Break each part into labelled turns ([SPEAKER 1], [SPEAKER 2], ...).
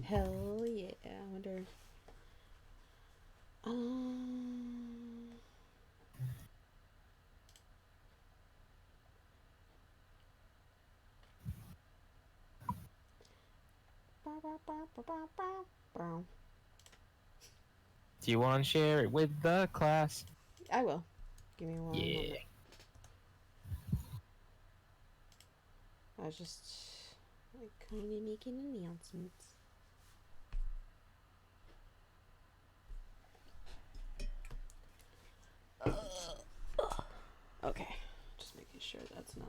[SPEAKER 1] Hell yeah. I wonder.
[SPEAKER 2] Do you want to share it with the class?
[SPEAKER 1] I will. Give me one moment. I was just like kind of making announcements. Okay, just making sure that's not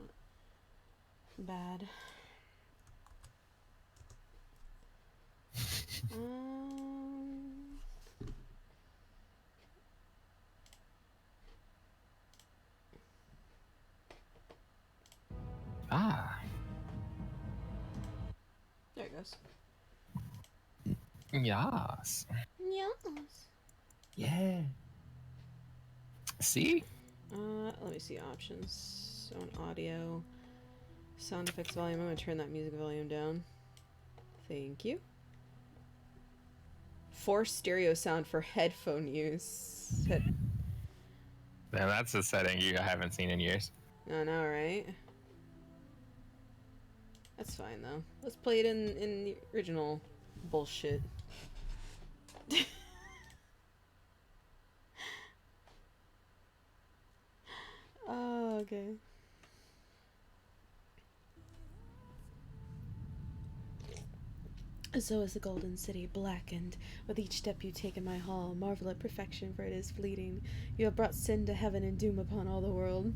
[SPEAKER 1] bad. There it goes.
[SPEAKER 2] Yes.
[SPEAKER 1] Yes.
[SPEAKER 2] Yeah. See?
[SPEAKER 1] Let me see options. So on audio, sound effects volume. I'm gonna turn that music volume down. Thank you. Force stereo sound for headphone use.
[SPEAKER 2] Man, that's a setting you haven't seen in years.
[SPEAKER 1] I know, right? That's fine though. Let's play it in the original bullshit. Oh, okay. So is the golden city blackened. With each step you take in my hall, marvel at perfection, for it is fleeting. You have brought sin to heaven and doom upon all the world.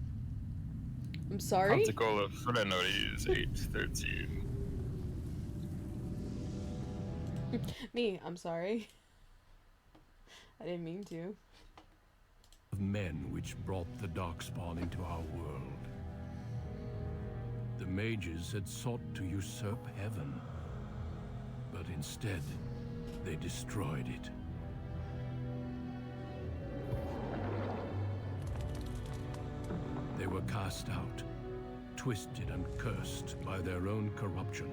[SPEAKER 1] I'm sorry?
[SPEAKER 2] Canticle of Frenories 8:13.
[SPEAKER 1] Me, I'm sorry. I didn't mean to.
[SPEAKER 3] Of men which brought the darkspawn into our world. The mages had sought to usurp heaven, but instead they destroyed it. They were cast out, twisted and cursed by their own corruption.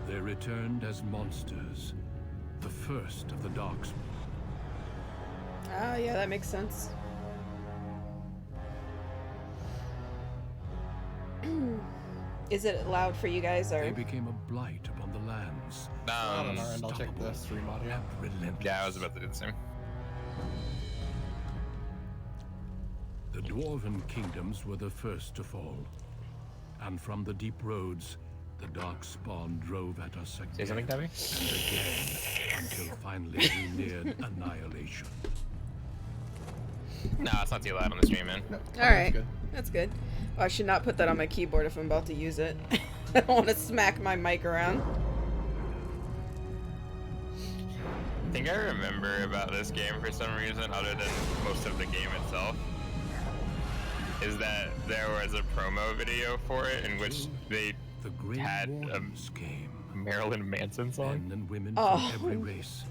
[SPEAKER 3] They returned as monsters, the first of the darkspawn.
[SPEAKER 1] Ah, yeah, that makes sense. Is it loud for you guys, or?
[SPEAKER 3] They became a blight upon the lands.
[SPEAKER 4] On our end, I'll check the stream audio.
[SPEAKER 2] Yeah, I was about to do the same.
[SPEAKER 3] The dwarven kingdoms were the first to fall, and from the deep roads, the darkspawn drove at us again.
[SPEAKER 2] Say something, Tabby?
[SPEAKER 3] And again, until finally we neared annihilation.
[SPEAKER 2] No, it's not too loud on the stream, man.
[SPEAKER 4] No,
[SPEAKER 1] Alright, that's good. Well, I should not put that on my keyboard if I'm about to use it. I don't want to smack my mic around.
[SPEAKER 2] I think I remember about this game for some reason, other than most of the game itself, is that there was a promo video for it in which they had a Marilyn Manson song.
[SPEAKER 3] Men and women
[SPEAKER 1] Oh.
[SPEAKER 3] from every race,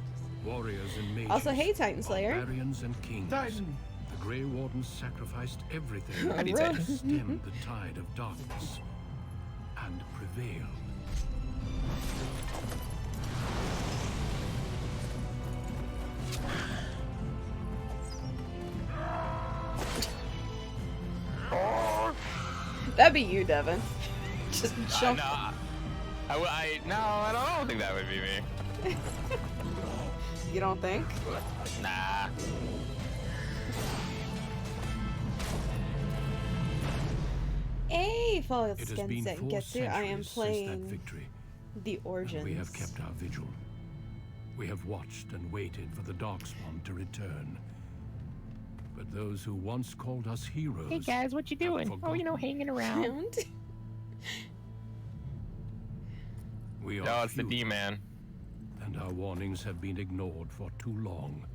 [SPEAKER 3] warriors and mages,
[SPEAKER 1] Also, hey, Titan Slayer.
[SPEAKER 3] barbarians and kings.
[SPEAKER 4] Titan.
[SPEAKER 3] The Grey Wardens sacrificed everything
[SPEAKER 2] Howdy,
[SPEAKER 3] to
[SPEAKER 2] Titan.
[SPEAKER 3] stem the tide of darkness and prevailed.
[SPEAKER 1] That'd be you, Devin. Just jump.
[SPEAKER 2] No, I don't think that would be me.
[SPEAKER 1] You don't think?
[SPEAKER 2] Nah.
[SPEAKER 1] Hey, follow
[SPEAKER 3] It has been 4
[SPEAKER 1] Gensetsu. I am
[SPEAKER 3] centuries since that
[SPEAKER 1] playing
[SPEAKER 3] victory,
[SPEAKER 1] the Origins.
[SPEAKER 3] and we have kept our vigil. We have watched and waited for the Darkspawn to return. But those who once called us heroes.
[SPEAKER 2] Hey guys, what you doing? Oh, you know, hanging around.
[SPEAKER 3] We are
[SPEAKER 2] No, it's the
[SPEAKER 3] few,
[SPEAKER 2] D-man.
[SPEAKER 3] and our warnings have been ignored for too long.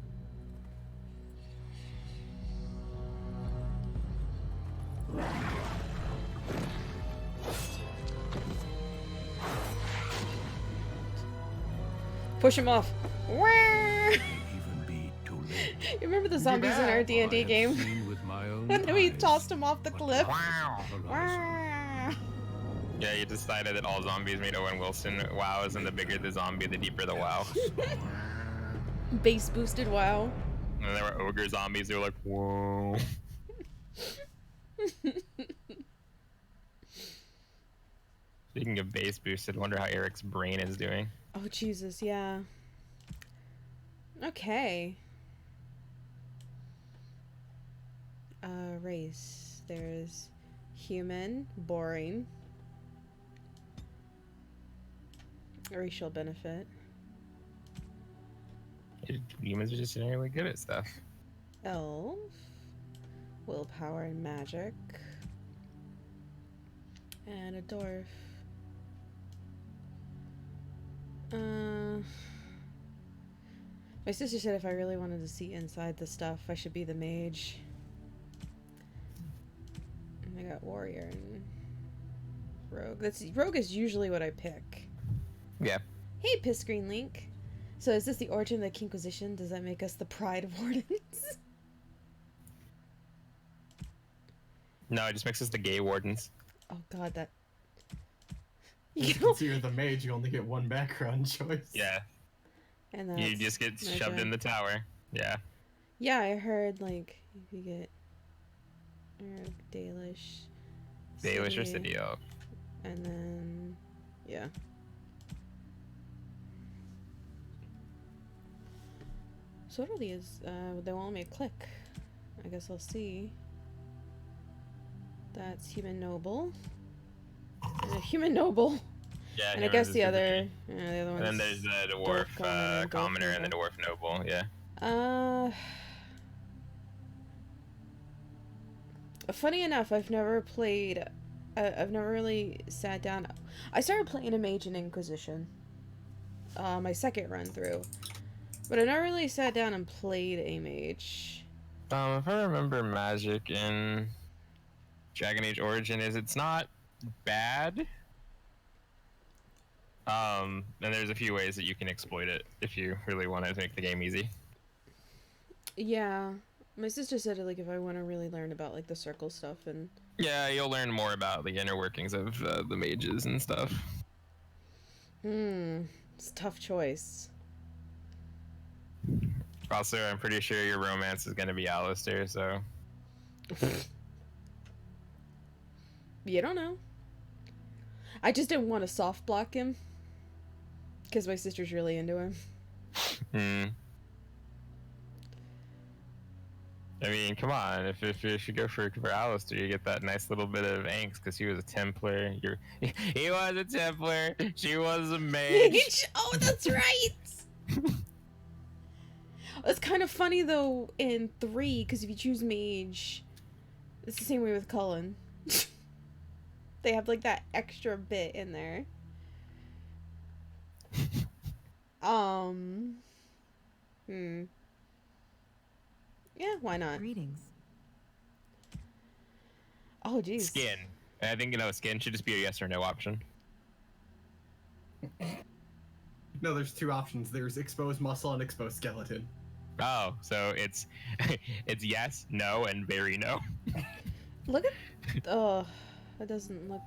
[SPEAKER 1] Push him off. Wah!
[SPEAKER 3] Even be too late.
[SPEAKER 1] You remember the zombies in our D&D
[SPEAKER 3] I have
[SPEAKER 1] game?
[SPEAKER 3] seen with my own
[SPEAKER 1] And then we
[SPEAKER 3] eyes
[SPEAKER 1] tossed him off the
[SPEAKER 3] what
[SPEAKER 1] cliff.
[SPEAKER 3] lies on the horizon.
[SPEAKER 1] Wah!
[SPEAKER 2] Yeah, you decided that all zombies made Owen Wilson wows, and the bigger the zombie, the deeper the wow.
[SPEAKER 1] Base boosted WoW.
[SPEAKER 2] And then there were ogre zombies who were like, whoa. Speaking of base boosted, wonder how Eric's brain is doing.
[SPEAKER 1] Oh, Jesus, yeah. Okay. Race. There's human, boring. Racial benefit.
[SPEAKER 2] Humans are just generally good at stuff.
[SPEAKER 1] Elf. Willpower and magic. And a dwarf. My sister said if I really wanted to see inside the stuff, I should be the mage. And I got warrior and rogue. Rogue is usually what I pick.
[SPEAKER 2] Yeah.
[SPEAKER 1] Hey, Piss Green Link. So is this the origin of the Kinkquisition? Does that make us the Pride of Wardens?
[SPEAKER 2] No, it just makes us the gay wardens.
[SPEAKER 1] Oh God, that.
[SPEAKER 4] Since you're the mage, you only get one background choice.
[SPEAKER 2] Yeah.
[SPEAKER 1] And
[SPEAKER 2] You just get shoved in the tower. Yeah.
[SPEAKER 1] Yeah, I heard like if you get Dalish.
[SPEAKER 2] Dalish or City Elf.
[SPEAKER 1] And then yeah. So what are these? They won't let me click. I guess I'll see. That's human noble. Human noble.
[SPEAKER 2] Yeah.
[SPEAKER 1] And I guess the other ones.
[SPEAKER 2] And then there's the dwarf commoner and the dwarf noble. Yeah.
[SPEAKER 1] Funny enough, I've never played. I've never really sat down. I started playing a mage in Inquisition. My second run through, but I never really sat down and played a mage.
[SPEAKER 2] If I remember, magic in Dragon Age Origin it's not bad. And there's a few ways that you can exploit it if you really want to make the game easy.
[SPEAKER 1] Yeah, my sister said like if I want to really learn about like the circle stuff and.
[SPEAKER 2] Yeah, you'll learn more about the inner workings of the mages and stuff.
[SPEAKER 1] It's a tough choice.
[SPEAKER 2] Also, I'm pretty sure your romance is going to be Alistair, so.
[SPEAKER 1] You don't know. I just didn't want to soft block him. Because my sister's really into him.
[SPEAKER 2] I mean, come on. If you go for Alistair, you get that nice little bit of angst because he was a Templar. He was a Templar. She was a mage.
[SPEAKER 1] Oh, that's right. It's kind of funny though in 3 because if you choose mage, it's the same way with Cullen. They have like that extra bit in there. Yeah, why not?
[SPEAKER 5] Greetings.
[SPEAKER 1] Oh, geez.
[SPEAKER 2] Skin. I think, skin should just be a yes or no option.
[SPEAKER 4] No, there's two options. There's exposed muscle and exposed skeleton.
[SPEAKER 2] Oh, so it's it's yes, no, and very no.
[SPEAKER 1] Look at... Oh, that doesn't look...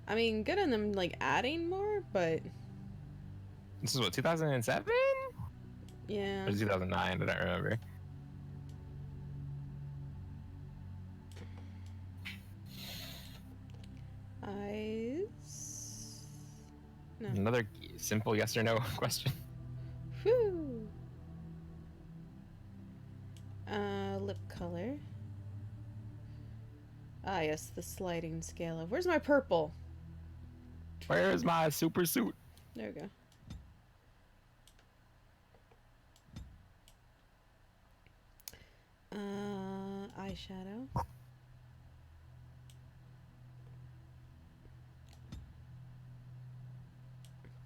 [SPEAKER 1] I mean, good on them, like, adding more, but...
[SPEAKER 2] This is what, 2007?
[SPEAKER 1] Yeah.
[SPEAKER 2] Or 2009, I don't remember.
[SPEAKER 1] Eyes... No.
[SPEAKER 2] Another simple yes or no question.
[SPEAKER 1] Whew. Lip color. Ah, yes, the sliding scale of... Where's my purple?
[SPEAKER 2] Where is my super suit?
[SPEAKER 1] There we go. Eyeshadow.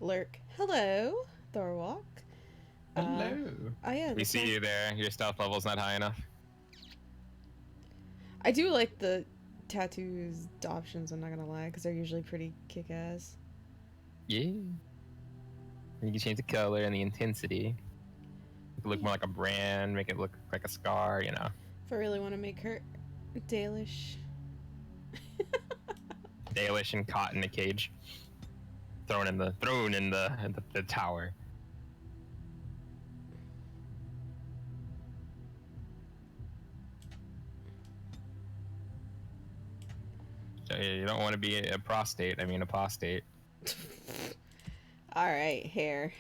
[SPEAKER 1] Lurk. Hello, Thorwalk.
[SPEAKER 4] Hello.
[SPEAKER 1] Oh yeah.
[SPEAKER 2] We see you there. Your stealth level's not high enough.
[SPEAKER 1] I do like the tattoos options, I'm not gonna lie, because they're usually pretty kick-ass.
[SPEAKER 2] Yeah. You can change the color and the intensity. Make it look more like a brand, make it look like a scar,
[SPEAKER 1] If I really want to make her Dalish.
[SPEAKER 2] Ailish and caught in a cage, thrown in the tower. So you don't want to be a prostate. I mean, apostate.
[SPEAKER 1] All right, hair.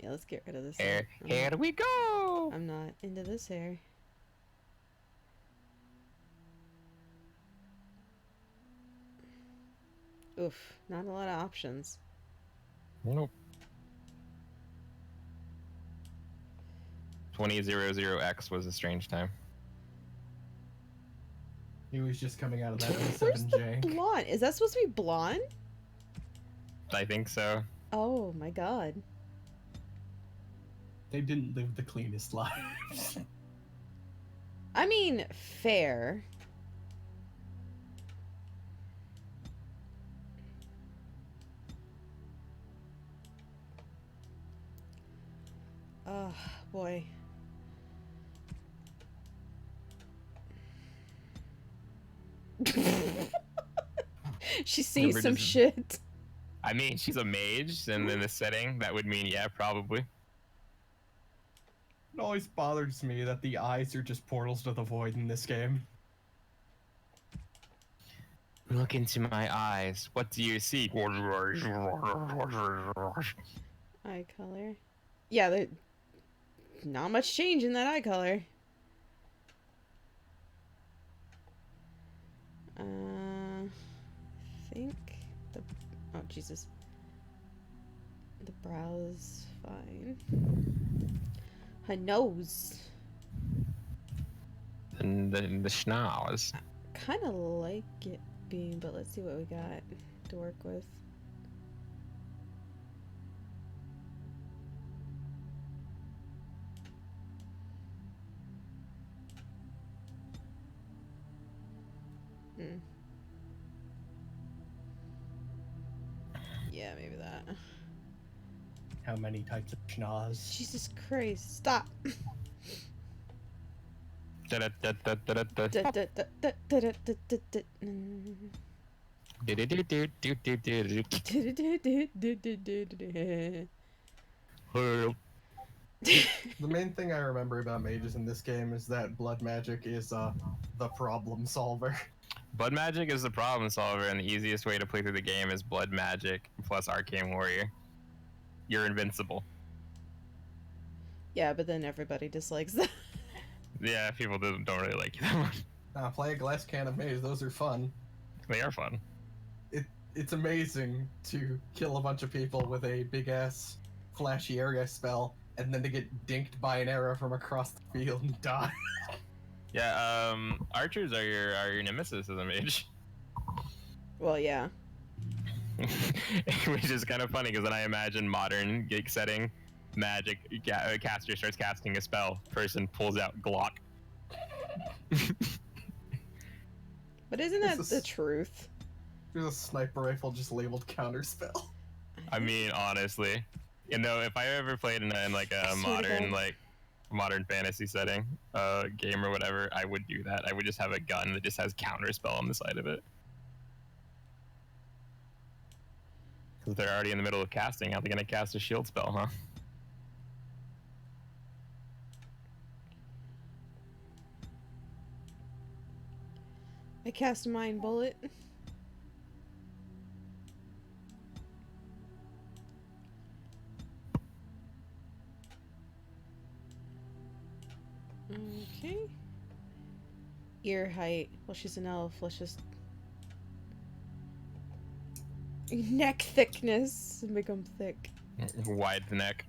[SPEAKER 1] Yeah, let's get rid of this
[SPEAKER 2] Here,
[SPEAKER 1] hair.
[SPEAKER 2] here we go.
[SPEAKER 1] I'm not into this hair. Oof, not a lot of options.
[SPEAKER 2] Nope. 2000X was a strange time.
[SPEAKER 4] He was just coming out of that
[SPEAKER 1] Where's
[SPEAKER 4] B7
[SPEAKER 1] the
[SPEAKER 4] jank.
[SPEAKER 1] blonde? Is that supposed to be blonde?
[SPEAKER 2] I think so.
[SPEAKER 1] Oh my god.
[SPEAKER 4] They didn't live the cleanest lives.
[SPEAKER 1] I mean, fair. Oh, boy. She's seeing
[SPEAKER 2] Remember
[SPEAKER 1] some
[SPEAKER 2] just-
[SPEAKER 1] shit.
[SPEAKER 2] I mean, she's a mage, and in this setting, that would mean, yeah, probably.
[SPEAKER 4] It always bothers me that the eyes are just portals to the void in this game.
[SPEAKER 2] Look into my eyes. What do you see?
[SPEAKER 1] Eye color. Yeah, there not much change in that eye color. I think the oh Jesus. The brow's fine. Her nose.
[SPEAKER 2] And the schnoz.
[SPEAKER 1] Kind of like it being, but let's see what we got to work with. Yeah, maybe that.
[SPEAKER 4] How many types of schnoz?
[SPEAKER 1] Jesus Christ, stop.
[SPEAKER 4] The main thing I remember about mages in this game is that blood magic is the problem solver.
[SPEAKER 2] Blood magic is the problem solver, and the easiest way to play through the game is blood magic plus arcane warrior. You're invincible.
[SPEAKER 1] Yeah, but then everybody dislikes that.
[SPEAKER 2] Yeah, people don't really like you that much.
[SPEAKER 4] Play a glass cannon mage, those are fun.
[SPEAKER 2] They are fun.
[SPEAKER 4] It's amazing to kill a bunch of people with a big ass flashy area spell, and then to get dinked by an arrow from across the field and die.
[SPEAKER 2] Yeah, archers are your nemesis as a mage.
[SPEAKER 1] Well, yeah.
[SPEAKER 2] Which is kind of funny because then I imagine modern gig setting magic caster starts casting a spell, person pulls out Glock.
[SPEAKER 1] But isn't that
[SPEAKER 4] This
[SPEAKER 1] the
[SPEAKER 4] is-
[SPEAKER 1] truth?
[SPEAKER 4] There's a sniper rifle just labeled counter spell.
[SPEAKER 2] I mean, honestly, you know, if I ever played in like a
[SPEAKER 1] Swear to God.
[SPEAKER 2] modern fantasy setting, game or whatever, I would do that. I would just have a gun that just has counter spell on the side of it. Because they're already in the middle of casting, how are they gonna cast a shield spell, huh?
[SPEAKER 1] I cast Mind Bullet. Okay. Ear height. Well, she's an elf. Let's just... Neck thickness. Make them thick.
[SPEAKER 2] Wide neck.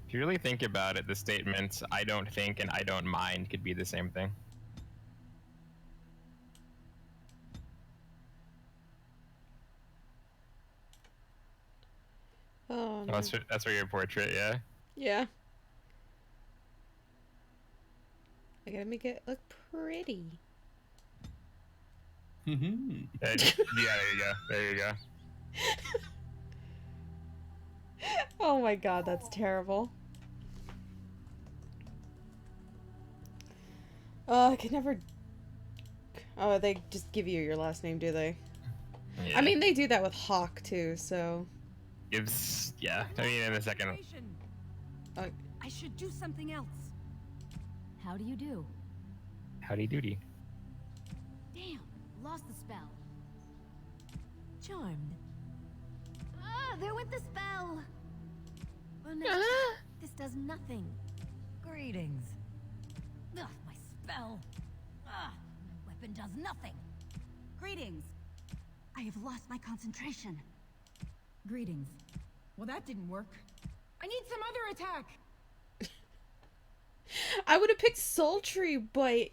[SPEAKER 2] If you really think about it, the statements "I don't think" and "I don't mind" could be the same thing.
[SPEAKER 1] Oh, no.
[SPEAKER 2] That's for your portrait, yeah?
[SPEAKER 1] Yeah. I gotta make it look pretty.
[SPEAKER 4] Mm-hmm.
[SPEAKER 2] Yeah, there you go. There you go.
[SPEAKER 1] Oh my god, that's terrible. I could never. Oh, they just give you your last name, do they?
[SPEAKER 2] Yeah.
[SPEAKER 1] I mean, they do that with Hawk too. So.
[SPEAKER 2] Yeah. I mean, in a second.
[SPEAKER 5] I should do something else. How do you do?
[SPEAKER 2] Howdy doody.
[SPEAKER 5] Damn, lost the spell. Charmed. Ah, there went the spell. Oh no, this does nothing. Greetings. Ugh, my spell. Ah, my weapon does nothing. Greetings. I have lost my concentration. Greetings. Well, that didn't work. I need some other attack.
[SPEAKER 1] I would have picked sultry, but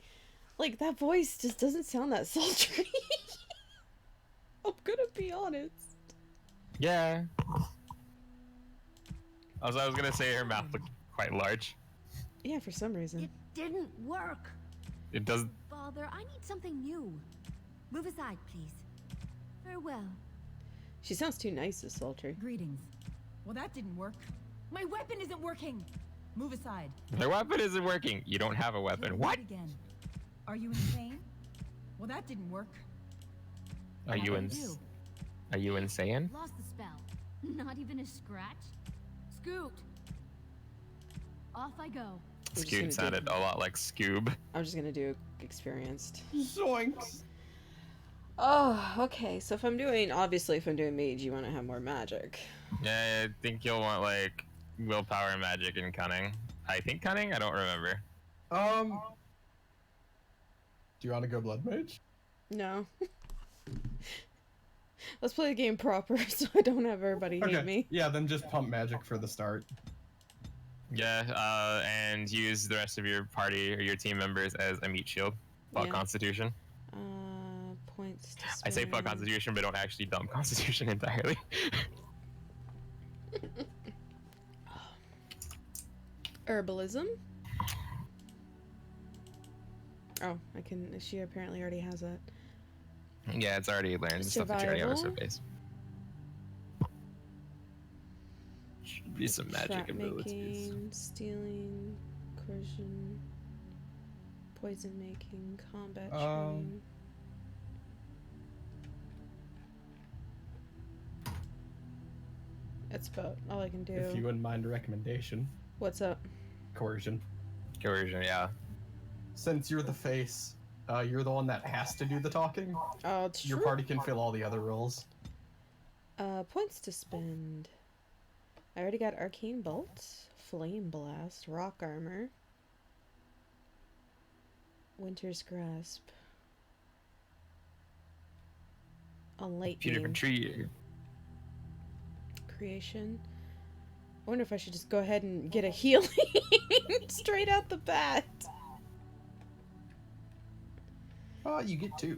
[SPEAKER 1] like that voice just doesn't sound that sultry. I'm gonna be honest.
[SPEAKER 2] Yeah. Also, I was gonna say her mouth looked quite large.
[SPEAKER 1] Yeah, for some reason.
[SPEAKER 5] It didn't work.
[SPEAKER 2] It does.
[SPEAKER 5] Father, I need something new. Move aside, please. Farewell.
[SPEAKER 1] She sounds too nice as sultry.
[SPEAKER 5] Greetings. Well, that didn't work. My weapon isn't working. Move aside.
[SPEAKER 2] Their weapon isn't working. You don't have a weapon.
[SPEAKER 5] You'll
[SPEAKER 2] What?
[SPEAKER 5] do it again. Are you insane? Well, that didn't work.
[SPEAKER 2] Are you insane?
[SPEAKER 5] Lost the spell. Not even a scratch. Scoot. Off I go.
[SPEAKER 2] Scoob sounded a lot like Scoob.
[SPEAKER 1] I'm just gonna do experienced.
[SPEAKER 4] Zoinks!
[SPEAKER 1] Oh, okay. So if I'm doing mage, you want to have more magic.
[SPEAKER 2] Yeah, I think you'll want like willpower, magic, and cunning. I think cunning. I don't remember.
[SPEAKER 4] Do you want to go blood mage?
[SPEAKER 1] No. Let's play the game proper so I don't have everybody hate me.
[SPEAKER 4] Yeah, then just pump magic for the start.
[SPEAKER 2] Yeah, and use the rest of your party or your team members as a meat shield. Fuck
[SPEAKER 1] Yeah.
[SPEAKER 2] Constitution.
[SPEAKER 1] Points to
[SPEAKER 2] I say fuck
[SPEAKER 1] spend.
[SPEAKER 2] Constitution, but don't actually dump Constitution entirely.
[SPEAKER 1] Herbalism. Oh, I can. She apparently already has it.
[SPEAKER 2] Yeah, it's already learned the stuff that you already have
[SPEAKER 1] Survival.
[SPEAKER 2] surface. Should be some magic
[SPEAKER 1] Trap
[SPEAKER 2] abilities.
[SPEAKER 1] making, stealing, coercion, poison making, combat training. That's about all I can do.
[SPEAKER 4] If you wouldn't mind a recommendation.
[SPEAKER 1] What's up?
[SPEAKER 4] Coercion.
[SPEAKER 2] Coercion, yeah.
[SPEAKER 4] Since you're the face, you're the one that has to do the talking.
[SPEAKER 1] Oh, it's
[SPEAKER 4] Your
[SPEAKER 1] true.
[SPEAKER 4] party can fill all the other roles.
[SPEAKER 1] Points to spend. I already got Arcane Bolt, Flame Blast, Rock Armor, Winter's Grasp, a
[SPEAKER 2] A few
[SPEAKER 1] Lightning,
[SPEAKER 2] different tree.
[SPEAKER 1] Creation. I wonder if I should just go ahead and get a healing straight out the bat.
[SPEAKER 4] You get 2.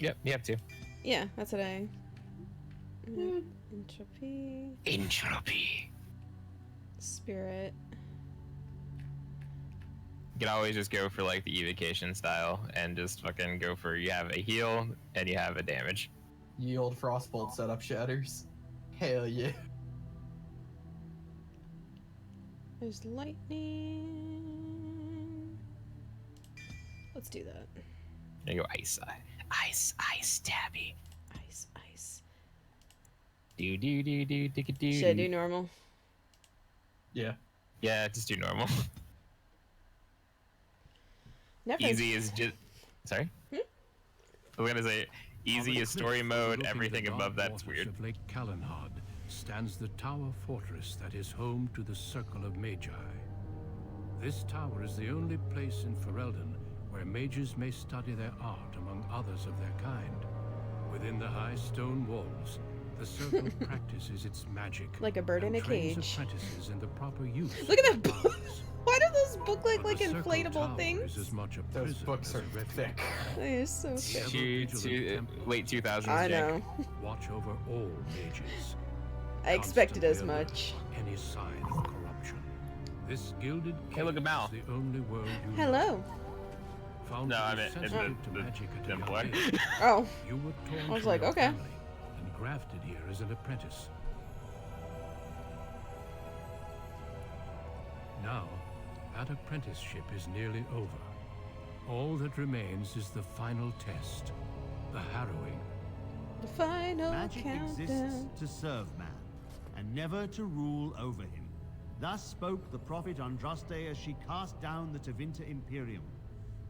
[SPEAKER 2] Yep, you have to.
[SPEAKER 1] Yeah, that's what I... Entropy,
[SPEAKER 2] Entropy.
[SPEAKER 1] Spirit.
[SPEAKER 2] You can always just go for like the evocation style and just fucking go for you have a heal and you have a damage.
[SPEAKER 4] Yield Frostbolt setup shatters. Hell yeah.
[SPEAKER 1] There's lightning. Let's do that.
[SPEAKER 2] There you go, ice, Tabby.
[SPEAKER 1] Ice, ice.
[SPEAKER 2] Do.
[SPEAKER 1] Should I do normal?
[SPEAKER 4] Yeah.
[SPEAKER 2] Yeah, just do normal.
[SPEAKER 1] Never.
[SPEAKER 2] Easy is just. Sorry. I was gonna say, easy is story mode. Everything above that's weird.
[SPEAKER 3] Of Lake Kalenhad stands the tower fortress that is home to the Circle of Magi. This tower is the only place in Ferelden where mages may study their art among others of their kind. Within the high stone walls, the circle practices its magic
[SPEAKER 1] Like a bird
[SPEAKER 3] and
[SPEAKER 1] in a
[SPEAKER 3] trains
[SPEAKER 1] cage.
[SPEAKER 3] apprentices in the proper use
[SPEAKER 1] Look at
[SPEAKER 3] of
[SPEAKER 1] that book.
[SPEAKER 3] powers.
[SPEAKER 1] Why do those books look
[SPEAKER 3] But
[SPEAKER 1] like
[SPEAKER 3] the Circle
[SPEAKER 1] inflatable
[SPEAKER 3] Tower
[SPEAKER 1] things?
[SPEAKER 3] is as much a
[SPEAKER 4] Those
[SPEAKER 3] prison
[SPEAKER 4] books
[SPEAKER 3] as
[SPEAKER 4] are
[SPEAKER 3] a refuge.
[SPEAKER 4] thick.
[SPEAKER 1] They're so thick.
[SPEAKER 2] Late 2000s.
[SPEAKER 1] I
[SPEAKER 2] Jake.
[SPEAKER 1] know.
[SPEAKER 3] Watch over all mages.
[SPEAKER 1] I expected as
[SPEAKER 3] Constantly alert
[SPEAKER 1] much.
[SPEAKER 3] for any sign of corruption. This gilded
[SPEAKER 2] Hey, look at
[SPEAKER 3] cave
[SPEAKER 2] Mal.
[SPEAKER 3] is the only world you
[SPEAKER 1] Hello.
[SPEAKER 3] know. Found
[SPEAKER 2] No,
[SPEAKER 3] to
[SPEAKER 2] I
[SPEAKER 3] be
[SPEAKER 2] meant in
[SPEAKER 3] sensitive to
[SPEAKER 2] the
[SPEAKER 3] magic at a
[SPEAKER 2] Templar.
[SPEAKER 3] young age,
[SPEAKER 1] Oh.
[SPEAKER 3] you were torn
[SPEAKER 1] I was
[SPEAKER 3] from
[SPEAKER 1] like,
[SPEAKER 3] your
[SPEAKER 1] okay.
[SPEAKER 3] family and grafted here as an apprentice. Now, that apprenticeship is nearly over. All that remains is the final test, the harrowing.
[SPEAKER 1] The final
[SPEAKER 6] Magic
[SPEAKER 1] countdown.
[SPEAKER 6] exists to serve man, and never to rule over him. Thus spoke the prophet Andraste as she cast down the Tevinter Imperium,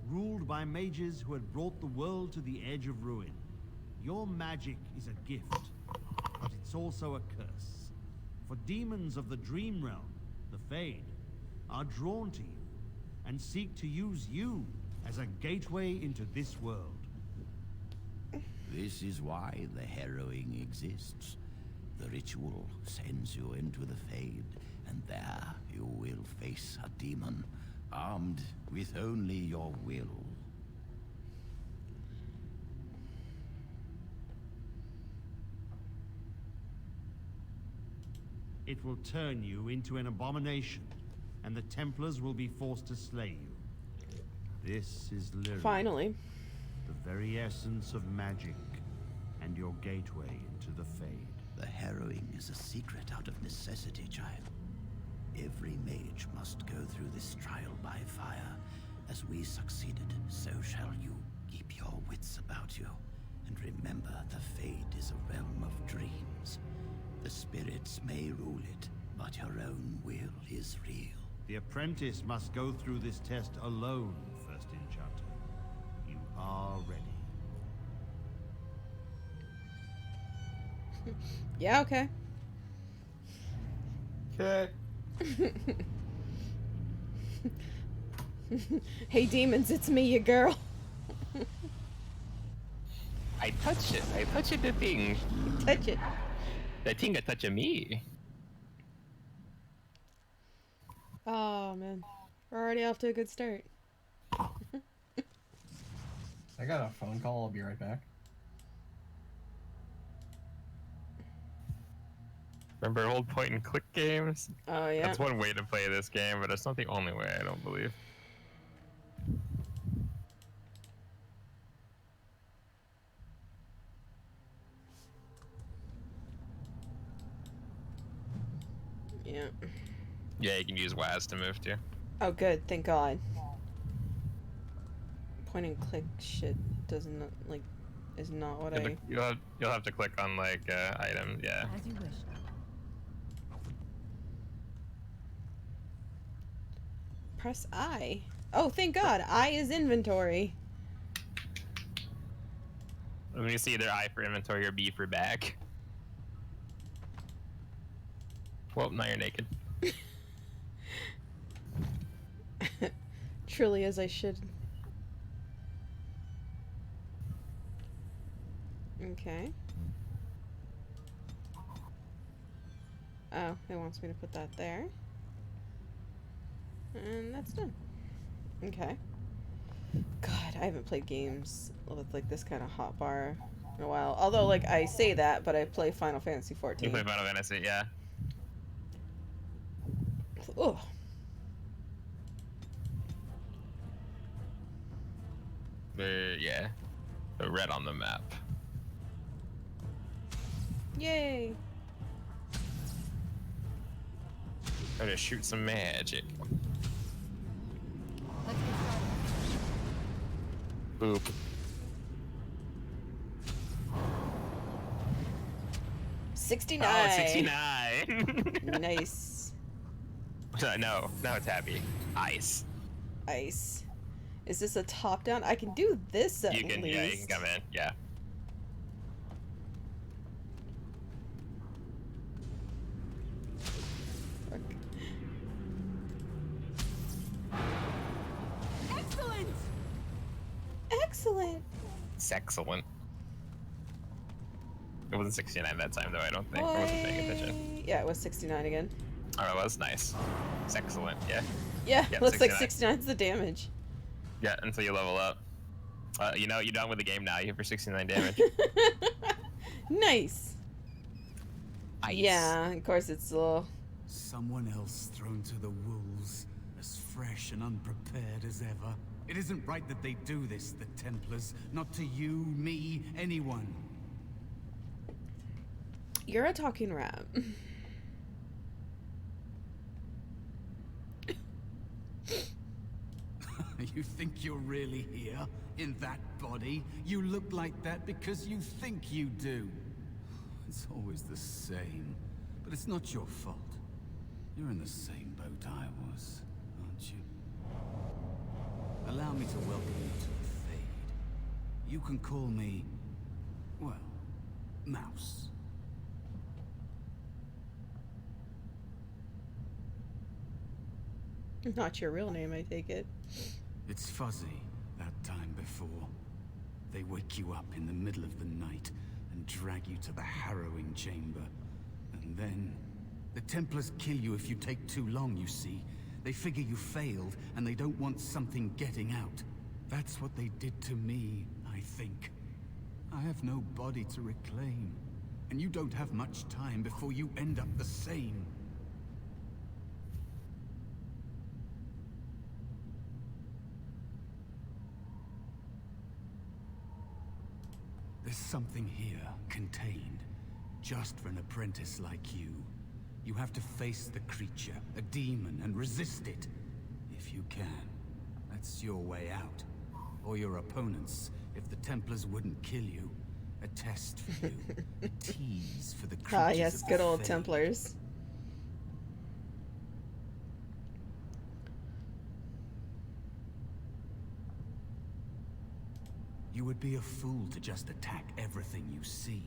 [SPEAKER 6] ruled by mages who had brought the world to the edge of ruin. Your magic is a gift, but it's also a curse. For demons of the dream realm, the Fade, are drawn to you, and seek to use you as a gateway into this world.
[SPEAKER 7] This is why the harrowing exists. The ritual sends you into the Fade, and there you will face a demon, armed with only your will.
[SPEAKER 6] It will turn you into an abomination, and the Templars will be forced to slay you. This is Lyria,
[SPEAKER 1] Finally.
[SPEAKER 6] the very essence of magic, and your gateway into the Fade.
[SPEAKER 7] The harrowing is a secret out of necessity, child. Every mage must go through this trial by fire. As we succeeded, so shall you. Keep your wits about you, and remember the Fade is a realm of dreams. The spirits may rule it, but your own will is real.
[SPEAKER 6] The apprentice must go through this test alone, First Enchanter. You are ready.
[SPEAKER 1] Yeah, okay.
[SPEAKER 4] Okay.
[SPEAKER 1] Hey demons, it's me, your girl.
[SPEAKER 2] I touched it. I touched the thing.
[SPEAKER 1] Touch it.
[SPEAKER 2] The thing that touched me.
[SPEAKER 1] Oh man, we're already off to a good start.
[SPEAKER 4] I got a phone call. I'll be right back.
[SPEAKER 2] Remember old point and click games?
[SPEAKER 1] Oh yeah.
[SPEAKER 2] That's one way to play this game, but it's not the only way, I don't believe.
[SPEAKER 1] Yeah.
[SPEAKER 2] Yeah, you can use WAS to move to.
[SPEAKER 1] Oh good, thank God. Point and click shit doesn't like is not what I.
[SPEAKER 2] You'll have to click on like items, yeah.
[SPEAKER 5] As you wish.
[SPEAKER 1] Press I. Oh, thank God, I is inventory.
[SPEAKER 2] When you see either I for inventory or B for back. Well, now you're naked.
[SPEAKER 1] Truly as I should. Okay. Oh, it wants me to put that there. And that's done. Okay. God, I haven't played games with like this kind of hotbar in a while. Although, like, I say that, but I play Final Fantasy XIV.
[SPEAKER 2] You play Final Fantasy, yeah.
[SPEAKER 1] Ugh.
[SPEAKER 2] Yeah. The red on the map.
[SPEAKER 1] Yay!
[SPEAKER 2] Try to shoot some magic.
[SPEAKER 5] Let's get started.
[SPEAKER 2] Boop.
[SPEAKER 1] 69!
[SPEAKER 2] Oh, it's 69!
[SPEAKER 1] Nice.
[SPEAKER 2] No, it's happy. Ice.
[SPEAKER 1] Ice. Is this a top down? I can do this at
[SPEAKER 2] You can,
[SPEAKER 1] least.
[SPEAKER 2] yeah, you can come in, yeah.
[SPEAKER 5] Excellent!
[SPEAKER 1] Excellent!
[SPEAKER 2] It's excellent. It wasn't 69 that time, though, I don't think. I wasn't paying attention.
[SPEAKER 1] Yeah, it was 69 again.
[SPEAKER 2] Oh, it was nice. It's excellent, yeah.
[SPEAKER 1] Yeah,
[SPEAKER 2] Yep,
[SPEAKER 1] looks like
[SPEAKER 2] 69.
[SPEAKER 1] 69's the damage.
[SPEAKER 2] Yeah, until you level up. You know, you're done with the game now. You hit for 69 damage.
[SPEAKER 1] Nice.
[SPEAKER 2] Ice.
[SPEAKER 1] Yeah, of course it's a little...
[SPEAKER 8] Someone else thrown to the wolves, as fresh and unprepared as ever. It isn't right that they do this, the Templars. Not to you, me, anyone.
[SPEAKER 1] You're a talking rat.
[SPEAKER 8] You think you're really here? In that body? You look like that because you think you do. It's always the same. But it's not your fault. You're in the same boat I was, aren't you? Allow me to welcome you to the Fade. You can call me, well, Mouse.
[SPEAKER 1] Not your real name, I take it.
[SPEAKER 8] It's fuzzy, that time before. They wake you up in the middle of the night and drag you to the harrowing chamber. And then, the Templars kill you if you take too long, you see. They figure you failed, and they don't want something getting out. That's what they did to me, I think. I have no body to reclaim, and you don't have much time before you end up the same. There's something here, contained, just for an apprentice like you. You have to face the creature, a demon, and resist it. If you can. That's your way out. Or your opponents, if the Templars wouldn't kill you. A test for you. A tease for the creatures
[SPEAKER 1] Ah, yes,
[SPEAKER 8] of the
[SPEAKER 1] good old
[SPEAKER 8] Fade.
[SPEAKER 1] Templars.
[SPEAKER 8] You would be a fool to just attack everything you see.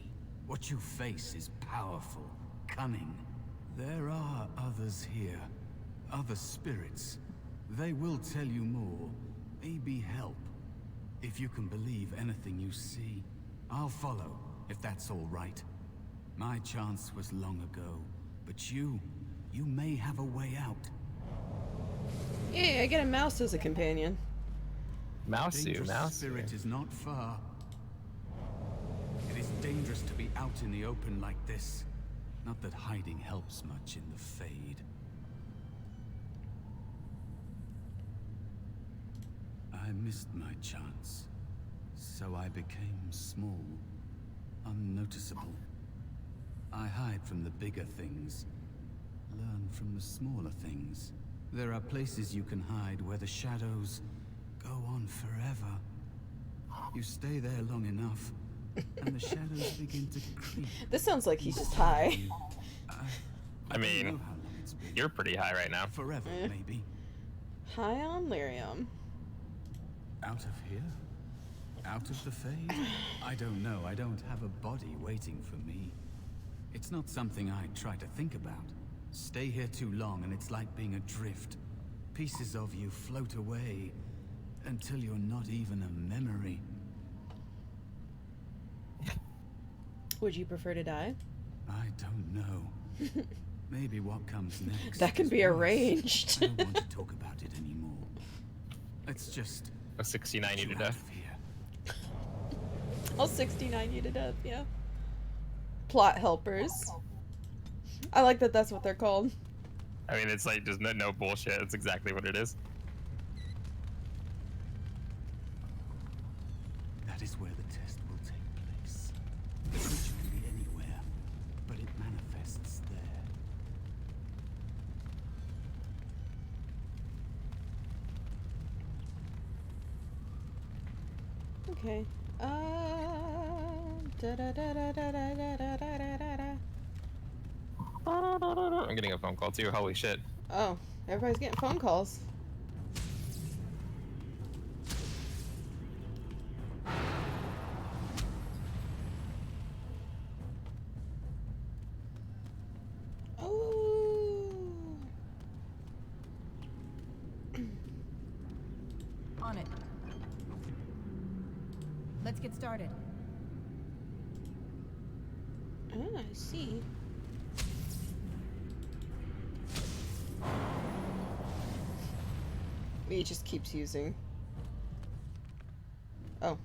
[SPEAKER 8] What you face is powerful, cunning. There are others here, other spirits. They will tell you more, maybe help. If you can believe anything you see, I'll follow, if that's all right. My chance was long ago, but you may have a way out.
[SPEAKER 1] Yay, I get a mouse as a companion.
[SPEAKER 8] Dangerous
[SPEAKER 2] Mouse.
[SPEAKER 8] spirit is not far. It is dangerous to be out in the open like this. Not that hiding helps much in the Fade. I missed my chance, so I became small, unnoticeable. I hide from the bigger things, learn from the smaller things. There are places you can hide where the shadows go on forever. You stay there long enough, and the shadows begin to creep.
[SPEAKER 1] This sounds like he's just high.
[SPEAKER 2] I mean,
[SPEAKER 8] don't know how long it's been.
[SPEAKER 2] you're pretty high right now.
[SPEAKER 8] Forever, maybe.
[SPEAKER 1] High on lyrium.
[SPEAKER 8] Out of here? Out of the Fade? I don't know. I don't have a body waiting for me. It's not something I try to think about. Stay here too long and it's like being adrift. Pieces of you float away until you're not even a memory.
[SPEAKER 1] Would you prefer to die?
[SPEAKER 8] I don't know. Maybe what comes next.
[SPEAKER 1] That can
[SPEAKER 8] is
[SPEAKER 1] be
[SPEAKER 8] worse.
[SPEAKER 1] arranged.
[SPEAKER 8] I don't want to talk about it anymore. Let's just
[SPEAKER 2] A 69 you to
[SPEAKER 8] get out
[SPEAKER 2] death.
[SPEAKER 8] of here.
[SPEAKER 1] I'll 69 you to death, yeah. Plot helpers. I like that that's what they're called.
[SPEAKER 2] I mean, it's like just no bullshit. It's exactly what it is.
[SPEAKER 8] That is where the test will take place. The creature can be anywhere, but it manifests there.
[SPEAKER 1] Okay. Da-da-da-da-da-da-da-da-da-da-da.
[SPEAKER 2] I'm getting a phone call too. Holy shit.
[SPEAKER 1] Oh, everybody's getting phone calls. Oh.
[SPEAKER 5] On it. Let's get started.
[SPEAKER 1] Ah, I see. He just keeps using. Oh.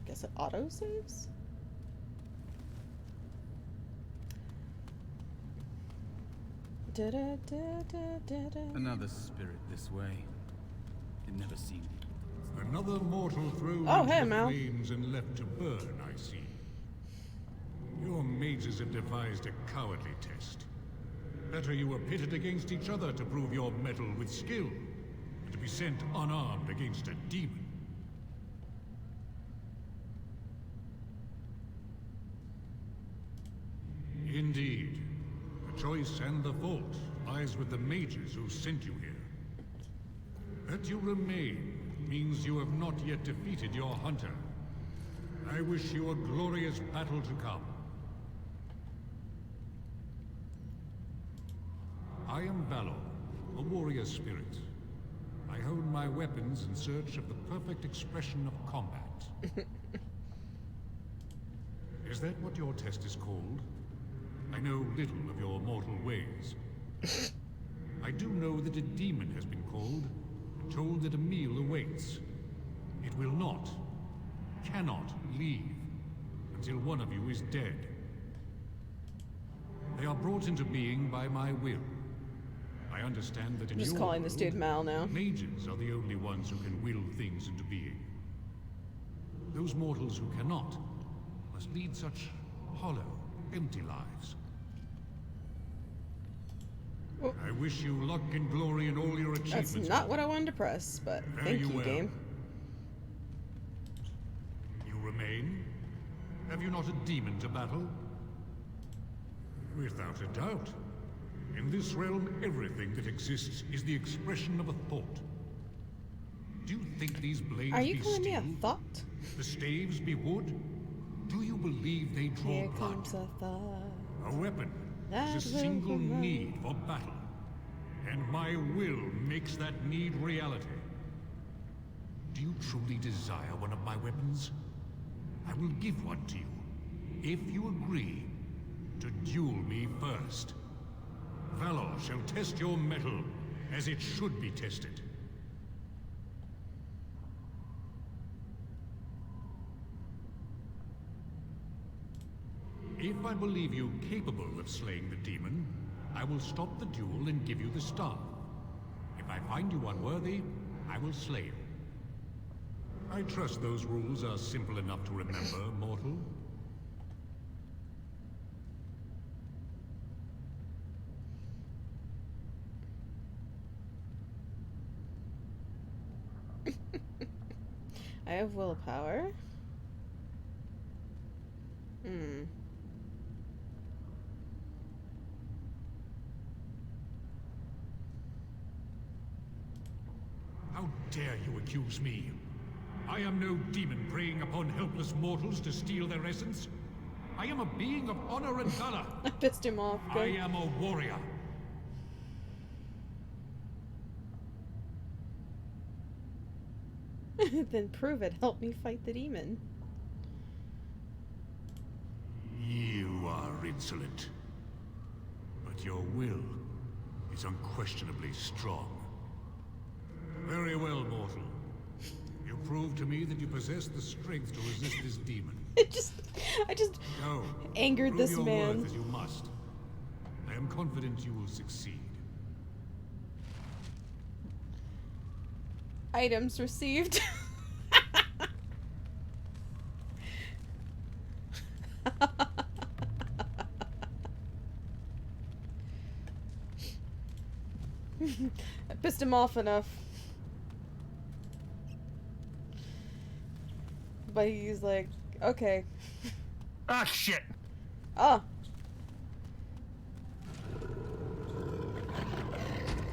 [SPEAKER 1] Guess it auto saves?
[SPEAKER 8] Another spirit this way. It never seemed.
[SPEAKER 9] Another mortal thrown
[SPEAKER 1] Oh,
[SPEAKER 9] into
[SPEAKER 1] hey,
[SPEAKER 9] the
[SPEAKER 1] Mal.
[SPEAKER 9] flames and left to burn, I see. Your mages have devised a cowardly test. Better you were pitted against each other to prove your mettle with skill. and to be sent unarmed against a demon. Indeed. The choice and the fault lies with the mages who sent you here. That you remain means you have not yet defeated your hunter. I wish you a glorious battle to come. I am Valor, a warrior spirit. I hone my weapons in search of the perfect expression of combat. Is that what your test is called? I know little of your mortal ways. I do know that a demon has been called, and told that a meal awaits. It will not, cannot leave, until one of you is dead. They are brought into being by my will. I understand that in
[SPEAKER 1] I'm just
[SPEAKER 9] your
[SPEAKER 1] calling this dude
[SPEAKER 9] world,
[SPEAKER 1] Mal now.
[SPEAKER 9] mages are the only ones who can will things into being. Those mortals who cannot must lead such hollow, empty lives.
[SPEAKER 1] Oh.
[SPEAKER 9] I wish you luck and glory in all your achievements.
[SPEAKER 1] That's not what I wanted to press, but thank you,
[SPEAKER 9] well.
[SPEAKER 1] game.
[SPEAKER 9] You remain? Have you not a demon to battle? Without a doubt. In this realm, everything that exists is the expression of a thought. Do you think these blades
[SPEAKER 1] Are you
[SPEAKER 9] be
[SPEAKER 1] calling me
[SPEAKER 9] steel?
[SPEAKER 1] a thought?
[SPEAKER 9] The staves be wood? Do you believe they draw
[SPEAKER 1] Here
[SPEAKER 9] blood?
[SPEAKER 1] comes a thought.
[SPEAKER 9] A weapon
[SPEAKER 1] That
[SPEAKER 9] is a
[SPEAKER 1] will
[SPEAKER 9] single
[SPEAKER 1] come
[SPEAKER 9] need for battle. And my will makes that need reality. Do you truly desire one of my weapons? I will give one to you, if you agree to duel me first. Valor shall test your mettle as it should be tested. If I believe you capable of slaying the demon, I will stop the duel and give you the staff. If I find you unworthy, I will slay you. I trust those rules are simple enough to remember, mortal.
[SPEAKER 1] I have willpower.
[SPEAKER 9] How dare you accuse me? I am no demon preying upon helpless mortals to steal their essence. I am a being of honor and valor.
[SPEAKER 1] I pissed him off.
[SPEAKER 9] I
[SPEAKER 1] Good.
[SPEAKER 9] am a warrior.
[SPEAKER 1] Then prove it. Help me fight the demon.
[SPEAKER 9] You are insolent. But your will is unquestionably strong. Very well, mortal. You prove to me that you possess the strength to resist this demon.
[SPEAKER 1] I just
[SPEAKER 9] Go.
[SPEAKER 1] angered
[SPEAKER 9] Prove
[SPEAKER 1] this
[SPEAKER 9] your
[SPEAKER 1] man.
[SPEAKER 9] worth as you must. I am confident you will succeed.
[SPEAKER 1] Items received. I pissed him off enough. But he's like, okay.
[SPEAKER 2] Ah, shit!
[SPEAKER 1] Oh.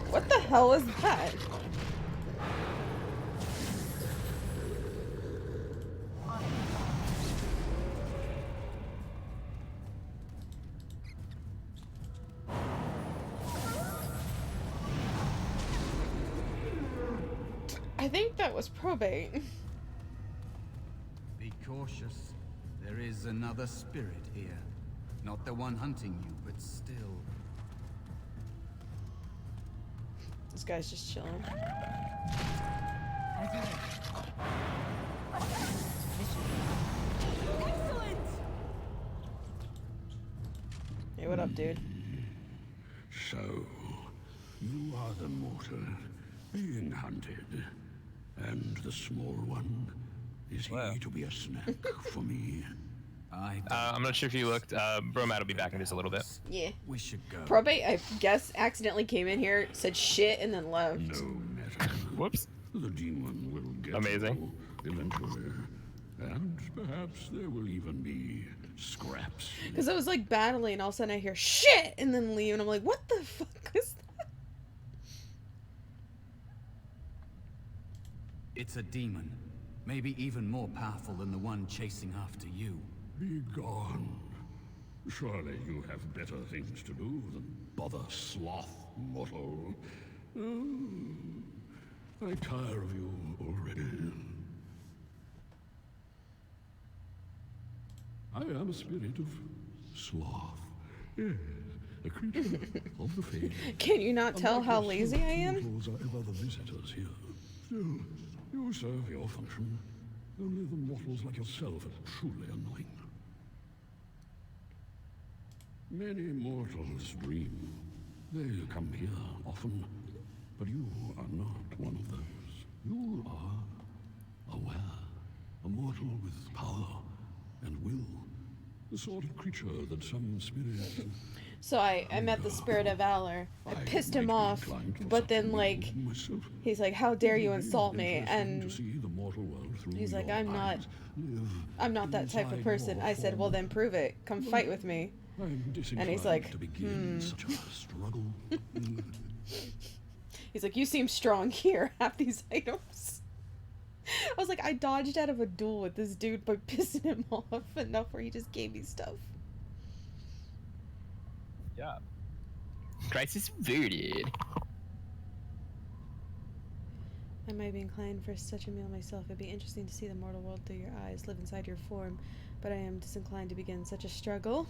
[SPEAKER 1] What the hell is that? I think that was probate.
[SPEAKER 8] Be cautious. There is another spirit here. Not the one hunting you, but still.
[SPEAKER 1] This guy's just chilling.
[SPEAKER 5] Excellent!
[SPEAKER 1] Hey, what up, dude?
[SPEAKER 3] So, you are the mortal being hunted. And the small one, is he to be a snack for me?
[SPEAKER 2] I'm not sure if you looked. Bromat will be back in just a little bit.
[SPEAKER 1] Yeah.
[SPEAKER 8] We should go.
[SPEAKER 1] Probate, I guess, accidentally came in here, said shit, and then left.
[SPEAKER 3] No matter.
[SPEAKER 2] Whoops.
[SPEAKER 3] The demon will get
[SPEAKER 2] Amazing.
[SPEAKER 3] you eventually. And perhaps there will even be scraps.
[SPEAKER 1] Because I was like battling, and all of a sudden I hear shit, and then leave, and I'm like, what the fuck is that?
[SPEAKER 8] It's a demon. Maybe even more powerful than the one chasing after you.
[SPEAKER 3] Be gone. Surely you have better things to do than bother sloth, mortal. I tire of you already. I am a spirit of sloth. Yes, a creature of the faith.
[SPEAKER 1] Can you not tell
[SPEAKER 3] Unlike
[SPEAKER 1] how
[SPEAKER 3] your
[SPEAKER 1] lazy I am?
[SPEAKER 3] mortals are ever the visitors here. Still, you serve your function. Only the mortals like yourself are truly annoying. Many mortals dream. They come here often, but you are not one of those. You are aware, a mortal with power and will, the sort of creature that some spirits...
[SPEAKER 1] So I met the Spirit of Valor. I pissed him off, but then like, he's like, how dare you insult me? And he's like, I'm not that type of person. I said, well then prove it. Come fight with me. And he's like,
[SPEAKER 3] such a struggle.
[SPEAKER 1] He's like, you seem strong here. Have these items. I was like, I dodged out of a duel with this dude by pissing him off enough where he just gave me stuff.
[SPEAKER 2] Yeah. Crisis averted.
[SPEAKER 1] I might be inclined for such a meal myself. It'd be interesting to see the mortal world through your eyes, live inside your form, but I am disinclined to begin such a struggle.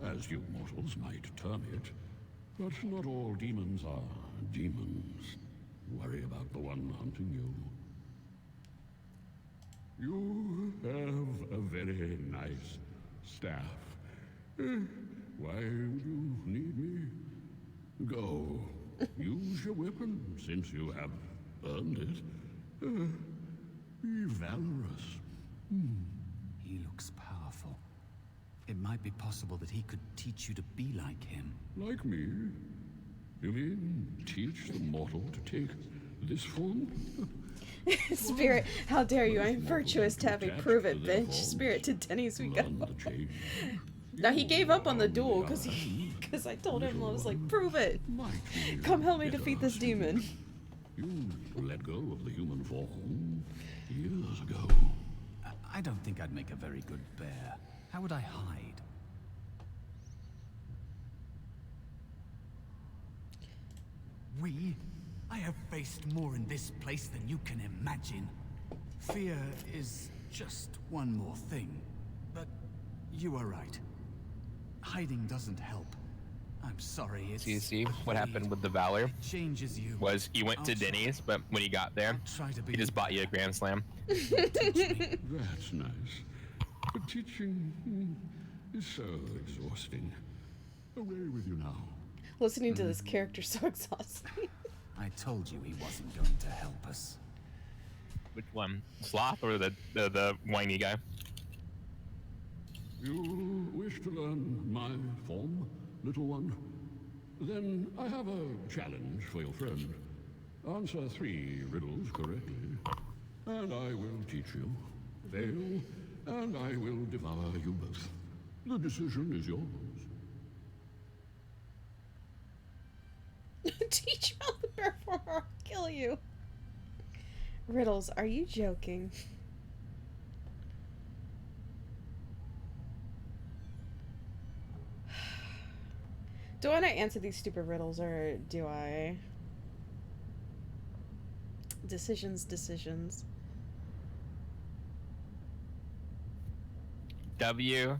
[SPEAKER 3] As you mortals might term it, but not all demons are demons. Worry about the one hunting you. You have a very nice staff. Why would you need me? Go. Use your weapon, since you have earned it. Be valorous.
[SPEAKER 8] He looks powerful. It might be possible that he could teach you to be like him.
[SPEAKER 3] Like me? You mean teach the mortal to take this form?
[SPEAKER 1] Spirit, how dare you? I am virtuous to have a prove it, bitch. Spirit, to Denny's we go. Now he gave up on the duel because I told him, I was like, prove it. Come help me defeat this demon.
[SPEAKER 3] You let go of the human form years ago.
[SPEAKER 8] I don't think I'd make a very good bear. How would I hide? I have faced more in this place than you can imagine. Fear is just one more thing. But you are right. Hiding doesn't help. I'm sorry, it's...
[SPEAKER 2] So you see what happened with the Valor?
[SPEAKER 8] Changes you.
[SPEAKER 2] Was he went to Denny's, but when he got there, he just bought you a Grand Slam.
[SPEAKER 3] That's nice. But teaching is so exhausting. Away with you now.
[SPEAKER 1] Listening to this character is so exhausting.
[SPEAKER 8] I told you he wasn't going to help us.
[SPEAKER 2] Which one? Sloth or the whiny guy?
[SPEAKER 3] You wish to learn my form, little one? Then I have a challenge for your friend. Answer 3 riddles correctly, and I will teach you. Fail, and I will devour you both. The decision is yours.
[SPEAKER 1] Teach you how the bear form or I'll kill you. Riddles, are you joking? Do I not answer these stupid riddles, or do I? Decisions.
[SPEAKER 2] WWSD.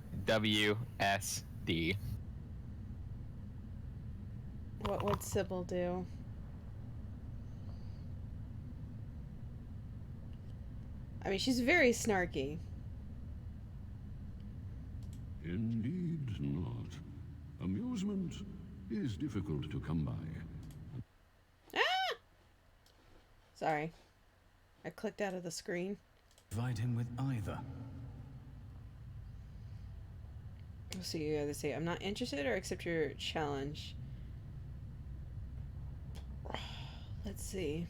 [SPEAKER 1] What would Sybil do? I mean, she's very snarky.
[SPEAKER 3] Indeed not. Amusement is difficult to come by.
[SPEAKER 1] Ah! Sorry. I clicked out of the screen.
[SPEAKER 8] Provide him with either.
[SPEAKER 1] So you either say, I'm not interested, or accept your challenge. Let's see.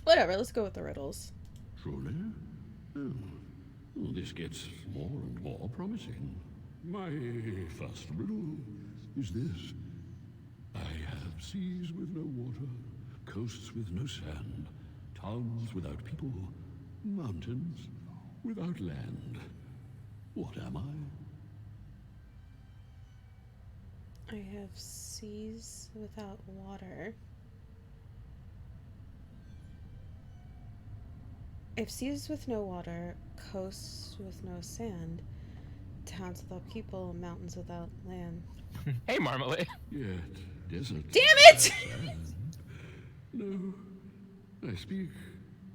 [SPEAKER 1] Whatever, let's go with the riddles.
[SPEAKER 3] Truly? Oh, well, this gets more and more promising. My first riddle is this. I have seas with no water, coasts with no sand, towns without people, mountains without land. What am I?
[SPEAKER 1] I have seas without water. I have seas with no water, coasts with no sand, towns without people, mountains without land.
[SPEAKER 2] Hey, Marmalade.
[SPEAKER 3] Yet desert.
[SPEAKER 1] Damn it!
[SPEAKER 3] Sand. No, I speak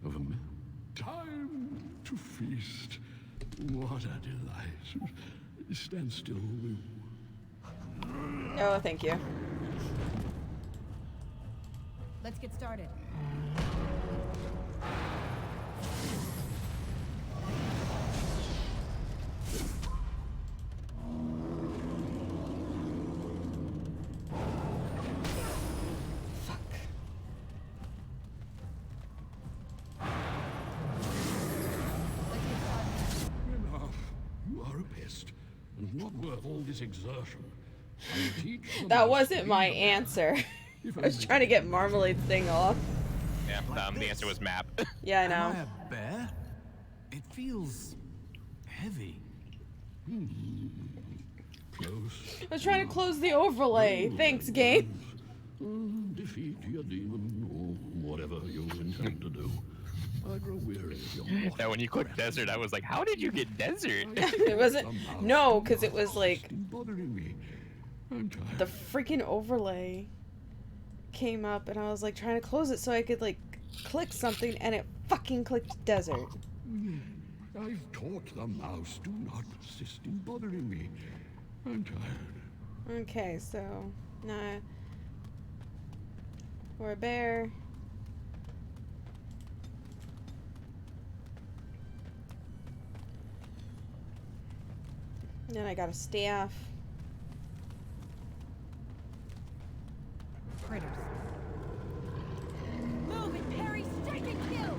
[SPEAKER 3] of a map. Time to feast. What a delight. Stand still.
[SPEAKER 1] Oh, thank you.
[SPEAKER 5] Let's get started.
[SPEAKER 3] Enough. You are a pest, and not worth all this exertion. I will teach the
[SPEAKER 1] That
[SPEAKER 3] mouse
[SPEAKER 1] wasn't
[SPEAKER 3] to
[SPEAKER 1] my
[SPEAKER 3] be a man.
[SPEAKER 1] answer.
[SPEAKER 3] If
[SPEAKER 1] I was trying to get Marmalade's thing off.
[SPEAKER 2] Yeah, the answer was map.
[SPEAKER 1] Yeah, I
[SPEAKER 8] Am
[SPEAKER 1] know.
[SPEAKER 8] I a bear? It feels heavy.
[SPEAKER 3] Close.
[SPEAKER 1] I was trying to close the overlay. Thanks, game.
[SPEAKER 3] Defeat your demon, or whatever you intend to do. I grow weary of your mortal
[SPEAKER 2] Yeah, when you clicked desert, I was like, how did you get desert?
[SPEAKER 1] It wasn't. No, because it was like
[SPEAKER 3] bothering me. I'm tired.
[SPEAKER 1] the freaking overlay came up, and I was like trying to close it so I could like click something, and it fucking clicked desert.
[SPEAKER 3] I've taught the mouse, do not persist in bothering me. I'm tired.
[SPEAKER 1] Okay, so nah, we're a bear. Then I got a staff.
[SPEAKER 5] Critters. Move it, Perry! Strike and kill!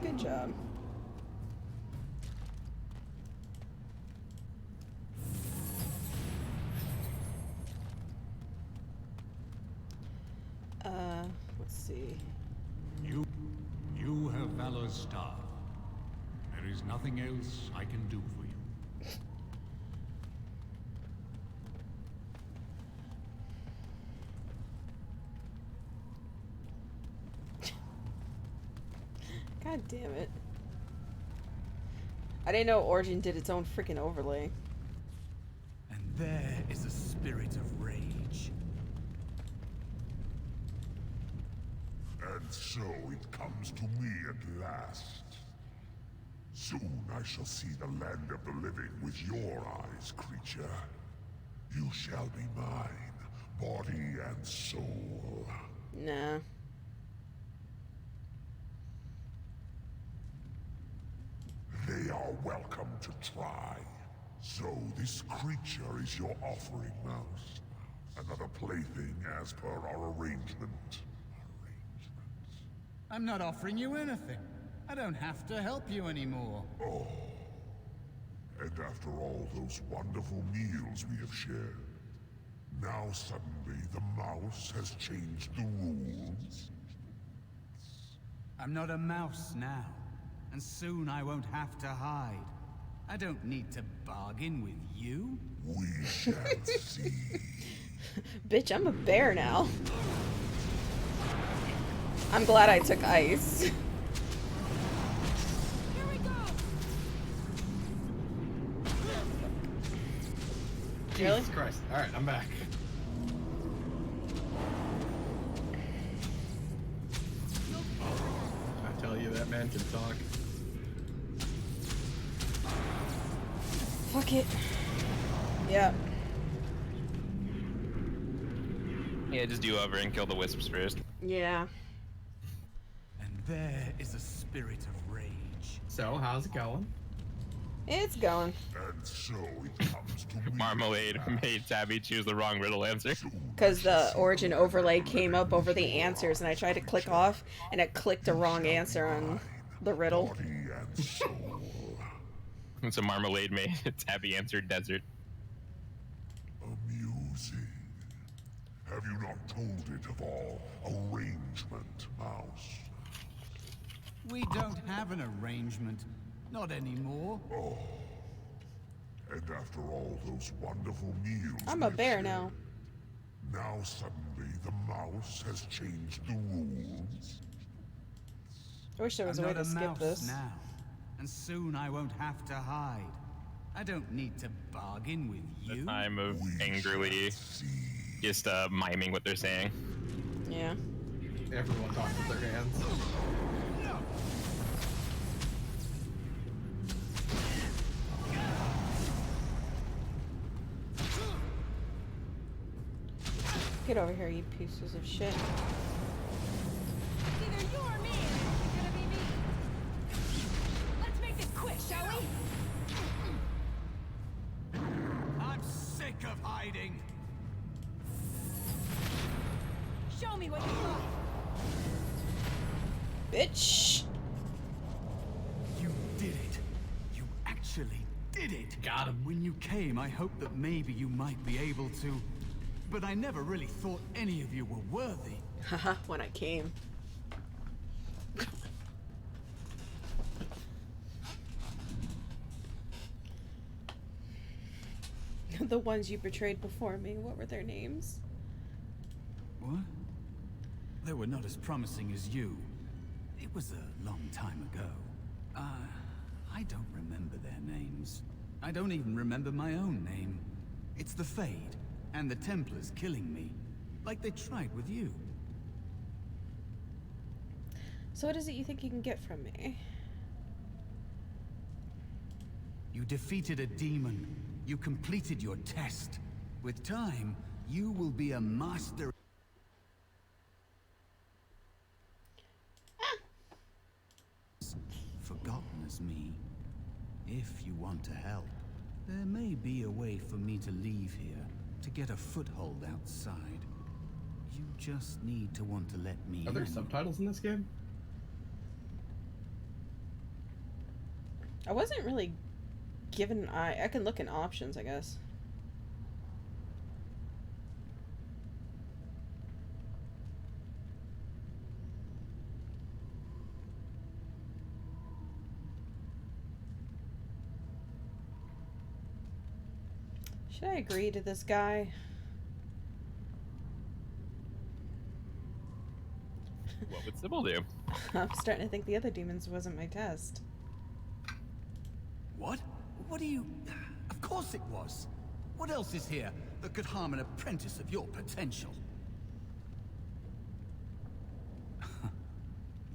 [SPEAKER 1] Good job. Let's see.
[SPEAKER 9] You have Valor's star. There is nothing else I can do for you.
[SPEAKER 1] God damn it. I didn't know Origin did its own freaking overlay.
[SPEAKER 8] And there is a spirit of rage.
[SPEAKER 10] And so it comes to me at last. Soon I shall see the land of the living with your eyes, creature. You shall be mine, body and soul.
[SPEAKER 1] Nah.
[SPEAKER 10] They are welcome to try. So this creature is your offering, Mouse. Another plaything as per our arrangement.
[SPEAKER 11] I'm not offering you anything. I don't have to help you anymore.
[SPEAKER 10] Oh. And after all those wonderful meals we have shared, now suddenly the mouse has changed the rules?
[SPEAKER 11] I'm not a mouse now, and soon I won't have to hide. I don't need to bargain with you.
[SPEAKER 10] We shall see.
[SPEAKER 1] Bitch, I'm a bear now. I'm glad I took ice.
[SPEAKER 5] Here we go!
[SPEAKER 1] Really?
[SPEAKER 4] Jesus Christ. Alright, I'm back. I tell you, that man can talk.
[SPEAKER 1] Fuck it. Yep.
[SPEAKER 2] Yeah, just do over and kill the wisps first.
[SPEAKER 1] Yeah.
[SPEAKER 11] And there is a spirit of rage.
[SPEAKER 4] So, how's it going?
[SPEAKER 1] It's going.
[SPEAKER 10] And so it comes to me.
[SPEAKER 2] Marmalade made Tabby choose the wrong riddle answer.
[SPEAKER 1] Because the origin overlay came up over the answers, and I tried to click off, and it clicked the wrong answer on the riddle.
[SPEAKER 10] Body and soul.
[SPEAKER 2] And so Marmalade made Tabby answer desert.
[SPEAKER 10] Amusing. Have you not told it of all arrangement, Mouse?
[SPEAKER 11] We don't have an arrangement. Not anymore.
[SPEAKER 10] Oh. And after all those wonderful meals
[SPEAKER 1] I'm a
[SPEAKER 10] we've
[SPEAKER 1] bear
[SPEAKER 10] shared,
[SPEAKER 1] now.
[SPEAKER 10] Now suddenly the mouse has changed the rules.
[SPEAKER 1] I wish there was
[SPEAKER 11] I'm
[SPEAKER 1] a way
[SPEAKER 11] not
[SPEAKER 1] to
[SPEAKER 11] a
[SPEAKER 1] skip
[SPEAKER 11] mouse
[SPEAKER 1] this.
[SPEAKER 11] now, and soon I won't have to hide. I don't need to bargain with you.
[SPEAKER 2] Time of
[SPEAKER 10] We
[SPEAKER 2] angrily
[SPEAKER 10] shall see.
[SPEAKER 2] just miming what they're saying.
[SPEAKER 1] Yeah.
[SPEAKER 4] Everyone talks with their hands.
[SPEAKER 1] Get over here, you pieces of shit.
[SPEAKER 5] Either you or me. It's gonna be me. Let's make this quick, shall we?
[SPEAKER 11] I'm sick of hiding.
[SPEAKER 5] Show me what you got.
[SPEAKER 1] Bitch!
[SPEAKER 11] You did it. You actually did it.
[SPEAKER 4] Got him.
[SPEAKER 11] When you came, I hoped that maybe you might be able to. But I never really thought any of you were worthy.
[SPEAKER 1] Haha, when I came. The ones you betrayed before me, what were their names?
[SPEAKER 11] What? They were not as promising as you. It was a long time ago. I don't remember their names. I don't even remember my own name. It's the Fade, and the Templars killing me, like they tried with you.
[SPEAKER 1] So what is it you think you can get from me?
[SPEAKER 11] You defeated a demon. You completed your test. With time, you will be a master. Forgotten as me. If you want to help, there may be a way for me to leave here, to get a foothold outside. You just need to want to let me
[SPEAKER 4] Are there
[SPEAKER 11] in.
[SPEAKER 4] subtitles in this game?
[SPEAKER 1] I wasn't really given I can look in options, I guess. Should I agree to this guy?
[SPEAKER 2] What would Sybil do?
[SPEAKER 1] I'm starting to think the other demons wasn't my test.
[SPEAKER 11] What? What do you... Of course it was. What else is here that could harm an apprentice of your potential?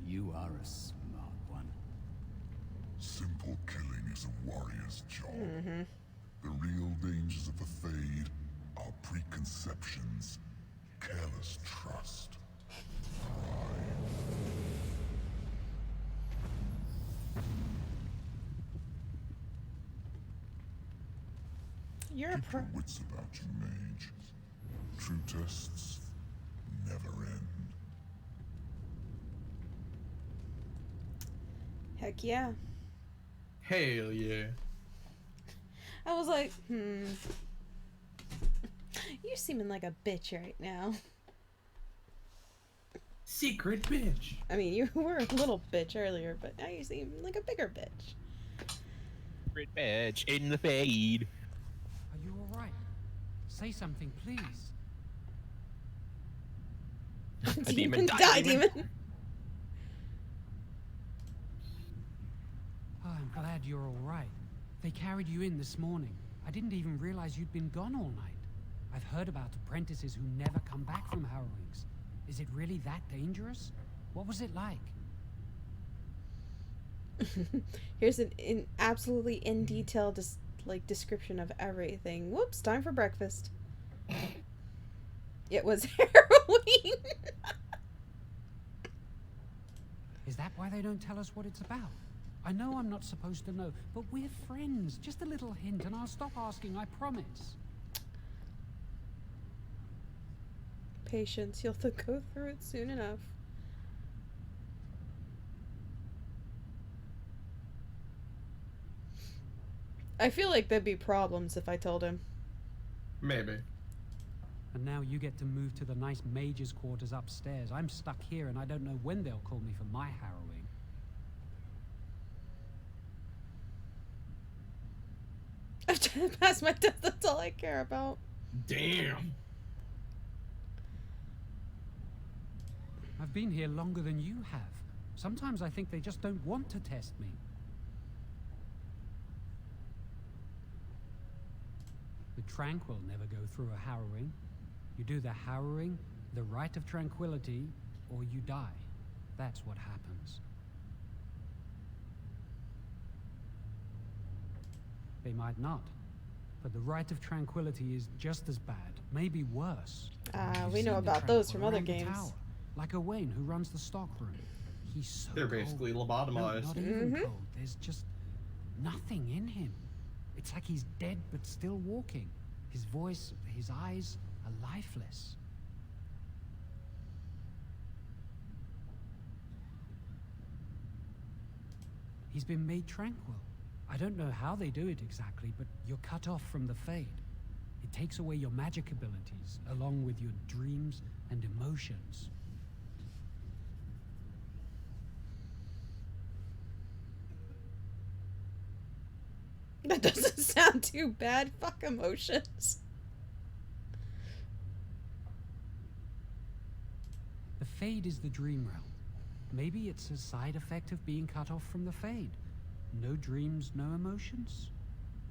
[SPEAKER 11] You are a smart one.
[SPEAKER 10] Simple killing is a warrior's job. The real dangers of the Fade are preconceptions, careless trust, pride.
[SPEAKER 1] You're a
[SPEAKER 10] Keep
[SPEAKER 1] pro.
[SPEAKER 10] your wits about you, mage. True tests never end.
[SPEAKER 1] Heck yeah.
[SPEAKER 4] Hell yeah.
[SPEAKER 1] I was like, You're seeming like a bitch right now.
[SPEAKER 4] Secret bitch.
[SPEAKER 1] I mean, you were a little bitch earlier, but now you seem like a bigger bitch.
[SPEAKER 2] Great badge in the Fade.
[SPEAKER 12] Are you alright? Say something, please.
[SPEAKER 2] A demon,
[SPEAKER 1] Die, demon.
[SPEAKER 12] Oh, I'm glad you're alright. They carried you in this morning. I didn't even realize you'd been gone all night. I've heard about apprentices who never come back from harrowings. Is it really that dangerous? What was it like?
[SPEAKER 1] Here's an absolutely in detail description of everything. Whoops, time for breakfast. It was harrowing. Halloween.
[SPEAKER 12] Is that why they don't tell us what it's about? I know I'm not supposed to know, but we're friends. Just a little hint and I'll stop asking, I promise.
[SPEAKER 1] Patience, you'll have to go through it soon enough. I feel like there'd be problems if I told him.
[SPEAKER 4] Maybe.
[SPEAKER 12] And now you get to move to the nice mage's quarters upstairs. I'm stuck here and I don't know when they'll call me for my harrowing.
[SPEAKER 1] I'm trying to pass my test, that's all I care about.
[SPEAKER 4] Damn.
[SPEAKER 12] I've been here longer than you have. Sometimes I think they just don't want to test me. The tranquil never go through a harrowing. You do the harrowing, the rite of tranquility, or you die. That's what happens. They might not, but the rite of tranquility is just as bad, maybe worse.
[SPEAKER 1] We know about those from other games.
[SPEAKER 12] Tower, like Owain, who runs the stockroom. He's so
[SPEAKER 4] They're
[SPEAKER 12] cold.
[SPEAKER 4] basically
[SPEAKER 12] No,
[SPEAKER 4] lobotomized.
[SPEAKER 12] not even cold. There's just nothing in him. It's like he's dead but still walking. His voice, his eyes are lifeless. He's been made tranquil. I don't know how they do it exactly, but you're cut off from the Fade. It takes away your magic abilities, along with your dreams and emotions.
[SPEAKER 1] That doesn't sound too bad. Fuck emotions.
[SPEAKER 12] The Fade is the dream realm. Maybe it's a side effect of being cut off from the Fade. No dreams, no emotions?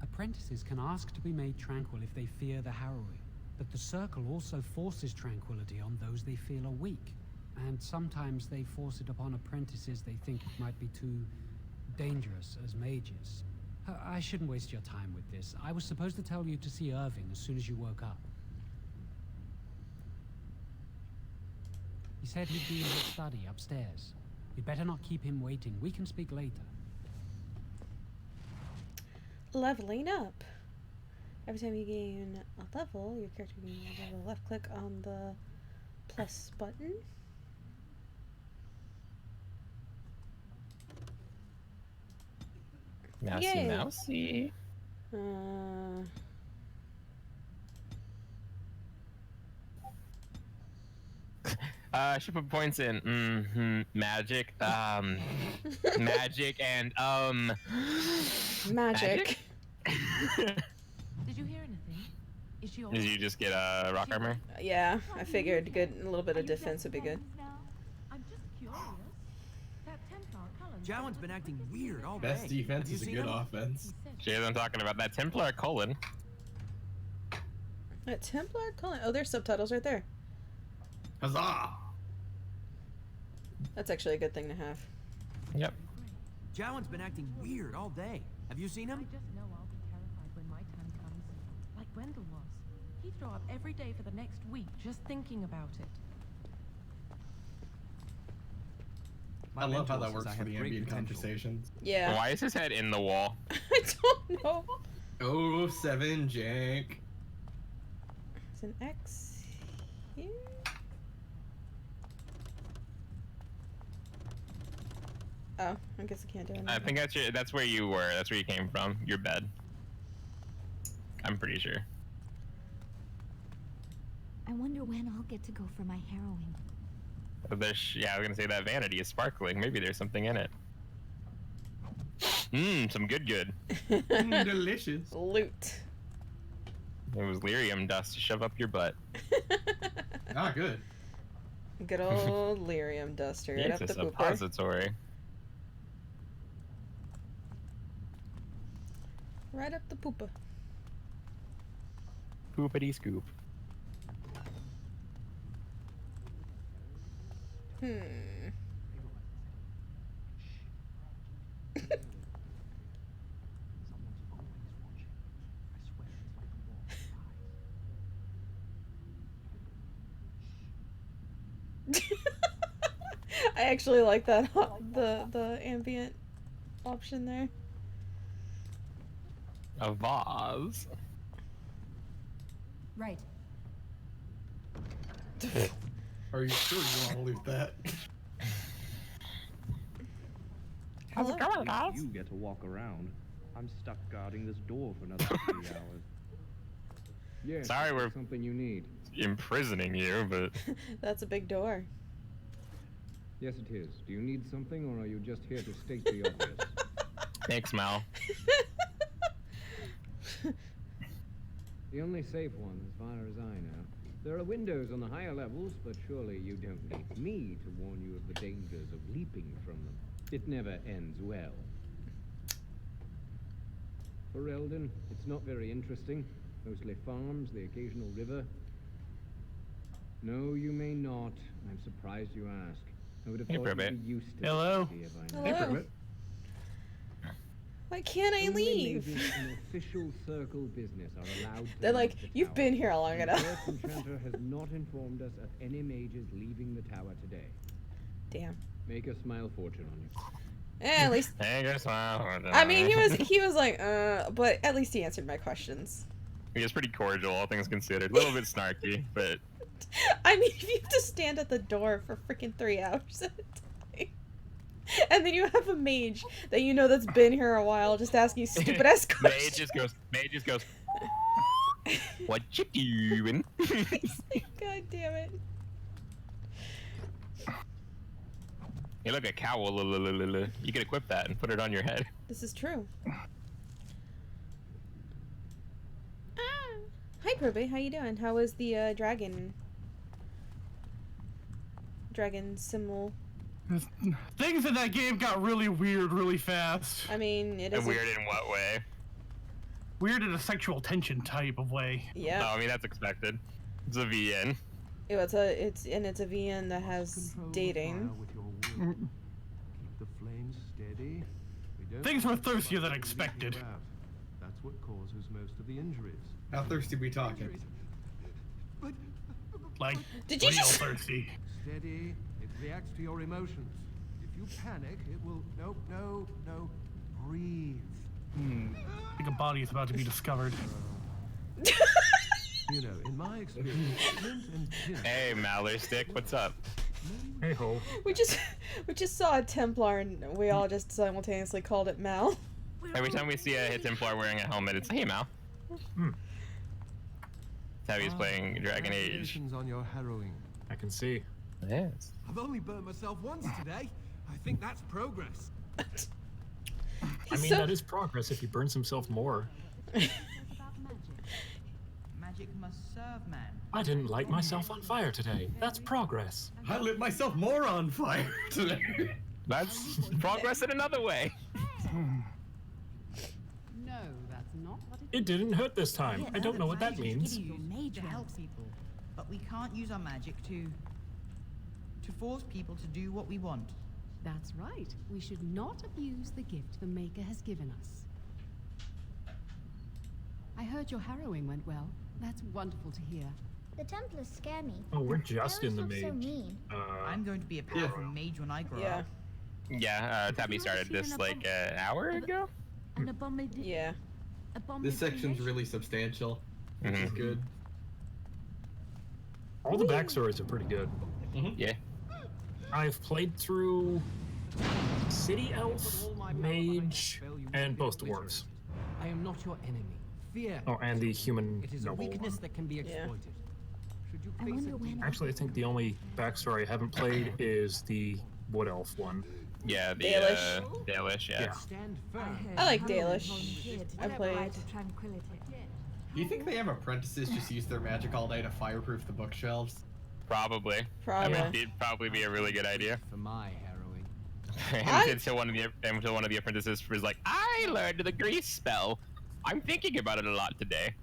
[SPEAKER 12] Apprentices can ask to be made tranquil if they fear the harrowing, but the Circle also forces tranquility on those they feel are weak, and sometimes they force it upon apprentices they think might be too dangerous as mages. I shouldn't waste your time with this. I was supposed to tell you to see Irving as soon as you woke up. He said he'd be in his study upstairs. You'd better not keep him waiting. We can speak later.
[SPEAKER 1] Leveling up. Every time you gain a level, your character gains a level. Left click on the plus button.
[SPEAKER 2] Mousy,
[SPEAKER 1] Yay.
[SPEAKER 2] mousy. I should put points in magic, magic and
[SPEAKER 1] Magic.
[SPEAKER 13] Did you hear anything? Is she all
[SPEAKER 2] Did you just get rock armor?
[SPEAKER 1] Yeah, I figured a little bit of defense would be good.
[SPEAKER 13] I'm just curious. That Templar Cullen.
[SPEAKER 11] Jowan's been acting weird all
[SPEAKER 4] Best
[SPEAKER 11] day.
[SPEAKER 4] defense
[SPEAKER 11] Have you
[SPEAKER 4] is a
[SPEAKER 11] seen
[SPEAKER 4] good
[SPEAKER 11] him?
[SPEAKER 4] offense.
[SPEAKER 2] Jay, I'm talking about that Templar Cullen.
[SPEAKER 1] Templar Cullen. Oh, there's subtitles right there.
[SPEAKER 4] Huzzah!
[SPEAKER 1] That's actually a good thing to have.
[SPEAKER 2] Yep.
[SPEAKER 11] Jowan's been acting weird all day. Have you seen
[SPEAKER 13] I
[SPEAKER 11] him?
[SPEAKER 13] just know I'll be terrified when my time comes. Like Wendell was. He'd throw up every day for the next week just thinking about it.
[SPEAKER 11] My
[SPEAKER 4] I love how
[SPEAKER 11] mentor
[SPEAKER 4] that
[SPEAKER 11] says
[SPEAKER 4] works
[SPEAKER 11] I
[SPEAKER 4] for
[SPEAKER 11] have
[SPEAKER 4] the
[SPEAKER 11] great
[SPEAKER 4] ambient
[SPEAKER 11] potential.
[SPEAKER 4] conversations.
[SPEAKER 1] Yeah.
[SPEAKER 2] Why is his head in the wall?
[SPEAKER 1] I don't know.
[SPEAKER 4] Oh, 7 jank.
[SPEAKER 1] It's an X here. Oh, I guess I can't do it.
[SPEAKER 2] I think that's where you were. That's where you came from. Your bed. I'm pretty sure.
[SPEAKER 5] I wonder when I'll get to go for my harrowing.
[SPEAKER 2] Yeah, I was gonna say that vanity is sparkling. Maybe there's something in it. Some good.
[SPEAKER 4] Delicious.
[SPEAKER 1] Loot.
[SPEAKER 2] It was lyrium dust to shove up your butt.
[SPEAKER 4] Ah, good.
[SPEAKER 1] Good old lyrium duster. Right
[SPEAKER 2] It's
[SPEAKER 1] up
[SPEAKER 2] a
[SPEAKER 1] the pooper.
[SPEAKER 2] suppository.
[SPEAKER 1] Right up the pooper.
[SPEAKER 2] Poopity scoop.
[SPEAKER 1] I actually like that the ambient option there.
[SPEAKER 2] A vase.
[SPEAKER 5] Right.
[SPEAKER 4] Are you sure you want to loot that?
[SPEAKER 2] How's it going, guys?
[SPEAKER 14] You get to walk around. I'm stuck guarding this door for another 3 hours. Yes,
[SPEAKER 2] Sorry, we're
[SPEAKER 14] something you need.
[SPEAKER 2] imprisoning you, but
[SPEAKER 1] That's a big door.
[SPEAKER 14] Yes, it is. Do you need something, or are you just here to state the obvious?
[SPEAKER 2] thanks, Mal.
[SPEAKER 14] The only safe one, as far as I know. There are windows on the higher levels, but surely you don't need me to warn you of the dangers of leaping from them. It never ends well. For Eldon, it's not very interesting. Mostly farms, the occasional river. No, you may not. I'm surprised you ask. I would have
[SPEAKER 2] Hey,
[SPEAKER 14] thought
[SPEAKER 2] Privet.
[SPEAKER 14] you'd be used to
[SPEAKER 15] Hello.
[SPEAKER 14] the idea by now.
[SPEAKER 1] Hello. Hey, Privet. Why can't I
[SPEAKER 14] Only
[SPEAKER 1] leave?
[SPEAKER 14] mages in official circle business are allowed to
[SPEAKER 1] They're like,
[SPEAKER 14] leave the
[SPEAKER 1] you've
[SPEAKER 14] tower.
[SPEAKER 1] been here long
[SPEAKER 14] And
[SPEAKER 1] enough.
[SPEAKER 14] The Earth Enchanter has not informed us of any mages leaving the tower today.
[SPEAKER 1] Damn.
[SPEAKER 14] Make a smile fortune on you.
[SPEAKER 1] At least.
[SPEAKER 2] Hey, guess what?
[SPEAKER 1] I mean, he was like, but at least he answered my questions.
[SPEAKER 2] He was pretty cordial, all things considered. A little bit snarky, but
[SPEAKER 1] I mean, if you have to stand at the door for freaking 3 hours at a time, and then you have a mage that you know that's been here a while just asking you stupid ass questions.
[SPEAKER 2] Mage just goes, what you doing?
[SPEAKER 1] God damn it.
[SPEAKER 2] You look a cowl. You can equip that and put it on your head.
[SPEAKER 1] This is true. Hi, Probe. How you doing? How was the dragon symbol?
[SPEAKER 15] Things in that game got really weird really fast.
[SPEAKER 1] I mean, it is.
[SPEAKER 2] And weird in what way?
[SPEAKER 15] Weird in a sexual tension type of way.
[SPEAKER 1] Yeah.
[SPEAKER 2] No, I mean that's expected. It's a VN.
[SPEAKER 1] It's a VN that has dating.
[SPEAKER 6] Keep the flames steady. We don't
[SPEAKER 15] Things were thirstier than expected.
[SPEAKER 6] That's what causes most of the injuries.
[SPEAKER 4] How thirsty we talking?
[SPEAKER 15] Like,
[SPEAKER 1] Did you
[SPEAKER 15] real
[SPEAKER 1] just...
[SPEAKER 15] thirsty.
[SPEAKER 6] Steady. It reacts to your emotions. If you panic, it will... No. Breathe.
[SPEAKER 15] I think a body is about to be discovered.
[SPEAKER 6] You know, in my experience, flint and tin...
[SPEAKER 2] Hey, Mallory Stick, what's up?
[SPEAKER 15] Hey ho.
[SPEAKER 1] We just saw a Templar and we all just simultaneously called it Mal.
[SPEAKER 2] Every time we see a Templar wearing a helmet, it's hey Mal. Tabby's playing Dragon Age.
[SPEAKER 6] On your harrowing.
[SPEAKER 16] I can see.
[SPEAKER 2] Yes.
[SPEAKER 17] I've only burnt myself once today. I think that's progress.
[SPEAKER 16] I mean, that is progress if he burns himself more.
[SPEAKER 18] Magic must serve man.
[SPEAKER 16] I didn't light myself on fire today. That's progress.
[SPEAKER 4] I lit myself more on fire today.
[SPEAKER 2] That's progress in another way.
[SPEAKER 12] No, that's not what
[SPEAKER 16] It didn't hurt this time. I don't know what that means.
[SPEAKER 18] To help people, but we can't use our magic to force people to do what we want.
[SPEAKER 13] That's right. We should not abuse the gift the Maker has given us. I heard your harrowing went well. That's wonderful to hear.
[SPEAKER 19] The Templars scare me.
[SPEAKER 16] Oh, we're just in the
[SPEAKER 19] They always
[SPEAKER 16] mage.
[SPEAKER 19] look so mean.
[SPEAKER 18] I'm going to be a powerful mage when I grow up.
[SPEAKER 2] Yeah, Tabby started this like an hour ago.
[SPEAKER 13] An abomination.
[SPEAKER 1] Yeah.
[SPEAKER 4] This section's really substantial, which is good.
[SPEAKER 16] All the backstories are pretty good.
[SPEAKER 2] Yeah.
[SPEAKER 16] I've played through City Elf, Mage, and both dwarves.
[SPEAKER 12] I am not your enemy. Fear.
[SPEAKER 16] Oh, and the human
[SPEAKER 12] It is a
[SPEAKER 16] noble
[SPEAKER 12] weakness
[SPEAKER 16] one.
[SPEAKER 12] that can be exploited. Should you
[SPEAKER 19] I
[SPEAKER 12] face
[SPEAKER 19] wonder
[SPEAKER 12] it,
[SPEAKER 19] when.
[SPEAKER 16] Actually, I think the only backstory I haven't played is the Wood Elf one.
[SPEAKER 2] Yeah, the
[SPEAKER 1] Dalish.
[SPEAKER 2] Dalish, yeah.
[SPEAKER 12] stand firm.
[SPEAKER 1] I like Dalish. I played.
[SPEAKER 4] Do you think they have apprentices just use their magic all day to fireproof the bookshelves?
[SPEAKER 2] Probably.
[SPEAKER 1] Probably.
[SPEAKER 2] I mean, it'd probably be a really good idea.
[SPEAKER 12] For my harrowing.
[SPEAKER 2] until one of the apprentices was like, I learned the grease spell. I'm thinking about it a lot today.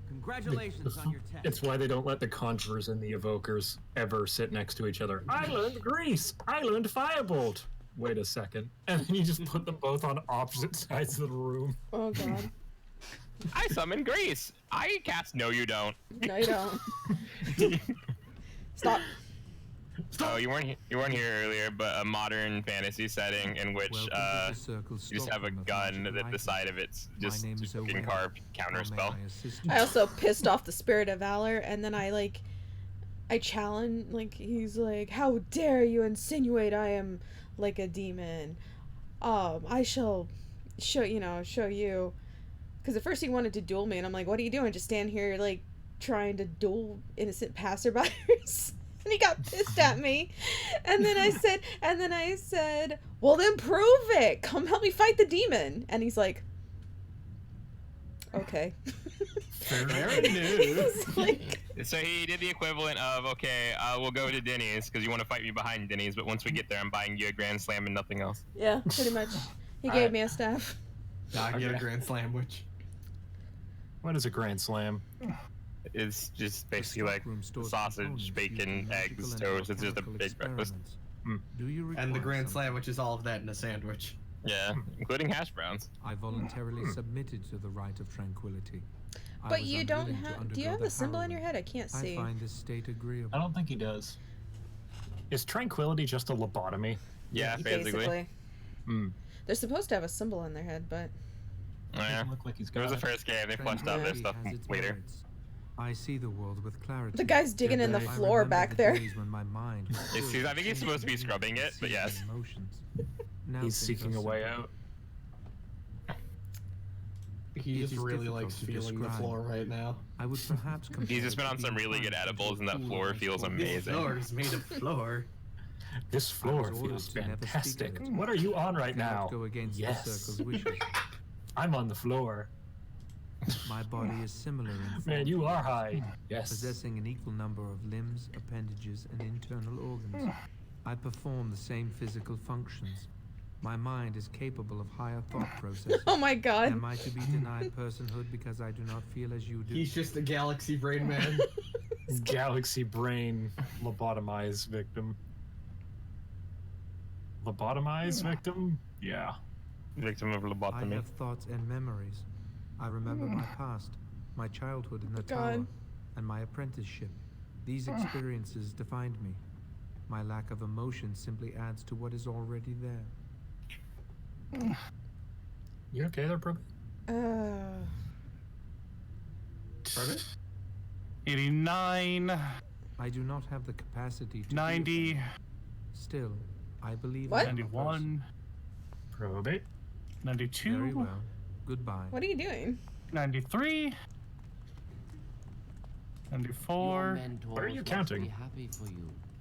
[SPEAKER 17] Congratulations on your test.
[SPEAKER 16] It's why they don't let the Conjurers and the Evokers ever sit next to each other. I learned Grease! I learned Firebolt! Wait a second. And then you just put them both on opposite sides of the room.
[SPEAKER 1] Oh god.
[SPEAKER 2] I summon grease. I cast. No, you don't.
[SPEAKER 1] No, you don't. Stop.
[SPEAKER 2] Oh, you weren't here earlier, but a modern fantasy setting in which you just have a gun that the side of it's just fucking carved counterspell.
[SPEAKER 1] I also pissed off the Spirit of Valor, and then I challenge, like, he's like, how dare you insinuate I am like a demon? I shall show you. Because at first he wanted to duel me, and I'm like, what are you doing? Just stand here, like, trying to duel innocent passerbyers? And he got pissed at me. And then I said, well, then prove it. Come help me fight the demon. And he's like, okay.
[SPEAKER 4] Fair news.
[SPEAKER 1] Like,
[SPEAKER 2] so he did the equivalent of, okay, we'll go to Denny's because you want to fight me behind Denny's, but once we get there, I'm buying you a Grand Slam and nothing else.
[SPEAKER 1] yeah, pretty much. He gave me a staff.
[SPEAKER 4] I get a Grand Slam, which...
[SPEAKER 16] What is a Grand Slam?
[SPEAKER 2] It's just basically like sausage, bacon, eggs, toast. It's just a big breakfast.
[SPEAKER 4] And the Grand Slam, which is all of that in a sandwich.
[SPEAKER 2] Yeah, including hash browns.
[SPEAKER 8] I voluntarily submitted to the right of tranquility.
[SPEAKER 1] But you don't have... Do you have the symbol in your head? I can't see.
[SPEAKER 8] I find this state agreeable.
[SPEAKER 16] I don't think he does. Is tranquility just a lobotomy?
[SPEAKER 2] Yeah, basically.
[SPEAKER 1] They're supposed to have a symbol in their head, but...
[SPEAKER 2] Oh, yeah.
[SPEAKER 16] Look like he's
[SPEAKER 2] it was the first game. They fleshed out their stuff later.
[SPEAKER 8] I see the world with clarity.
[SPEAKER 1] The guy's digging in the floor back there.
[SPEAKER 8] When my mind
[SPEAKER 2] I think he's supposed to be scrubbing it, but yes.
[SPEAKER 16] He's seeking a way out.
[SPEAKER 4] He just really likes feeling the floor right now.
[SPEAKER 8] I would perhaps
[SPEAKER 2] He's just been on some really good edibles, and that floor feels amazing.
[SPEAKER 4] This floor is made of floor.
[SPEAKER 16] This floor feels fantastic. What are you on right now?
[SPEAKER 8] Go against
[SPEAKER 16] yes.
[SPEAKER 8] the circle's wishes.
[SPEAKER 16] I'm on the floor.
[SPEAKER 8] My body is similar in form.
[SPEAKER 16] Man, you are high. Yes.
[SPEAKER 8] Possessing an equal number of limbs, appendages, and internal organs. I perform the same physical functions. My mind is capable of higher thought processes.
[SPEAKER 1] Oh my god.
[SPEAKER 8] Am I to be denied personhood because I do not feel as you do?
[SPEAKER 4] He's just a galaxy brain man.
[SPEAKER 16] Galaxy brain lobotomized victim. Lobotomized victim? Yeah.
[SPEAKER 2] Victim of lobotomy.
[SPEAKER 8] I have thoughts and memories. I remember my past, my childhood in the tower, and my apprenticeship. These experiences defined me. My lack of emotion simply adds to what is already there.
[SPEAKER 16] You okay there, bro?
[SPEAKER 4] Pardon?
[SPEAKER 15] 89.
[SPEAKER 8] I do not have the capacity to
[SPEAKER 15] 90.
[SPEAKER 8] Still, I believe.
[SPEAKER 1] What?
[SPEAKER 15] 91.
[SPEAKER 16] Probate.
[SPEAKER 15] 92.
[SPEAKER 8] Very well. Goodbye.
[SPEAKER 1] What are you doing?
[SPEAKER 15] 93. 94.
[SPEAKER 16] What are you counting?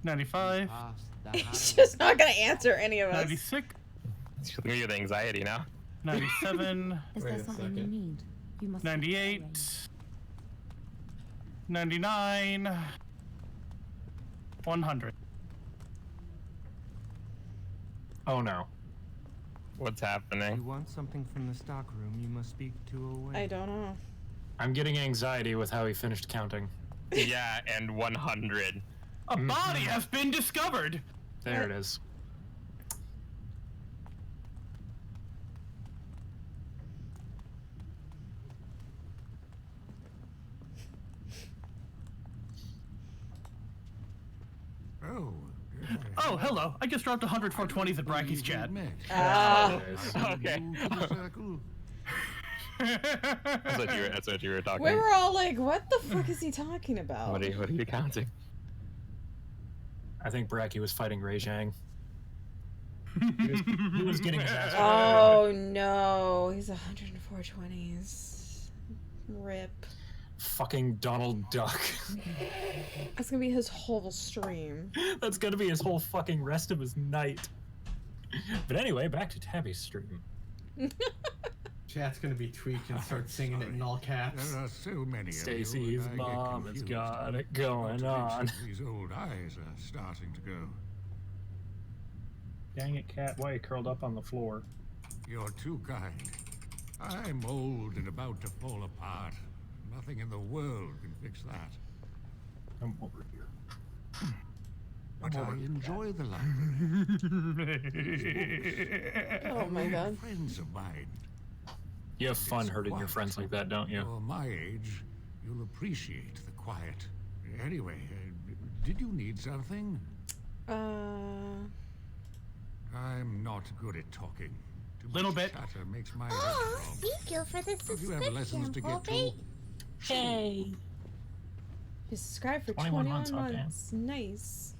[SPEAKER 15] 95.
[SPEAKER 1] He's just not gonna answer any of us.
[SPEAKER 15] 96.
[SPEAKER 2] Look at the anxiety now.
[SPEAKER 15] 97.
[SPEAKER 5] Is there something you need? You must
[SPEAKER 15] 98. 99. 100.
[SPEAKER 16] Oh no.
[SPEAKER 2] What's happening?
[SPEAKER 8] You want something from the stockroom, you must speak to a way.
[SPEAKER 1] I don't know.
[SPEAKER 16] I'm getting anxiety with how he finished counting.
[SPEAKER 2] Yeah, and 100.
[SPEAKER 15] A body has been discovered.
[SPEAKER 16] There it is.
[SPEAKER 15] Oh, hello. I just dropped 100 420s at Bracky's chat.
[SPEAKER 2] Okay. That's what you were talking
[SPEAKER 1] We were all like, what the fuck is he talking about?
[SPEAKER 2] What are you counting?
[SPEAKER 16] I think Bracky was fighting Ray Zhang. He was getting his ass.
[SPEAKER 1] Oh no, he's 104 20s. Rip.
[SPEAKER 16] Fucking Donald Duck.
[SPEAKER 1] That's gonna be his whole stream.
[SPEAKER 16] That's gonna be his whole fucking rest of his night. But anyway, back to Tabby's stream.
[SPEAKER 4] Chat's gonna be tweaked and start singing it in all caps.
[SPEAKER 9] There are so many of
[SPEAKER 16] Stacy's
[SPEAKER 9] you, and I get
[SPEAKER 16] mom has
[SPEAKER 9] confused.
[SPEAKER 16] got it going on.
[SPEAKER 9] These old eyes are starting to go.
[SPEAKER 16] Dang it, Cat, why are you curled up on the floor?
[SPEAKER 9] You're too kind. I'm old and about to fall apart. Nothing in the world can fix that.
[SPEAKER 16] I'm over here.
[SPEAKER 9] But I enjoy the library.
[SPEAKER 1] Oh my god.
[SPEAKER 9] Friends of mine.
[SPEAKER 16] You have fun hurting your friends like that, don't you?
[SPEAKER 9] For my age, you'll appreciate the quiet. Anyway, did you need something? I'm not good at talking. Too
[SPEAKER 15] Little
[SPEAKER 9] much
[SPEAKER 15] bit.
[SPEAKER 9] chatter makes my head
[SPEAKER 19] Oh,
[SPEAKER 9] throb.
[SPEAKER 19] thank you for the
[SPEAKER 9] Have you have lessons to
[SPEAKER 19] subscription,
[SPEAKER 9] get to?
[SPEAKER 19] Bobby.
[SPEAKER 16] Yay!
[SPEAKER 1] You subscribed for
[SPEAKER 16] 21
[SPEAKER 1] 21
[SPEAKER 16] months,
[SPEAKER 1] months. Nice.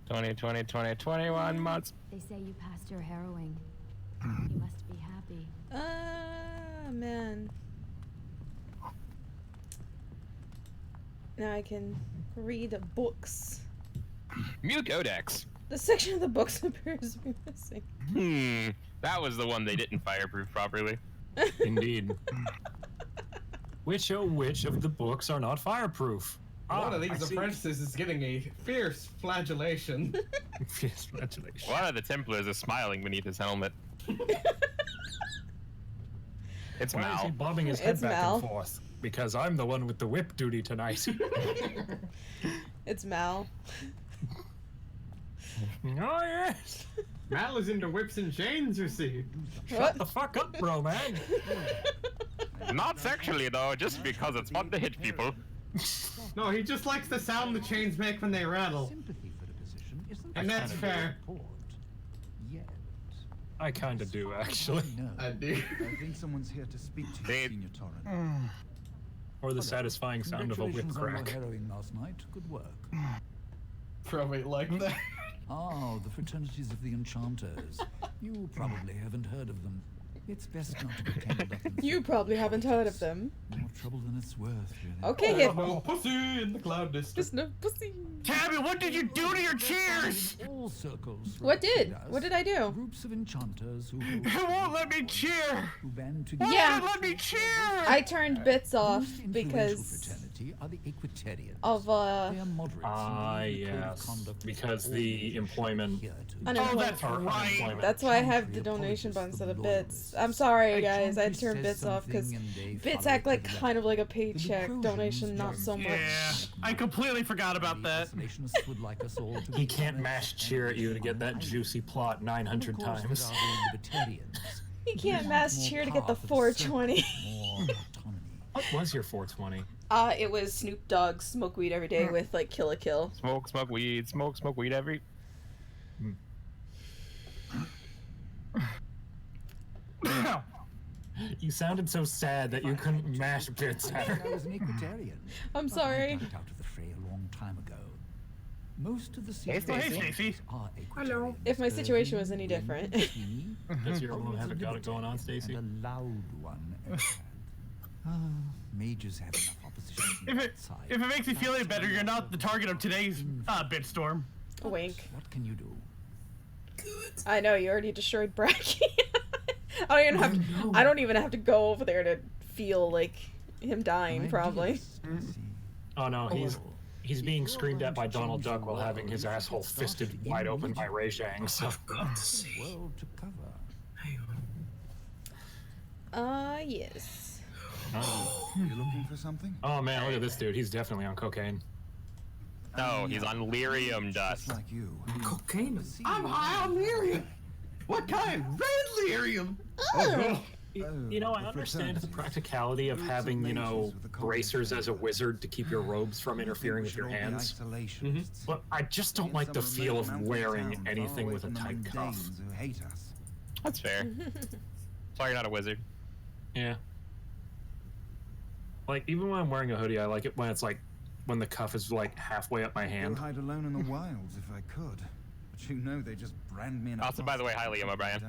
[SPEAKER 2] 21 months.
[SPEAKER 5] They say you passed your harrowing. You must be happy.
[SPEAKER 1] Man. Now I can read books.
[SPEAKER 2] Mu Codex.
[SPEAKER 1] The section of the books appears to be missing.
[SPEAKER 2] That was the one they didn't fireproof properly.
[SPEAKER 16] Indeed. Which of the books are not fireproof?
[SPEAKER 4] One of
[SPEAKER 16] I
[SPEAKER 4] these
[SPEAKER 16] see.
[SPEAKER 4] apprentices is getting a fierce flagellation.
[SPEAKER 16] Fierce flagellation.
[SPEAKER 2] One of the Templars is smiling beneath his helmet. It's
[SPEAKER 16] Why is he
[SPEAKER 2] Mal.
[SPEAKER 16] bobbing his head
[SPEAKER 1] It's
[SPEAKER 16] back
[SPEAKER 1] Mal.
[SPEAKER 16] and forth? Because I'm the one with the whip duty tonight.
[SPEAKER 1] It's Mal.
[SPEAKER 16] Oh yes.
[SPEAKER 4] Mal is into whips and chains, you see.
[SPEAKER 16] Shut the fuck up, bro, man.
[SPEAKER 2] Not sexually though, just because it's fun to hit people.
[SPEAKER 4] No, he just likes the sound the chains make when they rattle.
[SPEAKER 8] Sympathy for the position isn't
[SPEAKER 4] And that's fair.
[SPEAKER 8] Yet.
[SPEAKER 16] I kind of do, actually.
[SPEAKER 8] No.
[SPEAKER 4] I do.
[SPEAKER 8] I think someone's here to speak to you, Senior Torrent.
[SPEAKER 16] Or the satisfying sound of a whip
[SPEAKER 8] Congratulations on your
[SPEAKER 16] crack.
[SPEAKER 8] harrowing last night. Good work.
[SPEAKER 4] Probably like that.
[SPEAKER 8] Ah, the fraternities of the Enchanters. You probably haven't heard of them. It's best not to get tangled up in
[SPEAKER 1] You probably haven't heard of them.
[SPEAKER 8] more trouble than it's worth, really.
[SPEAKER 1] Okay, hit.
[SPEAKER 4] No pussy in the cloud district.
[SPEAKER 1] Just no pussy.
[SPEAKER 15] Tabby, what did you do to your cheers?
[SPEAKER 8] In all circles.
[SPEAKER 1] What
[SPEAKER 8] throughout
[SPEAKER 1] did?
[SPEAKER 8] Vegas,
[SPEAKER 1] What did I do?
[SPEAKER 8] Groups of enchanters who
[SPEAKER 15] It won't let me cheer.
[SPEAKER 8] who band together.
[SPEAKER 1] Yeah.
[SPEAKER 15] Let me cheer.
[SPEAKER 1] I turned bits off
[SPEAKER 8] Most influential
[SPEAKER 1] because
[SPEAKER 8] fraternity are the Equitarians.
[SPEAKER 1] of
[SPEAKER 8] They are moderates and believe the code of
[SPEAKER 16] Yes.
[SPEAKER 8] conduct
[SPEAKER 16] Because
[SPEAKER 8] all
[SPEAKER 16] the
[SPEAKER 8] nations
[SPEAKER 16] employment.
[SPEAKER 8] adhere to.
[SPEAKER 1] unemployment.
[SPEAKER 15] that's right.
[SPEAKER 16] Unemployment.
[SPEAKER 1] That's why I have the
[SPEAKER 8] Country
[SPEAKER 1] donation
[SPEAKER 8] apologists
[SPEAKER 1] button
[SPEAKER 8] for
[SPEAKER 1] instead of
[SPEAKER 8] the
[SPEAKER 1] bits.
[SPEAKER 8] loyalists.
[SPEAKER 1] I'm sorry,
[SPEAKER 8] A
[SPEAKER 1] guys. I
[SPEAKER 8] country
[SPEAKER 1] turned
[SPEAKER 8] says
[SPEAKER 1] bits off because
[SPEAKER 8] something and they
[SPEAKER 1] bits
[SPEAKER 8] follow
[SPEAKER 1] act like
[SPEAKER 8] to the
[SPEAKER 1] kind of like a
[SPEAKER 8] The
[SPEAKER 1] paycheck.
[SPEAKER 8] Prosians
[SPEAKER 1] Donation, not
[SPEAKER 8] just
[SPEAKER 1] so much.
[SPEAKER 15] Yeah, I completely forgot about
[SPEAKER 8] The
[SPEAKER 15] that.
[SPEAKER 8] isolationists would like us all to
[SPEAKER 16] He
[SPEAKER 8] be
[SPEAKER 16] can't
[SPEAKER 8] honest
[SPEAKER 16] mash
[SPEAKER 8] and
[SPEAKER 16] cheer at you to get that
[SPEAKER 8] united.
[SPEAKER 16] juicy plot
[SPEAKER 8] And
[SPEAKER 16] 900
[SPEAKER 8] of course,
[SPEAKER 16] times.
[SPEAKER 8] there are the libertarians.
[SPEAKER 1] He can't
[SPEAKER 8] Who
[SPEAKER 1] mass
[SPEAKER 8] want more
[SPEAKER 1] cheer to get the
[SPEAKER 8] power for
[SPEAKER 1] 420.
[SPEAKER 8] circle, more autonomy.
[SPEAKER 16] What was your 420?
[SPEAKER 1] It was Snoop Dogg smoke weed every day with like Kill a Kill.
[SPEAKER 2] Smoke weed, smoke weed every.
[SPEAKER 16] You sounded so sad that you couldn't mash bits at her.
[SPEAKER 8] I was an Equitarian.
[SPEAKER 1] I'm
[SPEAKER 8] but
[SPEAKER 1] sorry.
[SPEAKER 8] I got out of the fray a long time ago. Most of the
[SPEAKER 15] Hey, Stacey.
[SPEAKER 8] are
[SPEAKER 16] Hello.
[SPEAKER 1] If my situation was any different.
[SPEAKER 16] Does your mom have got it going on, Stacy?
[SPEAKER 8] And a loud one. at that. Mages have enough opposition from
[SPEAKER 15] If it
[SPEAKER 8] outside.
[SPEAKER 15] if it makes you feel any better, you're not the target of today's bitstorm.
[SPEAKER 1] Wink.
[SPEAKER 8] What can you do?
[SPEAKER 1] I know you already destroyed Bracky. I don't even have to go over there to feel like him dying. Probably.
[SPEAKER 16] Oh no, he's being screamed at by Donald Duck while having his asshole fisted wide open by Ray Zhang. So.
[SPEAKER 8] World to cover.
[SPEAKER 1] Yes.
[SPEAKER 8] You looking for something?
[SPEAKER 16] Oh man, look at this dude. He's definitely on cocaine.
[SPEAKER 2] No, he's on lyrium dust.
[SPEAKER 8] Like you.
[SPEAKER 16] Cocaine?
[SPEAKER 4] I'm high on lyrium. What kind? Red lyrium.
[SPEAKER 1] Oh.
[SPEAKER 16] You know, I understand the practicality of having, you know, bracers as a wizard to keep your robes from interfering with your hands. But I just don't like the feel of wearing anything with a tight cuff.
[SPEAKER 8] Who hate us.
[SPEAKER 2] That's fair. Sorry, you're not a wizard.
[SPEAKER 16] Yeah. Like, even when I'm wearing a hoodie, I like it when it's like, when the cuff is like halfway up my hand.
[SPEAKER 8] I'd hide alone in the wilds if I could. But you know they just brand me in a
[SPEAKER 2] Also, by the way, hi, Liam O'Brien.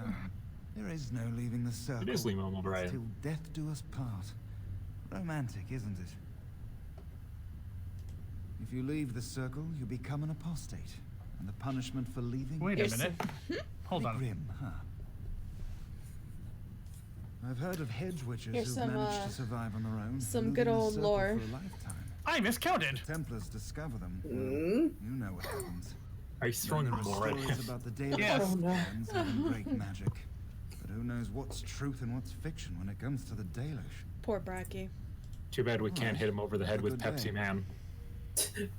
[SPEAKER 8] There is no leaving the circle.
[SPEAKER 16] It is Liam O'Brien.
[SPEAKER 8] Till death do us part. Romantic, isn't it? If you leave the circle, you become an apostate. And the punishment for leaving...
[SPEAKER 15] Wait a minute. Hold on.
[SPEAKER 8] Grim, huh? I've heard of hedge witches
[SPEAKER 1] Here's
[SPEAKER 8] who've
[SPEAKER 1] some,
[SPEAKER 8] managed to survive on their own.
[SPEAKER 1] some
[SPEAKER 8] living
[SPEAKER 1] good
[SPEAKER 8] in the
[SPEAKER 1] old
[SPEAKER 8] circle
[SPEAKER 1] lore.
[SPEAKER 8] For a lifetime.
[SPEAKER 15] I miscounted.
[SPEAKER 8] The Templars discover them. Well, you know what happens.
[SPEAKER 16] Are you throwing
[SPEAKER 8] There are
[SPEAKER 16] more at him?
[SPEAKER 8] stories about the Daily
[SPEAKER 15] Yes.
[SPEAKER 8] Lands having great magic. But who knows what's truth and what's fiction when it comes to the Dalish?
[SPEAKER 1] Poor Bracky.
[SPEAKER 16] Too bad we can't hit him over the head with Pepsi Man.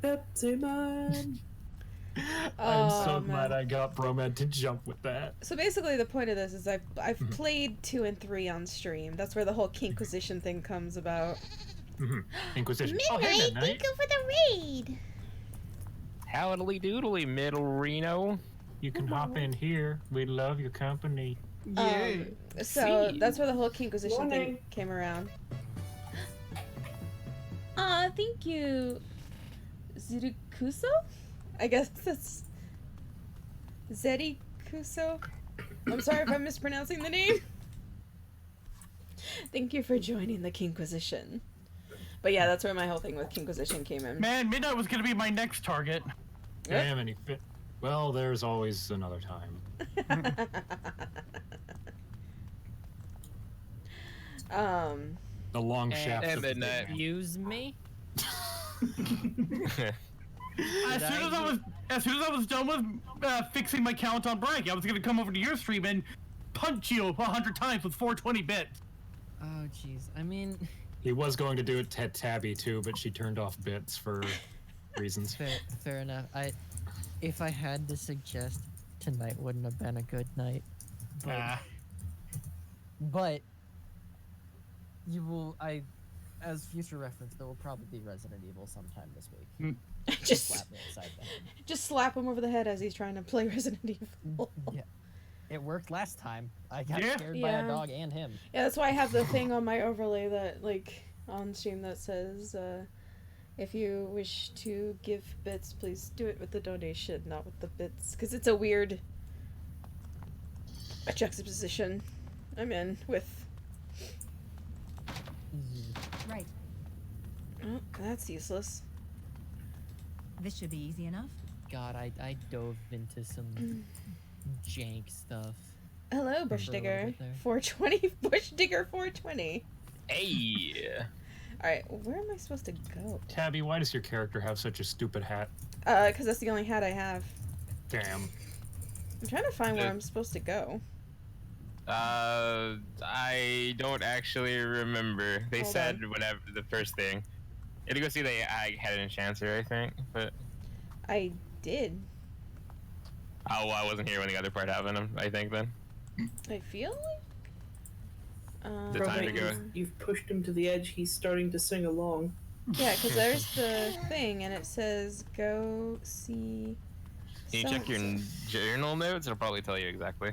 [SPEAKER 20] Pepsi Man.
[SPEAKER 16] I'm so
[SPEAKER 1] Oh,
[SPEAKER 16] glad
[SPEAKER 1] man.
[SPEAKER 16] I got Bromed to jump with that.
[SPEAKER 1] So basically, the point of this is I've played 2 and 3 on stream. That's where the whole Kinkquisition thing comes about.
[SPEAKER 16] Inquisition.
[SPEAKER 19] Midnight,
[SPEAKER 16] Oh, hey, Midnight.
[SPEAKER 19] thank you for the raid.
[SPEAKER 2] Howdy doodly, Middle Reno.
[SPEAKER 16] You can hop in here. We love your company.
[SPEAKER 1] So that's where the whole Kinkquisition thing came around. Aw, thank you, Zirikuso? I guess that's Zerikuso. I'm sorry if I'm mispronouncing the name. Thank you for joining the Kinkquisition. But yeah, that's where my whole thing with Kinkquisition came in.
[SPEAKER 15] Man, Midnight was gonna be my next target.
[SPEAKER 16] Damn, and he fit. Well, there's always another time. The long shaft
[SPEAKER 2] and
[SPEAKER 16] of
[SPEAKER 2] then
[SPEAKER 16] the
[SPEAKER 21] Excuse me?
[SPEAKER 15] As soon as I was done with fixing my count on Bragg, I was gonna come over to your stream and punch you 100 times with 420 bits.
[SPEAKER 21] Oh, jeez. I mean...
[SPEAKER 16] He was going to do it to Tabby too, but she turned off bits for reasons.
[SPEAKER 21] Fair enough. If I had to suggest, tonight wouldn't have been a good night. But you will... As future reference, there will probably be Resident Evil sometime this week.
[SPEAKER 1] Just
[SPEAKER 21] slap me upside down.
[SPEAKER 1] Just slap him over the head as he's trying to play Resident Evil.
[SPEAKER 21] Yeah. It worked last time. I got scared by a dog and him.
[SPEAKER 1] Yeah, that's why I have the thing on my overlay that, like, on stream that says, if you wish to give bits, please do it with the donation, not with the bits. Because it's a weird juxtaposition I'm in with...
[SPEAKER 5] Right.
[SPEAKER 1] Oh, that's useless.
[SPEAKER 5] This should be easy enough.
[SPEAKER 21] God, I dove into some jank stuff.
[SPEAKER 1] Hello, Bush Digger. 420. Bush Digger 420.
[SPEAKER 2] Hey.
[SPEAKER 1] Alright, where am I supposed to go?
[SPEAKER 16] Tabby, why does your character have such a stupid hat?
[SPEAKER 1] Because that's the only hat I have.
[SPEAKER 16] Damn.
[SPEAKER 1] I'm trying to find where I'm supposed to go.
[SPEAKER 2] I don't actually remember. They said whatever the first thing. You had to go see I had an enchanter, I think, but...
[SPEAKER 1] I did.
[SPEAKER 2] Oh, well, I wasn't here when the other part happened, I think, then.
[SPEAKER 1] I feel like...
[SPEAKER 2] The time to go.
[SPEAKER 20] You've pushed him to the edge, he's starting to sing along.
[SPEAKER 1] Yeah, because there's the thing, and it says, go see...
[SPEAKER 2] Can you check your journal notes? It'll probably tell you exactly.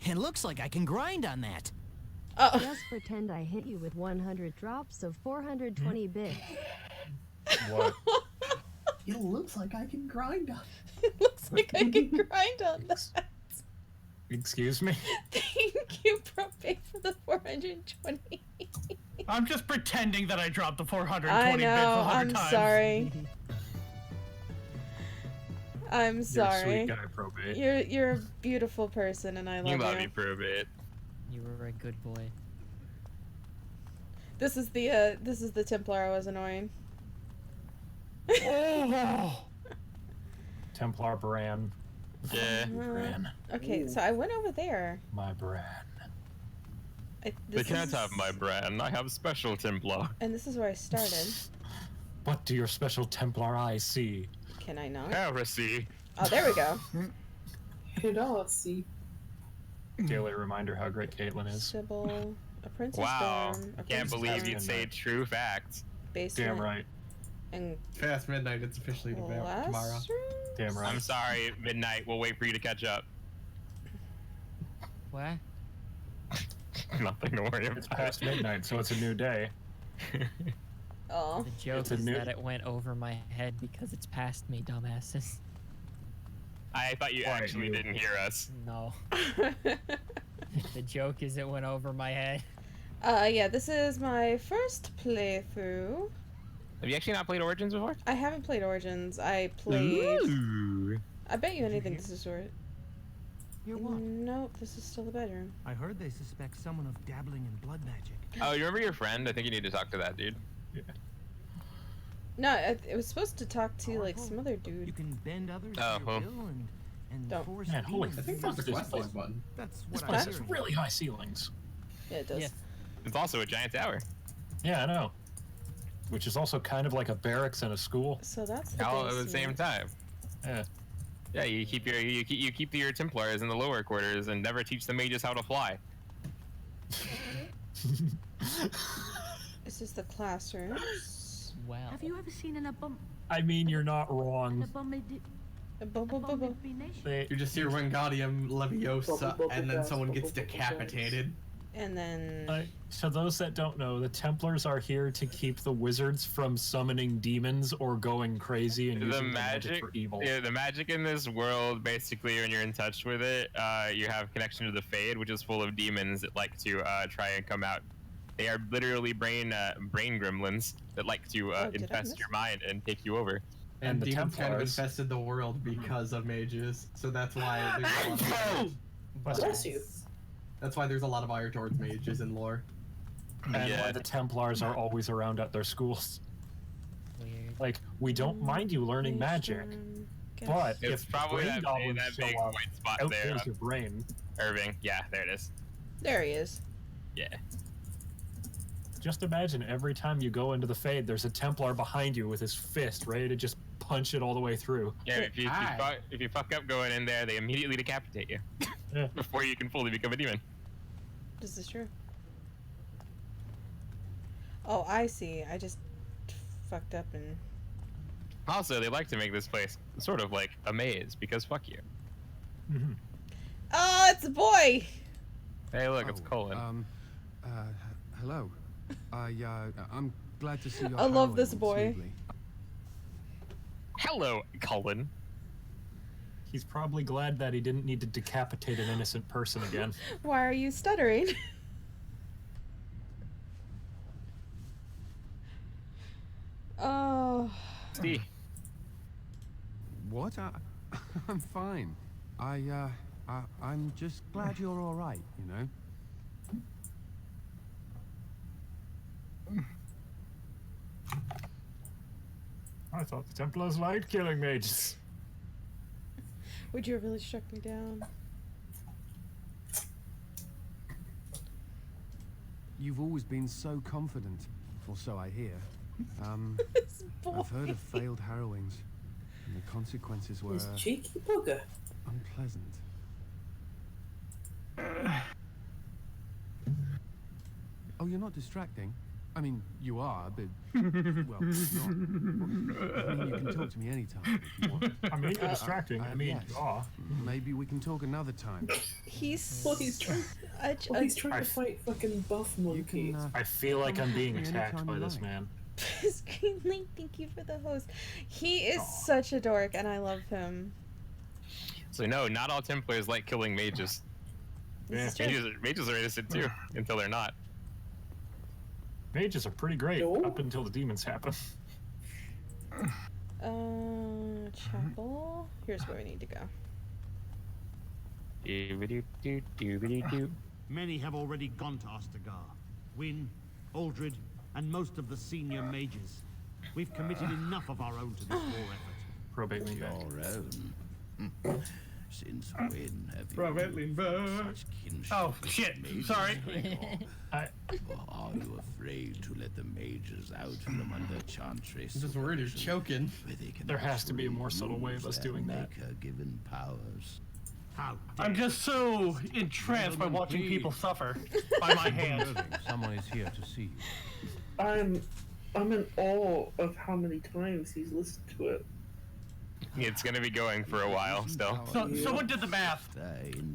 [SPEAKER 22] It looks like I can grind on that.
[SPEAKER 1] Oh.
[SPEAKER 23] Just pretend I hit you with 100 drops of 420 bits.
[SPEAKER 16] What?
[SPEAKER 4] It looks like I can grind on
[SPEAKER 1] it. Looks like I can grind on that.
[SPEAKER 16] Excuse me?
[SPEAKER 1] Thank you, Propay, for the 420.
[SPEAKER 15] I'm just pretending that I dropped the 420
[SPEAKER 1] I
[SPEAKER 15] bits
[SPEAKER 1] know,
[SPEAKER 15] 100
[SPEAKER 1] I'm
[SPEAKER 15] times.
[SPEAKER 1] sorry. I'm sorry.
[SPEAKER 16] You're a sweet guy, Probate.
[SPEAKER 1] You're a beautiful person, and I love you.
[SPEAKER 2] You love me, Probate.
[SPEAKER 21] You were a good boy.
[SPEAKER 1] This is the Templar I was annoying.
[SPEAKER 16] Oh. Templar Bran.
[SPEAKER 2] Yeah.
[SPEAKER 16] Bran.
[SPEAKER 1] Okay, so I went over there.
[SPEAKER 16] My Bran.
[SPEAKER 2] They can't have my brand. I have special Templar.
[SPEAKER 1] And this is where I started.
[SPEAKER 16] What do your special Templar eyes see?
[SPEAKER 1] Can I not?
[SPEAKER 2] Heresy.
[SPEAKER 1] Oh, there we go.
[SPEAKER 20] Heresy.
[SPEAKER 16] Daily reminder how great Caitlyn is.
[SPEAKER 1] Sybil, a princess
[SPEAKER 2] Wow.
[SPEAKER 1] dorm, a
[SPEAKER 2] Can't
[SPEAKER 1] princess
[SPEAKER 2] believe
[SPEAKER 1] dorm,
[SPEAKER 2] you'd say true facts.
[SPEAKER 1] basement,
[SPEAKER 16] Damn right.
[SPEAKER 1] and
[SPEAKER 4] Past midnight, it's officially tomorrow.
[SPEAKER 1] classroom?
[SPEAKER 16] Damn right.
[SPEAKER 2] I'm sorry, Midnight. We'll wait for you to catch up.
[SPEAKER 21] What?
[SPEAKER 2] Nothing to worry about.
[SPEAKER 16] It's past midnight, so it's a new day.
[SPEAKER 1] Oh.
[SPEAKER 21] The joke
[SPEAKER 16] It's a
[SPEAKER 21] is
[SPEAKER 16] new-
[SPEAKER 21] that it went over my head because it's past me, dumbasses.
[SPEAKER 2] I thought you actually didn't hear us.
[SPEAKER 21] No. The joke is it went over my head.
[SPEAKER 1] Yeah, this is my first playthrough.
[SPEAKER 2] Have you actually not played Origins before?
[SPEAKER 1] I haven't played Origins. I played...
[SPEAKER 2] Ooh.
[SPEAKER 1] I bet you anything this is short.
[SPEAKER 17] Hear what?
[SPEAKER 1] Nope, this is still the bedroom.
[SPEAKER 17] I heard they suspect someone of dabbling in blood magic.
[SPEAKER 2] Oh, you remember your friend? I think you need to talk to that dude.
[SPEAKER 16] Yeah.
[SPEAKER 1] No, it was supposed to talk to, like, some other dude.
[SPEAKER 17] You can bend others
[SPEAKER 2] Oh,
[SPEAKER 17] to
[SPEAKER 2] well.
[SPEAKER 17] your will and
[SPEAKER 1] Don't.
[SPEAKER 17] force
[SPEAKER 16] Man, holy,
[SPEAKER 17] demons
[SPEAKER 16] I think
[SPEAKER 17] to
[SPEAKER 16] that's
[SPEAKER 17] use
[SPEAKER 16] the
[SPEAKER 17] them.
[SPEAKER 16] quest list button.
[SPEAKER 17] That's
[SPEAKER 16] This
[SPEAKER 17] what
[SPEAKER 16] place
[SPEAKER 17] I
[SPEAKER 16] has
[SPEAKER 17] heard.
[SPEAKER 16] really high ceilings.
[SPEAKER 1] Yeah, it does.
[SPEAKER 21] Yeah.
[SPEAKER 2] It's also a giant tower.
[SPEAKER 16] Yeah, I know. Which is also kind of like a barracks and a school.
[SPEAKER 1] So that's the
[SPEAKER 2] All at the
[SPEAKER 1] basement.
[SPEAKER 2] same time.
[SPEAKER 16] Yeah.
[SPEAKER 2] Yeah, you keep your Templars in the lower quarters and never teach the mages how to fly.
[SPEAKER 1] This is the classrooms.
[SPEAKER 21] Wow.
[SPEAKER 13] Have you ever seen an
[SPEAKER 16] I mean, you're not wrong.
[SPEAKER 4] You just hear Wingardium Leviosa, and then someone gets decapitated.
[SPEAKER 1] And then...
[SPEAKER 16] So those that don't know, the Templars are here to keep the wizards from summoning demons or going crazy and using the magic for evil.
[SPEAKER 2] Yeah, the magic in this world, basically, when you're in touch with it, you have connection to the Fade, which is full of demons that like to try and come out. They are literally brain gremlins that like to infest your mind and take you over.
[SPEAKER 4] And the demons kind of infested the world because of mages, so that's why there's a lot of
[SPEAKER 20] Bless you.
[SPEAKER 4] That's why there's a lot of ire towards mages in lore.
[SPEAKER 16] And why the Templars are always around at their schools.
[SPEAKER 21] Weird.
[SPEAKER 16] Like, we don't mind you learning magic, but
[SPEAKER 2] it's
[SPEAKER 16] if
[SPEAKER 2] probably
[SPEAKER 16] brain goblins
[SPEAKER 2] that
[SPEAKER 16] show
[SPEAKER 2] big
[SPEAKER 16] up,
[SPEAKER 2] white spot
[SPEAKER 16] out
[SPEAKER 2] there.
[SPEAKER 16] goes your brain.
[SPEAKER 2] Irving, yeah, there it is.
[SPEAKER 1] There he is.
[SPEAKER 2] Yeah.
[SPEAKER 16] Just imagine every time you go into the Fade, there's a Templar behind you with his fist ready to just punch it all the way through.
[SPEAKER 2] Yeah, if you fuck up going in there, they immediately decapitate you before you can fully become a demon.
[SPEAKER 1] This is true. Oh, I see. I just fucked up and...
[SPEAKER 2] Also, they like to make this place sort of like a maze, because fuck you.
[SPEAKER 1] Oh, it's a boy!
[SPEAKER 2] Hey, look, it's Colin.
[SPEAKER 17] Hello. I'm glad to see you.
[SPEAKER 1] I love this boy.
[SPEAKER 2] Hello, Colin.
[SPEAKER 16] He's probably glad that he didn't need to decapitate an innocent person again.
[SPEAKER 1] Why are you stuttering? Oh.
[SPEAKER 2] Steve.
[SPEAKER 17] What? I'm fine. I'm just glad you're all right. You know.
[SPEAKER 16] I thought the Templars liked killing mages.
[SPEAKER 1] Would you have really struck me down?
[SPEAKER 17] You've always been so confident, or so I hear. I've heard of failed harrowings, and the consequences were
[SPEAKER 20] This cheeky bugger.
[SPEAKER 17] unpleasant. Oh, you're not distracting? I mean, you are, but well, not. I mean, you can talk to me anytime if you want.
[SPEAKER 16] I mean, you're distracting. I mean,
[SPEAKER 17] yes.
[SPEAKER 16] you are.
[SPEAKER 17] Maybe we can talk another time.
[SPEAKER 1] He's
[SPEAKER 20] trying to fight fucking buff monkey.
[SPEAKER 16] I feel like I'm being attacked
[SPEAKER 17] anytime
[SPEAKER 16] by
[SPEAKER 17] you
[SPEAKER 16] this
[SPEAKER 17] like.
[SPEAKER 16] man.
[SPEAKER 1] Screenly, thank you for the host. He is such a dork, and I love him.
[SPEAKER 2] So no, not all Templars like killing mages.
[SPEAKER 1] This is true.
[SPEAKER 2] Mages are innocent too, until they're not.
[SPEAKER 16] Mages are pretty great up until the demons happen.
[SPEAKER 1] Chapel. Here's where we need to
[SPEAKER 2] go.
[SPEAKER 6] Many have already gone to Ostagar. Wynne, Aldred, and most of the senior mages. We've committed enough of our own to this war effort.
[SPEAKER 16] Probate me back.
[SPEAKER 8] Your own. Since when have you
[SPEAKER 15] Probate me back.
[SPEAKER 8] such kinship
[SPEAKER 15] Oh,
[SPEAKER 8] with
[SPEAKER 15] shit.
[SPEAKER 8] mages
[SPEAKER 15] Sorry.
[SPEAKER 8] before? Or are you afraid to let the mages out from under Chantry?
[SPEAKER 4] I'm just worried you're choking.
[SPEAKER 16] There has to be a more subtle way of us doing that.
[SPEAKER 8] Given powers.
[SPEAKER 15] I'm just so entranced by watching people suffer by my hand.
[SPEAKER 17] Someone is here to see you.
[SPEAKER 20] I'm in awe of how many times he's listened to it.
[SPEAKER 2] It's gonna be going for a while still.
[SPEAKER 15] So, someone did the math.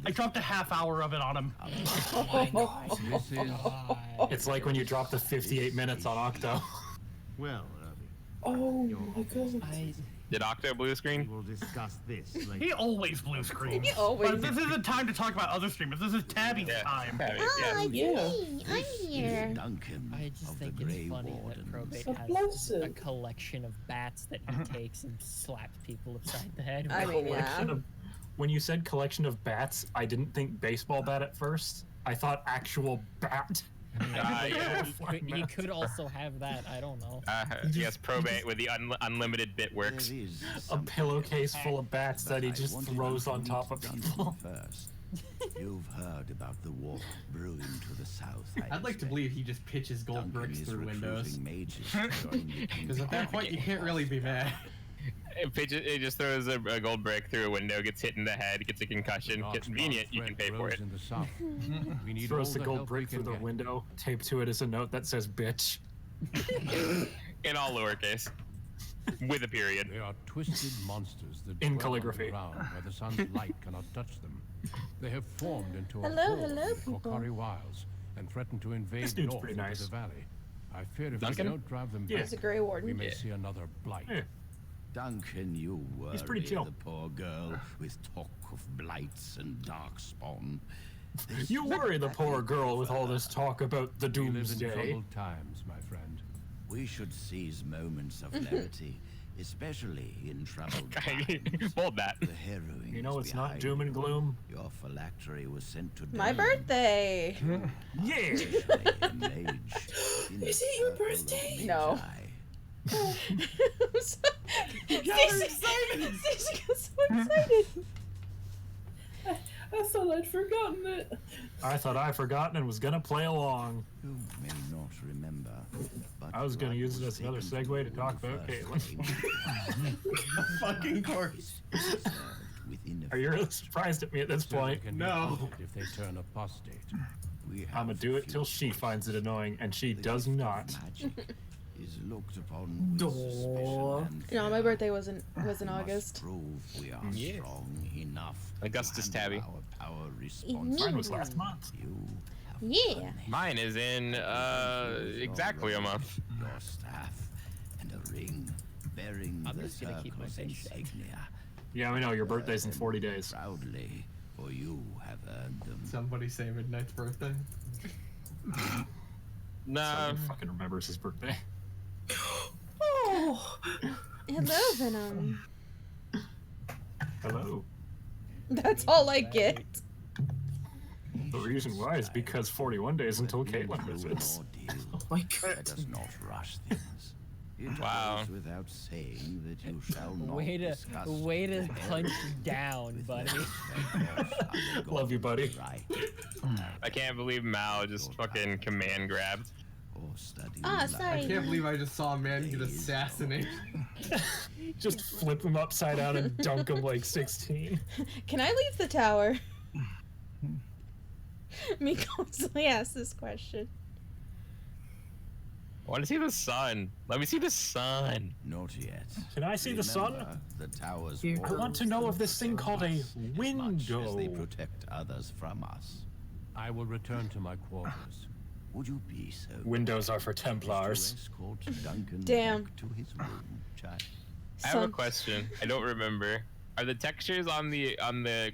[SPEAKER 15] I dropped a half hour of it on him.
[SPEAKER 16] It's like when you drop the 58 minutes on Octo.
[SPEAKER 6] Well,
[SPEAKER 20] Oh my god.
[SPEAKER 2] Did Octo blue screen?
[SPEAKER 6] We'll discuss this later.
[SPEAKER 15] He always blue screen.
[SPEAKER 1] He always.
[SPEAKER 15] But this isn't time to talk about other streamers. This is Tabby's time.
[SPEAKER 2] Tabby,
[SPEAKER 19] Ah,
[SPEAKER 20] Yeah.
[SPEAKER 19] I'm here.
[SPEAKER 8] Duncan
[SPEAKER 21] I just
[SPEAKER 8] of
[SPEAKER 21] think
[SPEAKER 8] the
[SPEAKER 21] it's
[SPEAKER 8] Grey
[SPEAKER 21] funny
[SPEAKER 8] Wardens.
[SPEAKER 21] that Probate
[SPEAKER 20] A
[SPEAKER 21] has a
[SPEAKER 20] blessing.
[SPEAKER 21] collection of bats that he takes and slaps people upside the head with.
[SPEAKER 1] I mean, yeah.
[SPEAKER 16] Collection of- when you said collection of bats, I didn't think baseball bat at first. I thought actual bat.
[SPEAKER 2] Yeah.
[SPEAKER 21] He could also have that. I don't know.
[SPEAKER 2] Yes, Probate with the unlimited bit works.
[SPEAKER 16] A pillowcase full of bats that he just throws on top of people.
[SPEAKER 8] First, you've heard about the war brewing to the south.
[SPEAKER 4] I'd like to believe he just pitches gold bricks through windows. Because at that point, you can't really be mad.
[SPEAKER 2] It just throws a gold brick through a window, gets hit in the head, gets a concussion. Convenient, you can pay for it.
[SPEAKER 16] Throws the gold brick through the window, taped to it is a note that says "bitch."
[SPEAKER 2] In all lowercase. With a period.
[SPEAKER 17] They are twisted monsters that
[SPEAKER 16] In
[SPEAKER 17] dwell
[SPEAKER 16] calligraphy.
[SPEAKER 17] underground where the sun's light cannot touch them. They have formed into a
[SPEAKER 1] Hello,
[SPEAKER 17] horde
[SPEAKER 1] hello,
[SPEAKER 17] in the
[SPEAKER 1] people.
[SPEAKER 17] Korkari Wilds and threaten to invade
[SPEAKER 16] This dude's
[SPEAKER 17] north
[SPEAKER 16] pretty
[SPEAKER 17] into
[SPEAKER 16] nice.
[SPEAKER 17] the valley. I fear if
[SPEAKER 16] Duncan?
[SPEAKER 17] we don't drive them
[SPEAKER 16] Yeah.
[SPEAKER 17] back,
[SPEAKER 1] He's a Grey Warden.
[SPEAKER 17] we may
[SPEAKER 1] Yeah.
[SPEAKER 17] see another blight.
[SPEAKER 16] Yeah.
[SPEAKER 8] Duncan, you worry
[SPEAKER 16] He's pretty chill.
[SPEAKER 8] the poor girl with talk of blights and darkspawn.
[SPEAKER 16] You worry the poor girl with all this talk about the
[SPEAKER 17] We live in
[SPEAKER 16] doomsday.
[SPEAKER 17] troubled times, my friend.
[SPEAKER 8] We should seize moments of levity, especially in troubled times.
[SPEAKER 2] Hold that.
[SPEAKER 8] The harrowing.
[SPEAKER 16] You know it's not doom and gloom.
[SPEAKER 8] Your phylactery was sent to
[SPEAKER 1] My
[SPEAKER 8] Dane.
[SPEAKER 1] birthday.
[SPEAKER 16] Yeah.
[SPEAKER 8] Especially a mage in
[SPEAKER 20] Is
[SPEAKER 8] the
[SPEAKER 20] it your
[SPEAKER 8] purple of
[SPEAKER 20] birthday?
[SPEAKER 1] No.
[SPEAKER 8] Magi.
[SPEAKER 1] Stacey got so excited.
[SPEAKER 20] I thought I'd forgotten it.
[SPEAKER 16] I thought I'd forgotten and was gonna play along.
[SPEAKER 8] You may not remember, but
[SPEAKER 16] I was gonna
[SPEAKER 8] blood
[SPEAKER 16] use it
[SPEAKER 8] was
[SPEAKER 16] as another
[SPEAKER 8] taken
[SPEAKER 16] segue to
[SPEAKER 8] from
[SPEAKER 16] talk
[SPEAKER 8] the
[SPEAKER 16] about
[SPEAKER 8] first
[SPEAKER 16] Caitlyn.
[SPEAKER 8] flame.
[SPEAKER 4] Fucking course.
[SPEAKER 8] Served within a
[SPEAKER 16] Are you really surprised at me at this point?
[SPEAKER 17] Can be
[SPEAKER 4] No.
[SPEAKER 17] defeated if they turn apostate.
[SPEAKER 8] We
[SPEAKER 16] I'ma
[SPEAKER 8] have
[SPEAKER 16] do it
[SPEAKER 8] few
[SPEAKER 16] till she
[SPEAKER 8] choices.
[SPEAKER 16] finds it annoying, and she
[SPEAKER 8] The
[SPEAKER 16] does
[SPEAKER 8] gift of
[SPEAKER 16] not.
[SPEAKER 8] Magic is looked upon with suspicion and
[SPEAKER 1] No, my
[SPEAKER 8] fear.
[SPEAKER 1] birthday was in
[SPEAKER 8] We must
[SPEAKER 1] August.
[SPEAKER 8] prove we are
[SPEAKER 2] Yeah.
[SPEAKER 8] strong enough.
[SPEAKER 2] Augustus
[SPEAKER 8] to handle
[SPEAKER 2] Tabby.
[SPEAKER 8] Our power responsibly.
[SPEAKER 16] Mine was last month.
[SPEAKER 8] You have
[SPEAKER 1] Yeah.
[SPEAKER 8] punished
[SPEAKER 2] Mine is in exactly a month.
[SPEAKER 8] your staff and a ring bearing
[SPEAKER 21] I'm
[SPEAKER 8] the
[SPEAKER 21] just gonna keep my
[SPEAKER 8] circle's
[SPEAKER 21] face shut.
[SPEAKER 8] insignia.
[SPEAKER 16] Yeah, we know your birthday's in 40 days.
[SPEAKER 8] Proudly, for you have earned them.
[SPEAKER 4] Somebody say Midnight's birthday.
[SPEAKER 2] Nah.
[SPEAKER 16] Who fucking remembers his birthday?
[SPEAKER 20] Oh,
[SPEAKER 1] Hello, Venom.
[SPEAKER 16] Hello.
[SPEAKER 1] That's all I get.
[SPEAKER 16] The reason why is because 41 days until Caitlyn visits.
[SPEAKER 20] oh my
[SPEAKER 8] Let
[SPEAKER 20] god.
[SPEAKER 8] us not rush things. It
[SPEAKER 2] Wow.
[SPEAKER 8] goes without saying that you shall not
[SPEAKER 21] Way to
[SPEAKER 8] discuss the
[SPEAKER 21] punch
[SPEAKER 8] heritage
[SPEAKER 21] down,
[SPEAKER 8] with
[SPEAKER 21] buddy.
[SPEAKER 8] those that undergo
[SPEAKER 16] Love you, buddy.
[SPEAKER 8] right,
[SPEAKER 2] I can't believe Mal just fucking command grabbed.
[SPEAKER 8] or study
[SPEAKER 1] Ah,
[SPEAKER 8] life.
[SPEAKER 1] sorry.
[SPEAKER 4] I can't believe I just saw a man get assassinated.
[SPEAKER 16] Just flip him upside down and dunk him like 16.
[SPEAKER 1] Can I leave the tower? Me constantly asks this question.
[SPEAKER 2] I want to see the sun. Let me see the sun.
[SPEAKER 8] Not yet.
[SPEAKER 16] Can I see the sun?
[SPEAKER 8] Remember, the tower's
[SPEAKER 20] I
[SPEAKER 16] I want
[SPEAKER 8] walls
[SPEAKER 16] to know if
[SPEAKER 8] protect
[SPEAKER 16] this thing called a
[SPEAKER 8] us as much as they
[SPEAKER 16] window.
[SPEAKER 8] protect others from us.
[SPEAKER 17] I will return to my quarters.
[SPEAKER 8] Would you be so
[SPEAKER 16] Windows are for
[SPEAKER 8] to
[SPEAKER 16] Templars.
[SPEAKER 8] escort Duncan
[SPEAKER 1] Damn.
[SPEAKER 8] back to his room, child?
[SPEAKER 2] I have a
[SPEAKER 1] Sun.
[SPEAKER 2] question. I don't remember. Are the textures on the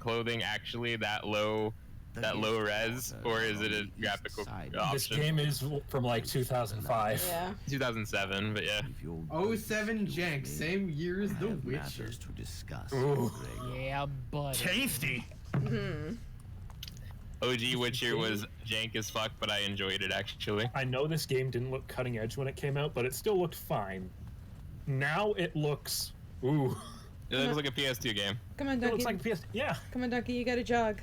[SPEAKER 2] clothing actually that low res, or is it a graphical
[SPEAKER 16] This
[SPEAKER 2] option?
[SPEAKER 16] game is from like 2005.
[SPEAKER 1] Yeah.
[SPEAKER 2] 2007, but yeah.
[SPEAKER 4] 07 Jank, same year as The Witcher.
[SPEAKER 8] Matters to discuss.
[SPEAKER 16] Ooh.
[SPEAKER 21] Yeah, buddy.
[SPEAKER 16] Tasty.
[SPEAKER 1] Hmm.
[SPEAKER 2] OG Witcher was jank as fuck, but I enjoyed it actually.
[SPEAKER 16] I know this game didn't look cutting edge when it came out, but it still looked fine. Now it looks... Ooh.
[SPEAKER 2] It looks like a PS2 game.
[SPEAKER 1] Come on,
[SPEAKER 16] It
[SPEAKER 1] Ducky.
[SPEAKER 16] looks like PS... Yeah.
[SPEAKER 1] Come on, Ducky. You gotta jog.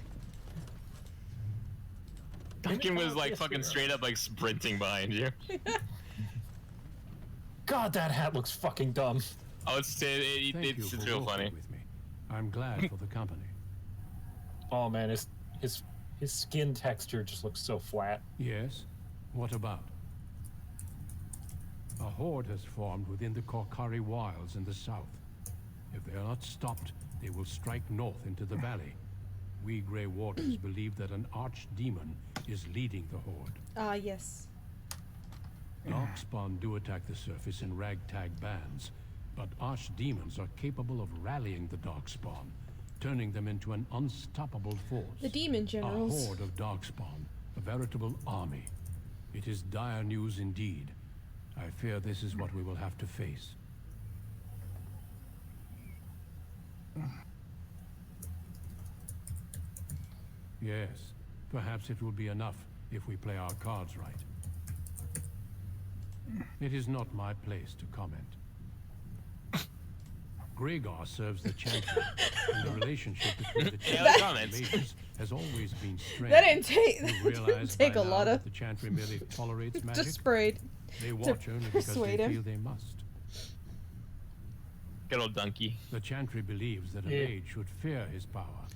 [SPEAKER 2] Duncan was like fucking straight up like sprinting behind you.
[SPEAKER 16] God, that hat looks fucking dumb.
[SPEAKER 2] Oh, it's
[SPEAKER 17] for
[SPEAKER 2] real
[SPEAKER 17] walking
[SPEAKER 2] funny.
[SPEAKER 17] With me. I'm glad for the company.
[SPEAKER 16] Oh man, his skin texture just looks so flat.
[SPEAKER 17] Yes? What about? A horde has formed within the Korkari Wilds in the south. If they are not stopped, they will strike north into the valley. We Grey Wardens believe that an archdemon is leading the horde.
[SPEAKER 1] Ah, yes.
[SPEAKER 17] Darkspawn do attack the surface in ragtag bands, but archdemons are capable of rallying the Darkspawn, turning them into an unstoppable force.
[SPEAKER 1] The demon
[SPEAKER 17] A
[SPEAKER 1] generals.
[SPEAKER 17] horde of Darkspawn, a veritable army. It is dire news indeed. I fear this is what we will have to face. Yes, perhaps it will be enough if we play our cards right. It is not my place to comment. Gregor serves the champion, and the relationship between the champion and mages has always been strained.
[SPEAKER 1] That didn't take-
[SPEAKER 17] You
[SPEAKER 1] that didn't
[SPEAKER 17] realize
[SPEAKER 1] take
[SPEAKER 17] by
[SPEAKER 1] a lot
[SPEAKER 17] now
[SPEAKER 1] of-
[SPEAKER 17] that the chantry merely tolerates magic.
[SPEAKER 1] Just sprayed.
[SPEAKER 17] They
[SPEAKER 1] to
[SPEAKER 17] watch only because they
[SPEAKER 1] persuade him.
[SPEAKER 17] feel they must.
[SPEAKER 2] Good old donkey.
[SPEAKER 17] The chantry believes that a
[SPEAKER 2] Yeah.
[SPEAKER 17] mage should fear his power.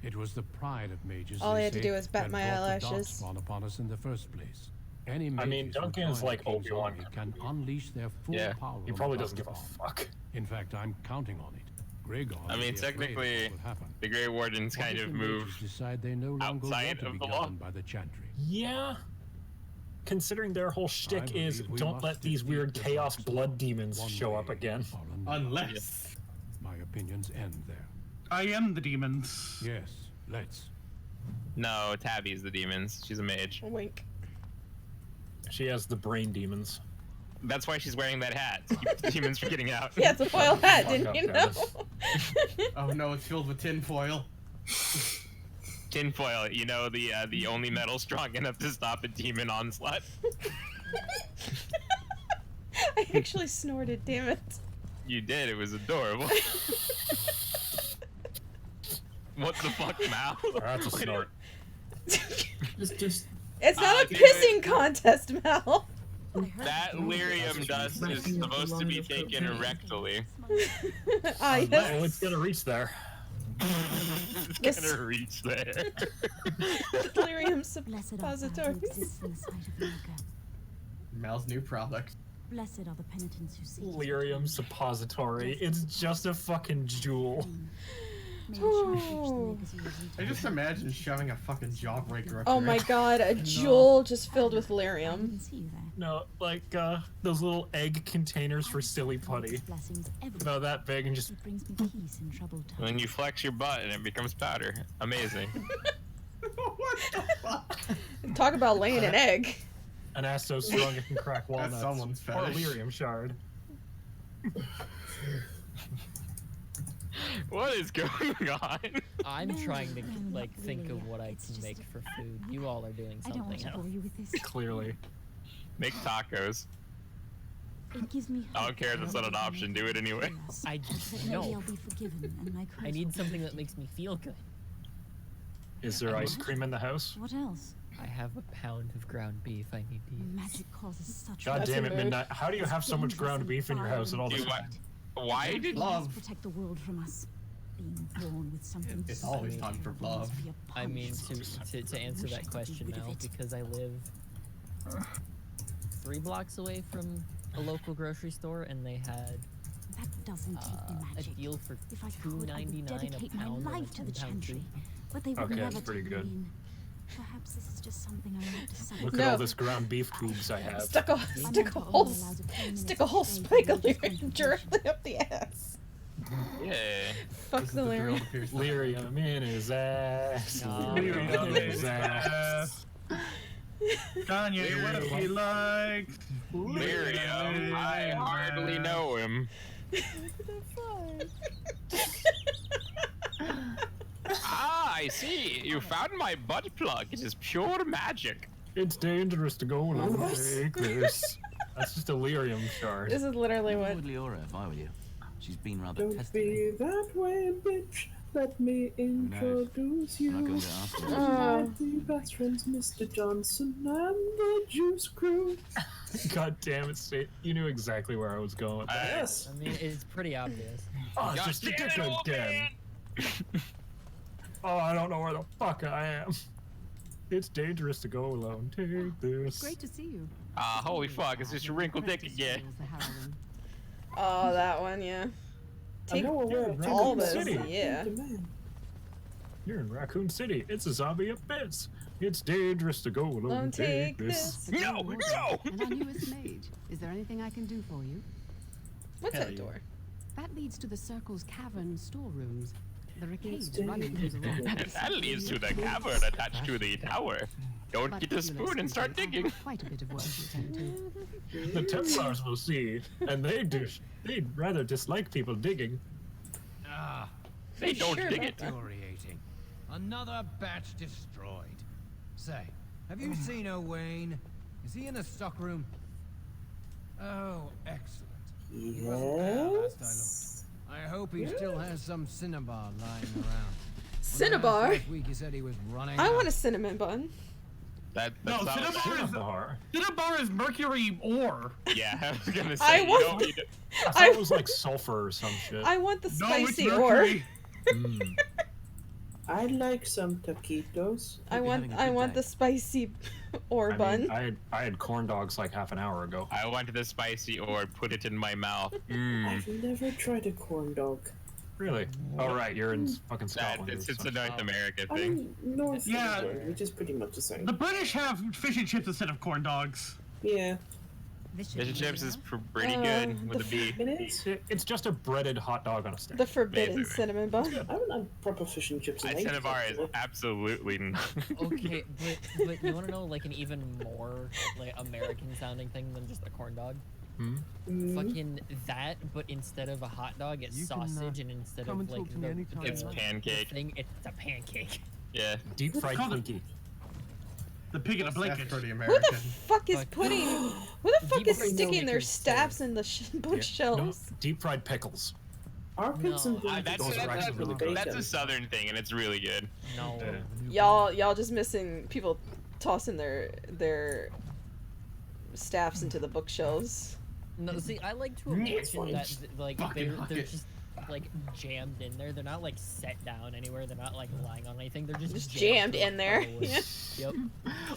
[SPEAKER 17] It was the pride of mages.
[SPEAKER 1] All I
[SPEAKER 17] they
[SPEAKER 1] had to
[SPEAKER 17] say,
[SPEAKER 1] do was bat
[SPEAKER 17] that
[SPEAKER 1] my
[SPEAKER 17] brought the
[SPEAKER 1] eyelashes.
[SPEAKER 17] Darkspawn upon us in the first place. Any
[SPEAKER 16] I mean,
[SPEAKER 17] mages
[SPEAKER 16] Duncan
[SPEAKER 17] who
[SPEAKER 16] is
[SPEAKER 17] join
[SPEAKER 16] like
[SPEAKER 17] the King's
[SPEAKER 16] Obi-Wan.
[SPEAKER 17] army can unleash their full power.
[SPEAKER 16] He
[SPEAKER 17] on
[SPEAKER 16] probably
[SPEAKER 17] top
[SPEAKER 16] doesn't
[SPEAKER 17] of
[SPEAKER 16] give a
[SPEAKER 17] us.
[SPEAKER 16] fuck.
[SPEAKER 17] In fact, I'm counting on it. Greygon
[SPEAKER 2] I mean,
[SPEAKER 17] will be afraid of
[SPEAKER 2] technically,
[SPEAKER 17] what will happen.
[SPEAKER 2] the Grey Wardens
[SPEAKER 17] What
[SPEAKER 2] kind
[SPEAKER 17] if
[SPEAKER 2] of
[SPEAKER 17] the
[SPEAKER 2] move
[SPEAKER 17] mages decide they no longer
[SPEAKER 2] outside
[SPEAKER 17] want to
[SPEAKER 2] of
[SPEAKER 17] be
[SPEAKER 2] the law.
[SPEAKER 17] governed by the Chantry?
[SPEAKER 16] Yeah. Considering their whole shtick is
[SPEAKER 17] believe we
[SPEAKER 16] don't
[SPEAKER 17] must
[SPEAKER 16] let these
[SPEAKER 17] defeat
[SPEAKER 16] weird
[SPEAKER 17] the
[SPEAKER 16] chaos
[SPEAKER 17] gods
[SPEAKER 16] blood demons
[SPEAKER 17] one
[SPEAKER 16] show up
[SPEAKER 17] way
[SPEAKER 16] again.
[SPEAKER 17] or another.
[SPEAKER 4] Unless.
[SPEAKER 17] My opinions end there.
[SPEAKER 15] I am the demons.
[SPEAKER 17] Yes, let's.
[SPEAKER 2] No, Tabby's the demons. She's a mage.
[SPEAKER 1] Wink.
[SPEAKER 16] She has the brain demons.
[SPEAKER 2] That's why she's wearing that hat, to keep the demons from getting out.
[SPEAKER 1] Yeah, it's a foil hat,
[SPEAKER 16] Fuck
[SPEAKER 1] didn't
[SPEAKER 16] up,
[SPEAKER 1] you know?
[SPEAKER 16] Dennis.
[SPEAKER 4] Oh no, it's filled with tin foil.
[SPEAKER 2] Tinfoil, you know, the only metal strong enough to stop a demon onslaught.
[SPEAKER 1] I actually snorted, damn it.
[SPEAKER 2] You did, it was adorable. What the fuck, Mal?
[SPEAKER 16] That's a snort.
[SPEAKER 4] Just
[SPEAKER 1] It's not a
[SPEAKER 2] damn
[SPEAKER 1] pissing contest, Mal.
[SPEAKER 2] That lyrium dust is supposed to be taken rectally.
[SPEAKER 1] Ah,
[SPEAKER 16] Oh,
[SPEAKER 1] yes.
[SPEAKER 16] it's gonna reach there.
[SPEAKER 2] It's gonna reach there.
[SPEAKER 1] Delirium
[SPEAKER 5] Blessed art thou who
[SPEAKER 1] suppositories.
[SPEAKER 5] exists in the sight of Naga.
[SPEAKER 4] Mal's new product.
[SPEAKER 5] Blessed are the penitents who seek his
[SPEAKER 16] Lyrium suppository. It's just a fucking jewel.
[SPEAKER 5] May it cherish the legacy of
[SPEAKER 4] I just imagine shoving a fucking jawbreaker up
[SPEAKER 1] Oh
[SPEAKER 4] your
[SPEAKER 1] my
[SPEAKER 4] ass.
[SPEAKER 1] god, a jewel just filled with lyrium.
[SPEAKER 16] No, like those little egg containers for silly putty. About that big and just.
[SPEAKER 5] It brings me peace in troubled times.
[SPEAKER 2] And then you flex your butt and it becomes powder. Amazing.
[SPEAKER 4] What the fuck?
[SPEAKER 1] Talk about laying an egg.
[SPEAKER 16] An ass so strong it can crack walnuts.
[SPEAKER 4] someone's
[SPEAKER 16] Or a
[SPEAKER 4] fetish.
[SPEAKER 16] lyrium shard.
[SPEAKER 2] What is going on?
[SPEAKER 21] I'm trying to like think of what I can make for food. You all are doing
[SPEAKER 5] I don't want
[SPEAKER 21] something
[SPEAKER 5] to bore
[SPEAKER 21] else.
[SPEAKER 5] you with this.
[SPEAKER 16] Clearly.
[SPEAKER 2] Make tacos.
[SPEAKER 5] It gives me
[SPEAKER 2] I don't care if it's not an option, do it anyway.
[SPEAKER 21] I
[SPEAKER 5] that maybe I'll
[SPEAKER 21] no.
[SPEAKER 5] be forgiven and my
[SPEAKER 21] I need something that makes me feel good.
[SPEAKER 16] Is there ice cream in the house?
[SPEAKER 5] What else?
[SPEAKER 21] I have a pound of ground beef I need to use.
[SPEAKER 5] Magic causes such.
[SPEAKER 16] God
[SPEAKER 1] That's
[SPEAKER 16] damn
[SPEAKER 1] a
[SPEAKER 16] it,
[SPEAKER 1] mood.
[SPEAKER 16] Midnight. How do you have so much ground beef in your house at all the
[SPEAKER 2] Dude,
[SPEAKER 16] time?
[SPEAKER 2] why did
[SPEAKER 4] Love.
[SPEAKER 5] Protect the world from us. Being born with something.
[SPEAKER 4] It's
[SPEAKER 5] so
[SPEAKER 4] always time for
[SPEAKER 5] terrible
[SPEAKER 4] love.
[SPEAKER 5] must be a
[SPEAKER 21] I mean,
[SPEAKER 5] punishment.
[SPEAKER 21] to answer
[SPEAKER 5] wish I
[SPEAKER 21] that
[SPEAKER 5] could
[SPEAKER 21] question
[SPEAKER 5] be rid of
[SPEAKER 21] now,
[SPEAKER 5] it.
[SPEAKER 21] because I live 3 blocks away from a local grocery store, and they had
[SPEAKER 5] That doesn't take the
[SPEAKER 21] a
[SPEAKER 5] magic.
[SPEAKER 21] deal for
[SPEAKER 5] If I could, I would
[SPEAKER 21] $2.99
[SPEAKER 5] dedicate
[SPEAKER 21] a
[SPEAKER 5] my
[SPEAKER 21] pound of a
[SPEAKER 5] life to the
[SPEAKER 21] 10-pound
[SPEAKER 5] chantry.
[SPEAKER 21] beef.
[SPEAKER 5] But they would
[SPEAKER 16] Okay,
[SPEAKER 5] never
[SPEAKER 16] that's pretty
[SPEAKER 5] take
[SPEAKER 16] good.
[SPEAKER 5] me in. Perhaps this is just something I want to decide.
[SPEAKER 16] Look at all this ground beef tubes I have.
[SPEAKER 1] Stick a whole spike of lyrium directly up the ass.
[SPEAKER 2] Yeah.
[SPEAKER 1] Fuck the lyrium.
[SPEAKER 16] Lyrium in his ass.
[SPEAKER 15] Lyrium
[SPEAKER 16] in his ass.
[SPEAKER 15] Kanye, what if he likes
[SPEAKER 2] Lyrium, I hardly know him. Ah, I see. You found my butt plug. It is pure magic.
[SPEAKER 16] It's dangerous to go and take this. That's just a lyrium shard.
[SPEAKER 1] This is literally
[SPEAKER 11] I
[SPEAKER 1] what.
[SPEAKER 11] would Leora if I were you. She's been rather
[SPEAKER 20] Don't
[SPEAKER 11] testy.
[SPEAKER 20] be that way, bitch. Let me introduce you.
[SPEAKER 11] I'm not going to ask her.
[SPEAKER 20] My three best friends, Mr. Johnson and the Juice Crew.
[SPEAKER 16] God damn it, State. You knew exactly where I was going with that.
[SPEAKER 20] Yes.
[SPEAKER 21] I mean, it's pretty obvious.
[SPEAKER 16] Oh, it's just
[SPEAKER 2] damn it, old
[SPEAKER 16] again. Oh, I don't know where the fuck I am. It's dangerous to go alone. Take this.
[SPEAKER 13] Great to see you.
[SPEAKER 2] Ah, holy fuck, it's just your wrinkled dick again.
[SPEAKER 1] Oh, that one, yeah. Take
[SPEAKER 20] I know where
[SPEAKER 1] all
[SPEAKER 16] Raccoon
[SPEAKER 1] this,
[SPEAKER 16] City.
[SPEAKER 1] yeah.
[SPEAKER 16] You're in Raccoon City. It's a zombie abyss. It's dangerous to go alone.
[SPEAKER 1] Don't take this.
[SPEAKER 2] No, no!
[SPEAKER 13] And our newest mage. Is there anything I can do for you?
[SPEAKER 1] What's
[SPEAKER 16] Hell
[SPEAKER 1] that
[SPEAKER 16] yeah.
[SPEAKER 1] door?
[SPEAKER 13] That leads to the Circle's cavern storerooms. There are caves
[SPEAKER 20] dangerous.
[SPEAKER 13] running through the rock.
[SPEAKER 2] That leads to the cavern attached to the tower. Don't
[SPEAKER 13] But
[SPEAKER 2] get a
[SPEAKER 13] you
[SPEAKER 2] spoon and start
[SPEAKER 13] have
[SPEAKER 2] digging.
[SPEAKER 13] Quite a bit of work to attend to.
[SPEAKER 16] The Templars will see, and they'd rather dislike people digging.
[SPEAKER 3] Ah,
[SPEAKER 2] They don't
[SPEAKER 1] Sure
[SPEAKER 2] dig
[SPEAKER 1] about
[SPEAKER 2] it.
[SPEAKER 1] that.
[SPEAKER 3] infuriating. Another batch destroyed. Say, have you seen Owain? Is he in the stockroom? Oh, excellent. He wasn't there last I looked. I hope he still has some cinnabar lying around.
[SPEAKER 1] Cinnabar?
[SPEAKER 3] Last week he said he was running
[SPEAKER 1] I
[SPEAKER 3] out.
[SPEAKER 1] want a cinnamon bun.
[SPEAKER 2] That's
[SPEAKER 15] No,
[SPEAKER 2] not what
[SPEAKER 15] Cinnabar is mercury ore.
[SPEAKER 2] Yeah, I was gonna say,
[SPEAKER 1] I
[SPEAKER 2] you
[SPEAKER 1] want-
[SPEAKER 2] don't need it.
[SPEAKER 16] I thought it was like sulfur or some shit.
[SPEAKER 1] I want the
[SPEAKER 15] No, it's
[SPEAKER 1] spicy ore.
[SPEAKER 15] mercury.
[SPEAKER 20] I like some taquitos.
[SPEAKER 1] I want the spicy ore bun.
[SPEAKER 16] I had corn dogs like half an hour ago.
[SPEAKER 2] I wanted the spicy ore, put it in my mouth.
[SPEAKER 20] I've never tried a corn dog.
[SPEAKER 16] Really? Oh right, you're in fucking Scotland.
[SPEAKER 2] It's a North America
[SPEAKER 20] I'm
[SPEAKER 2] thing.
[SPEAKER 20] North
[SPEAKER 15] Yeah.
[SPEAKER 20] England, which is pretty much the same.
[SPEAKER 15] The British have fish and chips instead of corn dogs.
[SPEAKER 20] Yeah.
[SPEAKER 2] Fish and chips is pretty good with a B.
[SPEAKER 16] It's just a breaded hot dog on a stick.
[SPEAKER 1] The forbidden cinnamon bun.
[SPEAKER 20] I haven't had proper fish and chips in ages,
[SPEAKER 2] Cinnabar is
[SPEAKER 20] actually.
[SPEAKER 2] absolutely not.
[SPEAKER 7] Okay, but you want to know like an even more like American sounding thing than just a corn dog? Fucking that, but instead of a hot dog, it's sausage, and instead of like
[SPEAKER 2] It's pancake.
[SPEAKER 7] thing, it's a pancake.
[SPEAKER 2] Yeah.
[SPEAKER 16] Deep fried Twinkie.
[SPEAKER 15] The pig in a blanket.
[SPEAKER 4] Pretty
[SPEAKER 1] Who
[SPEAKER 4] American.
[SPEAKER 1] the fuck is putting? Who the fuck is sticking their staffs in the bookshelves?
[SPEAKER 16] Deep fried pickles.
[SPEAKER 20] Armpits and
[SPEAKER 2] That's a southern thing, and it's really good.
[SPEAKER 7] No.
[SPEAKER 1] Y'all just missing people tossing their staffs into the bookshelves.
[SPEAKER 7] No, see, I like to imagine that like they're just like jammed in there. They're not like set down anywhere. They're not like lying on anything. They're just
[SPEAKER 1] jammed in there.
[SPEAKER 7] Yeah. Yep.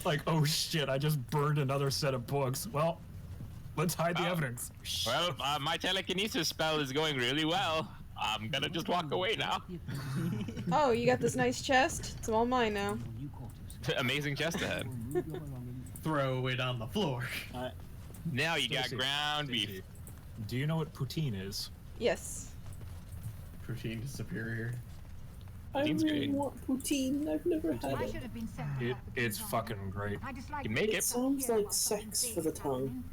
[SPEAKER 16] Like, oh shit, I just burned another set of books. Well, let's hide the evidence.
[SPEAKER 2] Well, my telekinesis spell is going really well. I'm gonna just walk away now.
[SPEAKER 1] Oh, you got this nice chest? It's all mine now.
[SPEAKER 2] Amazing chest ahead.
[SPEAKER 4] Throw it on the floor.
[SPEAKER 2] Now you got ground beef.
[SPEAKER 16] Do you know what poutine is?
[SPEAKER 1] Yes.
[SPEAKER 4] Poutine is superior.
[SPEAKER 20] I
[SPEAKER 2] Poutine's
[SPEAKER 20] really
[SPEAKER 2] good.
[SPEAKER 20] want poutine. I've never had
[SPEAKER 5] I
[SPEAKER 20] it.
[SPEAKER 5] should have been sent.
[SPEAKER 16] It's fucking great.
[SPEAKER 2] You make
[SPEAKER 20] It
[SPEAKER 2] it.
[SPEAKER 20] sounds like sex for the tongue.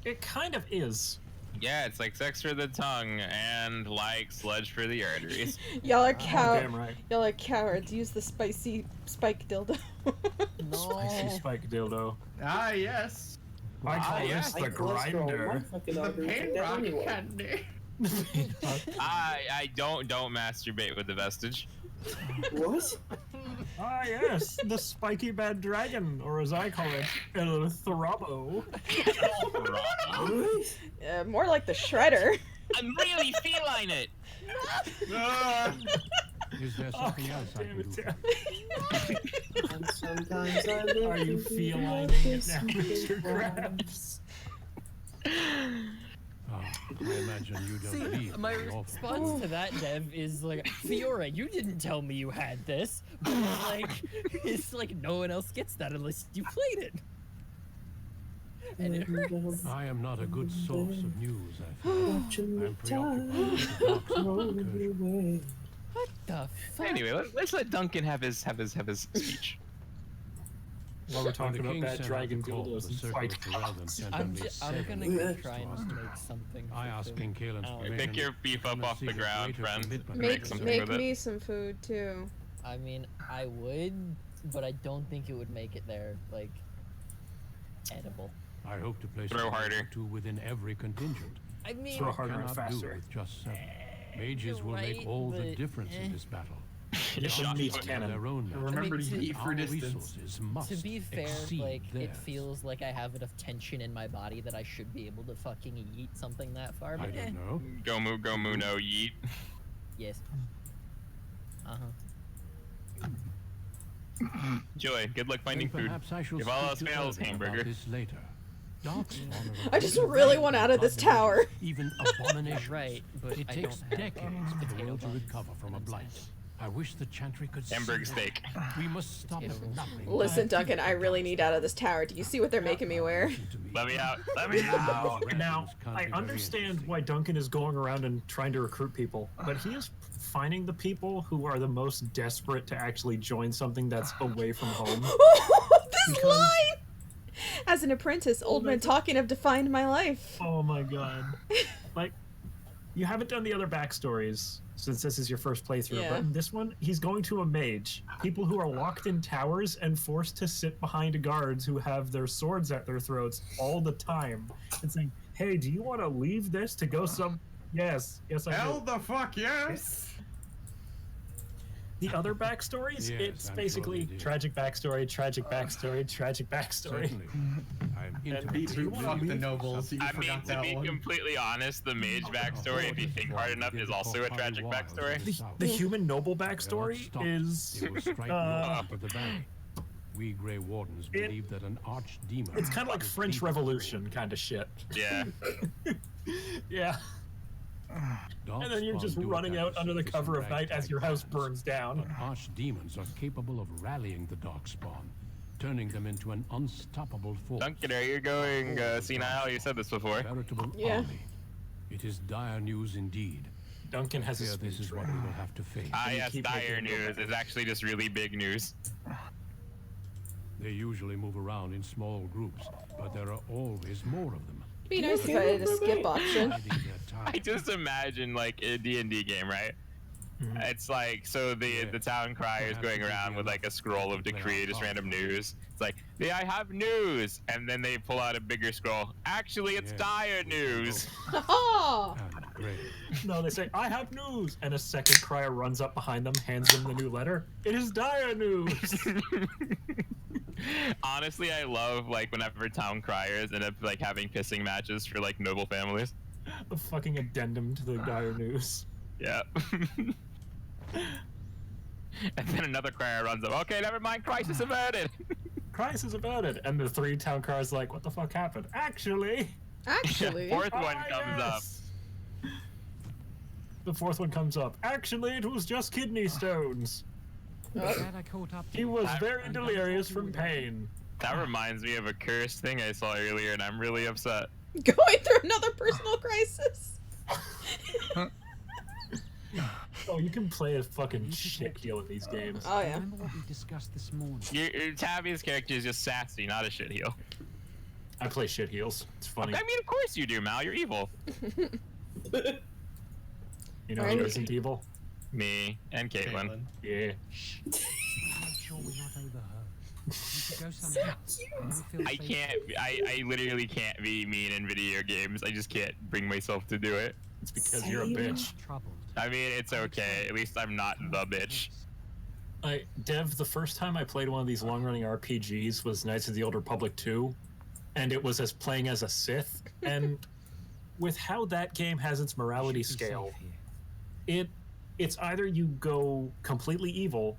[SPEAKER 16] It kind of is.
[SPEAKER 2] Yeah, it's like sex for the tongue and like sludge for the arteries.
[SPEAKER 1] Y'all are
[SPEAKER 16] damn right.
[SPEAKER 1] Y'all are cowards. Use the spicy spike dildo.
[SPEAKER 16] Spicy spike dildo.
[SPEAKER 4] Ah, yes.
[SPEAKER 16] I call this the grinder.
[SPEAKER 4] The pain rock candy.
[SPEAKER 2] I don't masturbate with the vestige.
[SPEAKER 20] What?
[SPEAKER 16] Ah yes, the spiky bad dragon, or as I call it, El Throbbo.
[SPEAKER 1] More like the shredder.
[SPEAKER 2] I'm really feline it.
[SPEAKER 17] Is there something else I can do?
[SPEAKER 20] And sometimes I live
[SPEAKER 16] Are you
[SPEAKER 20] to be
[SPEAKER 16] feelining
[SPEAKER 20] like
[SPEAKER 16] it
[SPEAKER 20] this
[SPEAKER 16] now, Mr. Krabs?
[SPEAKER 17] I imagine you don't
[SPEAKER 7] See,
[SPEAKER 17] believe
[SPEAKER 7] my
[SPEAKER 17] very often.
[SPEAKER 7] response to that, Dev, is like, Fiora, you didn't tell me you had this. But like, it's like no one else gets that unless you played it. And it hurts.
[SPEAKER 17] I am not a good source of news, I feel. I'm preoccupied with the dark side of incursion.
[SPEAKER 7] What the fuck?
[SPEAKER 2] Anyway, let's let Duncan have his speech.
[SPEAKER 16] While we're talking
[SPEAKER 17] The
[SPEAKER 16] about
[SPEAKER 17] king
[SPEAKER 16] that
[SPEAKER 17] sent
[SPEAKER 16] dragon
[SPEAKER 17] out a call
[SPEAKER 16] dildos
[SPEAKER 17] to
[SPEAKER 16] and
[SPEAKER 17] the
[SPEAKER 16] fight
[SPEAKER 17] circle of the realm sent
[SPEAKER 7] I'm
[SPEAKER 17] only
[SPEAKER 7] gonna
[SPEAKER 17] 7
[SPEAKER 7] go
[SPEAKER 17] minutes
[SPEAKER 7] try
[SPEAKER 17] to
[SPEAKER 7] and
[SPEAKER 17] us.
[SPEAKER 7] make something.
[SPEAKER 17] I asked King Kaelin's permission.
[SPEAKER 2] Pick your beef up
[SPEAKER 17] to
[SPEAKER 2] off the
[SPEAKER 17] seek a
[SPEAKER 2] ground,
[SPEAKER 17] greater
[SPEAKER 2] friend.
[SPEAKER 17] commitment
[SPEAKER 2] Make
[SPEAKER 17] to
[SPEAKER 2] something
[SPEAKER 17] the
[SPEAKER 2] with it.
[SPEAKER 1] me some food too.
[SPEAKER 7] I mean, I would, but I don't think it would make it there, like, edible.
[SPEAKER 17] I hope to place
[SPEAKER 2] Throw
[SPEAKER 17] a
[SPEAKER 2] harder.
[SPEAKER 17] or two within every contingent.
[SPEAKER 7] I mean,
[SPEAKER 16] Throw harder and
[SPEAKER 17] Cannot
[SPEAKER 16] faster.
[SPEAKER 17] do with just 7. Mages will
[SPEAKER 7] right,
[SPEAKER 17] make all the
[SPEAKER 7] but,
[SPEAKER 17] difference in this battle.
[SPEAKER 16] You should
[SPEAKER 17] Not
[SPEAKER 16] meet
[SPEAKER 17] put
[SPEAKER 16] cannon.
[SPEAKER 17] their own magic.
[SPEAKER 4] Remember
[SPEAKER 7] to
[SPEAKER 4] to eat for
[SPEAKER 17] Our
[SPEAKER 4] distance.
[SPEAKER 17] resources must
[SPEAKER 7] To be fair,
[SPEAKER 17] exceed
[SPEAKER 7] like,
[SPEAKER 17] theirs.
[SPEAKER 7] it feels like I have enough tension in my body that I should be able to fucking eat something that far,
[SPEAKER 17] I
[SPEAKER 7] but
[SPEAKER 17] don't know.
[SPEAKER 2] Go moo no yeet.
[SPEAKER 7] Yes.
[SPEAKER 2] Joy, good luck finding
[SPEAKER 17] Then
[SPEAKER 2] food.
[SPEAKER 17] perhaps I shall
[SPEAKER 2] If all
[SPEAKER 17] speak
[SPEAKER 2] else
[SPEAKER 17] to
[SPEAKER 2] fails,
[SPEAKER 17] Erwin about
[SPEAKER 2] hamburger.
[SPEAKER 17] this later. Darkspawn
[SPEAKER 1] I just really want out of this tower.
[SPEAKER 17] Even abominations.
[SPEAKER 7] Right, but
[SPEAKER 17] it
[SPEAKER 7] I
[SPEAKER 17] takes
[SPEAKER 7] don't have
[SPEAKER 17] decades for the
[SPEAKER 7] potato
[SPEAKER 17] world to
[SPEAKER 7] buns.
[SPEAKER 17] recover from a blight. I wish the Chantry could see
[SPEAKER 2] Hamburg
[SPEAKER 17] that.
[SPEAKER 2] steak.
[SPEAKER 17] We must stop nothing.
[SPEAKER 1] Listen, Duncan, I really need out of this tower. Do you see what they're making me wear?
[SPEAKER 2] Let me out. Let me out.
[SPEAKER 16] Now, I understand why Duncan is going around and trying to recruit people, but he is finding the people who are the most desperate to actually join something that's away from home.
[SPEAKER 1] This line! As an apprentice, old men talking have defined my life.
[SPEAKER 16] Oh my god. Like, you haven't done the other backstories since this is your first playthrough,
[SPEAKER 1] Yeah.
[SPEAKER 16] but in this one, he's going to a mage. People who are locked in towers and forced to sit behind guards who have their swords at their throats all the time. And saying, hey, do you want to leave this to go some... Yes, I
[SPEAKER 4] Hell
[SPEAKER 16] do.
[SPEAKER 4] the fuck yes!
[SPEAKER 16] the other backstories,
[SPEAKER 17] Yes,
[SPEAKER 16] it's
[SPEAKER 17] I'm
[SPEAKER 16] basically
[SPEAKER 17] sure they did.
[SPEAKER 16] tragic backstory, tragic backstory, tragic backstory.
[SPEAKER 17] Certainly. I'm
[SPEAKER 4] Fuck the nobles. You
[SPEAKER 2] I mean,
[SPEAKER 4] forgot
[SPEAKER 2] to
[SPEAKER 4] that
[SPEAKER 2] be
[SPEAKER 4] one.
[SPEAKER 2] completely honest, the mage backstory, if you think hard enough, is also a tragic backstory.
[SPEAKER 16] The human noble backstory is
[SPEAKER 17] They will strike north into the valley. We Grey Wardens believe that an archdemon.
[SPEAKER 16] it's kind of like
[SPEAKER 17] is
[SPEAKER 16] French
[SPEAKER 17] leading
[SPEAKER 16] Revolution kind of shit.
[SPEAKER 2] Yeah.
[SPEAKER 16] Yeah. And then you're just running out under the cover of night as your house burns down.
[SPEAKER 17] But archdemons are capable of rallying the darkspawn, turning them into an unstoppable force.
[SPEAKER 2] Duncan, are you going senile? You said this before.
[SPEAKER 17] Veritable
[SPEAKER 1] Yeah.
[SPEAKER 17] army. It is dire news indeed.
[SPEAKER 16] Duncan has a
[SPEAKER 17] Fear this is what we will have to face.
[SPEAKER 2] Ah, yes, dire news. It's actually just really big news.
[SPEAKER 17] They usually move around in small groups, but there are always more of them.
[SPEAKER 1] It'd be nice if I had a skip option.
[SPEAKER 2] I just imagine like a D&D game, right? It's like, so the town crier is going around with like a scroll of decree, just random news. It's like, yeah, I have news, and then they pull out a bigger scroll. Actually, it's dire news.
[SPEAKER 16] No, they say, I have news, and a second crier runs up behind them, hands them the new letter. It is dire news.
[SPEAKER 2] Honestly, I love like whenever town criers end up like having pissing matches for like noble families.
[SPEAKER 16] A fucking addendum to the dire news.
[SPEAKER 2] Yeah. And then another crier runs up. Okay, never mind. Crisis averted.
[SPEAKER 16] Crisis averted. And the three town criers like, what the fuck happened? Actually.
[SPEAKER 2] Fourth one comes up.
[SPEAKER 16] The fourth one comes up. Actually, it was just kidney stones.
[SPEAKER 12] Glad I caught up to
[SPEAKER 16] He
[SPEAKER 12] you.
[SPEAKER 16] was very delirious from pain.
[SPEAKER 2] That reminds me of a cursed thing I saw earlier, and I'm really upset.
[SPEAKER 1] Going through another personal crisis.
[SPEAKER 16] Oh, you can play a fucking shit deal with these games.
[SPEAKER 1] Oh yeah.
[SPEAKER 12] Remember what we discussed this morning?
[SPEAKER 2] Your Tabby's character is just sassy, not a shit heel.
[SPEAKER 16] I play shit heels. It's funny.
[SPEAKER 2] I mean, of course you do, Mal. You're evil.
[SPEAKER 16] You know who isn't evil?
[SPEAKER 2] Me and Caitlin.
[SPEAKER 16] Yeah.
[SPEAKER 12] Make sure we're not overheard. We should go somewhere.
[SPEAKER 2] I can't. I literally can't be mean in video games. I just can't bring myself to do it.
[SPEAKER 16] It's because you're a bitch.
[SPEAKER 2] I mean, it's okay. At least I'm not the bitch.
[SPEAKER 16] Dev, the first time I played one of these long-running RPGs was Knights of the Old Republic 2, and it was as playing as a Sith. And with how that game has its morality scale, it's either you go completely evil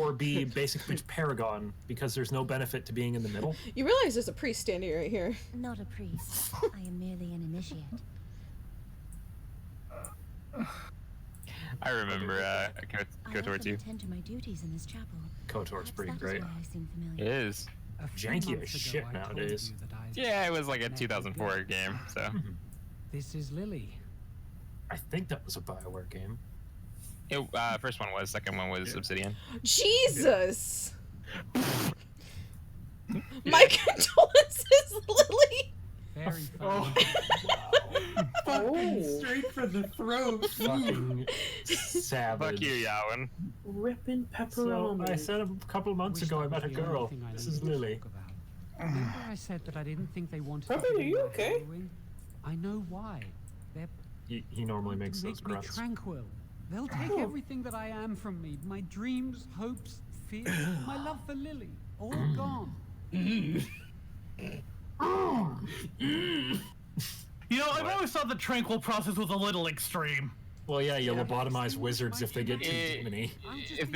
[SPEAKER 16] or be basic bitch paragon, because there's no benefit to being in the middle.
[SPEAKER 1] You realize there's a priest standing right here.
[SPEAKER 5] Not a priest. I am merely an initiate.
[SPEAKER 2] I remember KOTOR too.
[SPEAKER 5] Attend to my duties in this chapel.
[SPEAKER 16] KOTOR's pretty great.
[SPEAKER 5] I seem
[SPEAKER 2] It
[SPEAKER 5] familiar.
[SPEAKER 2] is.
[SPEAKER 16] Janky as shit nowadays.
[SPEAKER 2] Yeah, it was like a 2004 game, so.
[SPEAKER 12] This is Lily.
[SPEAKER 16] I think that was a BioWare game.
[SPEAKER 2] First one was, second one was Obsidian.
[SPEAKER 1] Jesus! My condolences, Lily!
[SPEAKER 12] Very
[SPEAKER 4] Fucking straight for the throat.
[SPEAKER 16] Fucking savage.
[SPEAKER 2] Fuck you, Yawen.
[SPEAKER 20] Ripping
[SPEAKER 16] So
[SPEAKER 20] pepperoni.
[SPEAKER 16] I said a couple months ago I met a girl. This is Lily.
[SPEAKER 12] Remember I said that I didn't think they wanted to
[SPEAKER 20] Robin,
[SPEAKER 12] do
[SPEAKER 20] are you
[SPEAKER 12] my
[SPEAKER 20] okay?
[SPEAKER 12] harrowing? I know why. They're
[SPEAKER 16] He normally makes those
[SPEAKER 12] make me
[SPEAKER 16] grunts.
[SPEAKER 12] tranquil. They'll take everything that I am from me. My dreams, hopes, fears, my love for Lily. All gone.
[SPEAKER 15] You know, I've always thought the tranquil process was a little extreme.
[SPEAKER 16] Well, yeah, you lobotomize wizards if they get too demony.
[SPEAKER 2] If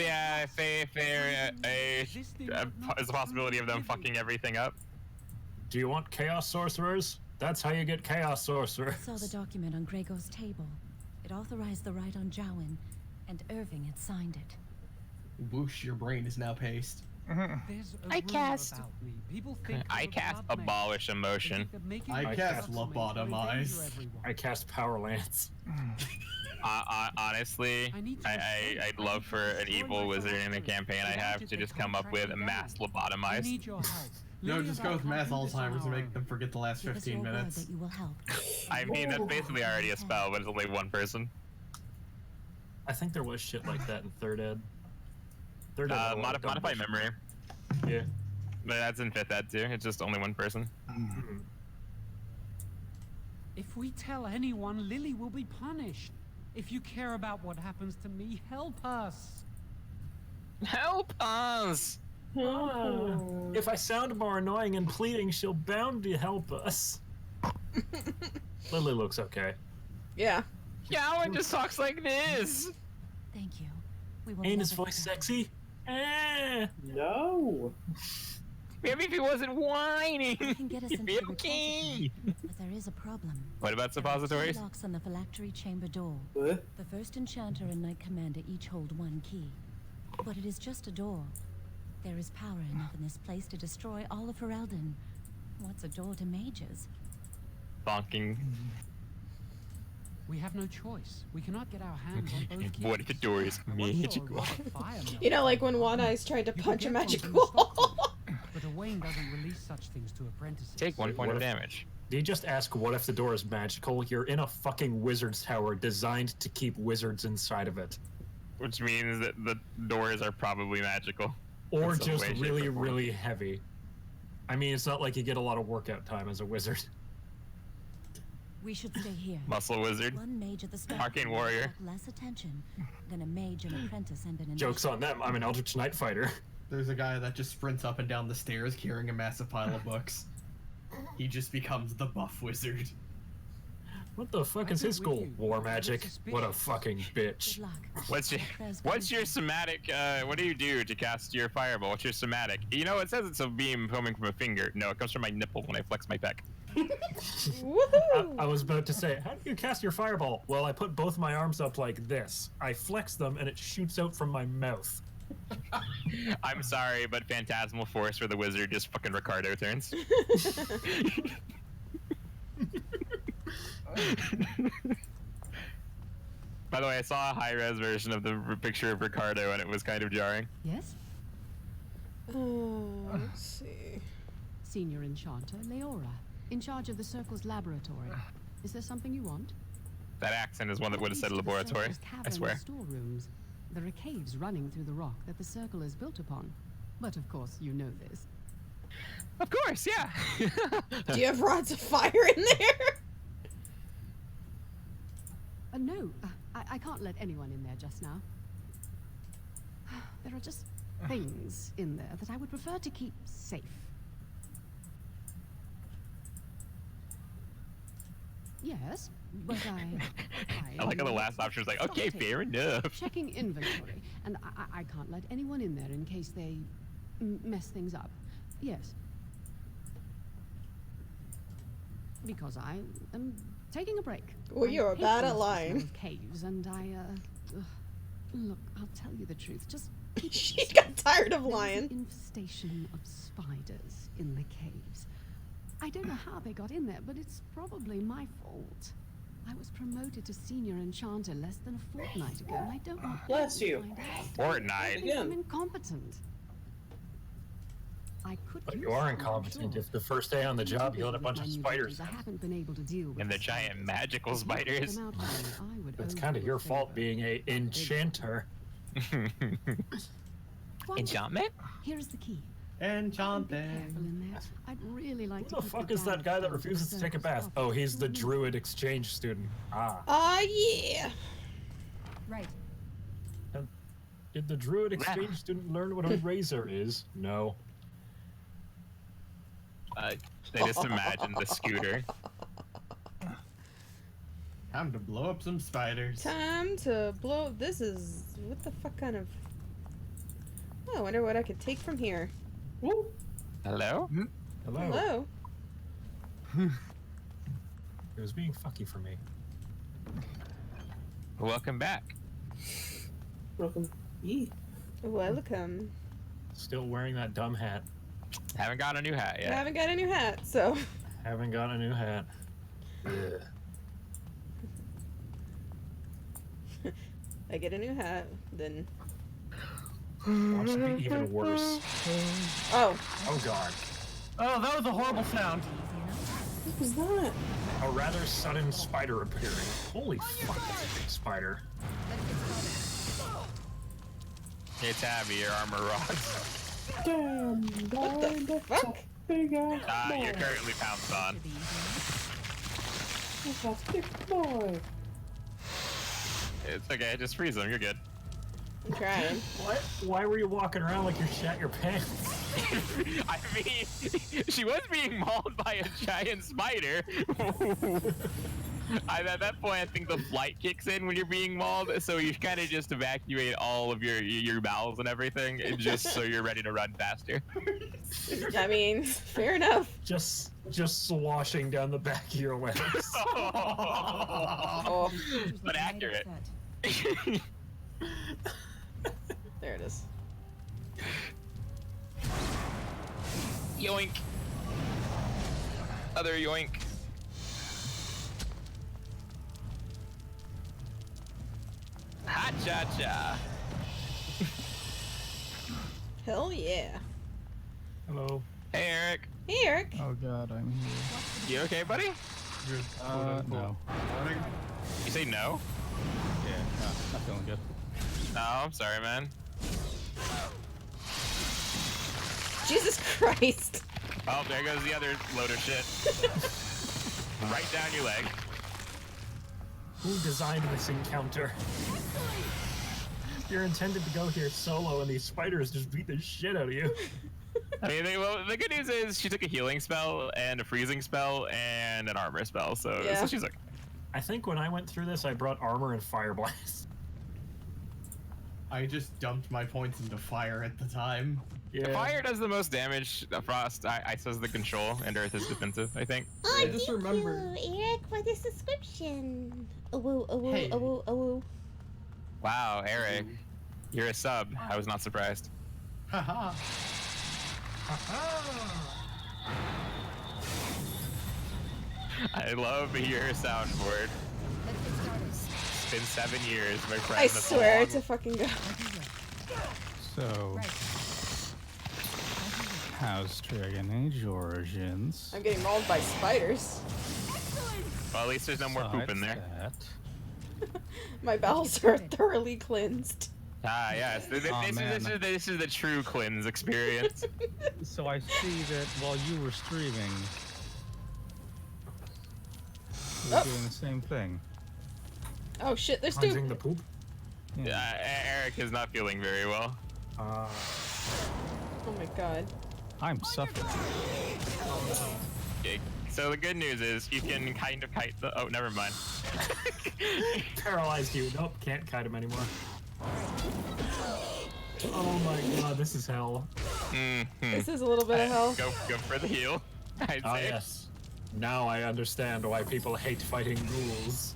[SPEAKER 2] there's a possibility of them fucking everything up.
[SPEAKER 16] Do you want chaos sorcerers? That's how you get chaos sorcerer.
[SPEAKER 5] I saw the document on Gregor's table. It authorized the right on Jowan, and Irving had signed it.
[SPEAKER 4] Whoosh, your brain is now paced.
[SPEAKER 12] There's a
[SPEAKER 1] I
[SPEAKER 12] rumor
[SPEAKER 1] cast-
[SPEAKER 12] about me. People think
[SPEAKER 2] I
[SPEAKER 12] I'm a
[SPEAKER 2] cast
[SPEAKER 12] blood mage.
[SPEAKER 2] abolish emotion.
[SPEAKER 12] That making
[SPEAKER 4] I
[SPEAKER 12] my
[SPEAKER 4] cast
[SPEAKER 12] blood mage will
[SPEAKER 4] lobotomize.
[SPEAKER 12] endanger everyone.
[SPEAKER 16] I cast power lance.
[SPEAKER 2] Honestly, I'd love for an evil wizard in a campaign I have to just come up with a mass
[SPEAKER 12] I
[SPEAKER 2] lobotomize.
[SPEAKER 12] need your help.
[SPEAKER 4] No,
[SPEAKER 12] Lily
[SPEAKER 4] just
[SPEAKER 12] and
[SPEAKER 4] go
[SPEAKER 12] I
[SPEAKER 4] with
[SPEAKER 12] can't
[SPEAKER 4] mass
[SPEAKER 12] do this on
[SPEAKER 4] Alzheimer's and
[SPEAKER 12] our
[SPEAKER 4] make
[SPEAKER 12] own.
[SPEAKER 4] them forget the last
[SPEAKER 5] Give us
[SPEAKER 4] 15
[SPEAKER 5] your word
[SPEAKER 4] minutes.
[SPEAKER 5] that you will help.
[SPEAKER 2] I mean, that's basically already a spell, but it's only one person.
[SPEAKER 16] I think there was shit like that in third ed. Third ed. had a lot of
[SPEAKER 2] Modify
[SPEAKER 16] dumb
[SPEAKER 2] memory.
[SPEAKER 16] Yeah.
[SPEAKER 2] But that's in fifth ed too. It's just only one person.
[SPEAKER 12] If we tell anyone, Lily will be punished. If you care about what happens to me, help us.
[SPEAKER 2] Help us!
[SPEAKER 16] If I sound more annoying and pleading, she'll bound to help us. Lily looks okay.
[SPEAKER 1] Yeah.
[SPEAKER 2] Gowan just talks like this.
[SPEAKER 5] Thank you. We will
[SPEAKER 16] Ain't his
[SPEAKER 5] never
[SPEAKER 16] voice
[SPEAKER 5] forget.
[SPEAKER 16] sexy?
[SPEAKER 20] No.
[SPEAKER 2] Maybe if he wasn't whining,
[SPEAKER 5] I can get us
[SPEAKER 2] he'd
[SPEAKER 5] into
[SPEAKER 2] be
[SPEAKER 5] the
[SPEAKER 2] okay.
[SPEAKER 5] but there is a problem.
[SPEAKER 2] What about suppositories?
[SPEAKER 5] There are 2 locks on the phylactery chamber door.
[SPEAKER 20] What?
[SPEAKER 5] The first enchanter and knight commander each hold 1 key. But it is just a door. There is power enough in this place to destroy all of Ferelden. What's a door to mages?
[SPEAKER 2] Bonking.
[SPEAKER 12] We have no choice. We cannot get our hands on both keys.
[SPEAKER 2] What if the door is magical?
[SPEAKER 1] You know, like when One Eyes tried to punch a magic wall.
[SPEAKER 12] But Owain doesn't release such things to apprentices.
[SPEAKER 2] Take 1 point of damage.
[SPEAKER 16] Do you just ask what if the door is magical? You're in a fucking wizard's tower designed to keep wizards inside of it.
[SPEAKER 2] Which means that the doors are probably magical.
[SPEAKER 16] Or
[SPEAKER 2] in some
[SPEAKER 16] just
[SPEAKER 2] way, shape,
[SPEAKER 16] really,
[SPEAKER 2] or form.
[SPEAKER 16] really heavy. I mean, it's not like you get a lot of workout time as a wizard.
[SPEAKER 5] We should stay here.
[SPEAKER 2] Muscle wizard.
[SPEAKER 5] 1 mage at the start.
[SPEAKER 2] Arcane warrior.
[SPEAKER 5] attract less attention than a mage, an apprentice, and an
[SPEAKER 16] Joke's on them, I'm an Eldritch Knight fighter.
[SPEAKER 4] There's a guy that just sprints up and down the stairs carrying a massive pile of books. He just becomes the buff wizard.
[SPEAKER 16] What the fuck is his goal? War magic? What a fucking bitch.
[SPEAKER 2] What's your somatic? What do you do to cast your fireball? What's your somatic? You know, it says it's a beam coming from a finger. No, it comes from my nipple when I flex my pec.
[SPEAKER 16] I was about to say, how do you cast your fireball? Well, I put both my arms up like this. I flex them and it shoots out from my mouth.
[SPEAKER 2] I'm sorry, but Phantasmal Force for the wizard just fucking Ricardo turns. By the way, I saw a high-res version of the picture of Ricardo and it was kind of jarring.
[SPEAKER 10] Yes?
[SPEAKER 1] Let's see.
[SPEAKER 10] Senior Enchanter Leora, in charge of the Circle's laboratory. Is there something you want?
[SPEAKER 2] That accent is one that would have said laboratory, I swear.
[SPEAKER 10] Storerooms. There are caves running through the rock that the Circle is built upon. But of course, you know this.
[SPEAKER 2] Of course, yeah.
[SPEAKER 1] Do you have rods of fire in there?
[SPEAKER 10] No, I can't let anyone in there just now. There are just things in there that I would prefer to keep safe. Yes, but
[SPEAKER 2] I like how the last option was like, okay, fair enough.
[SPEAKER 10] Checking inventory, and I can't let anyone in there in case they mess things up. Yes. Because I am taking a break.
[SPEAKER 1] Well, you're
[SPEAKER 10] I hate
[SPEAKER 1] bad
[SPEAKER 10] the
[SPEAKER 1] at
[SPEAKER 10] smell
[SPEAKER 1] lying.
[SPEAKER 10] of caves, and look, I'll tell you the truth. Just
[SPEAKER 1] she got tired of
[SPEAKER 10] there was
[SPEAKER 1] lying.
[SPEAKER 10] an infestation of spiders in the caves. I don't know how they got in there, but it's probably my fault. I was promoted to senior enchanter less than a fortnight ago, and I don't want
[SPEAKER 20] Bless
[SPEAKER 10] people
[SPEAKER 20] you.
[SPEAKER 10] to find out.
[SPEAKER 2] Fortnight?
[SPEAKER 10] Because I'm incompetent. I could
[SPEAKER 16] But
[SPEAKER 10] use
[SPEAKER 16] you are
[SPEAKER 10] some, I'm
[SPEAKER 16] incompetent
[SPEAKER 10] sure.
[SPEAKER 16] if the first day on the job you let a bunch of
[SPEAKER 10] My new
[SPEAKER 16] spiders
[SPEAKER 10] duties, I haven't been able to deal with
[SPEAKER 2] And the giant magical spiders.
[SPEAKER 16] It's kind of your fault being a enchanter.
[SPEAKER 2] Enchantment?
[SPEAKER 10] Here is the key.
[SPEAKER 4] Enchanted.
[SPEAKER 10] Careful in there. I'd really like
[SPEAKER 16] Who the
[SPEAKER 10] to
[SPEAKER 16] fuck is that guy that refuses to take a bath? Oh, he's the druid exchange student. Ah.
[SPEAKER 1] Yeah.
[SPEAKER 10] Right.
[SPEAKER 16] Did the druid exchange student learn what a razor is? No.
[SPEAKER 2] I just imagine the scooter.
[SPEAKER 4] Time to blow up some spiders.
[SPEAKER 1] Time to blow. This is what the fuck kind of. Oh, I wonder what I could take from here.
[SPEAKER 4] Woo.
[SPEAKER 2] Hello?
[SPEAKER 16] Hello.
[SPEAKER 1] Hello.
[SPEAKER 16] It was being fucky for me.
[SPEAKER 2] Welcome back.
[SPEAKER 20] Welcome.
[SPEAKER 1] Welcome.
[SPEAKER 16] Still wearing that dumb hat.
[SPEAKER 2] Haven't got a new hat
[SPEAKER 1] I
[SPEAKER 2] yet.
[SPEAKER 1] haven't got a new hat, so.
[SPEAKER 16] Haven't got a new hat.
[SPEAKER 1] I get a new hat, then.
[SPEAKER 16] Watch it be even worse.
[SPEAKER 1] Oh.
[SPEAKER 16] Oh god.
[SPEAKER 15] Oh, that was a horrible sound.
[SPEAKER 20] What was that?
[SPEAKER 16] A rather sudden spider appearing. Holy fuck, that's a big spider.
[SPEAKER 2] Hey Tabby, your armor rods.
[SPEAKER 20] Damn, what the fuck? Big ass boy.
[SPEAKER 2] You're currently pounced on.
[SPEAKER 20] That's a thick boy.
[SPEAKER 2] It's okay, just freeze them, you're good.
[SPEAKER 1] I'm trying.
[SPEAKER 16] What? Why were you walking around like you shat your pants?
[SPEAKER 2] I mean, she was being mauled by a giant spider. At that point, I think the flight kicks in when you're being mauled, so you kind of just evacuate all of your bowels and everything, and just so you're ready to run faster.
[SPEAKER 1] I mean, fair enough.
[SPEAKER 16] Just sloshing down the back of your legs.
[SPEAKER 1] Oh.
[SPEAKER 2] But accurate.
[SPEAKER 1] There it is.
[SPEAKER 2] Yoink. Other yoink. Ha cha cha.
[SPEAKER 1] Hell yeah.
[SPEAKER 16] Hello.
[SPEAKER 2] Hey Eric.
[SPEAKER 1] Hey Eric.
[SPEAKER 9] Oh god, I'm here.
[SPEAKER 2] You okay, buddy?
[SPEAKER 9] No.
[SPEAKER 2] You say no?
[SPEAKER 9] Yeah, not feeling good.
[SPEAKER 2] No, I'm sorry, man.
[SPEAKER 1] Jesus Christ.
[SPEAKER 2] Oh, there goes the other load of shit. Right down your leg.
[SPEAKER 16] Who designed this encounter? You're intended to go here solo, and these spiders just beat the shit out of you.
[SPEAKER 2] I mean, the good news is she took a healing spell and a freezing spell and an armor spell, so she's like.
[SPEAKER 16] I think when I went through this, I brought armor and fire blast.
[SPEAKER 4] I just dumped my points into fire at the time.
[SPEAKER 2] Yeah. Fire does the most damage. Frost, ice does the control, and earth is defensive, I think.
[SPEAKER 19] Oh, thank you, Eric, for the subscription.
[SPEAKER 4] Hey.
[SPEAKER 2] Wow, Eric, you're a sub. I was not surprised.
[SPEAKER 4] Haha.
[SPEAKER 2] I love your soundboard. It's been 7 years, my friend.
[SPEAKER 1] I swear it's a fucking go.
[SPEAKER 9] So, how's Dragon Age Origins?
[SPEAKER 1] I'm getting mauled by spiders.
[SPEAKER 2] Well, at least there's no more poop in there.
[SPEAKER 1] My bowels are thoroughly cleansed.
[SPEAKER 2] Ah, yes. This is the true cleanse experience.
[SPEAKER 9] So I see that while you were streaming, you were doing the same thing.
[SPEAKER 1] Oh shit, there's
[SPEAKER 16] Cleansing
[SPEAKER 1] two.
[SPEAKER 16] the poop?
[SPEAKER 2] Eric is not feeling very well.
[SPEAKER 1] Oh my god.
[SPEAKER 9] I'm suffering.
[SPEAKER 2] Okay. So the good news is you can kind of kite the. Oh, never mind.
[SPEAKER 16] Paralyzed you. Nope, can't kite him anymore. Oh my god, this is hell.
[SPEAKER 1] This is a little bit of hell.
[SPEAKER 2] Go for the heal. I'd
[SPEAKER 16] Oh
[SPEAKER 2] say.
[SPEAKER 16] yes. Now I understand why people hate fighting ghouls.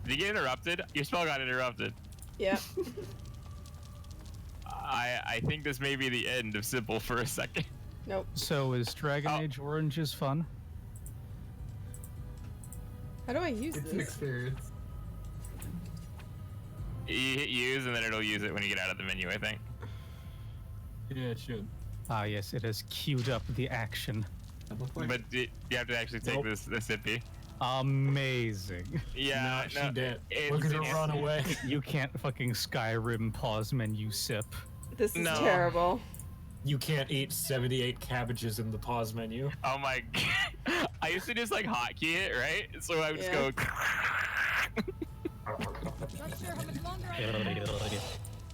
[SPEAKER 2] Did you get interrupted? Your spell got interrupted.
[SPEAKER 1] Yeah.
[SPEAKER 2] I think this may be the end of Simple for a second.
[SPEAKER 1] Nope.
[SPEAKER 9] So is Dragon Age Origins fun?
[SPEAKER 1] How do I use
[SPEAKER 4] It's
[SPEAKER 1] this?
[SPEAKER 4] an experience.
[SPEAKER 2] You hit use and then it'll use it when you get out of the menu, I think.
[SPEAKER 16] Yeah, it should.
[SPEAKER 9] Ah yes, it has queued up the action.
[SPEAKER 2] But you have to actually take this hippie.
[SPEAKER 9] Amazing.
[SPEAKER 2] Yeah,
[SPEAKER 16] No, she did. Look at her
[SPEAKER 2] it's-
[SPEAKER 16] run away.
[SPEAKER 9] You can't fucking Skyrim pause menu sip.
[SPEAKER 1] This is
[SPEAKER 2] No.
[SPEAKER 1] terrible.
[SPEAKER 16] You can't eat 78 cabbages in the pause menu.
[SPEAKER 2] Oh my god. I used to just like hotkey it, right? So I would just go.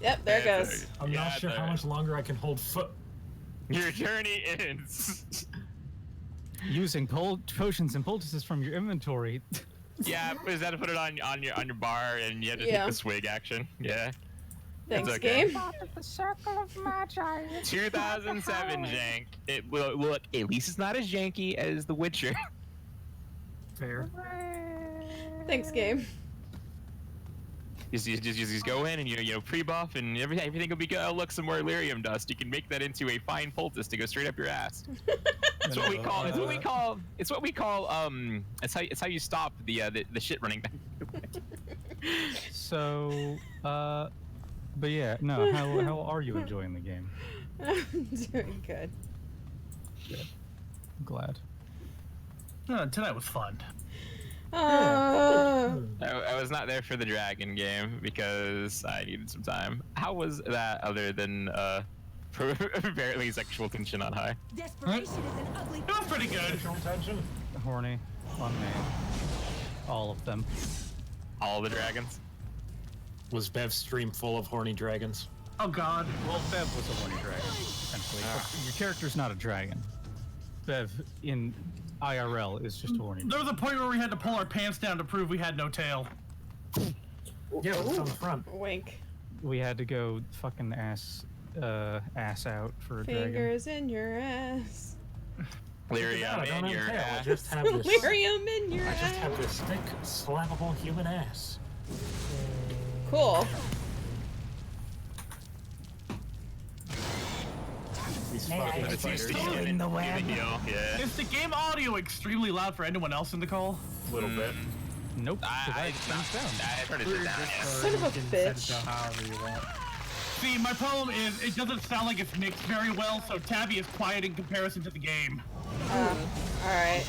[SPEAKER 1] Yep, there it goes.
[SPEAKER 16] I'm not sure how much longer I can hold foot.
[SPEAKER 2] Your journey ends.
[SPEAKER 9] Using potions and poultices from your inventory.
[SPEAKER 2] Yeah, but you have to put it on your bar, and you have to take the swig action. Yeah.
[SPEAKER 1] Thanks,
[SPEAKER 2] It's okay.
[SPEAKER 1] game.
[SPEAKER 13] The circle of magi.
[SPEAKER 2] 2007 jank. It look. At least it's not as janky as The Witcher.
[SPEAKER 16] Fair.
[SPEAKER 1] Thanks, game.
[SPEAKER 2] Just go in and you know pre-buff and everything will be good. Oh, look, some more lyrium dust. You can make that into a fine poultice to go straight up your ass. It's what we call. It's what we call. It's how you stop the shit running back.
[SPEAKER 9] So, but yeah, no. How are you enjoying the game?
[SPEAKER 1] I'm doing good.
[SPEAKER 9] Good. I'm glad.
[SPEAKER 15] Tonight was fun.
[SPEAKER 2] I was not there for the dragon game because I needed some time. How was that other than apparently sexual tension on high?
[SPEAKER 5] Desperation is an ugly.
[SPEAKER 15] It was pretty good.
[SPEAKER 16] Tension.
[SPEAKER 9] Horny, fun man. All of them.
[SPEAKER 2] All the dragons.
[SPEAKER 16] Was Bev's stream full of horny dragons?
[SPEAKER 15] Oh god.
[SPEAKER 9] Well, Bev was a horny dragon, essentially. But your character's not a dragon. Bev, in IRL, is just a horny dragon.
[SPEAKER 15] There was a point where we had to pull our pants down to prove we had no tail.
[SPEAKER 16] Yeah, it's on the front.
[SPEAKER 1] Wink.
[SPEAKER 9] We had to go fucking ass out for a
[SPEAKER 1] Fingers in your ass.
[SPEAKER 2] Lyrium in your ass.
[SPEAKER 16] I just have this.
[SPEAKER 1] Lyrium in your
[SPEAKER 16] I
[SPEAKER 1] ass.
[SPEAKER 16] just have this thick, slappable human ass.
[SPEAKER 1] Cool.
[SPEAKER 16] These
[SPEAKER 2] Hey,
[SPEAKER 16] fucking
[SPEAKER 2] I just
[SPEAKER 16] spiders.
[SPEAKER 2] used to in the web. Yeah.
[SPEAKER 15] Is the game audio extremely loud for anyone else in the call?
[SPEAKER 16] A little bit.
[SPEAKER 9] Nope.
[SPEAKER 2] I turned it down. Yeah.
[SPEAKER 1] Son of a bitch.
[SPEAKER 15] However you want. See, my problem is it doesn't sound like it's mixed very well, so Tabby is quiet in comparison to the game.
[SPEAKER 1] Alright.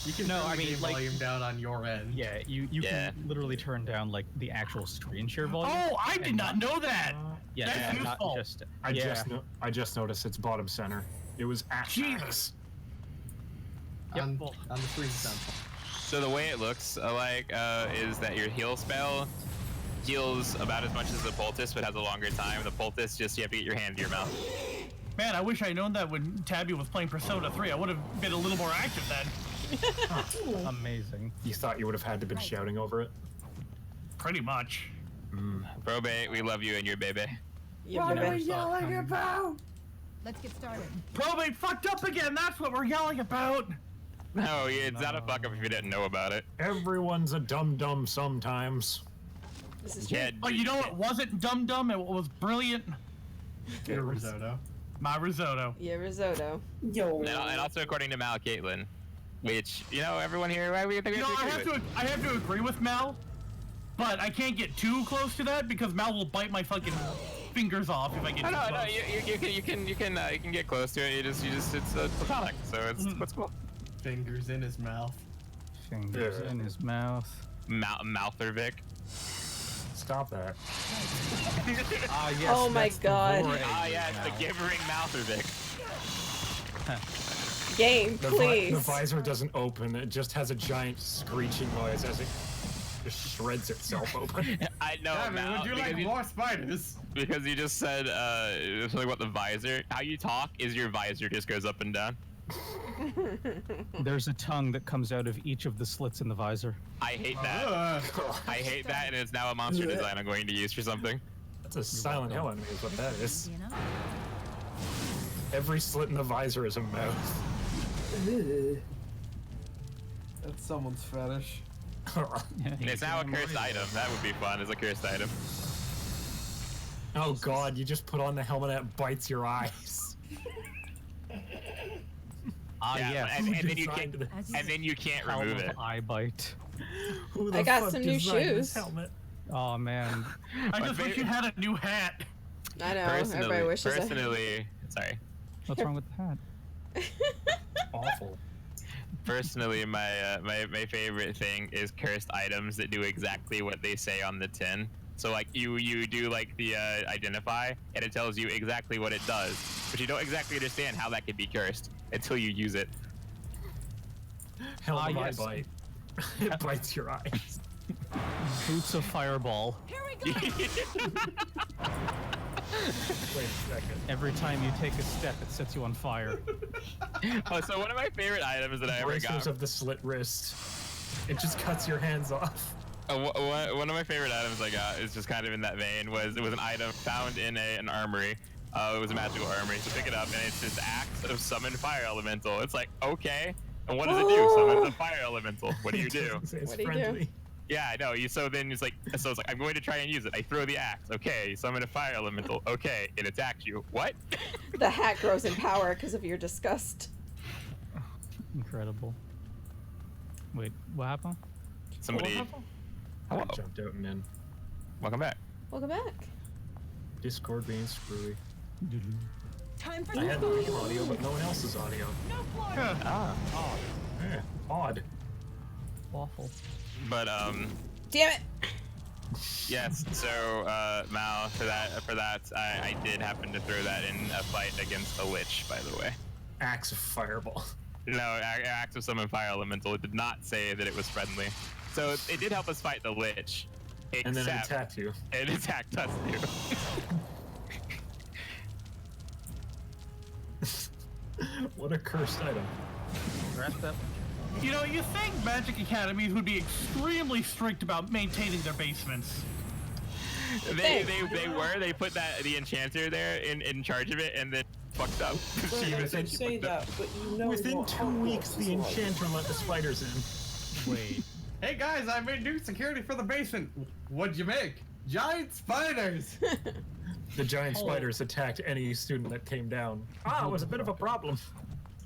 [SPEAKER 4] You can turn the game volume down on your end.
[SPEAKER 9] Yeah, you can literally turn down like the actual screen share volume.
[SPEAKER 15] Oh, I did not know that!
[SPEAKER 9] Yeah,
[SPEAKER 15] That's
[SPEAKER 9] not
[SPEAKER 15] useful.
[SPEAKER 9] just.
[SPEAKER 16] I just noticed it's bottom center. It was
[SPEAKER 15] Jesus.
[SPEAKER 4] On the screen sound.
[SPEAKER 2] So the way it looks is that your heal spell heals about as much as the poultice, but has a longer time. The poultice just you have to get your hand to your mouth.
[SPEAKER 15] Man, I wish I had known that when Tabby was playing Persona 3. I would have been a little more active then.
[SPEAKER 9] Amazing.
[SPEAKER 16] You thought you would have had to been shouting over it?
[SPEAKER 15] Pretty much.
[SPEAKER 2] Probate, we love you and your baby.
[SPEAKER 1] What are we
[SPEAKER 15] yelling about?
[SPEAKER 5] Let's get started.
[SPEAKER 15] Probate fucked up again. That's what we're yelling about.
[SPEAKER 2] No, it's not a fuck up if you didn't know about it.
[SPEAKER 16] Everyone's a dum-dum sometimes.
[SPEAKER 1] This is true.
[SPEAKER 15] Oh, you know what wasn't dumb? It was brilliant.
[SPEAKER 4] Your risotto.
[SPEAKER 15] My risotto.
[SPEAKER 1] Yeah, risotto.
[SPEAKER 20] Yo.
[SPEAKER 2] And also according to Mal Caitlin, which everyone here, I
[SPEAKER 15] have to agree with Mal, but I can't get too close to that because Mal will bite my fucking fingers off if I get too close.
[SPEAKER 2] No, you can get close to it. You just it's platonic, so it's cool.
[SPEAKER 4] Fingers in his mouth.
[SPEAKER 9] Fingers in his mouth.
[SPEAKER 2] Mouthervic.
[SPEAKER 16] Stop that.
[SPEAKER 9] Yes,
[SPEAKER 1] oh my god.
[SPEAKER 2] Yes, the gibbering Mouthervic.
[SPEAKER 1] Game, please.
[SPEAKER 16] The visor doesn't open. It just has a giant screeching noise as it just shreds itself open.
[SPEAKER 2] I know.
[SPEAKER 4] Mal, would you like more spiders?
[SPEAKER 2] Because you just said something about the visor. How you talk is your visor just goes up and down.
[SPEAKER 9] There's a tongue that comes out of each of the slits in the visor.
[SPEAKER 2] I hate that. I hate that, and it's now a monster design I'm going to use for something.
[SPEAKER 16] That's a Silent Hill enemy is what that is. Every slit in the visor is a mouth.
[SPEAKER 4] That's someone's fetish.
[SPEAKER 2] And it's now a cursed item. That would be fun as a cursed item.
[SPEAKER 16] Oh god, you just put on the helmet that bites your eyes.
[SPEAKER 2] And then you can't remove it.
[SPEAKER 9] Eye bite.
[SPEAKER 1] I got some new shoes.
[SPEAKER 9] Oh man.
[SPEAKER 15] I just wish you had a new hat.
[SPEAKER 1] I know. Everybody wishes.
[SPEAKER 2] Sorry.
[SPEAKER 9] What's wrong with the hat?
[SPEAKER 16] Awful.
[SPEAKER 2] Personally, my favorite thing is cursed items that do exactly what they say on the tin. So like you do like the identify, and it tells you exactly what it does, but you don't exactly understand how that could be cursed until you use it.
[SPEAKER 16] Hell, yes. Bite. It bites your eyes.
[SPEAKER 9] Boots of fireball.
[SPEAKER 5] Here we go.
[SPEAKER 16] Wait a second.
[SPEAKER 9] Every time you take a step, it sets you on fire.
[SPEAKER 2] Oh, so one of my favorite items that I ever got.
[SPEAKER 16] Of the slit wrist. It just cuts your hands off.
[SPEAKER 2] One of my favorite items I got is just kind of in that vein. It was an item found in an armory. It was a magical armory. So pick it up, and it's this axe of summon fire elemental. It's like, okay, and what does it do? Summon the fire elemental. What do you do?
[SPEAKER 1] What do you do?
[SPEAKER 2] Yeah, I know. So it's like I'm going to try and use it. I throw the axe. Okay, summon a fire elemental. Okay, it attacks you. What?
[SPEAKER 1] The hat grows in power because of your disgust.
[SPEAKER 9] Incredible. Wait, what happened?
[SPEAKER 2] Somebody.
[SPEAKER 16] I jumped out and in.
[SPEAKER 2] Welcome back.
[SPEAKER 1] Welcome back.
[SPEAKER 16] Discord being screwy.
[SPEAKER 5] Time for
[SPEAKER 16] I had my audio, but no one else's audio.
[SPEAKER 5] No floor.
[SPEAKER 16] Odd.
[SPEAKER 9] Awful.
[SPEAKER 2] But
[SPEAKER 1] Damn it.
[SPEAKER 2] Yes. So Mal, for that, I did happen to throw that in a fight against a lich, by the way.
[SPEAKER 16] Axe of fireball.
[SPEAKER 2] No, axe of summon fire elemental. It did not say that it was friendly. So it did help us fight the lich.
[SPEAKER 16] And then it attacked you.
[SPEAKER 2] It attacked us
[SPEAKER 16] too. What a cursed item.
[SPEAKER 15] You know, you think magic academies would be extremely strict about maintaining their basements.
[SPEAKER 2] They were. They put the enchanter there in charge of it, and then fucked up.
[SPEAKER 16] Within 2 weeks, the enchanter let the spiders in.
[SPEAKER 9] Wait.
[SPEAKER 4] Hey guys, I made new security for the basement. What'd you make? Giant spiders.
[SPEAKER 16] The giant spiders attacked any student that came down. Ah, it was a bit of a problem.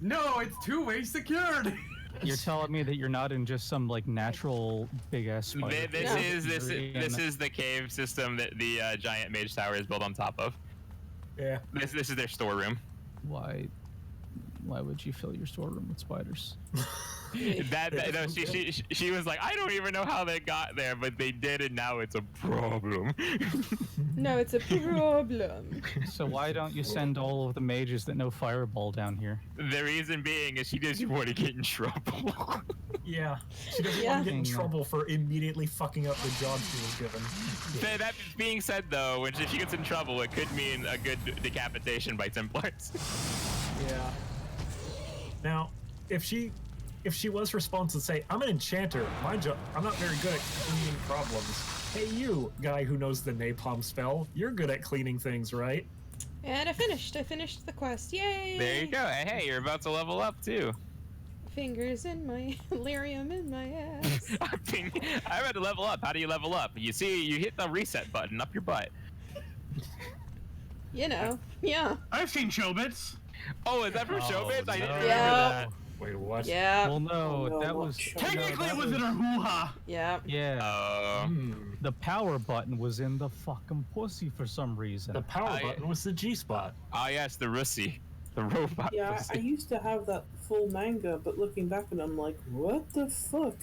[SPEAKER 4] No, it's two-way security.
[SPEAKER 9] You're telling me that you're not in just some like natural big ass spider?
[SPEAKER 2] This is the cave system that the giant mage tower is built on top of.
[SPEAKER 16] Yeah.
[SPEAKER 2] This is their storeroom.
[SPEAKER 9] Why would you fill your storeroom with spiders?
[SPEAKER 2] No, she was like, I don't even know how they got there, but they did, and now it's a problem.
[SPEAKER 1] No, it's a problem.
[SPEAKER 9] So why don't you send all of the mages that know fireball down here?
[SPEAKER 2] The reason being is she doesn't want to get in trouble.
[SPEAKER 16] Yeah, she doesn't want to get in trouble for immediately fucking up the job she was given.
[SPEAKER 2] That being said, though, if she gets in trouble, it could mean a good decapitation by Templars.
[SPEAKER 16] Yeah. Now, if she was responsible to say, I'm an enchanter, my job, I'm not very good at cleaning problems. Hey, you, guy who knows the napalm spell, you're good at cleaning things, right?
[SPEAKER 1] And I finished the quest. Yay!
[SPEAKER 2] There you go. Hey, you're about to level up, too.
[SPEAKER 1] Fingers in my lyrium in my ass.
[SPEAKER 2] I had to level up. How do you level up? You see, you hit the reset button up your butt.
[SPEAKER 1] You know, yeah.
[SPEAKER 15] I've seen Showbits.
[SPEAKER 2] Oh, is that from Showbits? I didn't remember that.
[SPEAKER 16] Wait, what?
[SPEAKER 1] Yeah.
[SPEAKER 9] Well, no, that was...
[SPEAKER 15] Technically, it was in her hoo-ha.
[SPEAKER 1] Yeah.
[SPEAKER 9] Yeah. The power button was in the fucking pussy for some reason.
[SPEAKER 16] The power button was the G-spot.
[SPEAKER 2] Ah, yes, the Russie. The robot.
[SPEAKER 20] Yeah,
[SPEAKER 2] pussy.
[SPEAKER 20] I used to have that full manga, but looking back on it, I'm like, what the fuck?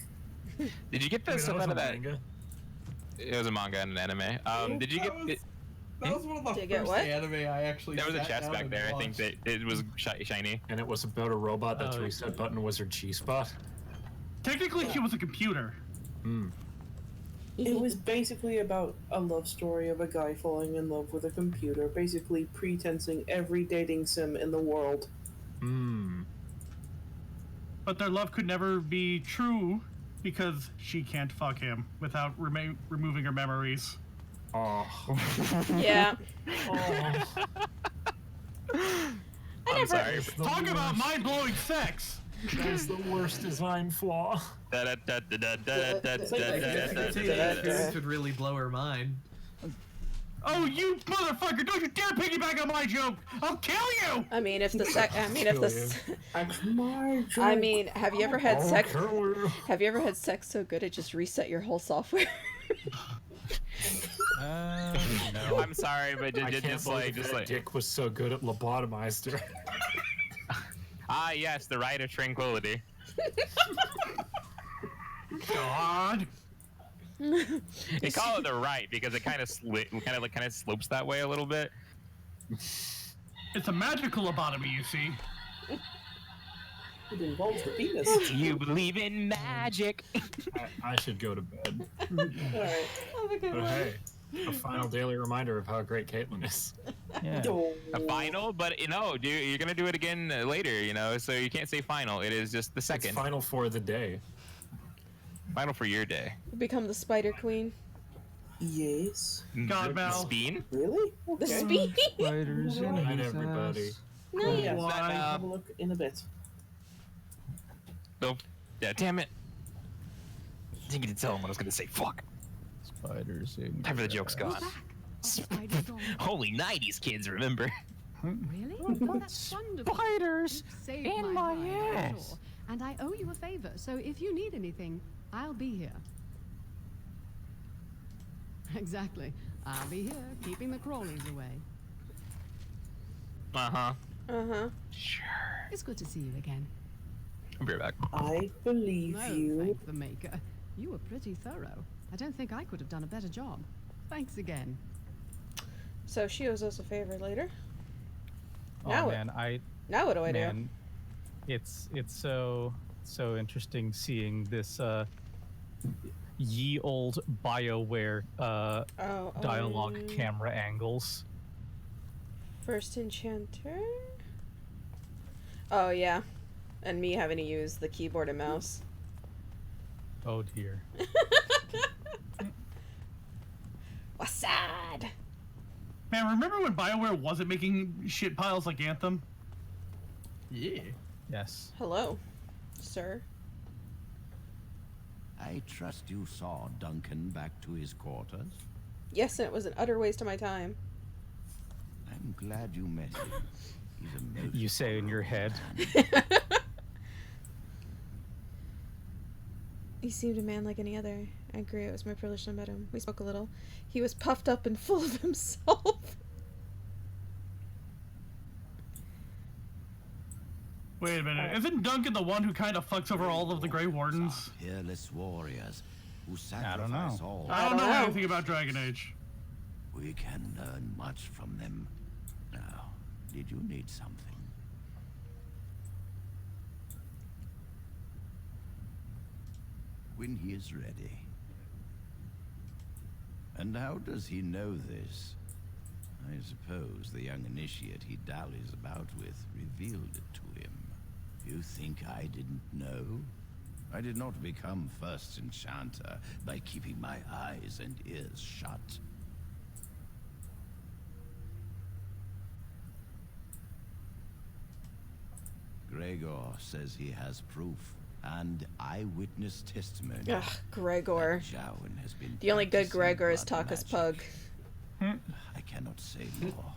[SPEAKER 2] Did you get the stuff out of that?
[SPEAKER 16] Manga?
[SPEAKER 2] It was a manga and an anime. Did you get...
[SPEAKER 4] That was one of the
[SPEAKER 1] Did you get
[SPEAKER 4] first
[SPEAKER 1] what?
[SPEAKER 4] anime I actually
[SPEAKER 2] There was a
[SPEAKER 4] sat
[SPEAKER 2] chest
[SPEAKER 4] down
[SPEAKER 2] back
[SPEAKER 4] and
[SPEAKER 2] there. I think
[SPEAKER 4] watched.
[SPEAKER 2] that it was shiny.
[SPEAKER 16] And it was about a robot that's reset button was her G-spot.
[SPEAKER 15] Technically, she was a computer.
[SPEAKER 20] It was basically about a love story of a guy falling in love with a computer, basically pretensing every dating sim in the world.
[SPEAKER 15] But their love could never be true because she can't fuck him without removing her memories.
[SPEAKER 16] Oh.
[SPEAKER 1] Yeah.
[SPEAKER 2] I'm sorry.
[SPEAKER 15] Talk about mind-blowing sex!
[SPEAKER 16] That's the worst design flaw.
[SPEAKER 4] This would really blow her mind.
[SPEAKER 15] Oh, you motherfucker! Don't you dare piggyback on my joke! I'll kill you!
[SPEAKER 1] I mean, if the
[SPEAKER 20] I
[SPEAKER 1] mean, have you ever had sex? Have you ever had sex so good it just reset your whole software?
[SPEAKER 2] No. I'm sorry, but just like
[SPEAKER 16] Dick was so good at lobotomized her.
[SPEAKER 2] Ah, yes, the rite of tranquility.
[SPEAKER 15] God.
[SPEAKER 2] They call it the right because it kind of slopes that way a little bit.
[SPEAKER 15] It's a magical lobotomy, you see.
[SPEAKER 20] It involves the penis.
[SPEAKER 2] You believe in magic.
[SPEAKER 16] I should go to bed.
[SPEAKER 20] Alright.
[SPEAKER 16] But hey, a final daily reminder of how great Caitlyn is.
[SPEAKER 9] Yeah.
[SPEAKER 2] A final, but dude, you're gonna do it again later, so you can't say final. It is just the second.
[SPEAKER 16] It's final for the day.
[SPEAKER 2] Final for your day.
[SPEAKER 1] Become the Spider Queen.
[SPEAKER 20] Yes.
[SPEAKER 15] God, Mel.
[SPEAKER 2] Speen?
[SPEAKER 20] Really?
[SPEAKER 1] The Speen?
[SPEAKER 9] Spiders in
[SPEAKER 16] Night,
[SPEAKER 9] his
[SPEAKER 16] everybody.
[SPEAKER 9] ass.
[SPEAKER 20] Oh, yeah.
[SPEAKER 15] Why?
[SPEAKER 20] Have a look in a bit.
[SPEAKER 2] Oh, yeah, damn it. I didn't get to tell him what I was gonna say. Fuck.
[SPEAKER 9] Spiders in
[SPEAKER 2] Time for the
[SPEAKER 9] his
[SPEAKER 2] joke's
[SPEAKER 9] ass.
[SPEAKER 2] gone. Holy 90s kids, remember?
[SPEAKER 10] Really? Oh, that's wonderful.
[SPEAKER 9] Spiders
[SPEAKER 10] You've saved
[SPEAKER 9] in
[SPEAKER 10] my
[SPEAKER 9] my
[SPEAKER 10] hide, I'm
[SPEAKER 9] ass.
[SPEAKER 10] sure. And I owe you a favor, so if you need anything, I'll be here. Exactly. I'll be here, keeping the crawlies away.
[SPEAKER 2] Uh-huh.
[SPEAKER 1] Uh-huh.
[SPEAKER 2] Sure.
[SPEAKER 10] It's good to see you again.
[SPEAKER 2] I'll be right back.
[SPEAKER 20] I believe
[SPEAKER 10] No,
[SPEAKER 20] you.
[SPEAKER 10] thank the Maker. You were pretty thorough. I don't think I could have done a better job. Thanks again.
[SPEAKER 1] So she owes us a favor later.
[SPEAKER 9] Oh
[SPEAKER 1] Now what?
[SPEAKER 9] man,
[SPEAKER 1] Now what do I do?
[SPEAKER 9] man, it's so interesting seeing this. ye old BioWare dialogue camera angles.
[SPEAKER 1] First Enchanter? Oh, yeah. And me having to use the keyboard and mouse.
[SPEAKER 9] Oh dear.
[SPEAKER 1] Wasad!
[SPEAKER 15] Man, remember when BioWare wasn't making shit piles like Anthem?
[SPEAKER 4] Yeah.
[SPEAKER 9] Yes.
[SPEAKER 1] Hello, sir.
[SPEAKER 6] I trust you saw Duncan back to his quarters?
[SPEAKER 1] Yes, and it was an utter waste of my time.
[SPEAKER 6] I'm glad you met him. He's a most
[SPEAKER 9] You say in your head.
[SPEAKER 1] He seemed a man like any other. I agree, it was my privilege to meet him. We spoke a little. He was puffed up and full of himself.
[SPEAKER 15] Wait a minute, isn't Duncan the one who kind of fucks over all of the Grey Wardens?
[SPEAKER 6] Fearless warriors who
[SPEAKER 9] I don't
[SPEAKER 6] sacrifice
[SPEAKER 9] know.
[SPEAKER 6] all.
[SPEAKER 15] I don't know anything about Dragon Age.
[SPEAKER 6] We can learn much from them. Now, did you need something? When he is ready. And how does he know this? I suppose the young initiate he dallies about with revealed it to him. You think I didn't know? I did not become first enchanter by keeping my eyes and ears shut. Gregor says he has proof and eyewitness testimony.
[SPEAKER 1] Ugh, Gregor.
[SPEAKER 6] that Jowan has been
[SPEAKER 1] The only good
[SPEAKER 6] practicing
[SPEAKER 1] Gregor is
[SPEAKER 6] blood
[SPEAKER 1] Taka's
[SPEAKER 6] magic.
[SPEAKER 1] pug.
[SPEAKER 6] I cannot say more.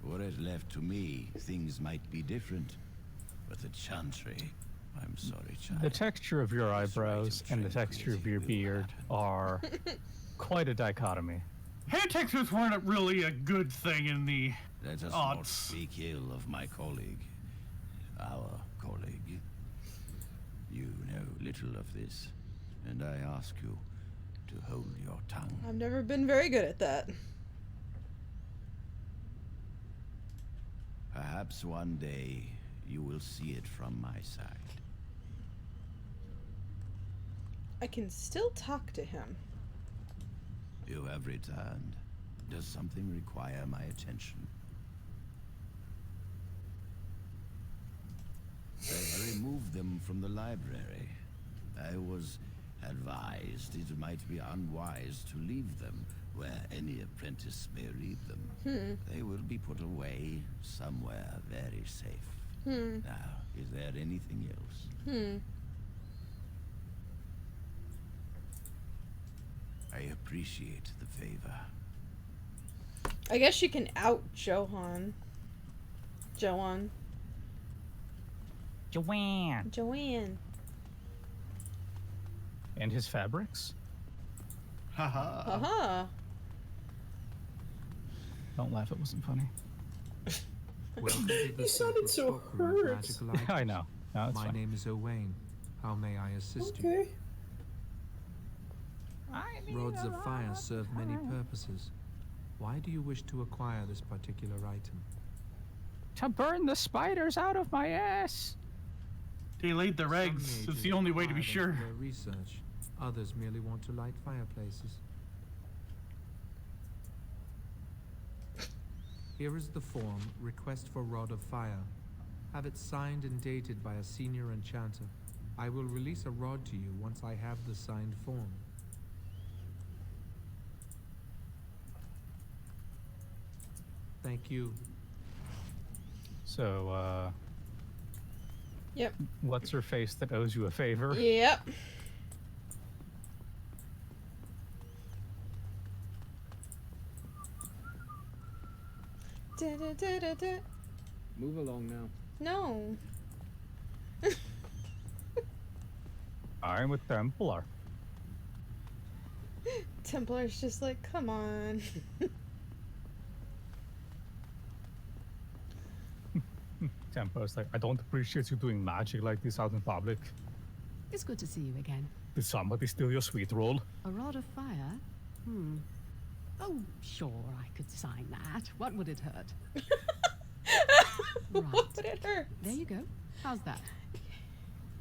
[SPEAKER 6] Were it left to me, things might be different. But the Chantry, I'm sorry, child.
[SPEAKER 9] The texture of your eyebrows and the texture of your beard are quite a dichotomy.
[SPEAKER 15] Hair textures weren't really a good thing in the
[SPEAKER 6] Let us not
[SPEAKER 15] odds.
[SPEAKER 6] speak ill of my colleague. Our colleague. You know little of this, and I ask you to hold your tongue.
[SPEAKER 1] I've never been very good at that.
[SPEAKER 6] Perhaps one day you will see it from my side.
[SPEAKER 1] I can still talk to him.
[SPEAKER 6] You have returned. Does something require my attention? I removed them from the library. I was advised it might be unwise to leave them where any apprentice may read them. They will be put away somewhere very safe. Now, is there anything else? I appreciate the favor.
[SPEAKER 1] I guess you can out Johan. Joanne.
[SPEAKER 9] And his fabrics?
[SPEAKER 4] Haha.
[SPEAKER 1] Haha.
[SPEAKER 9] Don't laugh, it wasn't funny.
[SPEAKER 20] You sounded so hurt.
[SPEAKER 9] I know. No, it's
[SPEAKER 14] My
[SPEAKER 9] fine.
[SPEAKER 14] name is Owain. How may I assist you?
[SPEAKER 20] Okay.
[SPEAKER 14] Rods of fire serve many purposes. Why do you wish to acquire this particular item?
[SPEAKER 9] To burn the spiders out of my ass!
[SPEAKER 15] They laid their
[SPEAKER 14] Some
[SPEAKER 15] eggs. It's
[SPEAKER 14] mages
[SPEAKER 15] the only way to
[SPEAKER 14] acquire
[SPEAKER 15] be
[SPEAKER 14] them
[SPEAKER 15] sure.
[SPEAKER 14] for their research. Others merely want to light fireplaces. Here is the form, request for Rod of Fire. Have it signed and dated by a senior enchanter. I will release a rod to you once I have the signed form. Thank you.
[SPEAKER 9] So,
[SPEAKER 1] Yep.
[SPEAKER 9] what's her face that owes you a favor?
[SPEAKER 1] Yep. Da-da-da-da-da.
[SPEAKER 18] Move along now.
[SPEAKER 1] No.
[SPEAKER 9] I'm with Templar.
[SPEAKER 1] Templar's just like, come on.
[SPEAKER 9] Tempo's like, I don't appreciate you doing magic like this out in public.
[SPEAKER 10] It's good to see you again.
[SPEAKER 9] Did somebody steal your sweet roll?
[SPEAKER 10] A rod of fire? Oh, sure, I could sign that. What would it hurt? Right.
[SPEAKER 1] What would it hurt?
[SPEAKER 10] There you go. How's that?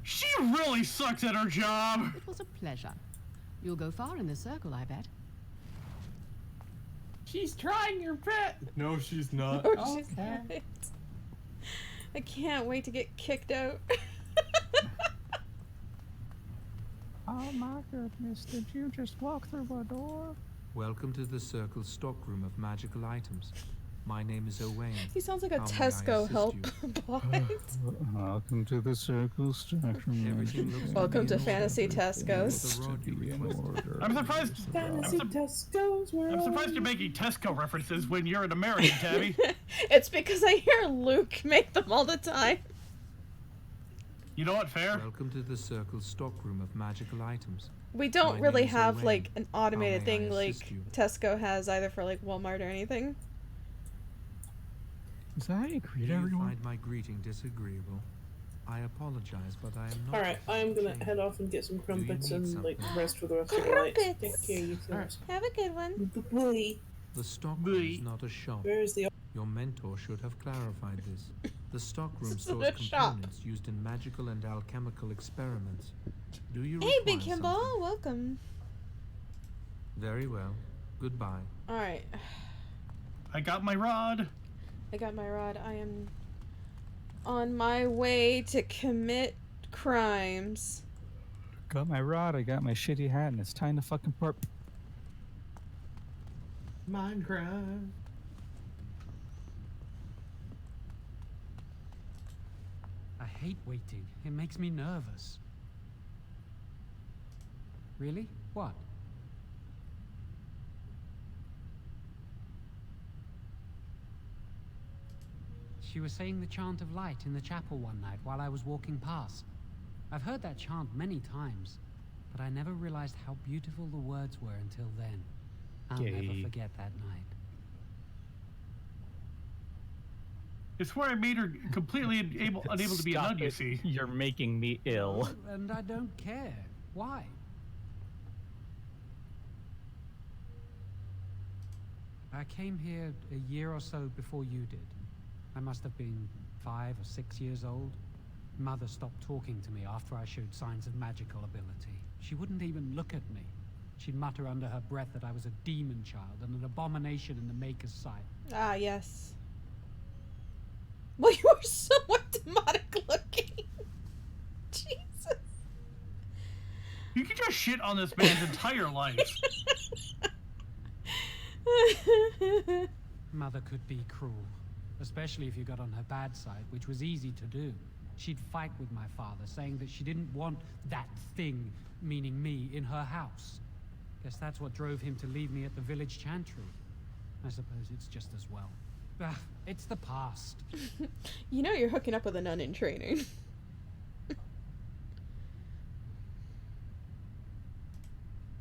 [SPEAKER 15] She really sucks at her job.
[SPEAKER 10] It was a pleasure. You'll go far in the circle, I bet.
[SPEAKER 15] She's trying your best.
[SPEAKER 4] No, she's not.
[SPEAKER 1] Oh, she's not. I can't wait to get kicked out.
[SPEAKER 9] Oh my goodness, did you just walk through a door?
[SPEAKER 14] Welcome to the Circle stockroom of magical items. My name is Owain.
[SPEAKER 1] He sounds like a
[SPEAKER 14] How may I
[SPEAKER 1] Tesco
[SPEAKER 14] assist
[SPEAKER 1] help
[SPEAKER 14] you?
[SPEAKER 1] bot.
[SPEAKER 9] Welcome to the Circle Spectrum.
[SPEAKER 14] Everything looks
[SPEAKER 1] Welcome to
[SPEAKER 14] in order.
[SPEAKER 1] Fantasy Tesco's.
[SPEAKER 14] The rod you requested.
[SPEAKER 15] I'm surprised.
[SPEAKER 20] Fantasy Tesco's.
[SPEAKER 15] I'm surprised you're making Tesco references when you're an American, Tabby.
[SPEAKER 1] It's because I hear Luke make them all the time.
[SPEAKER 15] You know what, fair?
[SPEAKER 14] Welcome to the Circle stockroom of magical items.
[SPEAKER 1] We don't
[SPEAKER 14] My
[SPEAKER 1] really
[SPEAKER 14] name is
[SPEAKER 1] have
[SPEAKER 14] Owain.
[SPEAKER 1] like an automated
[SPEAKER 14] How may I
[SPEAKER 1] thing like
[SPEAKER 14] assist you?
[SPEAKER 1] Tesco has either for like Walmart or anything.
[SPEAKER 9] Is that how you greet
[SPEAKER 14] Do you
[SPEAKER 9] everyone?
[SPEAKER 14] find my greeting disagreeable? I apologize, but I am not.
[SPEAKER 20] Alright, I'm gonna head off and get some crumpets and like rest for the rest of the night. Take
[SPEAKER 19] Crumpets.
[SPEAKER 20] care of yourselves.
[SPEAKER 19] Have a good one.
[SPEAKER 20] Bye.
[SPEAKER 14] The stockroom is not a shop.
[SPEAKER 20] Where is the...
[SPEAKER 14] Your mentor should have clarified this. The stockroom
[SPEAKER 1] This
[SPEAKER 14] stores
[SPEAKER 1] isn't a shop.
[SPEAKER 14] components used in magical and alchemical experiments. Do you
[SPEAKER 1] Hey,
[SPEAKER 14] require
[SPEAKER 1] Big Kimball,
[SPEAKER 14] something?
[SPEAKER 1] welcome.
[SPEAKER 14] Very well. Goodbye.
[SPEAKER 1] All right,
[SPEAKER 15] I got my rod.
[SPEAKER 1] I got my rod. I am on my way to commit crimes.
[SPEAKER 9] Got my rod, I got my shitty hat, and it's time to fucking park.
[SPEAKER 4] Minecraft.
[SPEAKER 12] I hate waiting. It makes me nervous. Really? What? She was saying the chant of light in the chapel one night while I was walking past. I've heard that chant many times, but I never realized how beautiful the words were until then. I'll never
[SPEAKER 9] Gay.
[SPEAKER 12] forget that night.
[SPEAKER 15] It's where I made her completely unable to be a
[SPEAKER 9] Stop
[SPEAKER 15] nun, you
[SPEAKER 9] it.
[SPEAKER 15] see.
[SPEAKER 9] You're making me ill.
[SPEAKER 12] And I don't care. Why? I came here a year or so before you did. I must have been 5 or 6 years old. Mother stopped talking to me after I showed signs of magical ability. She wouldn't even look at me. She'd mutter under her breath that I was a demon child and an abomination in the Maker's sight.
[SPEAKER 1] Ah, yes. Well, you are somewhat demonic looking. Jesus.
[SPEAKER 15] You can just shit on this man's entire life.
[SPEAKER 12] Mother could be cruel, especially if you got on her bad side, which was easy to do. She'd fight with my father, saying that she didn't want that thing, meaning me, in her house. Guess that's what drove him to leave me at the village chantry. I suppose it's just as well. Ah, it's the past.
[SPEAKER 1] You know you're hooking up with a nun in training.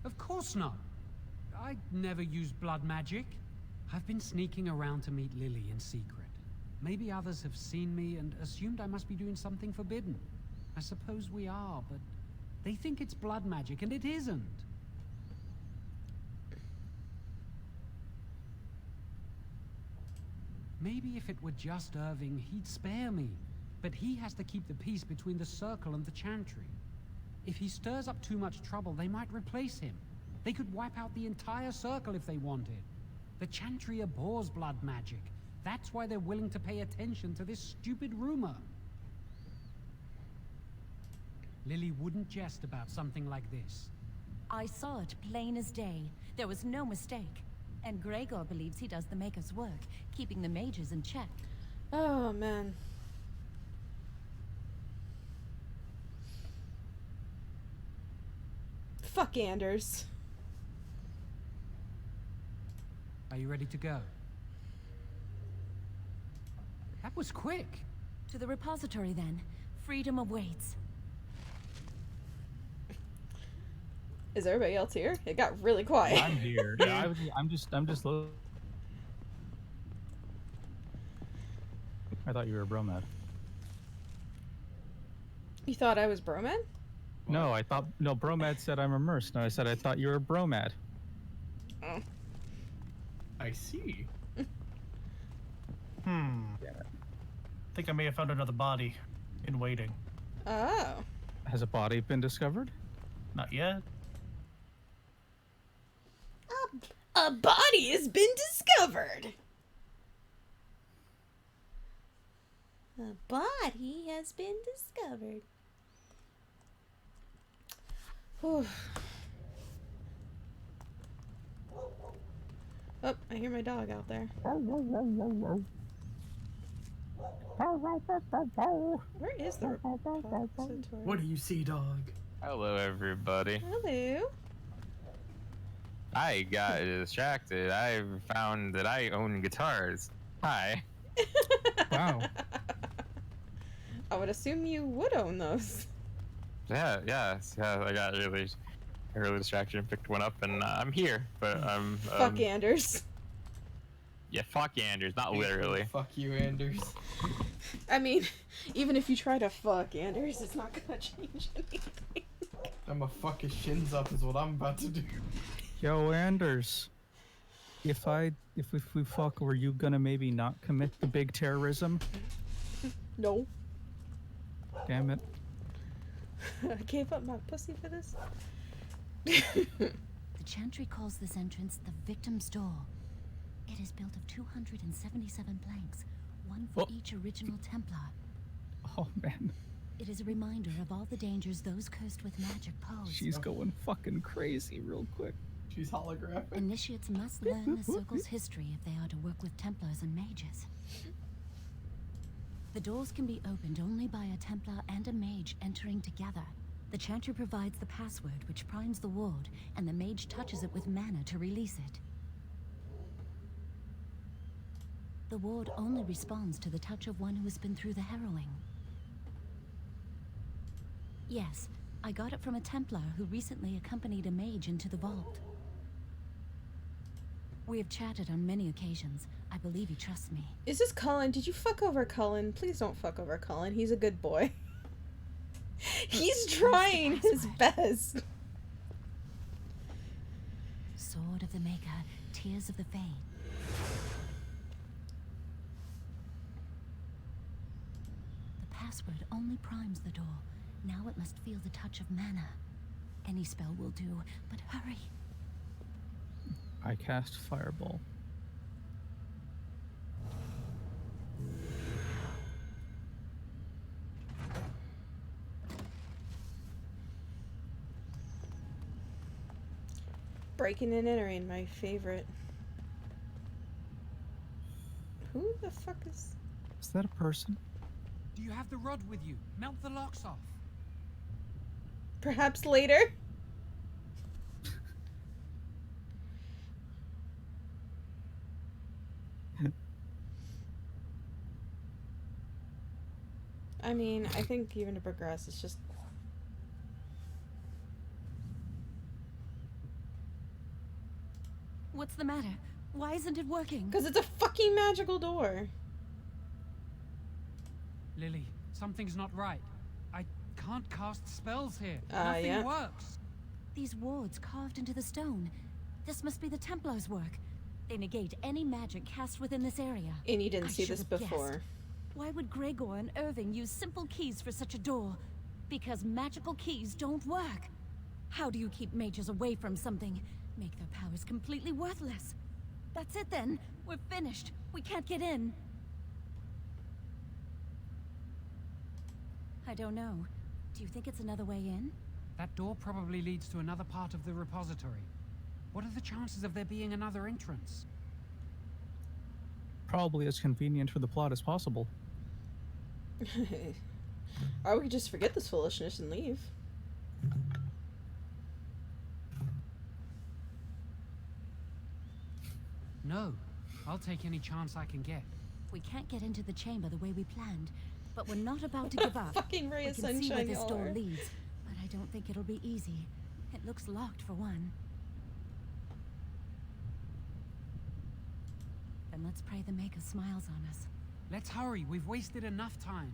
[SPEAKER 12] Of course not. I never used blood magic. I've been sneaking around to meet Lily in secret. Maybe others have seen me and assumed I must be doing something forbidden. I suppose we are, but they think it's blood magic, and it isn't. Maybe if it were just Irving, he'd spare me. But he has to keep the peace between the Circle and the Chantry. If he stirs up too much trouble, they might replace him. They could wipe out the entire Circle if they wanted. The Chantry abhors blood magic. That's why they're willing to pay attention to this stupid rumor. Lily wouldn't jest about something like this.
[SPEAKER 5] I saw it plain as day. There was no mistake. And Gregor believes he does the Maker's work, keeping the mages in check.
[SPEAKER 1] Oh, man. Fuck Anders.
[SPEAKER 12] Are you ready to go? That was quick.
[SPEAKER 5] To the repository, then. Freedom awaits.
[SPEAKER 1] Is everybody else here? It got really quiet.
[SPEAKER 9] I'm here. Yeah, I'm just low. I thought you were a bromad.
[SPEAKER 1] You thought I was Broman?
[SPEAKER 9] No, I thought no. Bromad said I'm immersed. No, I said I thought you were a bromad.
[SPEAKER 1] Oh.
[SPEAKER 15] I see. I think I may have found another body in waiting.
[SPEAKER 1] Oh.
[SPEAKER 9] Has a body been discovered?
[SPEAKER 15] Not yet.
[SPEAKER 1] A body has been discovered. A body has been discovered. Whew. Oh, I hear my dog out there. Where is the repository?
[SPEAKER 4] What do you see, dog?
[SPEAKER 2] Hello, everybody.
[SPEAKER 1] Hello.
[SPEAKER 2] I got distracted. I found that I own guitars. Hi.
[SPEAKER 9] Wow.
[SPEAKER 1] I would assume you would own those.
[SPEAKER 2] Yeah. I got really distracted and picked one up, and I'm here. But I'm.
[SPEAKER 1] Fuck Anders.
[SPEAKER 2] Yeah, fuck Anders. Not literally.
[SPEAKER 4] Fuck you, Anders.
[SPEAKER 1] I mean, even if you try to fuck Anders, it's not gonna change anything.
[SPEAKER 4] I'ma fuck his shins up is what I'm about to do.
[SPEAKER 9] Yo, Anders. If we fuck, were you gonna maybe not commit the big terrorism?
[SPEAKER 1] No.
[SPEAKER 9] Damn it.
[SPEAKER 1] I gave up my pussy for this.
[SPEAKER 5] The Chantry calls this entrance the Victim's Door. It is built of 277 planks, one for each original Templar.
[SPEAKER 9] Oh man.
[SPEAKER 5] It is a reminder of all the dangers those cursed with magic pose.
[SPEAKER 9] She's going fucking crazy real quick.
[SPEAKER 4] She's holographic.
[SPEAKER 5] Initiates must learn the circle's history if they are to work with Templars and mages. The doors can be opened only by a Templar and a mage entering together. The Chantry provides the password which primes the ward, and the mage touches it with mana to release it. The ward only responds to the touch of one who has been through the harrowing. Yes, I got it from a Templar who recently accompanied a mage into the vault. We have chatted on many occasions. I believe he trusts me.
[SPEAKER 1] Is this Cullen? Did you fuck over Cullen? Please don't fuck over Cullen. He's a good boy. He's trying his best.
[SPEAKER 5] Sword of the Maker, Tears of the Fade. The password only primes the door. Now it must feel the touch of mana. Any spell will do, but hurry.
[SPEAKER 9] I cast Fireball.
[SPEAKER 1] Breaking and entering, my favorite. Who the fuck is...
[SPEAKER 9] Is that a person?
[SPEAKER 12] Do you have the rod with you? Melt the locks off.
[SPEAKER 1] Perhaps later? I mean, I think even to progress, it's just...
[SPEAKER 5] What's the matter? Why isn't it working?
[SPEAKER 1] Because it's a fucking magical door.
[SPEAKER 12] Lily, something's not right. I can't cast spells here. Nothing works.
[SPEAKER 5] These wards carved into the stone. This must be the Templars' work. They negate any magic cast within this area.
[SPEAKER 1] And you didn't see
[SPEAKER 5] should
[SPEAKER 1] this
[SPEAKER 5] have
[SPEAKER 1] before.
[SPEAKER 5] guessed. Why would Gregor and Irving use simple keys for such a door? Because magical keys don't work. How do you keep mages away from something? Make their powers completely worthless. That's it then. We're finished. We can't get in. I don't know. Do you think it's another way in?
[SPEAKER 12] That door probably leads to another part of the repository. What are the chances of there being another entrance?
[SPEAKER 9] Probably as convenient for the plot as possible.
[SPEAKER 1] Or we could just forget this foolishness and leave.
[SPEAKER 12] No. I'll take any chance I can get.
[SPEAKER 5] We can't get into the chamber the way we planned, but we're not about to give up.
[SPEAKER 1] Fucking ray of
[SPEAKER 5] we can see where
[SPEAKER 1] sunshine,
[SPEAKER 5] this
[SPEAKER 1] y'all
[SPEAKER 5] door
[SPEAKER 1] are.
[SPEAKER 5] leads, but I don't think it'll be easy. It looks locked for one. Then let's pray the Maker smiles on us.
[SPEAKER 12] Let's hurry. We've wasted enough time.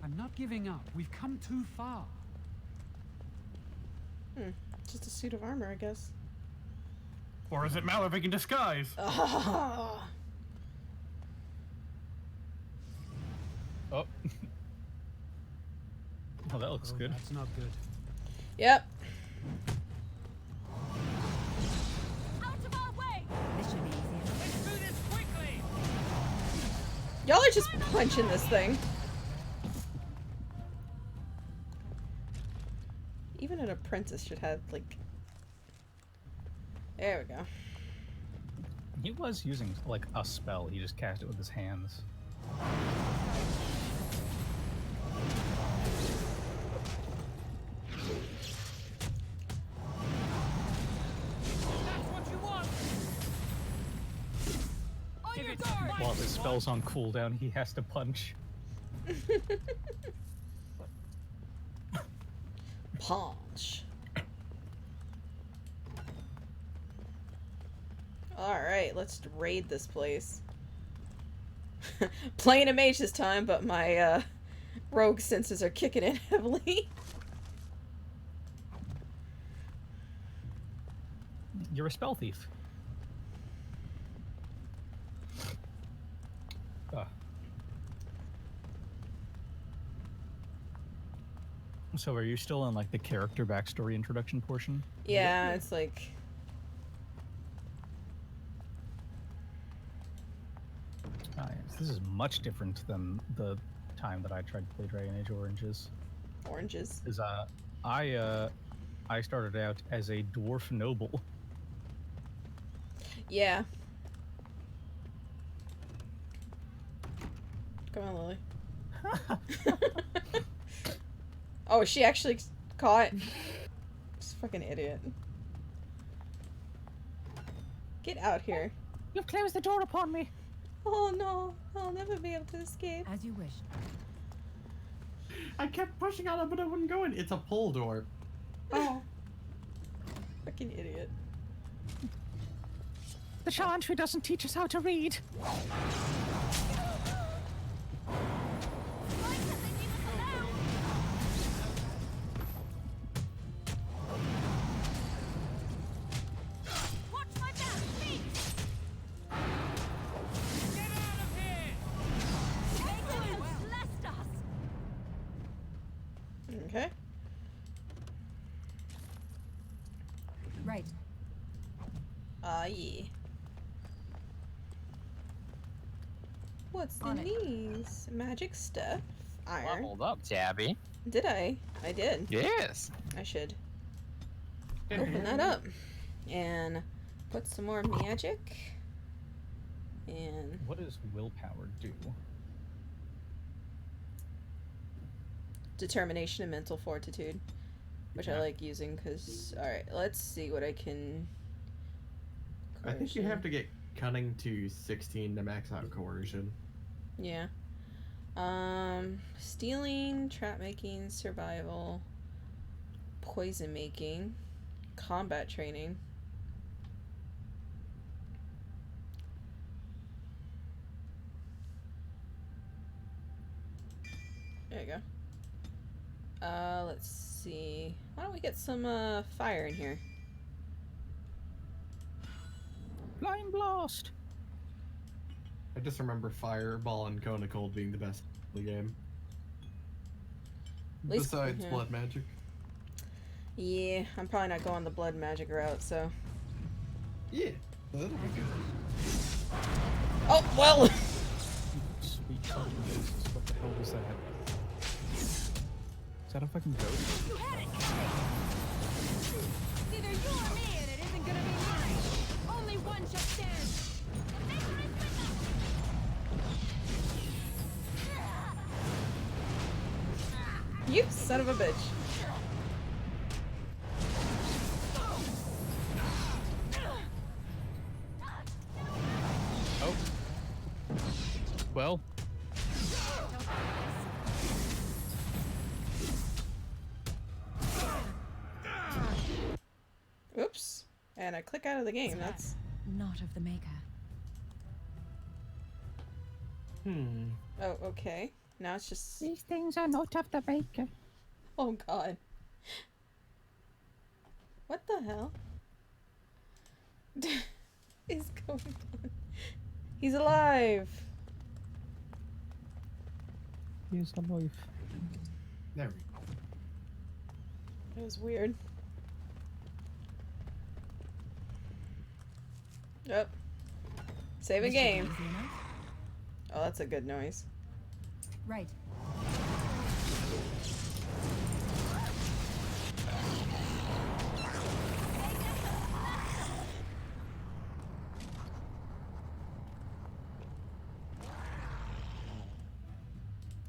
[SPEAKER 12] I'm not giving up. We've come too far.
[SPEAKER 1] Just a suit of armor, I guess.
[SPEAKER 15] Or is it Maleric in disguise?
[SPEAKER 1] Oh.
[SPEAKER 9] Oh. Oh, that looks good.
[SPEAKER 12] That's not good.
[SPEAKER 1] Yep. Y'all are just punching this thing. Even an apprentice should have, like... There we go.
[SPEAKER 9] He was using, like, a spell. He just cast it with his hands. While his spell's on cooldown, he has to punch.
[SPEAKER 1] Punch. Alright, let's raid this place. Playing a mage this time, but my rogue senses are kicking in heavily.
[SPEAKER 9] You're a spell thief. So are you still in, like, the character backstory introduction portion?
[SPEAKER 1] Yeah, it's like...
[SPEAKER 9] Yes, this is much different than the time that I tried to play Dragon Age Oranges.
[SPEAKER 1] Oranges?
[SPEAKER 9] Is I started out as a dwarf noble.
[SPEAKER 1] Yeah. Come on, Lily. Oh, she actually caught. This fucking idiot. Get out here.
[SPEAKER 15] You've closed the door upon me.
[SPEAKER 1] Oh no, I'll never be able to escape.
[SPEAKER 5] As you wish.
[SPEAKER 4] I kept pushing on it, but it wouldn't go in. It's a pull door. Oh.
[SPEAKER 1] Fucking idiot.
[SPEAKER 15] The Chantry doesn't teach us how to read.
[SPEAKER 1] Okay.
[SPEAKER 5] Right.
[SPEAKER 1] Yeah. What's
[SPEAKER 7] On
[SPEAKER 1] in
[SPEAKER 7] it.
[SPEAKER 1] these? Magic stuff. Iron.
[SPEAKER 2] Leveled up, Tabby.
[SPEAKER 1] Did I? I did.
[SPEAKER 2] Yes.
[SPEAKER 1] I should open that up and put some more magic. And
[SPEAKER 9] What does willpower do?
[SPEAKER 1] determination and mental fortitude, which I like using because. All right, let's see what I can.
[SPEAKER 4] I think you have to get cunning to 16 to max out coercion.
[SPEAKER 1] Yeah. Stealing, trap making, survival, poison making, combat training. There you go. Let's see. Why don't we get some fire in here?
[SPEAKER 9] Flying blast.
[SPEAKER 4] I just remember Fireball and Cone of Cold being the best in the game.
[SPEAKER 1] Least-
[SPEAKER 4] Besides
[SPEAKER 1] yeah.
[SPEAKER 4] Blood Magic.
[SPEAKER 1] Yeah, I'm probably not going the blood magic route, so.
[SPEAKER 4] Yeah, that'll be good.
[SPEAKER 1] Oh, well!
[SPEAKER 9] Sweet fucking Jesus, what the hell was that? Is that a fucking ghost?
[SPEAKER 5] You had it! Either you or me, and it isn't gonna be mine. Only one shall stand.
[SPEAKER 1] You son of a bitch.
[SPEAKER 9] Oh. Well.
[SPEAKER 1] Oops. And I click out of the game. That's.
[SPEAKER 5] Not of the maker.
[SPEAKER 1] Oh, okay. Now it's just.
[SPEAKER 15] These things are not of the baker.
[SPEAKER 1] Oh god. What the hell is going on? He's alive.
[SPEAKER 9] He's alive.
[SPEAKER 4] There we go.
[SPEAKER 1] It was weird. Oh. Save a game. Oh, that's a good noise.
[SPEAKER 5] Right.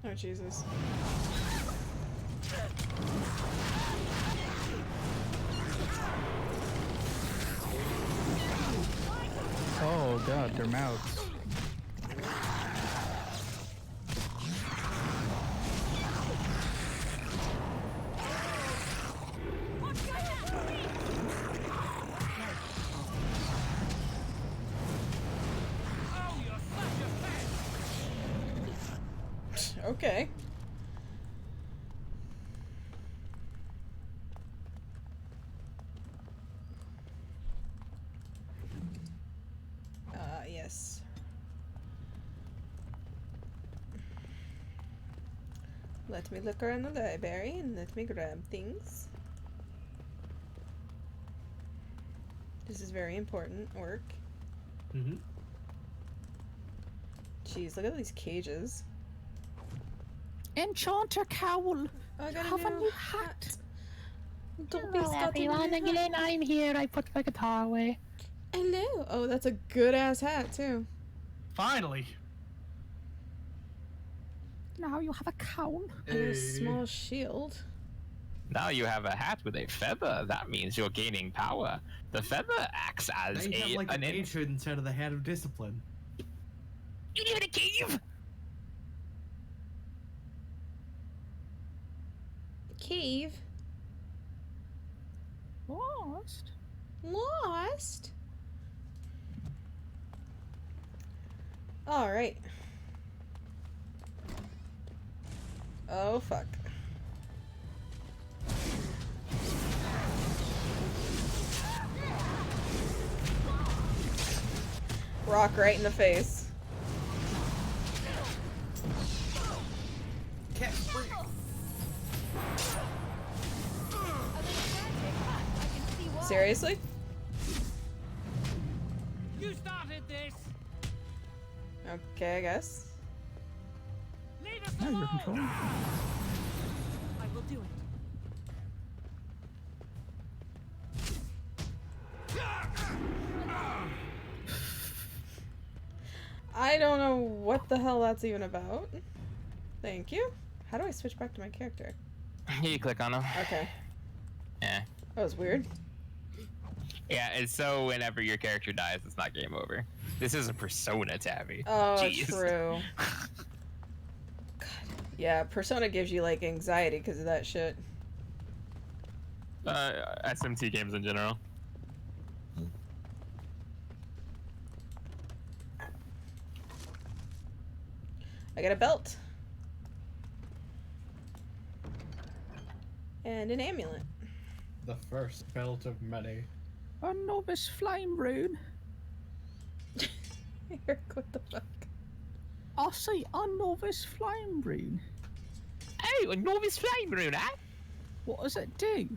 [SPEAKER 1] Oh, Jesus.
[SPEAKER 9] Oh god, their mouths.
[SPEAKER 1] Okay. Yes. Let me look around the library and let me grab things. This is very important work.
[SPEAKER 4] Mm-hmm.
[SPEAKER 1] Jeez, look at all these cages.
[SPEAKER 8] Enchanter cowl.
[SPEAKER 1] I got
[SPEAKER 8] Have
[SPEAKER 1] a new
[SPEAKER 8] hat.
[SPEAKER 1] Don't be
[SPEAKER 8] Hello,
[SPEAKER 1] stuck in
[SPEAKER 8] everyone.
[SPEAKER 1] the
[SPEAKER 8] Again, I'm here. I put my guitar away.
[SPEAKER 1] Hello. Oh, that's a good ass hat too.
[SPEAKER 15] Finally.
[SPEAKER 8] Now you have a cowl.
[SPEAKER 1] And a small shield.
[SPEAKER 2] Now you have a hat with a feather. That means you're gaining power. The feather acts
[SPEAKER 4] Now
[SPEAKER 2] as
[SPEAKER 4] you have like an mage hood instead of the hat of discipline.
[SPEAKER 2] You live in a cave.
[SPEAKER 1] Cave.
[SPEAKER 8] Lost.
[SPEAKER 1] Lost. All right. Oh fuck. Rock right in the face. Seriously?
[SPEAKER 12] You started this.
[SPEAKER 1] Okay, I guess.
[SPEAKER 12] Leave us
[SPEAKER 8] Now you're
[SPEAKER 12] alone.
[SPEAKER 8] controlling.
[SPEAKER 5] I will do it.
[SPEAKER 1] I don't know what the hell that's even about. Thank you. How do I switch back to my character?
[SPEAKER 2] You click on them.
[SPEAKER 1] Okay.
[SPEAKER 2] Yeah.
[SPEAKER 1] That was weird.
[SPEAKER 2] Yeah, and so whenever your character dies, it's not game over. This is a Persona, Tabby.
[SPEAKER 1] Oh,
[SPEAKER 2] Jeez.
[SPEAKER 1] true. God. Yeah, Persona gives you like anxiety because of that shit.
[SPEAKER 2] SMT games in general.
[SPEAKER 1] I got a belt. And an amulet.
[SPEAKER 4] The first belt of many.
[SPEAKER 8] A novice flame rune.
[SPEAKER 1] Eric, what the fuck?
[SPEAKER 8] I see a novice flame rune.
[SPEAKER 2] Oh, a novice flame rune, eh?
[SPEAKER 8] What does it do?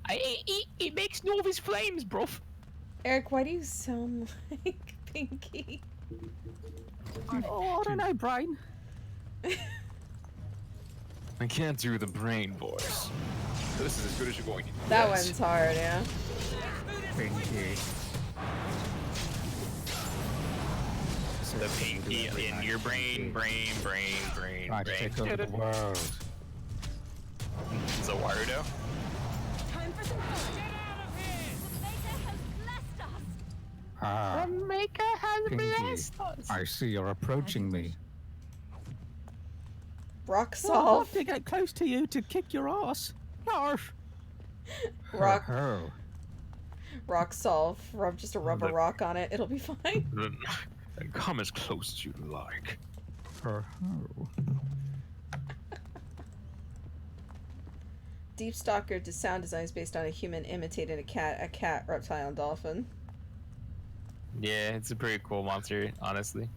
[SPEAKER 2] It makes novice flames, bruv.
[SPEAKER 1] Eric, why do you sound like Pinky?
[SPEAKER 8] Oh, I don't know, Brain.
[SPEAKER 2] I can't do the brain voice. This is as good as you're going to get.
[SPEAKER 1] That one's hard, yeah.
[SPEAKER 9] Pinky.
[SPEAKER 2] The pinky in your brain.
[SPEAKER 9] Try to take over the world.
[SPEAKER 2] Zawarudo?
[SPEAKER 5] Time for some fun. Get out of here! The Maker has blessed us.
[SPEAKER 9] Ah,
[SPEAKER 8] The Maker has
[SPEAKER 9] Pinky.
[SPEAKER 8] blessed us.
[SPEAKER 9] I see you're approaching me.
[SPEAKER 1] Rock
[SPEAKER 8] Well, I'll
[SPEAKER 1] solve.
[SPEAKER 8] have to get close to you to kick your ass. Narf.
[SPEAKER 1] Rock.
[SPEAKER 9] Oh.
[SPEAKER 1] Rock solve. Rub just a rubber rock on it. It'll be fine.
[SPEAKER 2] Then come as close as you like.
[SPEAKER 9] Oh.
[SPEAKER 1] Deep Stalker to sound design is based on a human imitating a cat, reptile, and dolphin.
[SPEAKER 2] Yeah, it's a pretty cool monster, honestly.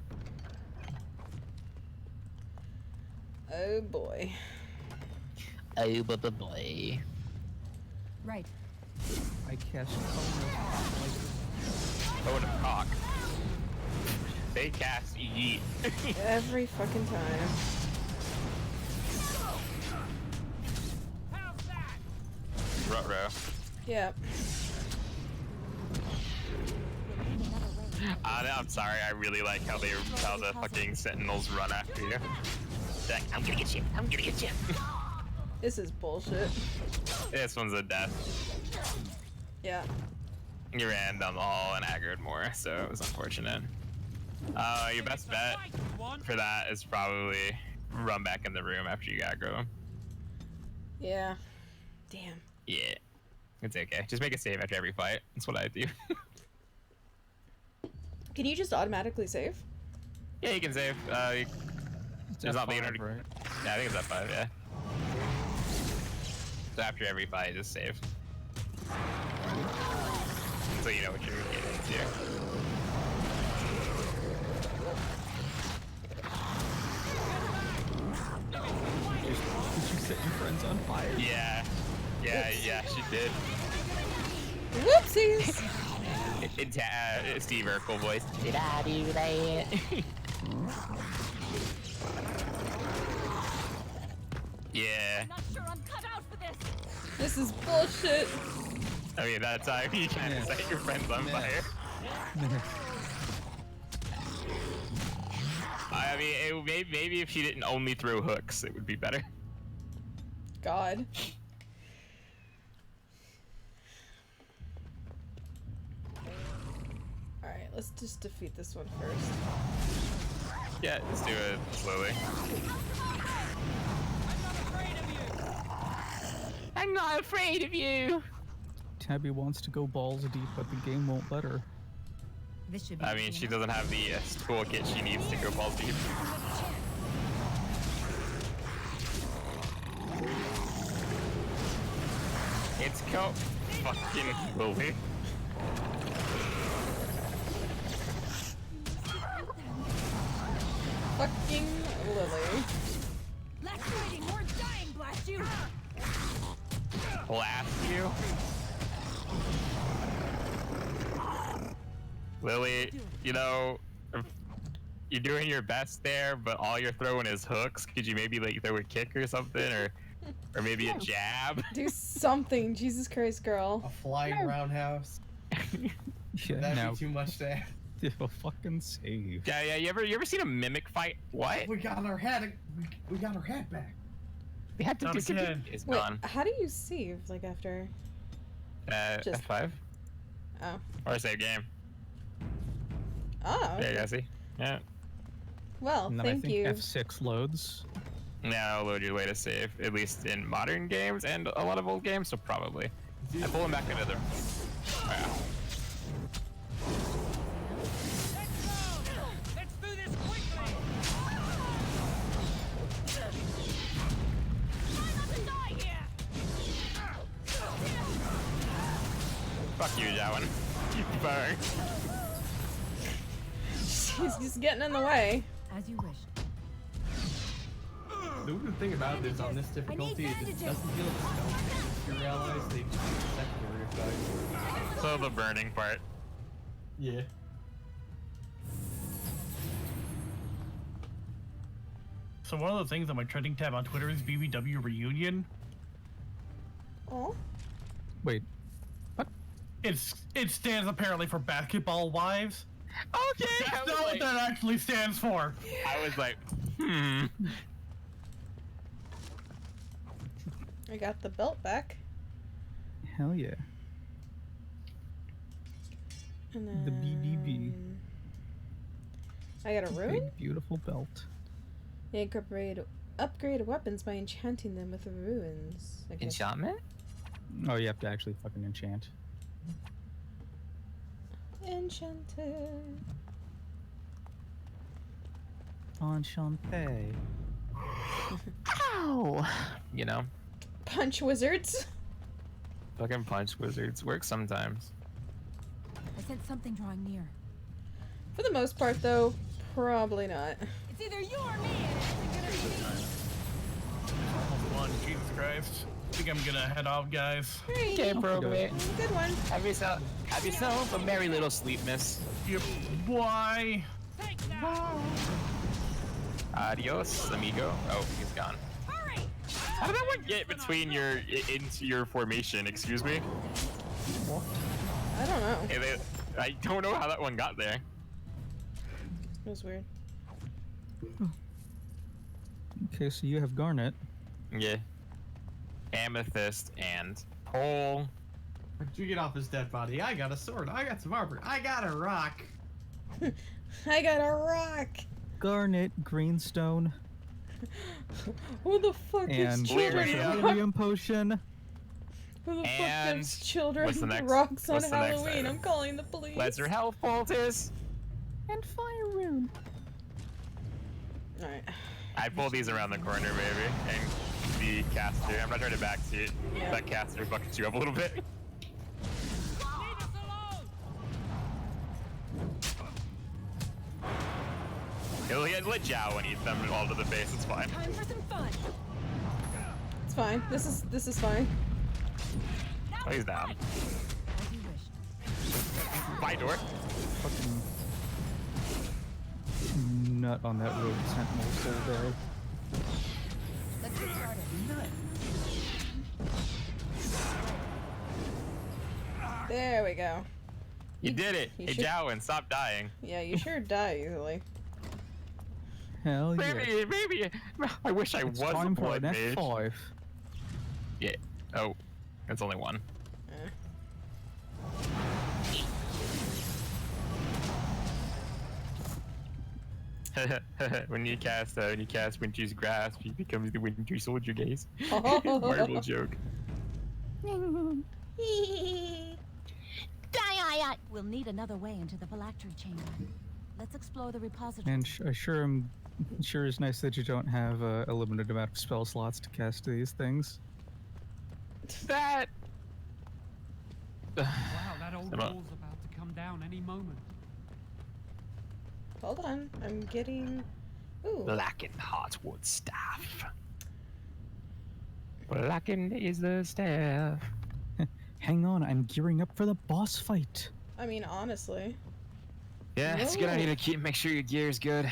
[SPEAKER 1] Oh boy.
[SPEAKER 2] Oh, boy.
[SPEAKER 5] Right.
[SPEAKER 8] I cast
[SPEAKER 2] Oh, and a cock. They cast yeet.
[SPEAKER 1] Every fucking time.
[SPEAKER 2] Ruh-roh.
[SPEAKER 1] Yeah.
[SPEAKER 2] I'm sorry, I really like how the fucking sentinels run after you. They're like, I'm gonna get you, I'm gonna get you.
[SPEAKER 1] This is bullshit.
[SPEAKER 2] This one's a death.
[SPEAKER 1] Yeah.
[SPEAKER 2] You ran down the hall and aggroed more, so it was unfortunate. Your best bet for that is probably run back in the room after you aggro him.
[SPEAKER 1] Yeah. Damn.
[SPEAKER 2] Yeah. It's okay. Just make a save after every fight. That's what I do.
[SPEAKER 1] Can you just automatically save?
[SPEAKER 2] Yeah, you can save. There's not being right? Yeah, I think it's F5, yeah. So after every fight, just save. So you know what you're getting into.
[SPEAKER 9] Did you set your friends on fire?
[SPEAKER 2] Yeah. Yeah, yeah, she did.
[SPEAKER 1] Whoopsies!
[SPEAKER 2] It's Steve Urkel voice. Did I do that? Yeah.
[SPEAKER 5] I'm not sure I'm cut out for this.
[SPEAKER 1] This is bullshit.
[SPEAKER 2] I mean, that's how you try to set your friends on fire. I mean, maybe if she didn't only throw hooks, it would be better.
[SPEAKER 1] God. Alright, let's just defeat this one first.
[SPEAKER 2] Yeah, let's do it slowly. I'm not afraid of you.
[SPEAKER 9] Tabby wants to go balls deep, but the game won't let her.
[SPEAKER 5] This should be
[SPEAKER 2] I mean, she doesn't have the toolkit she needs to go balls deep. It's fucking Lily.
[SPEAKER 1] Fucking Lily.
[SPEAKER 5] Less fighting, more dying, blast you!
[SPEAKER 2] Blast you? Lily, you know, you're doing your best there, but all you're throwing is hooks. Could you maybe like throw a kick or something, or maybe a jab?
[SPEAKER 1] Do something, Jesus Christ, girl.
[SPEAKER 4] A flying roundhouse.
[SPEAKER 9] Yeah,
[SPEAKER 4] That'd be too much to ask.
[SPEAKER 9] A fucking save.
[SPEAKER 2] Yeah. You ever seen a mimic fight? What?
[SPEAKER 4] We got our head. We got our head back.
[SPEAKER 2] We had to disappear. It's
[SPEAKER 1] Wait,
[SPEAKER 2] gone.
[SPEAKER 1] how do you save, like, after? Just-
[SPEAKER 2] F5.
[SPEAKER 1] Oh.
[SPEAKER 2] Or save game.
[SPEAKER 1] Oh.
[SPEAKER 2] There you go. See. Yeah.
[SPEAKER 1] Well,
[SPEAKER 9] And then
[SPEAKER 1] thank
[SPEAKER 9] I think
[SPEAKER 1] you.
[SPEAKER 9] F6 loads.
[SPEAKER 2] Now load your way to save, at least in modern games and a lot of old games, so probably. I pull him back into the. Oh, yeah.
[SPEAKER 3] Let's do this quickly!
[SPEAKER 2] Fuck you, Jowan. You burn.
[SPEAKER 1] She's just getting in the way.
[SPEAKER 5] As you wish.
[SPEAKER 4] The weird thing about it is on this difficulty, it just doesn't feel like you realize they just secondary effect.
[SPEAKER 2] So the burning part.
[SPEAKER 4] Yeah.
[SPEAKER 15] So one of the things on my trending tab on Twitter is BBW reunion.
[SPEAKER 1] Oh.
[SPEAKER 9] Wait.
[SPEAKER 15] It stands apparently for basketball wives.
[SPEAKER 2] Okay.
[SPEAKER 15] That's not what that actually stands for.
[SPEAKER 2] I was like,
[SPEAKER 1] I got the belt back.
[SPEAKER 9] Hell yeah.
[SPEAKER 1] And then...
[SPEAKER 9] The BBB.
[SPEAKER 1] I got a rune?
[SPEAKER 9] Big, beautiful belt.
[SPEAKER 1] They upgrade weapons by enchanting them with runes. I guess.
[SPEAKER 2] enchantment?
[SPEAKER 9] Oh, you have to actually fucking enchant.
[SPEAKER 1] Enchanted.
[SPEAKER 9] Enchanté.
[SPEAKER 2] Ow! You know,
[SPEAKER 1] Punch wizards.
[SPEAKER 2] fucking punch wizards work sometimes.
[SPEAKER 5] I sense something drawing near.
[SPEAKER 1] For the most part, though, probably not.
[SPEAKER 5] It's either you or me, and it's gonna be me.
[SPEAKER 15] Almost one, Jesus Christ. I think I'm gonna head off, guys.
[SPEAKER 2] Okay, bro.
[SPEAKER 1] Good one.
[SPEAKER 2] Have yourself a merry little sleep, miss.
[SPEAKER 15] Yep. Why?
[SPEAKER 3] Thanks,
[SPEAKER 2] Adios, amigo. Oh, he's gone. How did that one get between into your formation? Excuse me.
[SPEAKER 1] I don't know.
[SPEAKER 2] Hey, I don't know how that one got there.
[SPEAKER 1] It was weird.
[SPEAKER 9] Okay, so you have Garnet.
[SPEAKER 2] Yeah. Amethyst and Pole.
[SPEAKER 4] Where'd you get off his dead body? I got a sword. I got some armor. I got a rock.
[SPEAKER 1] I got a rock.
[SPEAKER 9] Garnet, Greenstone.
[SPEAKER 1] Who the fuck is
[SPEAKER 9] And
[SPEAKER 1] children?
[SPEAKER 9] Lyrium Potion.
[SPEAKER 1] Who the fuck
[SPEAKER 2] And
[SPEAKER 1] gives children
[SPEAKER 2] what's the next-
[SPEAKER 1] rocks on
[SPEAKER 2] what's the next
[SPEAKER 1] Halloween?
[SPEAKER 2] item?
[SPEAKER 1] I'm calling the police.
[SPEAKER 2] Lesser Health Poultice.
[SPEAKER 8] And Fire Rune.
[SPEAKER 1] Alright.
[SPEAKER 2] I pull these around the corner, maybe, and the caster. I'm not trying to backseat. That caster buckets you up a little bit. Let Jao and eat them all to the face. It's fine.
[SPEAKER 5] Time for some fun.
[SPEAKER 1] It's fine. This is fine.
[SPEAKER 2] Oh, he's down. My door.
[SPEAKER 9] Fucking nut on that road sentinel so there.
[SPEAKER 5] Let's get started.
[SPEAKER 1] There we go.
[SPEAKER 2] You did it.
[SPEAKER 1] You
[SPEAKER 2] Hey,
[SPEAKER 1] should-
[SPEAKER 2] Jowen, stop dying.
[SPEAKER 1] Yeah, you sure die easily.
[SPEAKER 9] Hell yeah.
[SPEAKER 2] Maybe. I wish I
[SPEAKER 9] It's
[SPEAKER 2] was a
[SPEAKER 9] time for
[SPEAKER 2] blood
[SPEAKER 9] an
[SPEAKER 2] mage.
[SPEAKER 9] F5.
[SPEAKER 2] Yeah. Oh, that's only one. when you cast Winter's Grasp, he becomes the Winter Soldier gaze. Marvel joke.
[SPEAKER 5] We'll need another way into the phylactery chamber. Let's explore the repository.
[SPEAKER 9] And I sure is nice that you don't have a limited amount of spell slots to cast these things.
[SPEAKER 2] That.
[SPEAKER 12] Wow, that old wall's about to come down any moment.
[SPEAKER 1] Hold on, I'm getting. Ooh.
[SPEAKER 2] Blackened Heartwood Staff. Blackened is the staff.
[SPEAKER 9] Hang on, I'm gearing up for the boss fight.
[SPEAKER 1] I mean, honestly.
[SPEAKER 2] Yeah, it's a good idea to make sure your gear is good.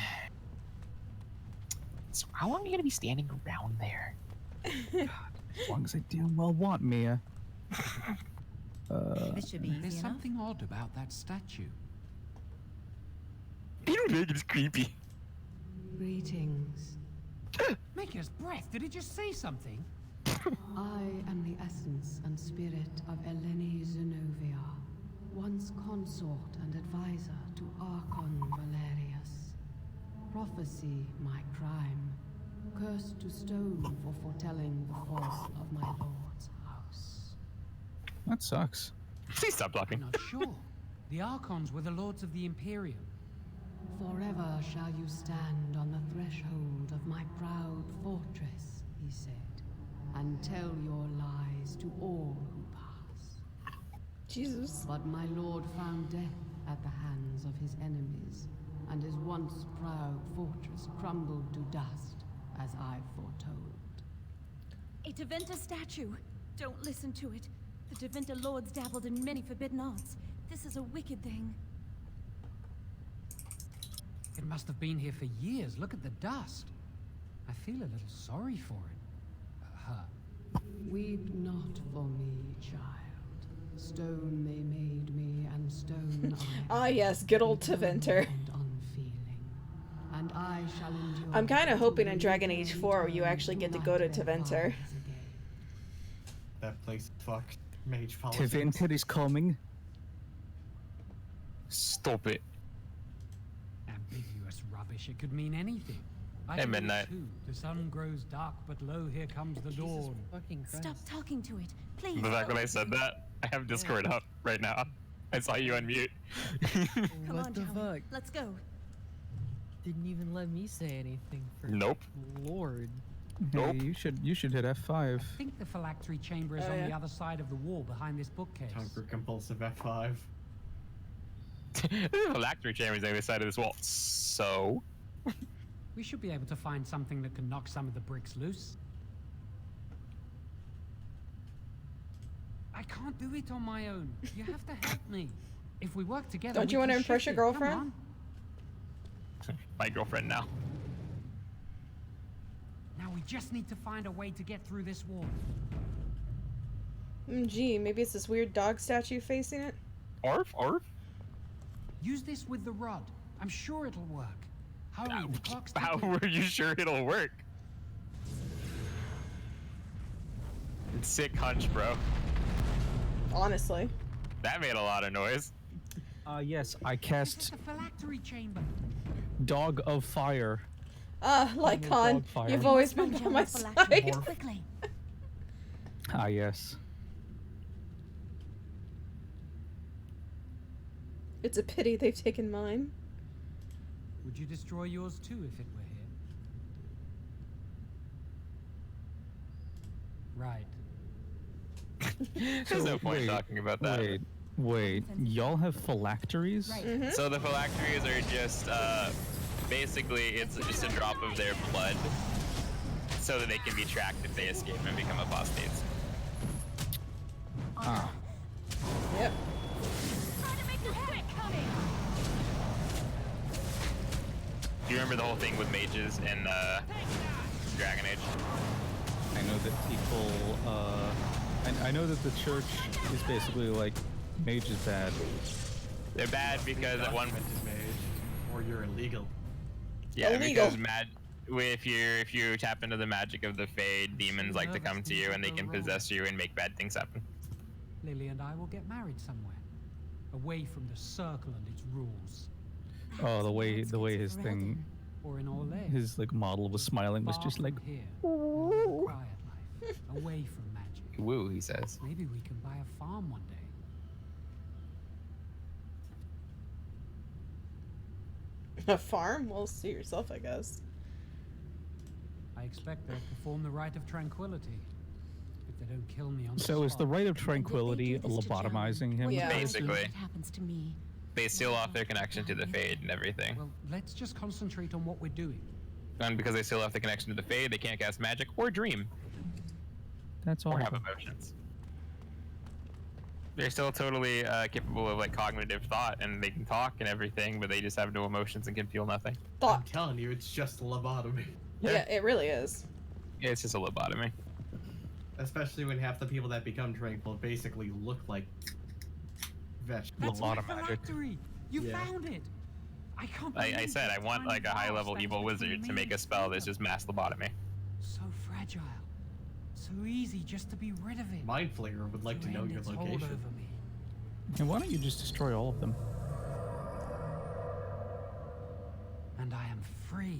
[SPEAKER 2] So how long are you gonna be standing around there?
[SPEAKER 9] As long as I damn well want Mia.
[SPEAKER 5] This should be easy
[SPEAKER 12] There's
[SPEAKER 5] enough.
[SPEAKER 12] something odd about that statue.
[SPEAKER 2] Peter Big is creepy.
[SPEAKER 10] Greetings.
[SPEAKER 12] Maker's breath, did it just say something?
[SPEAKER 10] I am the essence and spirit of Eleni Zenobia, once consort and advisor to Archon Valerius. Prophecy, my crime, cursed to stone for foretelling the fall of my lord's house.
[SPEAKER 9] That sucks.
[SPEAKER 2] Please stop talking.
[SPEAKER 12] I'm not sure. The Archons were the lords of the Imperium.
[SPEAKER 10] Forever shall you stand on the threshold of my proud fortress, he said, and tell your lies to all who pass.
[SPEAKER 1] Jesus.
[SPEAKER 10] But my lord found death at the hands of his enemies, and his once proud fortress crumbled to dust, as I foretold.
[SPEAKER 5] A Teventa statue. Don't listen to it. The Teventa lords dabbled in many forbidden arts. This is a wicked thing.
[SPEAKER 12] It must have been here for years. Look at the dust. I feel a little sorry for it. Her.
[SPEAKER 10] Weep not for me, child. Stone they made me, and stone I
[SPEAKER 1] Ah, yes, good old Teventer.
[SPEAKER 10] and I shall endure.
[SPEAKER 1] I'm kind of hoping in Dragon Age 4 you actually get to go to Teventer.
[SPEAKER 4] That place fucked. Mage politics.
[SPEAKER 9] Teventer is coming.
[SPEAKER 2] Stop it.
[SPEAKER 12] Ambiguous rubbish. It could mean anything. I
[SPEAKER 2] Hey,
[SPEAKER 12] can read
[SPEAKER 2] Midnight.
[SPEAKER 12] too. The sun grows dark, but lo, here comes the dawn.
[SPEAKER 5] Stop talking to it, please.
[SPEAKER 2] The fact when I said that, I have Discord up right now. I saw you unmute.
[SPEAKER 5] Come
[SPEAKER 7] What
[SPEAKER 5] on,
[SPEAKER 7] the
[SPEAKER 5] Joey.
[SPEAKER 7] fuck?
[SPEAKER 5] Let's go.
[SPEAKER 7] Didn't even let me say anything. For
[SPEAKER 2] Nope.
[SPEAKER 7] Lord.
[SPEAKER 9] Hey, you should hit F5.
[SPEAKER 12] I think the phylactery chamber is
[SPEAKER 1] Oh,
[SPEAKER 12] on
[SPEAKER 1] yeah.
[SPEAKER 12] the other side of the wall behind this bookcase.
[SPEAKER 4] Time for compulsive F5.
[SPEAKER 2] The phylactery chamber is on the other side of this wall. So?
[SPEAKER 12] We should be able to find something that can knock some of the bricks loose. I can't do it on my own. You have to help me. If we work together,
[SPEAKER 1] Don't
[SPEAKER 12] we
[SPEAKER 1] you want to
[SPEAKER 12] can
[SPEAKER 1] impress
[SPEAKER 12] shift
[SPEAKER 1] your
[SPEAKER 12] it. Come
[SPEAKER 1] girlfriend?
[SPEAKER 12] on.
[SPEAKER 2] my girlfriend now.
[SPEAKER 12] Now we just need to find a way to get through this wall.
[SPEAKER 1] Gee, maybe it's this weird dog statue facing it?
[SPEAKER 2] Orf, orf.
[SPEAKER 12] Use this with the rod. I'm sure it'll work. Hurry, the clock's
[SPEAKER 2] How
[SPEAKER 12] ticking.
[SPEAKER 2] were you sure it'll work? It's sick hunch, bro.
[SPEAKER 1] Honestly.
[SPEAKER 2] That made a lot of noise.
[SPEAKER 9] Yes, I cast
[SPEAKER 12] The phylactery chamber.
[SPEAKER 9] Dog of Fire.
[SPEAKER 1] Lycon,
[SPEAKER 9] dog fire.
[SPEAKER 1] you've always been by my side.
[SPEAKER 5] Quickly.
[SPEAKER 9] Ah, yes.
[SPEAKER 1] It's a pity they've taken mine.
[SPEAKER 12] Would you destroy yours too if it were here? Right.
[SPEAKER 2] There's no point talking about that.
[SPEAKER 9] Wait. Y'all have phylacteries?
[SPEAKER 2] So the phylacteries are just, basically, it's just a drop of their blood so that they can be tracked if they escape and become apostates.
[SPEAKER 9] Ah.
[SPEAKER 1] Yep.
[SPEAKER 2] Do you remember the whole thing with mages in Dragon Age?
[SPEAKER 9] I know that people, I know that the church is basically like, mage is bad.
[SPEAKER 2] They're bad because at one point
[SPEAKER 4] or you're illegal.
[SPEAKER 2] Yeah,
[SPEAKER 1] Illegal.
[SPEAKER 2] because if you tap into the magic of the Fade, demons like to come to you and they can possess you and make bad things happen.
[SPEAKER 12] Lily and I will get married somewhere, away from the circle and its rules.
[SPEAKER 9] Oh, the way his thing,
[SPEAKER 12] Or in Orlais.
[SPEAKER 9] his like model was smiling was
[SPEAKER 12] Far
[SPEAKER 9] just like,
[SPEAKER 12] from here. A quiet life, away from magic.
[SPEAKER 2] Woo, he says.
[SPEAKER 12] Maybe we can buy a farm one day.
[SPEAKER 1] A farm? Well, see yourself, I guess.
[SPEAKER 12] I expect they'll perform the rite of tranquility. If they don't kill me on the
[SPEAKER 9] so is the
[SPEAKER 12] spot.
[SPEAKER 9] rite of tranquility lobotomizing him?
[SPEAKER 1] Yeah.
[SPEAKER 2] Basically.
[SPEAKER 5] What happens to me?
[SPEAKER 2] They seal off their connection to the Fade and everything.
[SPEAKER 12] Well, let's just concentrate on what we're doing.
[SPEAKER 2] And because they seal off the connection to the Fade, they can't cast magic or dream.
[SPEAKER 9] That's
[SPEAKER 2] Or
[SPEAKER 9] all.
[SPEAKER 2] have emotions. They're still totally capable of like cognitive thought, and they can talk and everything, but they just have no emotions and can feel nothing.
[SPEAKER 1] Thought.
[SPEAKER 4] I'm telling you, it's just a lobotomy.
[SPEAKER 1] Yeah, it really is.
[SPEAKER 2] Yeah, it's just a lobotomy.
[SPEAKER 4] Especially when half the people that become tranquil basically look like vegetables.
[SPEAKER 12] That's my phylactery! You
[SPEAKER 4] Yeah.
[SPEAKER 12] found it! I can't
[SPEAKER 2] I
[SPEAKER 12] believe
[SPEAKER 2] said
[SPEAKER 12] the
[SPEAKER 2] I want like a
[SPEAKER 12] tiny
[SPEAKER 2] high-level
[SPEAKER 12] vase
[SPEAKER 2] evil
[SPEAKER 12] that's
[SPEAKER 2] wizard
[SPEAKER 12] between
[SPEAKER 2] to make
[SPEAKER 12] me
[SPEAKER 2] a spell that's just mass lobotomy.
[SPEAKER 12] So fragile. So easy just to be rid of it.
[SPEAKER 4] Mind Flayer would like to know
[SPEAKER 12] end
[SPEAKER 4] your
[SPEAKER 12] its hold
[SPEAKER 4] location.
[SPEAKER 12] over me.
[SPEAKER 9] And why don't you just destroy all of them?
[SPEAKER 12] And I am free.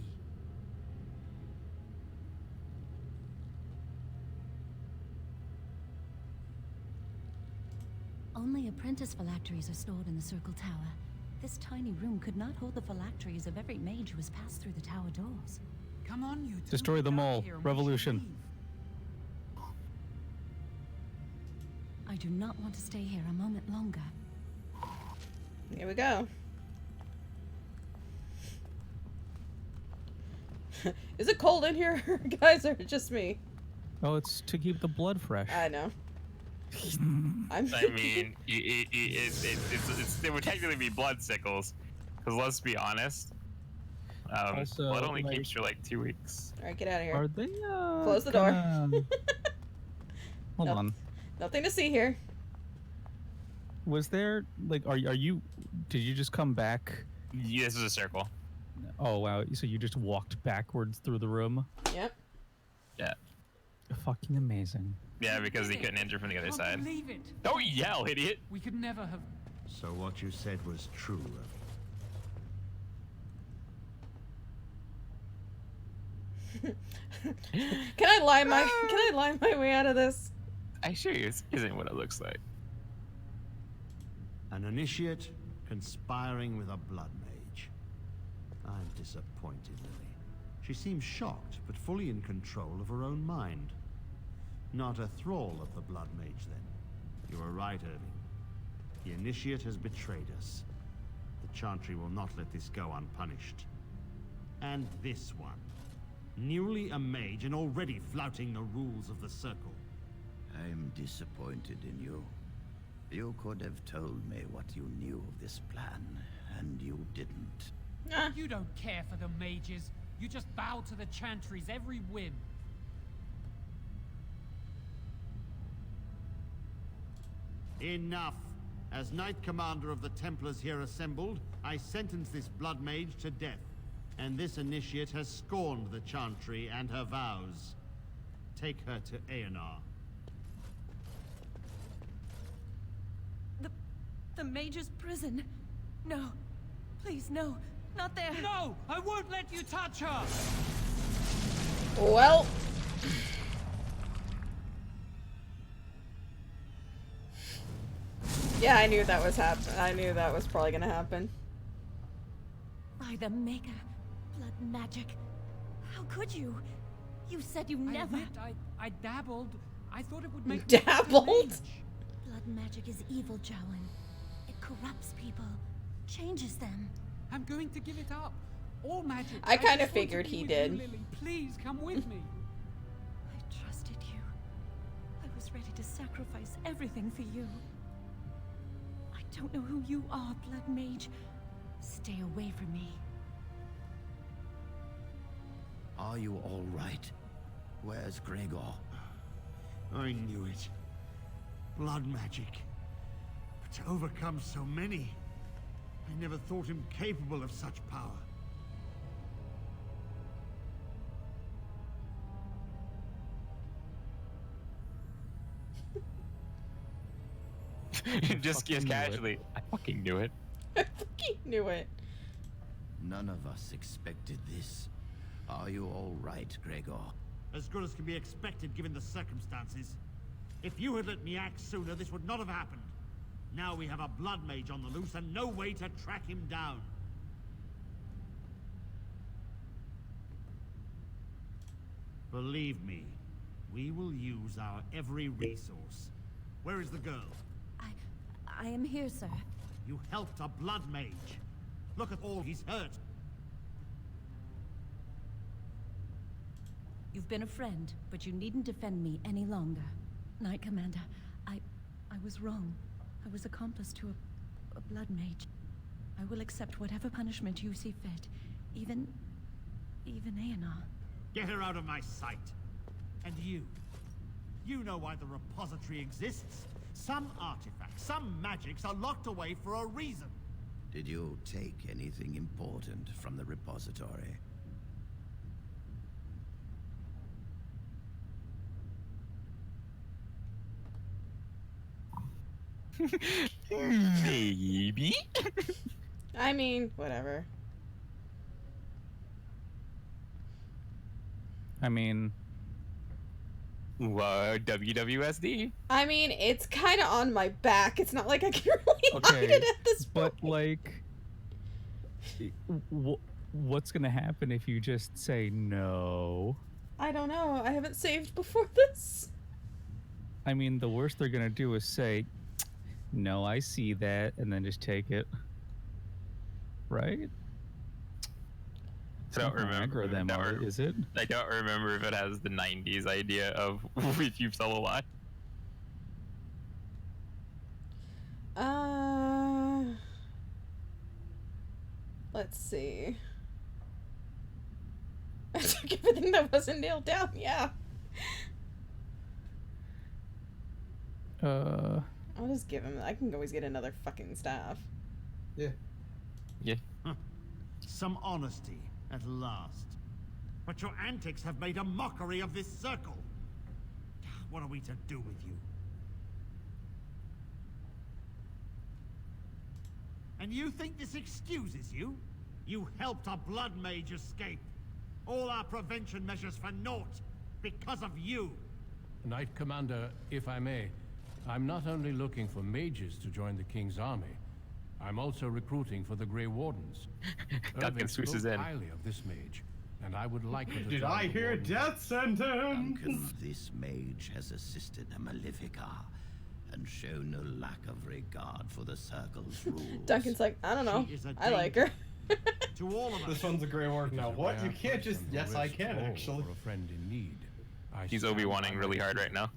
[SPEAKER 5] Only apprentice phylacteries are stored in the Circle Tower. This tiny room could not hold the phylacteries of every mage who has passed through the tower doors.
[SPEAKER 12] Come on, you two.
[SPEAKER 9] Destroy them
[SPEAKER 12] Get out
[SPEAKER 9] all.
[SPEAKER 12] here and we should
[SPEAKER 9] Revolution.
[SPEAKER 12] leave.
[SPEAKER 5] I do not want to stay here a moment longer.
[SPEAKER 1] Here we go. Is it cold in here, guys, or just me?
[SPEAKER 9] Oh, it's to keep the blood fresh.
[SPEAKER 1] I know.
[SPEAKER 2] I mean, it would technically be blood sickles, because let's be honest,
[SPEAKER 9] Also,
[SPEAKER 2] blood only
[SPEAKER 9] like-
[SPEAKER 2] keeps for like 2 weeks.
[SPEAKER 1] All right, get out of here.
[SPEAKER 9] Are they?
[SPEAKER 1] Close the door.
[SPEAKER 9] Hold
[SPEAKER 1] Nope.
[SPEAKER 9] on.
[SPEAKER 1] Nothing to see here.
[SPEAKER 9] Was there like? Are you? Did you just come back?
[SPEAKER 2] Yeah, this is a circle.
[SPEAKER 9] Oh wow! So you just walked backwards through the room?
[SPEAKER 1] Yep.
[SPEAKER 2] Yeah.
[SPEAKER 9] Fucking amazing.
[SPEAKER 2] Yeah, because he couldn't enter from the other
[SPEAKER 12] Can't
[SPEAKER 2] side.
[SPEAKER 12] believe it.
[SPEAKER 2] Don't yell, idiot!
[SPEAKER 12] We could never have.
[SPEAKER 6] So what you said was true.
[SPEAKER 1] Can I lie my way out of this?
[SPEAKER 2] I assure you, this isn't what it looks like.
[SPEAKER 6] An initiate conspiring with a blood mage. I'm disappointed, Lily. She seems shocked, but fully in control of her own mind. Not a thrall of the blood mage, then. You were right, Irving. The initiate has betrayed us. The Chantry will not let this go unpunished. And this one. Newly a mage and already flouting the rules of the Circle.
[SPEAKER 11] I'm disappointed in you. You could have told me what you knew of this plan, and you didn't.
[SPEAKER 12] You don't care for the mages. You just bow to the chantry's every whim.
[SPEAKER 6] Enough. As Knight Commander of the Templars here assembled, I sentence this blood mage to death. And this initiate has scorned the chantry and her vows. Take her to Aenar.
[SPEAKER 13] The mage's prison. No. Please, no. Not there.
[SPEAKER 12] No! I won't let you touch her!
[SPEAKER 1] Well. Yeah, I knew that was I knew that was probably gonna happen.
[SPEAKER 13] By the Maker. Blood magic. How could you? You said you never...
[SPEAKER 12] I dabbled. I thought it would make...
[SPEAKER 1] Dabbled?
[SPEAKER 13] Blood magic is evil, Jowan. It corrupts people. Changes them.
[SPEAKER 12] I'm going to give it up. All magic.
[SPEAKER 1] I kind of
[SPEAKER 12] just want to
[SPEAKER 1] figured
[SPEAKER 12] be
[SPEAKER 1] he
[SPEAKER 12] with
[SPEAKER 1] did.
[SPEAKER 12] You, Lily. Please come with me.
[SPEAKER 13] I trusted you. I was ready to sacrifice everything for you. I don't know who you are, Blood Mage. Stay away from me.
[SPEAKER 11] Are you all right? Where's Gregor?
[SPEAKER 6] I knew it. Blood magic. But to overcome so many, I never thought him capable of such power.
[SPEAKER 2] Just casually. I fucking knew it.
[SPEAKER 1] I fucking knew it.
[SPEAKER 11] None of us expected this. Are you all right, Gregor?
[SPEAKER 6] As good as can be expected given the circumstances. If you had let me act sooner, this would not have happened. Now we have a blood mage on the loose and no way to track him down. Believe me, we will use our every resource. Where is the girl?
[SPEAKER 13] I am here, sir.
[SPEAKER 6] You helped a blood mage. Look at all he's hurt.
[SPEAKER 13] You've been a friend, but you needn't defend me any longer. Knight Commander, I was wrong. I was accomplice to a blood mage. I will accept whatever punishment you see fit. Even Aenar.
[SPEAKER 6] Get her out of my sight. And you know why the repository exists. Some artifacts, some magics are locked away for a reason.
[SPEAKER 11] Did you take anything important from the repository?
[SPEAKER 2] Maybe.
[SPEAKER 1] I mean, whatever.
[SPEAKER 9] I mean,
[SPEAKER 2] WWSD.
[SPEAKER 1] I mean, it's kind of on my back. It's not like I can really hide it at this point.
[SPEAKER 9] But like, what's gonna happen if you just say no?
[SPEAKER 1] I don't know. I haven't saved before this.
[SPEAKER 9] I mean, the worst they're gonna do is say, "No, I see that," and then just take it. Right?
[SPEAKER 2] I don't remember
[SPEAKER 9] them, is it?
[SPEAKER 2] I don't remember if it has the 90s idea of if you sell a lot.
[SPEAKER 1] Let's see. I took everything that wasn't nailed down, yeah. I'll just give him, I can always get another fucking staff.
[SPEAKER 4] Yeah.
[SPEAKER 2] Yeah.
[SPEAKER 6] Some honesty, at last. But your antics have made a mockery of this circle. What are we to do with you? And you think this excuses you? You helped a blood mage escape. All our prevention measures for naught because of you.
[SPEAKER 17] Knight Commander, if I may, I'm not only looking for mages to join the King's army, I'm also recruiting for the Grey Wardens.
[SPEAKER 2] Duncan switches in.
[SPEAKER 17] Highly of this mage, and I would like her to
[SPEAKER 4] Did
[SPEAKER 17] join
[SPEAKER 4] I
[SPEAKER 17] the
[SPEAKER 4] hear
[SPEAKER 17] Wardens.
[SPEAKER 4] death sentence?
[SPEAKER 11] Duncan, this mage has assisted a Malefica and shown no lack of regard for the Circle's rules.
[SPEAKER 1] Duncan's like, I don't know.
[SPEAKER 6] She is a
[SPEAKER 1] I like her.
[SPEAKER 6] To all of us.
[SPEAKER 4] This one's a Grey Warden now.
[SPEAKER 17] She's a
[SPEAKER 4] What?
[SPEAKER 17] rare
[SPEAKER 4] You can't just...
[SPEAKER 17] person who
[SPEAKER 4] Yes, I
[SPEAKER 17] risks
[SPEAKER 4] can,
[SPEAKER 17] all
[SPEAKER 4] actually.
[SPEAKER 17] For a friend in need. I
[SPEAKER 2] He's
[SPEAKER 17] stand
[SPEAKER 2] Obi-Wanning
[SPEAKER 17] by
[SPEAKER 2] really
[SPEAKER 17] my
[SPEAKER 2] hard right
[SPEAKER 17] decision.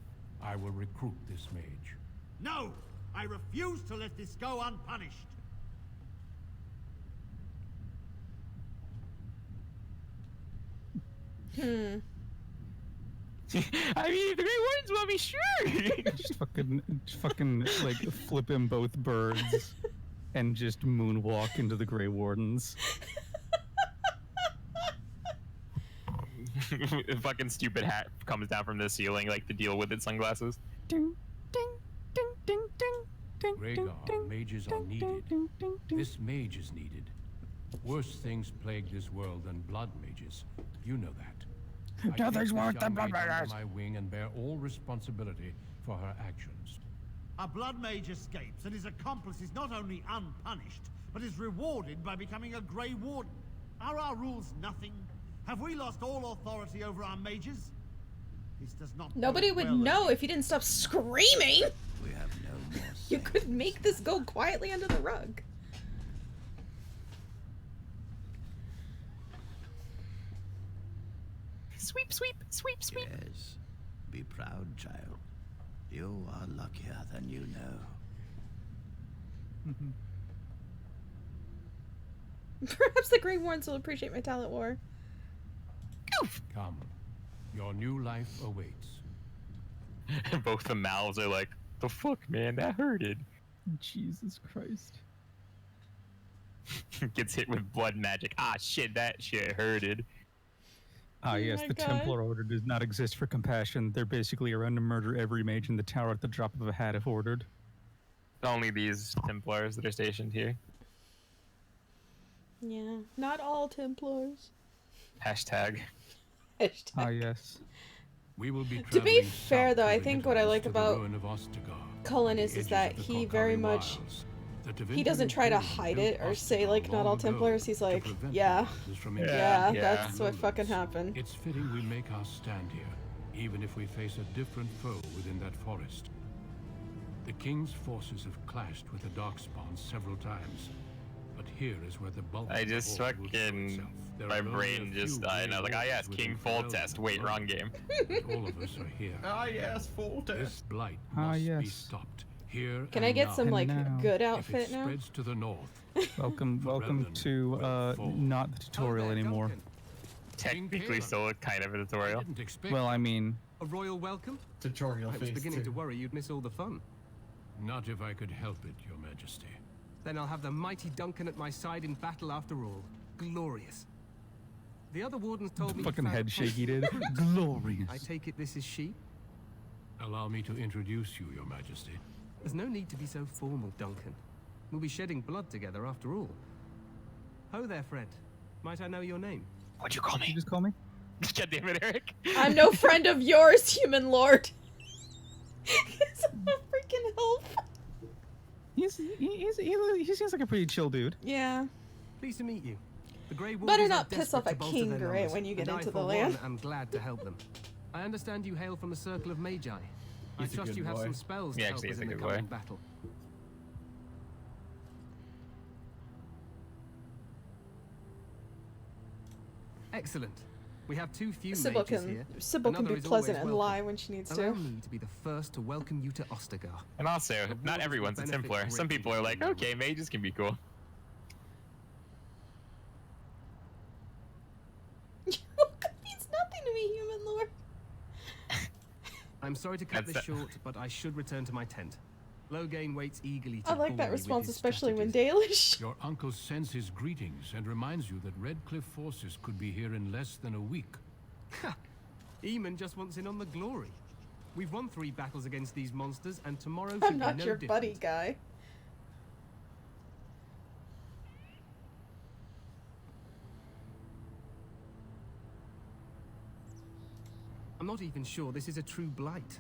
[SPEAKER 2] now.
[SPEAKER 17] I will recruit this mage.
[SPEAKER 6] No! I refuse to let this go unpunished.
[SPEAKER 1] Hmm.
[SPEAKER 2] I mean, if the Grey Wardens want me, sure.
[SPEAKER 9] Just fucking like flip him both birds and just moonwalk into the Grey Wardens.
[SPEAKER 2] A fucking stupid hat comes down from the ceiling, like to deal with its sunglasses.
[SPEAKER 9] Ding, ding, ding, ding, ding, ding.
[SPEAKER 17] Rhaegar, mages are needed. This mage is needed. Worse things plague this world than blood mages. You know that.
[SPEAKER 8] Nothing's worse than
[SPEAKER 17] blood
[SPEAKER 8] blood mages.
[SPEAKER 17] my wing and bear all responsibility for her actions.
[SPEAKER 6] A blood mage escapes and his accomplice is not only unpunished, but is rewarded by becoming a Grey Warden. Are our rules nothing? Have we lost all authority over our mages? This does not.
[SPEAKER 1] Nobody would know if you didn't stop screaming.
[SPEAKER 11] We have no more.
[SPEAKER 1] You could make this go quietly under the rug.
[SPEAKER 2] Sweep, sweep, sweep, sweep.
[SPEAKER 11] Yes. Be proud, child. You are luckier than you know.
[SPEAKER 1] Perhaps the Grey Wardens will appreciate my talent war.
[SPEAKER 17] Come. Your new life awaits.
[SPEAKER 2] Both the mouths are like, the fuck, man, that hurted.
[SPEAKER 9] Jesus Christ.
[SPEAKER 2] Gets hit with blood magic. Ah, shit, that shit hurted.
[SPEAKER 9] Ah, yes,
[SPEAKER 1] my
[SPEAKER 9] the
[SPEAKER 1] God.
[SPEAKER 9] Templar Order does not exist for compassion. They're basically around to murder every mage in the tower at the drop of a hat if ordered.
[SPEAKER 2] Only these Templars that are stationed here.
[SPEAKER 1] Yeah, not all Templars.
[SPEAKER 2] Hashtag.
[SPEAKER 9] Ah, yes.
[SPEAKER 17] We will be
[SPEAKER 1] To be
[SPEAKER 17] traveling
[SPEAKER 1] fair,
[SPEAKER 17] south
[SPEAKER 1] though, I
[SPEAKER 17] through
[SPEAKER 1] think
[SPEAKER 17] the
[SPEAKER 1] what I
[SPEAKER 17] hills
[SPEAKER 1] like
[SPEAKER 17] to the
[SPEAKER 1] about
[SPEAKER 17] ruin of Ostagar,
[SPEAKER 1] Cullen
[SPEAKER 17] the
[SPEAKER 1] is
[SPEAKER 17] edges
[SPEAKER 1] that
[SPEAKER 17] of the
[SPEAKER 1] he
[SPEAKER 17] Korcari
[SPEAKER 1] very much
[SPEAKER 17] Wilds. The
[SPEAKER 1] he
[SPEAKER 17] Tevinter
[SPEAKER 1] doesn't try to
[SPEAKER 17] Imperium
[SPEAKER 1] hide
[SPEAKER 17] built
[SPEAKER 1] it or say
[SPEAKER 17] Ostagar
[SPEAKER 1] like not all
[SPEAKER 17] long ago
[SPEAKER 1] Templars. He's
[SPEAKER 17] to
[SPEAKER 1] like,
[SPEAKER 17] prevent the
[SPEAKER 1] yeah,
[SPEAKER 17] Wilders from
[SPEAKER 1] yeah,
[SPEAKER 17] invading
[SPEAKER 1] that's
[SPEAKER 17] the
[SPEAKER 1] what fucking
[SPEAKER 17] lowlands.
[SPEAKER 1] happened.
[SPEAKER 17] It's fitting we make our stand here, even if we face a different foe within that forest. The King's forces have clashed with the Darkspawn several times, but here is where the bulk
[SPEAKER 2] I
[SPEAKER 17] of the
[SPEAKER 2] just
[SPEAKER 17] horde will show
[SPEAKER 2] fucking,
[SPEAKER 17] itself. There
[SPEAKER 2] my
[SPEAKER 17] are only
[SPEAKER 2] brain
[SPEAKER 17] a
[SPEAKER 2] just
[SPEAKER 17] few
[SPEAKER 2] died, and I was like, ah, yes,
[SPEAKER 17] within
[SPEAKER 2] King Fold
[SPEAKER 17] Ferelden
[SPEAKER 2] Test. Wait,
[SPEAKER 17] alone,
[SPEAKER 2] wrong game.
[SPEAKER 17] but all of us are here.
[SPEAKER 4] Ah, yes, full
[SPEAKER 17] This
[SPEAKER 4] test.
[SPEAKER 17] blight
[SPEAKER 9] Ah,
[SPEAKER 17] must be
[SPEAKER 9] yes.
[SPEAKER 17] stopped here.
[SPEAKER 1] Can I
[SPEAKER 17] and
[SPEAKER 1] get
[SPEAKER 17] now.
[SPEAKER 1] some like
[SPEAKER 9] now.
[SPEAKER 1] good
[SPEAKER 17] If
[SPEAKER 1] outfit
[SPEAKER 17] it
[SPEAKER 1] now?
[SPEAKER 17] spreads to the north,
[SPEAKER 9] Welcome
[SPEAKER 17] Ferelden
[SPEAKER 9] to
[SPEAKER 17] will fall.
[SPEAKER 9] not the tutorial anymore.
[SPEAKER 2] Technically still kind of a tutorial.
[SPEAKER 17] Didn't expect
[SPEAKER 9] Well, I mean,
[SPEAKER 21] A royal welcome?
[SPEAKER 4] Tutorial
[SPEAKER 21] I was
[SPEAKER 4] phase
[SPEAKER 21] beginning to
[SPEAKER 4] 2.
[SPEAKER 21] worry you'd miss all the fun.
[SPEAKER 17] Not if I could help it, Your Majesty.
[SPEAKER 21] Then I'll have the mighty Duncan at my side in battle after all. Glorious. The other wardens told me you
[SPEAKER 9] fucking
[SPEAKER 21] found a
[SPEAKER 9] head shake he
[SPEAKER 21] potion
[SPEAKER 9] did.
[SPEAKER 21] of fruit.
[SPEAKER 9] Glorious.
[SPEAKER 21] I take it this is she?
[SPEAKER 17] Allow me to introduce you, Your Majesty.
[SPEAKER 21] There's no need to be so formal, Duncan. We'll be shedding blood together after all. Ho there, friend. Might I know your name?
[SPEAKER 2] What'd you call me?
[SPEAKER 9] You just call me?
[SPEAKER 2] God damn it, Eric.
[SPEAKER 1] I'm no friend of yours, human lord. It's a freaking help.
[SPEAKER 9] He seems like a pretty chill dude.
[SPEAKER 1] Yeah.
[SPEAKER 21] Pleased to meet you. The Grey
[SPEAKER 1] Better
[SPEAKER 21] Wardens
[SPEAKER 1] not
[SPEAKER 21] are
[SPEAKER 1] piss off
[SPEAKER 21] desperate
[SPEAKER 1] a
[SPEAKER 21] to bolster
[SPEAKER 1] king,
[SPEAKER 21] their
[SPEAKER 1] Gray,
[SPEAKER 21] numbers,
[SPEAKER 1] when you get
[SPEAKER 21] and
[SPEAKER 1] into
[SPEAKER 21] I,
[SPEAKER 1] the
[SPEAKER 21] for
[SPEAKER 1] land.
[SPEAKER 21] one, am glad to help them. I understand you hail from the Circle of Magi. I
[SPEAKER 4] He's a
[SPEAKER 21] trust
[SPEAKER 4] good
[SPEAKER 21] you have
[SPEAKER 4] boy.
[SPEAKER 21] some spells
[SPEAKER 2] He
[SPEAKER 21] to help
[SPEAKER 2] actually
[SPEAKER 21] us
[SPEAKER 2] is a
[SPEAKER 21] in the
[SPEAKER 2] good boy.
[SPEAKER 21] coming battle. Excellent. We have too few
[SPEAKER 1] Sybil
[SPEAKER 21] mages
[SPEAKER 1] can
[SPEAKER 21] here.
[SPEAKER 1] Sybil can
[SPEAKER 21] Another
[SPEAKER 1] be
[SPEAKER 21] is
[SPEAKER 1] pleasant
[SPEAKER 21] always
[SPEAKER 1] and
[SPEAKER 21] welcome.
[SPEAKER 1] lie when she needs
[SPEAKER 21] Allow
[SPEAKER 1] to.
[SPEAKER 21] me to be the first to welcome you to Ostagar.
[SPEAKER 2] And also, not everyone's a
[SPEAKER 21] benefit
[SPEAKER 2] Templar. Some
[SPEAKER 21] greatly
[SPEAKER 2] people are like,
[SPEAKER 21] from
[SPEAKER 2] okay, mages can be cool.
[SPEAKER 1] Means nothing to me, human lord.
[SPEAKER 21] I'm sorry to cut
[SPEAKER 2] That's
[SPEAKER 21] this short, but I should return to my tent. Logain waits eagerly to
[SPEAKER 1] I like
[SPEAKER 21] bore
[SPEAKER 1] that
[SPEAKER 21] me with
[SPEAKER 1] response,
[SPEAKER 21] his
[SPEAKER 1] especially when
[SPEAKER 21] strategies.
[SPEAKER 1] Dalish.
[SPEAKER 17] Your uncle sends his greetings and reminds you that Redcliffe forces could be here in less than a week.
[SPEAKER 21] Eamon just wants in on the glory. We've won 3 battles against these monsters, and tomorrow should
[SPEAKER 1] I'm not
[SPEAKER 21] be no
[SPEAKER 1] your
[SPEAKER 21] different.
[SPEAKER 1] buddy guy.
[SPEAKER 21] I'm not even sure this is a true blight.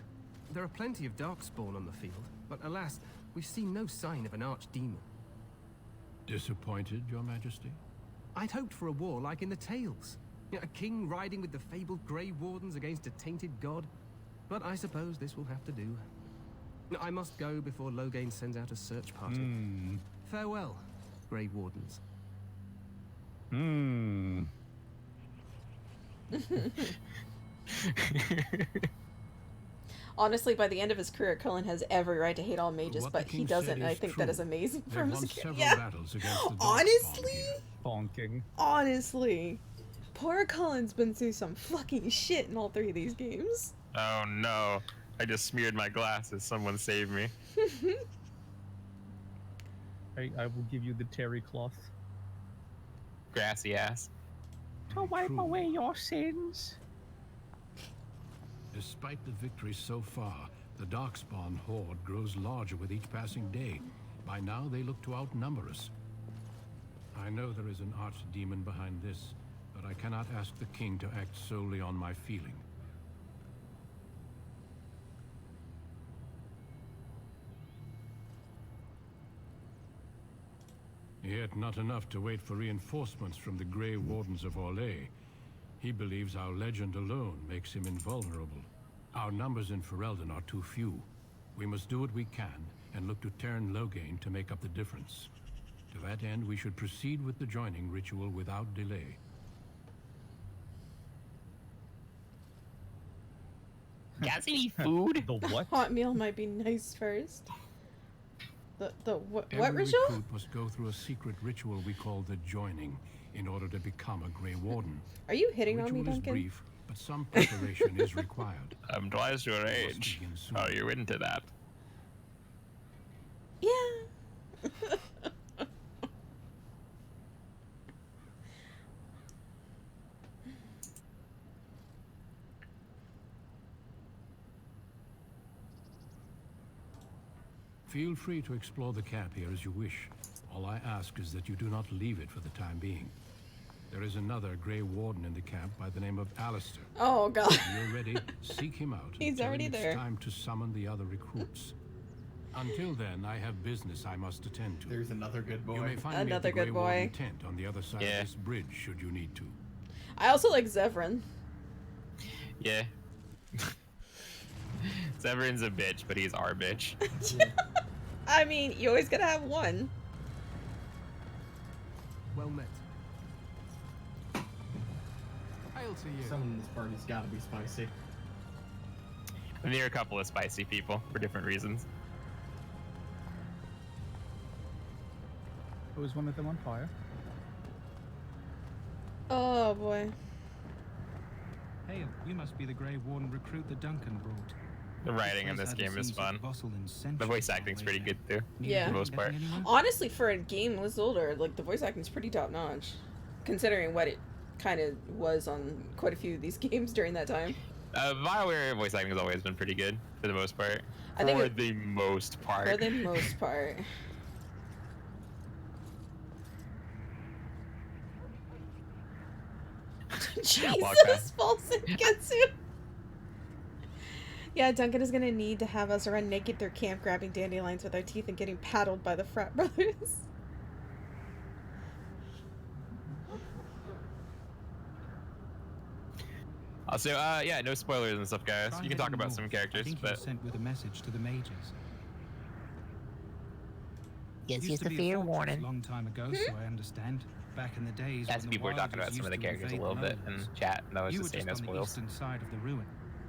[SPEAKER 21] There are plenty of darkspawn on the field, but alas, we've seen no sign of an archdemon.
[SPEAKER 17] Disappointed, Your Majesty?
[SPEAKER 21] I'd hoped for a war like in the tales. You know, a king riding with the fabled Grey Wardens against a tainted god. But I suppose this will have to do. I must go before Logain sends out a search party. Farewell, Grey Wardens.
[SPEAKER 1] Honestly, by the end of his career, Cullen has every right to hate all mages,
[SPEAKER 17] What the
[SPEAKER 1] but he
[SPEAKER 17] king
[SPEAKER 1] doesn't,
[SPEAKER 17] said
[SPEAKER 1] and I
[SPEAKER 17] is
[SPEAKER 1] think that is
[SPEAKER 17] true.
[SPEAKER 1] amazing
[SPEAKER 17] They've
[SPEAKER 1] for him as
[SPEAKER 17] won
[SPEAKER 1] a kid.
[SPEAKER 17] several
[SPEAKER 1] Yeah.
[SPEAKER 17] battles against the Darkspawn
[SPEAKER 1] Honestly?
[SPEAKER 17] here.
[SPEAKER 9] Bonking.
[SPEAKER 1] Honestly. Poor Colin's been through some fucking shit in all 3 of these games.
[SPEAKER 2] Oh no. I just smeared my glasses. Someone save me.
[SPEAKER 9] I will give you the terry cloth.
[SPEAKER 2] Grassy ass.
[SPEAKER 8] To wipe away your sins.
[SPEAKER 17] Despite the victories so far, the Darkspawn horde grows larger with each passing day. By now, they look to outnumber us. I know there is an archdemon behind this, but I cannot ask the king to act solely on my feeling. Yet not enough to wait for reinforcements from the Grey Wardens of Orlais. He believes our legend alone makes him invulnerable. Our numbers in Ferelden are too few. We must do what we can and look to Teyrn Loghain to make up the difference. To that end, we should proceed with the joining ritual without delay.
[SPEAKER 2] Guys, any food?
[SPEAKER 9] The what?
[SPEAKER 1] Hot meal might be nice first. What
[SPEAKER 17] Every
[SPEAKER 1] ritual?
[SPEAKER 17] recruit must go through a secret ritual we call the joining in order to become a Grey Warden.
[SPEAKER 1] Are you hitting on me,
[SPEAKER 17] Ritual is
[SPEAKER 1] Duncan?
[SPEAKER 17] brief, but some preparation is required.
[SPEAKER 2] I'm twice your age. Are you into that?
[SPEAKER 1] Yeah.
[SPEAKER 17] Feel free to explore the camp here as you wish. All I ask is that you do not leave it for the time being. There is another Grey Warden in the camp by the name of Alistair.
[SPEAKER 1] Oh god.
[SPEAKER 17] When you're ready, seek him out. and
[SPEAKER 1] He's
[SPEAKER 17] tell
[SPEAKER 1] already
[SPEAKER 17] him
[SPEAKER 1] there.
[SPEAKER 17] It's time to summon the other recruits. Until then, I have business I must attend to.
[SPEAKER 4] There's another good boy.
[SPEAKER 17] You may find me
[SPEAKER 1] Another
[SPEAKER 17] at the
[SPEAKER 1] good
[SPEAKER 17] Grey Warden
[SPEAKER 1] boy.
[SPEAKER 17] tent on the other side
[SPEAKER 2] Yeah.
[SPEAKER 17] of this bridge, should you need to.
[SPEAKER 1] I also like Zevran.
[SPEAKER 2] Yeah. Severin's a bitch, but he's our bitch.
[SPEAKER 1] I mean, you always gotta have one.
[SPEAKER 21] Well met. Hail to you.
[SPEAKER 4] Someone in this party's gotta be spicy.
[SPEAKER 2] I'm near a couple of spicy people for different reasons.
[SPEAKER 9] Was one of them on fire?
[SPEAKER 1] Oh boy.
[SPEAKER 12] Hey, you must be the Grey Warden recruit that Duncan brought.
[SPEAKER 2] The writing in this game is fun. The voice acting's pretty good too.
[SPEAKER 1] Yeah.
[SPEAKER 2] For the most part.
[SPEAKER 1] Honestly, for a game that was older, like the voice acting's pretty top notch, considering what it kind of was on quite a few of these games during that time.
[SPEAKER 2] BioWare voice acting has always been pretty good for the most part.
[SPEAKER 1] I think
[SPEAKER 2] For the most part.
[SPEAKER 1] For the most part. Jesus, false Getsu. Yeah, Duncan is gonna need to have us run naked through camp, grabbing dandelions with our teeth and getting paddled by the frat brothers.
[SPEAKER 2] Also, yeah, no spoilers and stuff, guys. You can talk about some
[SPEAKER 12] I
[SPEAKER 2] characters,
[SPEAKER 12] think he
[SPEAKER 2] but
[SPEAKER 12] was sent with a message to the mages.
[SPEAKER 19] Yes,
[SPEAKER 12] Used
[SPEAKER 19] here's
[SPEAKER 12] to
[SPEAKER 19] the
[SPEAKER 12] be a
[SPEAKER 19] fair
[SPEAKER 12] fortress
[SPEAKER 19] warning.
[SPEAKER 12] a long time ago, so I understand. Back in the days
[SPEAKER 2] as
[SPEAKER 12] when
[SPEAKER 2] people were
[SPEAKER 12] the
[SPEAKER 2] talking about
[SPEAKER 12] Wilders
[SPEAKER 2] some of the
[SPEAKER 12] used to
[SPEAKER 2] characters a
[SPEAKER 12] invade
[SPEAKER 2] little bit in
[SPEAKER 12] lowlands.
[SPEAKER 2] chat, and I was
[SPEAKER 12] You
[SPEAKER 2] just
[SPEAKER 12] were
[SPEAKER 2] saying no
[SPEAKER 12] on the
[SPEAKER 2] spoils.
[SPEAKER 12] eastern side of the ruin.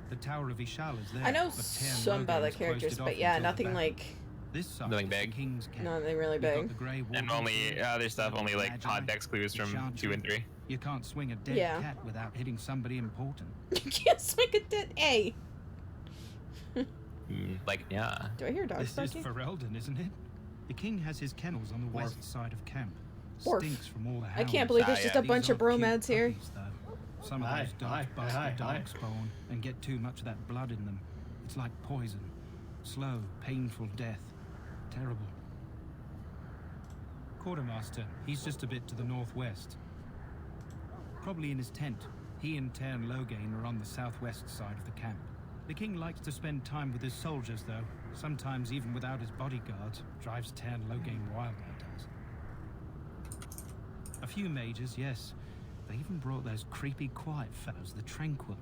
[SPEAKER 12] The Tower of Ishal is there.
[SPEAKER 1] I know
[SPEAKER 12] but Teyrn
[SPEAKER 1] some about the
[SPEAKER 12] Loghain's closed
[SPEAKER 1] characters,
[SPEAKER 12] it off
[SPEAKER 1] but yeah,
[SPEAKER 12] until the
[SPEAKER 1] nothing
[SPEAKER 12] battle.
[SPEAKER 1] like.
[SPEAKER 12] This side
[SPEAKER 2] Nothing
[SPEAKER 12] is the
[SPEAKER 2] big.
[SPEAKER 12] King's camp.
[SPEAKER 1] Nothing really
[SPEAKER 12] You've got
[SPEAKER 1] big.
[SPEAKER 12] the Grey
[SPEAKER 2] And
[SPEAKER 12] Warden
[SPEAKER 2] only
[SPEAKER 12] here,
[SPEAKER 2] other stuff, only like
[SPEAKER 12] Magi,
[SPEAKER 2] context clues from
[SPEAKER 12] Enchanters.
[SPEAKER 2] 2 and 3.
[SPEAKER 12] You can't swing a dead
[SPEAKER 1] Yeah.
[SPEAKER 12] cat without hitting somebody important.
[SPEAKER 1] You can't swing a dead A.
[SPEAKER 2] Like, yeah.
[SPEAKER 1] Do I hear dogs
[SPEAKER 12] This is
[SPEAKER 1] barking?
[SPEAKER 12] Ferelden, isn't it? The king has his kennels on the
[SPEAKER 1] Borf.
[SPEAKER 12] west side of camp.
[SPEAKER 1] Borf.
[SPEAKER 12] Stinks from all the
[SPEAKER 1] I
[SPEAKER 12] hounds.
[SPEAKER 1] can't believe there's just a
[SPEAKER 12] These
[SPEAKER 1] bunch of
[SPEAKER 12] are cute
[SPEAKER 1] bromads here.
[SPEAKER 12] puppies, though. Some of
[SPEAKER 4] Hi,
[SPEAKER 12] those dogs
[SPEAKER 4] hi,
[SPEAKER 12] bust
[SPEAKER 4] hi,
[SPEAKER 12] the
[SPEAKER 4] hi.
[SPEAKER 12] darkspawn and get too much of that blood in them. It's like poison. Slow, painful death. Terrible. Quartermaster, he's just a bit to the northwest. Probably in his tent. He and Teyrn Loghain are on the southwest side of the camp. The king likes to spend time with his soldiers, though. Sometimes even without his bodyguards. Drives Teyrn Loghain wild, that does. A few mages, yes. They even brought those creepy quiet fellows, the Tranquil.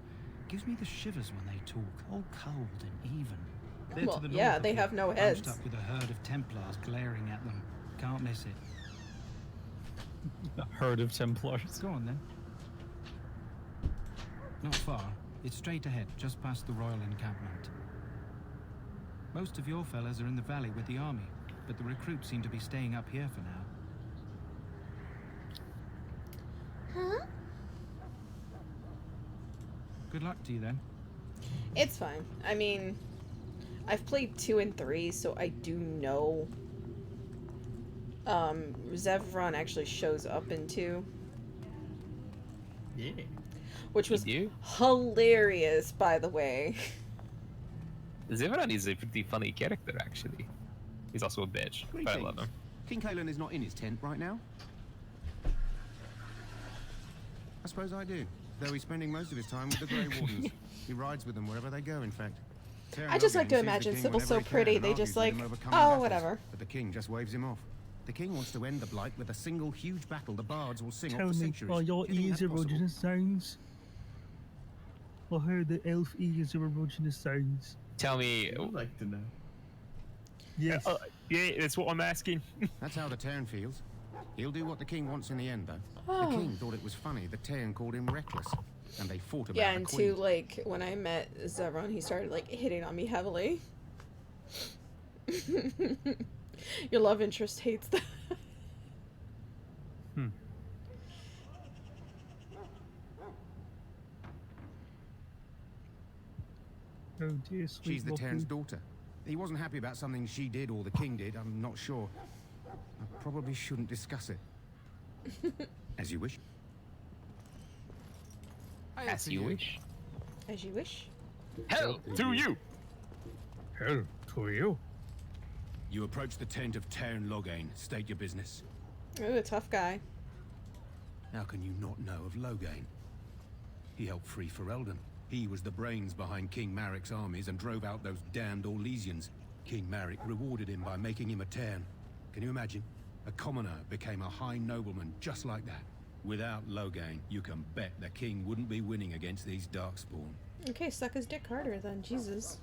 [SPEAKER 12] Gives me the shivers when they talk, all cold and even. They're
[SPEAKER 1] Well,
[SPEAKER 12] to the
[SPEAKER 1] yeah,
[SPEAKER 12] north of
[SPEAKER 1] they
[SPEAKER 12] here,
[SPEAKER 1] have no
[SPEAKER 12] bunched
[SPEAKER 1] heads.
[SPEAKER 12] up with a herd of Templars glaring at them. Can't miss it.
[SPEAKER 9] A herd of Templars.
[SPEAKER 12] Go on then. Not far. It's straight ahead, just past the royal encampment. Most of your fellas are in the valley with the army, but the recruits seem to be staying up here for now.
[SPEAKER 19] Huh?
[SPEAKER 18] Good luck to you then.
[SPEAKER 1] It's fine. I mean, I've played 2 and 3, so I do know Zevron actually shows up in 2.
[SPEAKER 4] Yeah.
[SPEAKER 1] Which was hilarious, by the way.
[SPEAKER 2] Zevran is a pretty funny character, actually. He's also a bitch, but I love him.
[SPEAKER 21] King Kalen is not in his tent right now. I suppose I do, though he's spending most of his time with the Grey Wardens. He rides with them wherever they go, in fact.
[SPEAKER 1] I just like to imagine Sybil's so pretty, they just like, oh, whatever.
[SPEAKER 21] But the king just waves him off. The king wants to end the Blight with a single huge battle the bards will sing
[SPEAKER 8] Tell
[SPEAKER 21] off for
[SPEAKER 8] me,
[SPEAKER 21] centuries.
[SPEAKER 8] are your
[SPEAKER 21] Do you think
[SPEAKER 8] ears
[SPEAKER 21] that's possible?
[SPEAKER 8] erogenous sounds? I heard the elf ears are erogenous sounds.
[SPEAKER 2] Tell me.
[SPEAKER 4] I'd like to know.
[SPEAKER 8] Yes.
[SPEAKER 2] Yeah, that's what I'm asking.
[SPEAKER 21] That's how the Terran feels. He'll do what the king wants in the end, though.
[SPEAKER 1] Oh.
[SPEAKER 21] The king thought it was funny the Terran called him reckless, and they fought about
[SPEAKER 1] Yeah,
[SPEAKER 21] the
[SPEAKER 1] and
[SPEAKER 21] queen.
[SPEAKER 1] 2, like, when I met Zevron, he started, like, hitting on me heavily. Your love interest hates that.
[SPEAKER 8] Oh dear, sweet
[SPEAKER 21] She's the
[SPEAKER 8] Loki.
[SPEAKER 21] Terran's daughter. He wasn't happy about something she did or the king did, I'm not sure. I probably shouldn't discuss it. As you wish.
[SPEAKER 2] As you wish.
[SPEAKER 1] As you wish.
[SPEAKER 2] Hell to you.
[SPEAKER 8] Hell to you.
[SPEAKER 21] You approach the tent of Terran Loghain. State your business.
[SPEAKER 1] Ooh, a tough guy.
[SPEAKER 21] How can you not know of Loghain? He helped free Ferelden. He was the brains behind King Marik's armies and drove out those damned Orlesians. King Marik rewarded him by making him a Terran. Can you imagine? A commoner became a high nobleman just like that. Without Loghain, you can bet the king wouldn't be winning against these Darkspawn.
[SPEAKER 1] Okay, suck his dick harder then, Jesus.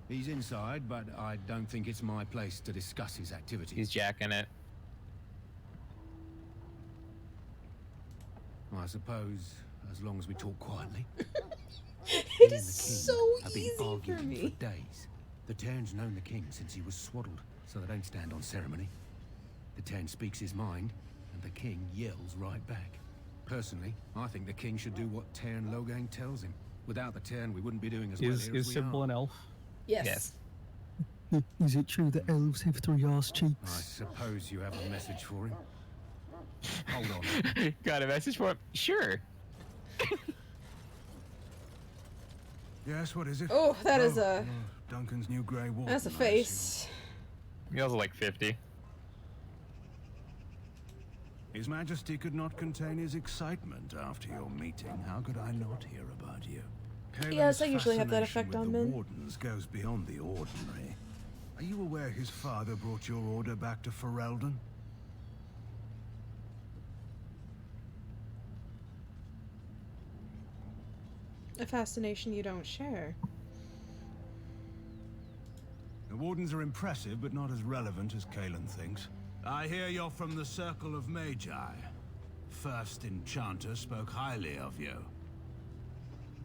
[SPEAKER 21] He's inside, but I don't think it's my place to discuss his activities.
[SPEAKER 2] He's jacking it.
[SPEAKER 21] I suppose, as long as we talk quietly.
[SPEAKER 1] It is so
[SPEAKER 21] have been
[SPEAKER 1] easy for
[SPEAKER 21] arguing
[SPEAKER 1] me.
[SPEAKER 21] for days. The Terran's known the king since he was swaddled, so they don't stand on ceremony. The Terran speaks his mind, and the king yells right back. Personally, I think the king should do what Terran Loghain tells him. Without the Terran, we wouldn't be doing as well here as
[SPEAKER 9] Is
[SPEAKER 21] we
[SPEAKER 9] Sybil
[SPEAKER 21] are.
[SPEAKER 9] an elf?
[SPEAKER 1] Yes.
[SPEAKER 8] Is it true that elves have 3 arse
[SPEAKER 21] I
[SPEAKER 8] cheeks?
[SPEAKER 21] suppose you have a message for him. Hold on.
[SPEAKER 2] Got a message for him? Sure.
[SPEAKER 16] Yes, what is it?
[SPEAKER 1] Oh, that is a...
[SPEAKER 16] Duncan's new Grey Warden.
[SPEAKER 1] That's a face.
[SPEAKER 2] He also like 50.
[SPEAKER 16] His Majesty could not contain his excitement after your meeting. How could I not hear about you?
[SPEAKER 1] Yes, I
[SPEAKER 16] Kaelin's
[SPEAKER 1] usually have that
[SPEAKER 16] fascination
[SPEAKER 1] effect on
[SPEAKER 16] with the
[SPEAKER 1] men.
[SPEAKER 16] Wardens goes beyond the ordinary. Are you aware his father brought your order back to Ferelden?
[SPEAKER 1] A fascination you don't share.
[SPEAKER 16] The Wardens are impressive, but not as relevant as Kaelin thinks. I hear you're from the Circle of Magi. First Enchanter spoke highly of you.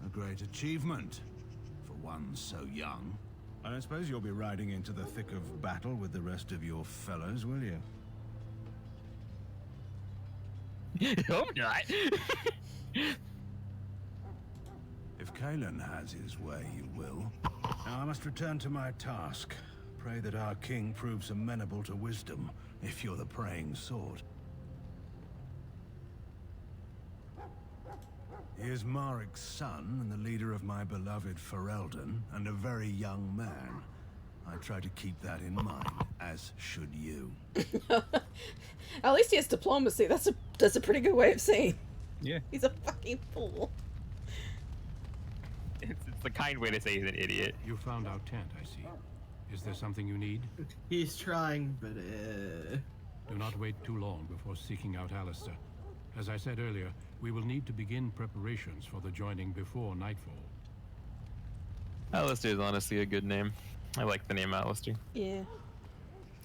[SPEAKER 16] A great achievement for one so young. I don't suppose you'll be riding into the thick of battle with the rest of your fellows, will you?
[SPEAKER 2] Hope not.
[SPEAKER 16] If Kaelin has his way, you will. Now I must return to my task. Pray that our king proves amenable to wisdom, if you're the praying sort. He is Marik's son and the leader of my beloved Ferelden, and a very young man. I try to keep that in mind, as should you.
[SPEAKER 1] At least he has diplomacy. That's a pretty good way of saying.
[SPEAKER 9] Yeah.
[SPEAKER 1] He's a fucking fool.
[SPEAKER 2] It's the kind way to say he's an idiot.
[SPEAKER 17] You found our tent, I see. Is there something you need?
[SPEAKER 4] He's trying, but
[SPEAKER 17] Do not wait too long before seeking out Alistair. As I said earlier, we will need to begin preparations for the joining before nightfall.
[SPEAKER 2] Alistair is honestly a good name. I like the name Alistair.
[SPEAKER 1] Yeah.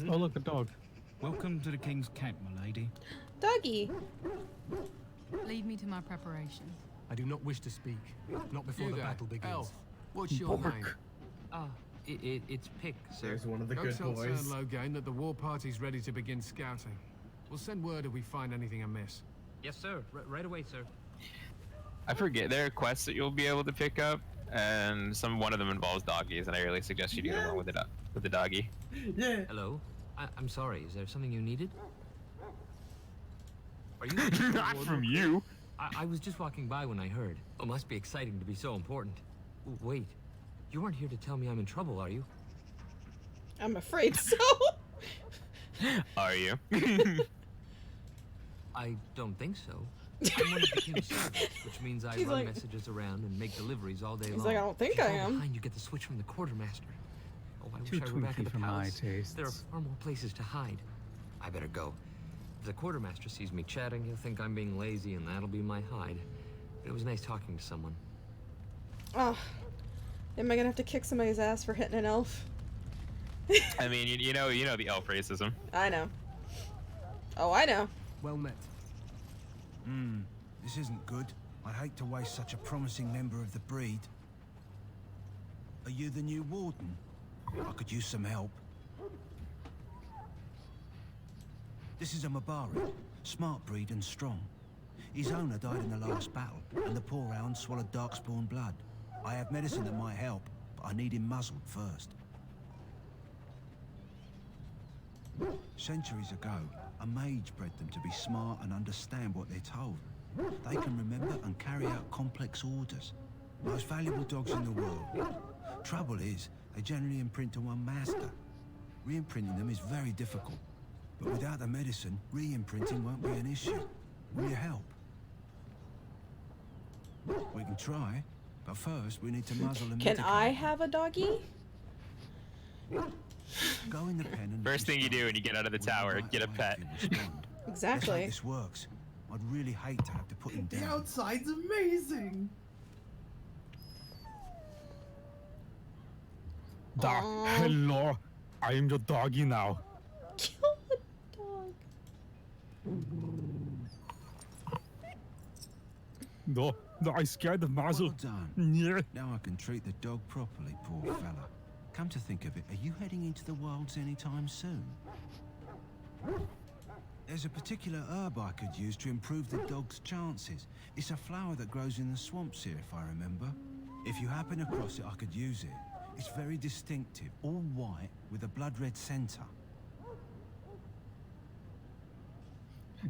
[SPEAKER 9] Oh, look, a dog.
[SPEAKER 18] Welcome to the King's camp, my lady.
[SPEAKER 1] Doggy.
[SPEAKER 22] Lead me to my preparations.
[SPEAKER 21] I do not wish to speak. Not before
[SPEAKER 3] You
[SPEAKER 21] the
[SPEAKER 3] there,
[SPEAKER 21] battle begins.
[SPEAKER 3] elf. What's your
[SPEAKER 21] Bork.
[SPEAKER 3] name?
[SPEAKER 22] Ah, it's Pick, sir.
[SPEAKER 4] There's one of the
[SPEAKER 3] Go
[SPEAKER 4] good
[SPEAKER 3] tell
[SPEAKER 4] boys.
[SPEAKER 3] Cern Loghain that the war party's ready to begin scouting. We'll send word if we find anything amiss.
[SPEAKER 18] Yes, sir. Right away, sir.
[SPEAKER 2] I forget. There are quests that you'll be able to pick up, and one of them involves doggies, and I really suggest you do the one with the doggy.
[SPEAKER 4] Yeah.
[SPEAKER 22] Hello? I'm sorry, is there something you needed? Are you
[SPEAKER 2] Not from you.
[SPEAKER 22] I was just walking by when I heard. It must be exciting to be so important. Wait, you aren't here to tell me I'm in trouble, are you?
[SPEAKER 1] I'm afraid so.
[SPEAKER 2] Are you?
[SPEAKER 22] I don't think so. I'm one of the king's servants, which means I
[SPEAKER 1] He's
[SPEAKER 22] run
[SPEAKER 1] like-
[SPEAKER 22] messages around and make deliveries all day long.
[SPEAKER 1] He's like, I don't think
[SPEAKER 22] If you
[SPEAKER 1] I
[SPEAKER 22] fall
[SPEAKER 1] am.
[SPEAKER 22] behind, you get the switch from the quartermaster. Oh, I
[SPEAKER 9] Too
[SPEAKER 22] wish I were back
[SPEAKER 9] twinky
[SPEAKER 22] at the
[SPEAKER 9] for my
[SPEAKER 22] palace.
[SPEAKER 9] tastes.
[SPEAKER 22] There are far more places to hide. I better go. If the quartermaster sees me chatting, he'll think I'm being lazy, and that'll be my hide. But it was nice talking to someone.
[SPEAKER 1] Oh, am I gonna have to kick somebody's ass for hitting an elf?
[SPEAKER 2] I mean, you know the elf racism.
[SPEAKER 1] I know. Oh, I know.
[SPEAKER 21] Well met.
[SPEAKER 16] This isn't good. I'd hate to waste such a promising member of the breed. Are you the new warden? I could use some help. This is a Mabari, smart breed and strong. His owner died in the last battle, and the poor hound swallowed darkspawn blood. I have medicine that might help, but I need him muzzled first. Centuries ago, a mage bred them to be smart and understand what they're told. They can remember and carry out complex orders. Most valuable dogs in the world. Trouble is, they generally imprint to one master. Re-imprinting them is very difficult. But without the medicine, re-imprinting won't be an issue. Will you help? We can try, but first we need to muzzle and
[SPEAKER 1] Can
[SPEAKER 16] medicate.
[SPEAKER 1] I have a doggy?
[SPEAKER 16] Go in the pen and
[SPEAKER 2] First thing you do when you get out of the tower, get a pet.
[SPEAKER 16] Let's
[SPEAKER 1] Exactly.
[SPEAKER 16] hope this works. I'd really hate to have to put him
[SPEAKER 4] The
[SPEAKER 16] down.
[SPEAKER 4] outside's amazing.
[SPEAKER 9] Hello, I am your doggy now.
[SPEAKER 1] Kill the dog.
[SPEAKER 9] No, I scared the muzzle.
[SPEAKER 16] Well done.
[SPEAKER 9] Yeah.
[SPEAKER 16] Now I can treat the dog properly, poor fella. Come to think of it, are you heading into the wilds anytime soon? There's a particular herb I could use to improve the dog's chances. It's a flower that grows in the swamps here, if I remember. If you happen across it, I could use it. It's very distinctive, all white with a blood-red center.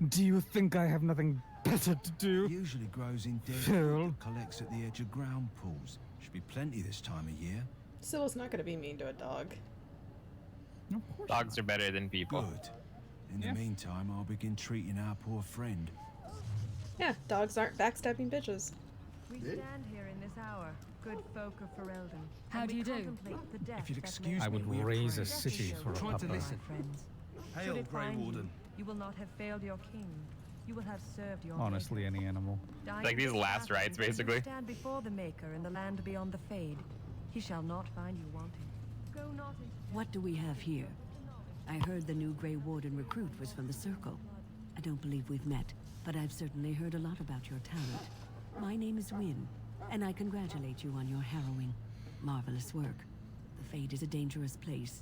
[SPEAKER 9] Do you think I have nothing better to do?
[SPEAKER 16] Usually grows in dead
[SPEAKER 9] Phil?
[SPEAKER 16] wood that collects at the edge of ground pools. Should be plenty this time of year.
[SPEAKER 1] Sybil's not gonna be mean to a dog.
[SPEAKER 2] Dogs are better than people.
[SPEAKER 16] Good. In the meantime, I'll begin treating our poor friend.
[SPEAKER 1] Yeah, dogs aren't backstabbing bitches.
[SPEAKER 14] We stand here in this hour, good folk of Ferelden.
[SPEAKER 13] How
[SPEAKER 14] and
[SPEAKER 13] do
[SPEAKER 14] we
[SPEAKER 13] you do?
[SPEAKER 14] contemplate the death
[SPEAKER 21] If you'd
[SPEAKER 14] that
[SPEAKER 21] excuse
[SPEAKER 9] I
[SPEAKER 21] me,
[SPEAKER 9] would
[SPEAKER 21] we are
[SPEAKER 9] raise a
[SPEAKER 21] praying.
[SPEAKER 9] city for a
[SPEAKER 21] Try to
[SPEAKER 9] papa.
[SPEAKER 21] listen.
[SPEAKER 14] friends.
[SPEAKER 16] Hail,
[SPEAKER 14] Should it
[SPEAKER 16] Grey
[SPEAKER 14] find
[SPEAKER 16] Warden.
[SPEAKER 14] you will not have failed your king. You will have served your
[SPEAKER 9] Honestly,
[SPEAKER 14] maker.
[SPEAKER 9] any animal.
[SPEAKER 14] Dying
[SPEAKER 2] Like these
[SPEAKER 14] this
[SPEAKER 2] last
[SPEAKER 14] battle,
[SPEAKER 2] rites,
[SPEAKER 14] you will
[SPEAKER 2] basically.
[SPEAKER 14] Stand before the Maker in the land beyond the Fade. He shall not find you wanting. Go not into
[SPEAKER 20] What do we have here? I heard the new Grey Warden recruit was from the Circle. I don't believe we've met, but I've certainly heard a lot about your talent. My name is Wynne, and I congratulate you on your harrowing, marvelous work. The Fade is a dangerous place.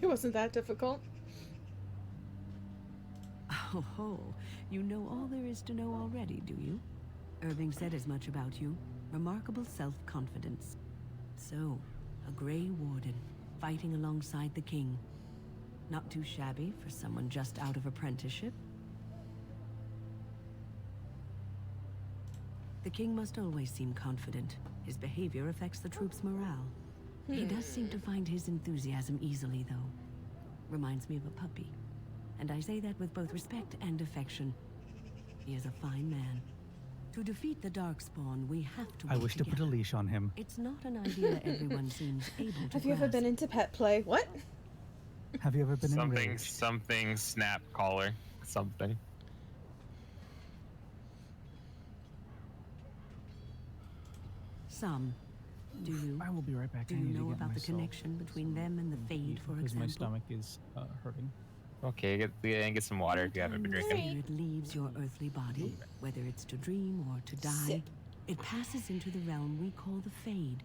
[SPEAKER 1] It wasn't that difficult.
[SPEAKER 20] Oh ho, you know all there is to know already, do you? Irving said as much about you. Remarkable self-confidence. So, a Grey Warden, fighting alongside the King. Not too shabby for someone just out of apprenticeship. The King must always seem confident. His behavior affects the troops' morale. He does seem to find his enthusiasm easily, though. Reminds me of a puppy. And I say that with both respect and affection. He is a fine man. To defeat the Darkspawn, we have to
[SPEAKER 9] I
[SPEAKER 20] work
[SPEAKER 9] wish to put a
[SPEAKER 20] together.
[SPEAKER 9] leash on him.
[SPEAKER 20] It's not an idea everyone seems able to
[SPEAKER 1] Have you ever
[SPEAKER 20] grasp.
[SPEAKER 1] been into pet play? What?
[SPEAKER 9] Have you ever been
[SPEAKER 2] Something, something, snap collar, something.
[SPEAKER 20] Some. Do you?
[SPEAKER 9] I will be right back.
[SPEAKER 20] Do
[SPEAKER 9] I
[SPEAKER 20] you
[SPEAKER 9] need to
[SPEAKER 20] know
[SPEAKER 9] get
[SPEAKER 20] about the
[SPEAKER 9] myself
[SPEAKER 20] connection between them and the Fade, for
[SPEAKER 9] because my
[SPEAKER 20] example?
[SPEAKER 9] stomach is hurting.
[SPEAKER 2] Okay, get some water if you haven't been drinking.
[SPEAKER 20] Spirit leaves your earthly body, whether it's to dream or to die. It passes into the realm we call the Fade.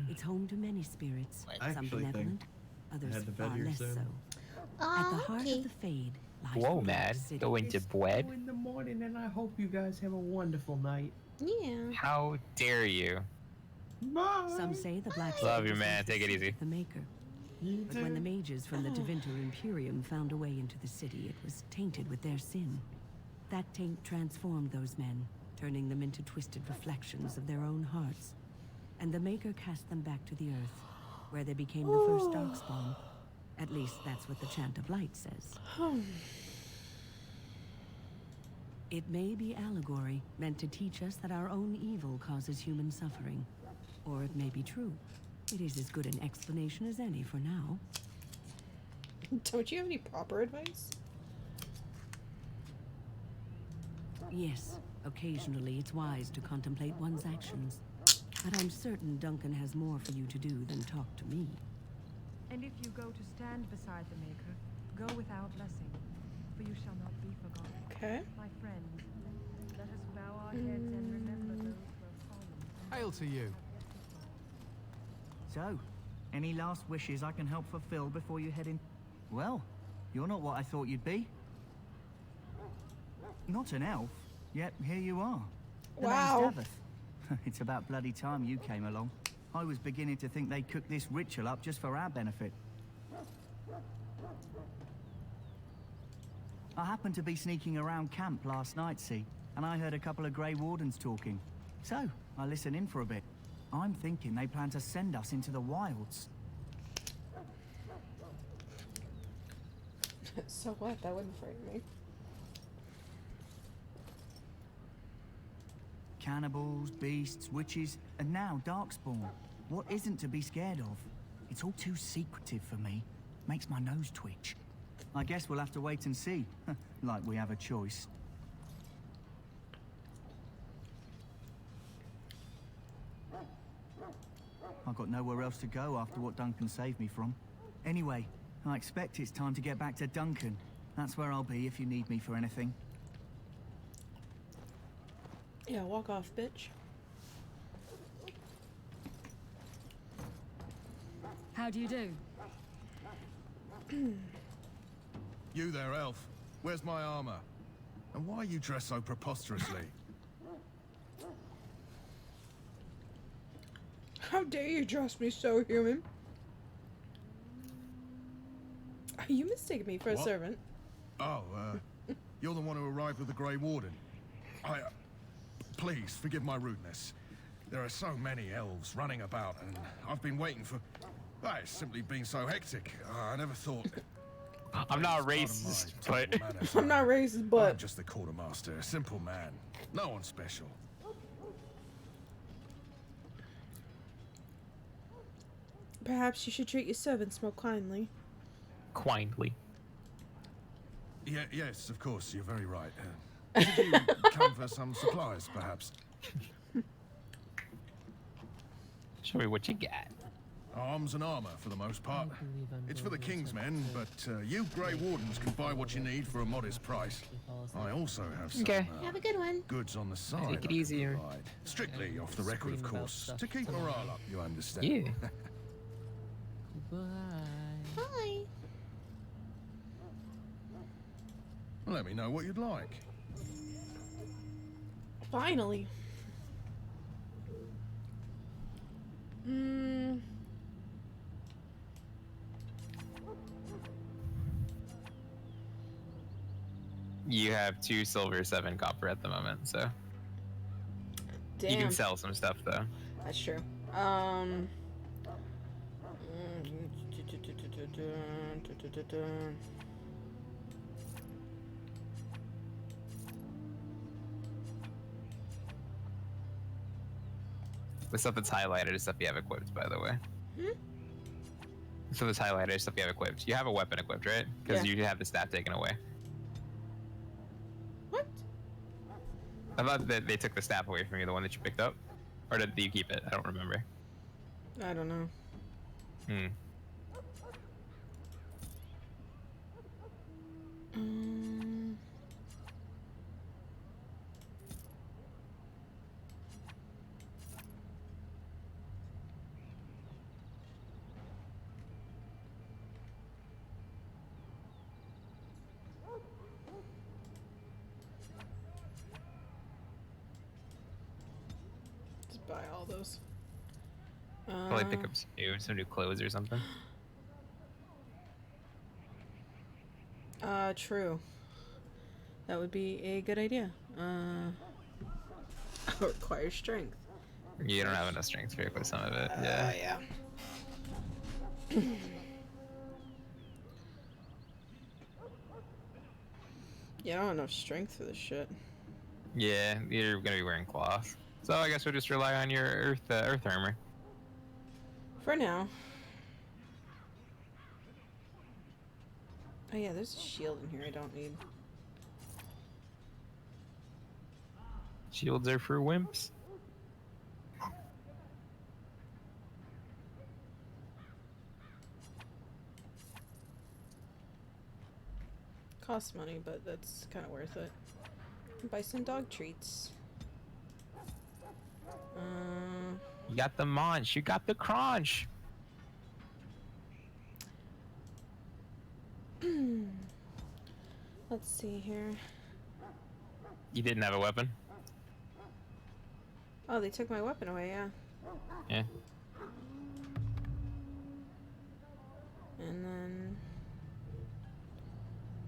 [SPEAKER 20] It's home to many spirits,
[SPEAKER 23] I
[SPEAKER 20] some
[SPEAKER 23] actually
[SPEAKER 20] benevolent,
[SPEAKER 23] think I
[SPEAKER 20] others
[SPEAKER 23] had to
[SPEAKER 20] far
[SPEAKER 23] bed here
[SPEAKER 20] less
[SPEAKER 23] soon.
[SPEAKER 20] so. At the heart of the Fade lies
[SPEAKER 10] Whoa,
[SPEAKER 20] the
[SPEAKER 10] man.
[SPEAKER 20] Black City.
[SPEAKER 10] Go into bed?
[SPEAKER 15] In the morning, and I hope you guys have a wonderful night.
[SPEAKER 1] Yeah.
[SPEAKER 2] How dare you?
[SPEAKER 15] Bye.
[SPEAKER 20] Some say the Black
[SPEAKER 2] Love
[SPEAKER 20] City
[SPEAKER 2] you,
[SPEAKER 20] was
[SPEAKER 2] man.
[SPEAKER 20] once the
[SPEAKER 2] Take it
[SPEAKER 20] seat
[SPEAKER 2] easy.
[SPEAKER 20] of the Maker. But when the mages from the Tevinter Imperium found a way into the city, it was tainted with their sin. That taint transformed those men, turning them into twisted reflections of their own hearts. And the Maker cast them back to the Earth, where they became the first Darkspawn. At least that's what the Chant of Light says. It may be allegory, meant to teach us that our own evil causes human suffering. Or it may be true. It is as good an explanation as any for now.
[SPEAKER 1] Don't you have any proper advice?
[SPEAKER 20] Yes, occasionally it's wise to contemplate one's actions. But I'm certain Duncan has more for you to do than talk to me.
[SPEAKER 14] And if you go to stand beside the Maker, go with our blessing, for you shall not be forgotten.
[SPEAKER 1] Okay.
[SPEAKER 14] My friends, let us bow our heads and remember those who have fallen.
[SPEAKER 3] Hail to you.
[SPEAKER 23] So, any last wishes I can help fulfill before you head in? Well, you're not what I thought you'd be. Not an elf, yet here you are. The
[SPEAKER 1] Wow.
[SPEAKER 23] name's Daveth. It's about bloody time you came along. I was beginning to think they cooked this ritual up just for our benefit. I happened to be sneaking around camp last night, see, and I heard a couple of Grey Wardens talking. So, I listened in for a bit. I'm thinking they plan to send us into the wilds.
[SPEAKER 1] So what? That wouldn't frighten me.
[SPEAKER 23] Cannibals, beasts, witches, and now Darkspawn. What isn't to be scared of? It's all too secretive for me. Makes my nose twitch. I guess we'll have to wait and see. Like we have a choice. I've got nowhere else to go after what Duncan saved me from. Anyway, I expect it's time to get back to Duncan. That's where I'll be if you need me for anything.
[SPEAKER 1] Yeah, walk off, bitch.
[SPEAKER 13] How do you do?
[SPEAKER 16] You there, elf. Where's my armor? And why are you dressed so preposterously?
[SPEAKER 1] How dare you dress me so, human? You mistaken me for a
[SPEAKER 16] What?
[SPEAKER 1] servant.
[SPEAKER 16] Oh, you're the one who arrived with the Grey Warden. Please, forgive my rudeness. There are so many elves running about, and I've been waiting for... It's simply been so hectic. I never thought...
[SPEAKER 2] I'm not racist, but...
[SPEAKER 1] I'm not racist, but...
[SPEAKER 16] I'm just the quartermaster, a simple man. No one special.
[SPEAKER 1] Perhaps you should treat your servants more kindly.
[SPEAKER 2] Kindly.
[SPEAKER 16] Yeah, yes, of course, you're very right. Did you come for some supplies, perhaps?
[SPEAKER 2] Show me what you got.
[SPEAKER 16] Arms and armor, for the most part. It's for the King's men, but you Grey Wardens can buy what you need for a modest price. I also have some
[SPEAKER 19] Have a good one.
[SPEAKER 16] goods on the side.
[SPEAKER 2] Take it
[SPEAKER 16] I can
[SPEAKER 2] easier.
[SPEAKER 16] provide. Strictly off the record, of course, to keep morale up, you understand.
[SPEAKER 2] Yeah.
[SPEAKER 19] Bye.
[SPEAKER 16] Let me know what you'd like.
[SPEAKER 1] Finally.
[SPEAKER 2] You have 2 silver, 7 copper at the moment, so...
[SPEAKER 1] Damn.
[SPEAKER 2] You can sell some stuff, though.
[SPEAKER 1] That's true.
[SPEAKER 2] The stuff that's highlighted is stuff you have equipped, by the way. So this highlighted is stuff you have equipped. You have a weapon equipped, right? Because
[SPEAKER 1] Yeah.
[SPEAKER 2] you have the staff taken away.
[SPEAKER 1] What?
[SPEAKER 2] I thought that they took the staff away from you, the one that you picked up. Or did you keep it? I don't remember.
[SPEAKER 1] I don't know. buy all those.
[SPEAKER 2] Probably pick up some new clothes or something.
[SPEAKER 1] True. That would be a good idea. Requires strength.
[SPEAKER 2] You don't have enough strength to equip some of it. Yeah.
[SPEAKER 1] Yeah. Yeah, I don't have enough strength for this shit.
[SPEAKER 2] Yeah, you're gonna be wearing cloth. So I guess we'll just rely on your earth armor.
[SPEAKER 1] For now. Oh yeah, there's a shield in here I don't need.
[SPEAKER 2] Shields are for wimps.
[SPEAKER 1] Costs money, but that's kind of worth it. Buy some dog treats.
[SPEAKER 2] You got the munch. You got the crunch.
[SPEAKER 1] Let's see here.
[SPEAKER 2] You didn't have a weapon?
[SPEAKER 1] Oh, they took my weapon away, yeah.
[SPEAKER 2] Yeah.
[SPEAKER 1] And then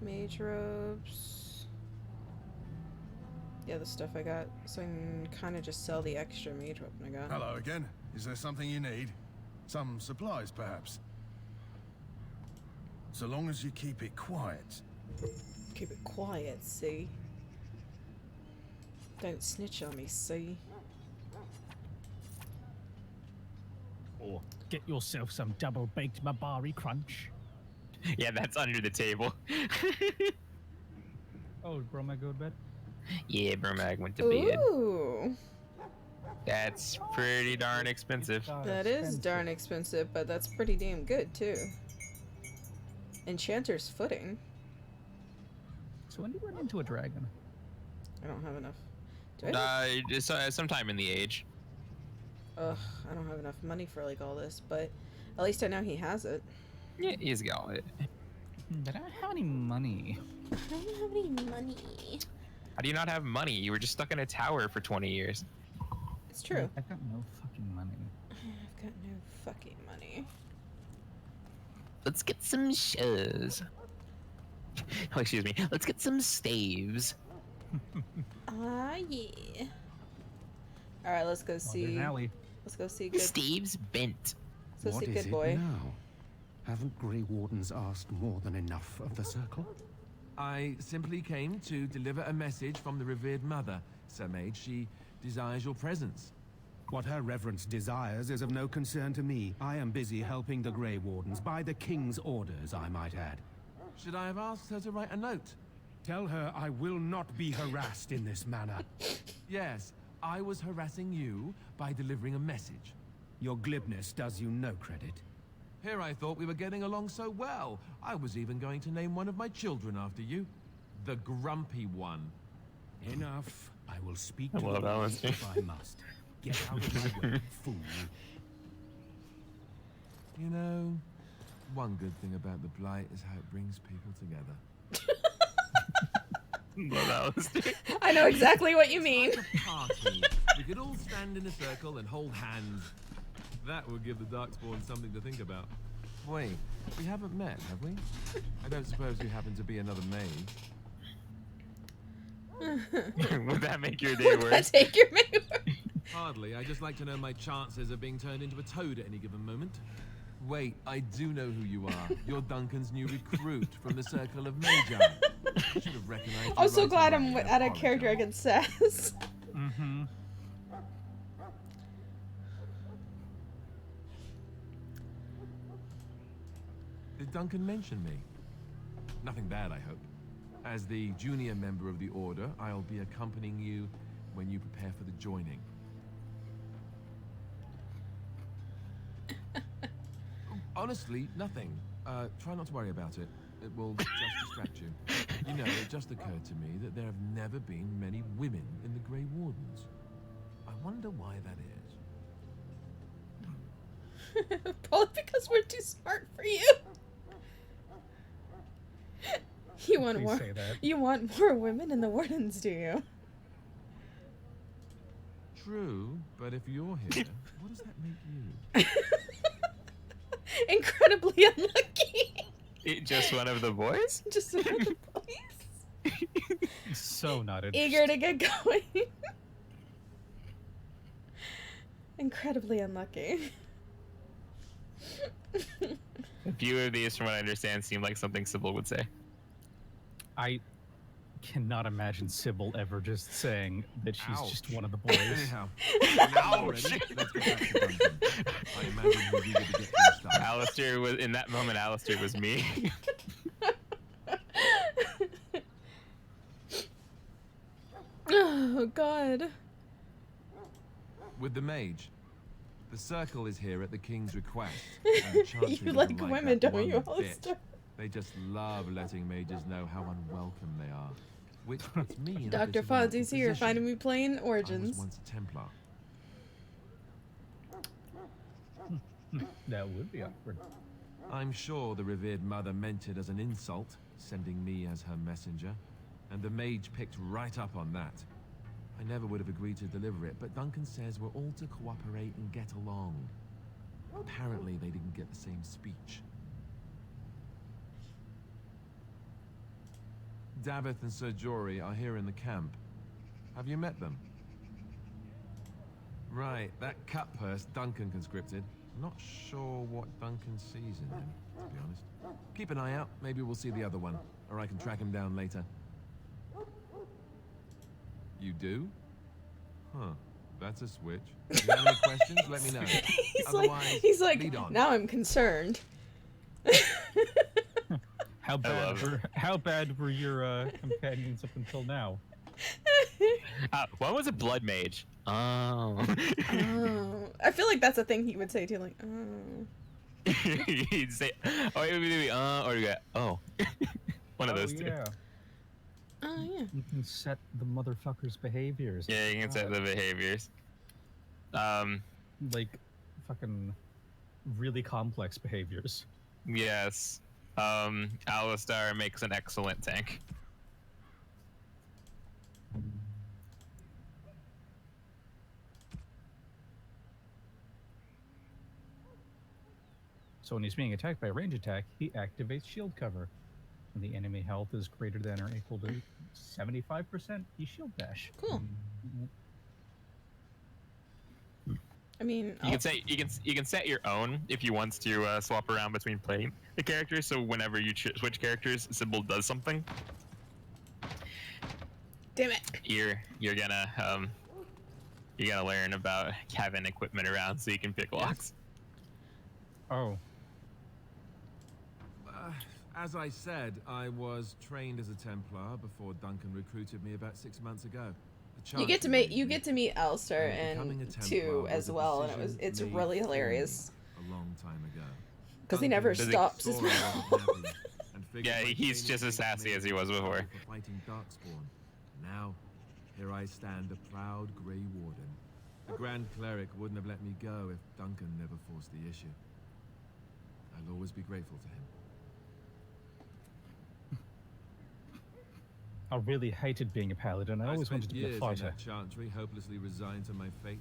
[SPEAKER 1] mage robes. Yeah, the stuff I got. So I can kind of just sell the extra mage weapon I got.
[SPEAKER 16] Hello again. Is there something you need? Some supplies, perhaps? So long as you keep it quiet.
[SPEAKER 1] Keep it quiet, see? Don't snitch on me, see?
[SPEAKER 9] Or get yourself some double-baked Mabari crunch.
[SPEAKER 2] Yeah, that's under the table.
[SPEAKER 9] Oh, Bromag go to bed?
[SPEAKER 2] Yeah, Bromag went to bed.
[SPEAKER 1] Ooh!
[SPEAKER 2] That's pretty darn expensive.
[SPEAKER 1] That is darn expensive, but that's pretty damn good, too. Enchanter's footing.
[SPEAKER 9] So when do you run into a dragon?
[SPEAKER 1] I don't have enough. Do I?
[SPEAKER 2] Just, sometime in the age.
[SPEAKER 1] Ugh, I don't have enough money for like all this, but at least I know he has it.
[SPEAKER 2] Yeah, he's got it.
[SPEAKER 9] But I don't have any money.
[SPEAKER 19] I don't have any money.
[SPEAKER 2] How do you not have money? You were just stuck in a tower for 20 years.
[SPEAKER 1] It's true.
[SPEAKER 9] I've got no fucking money.
[SPEAKER 1] I've got no fucking money.
[SPEAKER 2] Let's get some shows. Oh, excuse me. Let's get some staves.
[SPEAKER 1] Ah, yeah. Alright, let's go see. Let's go see good.
[SPEAKER 2] Staves bent.
[SPEAKER 1] Let's go
[SPEAKER 5] What
[SPEAKER 1] see
[SPEAKER 5] is
[SPEAKER 1] good
[SPEAKER 5] it
[SPEAKER 1] boy.
[SPEAKER 5] now? Haven't Grey Wardens asked more than enough of the Circle?
[SPEAKER 7] I simply came to deliver a message from the revered mother, Sir Mage. She desires your presence.
[SPEAKER 5] What her reverence desires is of no concern to me. I am busy helping the Grey Wardens, by the King's orders, I might add.
[SPEAKER 7] Should I have asked her to write a note?
[SPEAKER 5] Tell her I will not be harassed in this manner.
[SPEAKER 7] Yes, I was harassing you by delivering a message.
[SPEAKER 5] Your glibness does you no credit.
[SPEAKER 7] Here I thought we were getting along so well. I was even going to name one of my children after you. The Grumpy One.
[SPEAKER 5] Enough. I will speak
[SPEAKER 2] I
[SPEAKER 5] to
[SPEAKER 2] love
[SPEAKER 5] you
[SPEAKER 2] that one.
[SPEAKER 5] if I must. Get out of my way, fool.
[SPEAKER 7] You know, one good thing about the Blight is how it brings people together.
[SPEAKER 1] I know exactly what you mean.
[SPEAKER 7] It's like a party. We could all stand in a circle and hold hands. That would give the Darkspawn something to think about. Wait, we haven't met, have we? I don't suppose you happen to be another mage.
[SPEAKER 2] Would that make your day
[SPEAKER 1] Would
[SPEAKER 2] worse?
[SPEAKER 1] that take your day worse?
[SPEAKER 7] Hardly. I just like to know my chances of being turned into a toad at any given moment. Wait, I do know who you are. You're Duncan's new recruit from the Circle of Magi. Should have recognized you
[SPEAKER 1] I'm so
[SPEAKER 7] right
[SPEAKER 1] glad
[SPEAKER 7] away.
[SPEAKER 1] I'm at a character I can sass.
[SPEAKER 9] Mm-hmm.
[SPEAKER 7] Did Duncan mention me? Nothing bad, I hope. As the junior member of the Order, I'll be accompanying you when you prepare for the joining. Honestly, nothing. Try not to worry about it. It will just distract you. You know, it just occurred to me that there have never been many women in the Grey Wardens. I wonder why that is.
[SPEAKER 1] Probably because we're too smart for you. You want
[SPEAKER 9] Please
[SPEAKER 1] more?
[SPEAKER 9] say that.
[SPEAKER 1] You want more women in the Wardens, do you?
[SPEAKER 7] True, but if you're here, what does that make you?
[SPEAKER 1] Incredibly unlucky.
[SPEAKER 2] Just one of the boys?
[SPEAKER 1] Just one of the boys.
[SPEAKER 9] So not interested.
[SPEAKER 1] Eager to get going. Incredibly unlucky.
[SPEAKER 2] A few of these, from what I understand, seem like something Sybil would say.
[SPEAKER 9] I cannot imagine Sybil ever just saying that she's just one of the boys.
[SPEAKER 7] Anyhow,
[SPEAKER 2] Ouch!
[SPEAKER 7] Let's get back to Duncan. I imagine he's eager to get things started.
[SPEAKER 2] Alistair was, in that moment, Alistair was me.
[SPEAKER 1] Oh, God.
[SPEAKER 7] With the mage. The circle is here at the king's request. And the Chantry
[SPEAKER 1] You
[SPEAKER 7] doesn't
[SPEAKER 1] like women,
[SPEAKER 7] that
[SPEAKER 1] don't you,
[SPEAKER 7] one bit.
[SPEAKER 1] Alistair?
[SPEAKER 7] They just love letting mages know how unwelcome they are. Which puts me in a
[SPEAKER 1] Dr.
[SPEAKER 7] bit of an awkward
[SPEAKER 1] Fonzie's here,
[SPEAKER 7] position.
[SPEAKER 1] finding me playing
[SPEAKER 7] I was
[SPEAKER 1] Origins.
[SPEAKER 7] once a Templar.
[SPEAKER 9] That would be awkward.
[SPEAKER 7] I'm sure the revered mother meant it as an insult, sending me as her messenger, and the mage picked right up on that. I never would have agreed to deliver it, but Duncan says we're all to cooperate and get along. Apparently they didn't get the same speech. Davith and Sir Jory are here in the camp. Have you met them? Right, that cut purse Duncan conscripted. Not sure what Duncan sees in him, to be honest. Keep an eye out, maybe we'll see the other one, or I can track him down later. You do? Huh, that's a switch. If you have any questions, let me know. Otherwise,
[SPEAKER 1] he's like,
[SPEAKER 7] lead on.
[SPEAKER 1] now I'm concerned.
[SPEAKER 9] How bad were your companions up until now?
[SPEAKER 2] One was a blood mage. Oh.
[SPEAKER 1] Oh. I feel like that's a thing he would say too, like, oh.
[SPEAKER 2] He'd say, oh, it would be, or you go, oh. One of those two.
[SPEAKER 9] Yeah.
[SPEAKER 1] Oh, yeah.
[SPEAKER 9] You can set the motherfucker's behaviors.
[SPEAKER 2] Yeah, you can set the behaviors.
[SPEAKER 9] Like, fucking really complex behaviors.
[SPEAKER 2] Yes. Alistar makes an excellent tank.
[SPEAKER 9] So when he's being attacked by a range attack, he activates shield cover. When the enemy health is greater than or equal to 75%, he shield bash.
[SPEAKER 1] Cool. I mean,
[SPEAKER 2] You can set your own if you want to swap around between playing the characters. So whenever you switch characters, Sybil does something.
[SPEAKER 1] Damn it!
[SPEAKER 2] You're gonna learn about having equipment around so you can pick locks.
[SPEAKER 9] Oh.
[SPEAKER 7] As I said, I was trained as a Templar before Duncan recruited me about 6 months ago.
[SPEAKER 1] You get to meet Alistair and 2 as well, and it's really hilarious.
[SPEAKER 7] A long time ago.
[SPEAKER 1] Because he never stops his mouth.
[SPEAKER 2] Yeah, he's just as sassy as he was before.
[SPEAKER 7] Fighting Darkspawn. Now, here I stand, a proud Grey Warden. The Grand Cleric wouldn't have let me go if Duncan never forced the issue. I'll always be grateful to him.
[SPEAKER 9] I really hated being a paladin. I always wanted to be a fighter.
[SPEAKER 7] In that Chantry, hopelessly resigned to my fate.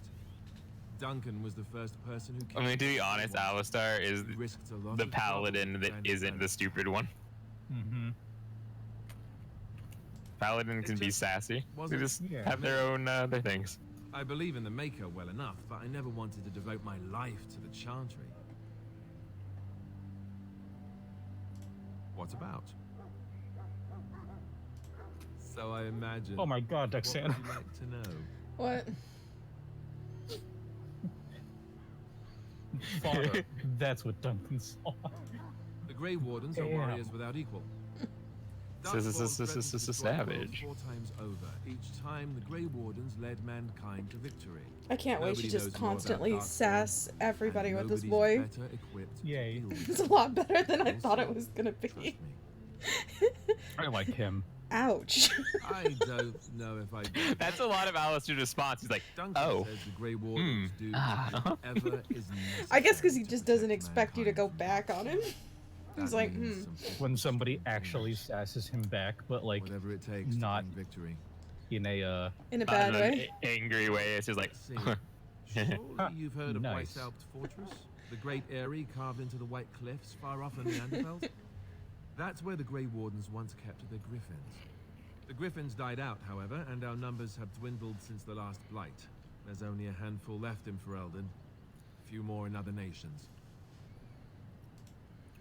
[SPEAKER 7] Duncan was the first person who came.
[SPEAKER 2] I mean, to be honest, Alistar is the paladin that isn't the stupid one.
[SPEAKER 9] Mm-hmm.
[SPEAKER 2] Paladin can be sassy. They just have their own their things.
[SPEAKER 7] I believe in the Maker well enough, but I never wanted to devote my life to the Chantry. What about? So I imagine.
[SPEAKER 9] Oh my God, Dexan.
[SPEAKER 7] What would you like to know?
[SPEAKER 1] What?
[SPEAKER 9] Father, that's what Duncan saw.
[SPEAKER 7] The Grey Wardens are warriors without equal.
[SPEAKER 2] This is savage.
[SPEAKER 7] 4 times over. Each time the Grey Wardens led mankind to victory.
[SPEAKER 1] I can't wait to
[SPEAKER 7] Nobody
[SPEAKER 1] just
[SPEAKER 7] knows more about
[SPEAKER 1] constantly
[SPEAKER 7] Darkspawn,
[SPEAKER 1] sass everybody with this
[SPEAKER 7] nobody's
[SPEAKER 1] boy.
[SPEAKER 7] better equipped to
[SPEAKER 9] Yay.
[SPEAKER 7] deal with
[SPEAKER 1] It's a
[SPEAKER 7] it.
[SPEAKER 1] lot better than I thought it was gonna be.
[SPEAKER 9] I like him.
[SPEAKER 1] Ouch.
[SPEAKER 7] I don't know if I.
[SPEAKER 2] That's a lot of Alistair's response. He's like,
[SPEAKER 7] Duncan
[SPEAKER 2] oh.
[SPEAKER 7] says the Grey Wardens do whatever is necessary.
[SPEAKER 1] I guess because he just doesn't expect you to go back on him. He's like,
[SPEAKER 9] When somebody actually sasses him back, but like
[SPEAKER 7] whatever it takes
[SPEAKER 9] not
[SPEAKER 7] to win victory.
[SPEAKER 9] in a
[SPEAKER 1] bad
[SPEAKER 2] an
[SPEAKER 1] way.
[SPEAKER 2] Angry way. It's just like.
[SPEAKER 7] Surely you've heard of
[SPEAKER 9] Nice.
[SPEAKER 7] Weishaupt Fortress? The great eyrie carved into the white cliffs far off in the Anderfeld? That's where the Grey Wardens once kept their griffins. The griffins died out, however, and our numbers have dwindled since the last blight. There's only a handful left in Ferelden. A few more in other nations.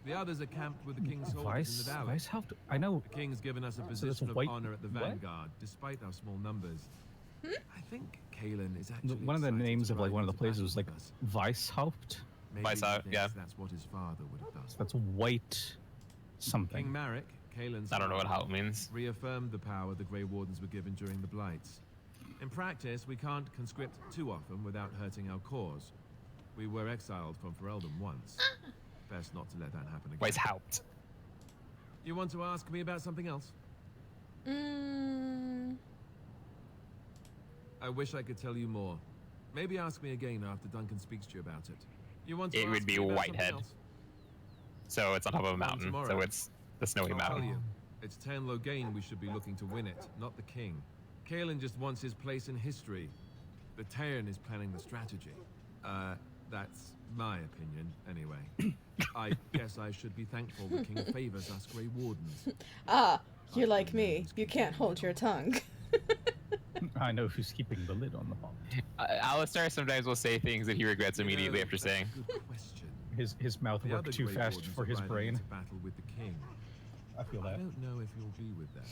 [SPEAKER 7] The others are camped with the King's soldiers in the valley.
[SPEAKER 9] Weishaupt? I know.
[SPEAKER 7] The King's given us a
[SPEAKER 9] So that's
[SPEAKER 7] position of
[SPEAKER 9] white-
[SPEAKER 7] honor at the
[SPEAKER 9] what?
[SPEAKER 7] vanguard, despite our small numbers. I think Kalen is actually
[SPEAKER 9] One of the
[SPEAKER 7] excited
[SPEAKER 9] names
[SPEAKER 7] to
[SPEAKER 9] of like
[SPEAKER 7] ride
[SPEAKER 9] one of the
[SPEAKER 7] into
[SPEAKER 9] places
[SPEAKER 7] battle
[SPEAKER 9] was like
[SPEAKER 7] with us.
[SPEAKER 9] Weishaupt.
[SPEAKER 7] Maybe he
[SPEAKER 2] Weishaupt,
[SPEAKER 7] thinks
[SPEAKER 2] yeah.
[SPEAKER 7] That's what his father would have done.
[SPEAKER 9] That's white something.
[SPEAKER 7] King Marek, Kalen's
[SPEAKER 2] I don't know what
[SPEAKER 7] father,
[SPEAKER 2] Haupt means.
[SPEAKER 7] reaffirmed the power the Grey Wardens were given during the Blights. In practice, we can't conscript too often without hurting our cause. We were exiled from Ferelden once. Best not to let that happen again.
[SPEAKER 2] Weishaupt.
[SPEAKER 7] You want to ask me about something else? I wish I could tell you more. Maybe ask me again after Duncan speaks to you about it. You want to
[SPEAKER 2] It
[SPEAKER 7] ask
[SPEAKER 2] would be
[SPEAKER 7] me about something
[SPEAKER 2] Whitehead.
[SPEAKER 7] else?
[SPEAKER 2] So it's on top of a
[SPEAKER 7] Come
[SPEAKER 2] mountain.
[SPEAKER 7] tomorrow.
[SPEAKER 2] So it's the snowy
[SPEAKER 7] I'll
[SPEAKER 2] mountain.
[SPEAKER 7] tell you, it's Tan Loghain we should be looking to win it, not the king. Kalen just wants his place in history. The Tairn is planning the strategy. That's my opinion, anyway. I guess I should be thankful the king favors us Grey Wardens.
[SPEAKER 1] You're like me. You can't hold your tongue.
[SPEAKER 9] I know who's keeping the lid on the bomb.
[SPEAKER 2] Alistair sometimes will say things that he regrets immediately after saying.
[SPEAKER 7] Good question.
[SPEAKER 9] His mouth
[SPEAKER 7] The
[SPEAKER 9] worked
[SPEAKER 7] other
[SPEAKER 9] too
[SPEAKER 7] Grey
[SPEAKER 9] fast
[SPEAKER 7] Wardens
[SPEAKER 9] for
[SPEAKER 7] are
[SPEAKER 9] his
[SPEAKER 7] riding
[SPEAKER 9] brain.
[SPEAKER 7] into battle with the king.
[SPEAKER 9] I feel
[SPEAKER 7] I
[SPEAKER 9] that.
[SPEAKER 7] don't know if you'll be with them.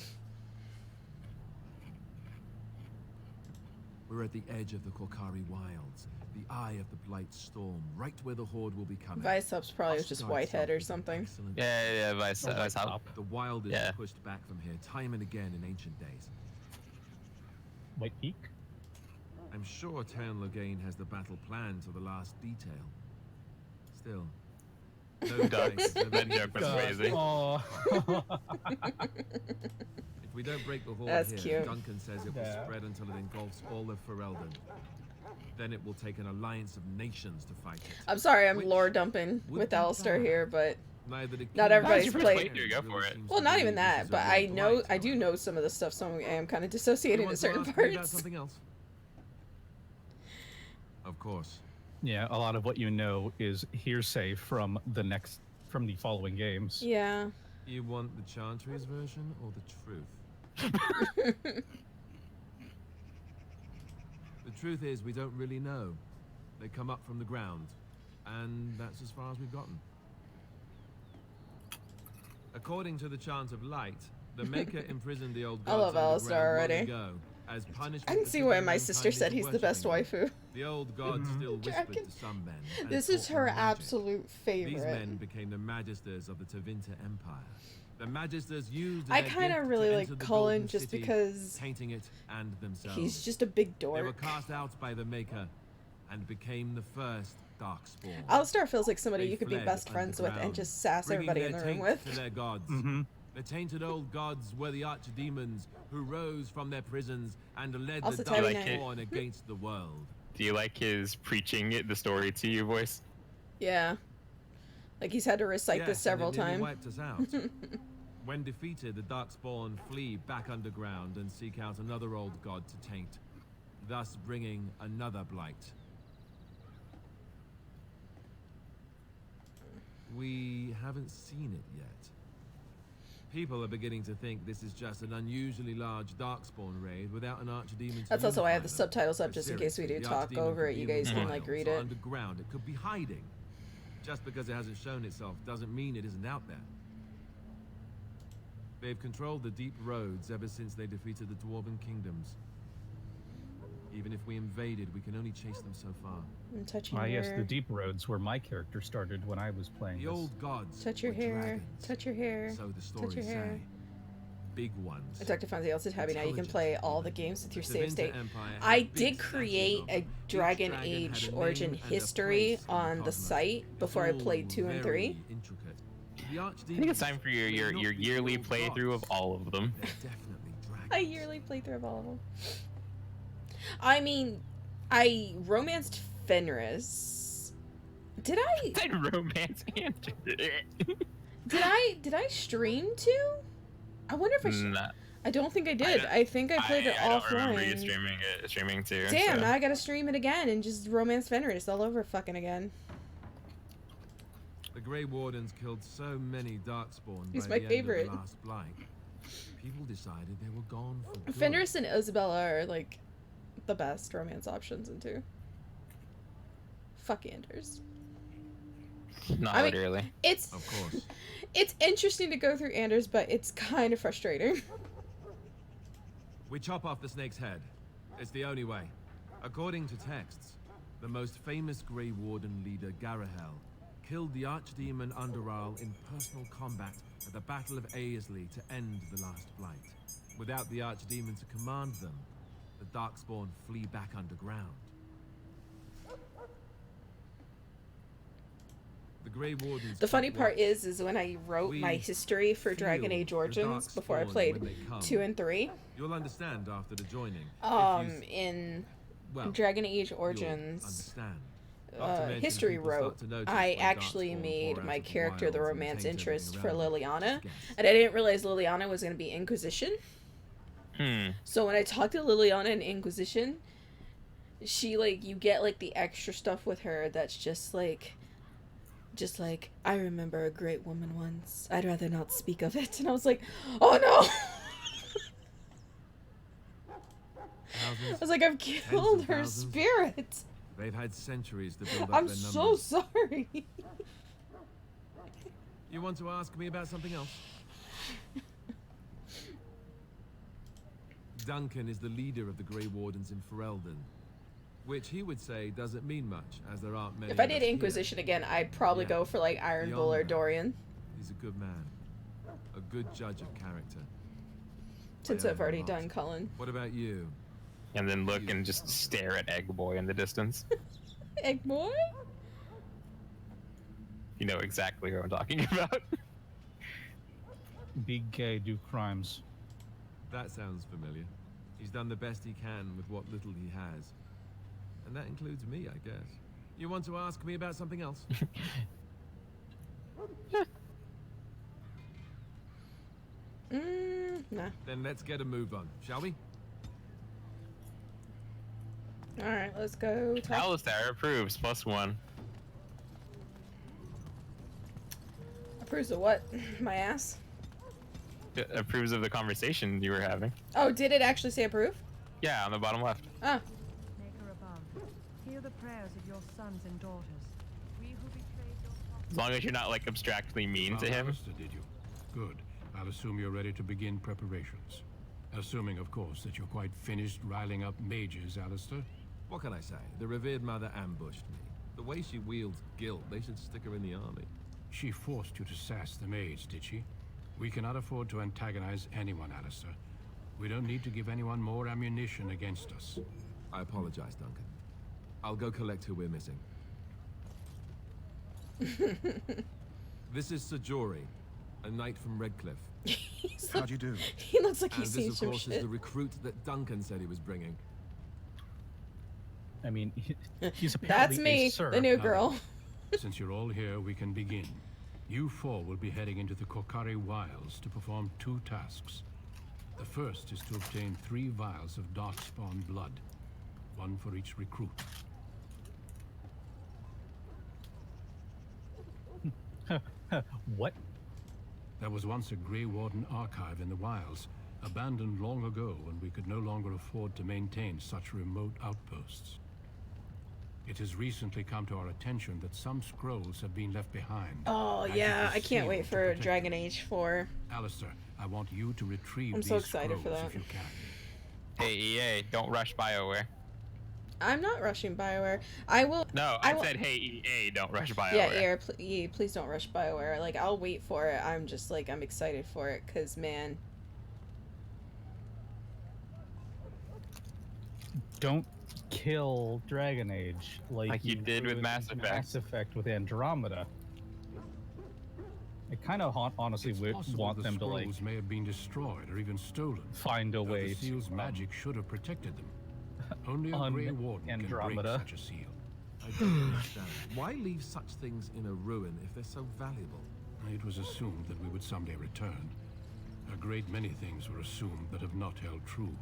[SPEAKER 7] We're at the edge of the Korkari Wilds, the eye of the Blight Storm, right where the Horde will be coming.
[SPEAKER 1] Viceup's probably just
[SPEAKER 7] Ostrogard
[SPEAKER 1] Whitehead or
[SPEAKER 7] itself is an
[SPEAKER 1] something.
[SPEAKER 7] excellent-
[SPEAKER 2] Yeah, Weishaupt.
[SPEAKER 7] The Wild is
[SPEAKER 2] Yeah.
[SPEAKER 7] pushed back from here time and again in ancient days.
[SPEAKER 9] White Peak?
[SPEAKER 7] I'm sure Tairn Loghain has the battle planned to the last detail. Still, no
[SPEAKER 2] Ducks. That joke was amazing.
[SPEAKER 7] If we don't break the Horde
[SPEAKER 1] That's
[SPEAKER 7] here,
[SPEAKER 1] cute.
[SPEAKER 7] Duncan says it will
[SPEAKER 9] Yeah.
[SPEAKER 7] spread until it engulfs all of Ferelden. Then it will take an alliance of nations to fight it.
[SPEAKER 1] I'm sorry, I'm
[SPEAKER 7] Which
[SPEAKER 1] lore dumping
[SPEAKER 7] would
[SPEAKER 1] with
[SPEAKER 7] be
[SPEAKER 1] Alistair
[SPEAKER 7] bad.
[SPEAKER 1] here, but
[SPEAKER 7] Neither the
[SPEAKER 1] not
[SPEAKER 7] king
[SPEAKER 1] everybody's
[SPEAKER 7] nor
[SPEAKER 1] played.
[SPEAKER 7] Tairn
[SPEAKER 2] Go for
[SPEAKER 7] really
[SPEAKER 2] it.
[SPEAKER 7] seems
[SPEAKER 1] Well,
[SPEAKER 7] to
[SPEAKER 1] not
[SPEAKER 7] believe
[SPEAKER 1] even
[SPEAKER 7] this
[SPEAKER 1] that,
[SPEAKER 7] is a
[SPEAKER 1] but
[SPEAKER 7] real
[SPEAKER 1] I know
[SPEAKER 7] blight,
[SPEAKER 1] I do
[SPEAKER 7] however.
[SPEAKER 1] know some of the stuff, so I am kind of
[SPEAKER 7] You
[SPEAKER 1] dissociated
[SPEAKER 7] want
[SPEAKER 1] in
[SPEAKER 7] to
[SPEAKER 1] certain
[SPEAKER 7] ask me about
[SPEAKER 1] parts.
[SPEAKER 7] something else? Of course.
[SPEAKER 9] Yeah, a lot of what you know is hearsay from the following games.
[SPEAKER 1] Yeah.
[SPEAKER 7] You want the Chantry's version or the truth? The truth is, we don't really know. They come up from the ground, and that's as far as we've gotten. According to the Chant of Light, the Maker imprisoned the old
[SPEAKER 1] I
[SPEAKER 7] gods
[SPEAKER 1] love Alistair
[SPEAKER 7] underground long
[SPEAKER 1] already.
[SPEAKER 7] ago, as punishment
[SPEAKER 1] I can
[SPEAKER 7] for
[SPEAKER 1] see why
[SPEAKER 7] keeping
[SPEAKER 1] my
[SPEAKER 7] mankind
[SPEAKER 1] sister said he's the best
[SPEAKER 7] worshipping them.
[SPEAKER 1] waifu.
[SPEAKER 7] The old gods still whispered
[SPEAKER 1] Dragon.
[SPEAKER 7] to some men. and
[SPEAKER 1] This is
[SPEAKER 7] taught them
[SPEAKER 1] her
[SPEAKER 7] magic.
[SPEAKER 1] absolute
[SPEAKER 7] These men
[SPEAKER 1] favorite.
[SPEAKER 7] became the Magisters of the Tevinter Empire. The Magisters used
[SPEAKER 1] I
[SPEAKER 7] their
[SPEAKER 1] kind
[SPEAKER 7] gift
[SPEAKER 1] of
[SPEAKER 7] to
[SPEAKER 1] really
[SPEAKER 7] enter
[SPEAKER 1] like
[SPEAKER 7] the
[SPEAKER 1] Cullen
[SPEAKER 7] Golden
[SPEAKER 1] just
[SPEAKER 7] City,
[SPEAKER 1] because
[SPEAKER 7] tainting it and themselves.
[SPEAKER 1] he's just a big
[SPEAKER 7] They were
[SPEAKER 1] dork.
[SPEAKER 7] cast out by the Maker and became the first Darkspawn.
[SPEAKER 1] Alistair feels like somebody
[SPEAKER 7] They
[SPEAKER 1] you could be
[SPEAKER 7] fled
[SPEAKER 1] best friends with and
[SPEAKER 7] underground,
[SPEAKER 1] just sass
[SPEAKER 7] bringing
[SPEAKER 1] everybody in
[SPEAKER 7] their
[SPEAKER 1] the room
[SPEAKER 7] taint
[SPEAKER 1] with.
[SPEAKER 7] to their gods. The tainted old gods were the archdemons who rose from their prisons and led
[SPEAKER 1] Also
[SPEAKER 7] the
[SPEAKER 1] Tabby Knight.
[SPEAKER 7] Darkspawn against the world.
[SPEAKER 2] Do you like his preaching the story to you voice?
[SPEAKER 1] Yeah. Like he's had to recite
[SPEAKER 7] Yes,
[SPEAKER 1] this
[SPEAKER 7] and
[SPEAKER 1] several
[SPEAKER 7] it nearly
[SPEAKER 1] times.
[SPEAKER 7] wiped us out. When defeated, the Darkspawn flee back underground and seek out another old god to taint, thus bringing another blight. We haven't seen it yet. People are beginning to think this is just an unusually large Darkspawn raid without an archdemon to
[SPEAKER 1] That's also why I have
[SPEAKER 7] unify
[SPEAKER 1] the
[SPEAKER 7] them.
[SPEAKER 1] subtitles up
[SPEAKER 7] But
[SPEAKER 1] just in case we do
[SPEAKER 7] seriously, the
[SPEAKER 1] talk
[SPEAKER 7] archdemon
[SPEAKER 1] over
[SPEAKER 7] could
[SPEAKER 1] it.
[SPEAKER 7] be
[SPEAKER 1] You
[SPEAKER 7] in
[SPEAKER 1] guys
[SPEAKER 7] the
[SPEAKER 1] can like
[SPEAKER 7] wilds
[SPEAKER 1] read
[SPEAKER 7] or
[SPEAKER 1] it.
[SPEAKER 7] underground. It could be hiding. Just because it hasn't shown itself doesn't mean it isn't out there. They've controlled the deep roads ever since they defeated the Dwarven kingdoms. Even if we invaded, we can only chase them so far.
[SPEAKER 1] I'm touching
[SPEAKER 9] Ah,
[SPEAKER 1] your
[SPEAKER 9] yes, the deep roads where my character started when I was playing
[SPEAKER 7] The
[SPEAKER 9] this.
[SPEAKER 7] old gods
[SPEAKER 1] touch your
[SPEAKER 7] were
[SPEAKER 1] hair.
[SPEAKER 7] dragons,
[SPEAKER 1] Touch your hair.
[SPEAKER 7] so the
[SPEAKER 1] Touch
[SPEAKER 7] stories
[SPEAKER 1] your hair.
[SPEAKER 7] say. Big ones.
[SPEAKER 1] Dr. Fonzie also Tabby now you can play all the games with your
[SPEAKER 7] The
[SPEAKER 1] save
[SPEAKER 7] Tevinter
[SPEAKER 1] state.
[SPEAKER 7] Empire had
[SPEAKER 1] I
[SPEAKER 7] big
[SPEAKER 1] did
[SPEAKER 7] statues
[SPEAKER 1] create
[SPEAKER 7] of
[SPEAKER 1] a
[SPEAKER 7] them. Each
[SPEAKER 1] Dragon
[SPEAKER 7] dragon
[SPEAKER 1] Age
[SPEAKER 7] had a
[SPEAKER 1] origin
[SPEAKER 7] name and a
[SPEAKER 1] history
[SPEAKER 7] place in the
[SPEAKER 1] on the
[SPEAKER 7] cosmos.
[SPEAKER 1] site
[SPEAKER 7] It's
[SPEAKER 1] before I
[SPEAKER 7] all
[SPEAKER 1] played 2 and 3.
[SPEAKER 7] very intricate. The
[SPEAKER 2] I think it's time for your yearly playthrough of all of them.
[SPEAKER 7] They're definitely dragons.
[SPEAKER 1] A yearly playthrough of all of them. I mean, I romanced Fenris. Did I?
[SPEAKER 2] I romance and
[SPEAKER 1] Did I stream too? I wonder if I should.
[SPEAKER 2] Nah.
[SPEAKER 1] I don't think I did. I think I played it
[SPEAKER 2] I don't
[SPEAKER 1] offline.
[SPEAKER 2] remember you streaming too.
[SPEAKER 1] Damn,
[SPEAKER 2] so.
[SPEAKER 1] now I gotta stream it again and just romance Fenris all over fucking again.
[SPEAKER 7] The Grey Wardens killed so many Darkspawn
[SPEAKER 1] He's
[SPEAKER 7] by
[SPEAKER 1] my
[SPEAKER 7] the
[SPEAKER 1] favorite.
[SPEAKER 7] end of the last blight. People decided they were gone for good.
[SPEAKER 1] Fenris and Isabella are like the best romance options in 2. Fuck Anders.
[SPEAKER 2] Not literally.
[SPEAKER 1] It's
[SPEAKER 7] of course.
[SPEAKER 1] It's interesting to go through Anders, but it's kind of frustrating.
[SPEAKER 7] We chop off the snake's head. It's the only way. According to texts, the most famous Grey Warden leader, Garahel, killed the Archdemon Underarl in personal combat at the Battle of Aesley to end the last blight. Without the Archdemon to command them, the Darkspawn flee back underground. The Grey Wardens.
[SPEAKER 1] The funny part is when I wrote my history for Dragon Age Origins before I played 2 and 3.
[SPEAKER 7] You'll understand after the joining.
[SPEAKER 1] In Dragon Age Origins history wrote, I actually made my character the romance interest for Liliana, and I didn't realize Liliana was going to be Inquisition. So when I talked to Liliana in Inquisition, she you get the extra stuff with her that's just like, I remember a great woman once. I'd rather not speak of it. And I was like, oh no! I was like, I've killed her spirit.
[SPEAKER 7] They've had centuries to build up
[SPEAKER 1] I'm
[SPEAKER 7] their numbers.
[SPEAKER 1] so sorry.
[SPEAKER 7] You want to ask me about something else? Duncan is the leader of the Grey Wardens in Ferelden, which he would say doesn't mean much, as there aren't many.
[SPEAKER 1] If I did Inquisition again, I'd probably go for Iron Bull or Dorian.
[SPEAKER 7] He's a good man, a good judge of character.
[SPEAKER 1] Since I've already done Cullen.
[SPEAKER 7] What about you?
[SPEAKER 2] And then look and just stare at Egg Boy in the distance.
[SPEAKER 1] Egg Boy?
[SPEAKER 2] You know exactly who I'm talking about.
[SPEAKER 9] Big gay do crimes.
[SPEAKER 7] That sounds familiar. He's done the best he can with what little he has. And that includes me, I guess. You want to ask me about something else?
[SPEAKER 1] Nah.
[SPEAKER 7] Then let's get a move on, shall we?
[SPEAKER 1] Alright, let's go talk.
[SPEAKER 2] Alistair approves, +1.
[SPEAKER 1] Approves of what? My ass?
[SPEAKER 2] It approves of the conversation you were having.
[SPEAKER 1] Oh, did it actually say approve?
[SPEAKER 2] Yeah, on the bottom left.
[SPEAKER 1] Ah.
[SPEAKER 14] Maker above, hear the prayers of your sons and daughters. We who betrayed your
[SPEAKER 2] As long as you're not abstractly mean to him.
[SPEAKER 17] Alistair, did you? Good. I'll assume you're ready to begin preparations. Assuming, of course, that you're quite finished riling up mages, Alistair.
[SPEAKER 7] What can I say? The revered mother ambushed me. The way she wields guilt, they should stick her in the army.
[SPEAKER 17] She forced you to sass the mage, did she? We cannot afford to antagonize anyone, Alistair. We don't need to give anyone more ammunition against us.
[SPEAKER 7] I apologize, Duncan. I'll go collect who we're missing. This is Sajori, a knight from Redcliffe.
[SPEAKER 17] How'd you do?
[SPEAKER 1] He looks like
[SPEAKER 7] And
[SPEAKER 1] he's
[SPEAKER 7] this,
[SPEAKER 1] seen
[SPEAKER 7] of
[SPEAKER 1] some
[SPEAKER 7] course,
[SPEAKER 1] shit.
[SPEAKER 7] is the recruit that Duncan said he was bringing.
[SPEAKER 9] I mean, he's apparently
[SPEAKER 1] That's
[SPEAKER 9] a
[SPEAKER 1] me,
[SPEAKER 9] sir.
[SPEAKER 1] the new girl.
[SPEAKER 17] Since you're all here, we can begin. You four will be heading into the Korcari Wilds to perform 2 tasks. The first is to obtain 3 vials of Darkspawn blood, 1 for each recruit.
[SPEAKER 9] What?
[SPEAKER 17] There was once a Grey Warden archive in the wilds, abandoned long ago when we could no longer afford to maintain such remote outposts. It has recently come to our attention that some scrolls have been left behind.
[SPEAKER 1] Oh yeah, I can't wait for Dragon Age 4.
[SPEAKER 17] Alistair, I want you to retrieve
[SPEAKER 1] I'm
[SPEAKER 17] these
[SPEAKER 1] so excited for
[SPEAKER 17] scrolls
[SPEAKER 1] that.
[SPEAKER 17] if you can.
[SPEAKER 2] Hey EA, don't rush BioWare.
[SPEAKER 1] I'm not rushing BioWare. I will.
[SPEAKER 2] No, I said hey EA, don't rush BioWare.
[SPEAKER 1] Yeah, EA, please don't rush BioWare. I'll wait for it. I'm just I'm excited for it, cause man.
[SPEAKER 9] Don't kill Dragon Age like
[SPEAKER 2] you did with
[SPEAKER 9] ruined
[SPEAKER 2] Mass Effect.
[SPEAKER 9] Mass Effect with Andromeda. I kind of honestly would want
[SPEAKER 17] the
[SPEAKER 9] them to
[SPEAKER 17] scrolls may have been destroyed or even stolen.
[SPEAKER 9] find a
[SPEAKER 17] though
[SPEAKER 9] way
[SPEAKER 17] the
[SPEAKER 9] to
[SPEAKER 17] seal's magic should have protected them. Only a
[SPEAKER 9] on
[SPEAKER 17] Grey Warden can break
[SPEAKER 9] Andromeda.
[SPEAKER 17] such a seal.
[SPEAKER 7] I don't understand. Why leave such things in a ruin if they're so valuable?
[SPEAKER 17] It was assumed that we would someday return. A great many things were assumed that have not held true.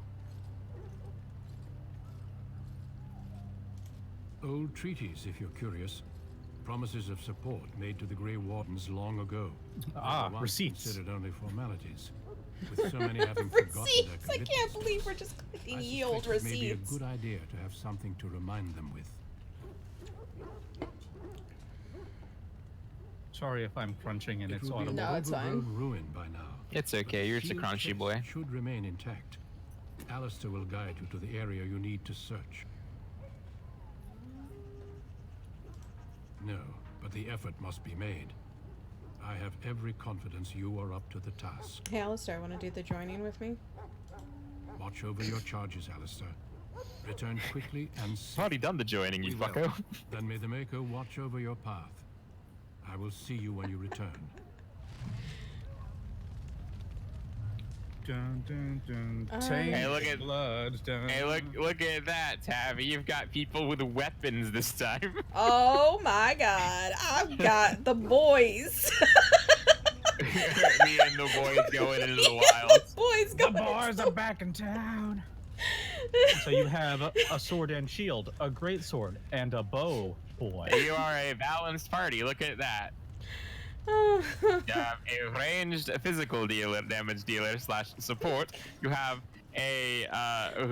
[SPEAKER 17] Old treaties, if you're curious. Promises of support made to the Grey Wardens long ago.
[SPEAKER 9] Ah,
[SPEAKER 17] Once
[SPEAKER 9] receipts.
[SPEAKER 17] Considered only formalities. With so many having forgotten their
[SPEAKER 1] Receipts! I
[SPEAKER 17] commitments,
[SPEAKER 1] can't believe we're just clicking ye old
[SPEAKER 17] it may be a
[SPEAKER 1] receipts.
[SPEAKER 17] good idea to have something to remind them with.
[SPEAKER 9] Sorry if I'm crunching and
[SPEAKER 17] It
[SPEAKER 9] it's
[SPEAKER 17] will be
[SPEAKER 9] audible.
[SPEAKER 17] an
[SPEAKER 1] No, it's fine.
[SPEAKER 17] overgrown ruin by now.
[SPEAKER 2] It's
[SPEAKER 17] but
[SPEAKER 2] okay,
[SPEAKER 17] the
[SPEAKER 2] you're just a
[SPEAKER 17] shield
[SPEAKER 2] crunchy
[SPEAKER 17] chips
[SPEAKER 2] boy.
[SPEAKER 17] Should remain intact. Alistair will guide you to the area you need to search. No, but the effort must be made. I have every confidence you are up to the task.
[SPEAKER 1] Hey, Alistair, want to do the joining with me?
[SPEAKER 17] Watch over your charges, Alistair. Return quickly and safe.
[SPEAKER 2] Already done the joining, you
[SPEAKER 17] We will.
[SPEAKER 2] fucko.
[SPEAKER 17] Then may the Maker watch over your path. I will see you when you return.
[SPEAKER 9] Dun, dun, dun.
[SPEAKER 2] Hey, look at
[SPEAKER 9] blood. Dun.
[SPEAKER 2] Hey, look at that, Tabby. You've got people with weapons this time.
[SPEAKER 1] Oh my god, I've got the boys.
[SPEAKER 2] Me and the boys going into the wilds.
[SPEAKER 1] Boys
[SPEAKER 9] The boys are back in town. So you have a sword and shield, a great sword, and a bow, boy.
[SPEAKER 2] You are a balanced party. Look at that. You have a ranged physical dealer, damage dealer slash support. You have a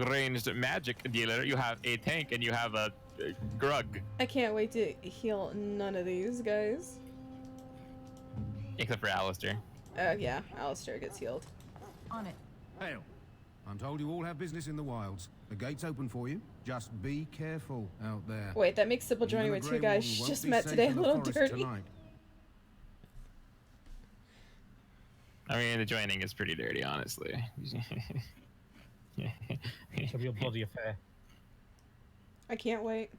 [SPEAKER 2] ranged magic dealer. You have a tank, and you have a grug.
[SPEAKER 1] I can't wait to heal none of these guys.
[SPEAKER 2] Except for Alistair.
[SPEAKER 1] Yeah, Alistair gets healed.
[SPEAKER 13] On it.
[SPEAKER 5] Hail. I'm told you all have business in the wilds. The gate's open for you. Just be careful out there.
[SPEAKER 1] Wait, that makes simple joining
[SPEAKER 5] Even
[SPEAKER 1] with
[SPEAKER 5] the
[SPEAKER 1] two
[SPEAKER 5] Grey
[SPEAKER 1] guys
[SPEAKER 5] Warden won't
[SPEAKER 1] just
[SPEAKER 5] be
[SPEAKER 1] met
[SPEAKER 5] safe
[SPEAKER 1] today a
[SPEAKER 5] in the
[SPEAKER 1] little
[SPEAKER 5] forest
[SPEAKER 1] dirty.
[SPEAKER 5] tonight.
[SPEAKER 2] I mean, the joining is pretty dirty, honestly.
[SPEAKER 9] It'll be a bloody affair.
[SPEAKER 1] I can't wait.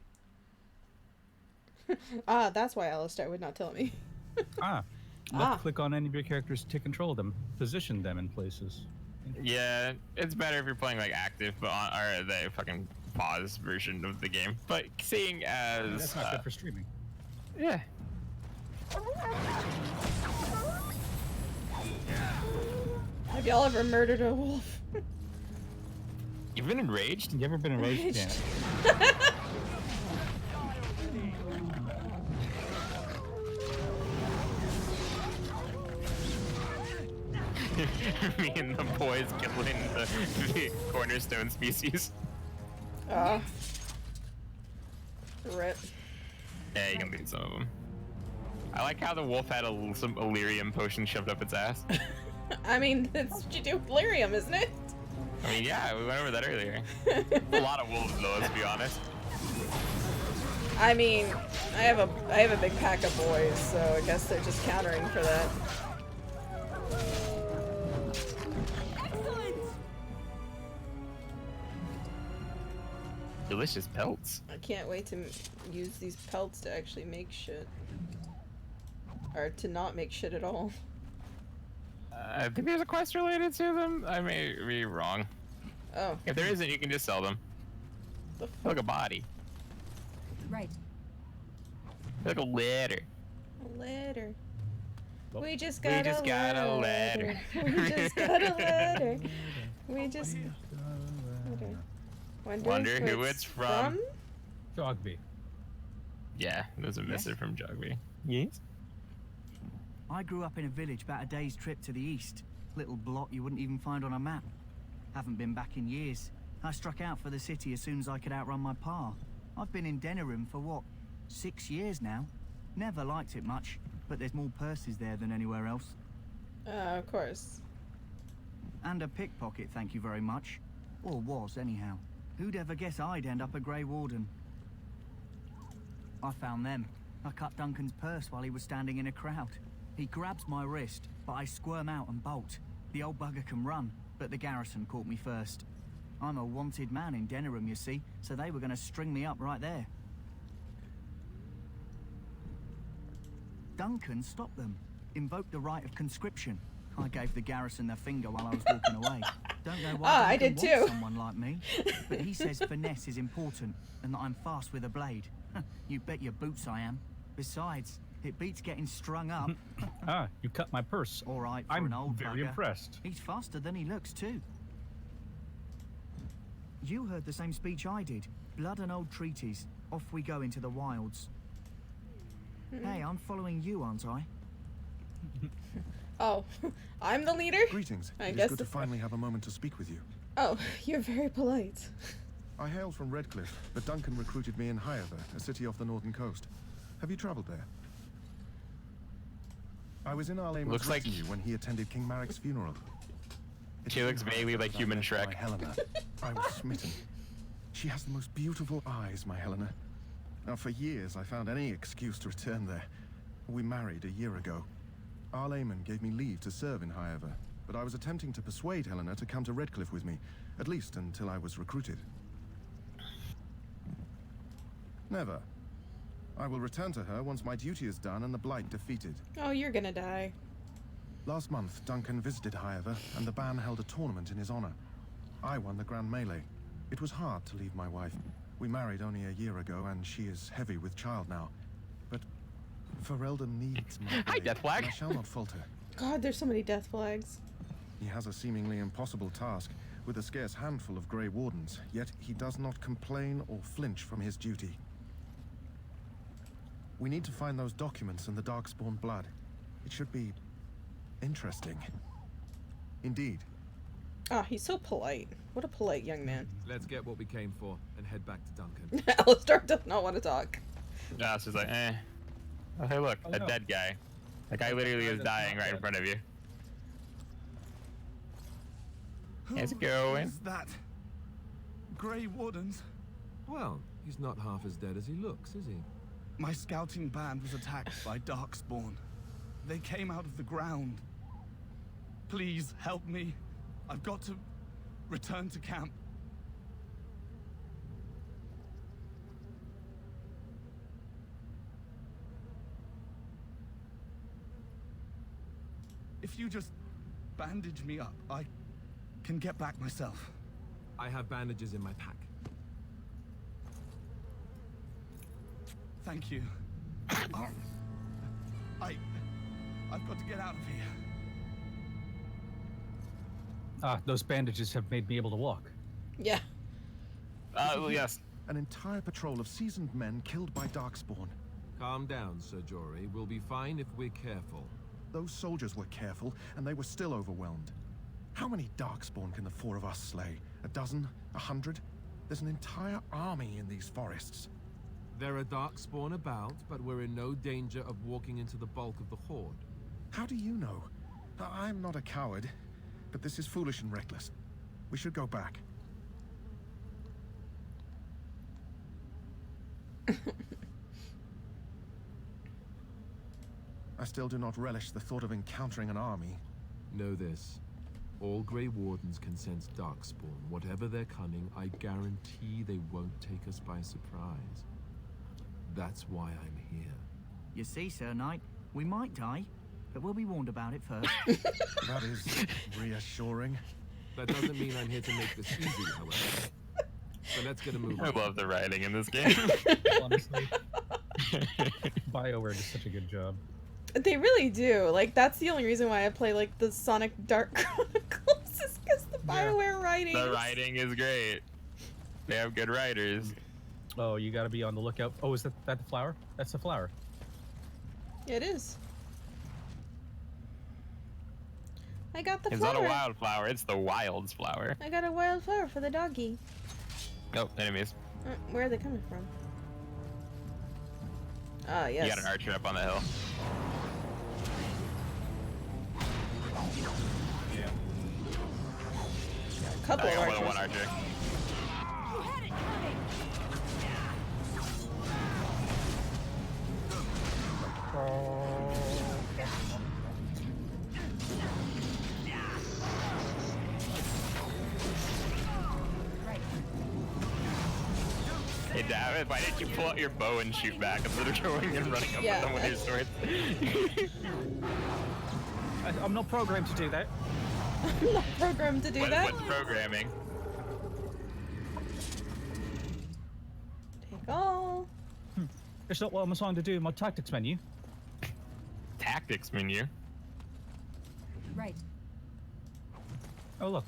[SPEAKER 1] Ah, that's why Alistair would not tell me.
[SPEAKER 9] Left click on any of your characters to control them, position them in places.
[SPEAKER 2] Yeah, it's better if you're playing like active, but or the fucking pause version of the game. But seeing as
[SPEAKER 9] That's not good for streaming.
[SPEAKER 2] Yeah.
[SPEAKER 1] Have y'all ever murdered a wolf?
[SPEAKER 2] You've been enraged?
[SPEAKER 9] You ever been enraged?
[SPEAKER 1] Enraged.
[SPEAKER 9] Yeah.
[SPEAKER 2] Me and the boys killing the cornerstone species.
[SPEAKER 1] Rip.
[SPEAKER 2] Yeah, you can beat some of them. I like how the wolf had some Illyrium potion shoved up its ass.
[SPEAKER 1] I mean, that's what you do with lyrium, isn't it?
[SPEAKER 2] I mean, yeah, we went over that earlier. A lot of wolves, though, let's be honest.
[SPEAKER 1] I mean, I have a big pack of boys, so I guess they're just countering for that.
[SPEAKER 2] Delicious pelts.
[SPEAKER 1] I can't wait to use these pelts to actually make shit. Or to not make shit at all.
[SPEAKER 2] I think there's a quest related to them. I may be wrong.
[SPEAKER 1] Oh.
[SPEAKER 2] If there isn't, you can just sell them. Like a body.
[SPEAKER 13] Right.
[SPEAKER 2] Like a letter.
[SPEAKER 1] A letter.
[SPEAKER 2] Well,
[SPEAKER 1] We just got a
[SPEAKER 2] letter.
[SPEAKER 1] We just got a letter. We just. Letter.
[SPEAKER 2] Wonder who it's from.
[SPEAKER 9] Jogby.
[SPEAKER 2] Yeah, there's a missive from Jogby. Yes.
[SPEAKER 23] I grew up in a village about a day's trip to the east. Little blot you wouldn't even find on a map. Haven't been back in years. I struck out for the city as soon as I could outrun my pa. I've been in Denerim for what, 6 years now? Never liked it much, but there's more purses there than anywhere else.
[SPEAKER 1] Of course.
[SPEAKER 23] And a pickpocket, thank you very much. Or was, anyhow. Who'd ever guess I'd end up a Grey Warden? I found them. I cut Duncan's purse while he was standing in a crowd. He grabs my wrist, but I squirm out and bolt. The old bugger can run, but the garrison caught me first. I'm a wanted man in Denerim, you see, so they were going to string me up right there. Duncan stopped them, invoked the right of conscription. I gave the garrison the finger while I was walking away. Don't know why
[SPEAKER 1] I
[SPEAKER 23] Duncan
[SPEAKER 1] did
[SPEAKER 23] wants
[SPEAKER 1] too.
[SPEAKER 23] someone like me, but he says finesse is important and that I'm fast with a blade. You bet your boots I am. Besides, It beats getting strung up.
[SPEAKER 18] Ah, you cut my purse.
[SPEAKER 23] All right, for
[SPEAKER 18] I'm
[SPEAKER 23] an old
[SPEAKER 18] very
[SPEAKER 23] bugger.
[SPEAKER 18] impressed.
[SPEAKER 23] He's faster than he looks, too. You heard the same speech I did. Blood and old treaties. Off we go into the wilds. Hey, I'm following you, aren't I?
[SPEAKER 1] Oh, I'm the leader?
[SPEAKER 6] Greetings.
[SPEAKER 1] I
[SPEAKER 6] It
[SPEAKER 1] guess
[SPEAKER 6] is good to
[SPEAKER 1] the-
[SPEAKER 6] finally have a moment to speak with you.
[SPEAKER 1] Oh, you're very polite.
[SPEAKER 6] I hail from Redcliffe, but Duncan recruited me in Highever, a city off the northern coast. Have you traveled there? I was in Arlame's
[SPEAKER 2] Looks like-
[SPEAKER 6] retinue when he attended King Maric's funeral.
[SPEAKER 2] She looks vaguely like human Shrek.
[SPEAKER 6] My Helena. I was smitten. She has the most beautiful eyes, my Helena. Now, for years, I found any excuse to return there. We married a year ago. Arlaman gave me leave to serve in Highever, but I was attempting to persuade Helena to come to Redcliffe with me, at least until I was recruited. Never. I will return to her once my duty is done and the Blight defeated.
[SPEAKER 1] Oh, you're gonna die.
[SPEAKER 6] Last month, Duncan visited Highever, and the band held a tournament in his honor. I won the Grand Melee. It was hard to leave my wife. We married only a year ago, and she is heavy with child now. But Ferelden needs my
[SPEAKER 2] Hi,
[SPEAKER 6] blade,
[SPEAKER 2] Death Flag.
[SPEAKER 6] and I shall not falter.
[SPEAKER 1] God, there's so many death flags.
[SPEAKER 6] He has a seemingly impossible task, with a scarce handful of Grey Wardens, yet he does not complain or flinch from his duty. We need to find those documents and the Darkspawn blood. It should be interesting. Indeed.
[SPEAKER 1] Ah, he's so polite. What a polite young man.
[SPEAKER 7] Let's get what we came for and head back to Duncan.
[SPEAKER 1] Alistair does not want to talk.
[SPEAKER 2] Yeah, it's just like, eh. Oh, hey, look, a dead guy. That guy literally is dying right in front of you. How's it going?
[SPEAKER 16] Is that Grey Wardens?
[SPEAKER 7] Well, he's not half as dead as he looks, is he?
[SPEAKER 16] My scouting band was attacked by Darkspawn. They came out of the ground. Please help me. I've got to return to camp. If you just bandage me up, I can get back myself.
[SPEAKER 7] I have bandages in my pack.
[SPEAKER 16] Thank you. I've got to get out of here.
[SPEAKER 9] Ah, those bandages have made me able to walk.
[SPEAKER 1] Yeah.
[SPEAKER 2] Yes.
[SPEAKER 6] An entire patrol of seasoned men killed by Darkspawn.
[SPEAKER 7] Calm down, Sir Jory. We'll be fine if we're careful.
[SPEAKER 6] Those soldiers were careful, and they were still overwhelmed. How many Darkspawn can the four of us slay? A dozen? 100? There's an entire army in these forests.
[SPEAKER 7] There are Darkspawn about, but we're in no danger of walking into the bulk of the Horde.
[SPEAKER 6] How do you know? I'm not a coward, but this is foolish and reckless. We should go back. I still do not relish the thought of encountering an army.
[SPEAKER 7] Know this. All Grey Wardens can sense Darkspawn. Whatever their cunning, I guarantee they won't take us by surprise. That's why I'm here.
[SPEAKER 23] You see, Sir Knight, we might die, but we'll be warned about it first.
[SPEAKER 6] That is reassuring.
[SPEAKER 7] That doesn't mean I'm here to make this easy, however. So let's get a move
[SPEAKER 2] I
[SPEAKER 7] on.
[SPEAKER 2] love the writing in this game.
[SPEAKER 9] Honestly. BioWare does such a good job.
[SPEAKER 1] They really do. Like, that's the only reason why I play, like, the Sonic Dark Chronicles is because the BioWare writing.
[SPEAKER 2] The writing is great. They have good writers.
[SPEAKER 9] Oh, you gotta be on the lookout. Oh, is that the flower? That's the flower.
[SPEAKER 1] Yeah, it is. I got the
[SPEAKER 2] It's
[SPEAKER 1] flower.
[SPEAKER 2] not a wildflower, it's the wild's flower.
[SPEAKER 1] I got a wildflower for the doggy.
[SPEAKER 2] Oh, enemies.
[SPEAKER 1] Where are they coming from? Ah, yes.
[SPEAKER 2] You got an archer up on the hill.
[SPEAKER 1] A couple
[SPEAKER 2] I got
[SPEAKER 1] of
[SPEAKER 2] more than
[SPEAKER 1] archers.
[SPEAKER 2] one archer. Hey, damn it, why didn't you pull out your bow and shoot back instead of going and running up
[SPEAKER 1] Yeah,
[SPEAKER 2] with them with your sword?
[SPEAKER 9] I'm not programmed to do that.
[SPEAKER 1] I'm not programmed to do that.
[SPEAKER 2] What's programming?
[SPEAKER 1] Take all.
[SPEAKER 9] It's not what I'm assigned to do in my tactics menu.
[SPEAKER 2] tactics menu.
[SPEAKER 13] Right.
[SPEAKER 9] Oh, look.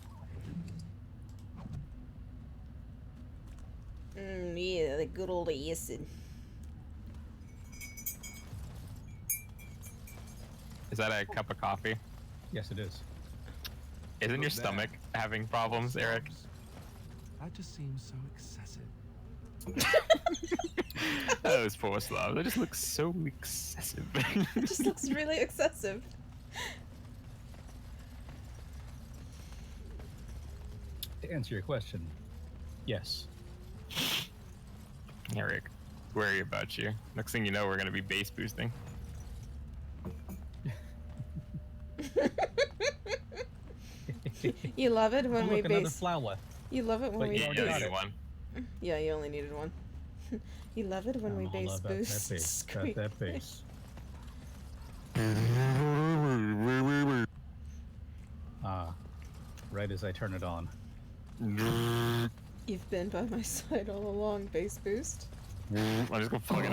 [SPEAKER 1] Yeah, the good old acid.
[SPEAKER 2] Is that a cup of coffee?
[SPEAKER 9] Yes, it is.
[SPEAKER 2] Isn't your stomach having problems, Eric?
[SPEAKER 7] That just seems so excessive.
[SPEAKER 2] Those poor slobs. That just looks so excessive.
[SPEAKER 1] It just looks really excessive.
[SPEAKER 9] To answer your question, yes.
[SPEAKER 2] Eric, worry about you. Next thing you know, we're gonna be base boosting.
[SPEAKER 1] You love it when
[SPEAKER 9] Oh,
[SPEAKER 1] we
[SPEAKER 9] look, another
[SPEAKER 1] base.
[SPEAKER 9] flower.
[SPEAKER 1] You love it when
[SPEAKER 9] But
[SPEAKER 1] we
[SPEAKER 9] you
[SPEAKER 1] base.
[SPEAKER 9] already got it.
[SPEAKER 2] One.
[SPEAKER 1] Yeah, you only needed one. You love it when we
[SPEAKER 9] I'm all
[SPEAKER 1] base
[SPEAKER 9] about
[SPEAKER 1] boost.
[SPEAKER 9] that base. Got that base. Ah, right as I turn it on.
[SPEAKER 1] You've been by my side all along, base boost.
[SPEAKER 2] I'm just gonna plug in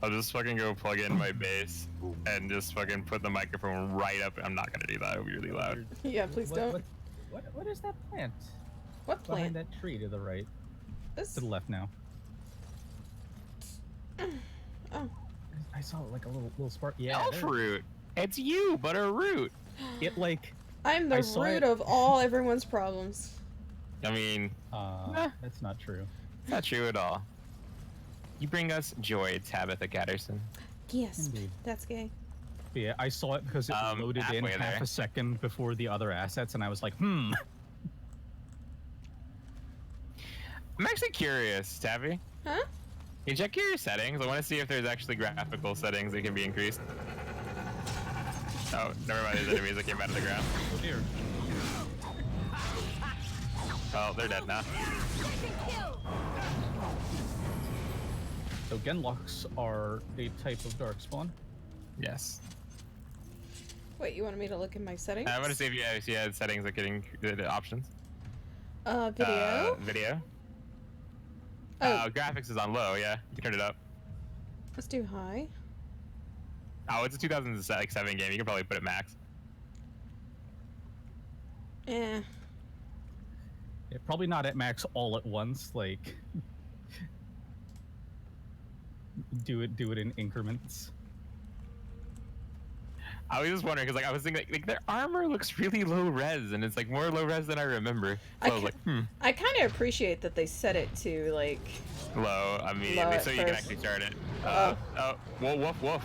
[SPEAKER 2] I'll just fucking go plug in my bass and just fucking put the microphone right up. I'm not gonna do that. It'll be really loud.
[SPEAKER 1] Yeah, please don't.
[SPEAKER 9] What is that plant?
[SPEAKER 1] What
[SPEAKER 9] Behind
[SPEAKER 1] plant?
[SPEAKER 9] that tree to the right.
[SPEAKER 1] This?
[SPEAKER 9] To the left now.
[SPEAKER 1] Oh.
[SPEAKER 9] I saw like a little spark. Yeah.
[SPEAKER 2] Elf root. It's you, but a root.
[SPEAKER 9] It like.
[SPEAKER 1] I'm the root of all everyone's problems.
[SPEAKER 2] I mean,
[SPEAKER 9] that's not true.
[SPEAKER 2] Not true at all. You bring us joy, Tabitha Gatterson.
[SPEAKER 1] Yes,
[SPEAKER 9] Indeed.
[SPEAKER 1] that's gay.
[SPEAKER 9] Yeah, I saw it because it loaded in
[SPEAKER 2] halfway
[SPEAKER 9] half
[SPEAKER 2] there.
[SPEAKER 9] a second before the other assets, and I was like,
[SPEAKER 2] I'm actually curious, Tabby.
[SPEAKER 1] Huh?
[SPEAKER 2] Can you check your settings? I want to see if there's actually graphical settings that can be increased. Oh, never mind. There's enemies that came out of the ground.
[SPEAKER 9] Oh dear.
[SPEAKER 2] Oh, they're dead now.
[SPEAKER 9] So Genlocks are a type of darkspawn.
[SPEAKER 2] Yes.
[SPEAKER 1] Wait, you wanted me to look in my settings?
[SPEAKER 2] I want to see if you had settings that getting the options.
[SPEAKER 1] Video?
[SPEAKER 2] Video.
[SPEAKER 1] Oh.
[SPEAKER 2] Graphics is on low, yeah. You can turn it up.
[SPEAKER 1] Let's do high.
[SPEAKER 2] Oh, it's a 2007 game. You can probably put it max.
[SPEAKER 1] Eh.
[SPEAKER 9] Yeah, probably not at max all at once. Like, do it in increments.
[SPEAKER 2] I was just wondering because I was thinking like their armor looks really low res and it's like more low res than I remember. So I was like,
[SPEAKER 1] I kind of appreciate that they set it to like
[SPEAKER 2] low immediately
[SPEAKER 1] low
[SPEAKER 2] so
[SPEAKER 1] at
[SPEAKER 2] you can
[SPEAKER 1] first.
[SPEAKER 2] actually start it.
[SPEAKER 1] Oh.
[SPEAKER 2] Whoa, woof, woof.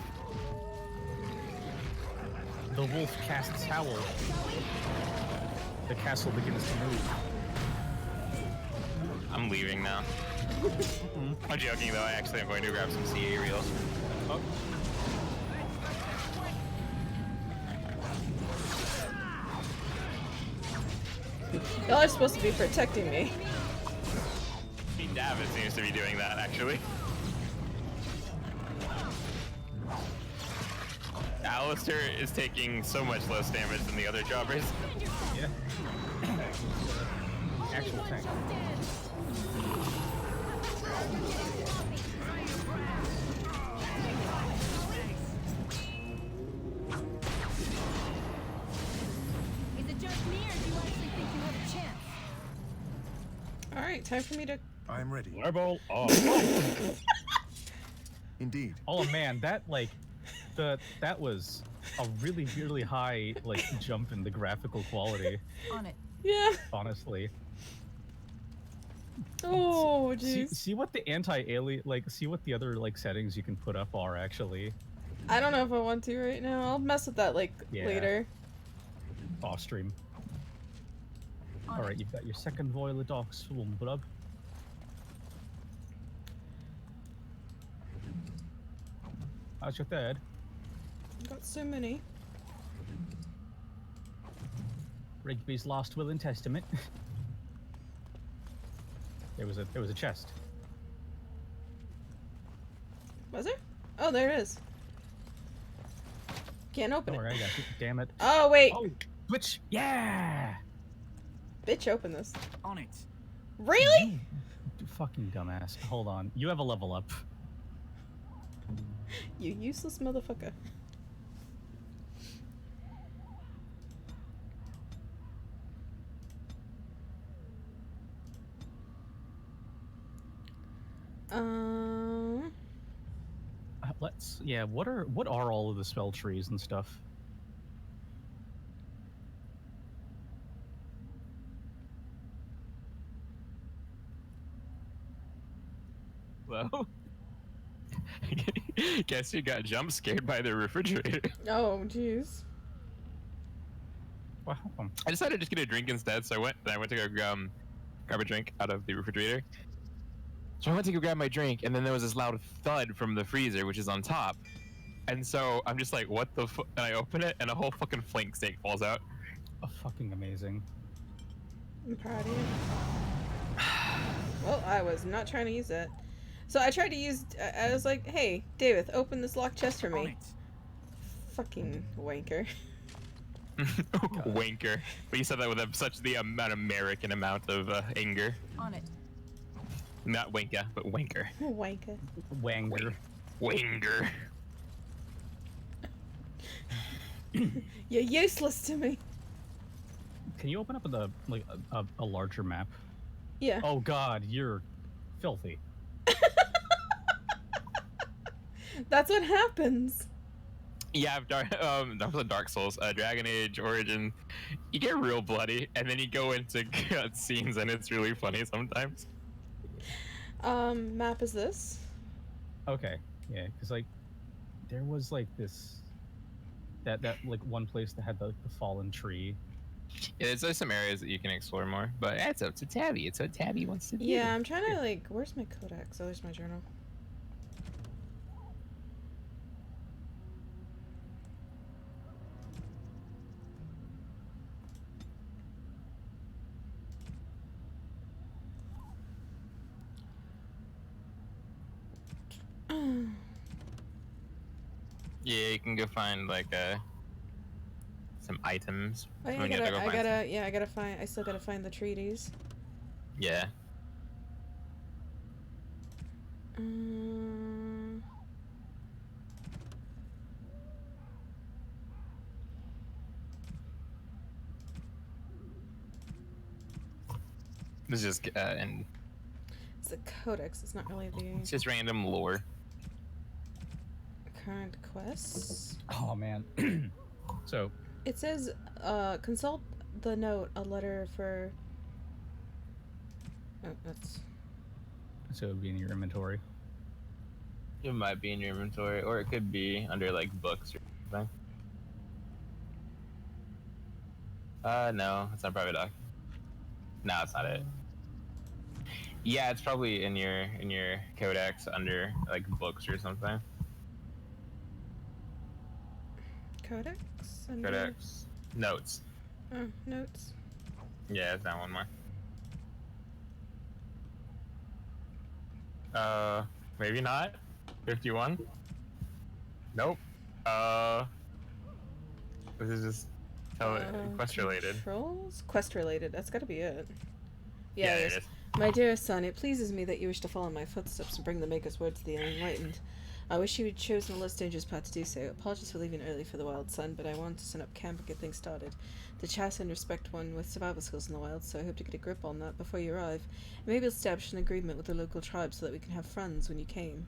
[SPEAKER 9] The wolf casts howl. The castle begins to move.
[SPEAKER 2] I'm leaving now. I'm joking though. I actually am going to grab some CA reels.
[SPEAKER 9] Oh.
[SPEAKER 1] Y'all are supposed to be protecting me.
[SPEAKER 2] David seems to be doing that actually. Alistair is taking so much less damage than the other jobbers.
[SPEAKER 9] Yeah. Actual tank.
[SPEAKER 13] Is it just me, or do you actually think you have a chance?
[SPEAKER 1] Alright, time for me to...
[SPEAKER 6] I am ready.
[SPEAKER 9] Fireball off.
[SPEAKER 6] Indeed.
[SPEAKER 9] Oh man, that like, that was a really, really high like jump in the graphical quality.
[SPEAKER 13] On it.
[SPEAKER 1] Yeah.
[SPEAKER 9] Honestly.
[SPEAKER 1] Oh,
[SPEAKER 9] See,
[SPEAKER 1] jeez.
[SPEAKER 9] see what the anti-alien, like, see what the other like settings you can put up are actually.
[SPEAKER 1] I don't know if I want to right now. I'll mess with that like
[SPEAKER 9] Yeah.
[SPEAKER 1] later.
[SPEAKER 9] Off stream. All right, you've got your second Voila Docs, Blub. How's your third?
[SPEAKER 1] Got so many.
[SPEAKER 9] Rigby's Last Will and Testament. There was a chest.
[SPEAKER 1] Was there? Oh, there it is. Can't open
[SPEAKER 9] Don't
[SPEAKER 1] it.
[SPEAKER 9] worry, I got you. Damn it.
[SPEAKER 1] Oh, wait.
[SPEAKER 9] Oh, Twitch. Yeah.
[SPEAKER 1] Bitch, open this.
[SPEAKER 23] On it.
[SPEAKER 1] Really?
[SPEAKER 9] You fucking dumbass. Hold on. You have a level up.
[SPEAKER 1] You useless motherfucker.
[SPEAKER 9] Yeah, what are all of the spell trees and stuff?
[SPEAKER 2] Well, guess you got jump scared by the refrigerator.
[SPEAKER 1] Oh, jeez.
[SPEAKER 9] Wow.
[SPEAKER 2] I decided to just get a drink instead, so I went to go grab a drink out of the refrigerator. So I went to go grab my drink, and then there was this loud thud from the freezer, which is on top. And so I'm just like, what the fuck? And I open it, and a whole fucking flank steak falls out.
[SPEAKER 9] Oh, fucking amazing.
[SPEAKER 1] I'm proud of you. Well, I was not trying to use that. So I tried to use, I was like, hey, David, open this locked chest for me. Fucking wanker.
[SPEAKER 2] Wanker. But you said that with such the American amount of anger.
[SPEAKER 13] On it.
[SPEAKER 2] Not wanker, but wanker.
[SPEAKER 1] Wanker.
[SPEAKER 9] Wanger.
[SPEAKER 2] Wanger.
[SPEAKER 1] You're useless to me.
[SPEAKER 9] Can you open up a larger map?
[SPEAKER 1] Yeah.
[SPEAKER 9] Oh god, you're filthy.
[SPEAKER 1] That's what happens.
[SPEAKER 2] Yeah, that was a Dark Souls, Dragon Age Origin. You get real bloody, and then you go into cutscenes, and it's really funny sometimes.
[SPEAKER 1] Map is this?
[SPEAKER 9] Okay, yeah, because like, there was like this, that like one place that had the fallen tree.
[SPEAKER 2] Yeah, there's some areas that you can explore more, but that's up to Tabby. It's what Tabby wants to do.
[SPEAKER 1] Yeah, I'm trying to like, where's my codex? Oh, there's my journal.
[SPEAKER 2] Yeah, you can go find like some items.
[SPEAKER 1] Oh yeah, I gotta find. I still gotta find the treaties.
[SPEAKER 2] Yeah. This is just and
[SPEAKER 1] It's the codex. It's not really the
[SPEAKER 2] it's just random lore.
[SPEAKER 1] current quests.
[SPEAKER 9] Oh man. So
[SPEAKER 1] It says, consult the note, a letter for. Oh, that's.
[SPEAKER 9] So it would be in your inventory.
[SPEAKER 2] It might be in your inventory, or it could be under like books or something. No, it's not private doc. No, it's not it. Yeah, it's probably in your codex under like books or something.
[SPEAKER 1] Codex? Under...
[SPEAKER 2] Codex. Notes.
[SPEAKER 1] Oh, notes.
[SPEAKER 2] Yeah, it's that one more. Maybe not. 51? Nope. This is just quest related.
[SPEAKER 1] Controls? Quest related. That's gotta be it.
[SPEAKER 2] Yeah,
[SPEAKER 1] it
[SPEAKER 2] it
[SPEAKER 1] is.
[SPEAKER 2] is.
[SPEAKER 1] My dearest son, it pleases me that you wish to follow my footsteps and bring the Maker's word to the unenlightened. I wish you had chosen a less dangerous path to do so. Apologies for leaving early for the wild, son, but I wanted to set up camp and get things started. The chassis and respect one with survival skills in the wild, so I hope to get a grip on that before you arrive. And maybe establish an agreement with the local tribe so that we can have friends when you came.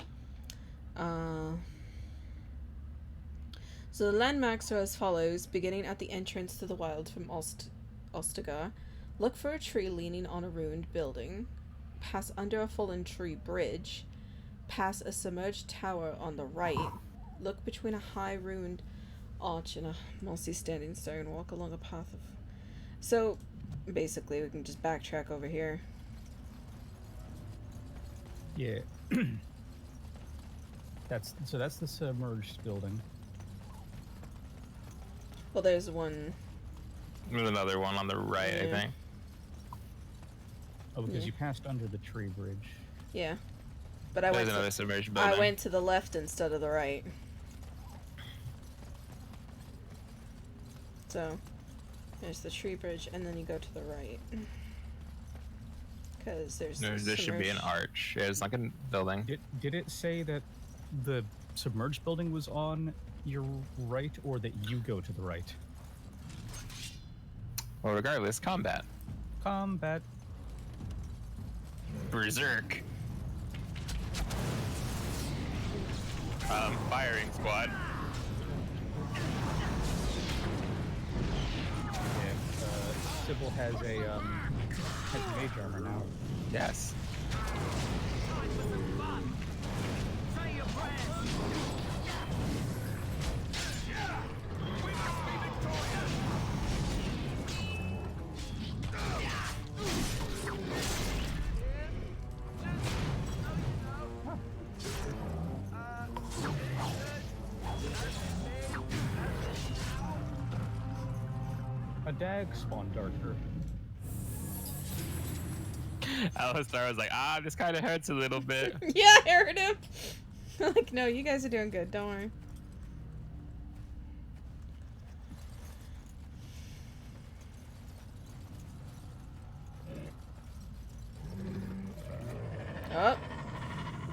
[SPEAKER 1] So the landmarks are as follows, beginning at the entrance to the wild from Ostagar. Look for a tree leaning on a ruined building. Pass under a fallen tree bridge. Pass a submerged tower on the right. Look between a high ruined arch and a mossy standing stone. Walk along a path of... So, basically, we can just backtrack over here.
[SPEAKER 9] Yeah. That's the submerged building.
[SPEAKER 1] Well, there's one...
[SPEAKER 2] There's another one on the right, I think.
[SPEAKER 9] Oh, because
[SPEAKER 1] Yeah.
[SPEAKER 9] you passed under the tree bridge.
[SPEAKER 1] Yeah. But I
[SPEAKER 2] There's another submerged
[SPEAKER 1] I
[SPEAKER 2] building.
[SPEAKER 1] went to the left instead of the right. So, there's the tree bridge, and then you go to the right. Because there's...
[SPEAKER 2] There should be an arch. Yeah, it's like a building.
[SPEAKER 9] Did it say that the submerged building was on your right, or that you go to the right?
[SPEAKER 2] Well, regardless, combat.
[SPEAKER 9] Combat.
[SPEAKER 2] Berserk. firing squad.
[SPEAKER 9] Yeah, Sybil has a mage armor now.
[SPEAKER 2] Yes.
[SPEAKER 9] A dag spawned darker.
[SPEAKER 2] Alistar was like, this kind of hurts a little bit.
[SPEAKER 1] Yeah, I heard him. Like, no, you guys are doing good. Don't worry. Oh,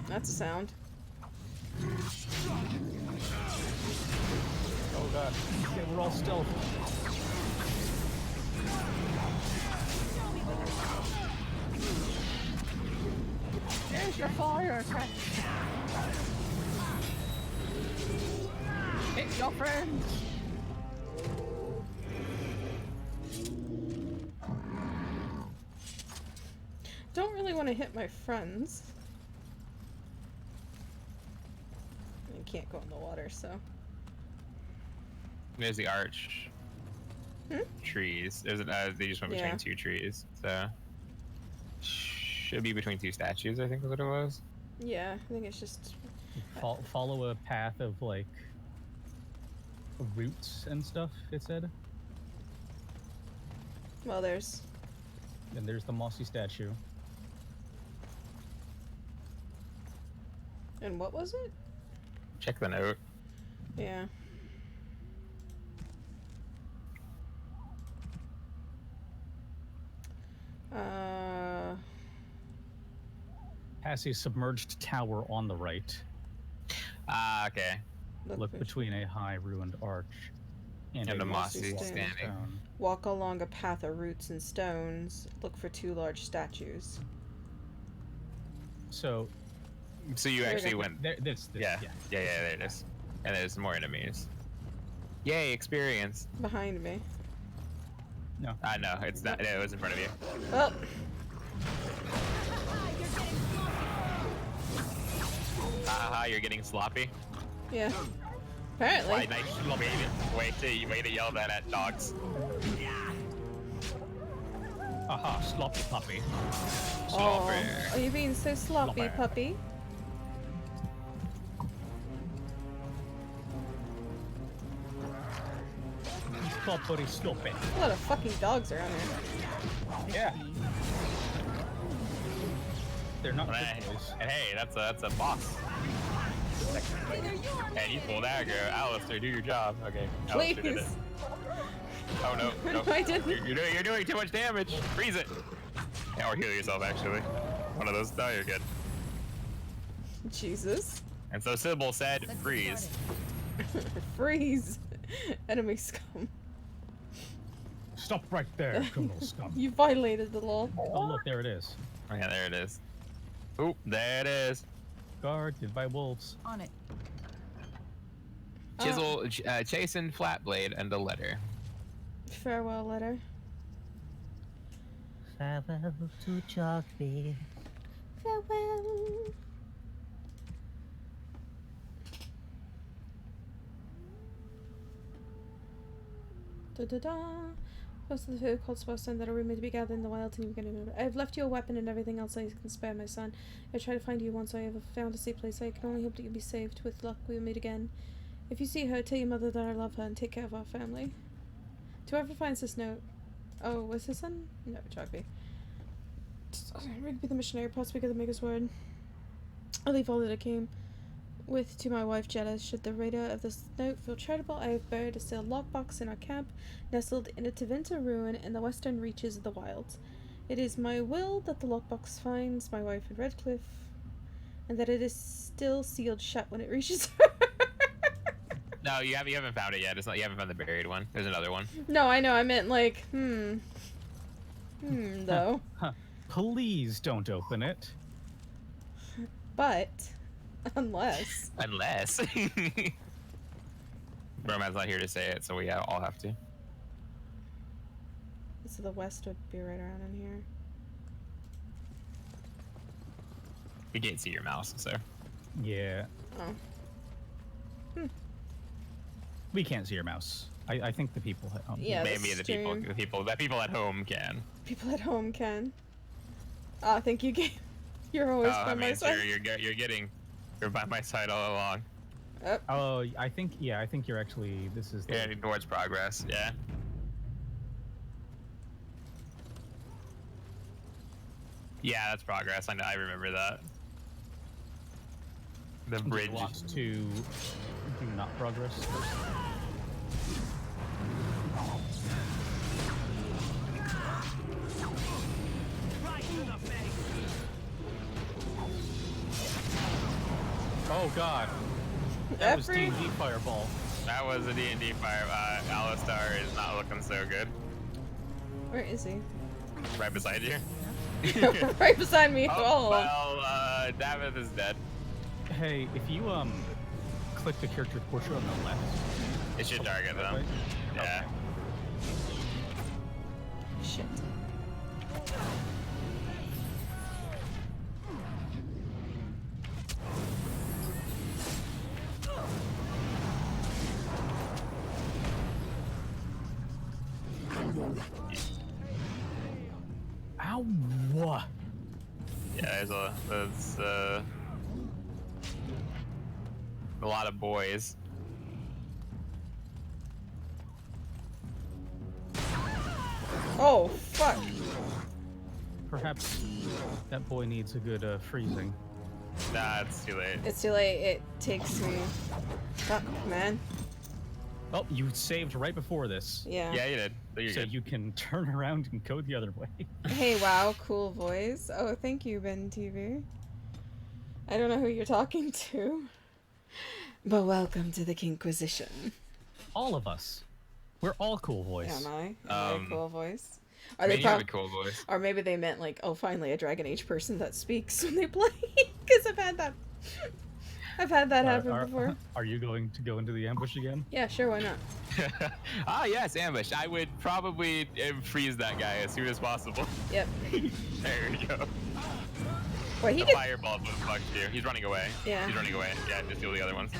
[SPEAKER 1] that's a sound.
[SPEAKER 9] Oh god. Okay, we're all stealth. There's your fire! Hit your friends!
[SPEAKER 1] Don't really want to hit my friends. I can't go in the water, so.
[SPEAKER 2] There's the arch. Trees. There's they just went between two trees, so should be between two statues. I think is what it was.
[SPEAKER 1] Yeah, I think it's just
[SPEAKER 9] Follow a path of like roots and stuff. It said.
[SPEAKER 1] Well, there's.
[SPEAKER 9] And there's the mossy statue.
[SPEAKER 1] And what was it?
[SPEAKER 2] Check the note.
[SPEAKER 1] Yeah.
[SPEAKER 9] Pass a submerged tower on the right.
[SPEAKER 2] Okay.
[SPEAKER 9] Look between a high ruined arch and a mossy
[SPEAKER 2] standing.
[SPEAKER 9] stone.
[SPEAKER 1] Walk along a path of roots and stones. Look for two large statues.
[SPEAKER 9] So
[SPEAKER 2] you actually went.
[SPEAKER 9] This,
[SPEAKER 2] yeah, there it is. And there's more enemies. Yay, experience.
[SPEAKER 1] Behind me.
[SPEAKER 9] No.
[SPEAKER 2] No, it's not. It was in front of you.
[SPEAKER 1] Oh.
[SPEAKER 2] Haha, you're getting sloppy.
[SPEAKER 1] Yeah. Apparently.
[SPEAKER 2] Why, nice sloppy. Way to yell that at dogs.
[SPEAKER 9] Aha, sloppy puppy.
[SPEAKER 2] Sloppy.
[SPEAKER 1] Oh, are you being so sloppy, puppy?
[SPEAKER 9] Sloppy, sloppy.
[SPEAKER 1] A lot of fucking dogs around here.
[SPEAKER 9] Yeah. They're not good boys.
[SPEAKER 2] And hey, that's a boss. And you pull that, girl. Alistair, do your job. Okay.
[SPEAKER 1] Please.
[SPEAKER 2] Alistair did it. Oh no, no.
[SPEAKER 1] No, I didn't.
[SPEAKER 2] You're doing too much damage. Freeze it. Yeah, or heal yourself actually. One of those. No, you're good.
[SPEAKER 1] Jesus.
[SPEAKER 2] And so Sybil said, freeze.
[SPEAKER 1] Freeze. Enemy scum.
[SPEAKER 9] Stop right there, criminal scum.
[SPEAKER 1] You violated the law.
[SPEAKER 9] Oh look, there it is.
[SPEAKER 2] Oh, yeah, there it is. Oop, there it is.
[SPEAKER 9] Guarded by wolves.
[SPEAKER 13] On it.
[SPEAKER 2] Chisel, chastened flat blade, and a letter.
[SPEAKER 1] Farewell letter.
[SPEAKER 10] Farewell to Chalkbeard.
[SPEAKER 1] Farewell. Da da da. Most of the food called Sparsen that are rumored to be gathered in the wild, and you can. I have left you a weapon and everything else I can spare, my son. I tried to find you once I have found a safe place. I can only hope that you'll be saved. With luck, we will meet again. If you see her, tell your mother that I love her and take care of our family. To whoever finds this note. Oh, was his son? No, Chalkby. Rigby the missionary, possibly the Maker's word. I'll leave all that I came with to my wife Jetta. Should the reader of this note feel charitable, I have buried a sealed lockbox in our camp, nestled in a Tevinter ruin in the western reaches of the wilds. It is my will that the lockbox finds my wife in Redcliffe, and that it is still sealed shut when it reaches her.
[SPEAKER 2] No, you haven't found it yet. It's not. You haven't found the buried one. There's another one.
[SPEAKER 1] No, I know. I meant like, though.
[SPEAKER 9] Please don't open it.
[SPEAKER 1] But Unless.
[SPEAKER 2] Unless. Roman's not here to say it, so we all have to.
[SPEAKER 1] So the west would be right around in here.
[SPEAKER 2] We can't see your mouse, so.
[SPEAKER 9] Yeah.
[SPEAKER 1] Oh.
[SPEAKER 9] We can't see your mouse. I think the people at home.
[SPEAKER 1] Yeah,
[SPEAKER 2] maybe the people at home can.
[SPEAKER 1] People at home can. I think you gave. You're always by my side.
[SPEAKER 2] You're by my side all along.
[SPEAKER 9] Oh, I think you're actually. This is.
[SPEAKER 2] Yeah, towards progress. Yeah. Yeah, that's progress. I remember that. The bridge.
[SPEAKER 9] Wants to do not progress first. Oh god. That was D&D fireball.
[SPEAKER 2] That was a D&D fire. Alistar is not looking so good.
[SPEAKER 1] Where is he?
[SPEAKER 2] Right beside you.
[SPEAKER 1] Right beside me.
[SPEAKER 2] Oh, well, David is dead.
[SPEAKER 9] Hey, if you click the character portrait on the left,
[SPEAKER 2] it should target them.
[SPEAKER 9] Right?
[SPEAKER 2] Yeah.
[SPEAKER 1] Okay. Shit.
[SPEAKER 9] Ow!
[SPEAKER 2] Yeah, there's a lot of boys.
[SPEAKER 1] Oh, fuck.
[SPEAKER 9] Perhaps that boy needs a good freezing.
[SPEAKER 2] Nah, it's too late.
[SPEAKER 1] It's too late. It takes me. Fuck, man.
[SPEAKER 9] Oh, you saved right before this.
[SPEAKER 1] Yeah.
[SPEAKER 2] Yeah, you did.
[SPEAKER 9] So you can turn around and go the other way.
[SPEAKER 1] Hey, wow, cool voice. Oh, thank you, Ben TV. I don't know who you're talking to. But welcome to the Kinkquisition.
[SPEAKER 9] All of us. We're all cool voice.
[SPEAKER 1] Am I? Am I a cool voice? Are
[SPEAKER 2] I mean,
[SPEAKER 1] they
[SPEAKER 2] you have a cool voice.
[SPEAKER 1] Or maybe they meant like, oh, finally a Dragon Age person that speaks when they play. Because I've had that. I've had that happen before.
[SPEAKER 9] Are you going to go into the ambush again?
[SPEAKER 1] Yeah, sure, why not?
[SPEAKER 2] Ah, yes, ambush. I would probably freeze that guy as soon as possible.
[SPEAKER 1] Yep.
[SPEAKER 2] There we go.
[SPEAKER 1] Wait, he
[SPEAKER 2] the
[SPEAKER 1] could...
[SPEAKER 2] fireball was fucked too. He's running away.
[SPEAKER 1] Yeah.
[SPEAKER 2] He's running away. Yeah, just kill the other ones.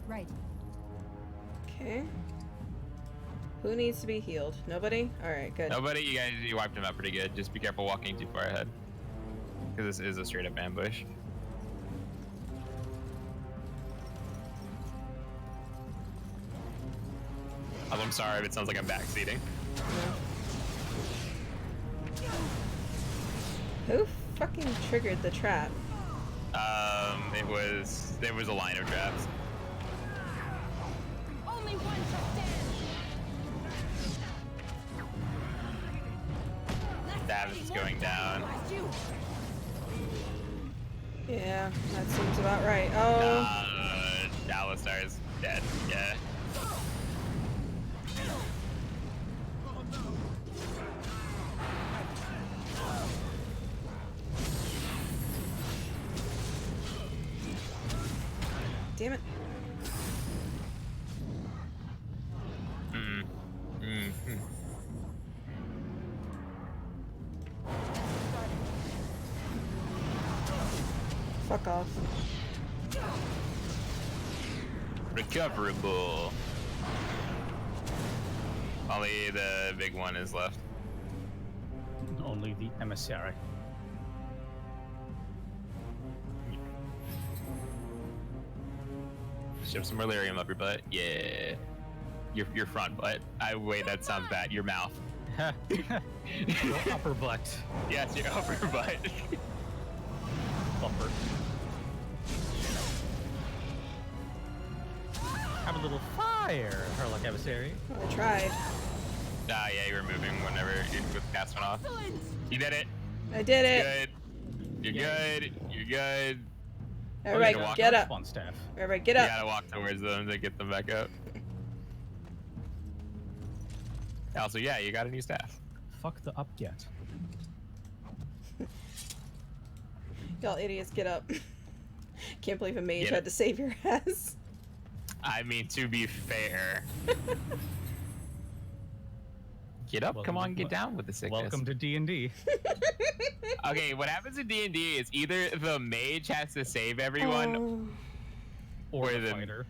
[SPEAKER 14] Right.
[SPEAKER 1] Okay. Who needs to be healed? Nobody? Alright, good.
[SPEAKER 2] Nobody. You wiped him out pretty good. Just be careful walking too far ahead. Because this is a straight up ambush. Oh, I'm sorry if it sounds like I'm backseating.
[SPEAKER 1] Who fucking triggered the trap?
[SPEAKER 2] There was a line of traps.
[SPEAKER 14] Only one shall stand.
[SPEAKER 2] David's going down.
[SPEAKER 1] Yeah, that seems about right. Oh.
[SPEAKER 2] Alistar's dead. Yeah.
[SPEAKER 1] Damn it. Fuck off.
[SPEAKER 2] Recoverable. Only the big one is left.
[SPEAKER 9] Only the emissary.
[SPEAKER 2] Shove some Merlirium up your butt. Yeah. Your front butt. Wait, that sounds bad. Your mouth.
[SPEAKER 9] Your upper butt.
[SPEAKER 2] Yes, your upper butt.
[SPEAKER 9] Bumper. Have a little fire, Herlock Emissary.
[SPEAKER 1] I tried.
[SPEAKER 2] Ah, yeah, you were moving whenever you with the cast went off. You did it.
[SPEAKER 1] I did it.
[SPEAKER 2] Good. You're good. You're good.
[SPEAKER 1] Everybody, get up.
[SPEAKER 9] Staff.
[SPEAKER 1] Everybody, get up.
[SPEAKER 2] You gotta walk towards them to get them back up. Also, yeah, you got a new staff.
[SPEAKER 9] Fuck the upget.
[SPEAKER 1] Y'all idiots, get up. Can't believe a mage
[SPEAKER 2] Get
[SPEAKER 1] had
[SPEAKER 2] up.
[SPEAKER 1] to save your ass.
[SPEAKER 2] I mean, to be fair. Get up, come on, get down with the sickness.
[SPEAKER 9] Welcome to D&D.
[SPEAKER 2] Okay, what happens in D&D is either the mage has to save everyone,
[SPEAKER 9] or the fighter.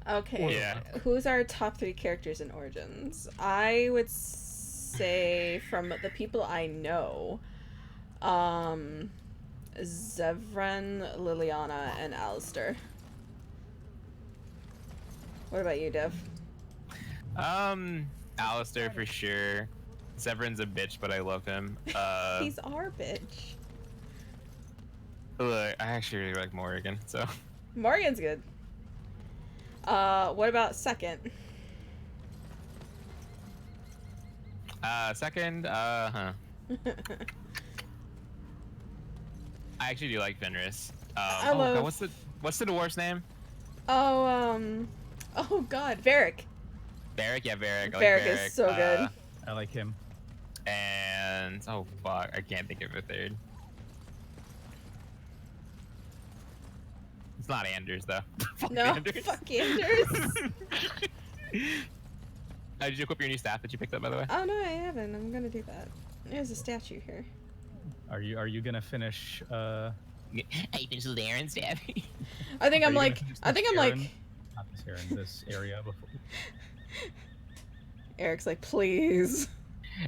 [SPEAKER 1] Okay,
[SPEAKER 2] Yeah.
[SPEAKER 1] who's our top 3 characters in Origins? I would say, from the people I know, Zevran, Liliana, and Alistair. What about you, Dev?
[SPEAKER 2] Alistair for sure. Severin's a bitch, but I love him.
[SPEAKER 1] He's our bitch.
[SPEAKER 2] Look, I actually really like Morrigan, so.
[SPEAKER 1] Morgan's good. What about second?
[SPEAKER 2] Second, I actually do like Fenris.
[SPEAKER 1] I love-
[SPEAKER 2] God, what's the dwarf's name?
[SPEAKER 1] Oh god, Varric.
[SPEAKER 2] Varric, yeah, Varric.
[SPEAKER 1] Varric is so good.
[SPEAKER 9] I like him.
[SPEAKER 2] And oh fuck, I can't think of a third. It's not Anders though. Fuck
[SPEAKER 1] No,
[SPEAKER 2] Anders.
[SPEAKER 1] fuck Anders.
[SPEAKER 2] Did you equip your new staff that you picked up, by the way?
[SPEAKER 1] Oh no, I haven't. I'm gonna do that. There's a statue here.
[SPEAKER 9] Are you gonna finish?
[SPEAKER 2] I finished the Aaron staff.
[SPEAKER 1] I think I'm
[SPEAKER 9] Are you
[SPEAKER 1] like.
[SPEAKER 9] gonna finish
[SPEAKER 1] I think
[SPEAKER 9] this
[SPEAKER 1] I'm like.
[SPEAKER 9] Aaron- Not this Aaron, this area before.
[SPEAKER 1] Eric's like, please.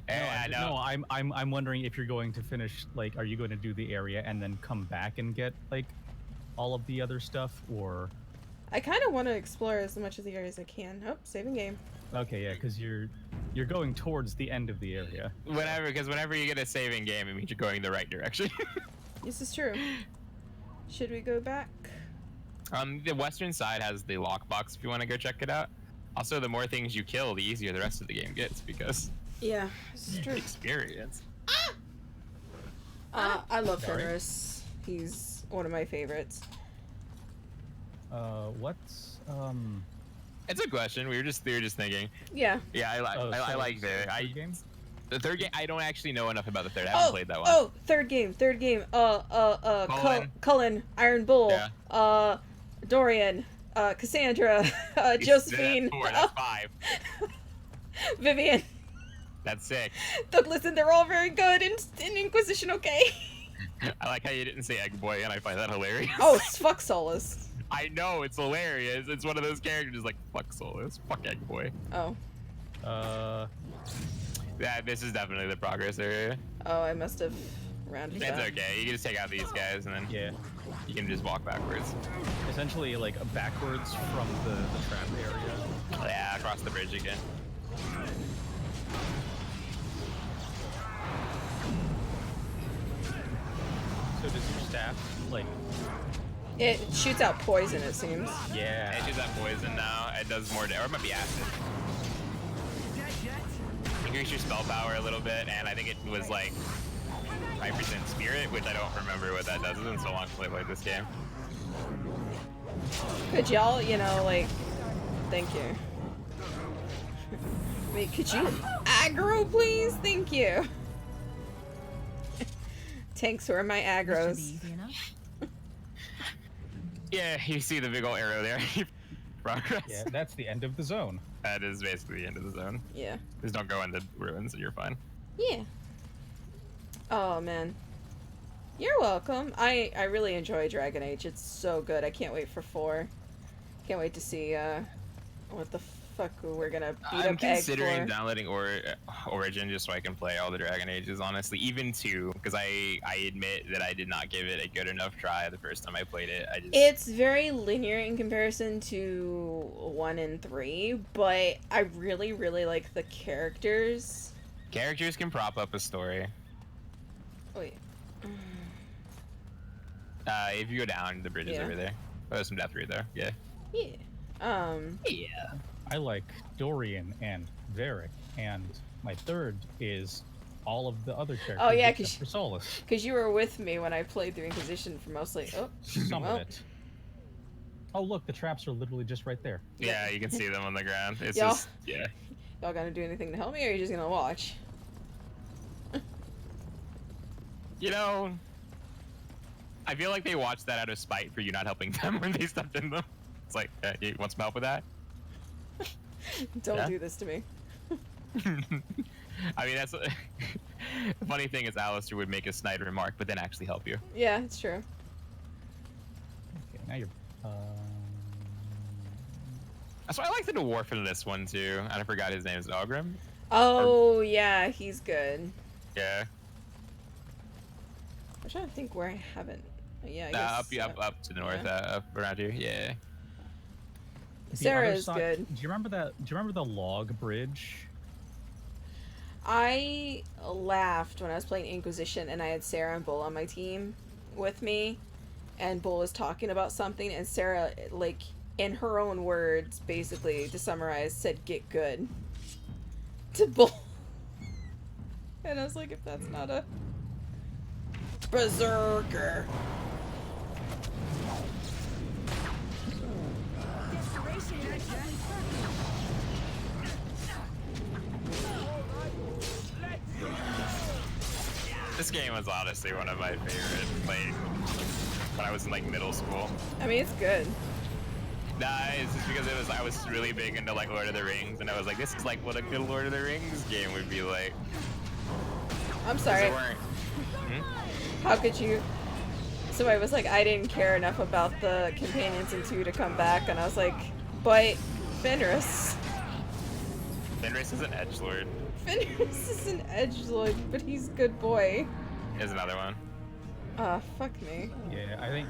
[SPEAKER 9] No, I'm wondering if you're going to finish. Like, are you going to do the area and then come back and get like all of the other stuff, or?
[SPEAKER 1] I kind of want to explore as much of the area as I can. Oh, saving game.
[SPEAKER 9] Okay, yeah, because you're going towards the end of the area.
[SPEAKER 2] Whenever you get a saving game, it means you're going the right direction.
[SPEAKER 1] This is true. Should we go back?
[SPEAKER 2] The western side has the lockbox if you want to go check it out. Also, the more things you kill, the easier the rest of the game gets because
[SPEAKER 1] Yeah, this is true.
[SPEAKER 2] experience.
[SPEAKER 1] I love
[SPEAKER 2] Sorry.
[SPEAKER 1] Fenris. He's one of my favorites.
[SPEAKER 9] What's
[SPEAKER 2] It's a question. We were just thinking.
[SPEAKER 1] Yeah.
[SPEAKER 2] Yeah, I like the
[SPEAKER 9] games.
[SPEAKER 2] The third game. I don't actually know enough about the third. I haven't played that one.
[SPEAKER 1] Third game.
[SPEAKER 2] Cullen.
[SPEAKER 1] Cullen, Iron Bull,
[SPEAKER 2] Yeah.
[SPEAKER 1] Dorian, Cassandra, Josephine.
[SPEAKER 2] That's 4. That's 5.
[SPEAKER 1] Vivian.
[SPEAKER 2] That's 6.
[SPEAKER 1] Look, listen, they're all very good in Inquisition, okay?
[SPEAKER 2] I like how you didn't say Egg Boy, and I find that hilarious.
[SPEAKER 1] Oh, it's fuck Solus.
[SPEAKER 2] I know, it's hilarious. It's one of those characters like fuck Solus, fuck Egg Boy.
[SPEAKER 1] Oh.
[SPEAKER 2] Yeah, this is definitely the progress area.
[SPEAKER 1] Oh, I must have rounded
[SPEAKER 2] It's
[SPEAKER 1] that.
[SPEAKER 2] okay. You can just take out these guys, and then
[SPEAKER 9] Yeah.
[SPEAKER 2] you can just walk backwards.
[SPEAKER 9] Essentially, like backwards from the trap area.
[SPEAKER 2] Yeah, across the bridge again.
[SPEAKER 9] So does your staff like?
[SPEAKER 1] It shoots out poison, it seems.
[SPEAKER 9] Yeah.
[SPEAKER 2] It shoots out poison now. It does more, or it might be acid. Increase your spell power a little bit, and I think it was like 5% spirit, which I don't remember what that does. It's been so long since I played this game.
[SPEAKER 1] Could y'all, like, thank you. Wait, could you aggro, please? Thank you. Tanks were my aggros.
[SPEAKER 2] Yeah, you see the big old arrow there. Progress.
[SPEAKER 9] Yeah, that's the end of the zone.
[SPEAKER 2] That is basically the end of the zone.
[SPEAKER 1] Yeah.
[SPEAKER 2] Just don't go into ruins and you're fine.
[SPEAKER 1] Yeah. Oh, man. You're welcome. I really enjoy Dragon Age. It's so good. I can't wait for 4. Can't wait to see what the fuck we're gonna beat
[SPEAKER 2] I'm
[SPEAKER 1] up
[SPEAKER 2] considering
[SPEAKER 1] Egg for.
[SPEAKER 2] downloading Origin just so I can play all the Dragon Ages, honestly. Even 2, because I admit that I did not give it a good enough try the first time I played it.
[SPEAKER 1] It's very linear in comparison to 1 and 3, but I really, really like the characters.
[SPEAKER 2] Characters can prop up a story.
[SPEAKER 1] Wait.
[SPEAKER 2] If you go down, the bridge is
[SPEAKER 1] Yeah.
[SPEAKER 2] over there. Oh, there's some death root there. Yeah.
[SPEAKER 1] Yeah.
[SPEAKER 2] Yeah.
[SPEAKER 9] I like Dorian and Varric, and my third is all of the other characters.
[SPEAKER 1] Oh, yeah,
[SPEAKER 9] except for Solus.
[SPEAKER 1] Because you were with me when I played through Inquisition for mostly. Oh,
[SPEAKER 9] Some
[SPEAKER 1] well.
[SPEAKER 9] of it. Oh, look, the traps are literally just right there.
[SPEAKER 2] Yeah, you can see them on the ground. It's
[SPEAKER 1] Y'all-
[SPEAKER 2] just, yeah.
[SPEAKER 1] Y'all gonna do anything to help me, or are you just gonna watch?
[SPEAKER 2] You know, I feel like they watched that out of spite for you not helping them when they stepped in them. It's like, you want some help with that?
[SPEAKER 1] Don't do this to me.
[SPEAKER 2] I mean, that's the funny thing is Alistair would make a snide remark, but then actually help you.
[SPEAKER 1] Yeah, it's true.
[SPEAKER 9] Okay, now you're.
[SPEAKER 2] That's why I like the dwarf in this one too. And I forgot his name is Ogrim.
[SPEAKER 1] Oh yeah, he's good.
[SPEAKER 2] Yeah.
[SPEAKER 1] I'm trying to think where I haven't. Yeah, I guess.
[SPEAKER 2] Up to the north, up around here. Yeah.
[SPEAKER 1] Sarah is good.
[SPEAKER 9] Do you remember that? Do you remember the log bridge?
[SPEAKER 1] I laughed when I was playing Inquisition and I had Sarah and Bull on my team with me, and Bull was talking about something, and Sarah, like, in her own words, basically, to summarize, said, "Get good," to Bull. And I was like, if that's not a berserker.
[SPEAKER 2] This game was honestly one of my favorite, like, when I was in, like, middle school.
[SPEAKER 1] I mean, it's good.
[SPEAKER 2] Nah, it's just because I was really big into, like, Lord of the Rings, and I was like, this is, like, what a good Lord of the Rings game would be like.
[SPEAKER 1] I'm sorry. How could you? Somebody was like, I didn't care enough about the companions in 2 to come back, and I was like, but Fenris.
[SPEAKER 2] Fenris is an edgelord.
[SPEAKER 1] Fenris is an edgelord, but he's good boy.
[SPEAKER 2] Here's another one.
[SPEAKER 1] Fuck me.
[SPEAKER 9] Yeah, I think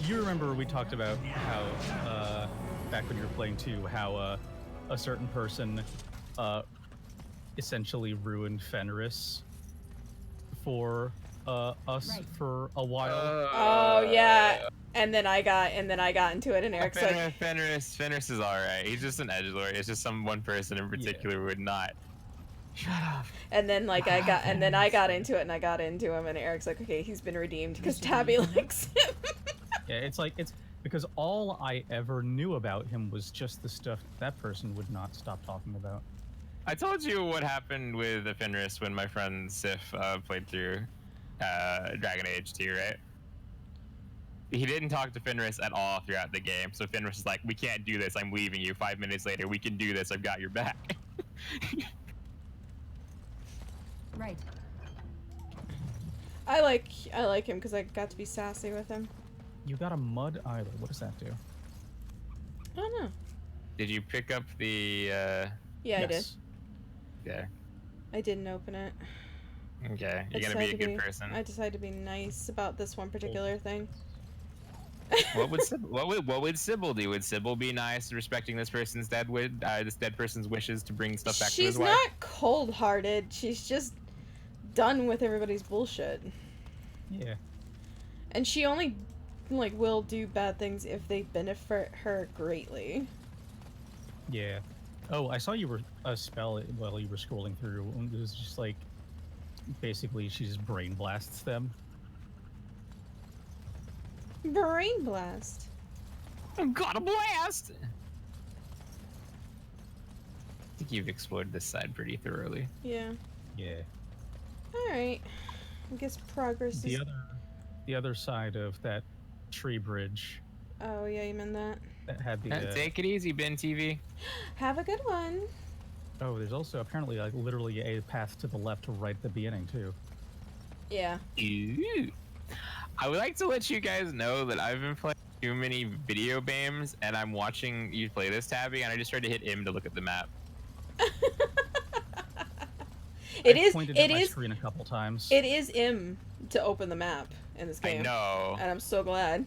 [SPEAKER 9] you remember we talked about how back when you were playing 2, how a certain person essentially ruined Fenris for us for a while.
[SPEAKER 1] Oh yeah, and then I got into it, and Eric's like,
[SPEAKER 2] Fenris is all right. He's just an edgelord. It's just some one person in particular would not. Shut up.
[SPEAKER 1] And then like I got into it, and I got into him, and Eric's like, okay, he's been redeemed because Tabby likes him.
[SPEAKER 9] Yeah, it's because all I ever knew about him was just the stuff that person would not stop talking about.
[SPEAKER 2] I told you what happened with the Fenris when my friend Sif played through Dragon Age 2, right? He didn't talk to Fenris at all throughout the game, so Fenris is like, we can't do this, I'm leaving you. 5 minutes later, we can do this, I've got your back.
[SPEAKER 13] Right.
[SPEAKER 1] I like him because I got to be sassy with him.
[SPEAKER 9] You got a mud idol. What does that do?
[SPEAKER 1] I don't know.
[SPEAKER 2] Did you pick up the
[SPEAKER 1] Yeah,
[SPEAKER 9] yes.
[SPEAKER 1] I did.
[SPEAKER 2] Yeah.
[SPEAKER 1] I didn't open it.
[SPEAKER 2] Okay, you're gonna be a good person.
[SPEAKER 1] I decided to be nice about this one particular thing.
[SPEAKER 2] What would Sybil do? Would Sybil be nice, respecting this person's this dead person's wishes to bring stuff back to his wife?
[SPEAKER 1] She's not cold-hearted. She's just done with everybody's bullshit.
[SPEAKER 9] Yeah.
[SPEAKER 1] And she only will do bad things if they benefit her greatly.
[SPEAKER 9] Yeah. Oh, I saw you were a spell while you were scrolling through. It was just like, basically, she just brain blasts them.
[SPEAKER 1] Brain blast.
[SPEAKER 2] I've got a blast. I think you've explored this side pretty thoroughly.
[SPEAKER 1] Yeah.
[SPEAKER 9] Yeah.
[SPEAKER 1] All right. I guess progress is.
[SPEAKER 9] The other side of that tree bridge.
[SPEAKER 1] Oh yeah, you meant that.
[SPEAKER 9] That had the.
[SPEAKER 2] Take it easy, Ben TV.
[SPEAKER 1] Have a good one.
[SPEAKER 9] Oh, there's also apparently like literally a path to the left right at the beginning too.
[SPEAKER 1] Yeah.
[SPEAKER 2] Ew. I would like to let you guys know that I've been playing too many video games, and I'm watching you play this, Tabby, and I just tried to hit M to look at the map.
[SPEAKER 9] I pointed at my screen a couple times.
[SPEAKER 1] It is M to open the map in this game.
[SPEAKER 2] I know.
[SPEAKER 1] And I'm so glad.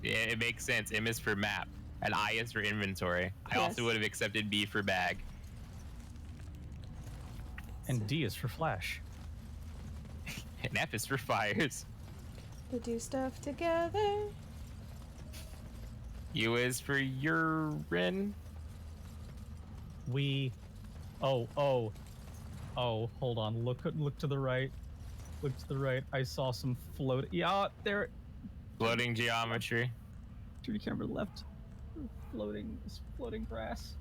[SPEAKER 2] Yeah, it makes sense. M is for map, and I is for inventory. I also would have accepted B for bag.
[SPEAKER 9] And D is for flash.
[SPEAKER 2] And F is for fires.
[SPEAKER 1] To do stuff together.
[SPEAKER 2] U is for urine.
[SPEAKER 9] Oh, hold on. Look to the right. Look to the right. I saw some float. Yeah, there.
[SPEAKER 2] Floating geometry.
[SPEAKER 9] Turn your camera left. Floating grass.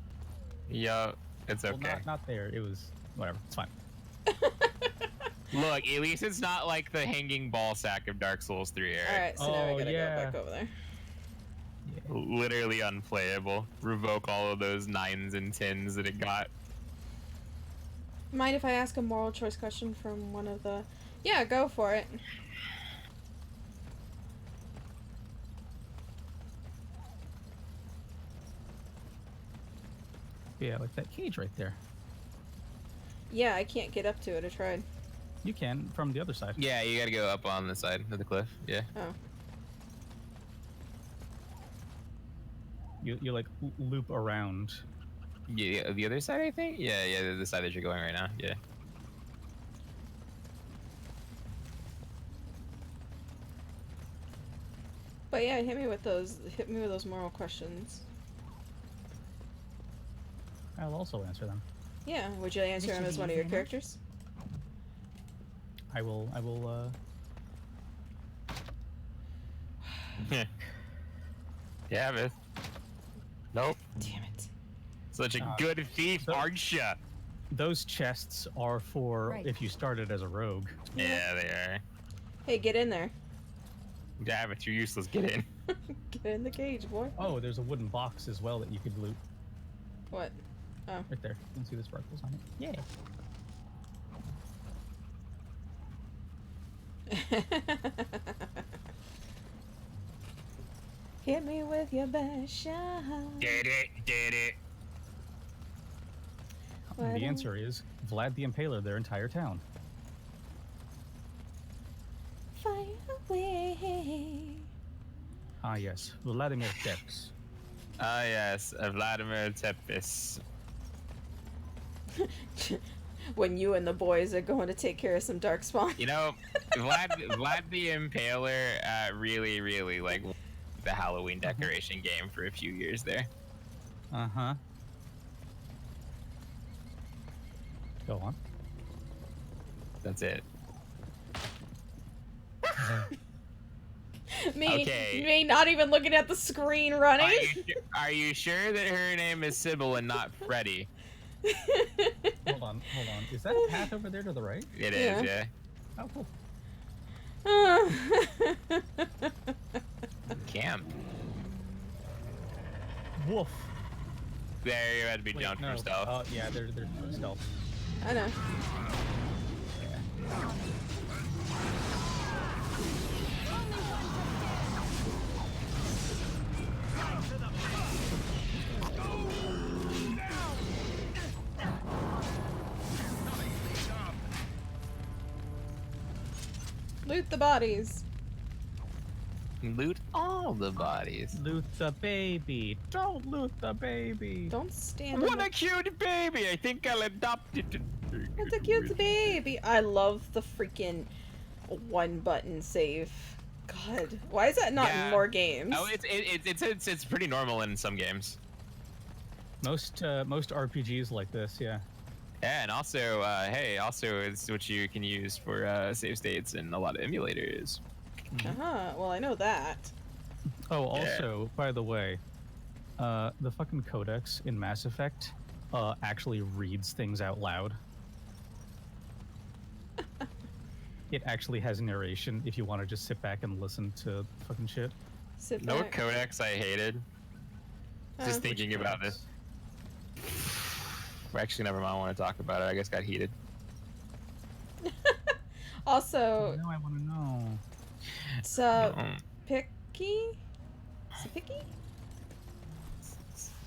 [SPEAKER 2] Yeah. It's
[SPEAKER 9] Well,
[SPEAKER 2] okay.
[SPEAKER 9] not there. It was whatever. It's fine.
[SPEAKER 2] Look, at least it's not like the hanging ball sack of Dark Souls 3, Eric.
[SPEAKER 1] Alright, so now we gotta go back over there.
[SPEAKER 2] Literally unplayable. Revoke all of those 9s and 10s that it got.
[SPEAKER 1] Mind if I ask a moral choice question from one of the... Yeah, go for it.
[SPEAKER 9] Yeah, like that cage right there.
[SPEAKER 1] Yeah, I can't get up to it. I tried.
[SPEAKER 9] You can from the other side.
[SPEAKER 2] Yeah, you gotta go up on the side of the cliff. Yeah.
[SPEAKER 1] Oh.
[SPEAKER 9] You like loop around.
[SPEAKER 2] Yeah, the other side, I think? Yeah, the side that you're going right now. Yeah.
[SPEAKER 1] But yeah, hit me with those moral questions.
[SPEAKER 9] I'll also answer them.
[SPEAKER 1] Yeah, would you answer them as one of your characters?
[SPEAKER 9] I will
[SPEAKER 2] Yeah, Myth. Nope.
[SPEAKER 1] Damn it.
[SPEAKER 2] Such a good thief, aren't ya?
[SPEAKER 9] Those chests are for if you started as a rogue.
[SPEAKER 2] Yeah, they are.
[SPEAKER 1] Hey, get in there.
[SPEAKER 2] Yeah, but you're useless. Get in.
[SPEAKER 1] Get in the cage, boy.
[SPEAKER 9] Oh, there's a wooden box as well that you could loot.
[SPEAKER 1] What? Oh.
[SPEAKER 9] Right there. You can see the sparkles on it. Yeah.
[SPEAKER 1] Hit me with your best shot.
[SPEAKER 2] Did it.
[SPEAKER 9] And the answer is Vlad the Impaler, their entire town.
[SPEAKER 1] Fire away.
[SPEAKER 9] Ah, yes. Vladimir Tepes.
[SPEAKER 2] Ah, yes. Vladimir Tepes.
[SPEAKER 1] When you and the boys are going to take care of some darkspawn.
[SPEAKER 2] You know, Vlad the Impaler really like the Halloween decoration game for a few years there.
[SPEAKER 9] Uh-huh. Go on.
[SPEAKER 2] That's it.
[SPEAKER 1] Me not even looking at the screen running.
[SPEAKER 2] Are you sure that her name is Sybil and not Freddy?
[SPEAKER 9] Hold on. Is that a path over there to the right?
[SPEAKER 2] It is, yeah.
[SPEAKER 9] Oh, cool.
[SPEAKER 2] Camp.
[SPEAKER 9] Woof.
[SPEAKER 2] There, you had to be jumped from stealth.
[SPEAKER 9] Oh, yeah, there's stealth.
[SPEAKER 1] I know. Loot the bodies.
[SPEAKER 2] Loot all the bodies.
[SPEAKER 9] Loot the baby. Don't loot the baby.
[SPEAKER 1] Don't stand.
[SPEAKER 2] What a cute baby! I think I'll adopt it.
[SPEAKER 1] What a cute baby! I love the freaking one button save. God, why is that not in more games?
[SPEAKER 2] Oh, it's pretty normal in some games.
[SPEAKER 9] Most RPGs like this, yeah.
[SPEAKER 2] Yeah, and also, hey, also it's what you can use for save states in a lot of emulators.
[SPEAKER 1] Well, I know that.
[SPEAKER 9] Oh, also, by the way, the fucking codex in Mass Effect actually reads things out loud. It actually has narration if you want to just sit back and listen to fucking shit.
[SPEAKER 1] Sit
[SPEAKER 2] No
[SPEAKER 1] back.
[SPEAKER 2] codex I hated. Just thinking about this. Actually, never mind. I want to talk about it. I guess got heated.
[SPEAKER 1] Also,
[SPEAKER 9] now I want to know.
[SPEAKER 1] Picky? Picky?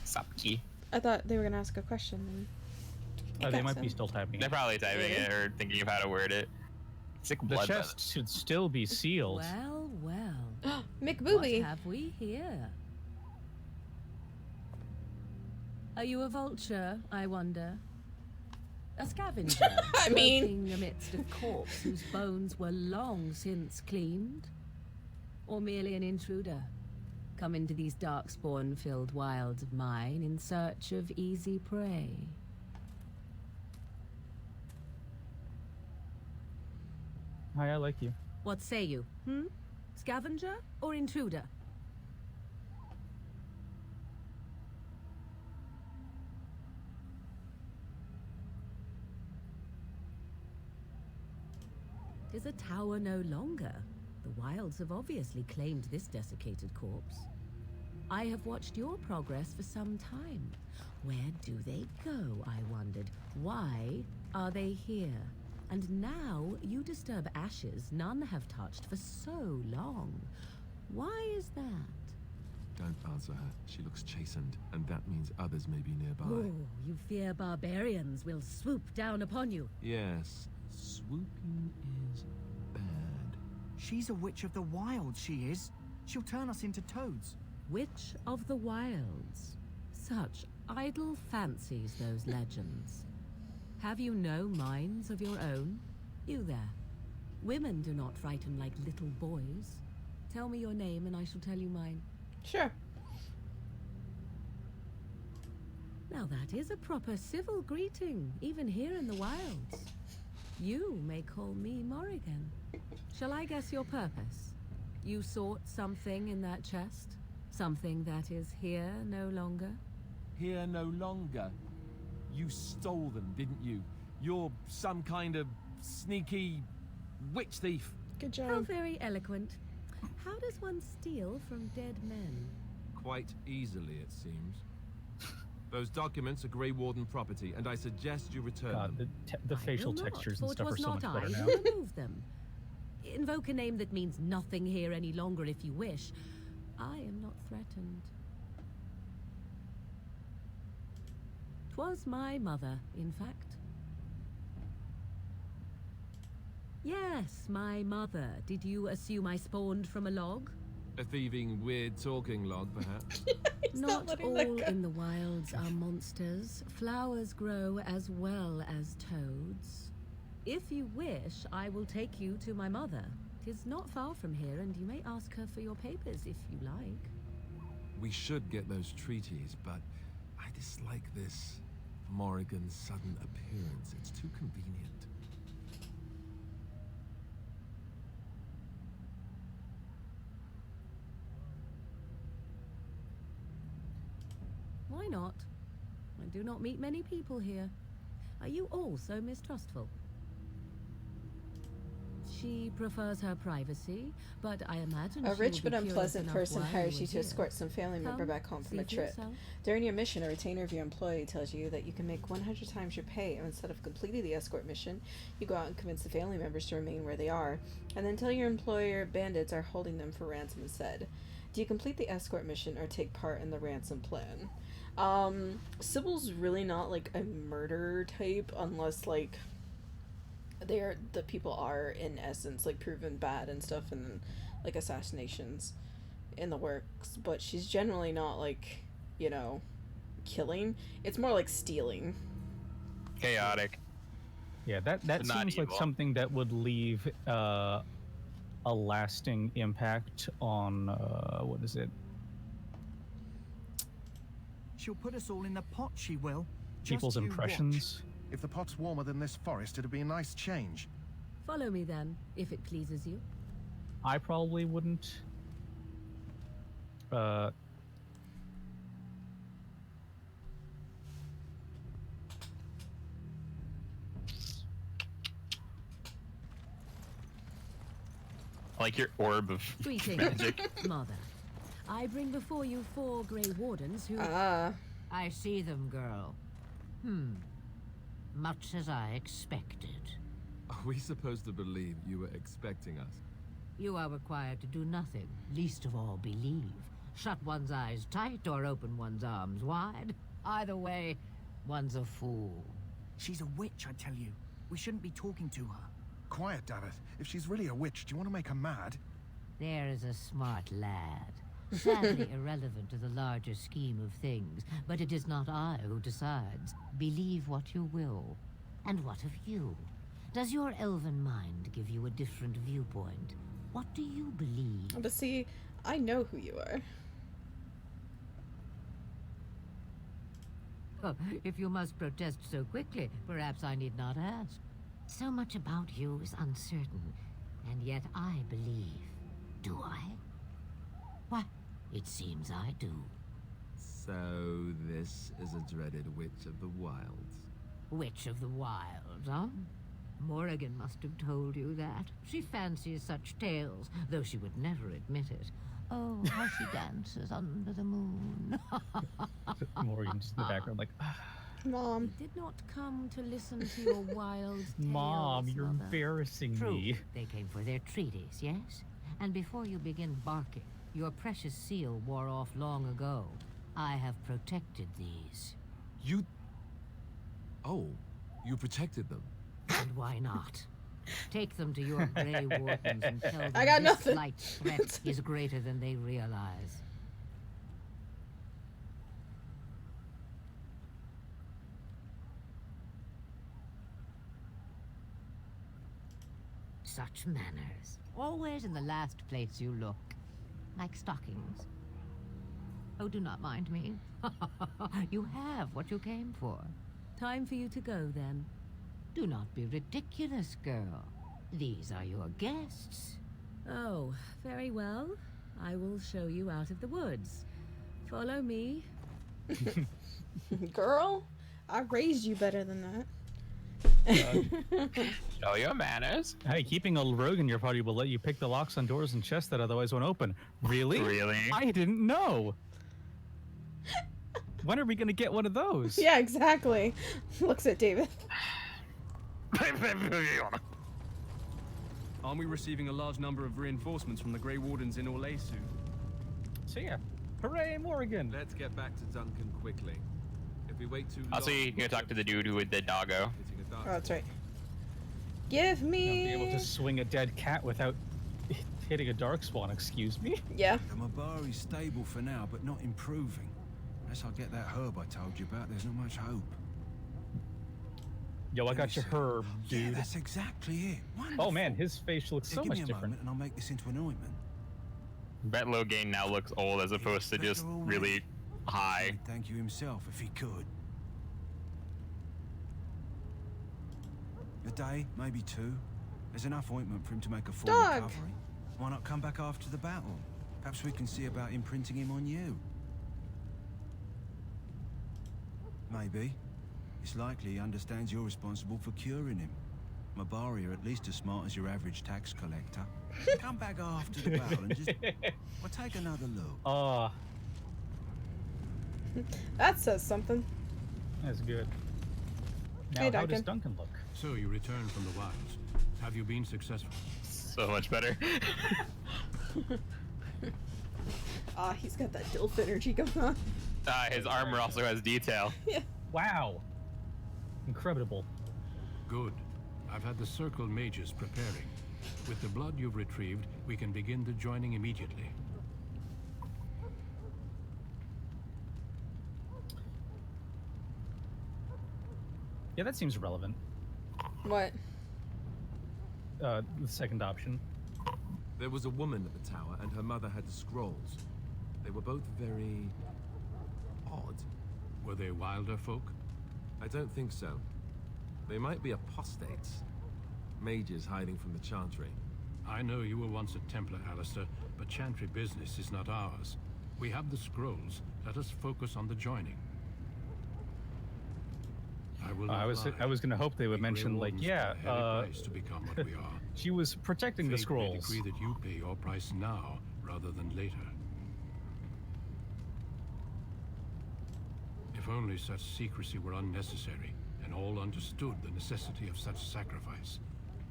[SPEAKER 2] Sapki.
[SPEAKER 1] I thought they were gonna ask a question.
[SPEAKER 9] They might be still typing
[SPEAKER 2] They're
[SPEAKER 9] it.
[SPEAKER 2] probably typing it or thinking of how to word it. Sick
[SPEAKER 9] The
[SPEAKER 2] blood.
[SPEAKER 9] chest should still be sealed.
[SPEAKER 13] Well.
[SPEAKER 1] McBooby.
[SPEAKER 13] What have we here? Are you a vulture, I wonder? A scavenger?
[SPEAKER 1] I mean...
[SPEAKER 13] lurking amidst a corpse whose bones were long since cleaned? Or merely an intruder? Come into these darkspawn-filled wilds of mine in search of easy prey?
[SPEAKER 9] Hi, I like you.
[SPEAKER 13] What say you? Scavenger or intruder? 'Tis a tower no longer. The wilds have obviously claimed this desiccated corpse. I have watched your progress for some time. Where do they go, I wondered. Why are they here? And now you disturb ashes none have touched for so long. Why is that?
[SPEAKER 7] Don't answer her. She looks chastened, and that means others may be nearby.
[SPEAKER 13] Oh, you fear barbarians will swoop down upon you.
[SPEAKER 7] Yes, swooping is bad.
[SPEAKER 23] She's a witch of the wilds, she is. She'll turn us into toads.
[SPEAKER 13] Witch of the wilds. Such idle fancies, those legends. Have you no minds of your own? You there. Women do not frighten like little boys. Tell me your name and I shall tell you mine.
[SPEAKER 1] Sure.
[SPEAKER 13] Now that is a proper civil greeting, even here in the wilds. You may call me Morrigan. Shall I guess your purpose? You sought something in that chest? Something that is here no longer?
[SPEAKER 7] Here no longer. You stole them, didn't you? You're some kind of sneaky witch thief.
[SPEAKER 1] Good job.
[SPEAKER 13] How very eloquent. How does one steal from dead men?
[SPEAKER 7] Quite easily, it seems. Those documents are Grey Warden property, and I suggest you return them.
[SPEAKER 9] The facial textures and stuff are so much better now.
[SPEAKER 13] Remove them. Invoke a name that means nothing here any longer if you wish. I am not threatened. 'Twas my mother, in fact. Yes, my mother. Did you assume I spawned from a log?
[SPEAKER 7] A thieving, weird talking log, perhaps?
[SPEAKER 13] Not all in the wilds are monsters. Flowers grow as well as toads. If you wish, I will take you to my mother. 'Tis not far from here, and you may ask her for your papers if you like.
[SPEAKER 7] We should get those treaties, but I dislike this Morrigan's sudden appearance. It's too convenient.
[SPEAKER 13] Why not? I do not meet many people here. Are you all so mistrustful? She prefers her privacy, but I imagine
[SPEAKER 1] A
[SPEAKER 13] she
[SPEAKER 1] rich
[SPEAKER 13] will
[SPEAKER 1] but
[SPEAKER 13] be curious
[SPEAKER 1] unpleasant
[SPEAKER 13] enough
[SPEAKER 1] person
[SPEAKER 13] why
[SPEAKER 1] hires you
[SPEAKER 13] we're
[SPEAKER 1] to
[SPEAKER 13] here.
[SPEAKER 1] escort some family member
[SPEAKER 13] Come,
[SPEAKER 1] back home from
[SPEAKER 13] see
[SPEAKER 1] a
[SPEAKER 13] for
[SPEAKER 1] trip.
[SPEAKER 13] yourself.
[SPEAKER 1] During your mission, a retainer of your employee tells you that you can make 100 times your pay, and instead of completing the escort mission, you go out and convince the family members to remain where they are, and then tell your employer bandits are holding them for ransom instead. Do you complete the escort mission or take part in the ransom plan? Sybil's really not like a murder type unless like the people are in essence like proven bad and stuff, and like assassinations in the works, but she's generally not like, you know, killing. It's more like stealing.
[SPEAKER 2] Chaotic.
[SPEAKER 9] Yeah, that
[SPEAKER 2] But not
[SPEAKER 9] seems like
[SPEAKER 2] evil.
[SPEAKER 9] something that would leave a lasting impact on what is it?
[SPEAKER 23] She'll put us all in the pot, she will.
[SPEAKER 9] People's
[SPEAKER 23] Just you
[SPEAKER 9] impressions.
[SPEAKER 23] watch.
[SPEAKER 6] If the pot's warmer than this forest, it'd be a nice change.
[SPEAKER 13] Follow me then, if it pleases you.
[SPEAKER 9] I probably wouldn't.
[SPEAKER 2] Like your orb of
[SPEAKER 13] Greetings,
[SPEAKER 2] magic.
[SPEAKER 13] Mother. I bring before you 4 Grey Wardens who...
[SPEAKER 8] I see them, girl. Much as I expected.
[SPEAKER 7] Are we supposed to believe you were expecting us?
[SPEAKER 8] You are required to do nothing, least of all believe. Shut one's eyes tight or open one's arms wide. Either way, one's a fool.
[SPEAKER 23] She's a witch, I tell you. We shouldn't be talking to her.
[SPEAKER 6] Quiet, Davith. If she's really a witch, do you want to make her mad?
[SPEAKER 8] There is a smart lad. Sadly irrelevant to the larger scheme of things, but it is not I who decides. Believe what you will. And what of you? Does your elven mind give you a different viewpoint? What do you believe?
[SPEAKER 1] But see, I know who you are.
[SPEAKER 8] Oh, if you must protest so quickly, perhaps I need not ask. So much about you is uncertain, and yet I believe. Do I? Why, it seems I do.
[SPEAKER 7] So this is a dreaded witch of the wilds.
[SPEAKER 8] Witch of the Wilds, huh? Morrigan must have told you that. She fancies such tales, though she would never admit it. Oh, how she dances under the moon.
[SPEAKER 9] Morgan just in the background, like,
[SPEAKER 1] Mom.
[SPEAKER 13] We did not come to listen to your wild tales,
[SPEAKER 9] Mom, you're
[SPEAKER 13] Mother.
[SPEAKER 9] embarrassing
[SPEAKER 8] True.
[SPEAKER 9] me.
[SPEAKER 8] They came for their treaties, yes? And before you begin barking, your precious seal wore off long ago. I have protected these.
[SPEAKER 7] You... Oh, you protected them.
[SPEAKER 8] And why not? Take them to your Grey Wardens and tell them
[SPEAKER 1] I got
[SPEAKER 8] this
[SPEAKER 1] nothing.
[SPEAKER 8] slight threat is greater than they realize. Such manners. Always in the last place you look. Like stockings. Oh, do not mind me. You have what you came for.
[SPEAKER 13] Time for you to go, then.
[SPEAKER 8] Do not be ridiculous, girl. These are your guests.
[SPEAKER 13] Oh, very well. I will show you out of the woods. Follow me.
[SPEAKER 1] Girl, I raised you better than that.
[SPEAKER 2] Show your manners.
[SPEAKER 9] Hey, keeping a rogue in your party will let you pick the locks on doors and chests that otherwise won't open. Really?
[SPEAKER 2] Really?
[SPEAKER 9] I didn't know. When are we gonna get one of those?
[SPEAKER 1] Yeah, exactly. Looks at David.
[SPEAKER 21] Aren't we receiving a large number of reinforcements from the Grey Wardens in Orlais soon?
[SPEAKER 9] So yeah, hooray, Morrigan!
[SPEAKER 7] Let's get back to Duncan quickly. If we wait too long...
[SPEAKER 2] Also, you can talk to the dude with the doggo.
[SPEAKER 1] Oh, that's right. Give me.
[SPEAKER 9] Be able to swing a dead cat without hitting a darkspawn. Excuse me.
[SPEAKER 1] Yeah.
[SPEAKER 16] I'm Mabari's stable for now, but not improving. Unless I get that herb I told you about, there's not much hope.
[SPEAKER 9] Yo, I got your herb, dude.
[SPEAKER 16] Yeah, that's exactly it. Wonderful.
[SPEAKER 9] Oh man, his face looks so
[SPEAKER 16] Give
[SPEAKER 9] much
[SPEAKER 16] me a
[SPEAKER 9] different.
[SPEAKER 16] moment and I'll make this into an ointment.
[SPEAKER 2] Bet Logain now looks old as opposed to just really high.
[SPEAKER 16] He'd thank you himself if he could. A day, maybe two. There's enough ointment for him to make a full
[SPEAKER 1] Dog.
[SPEAKER 16] recovery. Why not come back after the battle? Perhaps we can see about imprinting him on you. Maybe. It's likely he understands you're responsible for curing him. Mabari are at least as smart as your average tax collector. Come back after the battle and just... well, take another look.
[SPEAKER 9] Oh,
[SPEAKER 1] That says something.
[SPEAKER 9] that's good. Now,
[SPEAKER 1] Hey,
[SPEAKER 9] how does
[SPEAKER 1] Duncan.
[SPEAKER 9] Duncan look?
[SPEAKER 17] So you return from the wilds. Have you been successful?
[SPEAKER 2] So much better.
[SPEAKER 1] Ah, he's got that DILF energy going on.
[SPEAKER 2] His armor also has detail.
[SPEAKER 1] Yeah.
[SPEAKER 9] Wow. Incredible.
[SPEAKER 17] Good. I've had the Circle mages preparing. With the blood you've retrieved, we can begin the joining immediately.
[SPEAKER 9] Yeah, that seems relevant.
[SPEAKER 1] What?
[SPEAKER 9] The second option.
[SPEAKER 7] There was a woman at the tower, and her mother had the scrolls. They were both very... odd.
[SPEAKER 17] Were they wilder folk?
[SPEAKER 7] I don't think so. They might be apostates. Mages hiding from the Chantry.
[SPEAKER 17] I know you were once a Templar, Alistair, but Chantry business is not ours. We have the scrolls. Let us focus on the joining. I will not
[SPEAKER 9] I was gonna hope they would
[SPEAKER 17] The Grey
[SPEAKER 9] mention like,
[SPEAKER 17] Wardens
[SPEAKER 9] yeah,
[SPEAKER 17] pay a heavy price to become what we are.
[SPEAKER 9] she was protecting the
[SPEAKER 17] Fate may
[SPEAKER 9] scrolls.
[SPEAKER 17] decree that you pay your price now rather than later. If only such secrecy were unnecessary and all understood the necessity of such sacrifice.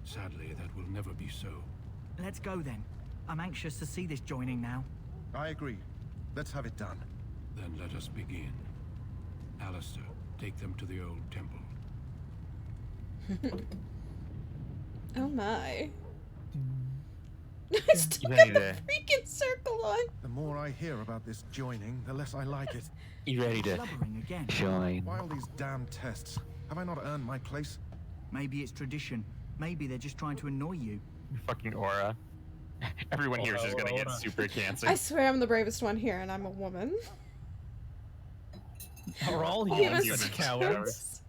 [SPEAKER 17] Sadly, that will never be so.
[SPEAKER 23] Let's go then. I'm anxious to see this joining now.
[SPEAKER 6] I agree. Let's have it done.
[SPEAKER 17] Then let us begin. Alistair, take them to the old temple.
[SPEAKER 1] Oh my. I still got the freaking circle on.
[SPEAKER 6] The more I hear about this joining, the less I like it.
[SPEAKER 2] You ready to
[SPEAKER 23] Blubbering again.
[SPEAKER 2] join?
[SPEAKER 6] Why all these damn tests? Have I not earned my place?
[SPEAKER 23] Maybe it's tradition. Maybe they're just trying to annoy you.
[SPEAKER 2] Fucking aura. Everyone here is just gonna get super cancer.
[SPEAKER 1] I swear I'm the bravest one here, and I'm a woman.
[SPEAKER 9] Are all
[SPEAKER 1] Humans
[SPEAKER 9] humans
[SPEAKER 1] are
[SPEAKER 9] cowards?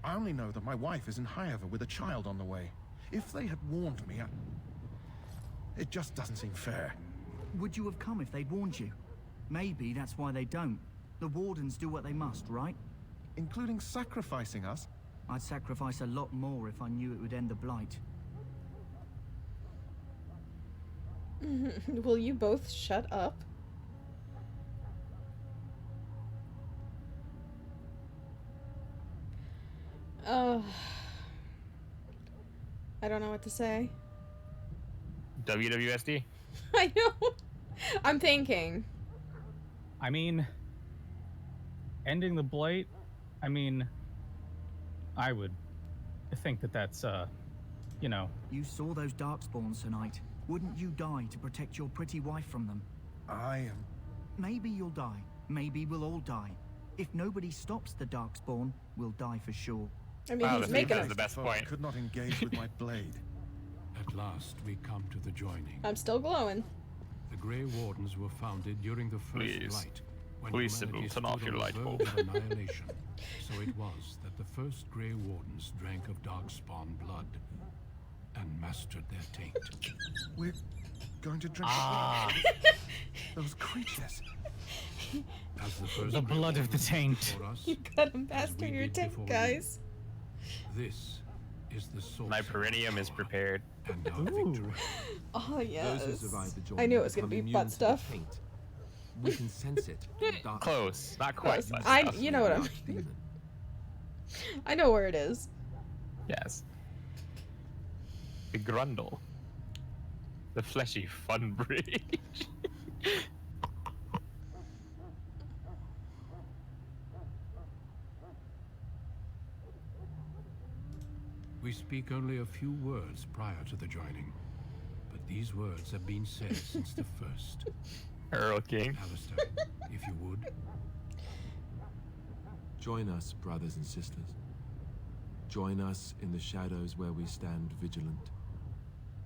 [SPEAKER 6] I only know that my wife is in Highover with a child on the way. If they had warned me, it just doesn't seem fair.
[SPEAKER 23] Would you have come if they'd warned you? Maybe that's why they don't. The Wardens do what they must, right?
[SPEAKER 6] Including sacrificing us?
[SPEAKER 23] I'd sacrifice a lot more if I knew it would end the blight.
[SPEAKER 1] Will you both shut up? Oh. I don't know what to say.
[SPEAKER 2] WWSD?
[SPEAKER 1] I know. I'm thinking.
[SPEAKER 9] I mean, ending the blight, I mean, I would think that that's, you know.
[SPEAKER 23] You saw those darkspawns tonight. Wouldn't you die to protect your pretty wife from them?
[SPEAKER 6] I am...
[SPEAKER 23] Maybe you'll die. Maybe we'll all die. If nobody stops the darkspawn, we'll die for sure.
[SPEAKER 1] I mean, he's making
[SPEAKER 2] the best point.
[SPEAKER 6] I could not engage with my blade.
[SPEAKER 17] At last, we come to the joining.
[SPEAKER 1] I'm still glowing.
[SPEAKER 17] The Grey Wardens were founded during the First Blight, when
[SPEAKER 2] Please,
[SPEAKER 17] humanity
[SPEAKER 2] Sybil, turn off
[SPEAKER 17] stood
[SPEAKER 2] your
[SPEAKER 17] on
[SPEAKER 2] light
[SPEAKER 17] the
[SPEAKER 2] bulb.
[SPEAKER 17] verge of annihilation. So it was that the first Grey Wardens drank of Darkspawn blood and mastered their taint.
[SPEAKER 6] We're going to drink those creatures.
[SPEAKER 17] As the first
[SPEAKER 9] The
[SPEAKER 17] Grey
[SPEAKER 9] blood of the
[SPEAKER 17] Wardens
[SPEAKER 9] taint.
[SPEAKER 17] before us,
[SPEAKER 1] You gotta
[SPEAKER 17] as
[SPEAKER 1] master
[SPEAKER 17] we
[SPEAKER 1] your
[SPEAKER 17] did
[SPEAKER 1] tank,
[SPEAKER 17] before
[SPEAKER 1] guys.
[SPEAKER 17] you. This is the source.
[SPEAKER 2] My perineum is prepared.
[SPEAKER 17] And our victory.
[SPEAKER 1] Oh, yes.
[SPEAKER 7] Those who survive the journey
[SPEAKER 1] I knew it was gonna
[SPEAKER 7] become
[SPEAKER 1] be
[SPEAKER 7] immune
[SPEAKER 1] butt
[SPEAKER 7] to the
[SPEAKER 1] stuff.
[SPEAKER 7] taint. We can sense it. from the dark.
[SPEAKER 2] Close. Not quite.
[SPEAKER 1] Close.
[SPEAKER 2] But
[SPEAKER 1] You know what I'm...
[SPEAKER 7] Demon.
[SPEAKER 1] I know where it is.
[SPEAKER 2] Yes. The Grundle. The fleshy fun bridge.
[SPEAKER 17] We speak only a few words prior to the joining, but these words have been said since the first.
[SPEAKER 2] Earl King.
[SPEAKER 17] Alistair, if you would.
[SPEAKER 7] Join us, brothers and sisters. Join us in the shadows where we stand vigilant.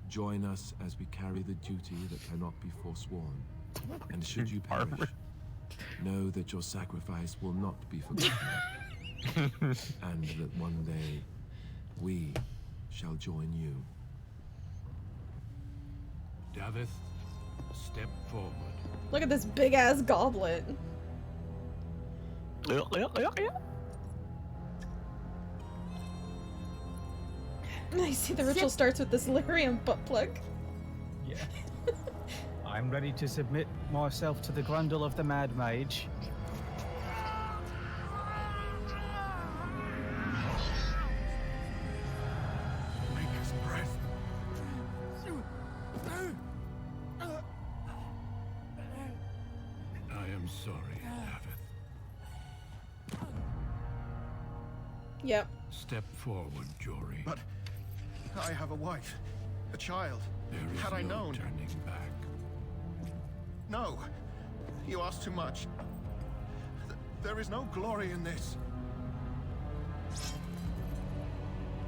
[SPEAKER 7] Join us as we carry the duty that cannot be forsworn. And should you perish, know that your sacrifice will not be forgotten. And that one day, we shall join you.
[SPEAKER 17] Davith, step forward.
[SPEAKER 1] Look at this big ass goblet. I see the ritual starts with this lyrium butt plug.
[SPEAKER 9] Yeah. I'm ready to submit myself to the Grundle of the Mad Mage.
[SPEAKER 17] I am sorry, Davith.
[SPEAKER 1] Yep.
[SPEAKER 17] Step forward, Jory.
[SPEAKER 6] But I have a wife, a child.
[SPEAKER 17] There is
[SPEAKER 6] Had I
[SPEAKER 17] no
[SPEAKER 6] known.
[SPEAKER 17] turning back.
[SPEAKER 6] No, you ask too much. There is no glory in this.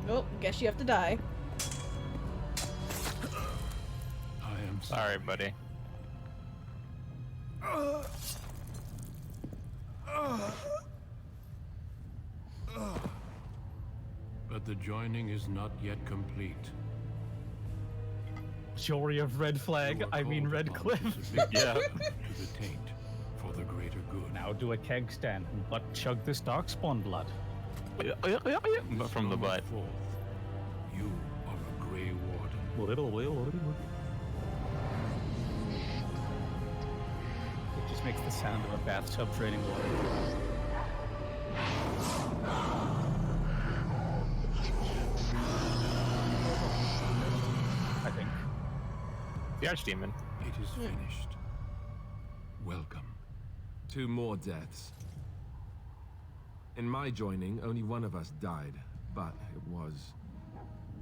[SPEAKER 1] Oh, guess you have to die.
[SPEAKER 17] I am
[SPEAKER 2] sorry, buddy.
[SPEAKER 17] But the joining is not yet complete.
[SPEAKER 9] Jory of Red Flag, I mean Red Cliff.
[SPEAKER 17] Yeah. To the taint, for the greater good.
[SPEAKER 9] Now do a keg stand and butt chug this darkspawn blood.
[SPEAKER 2] But from the butt.
[SPEAKER 17] Forth, you are a Grey Warden.
[SPEAKER 9] It just makes the sound of a bathtub draining water. I think.
[SPEAKER 2] The Archdemon.
[SPEAKER 17] It is finished. Welcome.
[SPEAKER 7] 2 more deaths. In my joining, only one of us died, but it was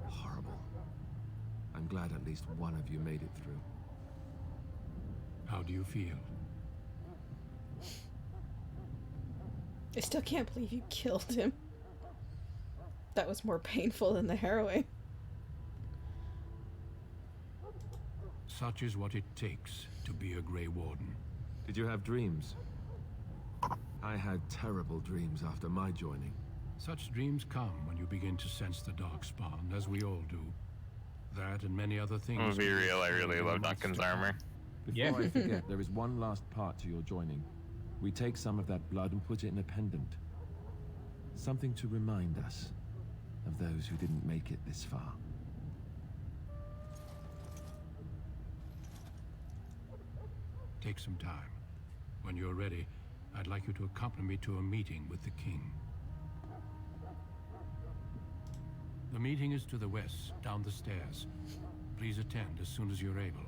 [SPEAKER 7] horrible. I'm glad at least one of you made it through.
[SPEAKER 17] How do you feel?
[SPEAKER 1] I still can't believe you killed him. That was more painful than the harrowing.
[SPEAKER 17] Such is what it takes to be a Grey Warden.
[SPEAKER 7] Did you have dreams? I had terrible dreams after my joining.
[SPEAKER 17] Such dreams come when you begin to sense the Darkspawn, as we all do. That and many other things.
[SPEAKER 2] I'm gonna be real, I really love Duncan's armor.
[SPEAKER 7] Before I forget, there is one last part to your joining. We take some of that blood and put it in a pendant. Something to remind us of those who didn't make it this far.
[SPEAKER 17] Take some time. When you're ready, I'd like you to accompany me to a meeting with the king. The meeting is to the west, down the stairs. Please attend as soon as you're able.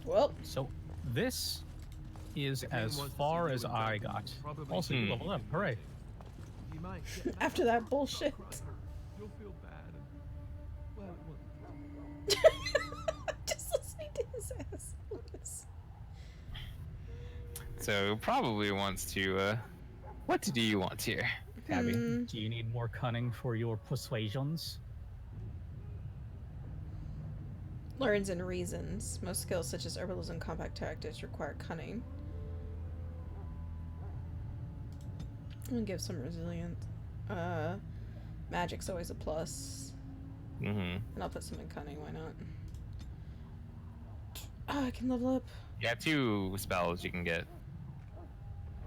[SPEAKER 1] Well,
[SPEAKER 9] so this is as far as I got. Also, you level up. Hooray.
[SPEAKER 1] After that bullshit.
[SPEAKER 7] You'll feel bad. Well,
[SPEAKER 1] Just listening to his ass.
[SPEAKER 2] So probably wants to. What do you want here, Tabby?
[SPEAKER 9] Do you need more cunning for your persuasions?
[SPEAKER 1] Learns and reasons. Most skills such as herbalism and combat tactics require cunning. I'm gonna give some resilient. Magic's always a plus. And I'll put some in cunning, why not? Oh, I can level up.
[SPEAKER 2] You got 2 spells you can get.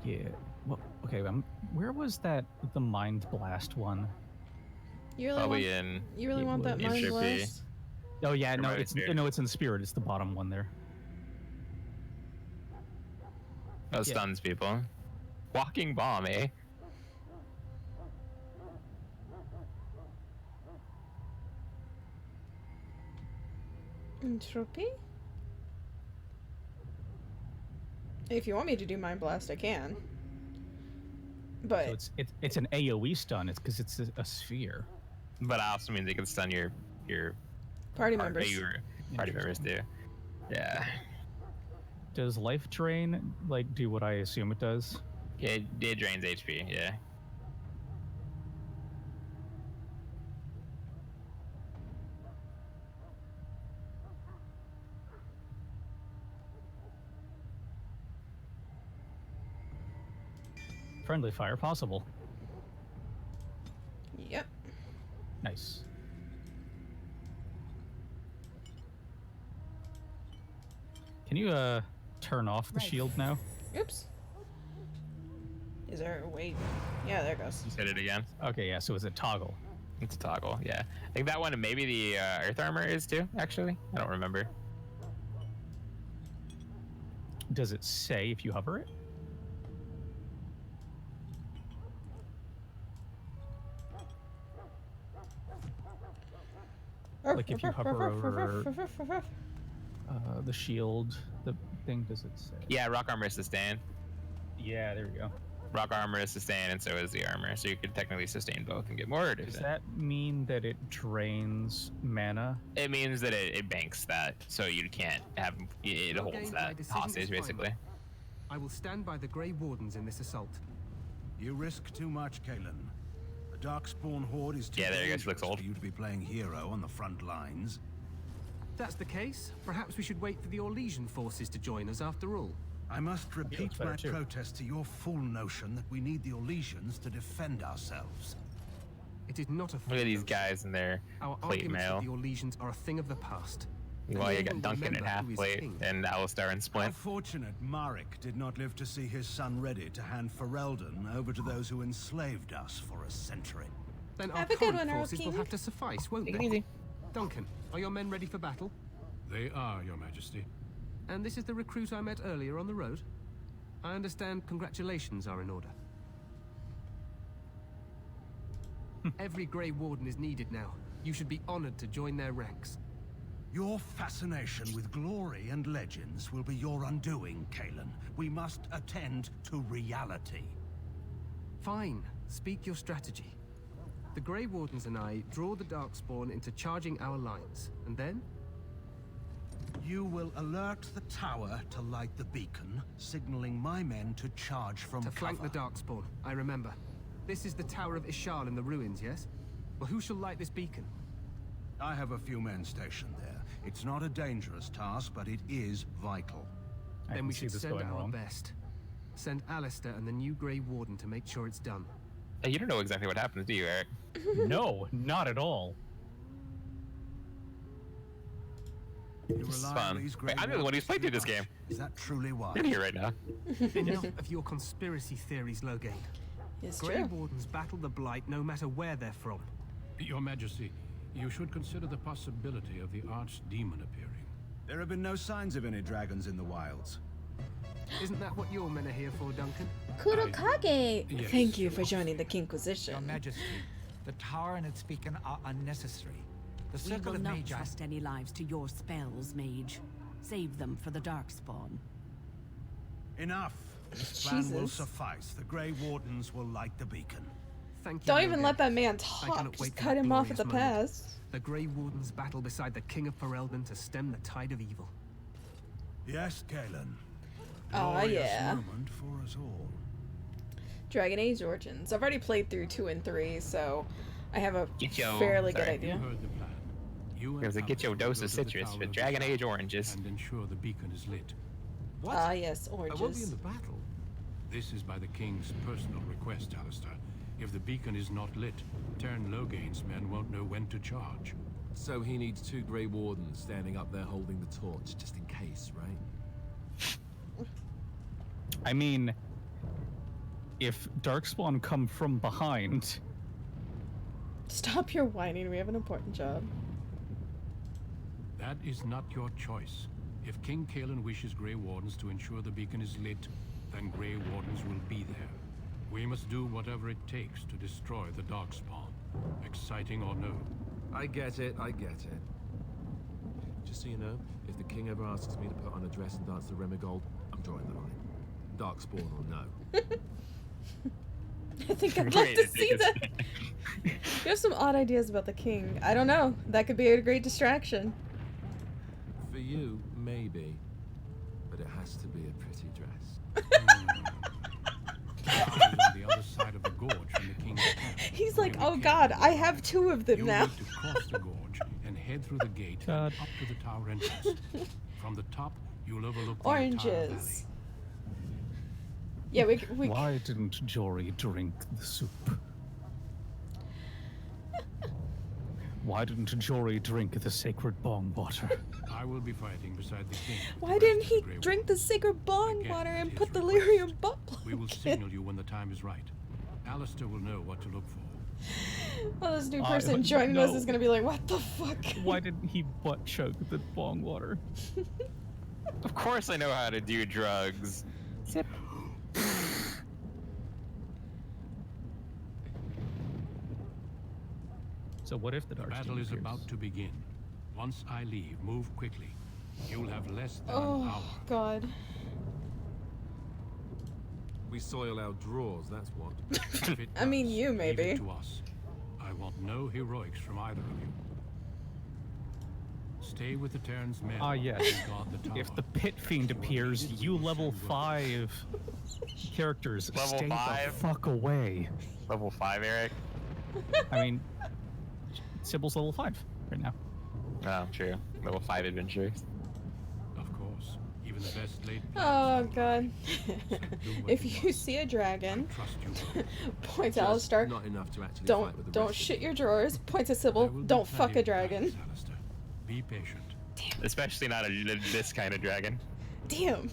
[SPEAKER 9] Yeah. Well, okay. Where was that? The Mind Blast one.
[SPEAKER 1] You really
[SPEAKER 2] Probably
[SPEAKER 1] want, you really want that Mind Blast?
[SPEAKER 9] Oh yeah, no, it's in Spirit. It's the bottom one there.
[SPEAKER 2] Oh, stuns people. Walking bomb, eh?
[SPEAKER 1] Entropy? If you want me to do Mind Blast, I can. But
[SPEAKER 9] so it's an AOE stun. It's because it's a sphere.
[SPEAKER 2] But it also means it can stun your
[SPEAKER 1] party members.
[SPEAKER 2] Party members do. Yeah.
[SPEAKER 9] Does life drain like do what I assume it does?
[SPEAKER 2] Yeah, it drains HP. Yeah.
[SPEAKER 9] Friendly fire possible.
[SPEAKER 1] Yep.
[SPEAKER 9] Nice. Can you turn off the shield now?
[SPEAKER 1] Oops. Is there a way? Yeah, there it goes.
[SPEAKER 2] You said it again.
[SPEAKER 9] Okay, yeah. So is it toggle?
[SPEAKER 2] It's a toggle. Yeah. I think that one and maybe the earth armor is too. Actually, I don't remember.
[SPEAKER 9] Does it say if you hover it? Like if you hover over the shield, the thing, does it say?
[SPEAKER 2] Yeah, rock armor is sustain.
[SPEAKER 9] Yeah, there we go.
[SPEAKER 2] Rock armor is sustain, and so is the armor. So you could technically sustain both and get more.
[SPEAKER 9] Does that mean that it drains mana?
[SPEAKER 2] It means that it banks that, so you can't have it holds that hostage basically.
[SPEAKER 21] I will stand by the Grey Wardens in this assault.
[SPEAKER 16] You risk too much, Kalen. The Darkspawn Horde is too
[SPEAKER 2] there you go. She looks old.
[SPEAKER 16] for you to be playing hero on the front lines.
[SPEAKER 21] If that's the case, perhaps we should wait for the Orlesian forces to join us after all.
[SPEAKER 16] I must repeat my protest to your fool notion that we need the Orlesians to defend ourselves.
[SPEAKER 21] It is not a
[SPEAKER 2] Look at these guys in their
[SPEAKER 21] Our
[SPEAKER 2] plate
[SPEAKER 21] arguments
[SPEAKER 2] mail.
[SPEAKER 21] with the Orlesians are a thing of the past.
[SPEAKER 2] Well, you got Duncan at half plate and Alistair and
[SPEAKER 16] How
[SPEAKER 2] Splint.
[SPEAKER 16] fortunate Marek did not live to see his son ready to hand Ferelden over to those who enslaved us for a century.
[SPEAKER 21] Then our
[SPEAKER 1] Have a good
[SPEAKER 21] current
[SPEAKER 1] one, Earl
[SPEAKER 21] forces will
[SPEAKER 1] King.
[SPEAKER 21] have to suffice, won't
[SPEAKER 2] Take it
[SPEAKER 21] they?
[SPEAKER 2] easy.
[SPEAKER 21] Duncan, are your men ready for battle?
[SPEAKER 17] They are, Your Majesty.
[SPEAKER 21] And this is the recruit I met earlier on the road? I understand congratulations are in order. Every Grey Warden is needed now. You should be honored to join their ranks.
[SPEAKER 16] Your fascination with glory and legends will be your undoing, Kalen. We must attend to reality.
[SPEAKER 21] Fine. Speak your strategy. The Grey Wardens and I draw the Darkspawn into charging our lines, and then?
[SPEAKER 16] You will alert the tower to light the beacon, signaling my men to charge from
[SPEAKER 21] To
[SPEAKER 16] cover.
[SPEAKER 21] flank the Darkspawn, I remember. This is the Tower of Ishal in the ruins, yes? Well, who shall light this beacon?
[SPEAKER 16] I have a few men stationed there. It's not a dangerous task, but it is vital.
[SPEAKER 21] Then we should send our best. Send Alistair and the new Grey Warden to make sure it's done.
[SPEAKER 2] Hey, you don't know exactly what happens, do you, Eric?
[SPEAKER 9] No, not at all.
[SPEAKER 2] This is fun. Wait, I'm the one who's played through this game.
[SPEAKER 16] Is that truly why?
[SPEAKER 2] You're here right now.
[SPEAKER 21] Enough of your conspiracy theories, Loghain.
[SPEAKER 1] It's
[SPEAKER 21] Grey
[SPEAKER 1] true.
[SPEAKER 21] Wardens battle the Blight no matter where they're from.
[SPEAKER 17] Your Majesty, you should consider the possibility of the archdemon appearing.
[SPEAKER 16] There have been no signs of any dragons in the wilds.
[SPEAKER 21] Isn't that what your men are here for, Duncan?
[SPEAKER 1] Kurokage!
[SPEAKER 17] Yes.
[SPEAKER 1] Thank you for joining the Kinkquisition.
[SPEAKER 11] Your Majesty, the tower and its beacon are unnecessary. The
[SPEAKER 20] We
[SPEAKER 11] circle
[SPEAKER 20] will
[SPEAKER 11] of
[SPEAKER 20] not
[SPEAKER 11] Magi.
[SPEAKER 20] trust any lives to your spells, mage. Save them for the Darkspawn.
[SPEAKER 16] Enough. This plan will
[SPEAKER 1] Jesus.
[SPEAKER 16] suffice. The Grey Wardens will light the beacon.
[SPEAKER 21] Thank you.
[SPEAKER 1] Don't even
[SPEAKER 21] Logan.
[SPEAKER 1] let that man
[SPEAKER 21] I
[SPEAKER 1] talk.
[SPEAKER 21] cannot
[SPEAKER 1] Just
[SPEAKER 21] wait for
[SPEAKER 1] cut
[SPEAKER 21] that
[SPEAKER 1] him off at the
[SPEAKER 21] glorious moment.
[SPEAKER 1] pass.
[SPEAKER 21] The Grey Wardens battle beside the King of Ferelden to stem the tide of evil.
[SPEAKER 16] Yes, Kalen.
[SPEAKER 1] Oh
[SPEAKER 16] Glorious
[SPEAKER 1] yeah.
[SPEAKER 16] moment for us all.
[SPEAKER 1] Dragon Age Origins. I've already played through 2 and 3, so I have a
[SPEAKER 2] Yo,
[SPEAKER 1] fairly good
[SPEAKER 2] sorry.
[SPEAKER 1] idea.
[SPEAKER 17] You heard the plan. You
[SPEAKER 2] Because
[SPEAKER 17] and
[SPEAKER 2] get your
[SPEAKER 17] Alistair
[SPEAKER 2] dose
[SPEAKER 17] go
[SPEAKER 2] of
[SPEAKER 17] to the
[SPEAKER 2] citrus
[SPEAKER 17] tower
[SPEAKER 2] with
[SPEAKER 17] of the
[SPEAKER 2] Dragon
[SPEAKER 17] tower
[SPEAKER 2] Age oranges.
[SPEAKER 17] and ensure the beacon is lit.
[SPEAKER 21] What?
[SPEAKER 1] Ah yes,
[SPEAKER 7] I won't be in
[SPEAKER 1] oranges.
[SPEAKER 7] the battle.
[SPEAKER 17] This is by the King's personal request, Alistair. If the beacon is not lit, Tern Loghain's men won't know when to charge.
[SPEAKER 7] So he needs 2 Grey Wardens standing up there holding the torch, just in case, right?
[SPEAKER 9] I mean, if Darkspawn come from behind,
[SPEAKER 1] Stop your whining. We have an important job.
[SPEAKER 17] That is not your choice. If King Kalen wishes Grey Wardens to ensure the beacon is lit, then Grey Wardens will be there. We must do whatever it takes to destroy the Darkspawn. Exciting or no.
[SPEAKER 7] I get it, I get it. Just so you know, if the king ever asks me to put on a dress and dance to Remigold, I'm drawing the line. Darkspawn or no.
[SPEAKER 1] I think I'd like
[SPEAKER 2] Wait,
[SPEAKER 1] to see that. You have some odd ideas about the king. I don't know. That could be a great distraction.
[SPEAKER 7] For you, maybe. But it has to be a pretty dress.
[SPEAKER 17] On the other side of the gorge from the King's camp.
[SPEAKER 1] He's like, oh god, I have 2 of them
[SPEAKER 17] You
[SPEAKER 1] now.
[SPEAKER 17] need to cross the gorge and head through the gate and up to the tower entrance. From the top, you'll overlook the entire valley.
[SPEAKER 1] Oranges. Yeah, we
[SPEAKER 9] why didn't Jory drink the soup? Why didn't Jory drink the sacred bong water?
[SPEAKER 17] I will be fighting beside the king.
[SPEAKER 1] Why didn't he drink the sacred bong water and put the lyrium butt plug
[SPEAKER 17] We will
[SPEAKER 1] in?
[SPEAKER 17] signal you when the time is right. Alistair will know what to look for.
[SPEAKER 1] Oh, this new
[SPEAKER 9] I
[SPEAKER 1] person
[SPEAKER 9] don't
[SPEAKER 1] joining us
[SPEAKER 9] know.
[SPEAKER 1] is gonna be like, what the fuck?
[SPEAKER 9] Why didn't he butt chug the bong water?
[SPEAKER 2] Of course I know how to do drugs. Sip.
[SPEAKER 9] So what if the
[SPEAKER 17] The
[SPEAKER 9] Dark
[SPEAKER 17] battle is about to begin. Once I leave, move quickly. You'll have less than an
[SPEAKER 1] Oh
[SPEAKER 17] hour.
[SPEAKER 1] god.
[SPEAKER 7] We soil our drawers, that's what.
[SPEAKER 17] If it
[SPEAKER 1] I mean,
[SPEAKER 17] does,
[SPEAKER 1] you
[SPEAKER 17] leave
[SPEAKER 1] maybe.
[SPEAKER 17] it to us. I want no heroics from either of you. Stay with the Terran's men.
[SPEAKER 9] Ah yes.
[SPEAKER 17] and guard the tower.
[SPEAKER 9] If the pit fiend appears, you level 5 characters
[SPEAKER 2] Level
[SPEAKER 9] stay
[SPEAKER 2] 5?
[SPEAKER 9] the fuck away.
[SPEAKER 2] Level 5, Eric?
[SPEAKER 9] I mean, Sybil's level 5 right now.
[SPEAKER 2] Oh, true. Level 5 adventures.
[SPEAKER 17] Of course. Even the best laid
[SPEAKER 1] Oh god. If you see a dragon, point to
[SPEAKER 7] Just
[SPEAKER 1] Alistar.
[SPEAKER 7] not enough to actually fight with the
[SPEAKER 1] Don't
[SPEAKER 7] rest of
[SPEAKER 1] shit your drawers. Point to Sybil. Don't fuck a dragon.
[SPEAKER 17] Be patient.
[SPEAKER 2] Especially not this kind of dragon.
[SPEAKER 1] Damn.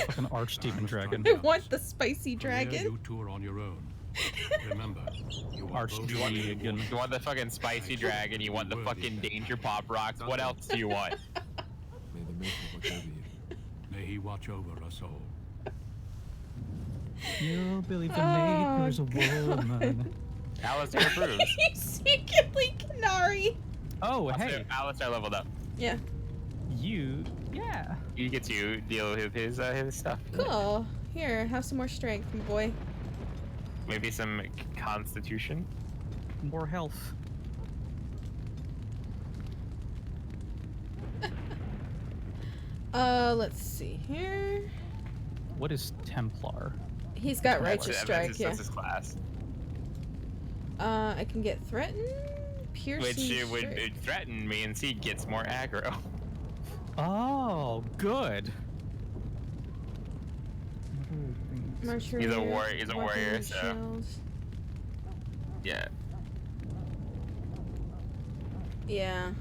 [SPEAKER 9] Fucking archdemon dragon.
[SPEAKER 1] I want the spicy
[SPEAKER 17] From there,
[SPEAKER 1] dragon.
[SPEAKER 17] you two are on your own. Remember, you are both
[SPEAKER 2] You want the fucking spicy dragon, you want the fucking danger pop rocks, what else do you want?
[SPEAKER 7] May the Maker watch over you.
[SPEAKER 17] May he watch over us all.
[SPEAKER 9] You believe the
[SPEAKER 1] Oh,
[SPEAKER 9] maker's a woman.
[SPEAKER 2] Alistair approves.
[SPEAKER 1] He's secretly Canary.
[SPEAKER 9] Oh,
[SPEAKER 2] Also,
[SPEAKER 9] hey.
[SPEAKER 2] Alistair leveled up.
[SPEAKER 1] Yeah.
[SPEAKER 9] Yeah.
[SPEAKER 2] You get to deal with his stuff.
[SPEAKER 1] Cool. Here, have some more strength, my boy.
[SPEAKER 2] Maybe some constitution?
[SPEAKER 9] More health.
[SPEAKER 1] Let's see here.
[SPEAKER 9] What is Templar?
[SPEAKER 1] He's got
[SPEAKER 2] That's
[SPEAKER 1] righteous
[SPEAKER 2] it,
[SPEAKER 1] strike, yeah.
[SPEAKER 2] That's his class.
[SPEAKER 1] I can get threatened, piercing
[SPEAKER 2] Which it would
[SPEAKER 1] strike.
[SPEAKER 2] threaten means he gets more aggro.
[SPEAKER 9] Oh, good.
[SPEAKER 1] Martial
[SPEAKER 2] He's a
[SPEAKER 1] weapon
[SPEAKER 2] warrior,
[SPEAKER 1] and
[SPEAKER 2] so
[SPEAKER 1] shields.
[SPEAKER 2] yeah.
[SPEAKER 1] Yeah.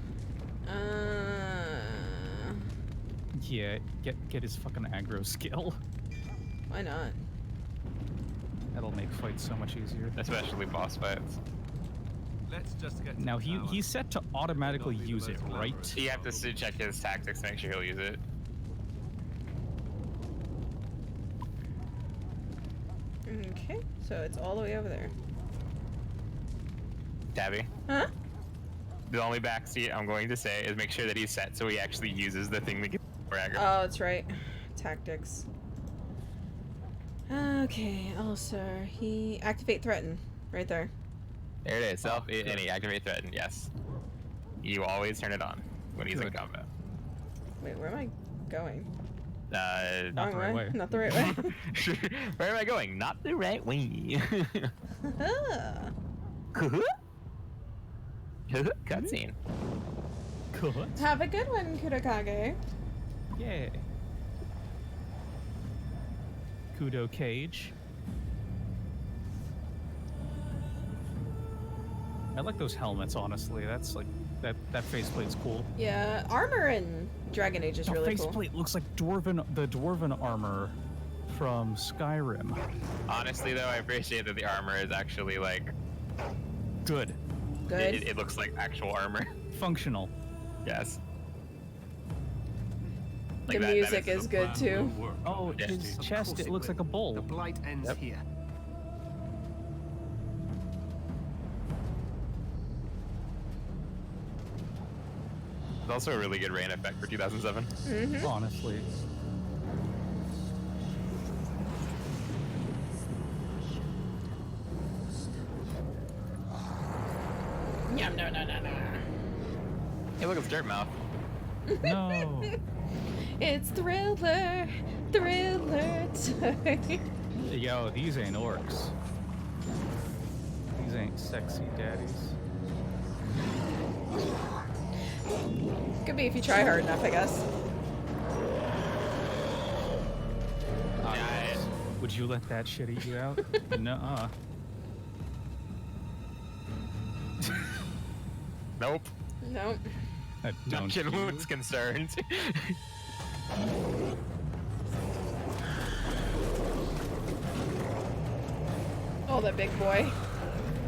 [SPEAKER 9] Yeah, get his fucking aggro skill.
[SPEAKER 1] Why not?
[SPEAKER 9] That'll make fights so much easier.
[SPEAKER 2] Especially boss fights.
[SPEAKER 7] Let's just get
[SPEAKER 9] Now he's set to automatically use it, right?
[SPEAKER 2] You have to check his tactics to make sure he'll use it.
[SPEAKER 1] Okay, so it's all the way over there.
[SPEAKER 2] Tabby?
[SPEAKER 1] Huh?
[SPEAKER 2] The only backseat I'm going to say is make sure that he's set so he actually uses the thing to get aggro.
[SPEAKER 1] Oh, that's right. Tactics. Okay, also, he... Activate threaten. Right there.
[SPEAKER 2] There it is. Self and he activate threaten, yes. You always turn it on when he's in combat.
[SPEAKER 1] Wait, where am I going?
[SPEAKER 2] Not the right way.
[SPEAKER 1] Not the right way.
[SPEAKER 2] Where am I going? Not the right way. Cutscene.
[SPEAKER 1] Have a good one, Kudokage.
[SPEAKER 9] Yay. Kudo Cage. I like those helmets, honestly. That's like that faceplate's cool.
[SPEAKER 1] Yeah, armor in Dragon Age is
[SPEAKER 9] The
[SPEAKER 1] really cool.
[SPEAKER 9] faceplate looks like the dwarven armor from Skyrim.
[SPEAKER 2] Honestly, though, I appreciate that the armor is actually like
[SPEAKER 9] good.
[SPEAKER 1] Good.
[SPEAKER 2] It looks like actual armor.
[SPEAKER 9] Functional.
[SPEAKER 2] Yes.
[SPEAKER 1] The music is good too.
[SPEAKER 9] Oh, his chest, it looks like a bowl.
[SPEAKER 21] The blight ends here.
[SPEAKER 2] It's also a really good rain effect for 2007.
[SPEAKER 1] Mm-hmm.
[SPEAKER 9] Honestly.
[SPEAKER 1] Yum, no.
[SPEAKER 2] Hey, look, it's Dirt Mouth.
[SPEAKER 9] No.
[SPEAKER 1] It's Thriller time.
[SPEAKER 9] Yo, these ain't orcs. These ain't sexy daddies.
[SPEAKER 1] Could be if you try hard enough, I guess.
[SPEAKER 9] Would you let that shit eat you out? Nuh-uh.
[SPEAKER 2] Nope.
[SPEAKER 1] Nope.
[SPEAKER 2] Dungeon looks concerned.
[SPEAKER 1] Oh, that big boy.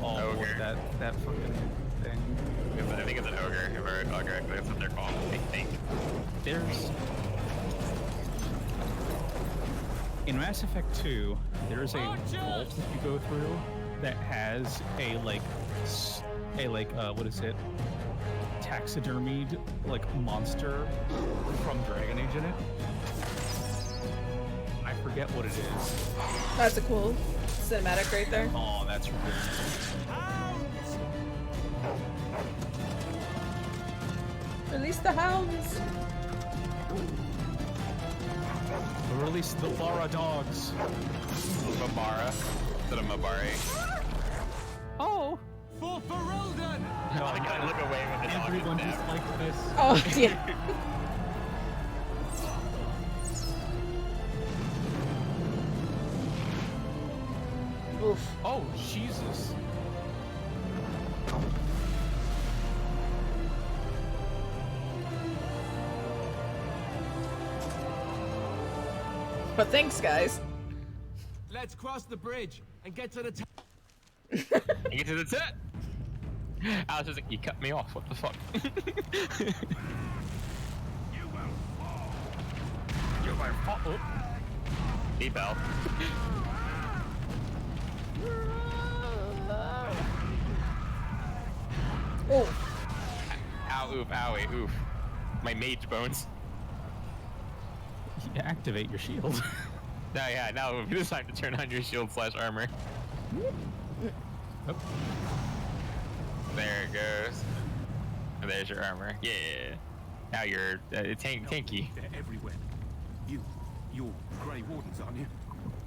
[SPEAKER 9] Oh,
[SPEAKER 2] ogre.
[SPEAKER 9] That fucking thing.
[SPEAKER 2] I think it's an ogre, if I recall correctly. That's what they're called, I think.
[SPEAKER 9] There's... In Mass Effect 2, there's a vault that you go through that has a, what is it? Taxidermied, monster from Dragon Age in it. I forget what it is.
[SPEAKER 1] That's a cool cinematic right there.
[SPEAKER 9] Oh, that's really nice.
[SPEAKER 1] Release the hounds.
[SPEAKER 9] Release the Vara dogs.
[SPEAKER 2] Mabara. Instead of Mabari.
[SPEAKER 9] Oh!
[SPEAKER 21] For Ferelden!
[SPEAKER 2] No, I gotta look away when the dog
[SPEAKER 9] Everyone
[SPEAKER 2] is
[SPEAKER 9] just
[SPEAKER 2] down.
[SPEAKER 9] like this.
[SPEAKER 1] Oh, yeah. Oof.
[SPEAKER 9] Oh, Jesus.
[SPEAKER 1] But thanks, guys.
[SPEAKER 7] Let's cross the bridge and get to the
[SPEAKER 2] And get to the set. I was just like, you cut me off. What the fuck? You will fall. Oh. He fell.
[SPEAKER 1] Oh.
[SPEAKER 2] Ow, oof, owie, oof. My mage bones.
[SPEAKER 9] You activate your shield.
[SPEAKER 2] No, yeah, now it is time to turn on your shield/armor.
[SPEAKER 9] Oh.
[SPEAKER 2] There it goes. And there's your armor. Yeah. Now you're tanky.
[SPEAKER 5] They're everywhere. You're Grey Wardens, aren't you?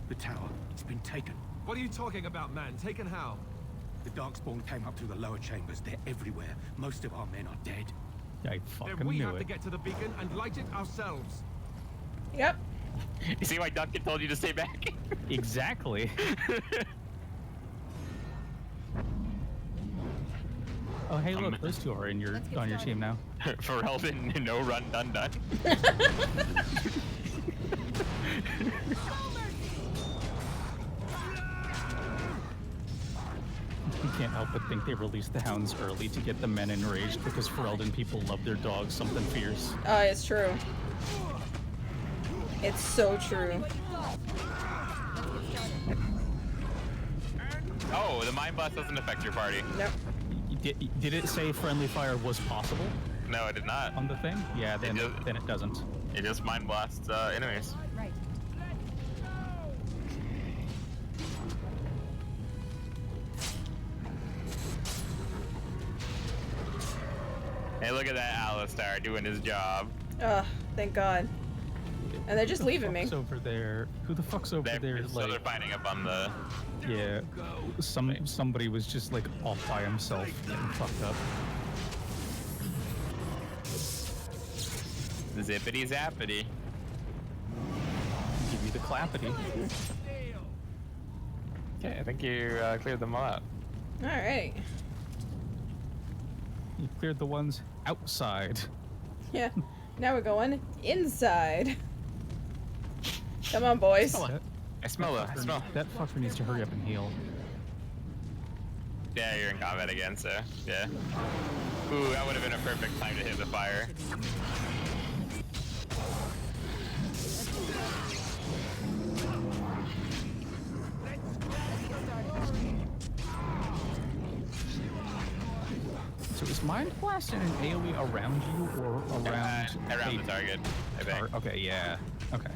[SPEAKER 5] The tower, it's been taken.
[SPEAKER 7] What are you talking about, man? Taken how?
[SPEAKER 5] The Darkspawn came up through the lower chambers. They're everywhere. Most of our men are dead.
[SPEAKER 9] I fucking
[SPEAKER 7] Then we
[SPEAKER 9] knew
[SPEAKER 7] have to
[SPEAKER 9] it.
[SPEAKER 7] get to the beacon and light it ourselves.
[SPEAKER 1] Yep.
[SPEAKER 2] You see why Duncan told you to stay back?
[SPEAKER 9] Exactly. Oh, hey, look, those two are on your team now.
[SPEAKER 2] Ferelden, no run, done.
[SPEAKER 9] You can't help but think they released the hounds early to get the men enraged because Ferelden people love their dogs something fierce.
[SPEAKER 1] It's true. It's so true.
[SPEAKER 2] Oh, the Mind Blast doesn't affect your party.
[SPEAKER 1] Nope.
[SPEAKER 9] Did it say friendly fire was possible?
[SPEAKER 2] No, it did not.
[SPEAKER 9] On the thing? Yeah, then it doesn't.
[SPEAKER 2] It just Mind Blasts enemies.
[SPEAKER 13] Right.
[SPEAKER 2] Hey, look at that Alistar doing his job.
[SPEAKER 1] Thank God. And they're just leaving me.
[SPEAKER 9] Over there? Who the fuck's over there?
[SPEAKER 2] So they're fighting up on the...
[SPEAKER 9] Yeah. Somebody was just like off by himself getting fucked up.
[SPEAKER 2] Zippity zappity.
[SPEAKER 9] Give you the clappity.
[SPEAKER 2] Okay, I think you cleared them all out.
[SPEAKER 1] Alright.
[SPEAKER 9] You cleared the ones outside.
[SPEAKER 1] Yeah. Now we're going inside. Come on, boys.
[SPEAKER 2] I smell
[SPEAKER 9] that fucker needs to hurry up and heal.
[SPEAKER 2] Yeah, you're in combat again, so yeah. Ooh, that would have been a perfect time to hit the fire.
[SPEAKER 9] So is Mind Blast an AoE around you or around
[SPEAKER 2] the target, I think.
[SPEAKER 9] Okay, yeah. Okay.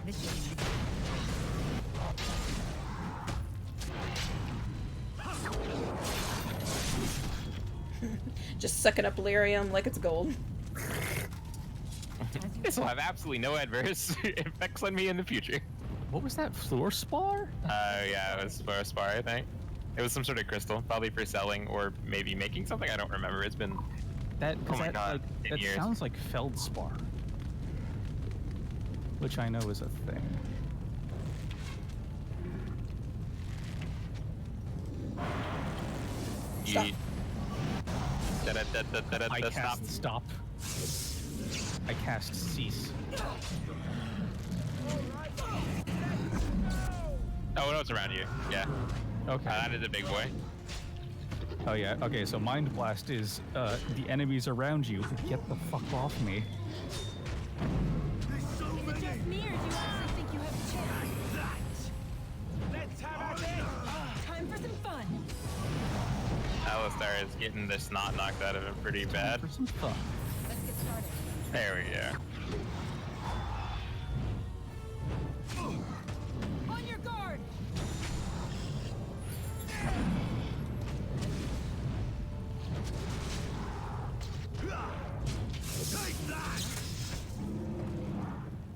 [SPEAKER 1] Just sucking up lyrium like it's gold.
[SPEAKER 2] This will have absolutely no adverse effects on me in the future.
[SPEAKER 9] What was that? Fluorspar?
[SPEAKER 2] Yeah, it was Fluorspar, I think. It was some sort of crystal, probably for selling or maybe making something. I don't remember. It's been
[SPEAKER 9] that.
[SPEAKER 2] Oh my God,
[SPEAKER 9] that
[SPEAKER 2] years.
[SPEAKER 9] Sounds like Feldspar, which I know is a thing.
[SPEAKER 2] Stop.
[SPEAKER 9] I cast stop. I cast cease.
[SPEAKER 2] Oh no, it's around you. Yeah.
[SPEAKER 9] Okay.
[SPEAKER 2] That is a big boy.
[SPEAKER 9] Oh yeah. Okay. So Mind Blast is the enemies around you. Get the fuck off me.
[SPEAKER 13] Is it just me, or do you actually think you have a chance?
[SPEAKER 16] Let's have it!
[SPEAKER 13] Time for some fun.
[SPEAKER 2] Alistar is getting the snot knocked out of him pretty bad.
[SPEAKER 9] For some fun.
[SPEAKER 13] Let's get started.
[SPEAKER 2] There we go.
[SPEAKER 13] On your guard.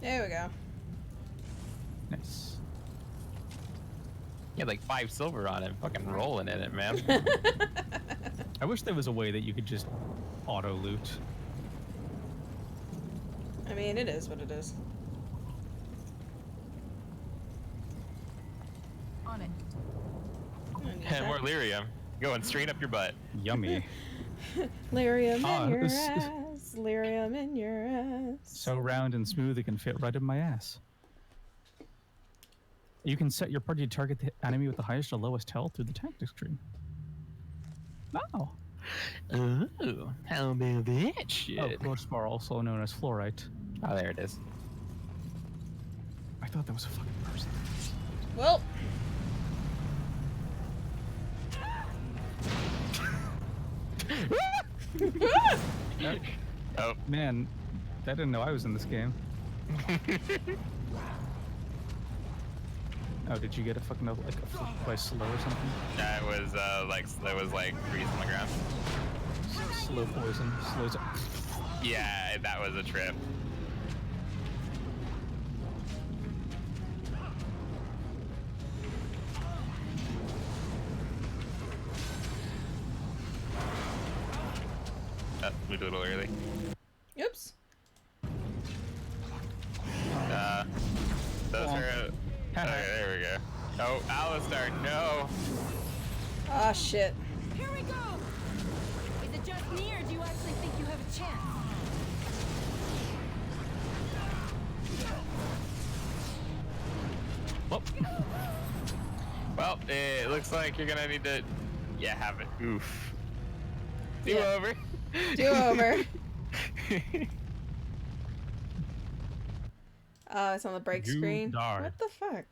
[SPEAKER 1] There we go.
[SPEAKER 9] Nice.
[SPEAKER 2] He had like 5 silver on him, fucking rolling in it, man.
[SPEAKER 9] I wish there was a way that you could just auto loot.
[SPEAKER 1] I mean, it is what it is.
[SPEAKER 13] On it.
[SPEAKER 2] And more lyrium. Going straight up your butt.
[SPEAKER 9] Yummy.
[SPEAKER 1] Lyrium in your ass. Lyrium in your ass.
[SPEAKER 9] So round and smooth it can fit right in my ass. You can set your party to target the enemy with the highest or lowest health through the tactics tree. Oh.
[SPEAKER 2] Ooh, how about that shit?
[SPEAKER 9] Oh, Fluorspar, also known as fluorite.
[SPEAKER 2] Oh, there it is.
[SPEAKER 9] I thought that was a fucking person.
[SPEAKER 1] Well.
[SPEAKER 2] Oh.
[SPEAKER 9] Man, I didn't know I was in this game. Oh, did you get a fucking like a flip by slow or something?
[SPEAKER 2] Yeah, it was like freeze on the ground.
[SPEAKER 9] Slow poison. Slows up.
[SPEAKER 2] Yeah, that was a trip. Moved a little early.
[SPEAKER 1] Oops.
[SPEAKER 2] Those are. Okay, there we go. Oh, Alistar, no.
[SPEAKER 1] Ah, shit.
[SPEAKER 13] Here we go. Is it just me, or do you actually think you have a chance?
[SPEAKER 2] Well, it looks like you're gonna need to Yeah, have it. Oof. Do
[SPEAKER 1] Yeah.
[SPEAKER 2] over.
[SPEAKER 1] Do over. It's on the break
[SPEAKER 9] You
[SPEAKER 1] screen.
[SPEAKER 9] die.
[SPEAKER 1] What the fuck?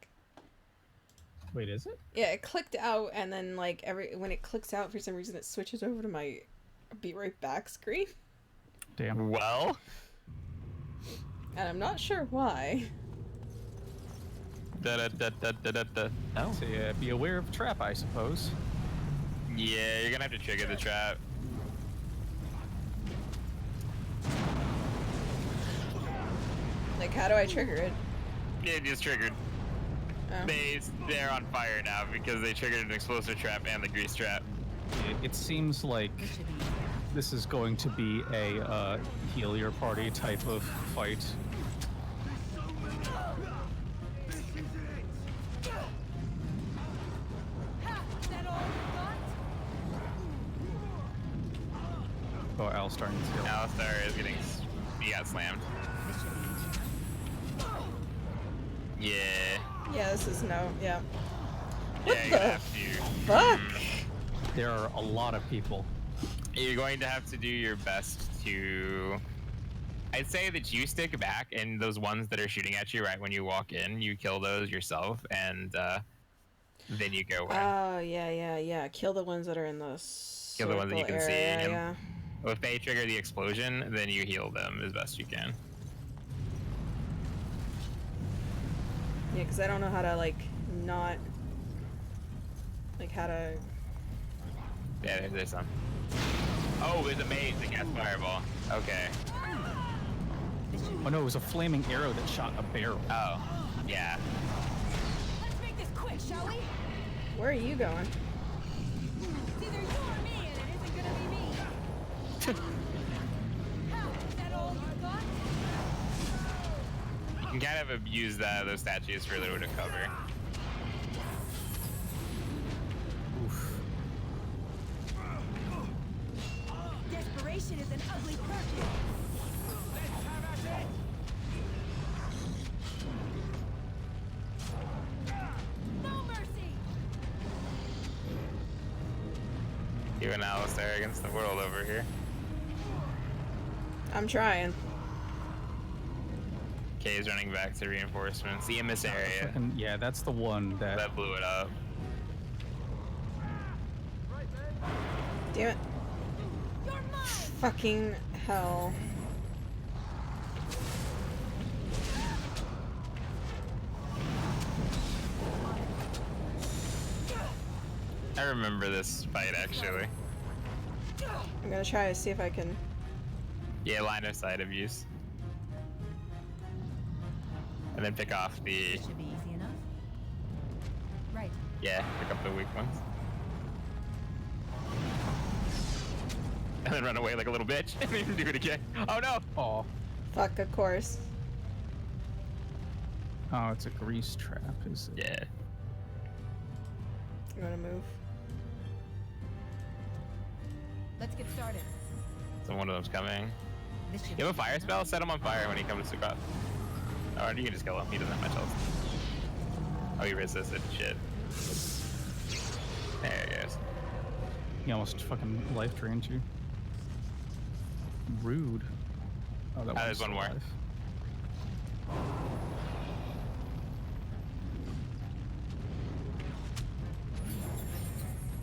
[SPEAKER 9] Wait, is it?
[SPEAKER 1] Yeah, it clicked out, and then like when it clicks out, for some reason it switches over to my "be right back" screen,
[SPEAKER 9] Damn.
[SPEAKER 2] Well.
[SPEAKER 1] and I'm not sure why.
[SPEAKER 2] Da da da da da da da.
[SPEAKER 9] Oh. So yeah, be aware of trap, I suppose.
[SPEAKER 2] Yeah, you're gonna have to trigger the trap.
[SPEAKER 1] Like, how do I trigger it?
[SPEAKER 2] Yeah, it just triggered.
[SPEAKER 1] Oh.
[SPEAKER 2] They're on fire now because they triggered an explosive trap and the grease trap.
[SPEAKER 9] It seems like this is going to be a heal your party type of fight. Oh, Alistar needs heal.
[SPEAKER 2] Alistar is getting... He got slammed. Yeah.
[SPEAKER 1] Yeah, this is no. Yeah.
[SPEAKER 2] Yeah, you're gonna have to...
[SPEAKER 1] Fuck.
[SPEAKER 9] There are a lot of people.
[SPEAKER 2] You're going to have to do your best to... I'd say that you stick back, and those ones that are shooting at you right when you walk in, you kill those yourself, and then you go away.
[SPEAKER 1] Oh, yeah. Kill the ones that are in the
[SPEAKER 2] Kill the ones that you can
[SPEAKER 1] area,
[SPEAKER 2] see. And
[SPEAKER 1] yeah.
[SPEAKER 2] if they trigger the explosion, then you heal them as best you can.
[SPEAKER 1] Yeah, because I don't know how to, like, not... Like, how to...
[SPEAKER 2] Yeah, there's some. Oh, there's a mage that cast fireball. Okay.
[SPEAKER 9] Oh no, it was a flaming arrow that shot a barrel.
[SPEAKER 2] Oh, yeah.
[SPEAKER 13] Let's make this quick, shall we?
[SPEAKER 1] Where are you going?
[SPEAKER 13] It's either you or me, and it isn't gonna be me. How? Is that all you got?
[SPEAKER 2] You can kind of abuse those statues for a little bit of cover.
[SPEAKER 9] Oof.
[SPEAKER 13] Desperation is an ugly perfume. No mercy.
[SPEAKER 2] You and Alistar against the world over here.
[SPEAKER 1] I'm trying.
[SPEAKER 2] Kay's running back to reinforcements. The emissary.
[SPEAKER 9] And yeah, that's the one that
[SPEAKER 2] blew it up.
[SPEAKER 1] Damn it. Fucking hell.
[SPEAKER 2] I remember this fight actually.
[SPEAKER 1] I'm gonna try to see if I can...
[SPEAKER 2] Yeah, line of sight abuse. And then pick off the...
[SPEAKER 13] Should be easy enough. Right.
[SPEAKER 2] Yeah, pick up the weak ones. And then run away like a little bitch and then do it again. Oh no!
[SPEAKER 9] Oh.
[SPEAKER 1] Fuck, of course.
[SPEAKER 9] Oh, it's a grease trap, is it?
[SPEAKER 2] Yeah.
[SPEAKER 1] I'm gonna move.
[SPEAKER 13] Let's get started.
[SPEAKER 2] So one of them's coming.
[SPEAKER 13] This should
[SPEAKER 2] You have a fire spell? Set him on fire when he comes to cross. Oh, you can just kill him. He doesn't have much health. Oh, he resisted. Shit. There he goes.
[SPEAKER 9] He almost fucking life drained you. Rude. Oh, that
[SPEAKER 2] there's one more.
[SPEAKER 9] alive.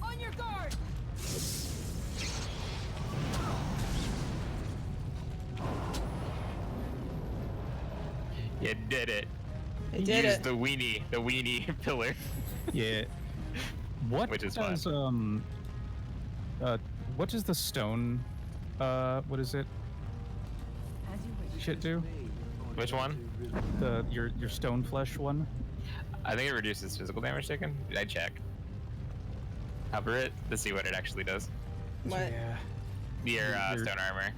[SPEAKER 13] On your guard.
[SPEAKER 2] You did it.
[SPEAKER 1] I
[SPEAKER 2] You
[SPEAKER 1] did
[SPEAKER 2] used
[SPEAKER 1] it.
[SPEAKER 2] the weenie pillar.
[SPEAKER 9] Yeah. What
[SPEAKER 2] Which is
[SPEAKER 9] does what does the stone what is it?
[SPEAKER 13] As you wish.
[SPEAKER 9] Shit do?
[SPEAKER 2] Which one?
[SPEAKER 9] Your stone flesh one?
[SPEAKER 2] I think it reduces physical damage taken. Did I check? Hover it to see what it actually does.
[SPEAKER 1] What?
[SPEAKER 9] Yeah.
[SPEAKER 2] Your stone armor.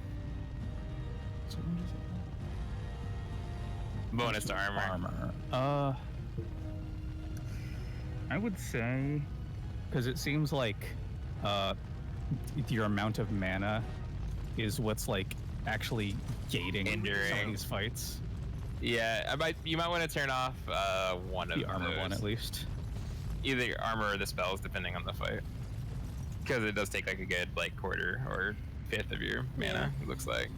[SPEAKER 2] Bonus to armor.
[SPEAKER 9] I would say, because it seems like your amount of mana is what's like actually gating some of these fights.
[SPEAKER 2] Yeah, you might want to turn off one of
[SPEAKER 9] the armor
[SPEAKER 2] those.
[SPEAKER 9] one at least.
[SPEAKER 2] Either your armor or the spells, depending on the fight. Because it does take like a good like quarter or fifth of your mana. It looks like.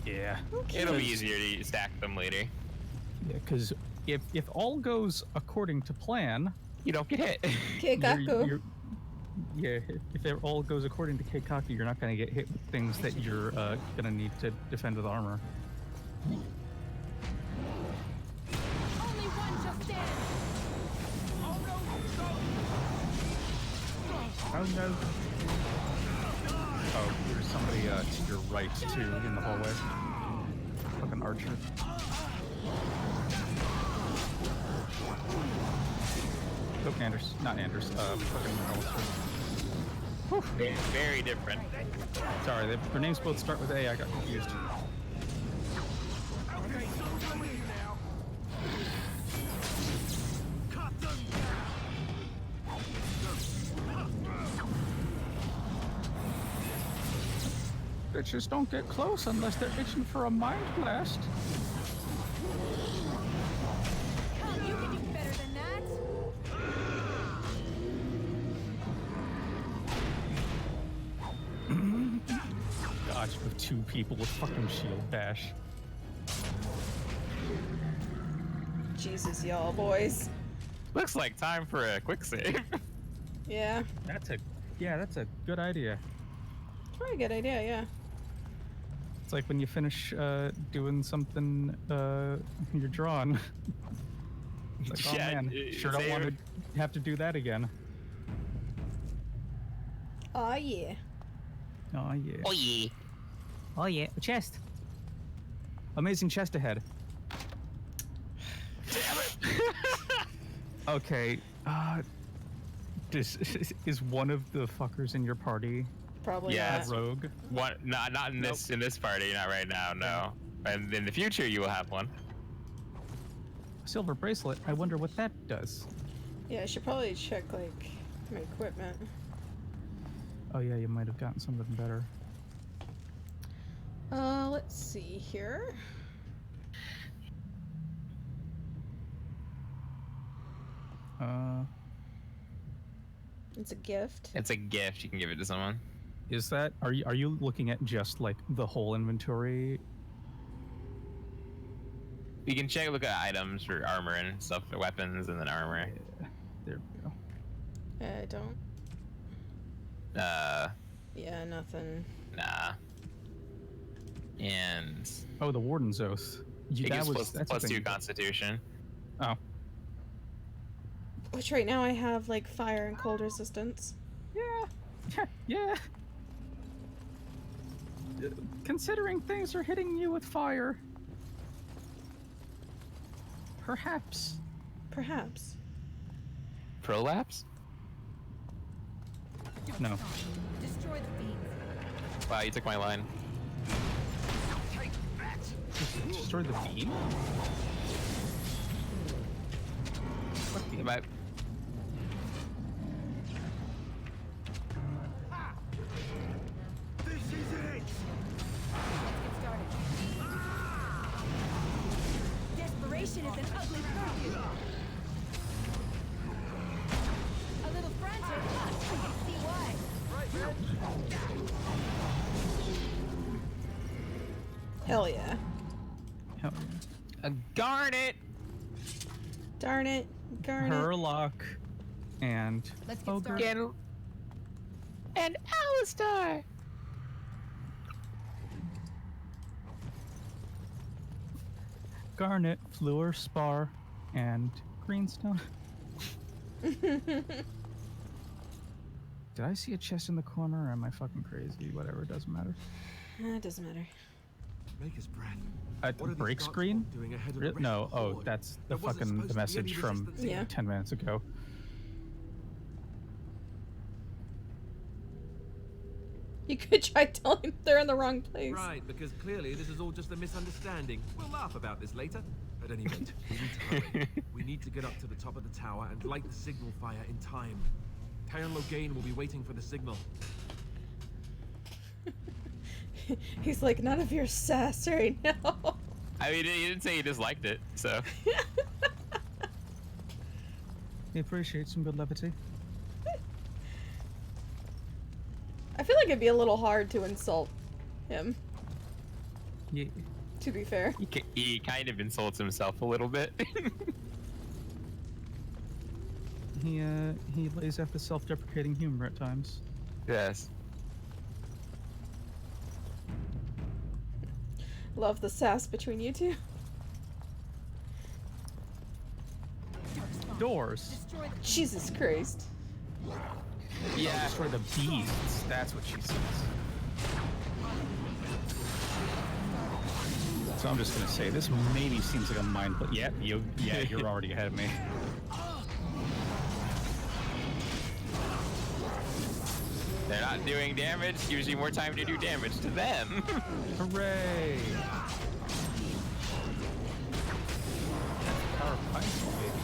[SPEAKER 9] Yeah.
[SPEAKER 2] It'll be easier to stack them later.
[SPEAKER 9] Yeah, because if all goes according to plan,
[SPEAKER 2] you don't get hit.
[SPEAKER 1] Keikaku.
[SPEAKER 9] Yeah, if it all goes according to Keikaku, you're not going to get hit with things that you're going to need to defend with armor.
[SPEAKER 13] Only one just stands.
[SPEAKER 9] Oh no. Oh, there's somebody to your right too in the hallway. Fucking archer. Oh, Anders. Not Anders. Fucking Alistair.
[SPEAKER 2] Very different.
[SPEAKER 9] Sorry, their names both start with A. I got confused. Bitches don't get close unless they're itching for a mind blast.
[SPEAKER 13] You can do better than that.
[SPEAKER 9] Dodge with two people with fucking shield bash.
[SPEAKER 1] Jesus, y'all boys.
[SPEAKER 2] Looks like time for a quick save.
[SPEAKER 1] Yeah.
[SPEAKER 9] That's a good idea.
[SPEAKER 1] It's probably a good idea, yeah.
[SPEAKER 9] It's like when you finish doing something you're drawing. It's like, oh
[SPEAKER 2] Yeah,
[SPEAKER 9] man, sure don't want to have to do that again.
[SPEAKER 1] Oh yeah.
[SPEAKER 9] Oh yeah.
[SPEAKER 2] Oh yeah.
[SPEAKER 9] Oh yeah. A chest. Amazing chest ahead.
[SPEAKER 2] Damn it.
[SPEAKER 9] Okay. This is one of the fuckers in your party.
[SPEAKER 1] Probably
[SPEAKER 2] Yeah,
[SPEAKER 9] rogue.
[SPEAKER 2] One, not in this party, not right now, no. And in the future, you will have one.
[SPEAKER 9] Silver bracelet. I wonder what that does.
[SPEAKER 1] Yeah, I should probably check like my equipment.
[SPEAKER 9] Oh yeah, you might have gotten something better.
[SPEAKER 1] Let's see here. It's a gift.
[SPEAKER 2] It's a gift. You can give it to someone.
[SPEAKER 9] Is that? Are you looking at just like the whole inventory?
[SPEAKER 2] You can look at items for armor and stuff, the weapons and then armor.
[SPEAKER 9] Yeah, there we go.
[SPEAKER 1] I don't. Yeah, nothing.
[SPEAKER 2] Nah. And
[SPEAKER 9] oh, the Warden's Oath.
[SPEAKER 2] That's plus 2 Constitution.
[SPEAKER 9] Oh.
[SPEAKER 1] Which right now I have like fire and cold resistance.
[SPEAKER 9] Yeah. Yeah. Considering things are hitting you with fire. Perhaps.
[SPEAKER 1] Perhaps.
[SPEAKER 2] Prolapse?
[SPEAKER 9] No.
[SPEAKER 13] Destroy the beams.
[SPEAKER 2] Wow, you took my line.
[SPEAKER 9] Destroy the beam? What beam?
[SPEAKER 2] Bye.
[SPEAKER 16] This is it!
[SPEAKER 13] Let's get started. Desperation is an ugly perfume. A little frantic. I can see why.
[SPEAKER 1] Hell yeah.
[SPEAKER 9] Hell yeah.
[SPEAKER 2] Garnet!
[SPEAKER 1] Darn it. Garnet.
[SPEAKER 9] Herlock and
[SPEAKER 13] Let's get started.
[SPEAKER 2] And Alistair!
[SPEAKER 9] Garnet, Fluor, Spar, and Greenstone. Did I see a chest in the corner or am I fucking crazy? Whatever, it doesn't matter.
[SPEAKER 1] It doesn't matter.
[SPEAKER 7] Maker's breath.
[SPEAKER 9] The break screen?
[SPEAKER 7] Doing ahead of the
[SPEAKER 9] No,
[SPEAKER 7] rest of the
[SPEAKER 9] oh,
[SPEAKER 7] horde?
[SPEAKER 9] that's
[SPEAKER 7] There
[SPEAKER 9] the
[SPEAKER 7] wasn't
[SPEAKER 9] fucking
[SPEAKER 7] supposed to be any
[SPEAKER 9] message from
[SPEAKER 7] resistance here.
[SPEAKER 9] 10 minutes ago.
[SPEAKER 1] You could try telling them they're in the wrong place.
[SPEAKER 7] Right, because clearly this is all just a misunderstanding. We'll laugh about this later. At any rate, we need to hurry. We need to get up to the top of the tower and light the signal fire in time. Tyron Loghain will be waiting for the signal.
[SPEAKER 1] He's like, none of your sass right now.
[SPEAKER 2] I mean, he didn't say he disliked it, so.
[SPEAKER 9] He appreciates some good levity.
[SPEAKER 1] feel like it'd be a little hard to insult him.
[SPEAKER 9] Yeah.
[SPEAKER 1] To be fair.
[SPEAKER 2] He kind of insults himself a little bit.
[SPEAKER 9] He lays out the self-deprecating humor at times.
[SPEAKER 2] Yes.
[SPEAKER 1] Love the sass between you two.
[SPEAKER 9] Doors.
[SPEAKER 1] Jesus Christ.
[SPEAKER 9] Yeah, for the beasts. That's what she says. So I'm just gonna say this maybe seems like a mind, but yeah, you're already ahead of me.
[SPEAKER 2] They're not doing damage. Gives you more time to do damage to them.
[SPEAKER 9] Hooray! Power of Python, baby.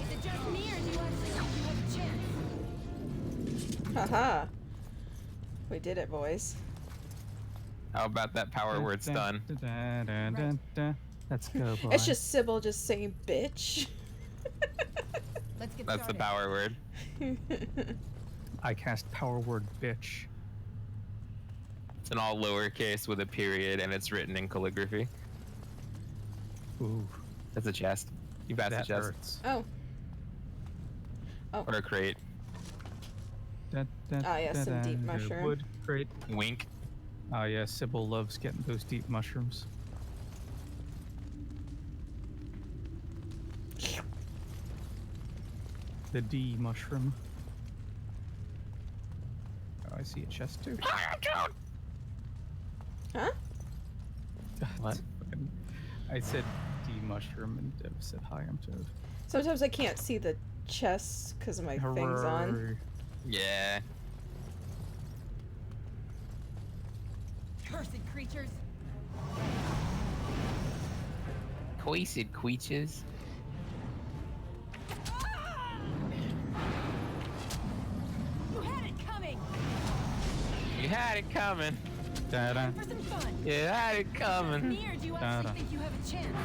[SPEAKER 13] Is it just me, or do you actually think you have a chance?
[SPEAKER 1] Haha. We did it, boys.
[SPEAKER 2] How about that power word stun?
[SPEAKER 9] Let's go, boy.
[SPEAKER 1] It's just Sybil just saying bitch.
[SPEAKER 13] Let's get
[SPEAKER 2] That's the power word.
[SPEAKER 9] I cast power word bitch.
[SPEAKER 2] It's in all lowercase with a period, and it's written in calligraphy.
[SPEAKER 9] Ooh.
[SPEAKER 2] That's a chest. You passed
[SPEAKER 9] That
[SPEAKER 2] a chest.
[SPEAKER 9] hurts.
[SPEAKER 1] Oh. Oh.
[SPEAKER 2] Or a crate.
[SPEAKER 1] Ah, yes, some deep mushroom.
[SPEAKER 9] Wood crate.
[SPEAKER 2] Wink.
[SPEAKER 9] Oh yeah, Sybil loves getting those deep mushrooms. The D mushroom. Oh, I see a chest too.
[SPEAKER 1] Huh?
[SPEAKER 2] What?
[SPEAKER 9] I said D mushroom and Deb said hi, I'm Toad.
[SPEAKER 1] Sometimes I can't see the chests because of my things on.
[SPEAKER 2] Yeah.
[SPEAKER 13] Cursed creatures.
[SPEAKER 2] Coisted creatures.
[SPEAKER 13] You had it coming.
[SPEAKER 2] You had it coming.
[SPEAKER 9] Da-da.
[SPEAKER 13] For some fun.
[SPEAKER 2] You had it coming.
[SPEAKER 13] Me, or do you actually think you have a chance?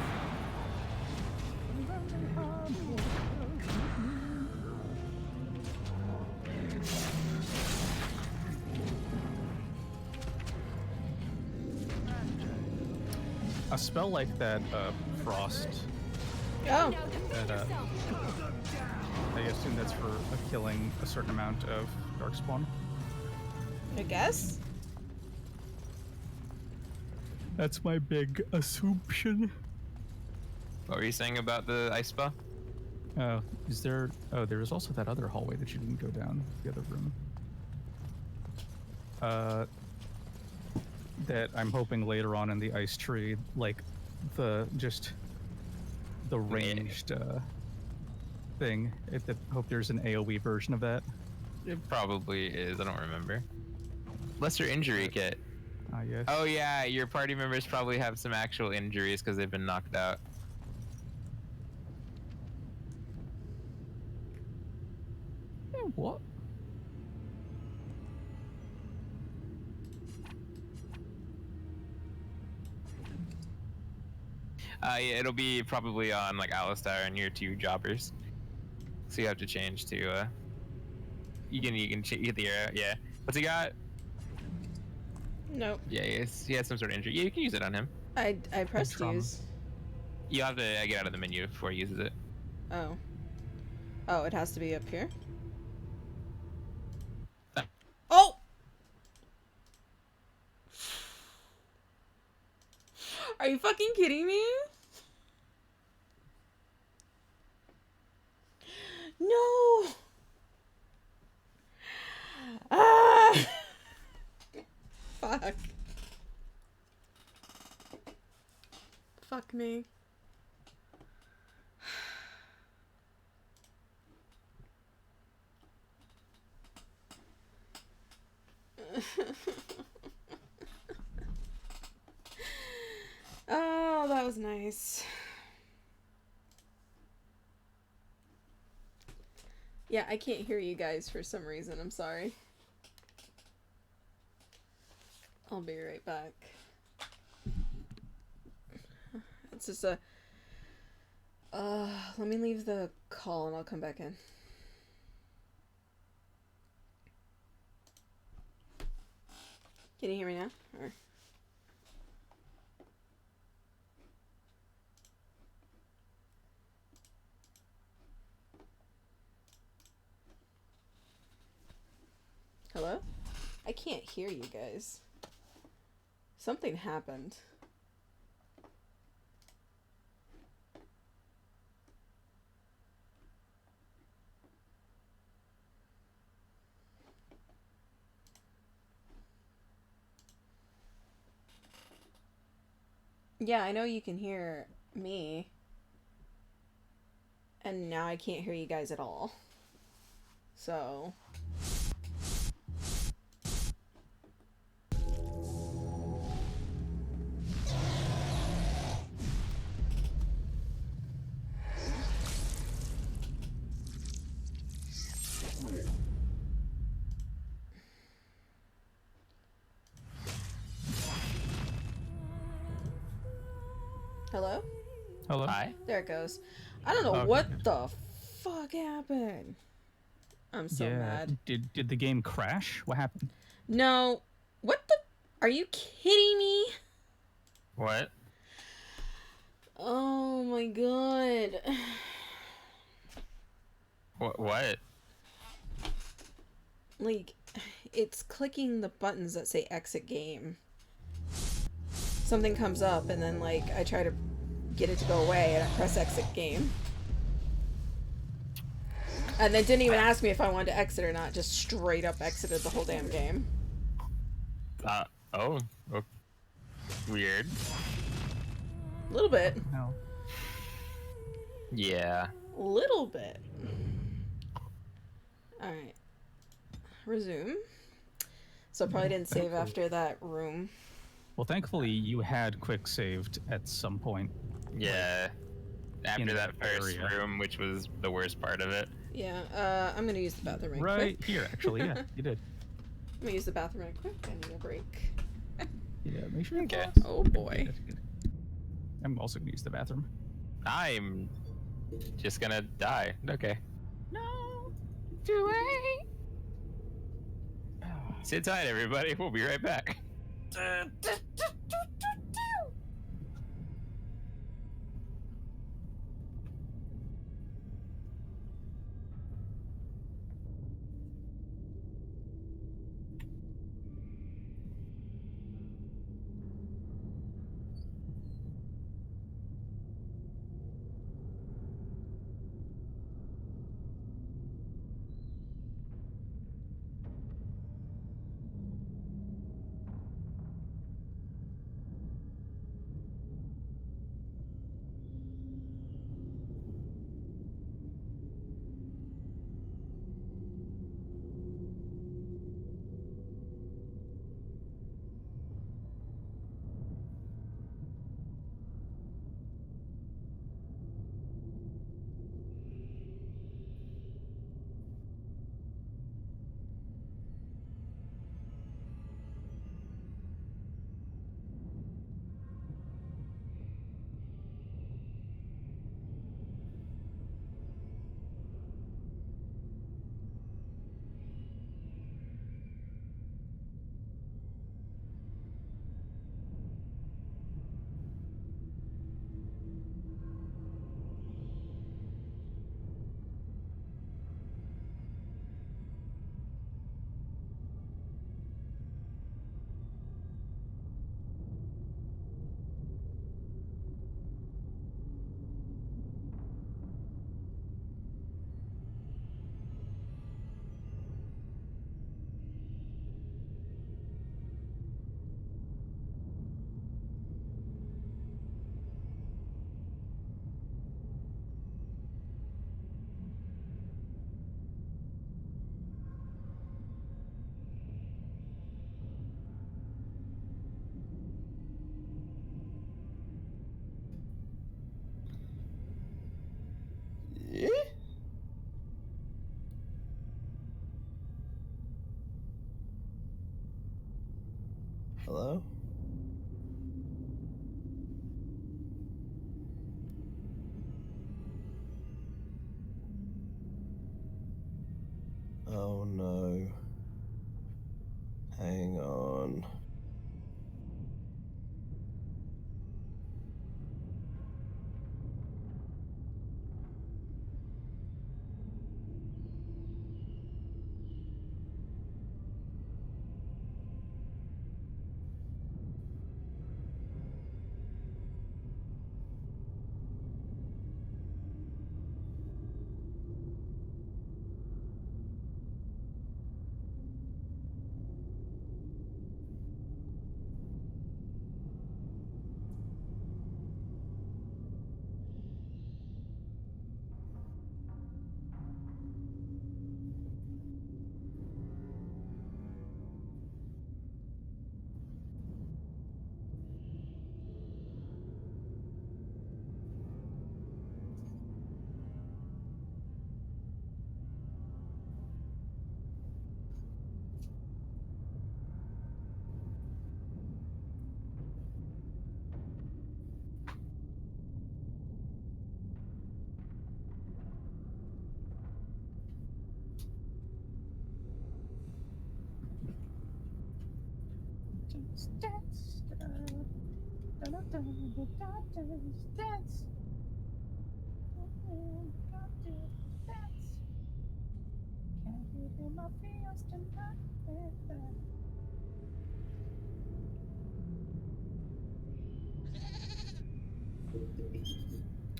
[SPEAKER 9] A spell like that, Frost.
[SPEAKER 1] Oh.
[SPEAKER 9] That, I assume that's for killing a certain amount of Darkspawn.
[SPEAKER 1] I guess.
[SPEAKER 9] That's my big assumption.
[SPEAKER 2] What were you saying about the ice spa?
[SPEAKER 9] Oh, is there... Oh, there was also that other hallway that you didn't go down, the other room. That I'm hoping later on in the ice tree, like, the ranged, thing. Hope there's an AoE version of that.
[SPEAKER 2] It probably is, I don't remember. Lesser injury kit.
[SPEAKER 9] Ah, yes.
[SPEAKER 2] Oh yeah, your party members probably have some actual injuries because they've been knocked out.
[SPEAKER 9] What?
[SPEAKER 2] Yeah, it'll be probably on like Alistar and your 2 jobbers. So you have to change to you can get the arrow, yeah. What's he got?
[SPEAKER 1] Nope.
[SPEAKER 2] Yeah, he has some sort of injury. Yeah, you can use it on him.
[SPEAKER 1] I pressed use.
[SPEAKER 2] You have to get out of the menu before he uses it.
[SPEAKER 1] Oh. Oh, it has to be up here? Oh! Are you fucking kidding me? No! Ah! Fuck. Fuck me. Oh, that was nice. Yeah, I can't hear you guys for some reason. I'm sorry. I'll be right back. It's just a... let me leave the call and I'll come back in. Can you hear me now? Or... Hello? I can't hear you guys. Something happened. Yeah, I know you can hear me. And now I can't hear you guys at all. So... Hello?
[SPEAKER 9] Hello?
[SPEAKER 2] Hi?
[SPEAKER 1] There it goes. I don't know
[SPEAKER 9] Okay,
[SPEAKER 1] what
[SPEAKER 9] good.
[SPEAKER 1] the fuck happened. I'm so mad.
[SPEAKER 9] Did the game crash? What happened?
[SPEAKER 1] No. What the... Are you kidding me?
[SPEAKER 2] What?
[SPEAKER 1] Oh my god.
[SPEAKER 2] What?
[SPEAKER 1] Like, it's clicking the buttons that say exit game. Something comes up and then, like, I try to get it to go away and I press exit game. And they didn't even ask me if I wanted to exit or not, just straight up exited the whole damn game.
[SPEAKER 2] Oh. Weird.
[SPEAKER 1] A little bit.
[SPEAKER 9] No.
[SPEAKER 2] Yeah.
[SPEAKER 1] Little bit. Alright. Resume. So probably didn't save after that room.
[SPEAKER 9] Well, thankfully, you had quick saved at some point.
[SPEAKER 2] Yeah. After that first
[SPEAKER 9] area.
[SPEAKER 2] room, which was the worst part of it.
[SPEAKER 1] Yeah, I'm gonna use the bathroom
[SPEAKER 9] Right
[SPEAKER 1] quick.
[SPEAKER 9] here, actually, yeah, you did.
[SPEAKER 1] I'm gonna use the bathroom right quick. I need a break.
[SPEAKER 9] Yeah, make sure.
[SPEAKER 2] Okay.
[SPEAKER 1] Oh boy.
[SPEAKER 9] I'm also gonna use the bathroom.
[SPEAKER 2] I'm just gonna die. Okay.
[SPEAKER 1] No. Do it.
[SPEAKER 2] Sit tight, everybody. We'll be right back.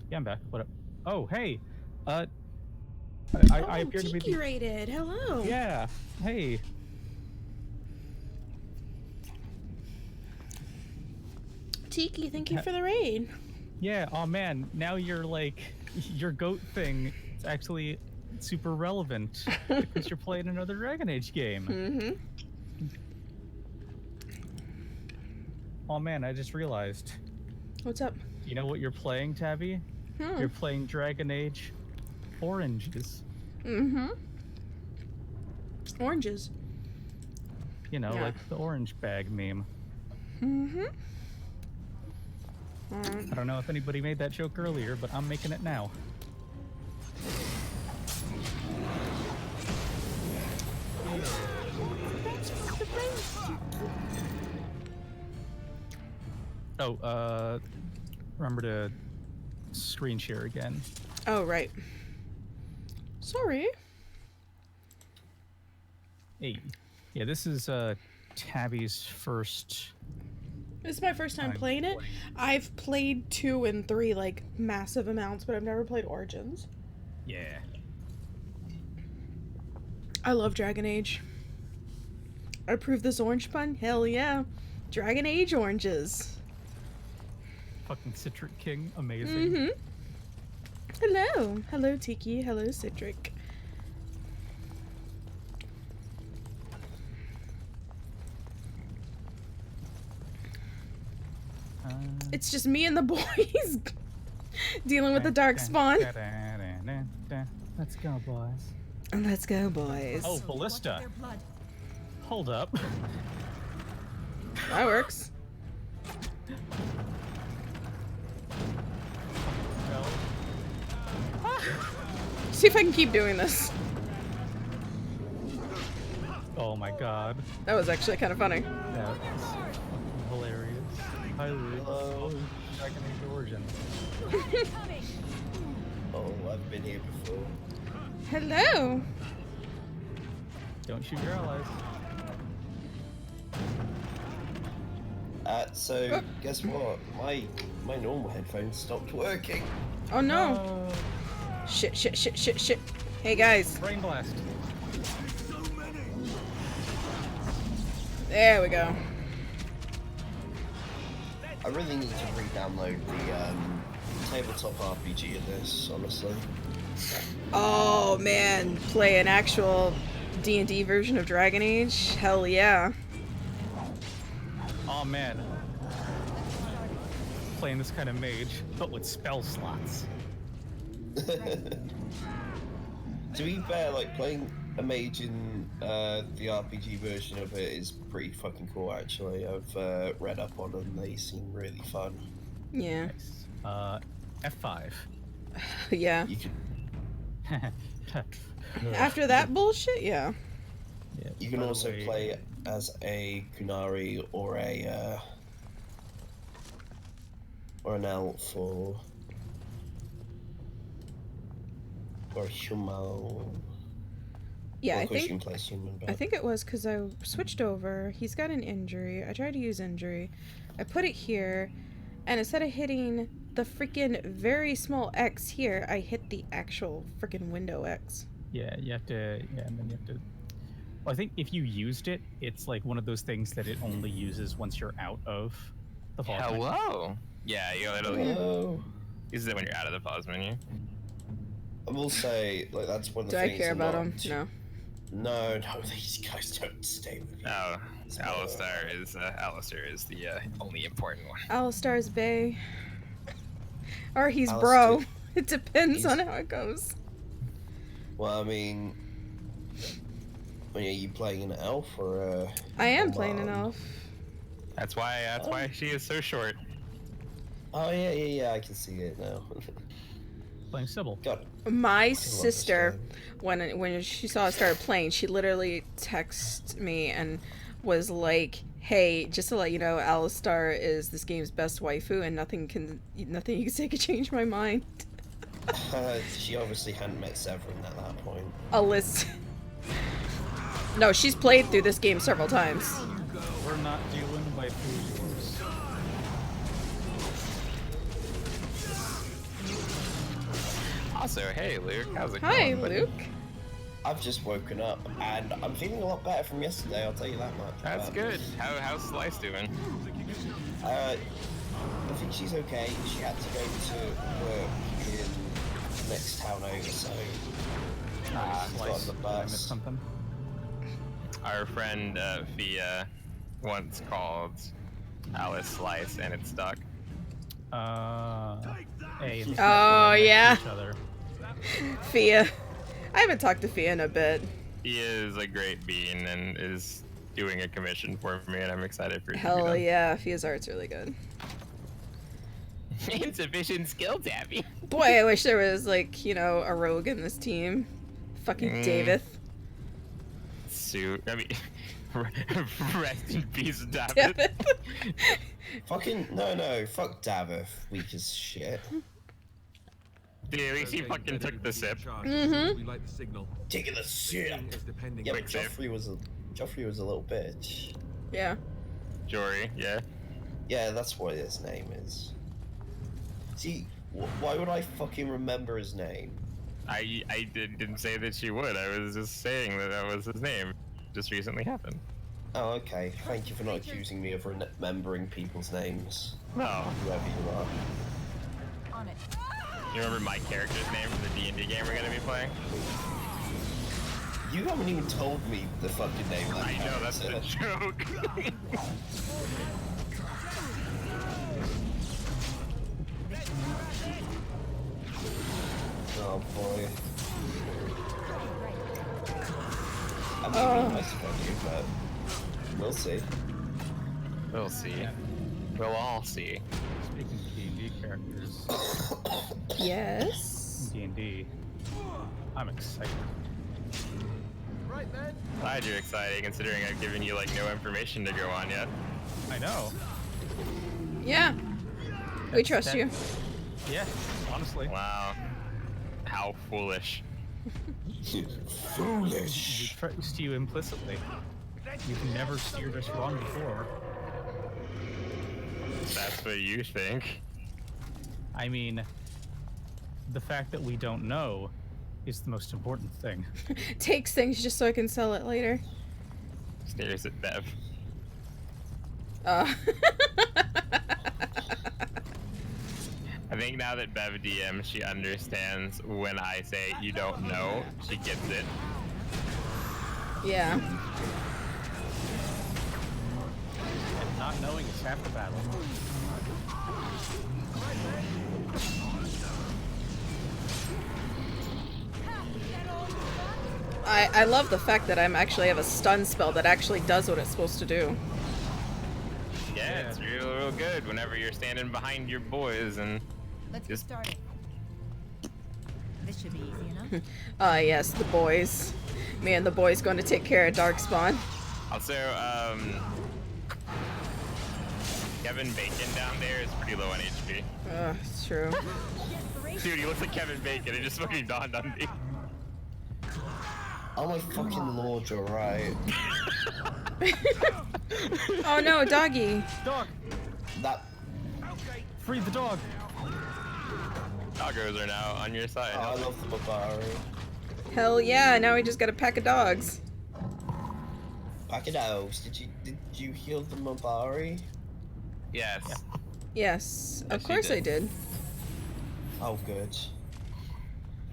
[SPEAKER 9] Yeah, I'm back. What up? Oh, hey. I appear to be
[SPEAKER 1] Tiki rated. Hello.
[SPEAKER 9] Yeah. Hey.
[SPEAKER 1] Tiki, thank you for the raid.
[SPEAKER 9] Yeah. Oh man. Now you're like your goat thing. It's actually super relevant because you're playing another Dragon Age game.
[SPEAKER 1] Mm-hmm.
[SPEAKER 9] Oh man, I just realized.
[SPEAKER 1] What's up?
[SPEAKER 9] You know what you're playing, Tabby? You're playing Dragon Age Oranges.
[SPEAKER 1] Mm-hmm. Oranges.
[SPEAKER 9] You know, like the orange bag meme.
[SPEAKER 1] Mm-hmm.
[SPEAKER 9] I don't know if anybody made that joke earlier, but I'm making it now. Oh, remember to screen share again.
[SPEAKER 1] Oh, right. Sorry.
[SPEAKER 9] Hey. Yeah, this is Tabby's first...
[SPEAKER 1] This is my first time playing it. I've played 2 and 3, like, massive amounts, but I've never played Origins.
[SPEAKER 9] Yeah.
[SPEAKER 1] I love Dragon Age. I approve this orange pun? Hell yeah. Dragon Age oranges.
[SPEAKER 9] Fucking Citric King. Amazing.
[SPEAKER 1] Mm-hmm. Hello. Hello, Tiki. Hello, Citric. It's just me and the boys dealing with the dark spawn.
[SPEAKER 9] Let's go, boys.
[SPEAKER 1] Let's go, boys.
[SPEAKER 9] Oh, Ballista. Hold up.
[SPEAKER 1] That works. See if I can keep doing this.
[SPEAKER 9] Oh my god.
[SPEAKER 1] That was actually kind of funny.
[SPEAKER 9] That was hilarious. Hello. Dragon Age Origins.
[SPEAKER 4] Oh, I've been here before.
[SPEAKER 1] Hello.
[SPEAKER 9] Don't shoot your allies.
[SPEAKER 4] So guess what? My normal headphones stopped working.
[SPEAKER 1] Oh no. Shit. Hey guys.
[SPEAKER 9] Brain blast.
[SPEAKER 1] There we go.
[SPEAKER 4] I really need to re-download the tabletop RPG of this, honestly.
[SPEAKER 1] Oh man, play an actual D&D version of Dragon Age? Hell yeah.
[SPEAKER 9] Oh man. Playing this kind of mage, but with spell slots.
[SPEAKER 4] To be fair, like playing a mage in the RPG version of it is pretty fucking cool actually. I've read up on them, they seem really fun.
[SPEAKER 1] Yeah.
[SPEAKER 9] Nice. F5.
[SPEAKER 1] Yeah.
[SPEAKER 4] You can...
[SPEAKER 1] After that bullshit, yeah.
[SPEAKER 4] You can also play as a Kunari or a or an elf or a human.
[SPEAKER 1] Yeah,
[SPEAKER 4] well,
[SPEAKER 1] I think
[SPEAKER 4] you can play as human, but...
[SPEAKER 1] I think it was because I switched over. He's got an injury. I tried to use injury. I put it here, and instead of hitting the freaking very small X here, I hit the actual freaking window X.
[SPEAKER 9] Yeah, you have to. Yeah, and then you have to. Well, I think if you used it, it's like one of those things that it only uses once you're out of the pause menu.
[SPEAKER 2] Hello. Yeah, you literally use it when you're out of the pause menu.
[SPEAKER 4] I will say, like, that's one of the
[SPEAKER 1] Do I
[SPEAKER 4] things
[SPEAKER 1] care
[SPEAKER 4] I'm
[SPEAKER 1] about
[SPEAKER 4] not...
[SPEAKER 1] him? No.
[SPEAKER 4] No, these guys don't stay with you.
[SPEAKER 2] Oh, Alistair is the only important one.
[SPEAKER 1] Alistair's bae. Or he's
[SPEAKER 4] Alistair-
[SPEAKER 1] bro. It depends on how it goes.
[SPEAKER 4] Well, I mean, are you playing an elf or a...
[SPEAKER 1] I am playing an elf.
[SPEAKER 2] That's why she is so short.
[SPEAKER 4] Oh, yeah, I can see it now.
[SPEAKER 9] Playing Sybil.
[SPEAKER 4] God.
[SPEAKER 1] My sister, when she saw I started playing, she literally texted me and was like, Hey, just to let you know, Alistar is this game's best waifu, and nothing you can say can change my mind.
[SPEAKER 4] She obviously hadn't met Severin at that point.
[SPEAKER 1] Alyssa. No, she's played through this game several times.
[SPEAKER 9] We're not doing waifu wars.
[SPEAKER 2] Also, hey Luke, how's it
[SPEAKER 1] Hi,
[SPEAKER 2] going? Buddy?
[SPEAKER 1] Luke.
[SPEAKER 4] I've just woken up and I'm feeling a lot better from yesterday, I'll tell you that much.
[SPEAKER 2] That's good. How's Slice doing?
[SPEAKER 4] I think she's okay. She had to go to work in next town over, so she's got on the bus.
[SPEAKER 9] Something.
[SPEAKER 2] Our friend Fia once called Alice Slice and it stuck.
[SPEAKER 1] Oh yeah. Fia. I haven't talked to Fia in a bit.
[SPEAKER 2] He is a great bean and is doing a commission for me, and I'm excited for it.
[SPEAKER 1] Hell yeah, Fia's art's really good.
[SPEAKER 2] Insufficient skill, Tabby.
[SPEAKER 1] Boy, I wish there was, like, you know, a rogue in this team. Fucking David.
[SPEAKER 2] Suit. I mean, rest in peace, David.
[SPEAKER 4] Fucking no, fuck Davith, weak as shit.
[SPEAKER 2] Dude, at least he fucking took the sip.
[SPEAKER 7] We like the signal.
[SPEAKER 4] Taking the sip. Yeah, but Joffrey was a little bitch.
[SPEAKER 1] Yeah.
[SPEAKER 2] Jory, yeah.
[SPEAKER 4] Yeah, that's what his name is. See, why would I fucking remember his name?
[SPEAKER 2] I didn't say that she would. I was just saying that was his name. Just recently happened.
[SPEAKER 4] Oh, okay. Thank you for not accusing me of remembering people's names.
[SPEAKER 2] No.
[SPEAKER 4] Whoever you are.
[SPEAKER 13] On it.
[SPEAKER 2] You remember my character's name from the D&D game we're gonna be playing?
[SPEAKER 4] You haven't even told me the fucking name of that
[SPEAKER 2] I know, that's the joke.
[SPEAKER 4] Oh boy. I'm being nice about you, but we'll see.
[SPEAKER 2] We'll see. We'll all see.
[SPEAKER 9] Speaking of D&D characters.
[SPEAKER 1] Yes.
[SPEAKER 9] D&D. I'm excited.
[SPEAKER 7] Right then.
[SPEAKER 2] Glad you're excited, considering I've given you like no information to go on yet.
[SPEAKER 9] I know.
[SPEAKER 1] Yeah. We trust you.
[SPEAKER 9] Yeah, honestly.
[SPEAKER 2] Wow. How foolish.
[SPEAKER 4] Foolish.
[SPEAKER 9] We trust you implicitly. You've never steered us wrong before.
[SPEAKER 2] That's what you think.
[SPEAKER 9] I mean, the fact that we don't know is the most important thing.
[SPEAKER 1] Takes things just so I can sell it later.
[SPEAKER 2] Stares at Bev. I think now that Bev DM, she understands when I say you don't know, she gets it.
[SPEAKER 1] Yeah.
[SPEAKER 9] And not knowing is half the battle.
[SPEAKER 1] I love the fact that I actually have a stun spell that actually does what it's supposed to do.
[SPEAKER 2] Yeah, it's real good whenever you're standing behind your boys and
[SPEAKER 13] Let's
[SPEAKER 2] just
[SPEAKER 13] get started. This should be easy enough.
[SPEAKER 1] Yes, the boys. Me and the boys going to take care of Darkspawn.
[SPEAKER 2] Also, Kevin Bacon down there is pretty low on HP.
[SPEAKER 1] It's true.
[SPEAKER 2] Dude, he looks like Kevin Bacon. It just fucking dawned on me.
[SPEAKER 4] Oh my fucking lord, you're right.
[SPEAKER 1] Oh no, doggy.
[SPEAKER 9] Dog.
[SPEAKER 4] That.
[SPEAKER 9] Free the dog.
[SPEAKER 2] Doggos are now on your side.
[SPEAKER 4] Oh, I love the Mabari.
[SPEAKER 1] Hell yeah, now we just got a pack of dogs.
[SPEAKER 4] Pack of dogs. Did you heal the Mabari?
[SPEAKER 2] Yes.
[SPEAKER 1] Yes, of
[SPEAKER 2] she
[SPEAKER 1] course I
[SPEAKER 2] did.
[SPEAKER 1] did.
[SPEAKER 4] Oh, good.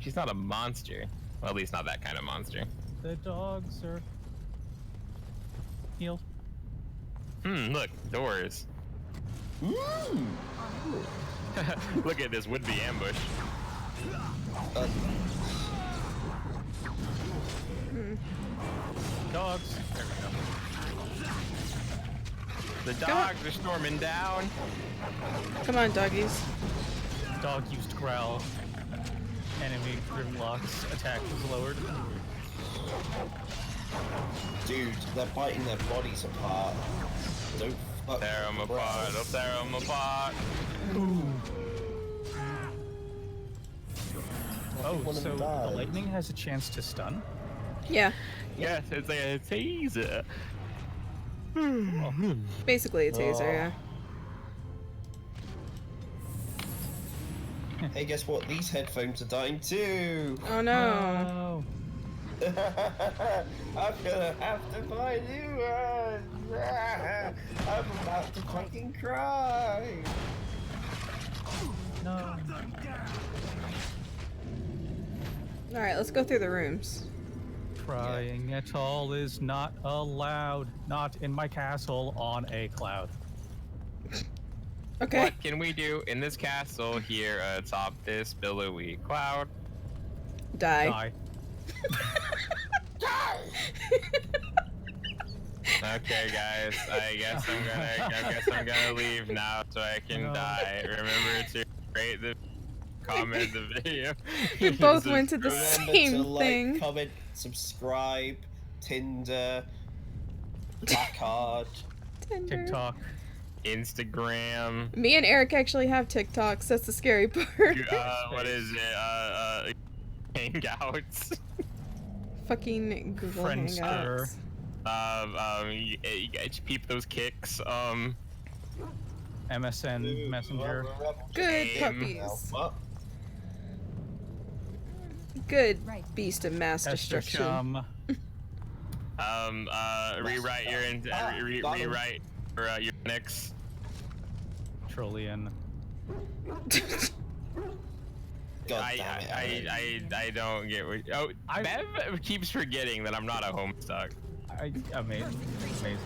[SPEAKER 2] She's not a monster. Well, at least not that kind of monster.
[SPEAKER 9] The dogs are healed.
[SPEAKER 2] Look, doors. Look at this would-be ambush.
[SPEAKER 9] Dogs.
[SPEAKER 2] There we go. The dogs are storming down.
[SPEAKER 1] Come on, doggies.
[SPEAKER 9] Dog used growl. Enemy Grimlock's attack was lowered.
[SPEAKER 4] Dude, they're biting their bodies apart. Don't fuck
[SPEAKER 2] tear them apart. Don't tear them apart.
[SPEAKER 9] Oh, so the lightning has a chance to stun?
[SPEAKER 1] Yeah.
[SPEAKER 2] Yes, it's like a taser.
[SPEAKER 1] Basically a taser, yeah.
[SPEAKER 4] Hey, guess what? These headphones are dying too.
[SPEAKER 1] Oh no.
[SPEAKER 4] I'm gonna have to buy new ones. I'm about to fucking cry.
[SPEAKER 9] No.
[SPEAKER 1] Alright, let's go through the rooms.
[SPEAKER 9] Crying at all is not allowed. Not in my castle on a cloud.
[SPEAKER 1] Okay.
[SPEAKER 2] What can we do in this castle here atop this billowy cloud?
[SPEAKER 1] Die.
[SPEAKER 2] Okay, guys. I guess I'm gonna leave now so I can die. Remember to rate the comment the video.
[SPEAKER 1] We both went to the
[SPEAKER 4] Remember
[SPEAKER 1] same
[SPEAKER 4] to like,
[SPEAKER 1] thing.
[SPEAKER 4] comment, subscribe, Tinder, Placard,
[SPEAKER 2] TikTok, Instagram.
[SPEAKER 1] Me and Eric actually have TikToks. That's the scary part.
[SPEAKER 2] What is it? Hangouts.
[SPEAKER 1] Fucking Google
[SPEAKER 9] Friendster.
[SPEAKER 2] You guys peep those kicks.
[SPEAKER 9] MSN Messenger.
[SPEAKER 1] Good puppies. Good beast of mass destruction.
[SPEAKER 2] Rewrite your rewrite for your Linux.
[SPEAKER 9] Trillion.
[SPEAKER 2] I don't get what. Oh, Bev keeps forgetting that I'm not a homestuck.
[SPEAKER 9] Amazing.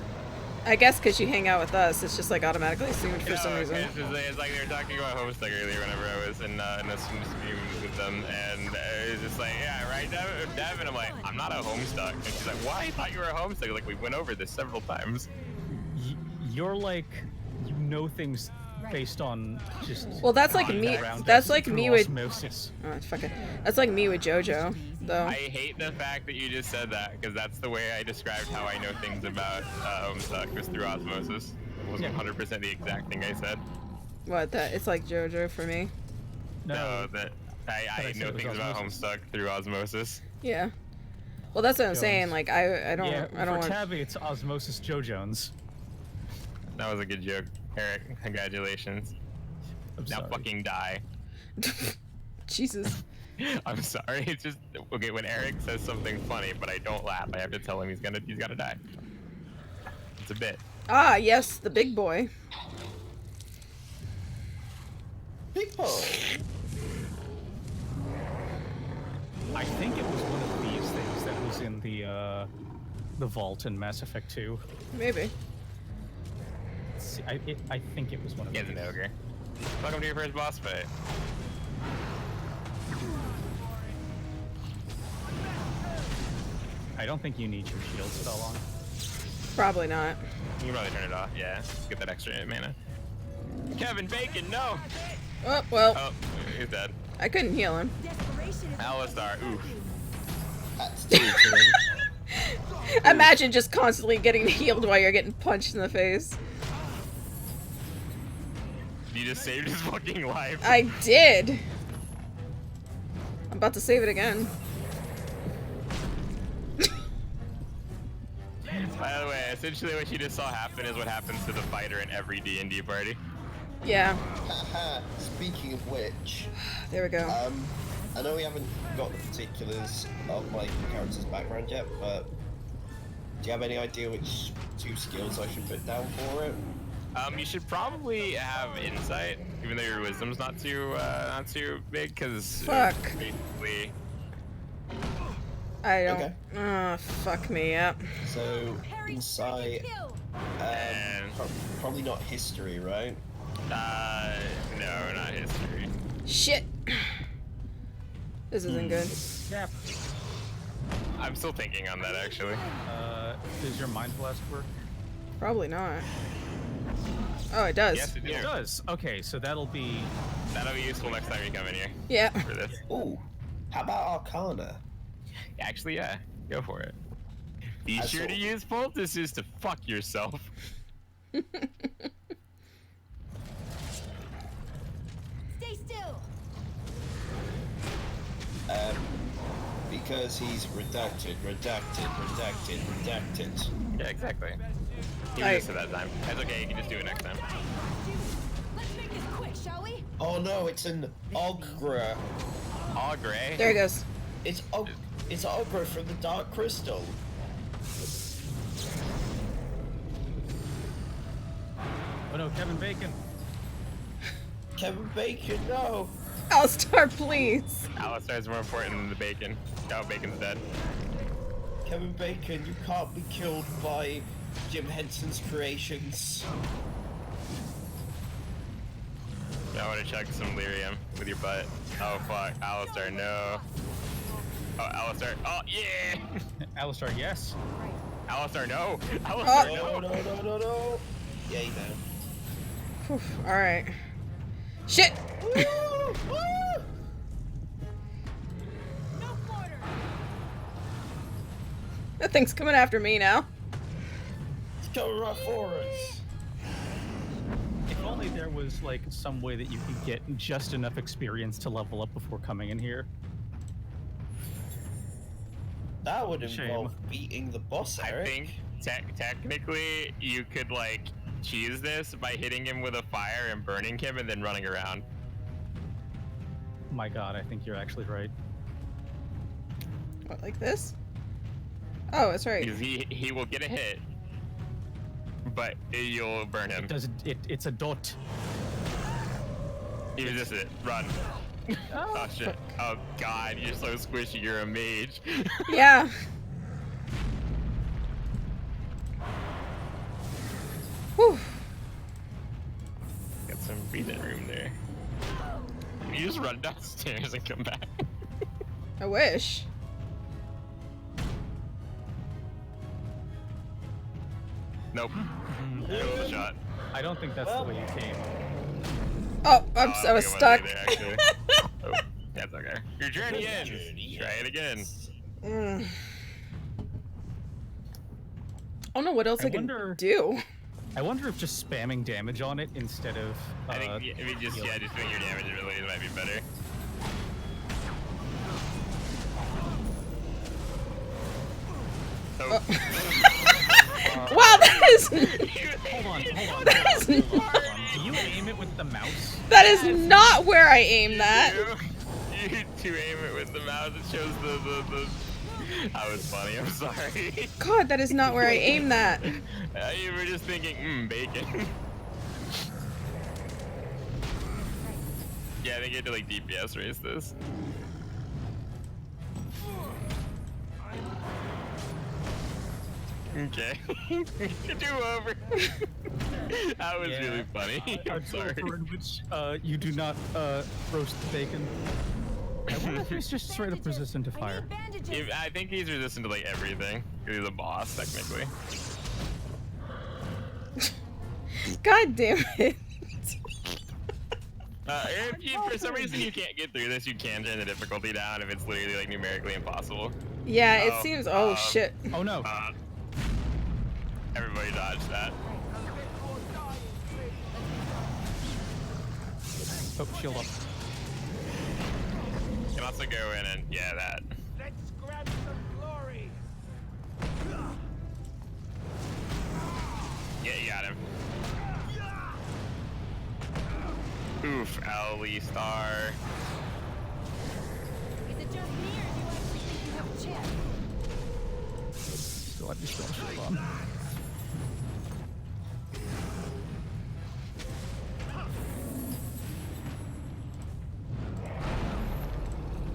[SPEAKER 1] I guess because you hang out with us, it's just like automatically assumed for some reason.
[SPEAKER 2] It's like they were talking about homestuck earlier whenever I was in a stream with them, and it's just like, yeah, right, Dev, and I'm like, I'm not a homestuck, and she's like, why? I thought you were a homestuck. Like we went over this several times.
[SPEAKER 9] You're like, you know things based on just.
[SPEAKER 1] Well, that's like me. That's like me with.
[SPEAKER 9] Osmosis.
[SPEAKER 1] Oh, fuck it. That's like me with JoJo, though.
[SPEAKER 2] I hate the fact that you just said that, because that's the way I described how I know things about homestuck, was through osmosis. It was 100% the exact thing I said.
[SPEAKER 1] What? That it's like JoJo for me.
[SPEAKER 2] No, that I know things about homestuck through osmosis.
[SPEAKER 1] Yeah. Well, that's what I'm saying. Like I don't.
[SPEAKER 9] Yeah,
[SPEAKER 1] I don't
[SPEAKER 9] for
[SPEAKER 1] want.
[SPEAKER 9] Tabby, it's Osmosis Joe Jones.
[SPEAKER 2] That was a good joke, Eric. Congratulations. Now fucking die.
[SPEAKER 1] Jesus.
[SPEAKER 2] I'm sorry. It's just okay when Eric says something funny, but I don't laugh. I have to tell him he's gotta die. It's a bit.
[SPEAKER 1] Ah, yes, the big boy.
[SPEAKER 4] Big boy.
[SPEAKER 9] I think it was one of these things that was in the vault in Mass Effect 2.
[SPEAKER 1] Maybe.
[SPEAKER 9] I think it was one of these.
[SPEAKER 2] He's an ogre. Welcome to your first boss fight.
[SPEAKER 9] I don't think you need your shield spell on.
[SPEAKER 1] Probably not.
[SPEAKER 2] You can probably turn it off. Yeah, get that extra mana. Kevin Bacon, no.
[SPEAKER 1] Oh well.
[SPEAKER 2] Oh, he's dead.
[SPEAKER 1] I couldn't heal him.
[SPEAKER 2] Alistar, oof.
[SPEAKER 1] Imagine just constantly getting healed while you're getting punched in the face.
[SPEAKER 2] You just saved his fucking life.
[SPEAKER 1] I did. I'm about to save it again.
[SPEAKER 2] By the way, essentially what you just saw happen is what happens to the fighter in every D&D party.
[SPEAKER 1] Yeah.
[SPEAKER 4] Speaking of which,
[SPEAKER 1] there we go.
[SPEAKER 4] I know we haven't got the particulars of my character's background yet, but do you have any idea which 2 skills I should put down for it?
[SPEAKER 2] You should probably have insight, even though your wisdom's not too big, because basically.
[SPEAKER 1] I don't. Okay. Fuck me up.
[SPEAKER 4] So insight, probably not history, right?
[SPEAKER 2] No, not history.
[SPEAKER 1] Shit. This isn't good.
[SPEAKER 9] Yeah.
[SPEAKER 2] I'm still thinking on that, actually.
[SPEAKER 9] Does your Mind Blast work?
[SPEAKER 1] Probably not. Oh, it does.
[SPEAKER 2] Yes,
[SPEAKER 9] it does. Okay, so that'll be
[SPEAKER 2] useful next time you come in here.
[SPEAKER 1] Yeah.
[SPEAKER 2] For this.
[SPEAKER 4] Ooh, how about Arcana?
[SPEAKER 2] Actually, yeah, go for it. Be sure to use poultices to fuck yourself.
[SPEAKER 13] Stay still.
[SPEAKER 4] Because he's redacted.
[SPEAKER 2] Yeah, exactly. He
[SPEAKER 1] Right.
[SPEAKER 2] missed it that time. That's okay, you can just do it next time.
[SPEAKER 13] Let's make this quick, shall we?
[SPEAKER 4] Oh no, it's an Ogre.
[SPEAKER 2] Ogre?
[SPEAKER 1] There he goes.
[SPEAKER 4] It's Ogre from the Dark Crystal.
[SPEAKER 9] Oh no, Kevin Bacon.
[SPEAKER 4] Kevin Bacon, no.
[SPEAKER 1] Alistar, please.
[SPEAKER 2] Alistar's more important than the bacon. Oh, Bacon's dead.
[SPEAKER 4] Kevin Bacon, you can't be killed by Jim Henson's creations.
[SPEAKER 2] I want to chug some lyrium with your butt. Oh fuck, Alistar, no. Oh, Alistar, oh yeah!
[SPEAKER 9] Alistar, yes.
[SPEAKER 2] Alistar, no! Alistar,
[SPEAKER 4] No. Yay, no.
[SPEAKER 1] Alright. Shit! That thing's coming after me now.
[SPEAKER 4] It's coming right for us.
[SPEAKER 9] If only there was like some way that you could get just enough experience to level up before coming in here.
[SPEAKER 4] That would
[SPEAKER 9] Shame.
[SPEAKER 4] involve beating the boss, Eric.
[SPEAKER 2] I think technically you could like cheese this by hitting him with a fire and burning him and then running around.
[SPEAKER 9] My god, I think you're actually right.
[SPEAKER 1] What, like this? Oh, that's right.
[SPEAKER 2] Because he will get a hit, but you'll burn him.
[SPEAKER 9] It's a dot.
[SPEAKER 2] He resisted it. Run. Oh shit. Oh god, you're so squishy, you're a mage.
[SPEAKER 1] Yeah. Whew.
[SPEAKER 2] Got some breathing room there. You just run downstairs and come back.
[SPEAKER 1] I wish.
[SPEAKER 2] Nope. That was a shot.
[SPEAKER 9] I don't think that's the way you came.
[SPEAKER 1] Oh, I was stuck.
[SPEAKER 2] Oh, that's okay. Your journey ends. Try it again.
[SPEAKER 1] I don't know what else I can do.
[SPEAKER 9] I wonder if just spamming damage on it instead of.
[SPEAKER 2] I think if you just doing your damage abilities might be better. Oh.
[SPEAKER 1] Wow, that is.
[SPEAKER 9] Hold on.
[SPEAKER 1] That is.
[SPEAKER 9] Do you aim it with the mouse?
[SPEAKER 1] That is not where I aim that.
[SPEAKER 2] You to aim it with the mouse, it shows the. That was funny. I'm sorry.
[SPEAKER 1] God, that is not where I aim that.
[SPEAKER 2] You were just thinking, bacon. Yeah, I think you had to like DPS race this. Okay. Do over. That was really funny. I'm sorry.
[SPEAKER 9] In which you do not roast the bacon. I wonder if he's just straight up resistant to fire.
[SPEAKER 2] I think he's resistant to like everything. He's a boss, technically.
[SPEAKER 1] God damn it.
[SPEAKER 2] If you, for some reason you can't get through this, you can turn the difficulty down if it's literally like numerically impossible.
[SPEAKER 1] Yeah, it seems. Oh shit.
[SPEAKER 9] Oh no.
[SPEAKER 2] Everybody dodged that.
[SPEAKER 9] Oh, shield up.
[SPEAKER 2] You can also go in and that.
[SPEAKER 16] Let's grab some glory.
[SPEAKER 2] Yeah, you got him. Oof, Alistar.
[SPEAKER 13] Is it just me, or do you actually think you have a chance?
[SPEAKER 9] Still have your spell shield on.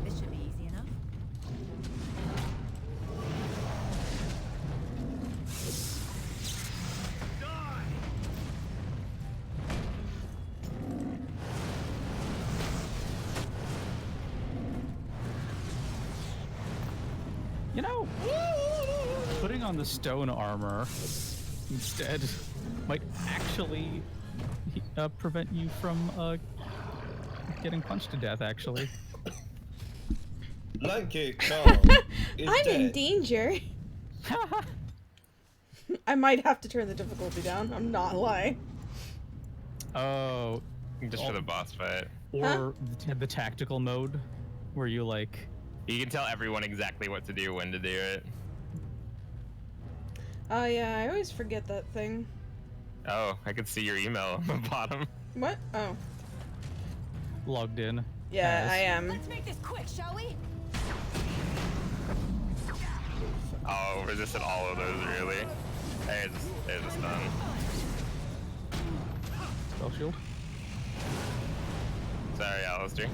[SPEAKER 13] This should be easy enough.
[SPEAKER 9] You know, putting on the stone armor instead might actually prevent you from getting punched to death, actually.
[SPEAKER 4] Lanky Carl is
[SPEAKER 1] I'm
[SPEAKER 4] dead.
[SPEAKER 1] in danger. I might have to turn the difficulty down. I'm not lying.
[SPEAKER 9] Oh.
[SPEAKER 2] Just for the boss fight.
[SPEAKER 9] Or the tactical mode, where you like...
[SPEAKER 2] You can tell everyone exactly what to do, when to do it.
[SPEAKER 1] Oh yeah, I always forget that thing.
[SPEAKER 2] Oh, I can see your email on the bottom.
[SPEAKER 1] What? Oh.
[SPEAKER 9] Logged in.
[SPEAKER 1] Yeah, I am.
[SPEAKER 13] Let's make this quick, shall we?
[SPEAKER 2] Oh, resisted all of those, really. There's a stun.
[SPEAKER 9] Spell shield.
[SPEAKER 2] Sorry, Alistair.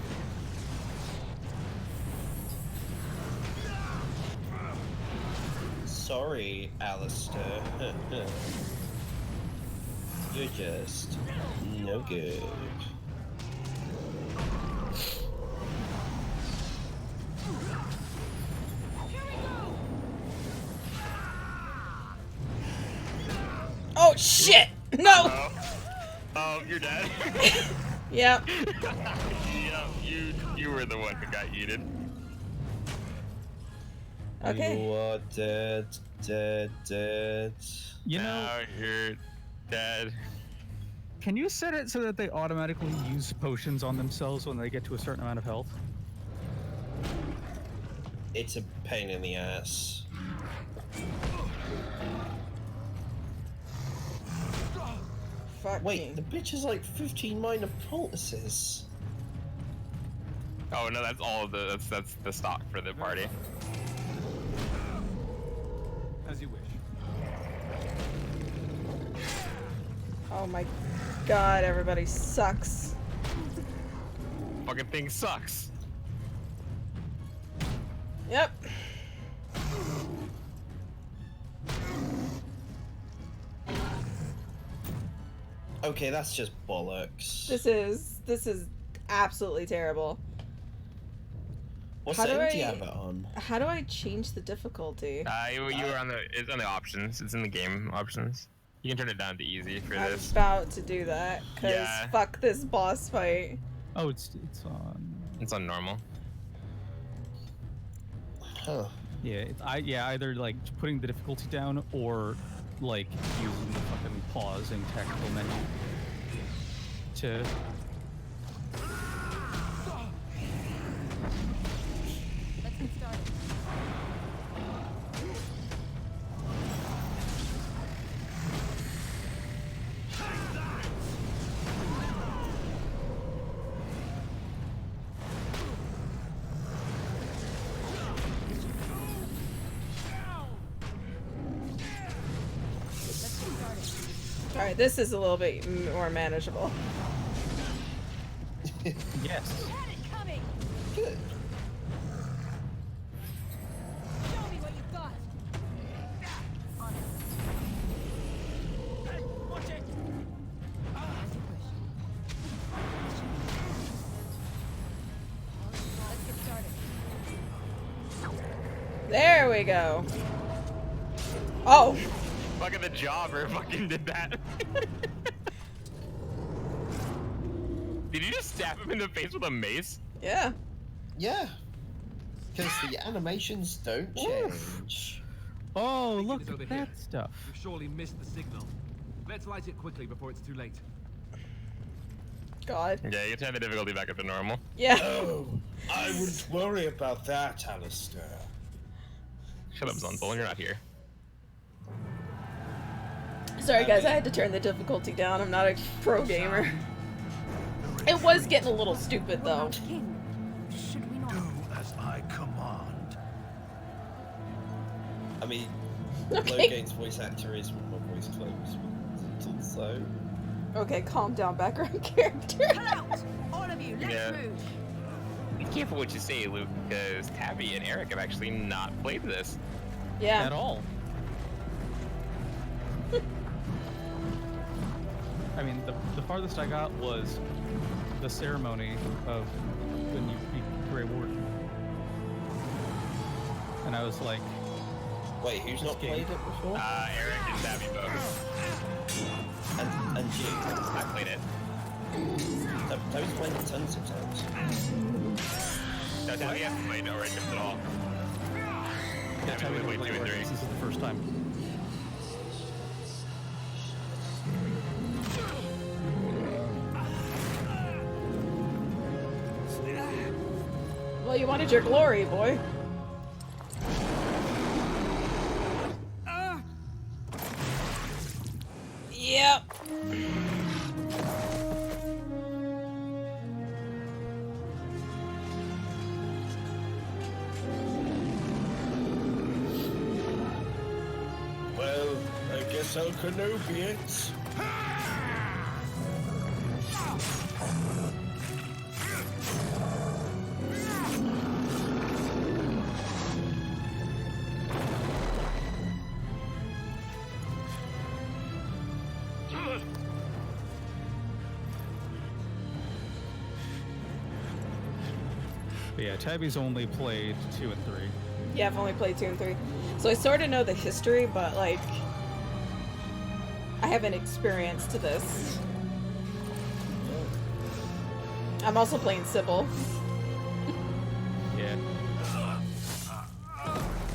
[SPEAKER 4] Sorry, Alistair. You're just no good.
[SPEAKER 1] Oh shit! No!
[SPEAKER 2] Oh, you're dead.
[SPEAKER 1] Yep.
[SPEAKER 2] Yeah, you were the one who got yeeted.
[SPEAKER 1] Okay.
[SPEAKER 4] You are dead, dead, dead.
[SPEAKER 9] You know,
[SPEAKER 2] now you're dead.
[SPEAKER 9] Can you set it so that they automatically use potions on themselves when they get to a certain amount of health?
[SPEAKER 4] It's a pain in the ass.
[SPEAKER 1] Fuck
[SPEAKER 4] Wait, the bitch is like 15 minor poultices.
[SPEAKER 2] Oh no, that's all of the that's the stock for the party.
[SPEAKER 7] As you wish.
[SPEAKER 1] Oh my god, everybody sucks.
[SPEAKER 2] Fucking thing sucks.
[SPEAKER 1] Yep.
[SPEAKER 4] Okay, that's just bollocks.
[SPEAKER 1] This is absolutely terrible.
[SPEAKER 4] What
[SPEAKER 1] How do
[SPEAKER 4] setting do you
[SPEAKER 1] I-
[SPEAKER 4] have it on?
[SPEAKER 1] How do I change the difficulty?
[SPEAKER 2] You were on it's on the options. It's in the game options. You can turn it down to easy for
[SPEAKER 1] I'm
[SPEAKER 2] this.
[SPEAKER 1] about to do that, cause
[SPEAKER 2] Yeah.
[SPEAKER 1] fuck this boss fight.
[SPEAKER 9] Oh, it's on.
[SPEAKER 2] It's on normal.
[SPEAKER 4] Huh.
[SPEAKER 9] Yeah, either like putting the difficulty down or like using the fucking pausing tactical menu to.
[SPEAKER 13] Let's get started.
[SPEAKER 1] Alright, this is a little bit more manageable.
[SPEAKER 9] Yes.
[SPEAKER 13] Coming.
[SPEAKER 4] Good.
[SPEAKER 13] Show me what you've got. On it. Hey, watch it. As you wish. Let's get started.
[SPEAKER 1] There we go. Oh!
[SPEAKER 2] Fucking the jobber fucking did that. Did you just stab him in the face with a mace?
[SPEAKER 1] Yeah.
[SPEAKER 4] Yeah. Because the animations don't change.
[SPEAKER 9] Oh,
[SPEAKER 7] Beacon
[SPEAKER 9] look
[SPEAKER 7] is
[SPEAKER 9] at
[SPEAKER 7] over
[SPEAKER 9] that
[SPEAKER 7] here.
[SPEAKER 9] stuff.
[SPEAKER 7] We've surely missed the signal. Let's light it quickly before it's too late.
[SPEAKER 1] God.
[SPEAKER 2] Yeah, you can turn the difficulty back up to normal.
[SPEAKER 1] Yeah.
[SPEAKER 4] Oh, I wouldn't worry about that, Alistair.
[SPEAKER 2] Shut up, Zunbul, you're not here.
[SPEAKER 1] Sorry guys, I had to turn the difficulty down. I'm not a pro gamer. It was getting a little stupid though.
[SPEAKER 13] Should we not?
[SPEAKER 16] Do as I command.
[SPEAKER 4] I mean,
[SPEAKER 1] Okay.
[SPEAKER 4] Logain's voice actor is with my voice closed, but so.
[SPEAKER 1] Okay, calm down, background character.
[SPEAKER 13] Cut out! All of you, let's
[SPEAKER 2] Yeah.
[SPEAKER 13] move.
[SPEAKER 2] Be careful what you say, Luke, because Tabby and Eric have actually not played this.
[SPEAKER 1] Yeah.
[SPEAKER 9] At all. I mean, the farthest I got was the ceremony of when you beat Grey Warden. And I was like...
[SPEAKER 4] Wait, who's not played it before?
[SPEAKER 2] Eric and Tabby both.
[SPEAKER 4] And you?
[SPEAKER 2] I played it.
[SPEAKER 4] Tabby's played it tons of times.
[SPEAKER 2] No, Tabby hasn't played Origins at all.
[SPEAKER 9] Yeah,
[SPEAKER 2] Tabby only played 2 and 3.
[SPEAKER 9] This is the first time.
[SPEAKER 1] you wanted your glory, boy. Yep.
[SPEAKER 4] Well, I guess I'll Kenobi it.
[SPEAKER 9] But yeah, Tabby's only played 2 and 3.
[SPEAKER 1] Yeah, I've only played 2 and 3. So I sort of know the history, but like, I haven't experienced this. I'm also playing Sybil.
[SPEAKER 9] Yeah.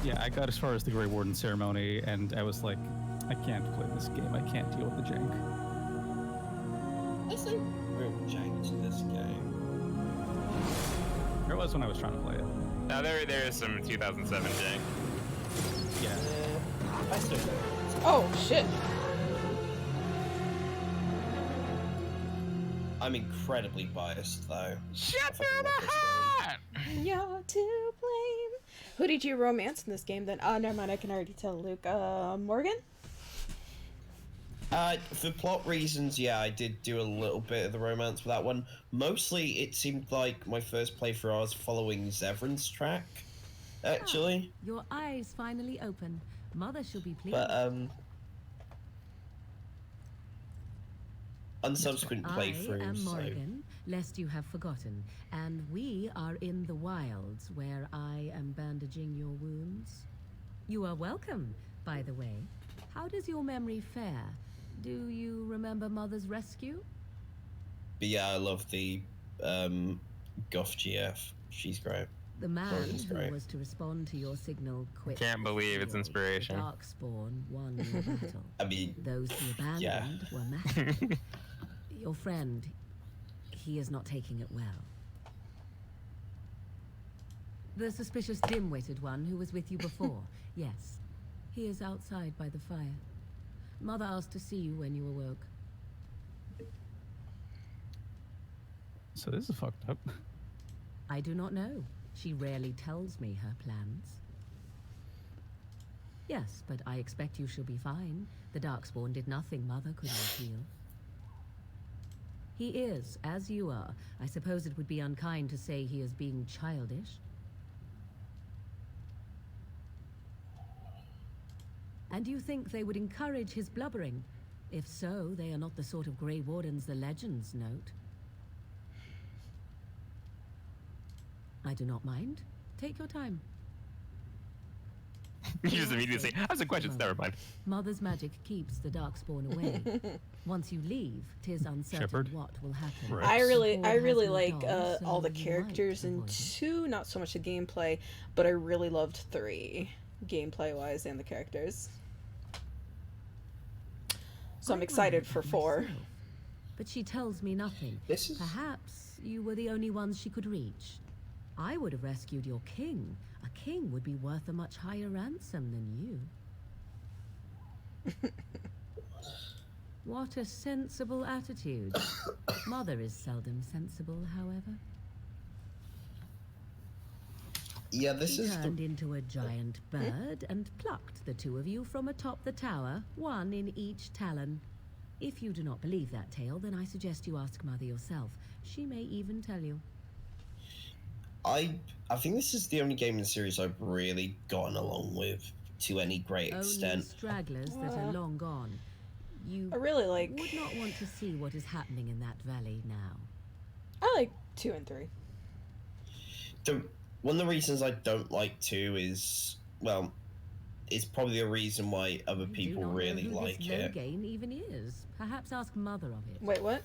[SPEAKER 9] Yeah, I got as far as the Grey Warden ceremony, and I was like, I can't play this game. I can't deal with the jank.
[SPEAKER 4] There's no real jank to this game.
[SPEAKER 9] There was when I was trying to play it.
[SPEAKER 2] Now there is some 2007 jank.
[SPEAKER 9] Yeah.
[SPEAKER 4] I still know.
[SPEAKER 1] Oh, shit.
[SPEAKER 4] I'm incredibly biased, though.
[SPEAKER 2] Shut down the hat!
[SPEAKER 1] You're to blame. Who did you romance in this game then? Oh, never mind, I can already tell Luke. Morgan?
[SPEAKER 4] For plot reasons, yeah, I did do a little bit of the romance for that one. Mostly, it seemed like my first playthrough I was following Zevran's track, actually.
[SPEAKER 20] Your eyes finally open. Mother shall be pleased.
[SPEAKER 4] But, on subsequent playthroughs,
[SPEAKER 20] I am
[SPEAKER 4] so...
[SPEAKER 20] Morgan, lest you have forgotten, and we are in the wilds where I am bandaging your wounds. You are welcome, by the way. How does your memory fare? Do you remember Mother's rescue?
[SPEAKER 4] But yeah, I love the Goth GF. She's great.
[SPEAKER 20] The man
[SPEAKER 4] Morgan's
[SPEAKER 20] who
[SPEAKER 4] great.
[SPEAKER 20] was to respond to your signal quick.
[SPEAKER 2] Can't believe it's inspiration.
[SPEAKER 20] Darkspawn won your battle.
[SPEAKER 4] I mean,
[SPEAKER 20] Those he abandoned
[SPEAKER 4] yeah.
[SPEAKER 20] were massacred. Your friend, he is not taking it well. The suspicious dim-witted one who was with you before, yes. He is outside by the fire. Mother asked to see you when you awoke.
[SPEAKER 9] So this is fucked up.
[SPEAKER 20] I do not know. She rarely tells me her plans. Yes, but I expect you shall be fine. The Darkspawn did nothing Mother could not heal. He is, as you are. I suppose it would be unkind to say he is being childish. And you think they would encourage his blubbering? If so, they are not the sort of Grey Wardens the legends note. I do not mind. Take your time.
[SPEAKER 2] You just immediately say, "That's a question." Never mind.
[SPEAKER 20] Mother's magic keeps the Darkspawn away. Once you leave, 'tis uncertain
[SPEAKER 9] Shepherd.
[SPEAKER 20] what will happen.
[SPEAKER 9] Right.
[SPEAKER 1] I really
[SPEAKER 20] Or
[SPEAKER 1] like
[SPEAKER 20] has no doll,
[SPEAKER 1] all the
[SPEAKER 20] so you
[SPEAKER 1] characters
[SPEAKER 20] might
[SPEAKER 1] in
[SPEAKER 20] avoid it.
[SPEAKER 1] 2, not so much the gameplay, but I really loved 3, gameplay-wise and the characters. So I'm
[SPEAKER 20] I
[SPEAKER 1] excited
[SPEAKER 20] wondered
[SPEAKER 1] for
[SPEAKER 20] that
[SPEAKER 1] 4.
[SPEAKER 20] myself. But she tells me nothing.
[SPEAKER 4] This is...
[SPEAKER 20] Perhaps you were the only ones she could reach. I would have rescued your king. A king would be worth a much higher ransom than you. What a sensible attitude. Mother is seldom sensible, however.
[SPEAKER 4] Yeah, this
[SPEAKER 20] She
[SPEAKER 4] is
[SPEAKER 20] turned
[SPEAKER 4] the...
[SPEAKER 20] into a giant bird and plucked the 2 of you from atop the tower, 1 in each talon. If you do not believe that tale, then I suggest you ask Mother yourself. She may even tell you.
[SPEAKER 4] I think this is the only game in the series I've really gotten along with to any great
[SPEAKER 20] Only
[SPEAKER 4] extent.
[SPEAKER 20] stragglers that are long gone. You
[SPEAKER 1] I really like...
[SPEAKER 20] would not want to see what is happening in that valley now.
[SPEAKER 1] I like 2 and 3.
[SPEAKER 4] One of the reasons I don't like 2 is, well, it's probably the reason why other people really like
[SPEAKER 20] this
[SPEAKER 4] it.
[SPEAKER 20] Logain even is. Perhaps ask Mother of it.
[SPEAKER 1] Wait, what?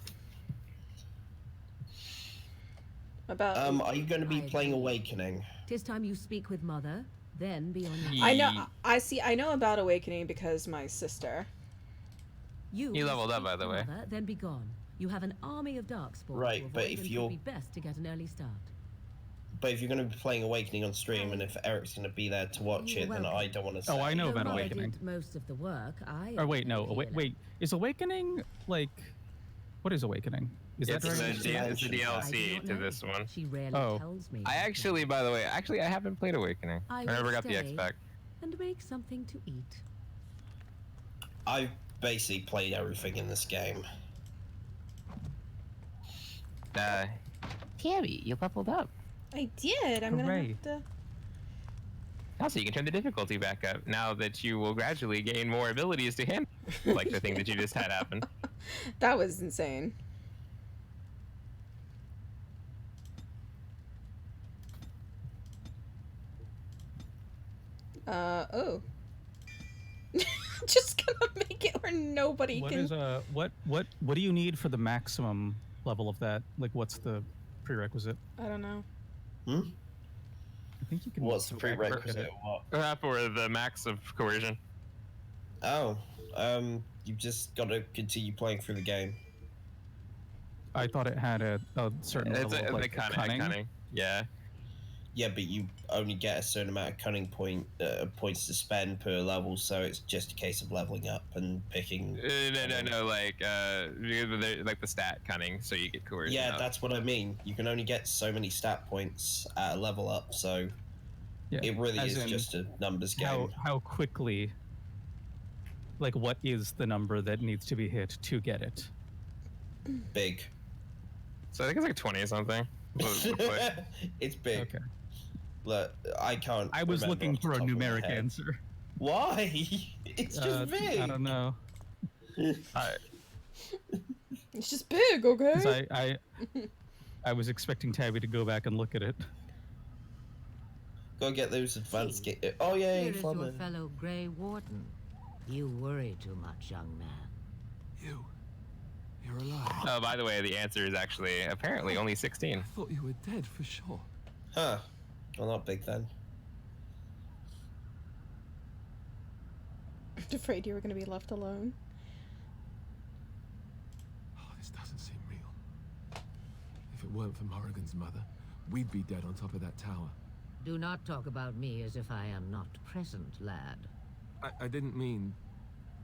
[SPEAKER 1] About...
[SPEAKER 4] Are you going to be playing Awakening?
[SPEAKER 20] 'Tis time you speak with Mother, then be on your
[SPEAKER 1] I know, I know about Awakening because my sister.
[SPEAKER 20] You
[SPEAKER 2] leveled up,
[SPEAKER 20] speak
[SPEAKER 2] by the
[SPEAKER 20] to
[SPEAKER 2] way.
[SPEAKER 20] Mother, then be gone. You have an army of Darkspawn.
[SPEAKER 4] Right,
[SPEAKER 20] to
[SPEAKER 4] but
[SPEAKER 20] avoid,
[SPEAKER 4] if
[SPEAKER 20] and it
[SPEAKER 4] you're-
[SPEAKER 20] would be best to get an early start.
[SPEAKER 4] But if you're going to be playing Awakening on stream, and if Eric's going to be there to watch it, then I don't want to say.
[SPEAKER 9] Oh, I know about
[SPEAKER 8] Though I
[SPEAKER 9] Awakening.
[SPEAKER 8] did most of the work.
[SPEAKER 9] Or wait, no, wait. Is Awakening like? What is Awakening? Is
[SPEAKER 2] It's
[SPEAKER 9] that right?
[SPEAKER 2] it's a DLC to this one.
[SPEAKER 8] She rarely
[SPEAKER 9] Oh.
[SPEAKER 8] tells me.
[SPEAKER 2] I actually, by the way, I haven't played Awakening. I
[SPEAKER 8] will
[SPEAKER 2] never got the
[SPEAKER 8] stay
[SPEAKER 2] X-Pack.
[SPEAKER 8] and make something to eat.
[SPEAKER 4] I've basically played everything in this game.
[SPEAKER 2] Tabby, you leveled up.
[SPEAKER 1] I did. I'm gonna
[SPEAKER 2] Hooray.
[SPEAKER 1] have to.
[SPEAKER 2] Also, you can turn the difficulty back up now that you will gradually gain more abilities to handle, like the thing that you just had happen.
[SPEAKER 1] That was insane. Oh. Just gonna make it where nobody
[SPEAKER 9] What
[SPEAKER 1] can.
[SPEAKER 9] is what do you need for the maximum level of that? Like, what's the prerequisite?
[SPEAKER 1] I don't know.
[SPEAKER 4] Hmm?
[SPEAKER 9] I think you can.
[SPEAKER 4] What's the prerequisite? What?
[SPEAKER 2] For the max of coercion.
[SPEAKER 4] Oh, you've just got to continue playing through the game.
[SPEAKER 9] I thought it had a certain
[SPEAKER 2] It's
[SPEAKER 9] level of like
[SPEAKER 2] cunning. Yeah.
[SPEAKER 4] Yeah, but you only get a certain amount of cunning points to spend per level, so it's just a case of leveling up and picking.
[SPEAKER 2] No, like the stat cunning, so you get coercion.
[SPEAKER 4] Yeah,
[SPEAKER 2] up.
[SPEAKER 4] that's what I mean. You can only get so many stat points at a level up, so it really
[SPEAKER 9] as
[SPEAKER 4] is
[SPEAKER 9] in
[SPEAKER 4] just a numbers game.
[SPEAKER 9] How quickly? Like, what is the number that needs to be hit to get it?
[SPEAKER 4] Big.
[SPEAKER 2] So I think it's like 20 or something.
[SPEAKER 4] It's big.
[SPEAKER 9] Okay.
[SPEAKER 4] Look, I can't.
[SPEAKER 9] I was
[SPEAKER 4] remember
[SPEAKER 9] looking
[SPEAKER 4] off the
[SPEAKER 9] for a
[SPEAKER 4] top of my
[SPEAKER 9] numeric
[SPEAKER 4] head.
[SPEAKER 9] answer.
[SPEAKER 4] Why? It's just big.
[SPEAKER 9] I don't know.
[SPEAKER 1] It's just big, okay?
[SPEAKER 9] 'Cause I was expecting Tabby to go back and look at it.
[SPEAKER 4] Go get those advanced. Oh yeah,
[SPEAKER 8] Here is your
[SPEAKER 4] fun.
[SPEAKER 8] fellow Grey Warden. You worry too much, young man.
[SPEAKER 7] You're alive.
[SPEAKER 2] Oh, by the way, the answer is actually apparently only 16.
[SPEAKER 7] I thought you were dead for sure.
[SPEAKER 4] Huh. Well, not big then.
[SPEAKER 1] I'm afraid you were gonna be left alone.
[SPEAKER 7] Oh, this doesn't seem real. If it weren't for Morrigan's mother, we'd be dead on top of that tower.
[SPEAKER 8] Do not talk about me as if I am not present, lad.
[SPEAKER 7] I didn't mean...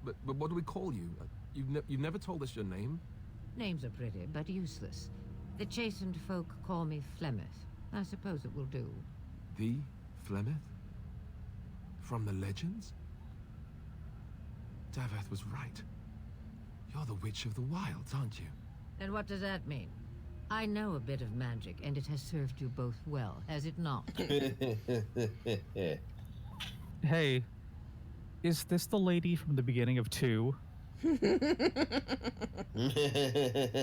[SPEAKER 7] But what do we call you? You've never told us your name?
[SPEAKER 8] Names are pretty, but useless. The chastened folk call me Flemeth. I suppose it will do.
[SPEAKER 7] The Flemeth? From the legends? Daveth was right. You're the Witch of the Wilds, aren't you?
[SPEAKER 8] And what does that mean? I know a bit of magic, and it has served you both well, has it not?
[SPEAKER 9] Hey, is this the lady from the beginning of 2?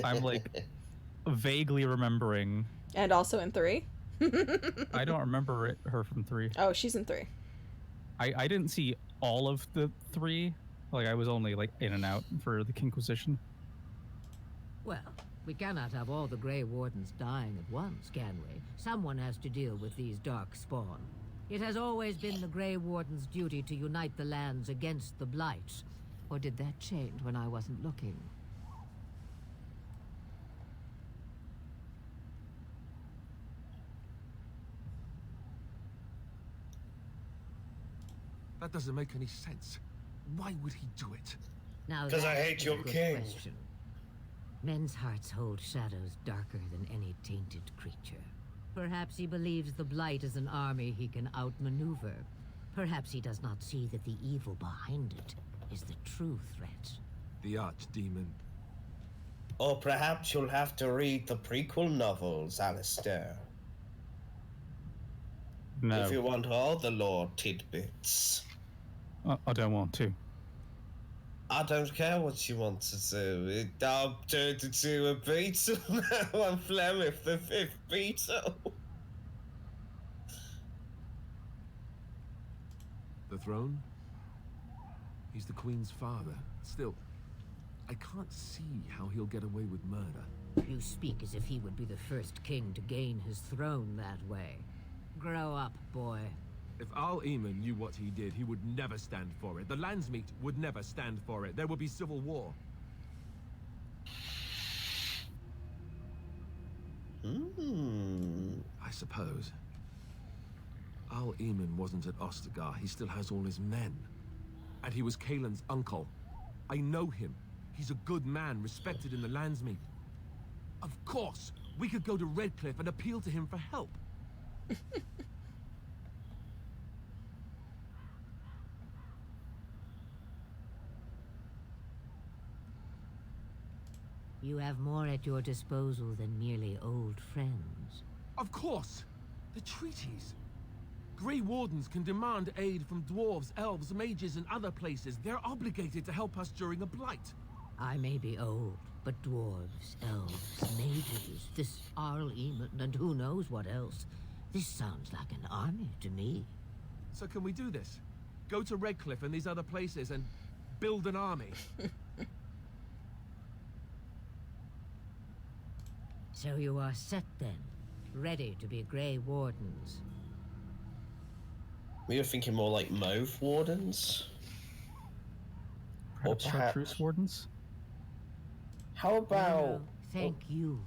[SPEAKER 9] I'm like vaguely remembering.
[SPEAKER 1] And also in 3.
[SPEAKER 9] I don't remember her from 3.
[SPEAKER 1] Oh, she's in 3.
[SPEAKER 9] I didn't see all of the 3. Like, I was only like in and out for the Kinkquisition.
[SPEAKER 8] Well, we cannot have all the Grey Wardens dying at once, can we? Someone has to deal with these dark spawn. It has always been the Grey Warden's duty to unite the lands against the Blight. Or did that change when I wasn't looking?
[SPEAKER 7] That doesn't make any sense. Why would he do it?
[SPEAKER 8] Now
[SPEAKER 4] 'Cause I
[SPEAKER 8] that
[SPEAKER 4] hate
[SPEAKER 8] is
[SPEAKER 4] your
[SPEAKER 8] a good
[SPEAKER 4] king.
[SPEAKER 8] question. Men's hearts hold shadows darker than any tainted creature. Perhaps he believes the Blight is an army he can outmaneuver. Perhaps he does not see that the evil behind it is the true threat.
[SPEAKER 7] The Archdemon.
[SPEAKER 4] Or perhaps you'll have to read the prequel novels, Alistair.
[SPEAKER 9] No,
[SPEAKER 4] If you want all the lore tidbits.
[SPEAKER 9] I don't want to.
[SPEAKER 4] I don't care what you want to do. I'm turned into a beetle now. I'm Flemeth, the 5th beetle.
[SPEAKER 7] The throne? He's the Queen's father. Still, I can't see how he'll get away with murder.
[SPEAKER 8] You speak as if he would be the first king to gain his throne that way. Grow up, boy.
[SPEAKER 7] If Al-Eamon knew what he did, he would never stand for it. The Landsmeet would never stand for it. There would be civil war.
[SPEAKER 4] Hmm.
[SPEAKER 7] I I suppose. Al Eamon wasn't at Ostagar. He still has all his men. And he was Kaelin's uncle. I know him. He's a good man, respected in the Landsmeet. Of course, we could go to Redcliffe and appeal to him for help.
[SPEAKER 8] You have more at your disposal than merely old friends.
[SPEAKER 7] Of course! The treaties! Grey Wardens can demand aid from dwarves, elves, mages, and other places. They're obligated to help us during a blight.
[SPEAKER 8] I may be old, but dwarves, elves, mages, this Arl Eamon, and who knows what else. This sounds like an army to me.
[SPEAKER 7] So can we do this? Go to Redcliffe and these other places and build an army?
[SPEAKER 8] So you are set then, ready to be Grey Wardens.
[SPEAKER 4] We were thinking more like Mauve Wardens. Or perhaps...
[SPEAKER 9] Chartreuse Wardens?
[SPEAKER 4] How about...
[SPEAKER 8] No, thank you.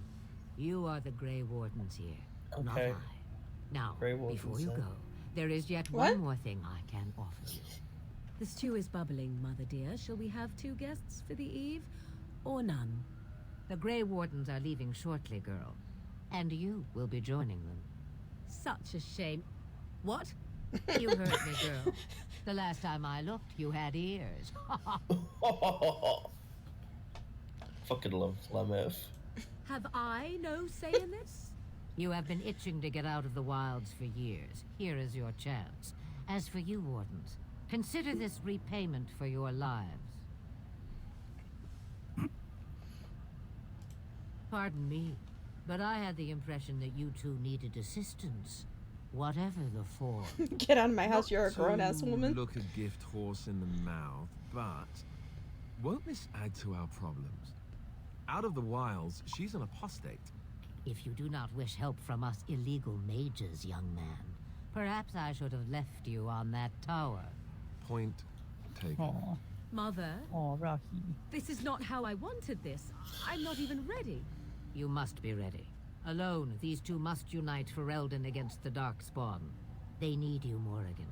[SPEAKER 8] You are the Grey Wardens here, not
[SPEAKER 4] Okay.
[SPEAKER 8] I. Now,
[SPEAKER 4] Grey Wardens,
[SPEAKER 8] before you
[SPEAKER 4] then.
[SPEAKER 8] go, there is yet
[SPEAKER 1] What?
[SPEAKER 8] one more thing I can offer you.
[SPEAKER 13] The stew is bubbling, Mother dear. Shall we have 2 guests for the eve, or none?
[SPEAKER 8] The Grey Wardens are leaving shortly, girl. And you will be joining them.
[SPEAKER 13] Such a shame. What?
[SPEAKER 8] You heard me, girl. The last time I looked, you had ears.
[SPEAKER 4] Fucking love Lameth.
[SPEAKER 13] Have I no say in this?
[SPEAKER 8] You have been itching to get out of the wilds for years. Here is your chance. As for you, Wardens, consider this repayment for your lives. Pardon me, but I had the impression that you two needed assistance. Whatever the form.
[SPEAKER 1] Get out of my house, you're a grown-ass
[SPEAKER 7] To
[SPEAKER 1] woman.
[SPEAKER 7] look a gift horse in the mouth, but won't this add to our problems? Out of the wilds, she's an apostate.
[SPEAKER 8] If you do not wish help from us illegal mages, young man, perhaps I should have left you on that tower.
[SPEAKER 7] Point taken.
[SPEAKER 9] Aw.
[SPEAKER 13] Mother,
[SPEAKER 9] Aw, Rocky.
[SPEAKER 13] this is not how I wanted this. I'm not even ready.
[SPEAKER 8] You must be ready. Alone, these two must unite for Eldon against the Darkspawn. They need you, Morrigan.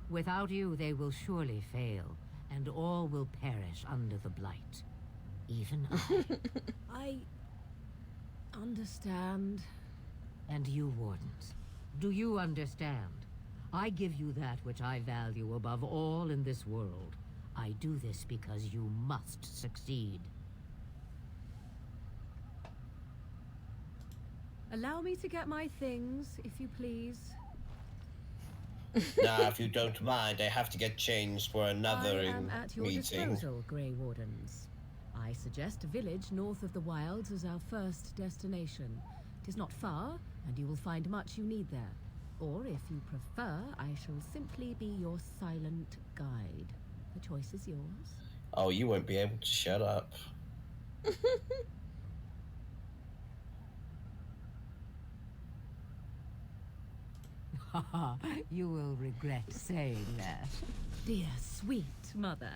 [SPEAKER 8] Without you, they will surely fail, and all will perish under the Blight. Even I.
[SPEAKER 13] I understand.
[SPEAKER 8] And you, Wardens. Do you understand? I give you that which I value above all in this world. I do this because you must succeed.
[SPEAKER 13] Allow me to get my things, if you please.
[SPEAKER 4] Now, if you don't mind, I have to get changed for another
[SPEAKER 13] I am at your
[SPEAKER 4] meeting.
[SPEAKER 13] disposal, Grey Wardens. I suggest a village north of the wilds as our first destination. It is not far, and you will find much you need there. Or, if you prefer, I shall simply be your silent guide. The choice is yours.
[SPEAKER 4] Oh, you won't be able to shut up.
[SPEAKER 8] You will regret saying that.
[SPEAKER 13] Dear, sweet mother,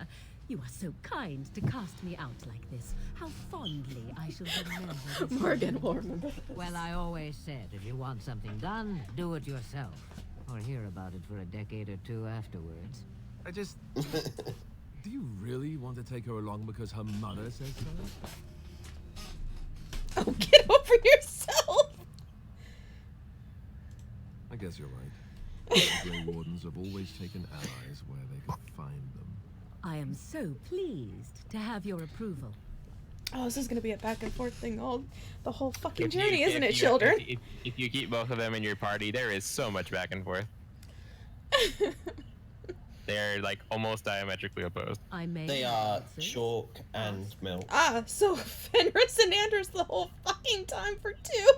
[SPEAKER 13] you are so kind to cast me out like this. How fondly I shall remember this.
[SPEAKER 1] Morgan will remember this.
[SPEAKER 8] Well, I always said, if you want something done, do it yourself. Or hear about it for a decade or two afterwards.
[SPEAKER 7] I just... Do you really want to take her along because her mother says so?
[SPEAKER 1] Oh, get over yourself!
[SPEAKER 7] I guess you're right. The Grey Wardens have always taken allies where they could find them.
[SPEAKER 13] I am so pleased to have your approval.
[SPEAKER 1] Oh, this is gonna be a back and forth thing all the whole fucking
[SPEAKER 2] If you-
[SPEAKER 1] journey, isn't
[SPEAKER 2] if
[SPEAKER 1] it,
[SPEAKER 2] you-
[SPEAKER 1] children?
[SPEAKER 2] If you keep both of them in your party, there is so much back and forth. They're like almost diametrically opposed.
[SPEAKER 13] I may
[SPEAKER 4] They are chalk and milk.
[SPEAKER 1] Ah, so Fenris and Anders the whole fucking time for 2.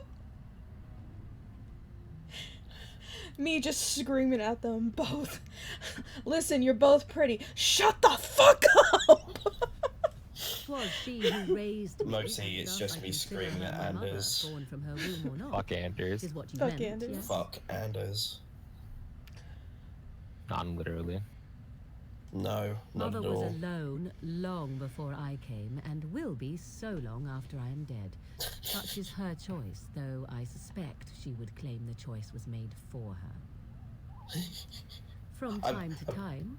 [SPEAKER 1] Me just screaming at them both. Listen, you're both pretty. Shut the fuck up!
[SPEAKER 13] 'Twas she who raised me.
[SPEAKER 4] Mostly it's
[SPEAKER 13] Thus
[SPEAKER 4] just
[SPEAKER 13] I
[SPEAKER 4] me
[SPEAKER 13] consider
[SPEAKER 4] screaming
[SPEAKER 13] her
[SPEAKER 4] at
[SPEAKER 13] my mother,
[SPEAKER 4] Anders.
[SPEAKER 13] born from her womb or not.
[SPEAKER 2] Fuck Anders.
[SPEAKER 13] Is what you
[SPEAKER 1] Fuck
[SPEAKER 13] meant,
[SPEAKER 1] Anders.
[SPEAKER 13] yes?
[SPEAKER 4] Fuck Anders.
[SPEAKER 2] Not literally.
[SPEAKER 4] No, not
[SPEAKER 13] Mother
[SPEAKER 4] at
[SPEAKER 13] was
[SPEAKER 4] all.
[SPEAKER 13] alone long before I came, and will be so long after I am dead. Such is her choice, though I suspect
[SPEAKER 8] she would claim the choice was made for her. From time to time,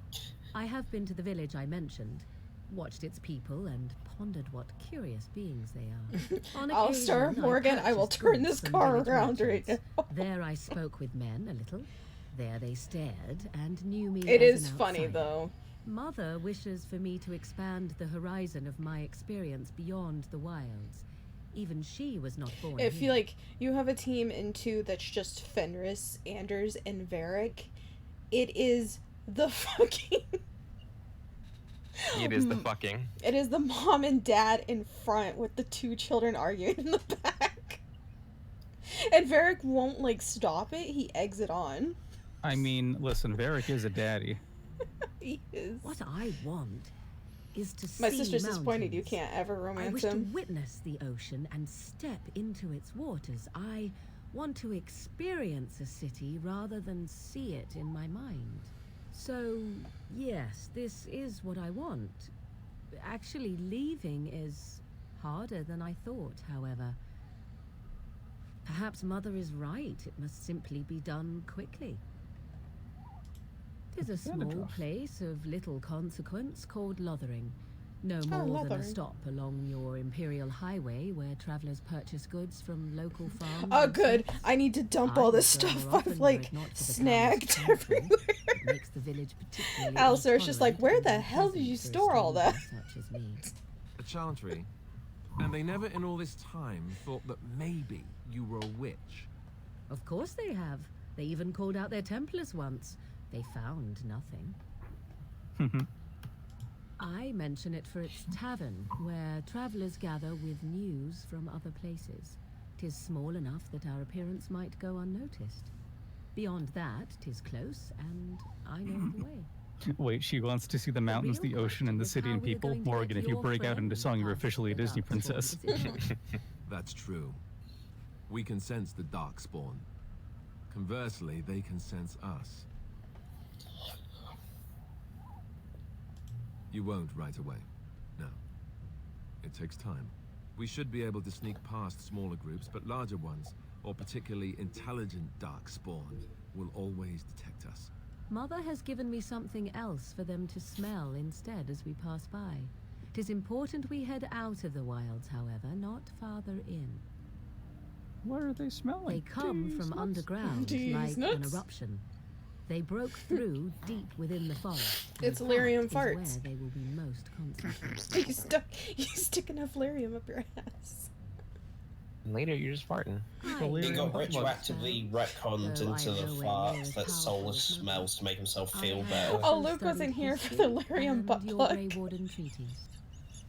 [SPEAKER 8] I have been to the village I mentioned, watched its people, and pondered what curious beings they are. On
[SPEAKER 1] Oh, Sir
[SPEAKER 8] occasion,
[SPEAKER 1] Morgan, I will
[SPEAKER 8] purchased
[SPEAKER 1] turn
[SPEAKER 8] goods
[SPEAKER 1] this
[SPEAKER 8] from
[SPEAKER 1] car
[SPEAKER 8] village
[SPEAKER 1] around right
[SPEAKER 8] merchants.
[SPEAKER 1] now.
[SPEAKER 8] There I spoke with men a little. There they stared and knew me
[SPEAKER 1] It
[SPEAKER 8] as
[SPEAKER 1] is
[SPEAKER 8] an
[SPEAKER 1] funny,
[SPEAKER 8] outsider.
[SPEAKER 1] though.
[SPEAKER 8] Mother wishes for me to expand the horizon of my experience beyond the wilds. Even she was not born
[SPEAKER 1] If
[SPEAKER 8] here.
[SPEAKER 1] you like, you have a team in 2 that's just Fenris, Anders, and Varric. It is the fucking.
[SPEAKER 2] It is the fucking.
[SPEAKER 1] It is the mom and dad in front with the 2 children arguing in the back. And Varric won't like stop it. He eggs it on.
[SPEAKER 9] I mean, listen, Varric is a daddy.
[SPEAKER 1] He is.
[SPEAKER 8] What I want is to see
[SPEAKER 1] My sister's disappointed you
[SPEAKER 8] mountains.
[SPEAKER 1] can't ever
[SPEAKER 8] I
[SPEAKER 1] romance
[SPEAKER 8] wish
[SPEAKER 1] him.
[SPEAKER 8] to witness the ocean and step into its waters. I want to experience a city rather than see it in my mind. So, yes, this is what I want. Actually, leaving is harder than I thought, however. Perhaps Mother is right. It must simply be done quickly. It is a small place of little consequence called Lothering. No more than a
[SPEAKER 1] Lothering.
[SPEAKER 8] stop along your Imperial Highway where travelers purchase goods from local farms.
[SPEAKER 1] Oh,
[SPEAKER 8] and
[SPEAKER 1] good.
[SPEAKER 8] shops.
[SPEAKER 1] I need to dump
[SPEAKER 8] I
[SPEAKER 1] all this
[SPEAKER 8] would go
[SPEAKER 1] stuff
[SPEAKER 8] more often
[SPEAKER 1] I've
[SPEAKER 8] were
[SPEAKER 1] like
[SPEAKER 8] it not for the
[SPEAKER 1] snagged
[SPEAKER 8] town's
[SPEAKER 1] everywhere.
[SPEAKER 8] It makes the village particularly
[SPEAKER 1] Alistair's just like, where the
[SPEAKER 8] intolerant
[SPEAKER 1] hell
[SPEAKER 8] and
[SPEAKER 1] did you
[SPEAKER 8] unpleasant for
[SPEAKER 1] store all that?
[SPEAKER 8] strangers such as me.
[SPEAKER 7] A Chantry. And they never in all this time thought that maybe you were a witch.
[SPEAKER 8] Of course they have. They even called out their Templars once. They found nothing. I mention it for its tavern, where travelers gather with news from other places. 'Tis small enough that our appearance might go unnoticed. Beyond that, 'tis close, and I know the way.
[SPEAKER 9] Wait, she wants to see the mountains, the ocean, and the city and people. Morgan, if you break out into song, you're officially a Disney princess.
[SPEAKER 7] That's true. We can sense the Darkspawn. Conversely, they can sense us. You won't right away. No. It takes time. We should be able to sneak past smaller groups, but larger ones, or particularly intelligent Darkspawn, will always detect us.
[SPEAKER 8] Mother has given me something else for them to smell instead as we pass by. 'Tis important we head out of the wilds, however, not farther in.
[SPEAKER 9] What are they smelling?
[SPEAKER 8] They come from underground, like an eruption. They broke through deep within the forest. and
[SPEAKER 1] It's
[SPEAKER 8] that
[SPEAKER 1] lyrium
[SPEAKER 8] is
[SPEAKER 1] farts.
[SPEAKER 8] where they will be most concentrated.
[SPEAKER 1] You stick enough lyrium up your ass.
[SPEAKER 2] And later, you're just farting.
[SPEAKER 4] He got retroactively retconned
[SPEAKER 8] Oh,
[SPEAKER 4] into
[SPEAKER 8] I
[SPEAKER 4] the
[SPEAKER 8] know where
[SPEAKER 4] farts
[SPEAKER 8] Nero's
[SPEAKER 4] that
[SPEAKER 8] powerful
[SPEAKER 4] Solus
[SPEAKER 8] smoke.
[SPEAKER 4] smells to make himself
[SPEAKER 8] I
[SPEAKER 4] feel
[SPEAKER 8] have
[SPEAKER 4] better.
[SPEAKER 1] Oh,
[SPEAKER 8] also
[SPEAKER 1] Luke wasn't
[SPEAKER 8] studied
[SPEAKER 1] here for
[SPEAKER 8] history
[SPEAKER 1] the lyrium
[SPEAKER 8] and
[SPEAKER 1] butt
[SPEAKER 8] your
[SPEAKER 1] plug.
[SPEAKER 8] Grey Warden treaties.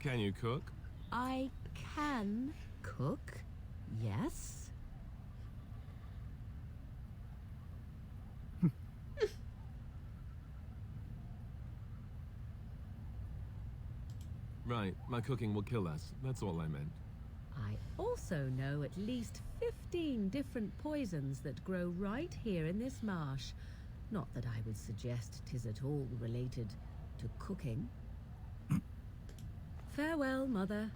[SPEAKER 7] Can you cook?
[SPEAKER 8] I can cook, yes.
[SPEAKER 7] Right, my cooking will kill us. That's all I meant.
[SPEAKER 8] I also know at least 15 different poisons that grow right here in this marsh. Not that I would suggest 'tis at all related to cooking. Farewell, Mother.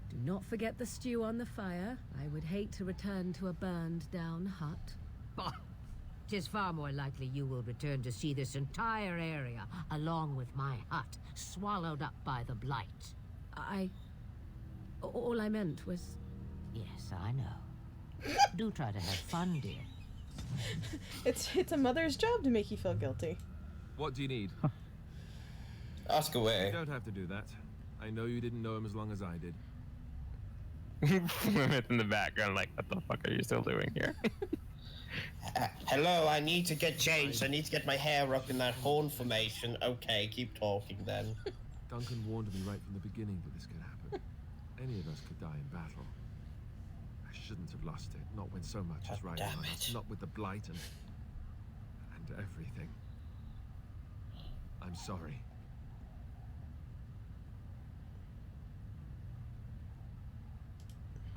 [SPEAKER 8] Do not forget the stew on the fire. I would hate to return to a burned-down hut. Tis far more likely you will return to see this entire area, along with my hut, swallowed up by the blight. All I meant was... Yes, I know. Do try to have fun, dear.
[SPEAKER 1] It's a mother's job to make you feel guilty.
[SPEAKER 7] What do you need?
[SPEAKER 4] Ask away.
[SPEAKER 7] You don't have to do that. I know you didn't know him as long as I did.
[SPEAKER 2] Women in the background, like, what the fuck are you still doing here?
[SPEAKER 4] Hello, I need to get changed. I need to get my hair up in that horn formation. Okay, keep talking then.
[SPEAKER 7] Duncan warned me right from the beginning that this could happen. Any of us could die in battle. I shouldn't have lost it, not when so much is riding on us, not with the blight and everything. I'm sorry.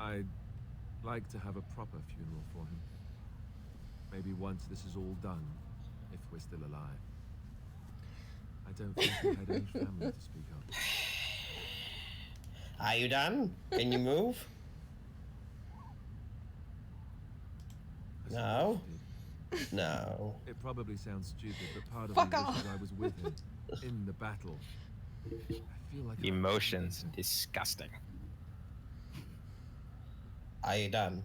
[SPEAKER 7] I'd like to have a proper funeral for him. Maybe once this is all done, if we're still alive. I don't think he had any family to speak of.
[SPEAKER 4] Are you done? Can you move? No. No.
[SPEAKER 7] It probably sounds stupid, but part of
[SPEAKER 1] Fuck
[SPEAKER 7] me
[SPEAKER 1] off.
[SPEAKER 7] wishes I was with him in the battle. I feel like
[SPEAKER 2] Emotions. Disgusting.
[SPEAKER 4] Are you done?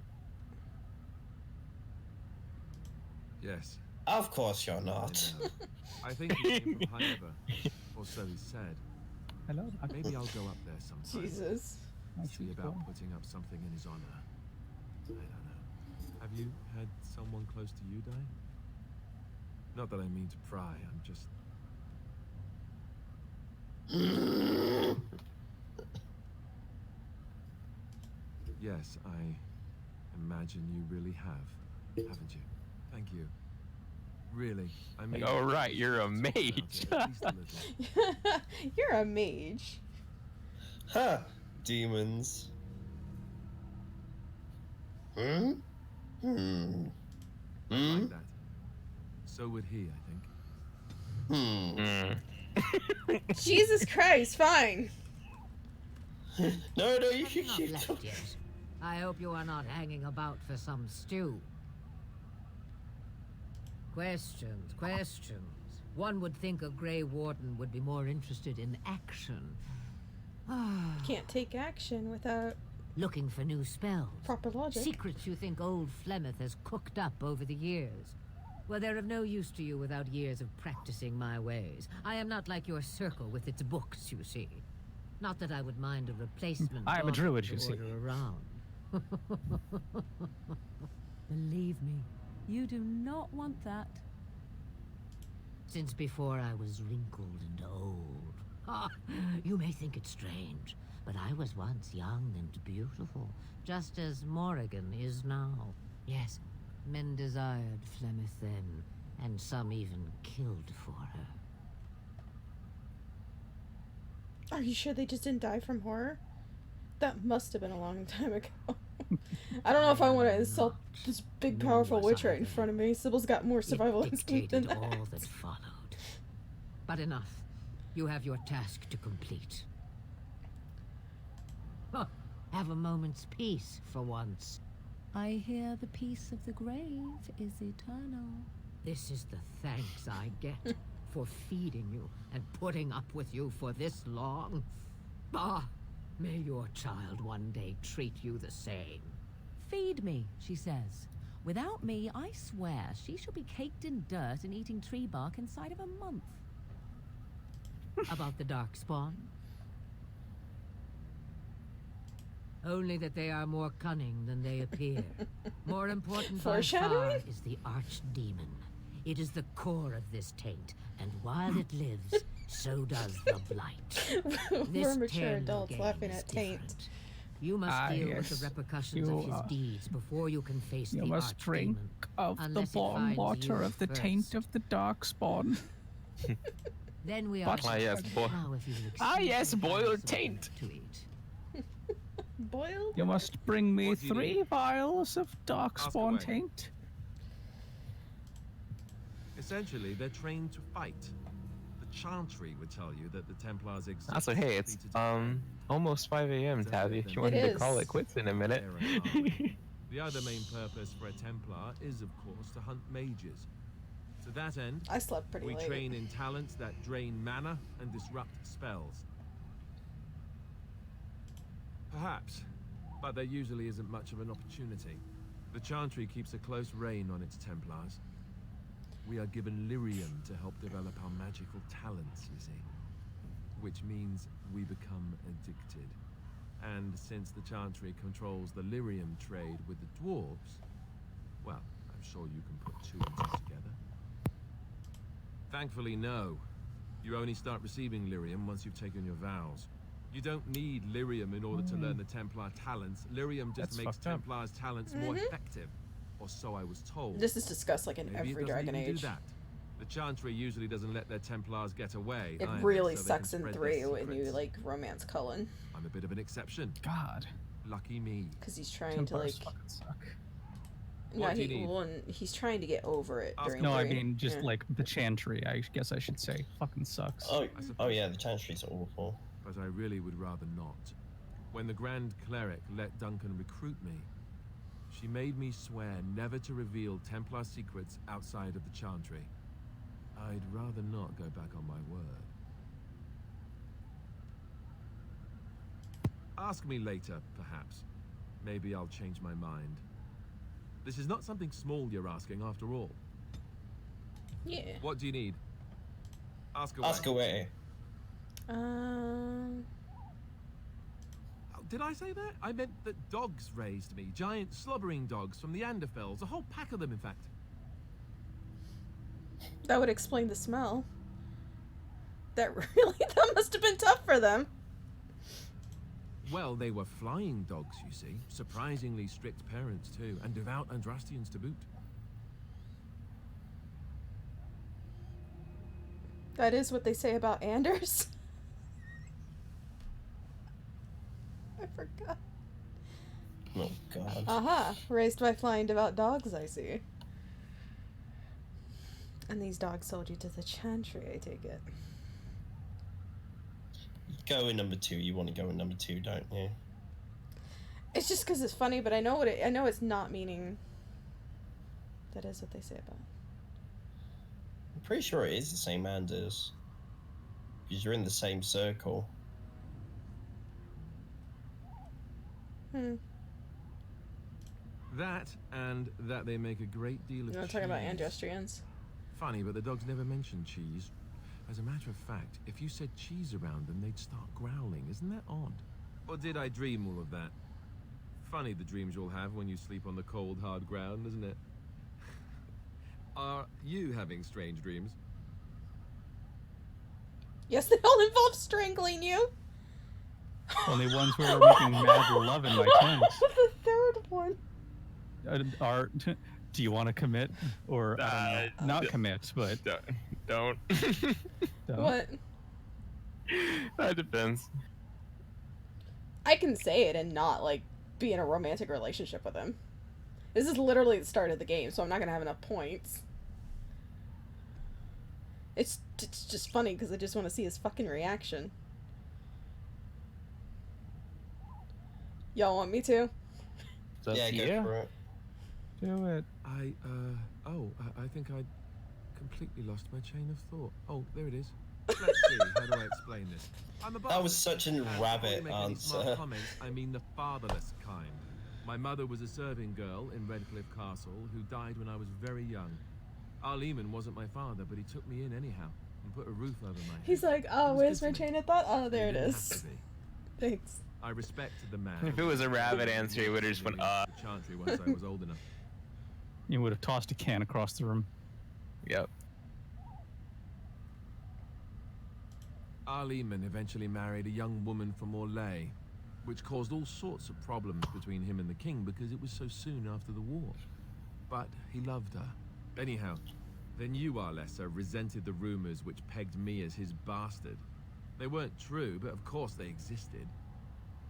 [SPEAKER 7] Yes.
[SPEAKER 4] Of course you're not.
[SPEAKER 7] I think he came from Highever, or so he said.
[SPEAKER 9] Hello.
[SPEAKER 7] Maybe I'll go up there sometime.
[SPEAKER 1] Jesus.
[SPEAKER 7] See about putting up something in his honor. I don't know. Have you had someone close to you die? Not that I mean to pry, I'm just... Yes, I imagine you really have, haven't you? Thank you. Really, I mean...
[SPEAKER 2] Oh, right, you're a mage.
[SPEAKER 1] You're a mage.
[SPEAKER 4] Huh. Demons. Hmm? Hmm.
[SPEAKER 7] Like that. So would he, I think.
[SPEAKER 1] Jesus Christ, fine.
[SPEAKER 4] No, you
[SPEAKER 8] Have you not left yet? I hope you are not hanging about for some stew. Questions, questions. One would think a Grey Warden would be more interested in action.
[SPEAKER 1] Can't take action without
[SPEAKER 8] looking for new spells.
[SPEAKER 1] Proper logic.
[SPEAKER 8] Secrets you think old Flemeth has cooked up over the years. Well, they're of no use to you without years of practicing my ways. I am not like your circle with its books, you see. Not that I would mind a replacement.
[SPEAKER 9] I am a druid, you
[SPEAKER 8] to
[SPEAKER 9] see.
[SPEAKER 8] order around. Believe me, you do not want that. Since before I was wrinkled and old. You may think it strange, but I was once young and beautiful, just as Morrigan is now. Yes, men desired Flemeth then, and some even killed for her.
[SPEAKER 1] Are you sure they just didn't die from horror? That must have been a long time ago. I don't know if I want to insult this big, powerful witch right in front of me. Sybil's got more survival instinct than that.
[SPEAKER 8] All that followed. But enough. You have your task to complete. Have a moment's peace for once.
[SPEAKER 13] I hear the peace of the grave is eternal.
[SPEAKER 8] This is the thanks I get for feeding you and putting up with you for this long. May your child one day treat you the same.
[SPEAKER 13] Feed me, she says. Without me, I swear she shall be caked in dirt and eating tree bark inside of a month.
[SPEAKER 8] About the Darkspawn? Only that they are more cunning than they appear. More important by far is the Archdemon. It is the core of this taint, and while it lives, so does the blight.
[SPEAKER 1] We're mature adults laughing at taint.
[SPEAKER 8] You must deal with the repercussions of his deeds before you can face the Archdemon.
[SPEAKER 9] You must drink of the born water of the taint of the Darkspawn.
[SPEAKER 8] Then we are.
[SPEAKER 2] Yes, boiled taint.
[SPEAKER 8] To eat.
[SPEAKER 1] Boiled?
[SPEAKER 9] You must bring me 3 vials of Darkspawn taint.
[SPEAKER 7] Essentially, they're trained to fight. The Chantry would tell you that the Templars exist.
[SPEAKER 2] Also, hey, it's almost 5 a.m. Tabby. If you wanted to call it quits in a minute.
[SPEAKER 7] The other main purpose for a Templar is, of course, to hunt mages. To that end,
[SPEAKER 1] I slept pretty
[SPEAKER 7] we
[SPEAKER 1] late.
[SPEAKER 7] train in talents that drain mana and disrupt spells. Perhaps, but there usually isn't much of an opportunity. The Chantry keeps a close rein on its Templars. We are given lyrium to help develop our magical talents, you see. Which means we become addicted. And since the Chantry controls the lyrium trade with the dwarves, well, I'm sure you can put 2 and 2 together. Thankfully, no. You only start receiving lyrium once you've taken your vows. You don't need lyrium in order to learn the Templar talents. Lyrium just makes Templars' talents more effective. Or so I was told.
[SPEAKER 1] This is discussed like in
[SPEAKER 7] Maybe
[SPEAKER 1] every
[SPEAKER 7] it doesn't
[SPEAKER 1] Dragon
[SPEAKER 7] even
[SPEAKER 1] Age.
[SPEAKER 7] do that. The Chantry usually doesn't let their Templars get away.
[SPEAKER 1] It
[SPEAKER 7] either,
[SPEAKER 1] really
[SPEAKER 7] so they
[SPEAKER 1] sucks
[SPEAKER 7] can
[SPEAKER 1] in
[SPEAKER 7] spread
[SPEAKER 1] 3
[SPEAKER 7] their
[SPEAKER 1] when you
[SPEAKER 7] secrets.
[SPEAKER 1] like romance Cullen.
[SPEAKER 7] I'm a bit of an exception.
[SPEAKER 9] God.
[SPEAKER 7] Lucky me.
[SPEAKER 1] Because he's trying to like. No,
[SPEAKER 7] What do you need?
[SPEAKER 1] he's trying to get over it during.
[SPEAKER 9] No, I
[SPEAKER 1] 3.
[SPEAKER 9] mean just
[SPEAKER 1] Yeah.
[SPEAKER 9] like the Chantry. I guess I should say fucking sucks.
[SPEAKER 4] Oh yeah, the Chantry's awful.
[SPEAKER 7] But I really would rather not. When the Grand Cleric let Duncan recruit me, She made me swear never to reveal Templar secrets outside of the Chantry. I'd rather not go back on my word. Ask me later, perhaps. Maybe I'll change my mind. This is not something small you're asking, after all.
[SPEAKER 1] Yeah.
[SPEAKER 7] What do you need? Ask away.
[SPEAKER 4] Ask away.
[SPEAKER 7] Oh, did I say that? I meant that dogs raised me. Giant slobbering dogs from the Anderfells. A whole pack of them, in fact.
[SPEAKER 1] That would explain the smell. That must have been tough for them.
[SPEAKER 7] Well, they were flying dogs, you see. Surprisingly strict parents, too. And devout Andrastians to boot.
[SPEAKER 1] That is what they say about Anders. I forgot.
[SPEAKER 4] Oh, God.
[SPEAKER 1] Aha. Raised by flying devout dogs, I see. And these dogs sold you to the Chantry, I take it.
[SPEAKER 4] Go in number 2. You want to go in number 2, don't you?
[SPEAKER 1] It's just because it's funny, but I know I know it's not meaning. That is what they say about it.
[SPEAKER 4] I'm pretty sure it is the same Anders. Because you're in the same circle.
[SPEAKER 7] That, and that they make a great deal of
[SPEAKER 1] You're not
[SPEAKER 7] cheese.
[SPEAKER 1] talking about Andrastrians.
[SPEAKER 7] Funny, but the dogs never mention cheese. As a matter of fact, if you said cheese around them, they'd start growling. Isn't that odd? Or did I dream all of that? Funny the dreams you'll have when you sleep on the cold, hard ground, isn't it? Are you having strange dreams?
[SPEAKER 1] Yes, they all involve strangling you.
[SPEAKER 9] Only ones where we're making mad love in my tent.
[SPEAKER 1] The third one.
[SPEAKER 9] Do you want to commit or I don't know, not commit? But
[SPEAKER 2] don't.
[SPEAKER 1] What?
[SPEAKER 2] That depends.
[SPEAKER 1] I can say it and not like be in a romantic relationship with him. This is literally the start of the game, so I'm not gonna have enough points. It's just funny because I just want to see his fucking reaction. Y'all want me to?
[SPEAKER 4] Yeah, go for it.
[SPEAKER 9] Do it.
[SPEAKER 7] I think I completely lost my chain of thought. Oh, there it is. Let's see, how do I explain this? I'm a
[SPEAKER 4] That was such a rabbit
[SPEAKER 7] Before you make any smart
[SPEAKER 4] answer.
[SPEAKER 7] comments, I mean the fatherless kind. My mother was a serving girl in Redcliffe Castle who died when I was very young. Arleman wasn't my father, but he took me in anyhow and put a roof over my head.
[SPEAKER 1] He's like, oh, where's my train of thought? Oh, there it
[SPEAKER 7] Didn't have
[SPEAKER 1] is.
[SPEAKER 7] to be.
[SPEAKER 1] Thanks.
[SPEAKER 7] I respected the man.
[SPEAKER 2] If it was a rabbit answer, he would have just went,
[SPEAKER 7] Chantry once I was old enough.
[SPEAKER 9] You would have tossed a can across the room.
[SPEAKER 2] Yep.
[SPEAKER 7] Arleman eventually married a young woman from Orlais, which caused all sorts of problems between him and the king because it was so soon after the war. But he loved her. Anyhow, then you, Arlessa, resented the rumors which pegged me as his bastard. They weren't true, but of course they existed.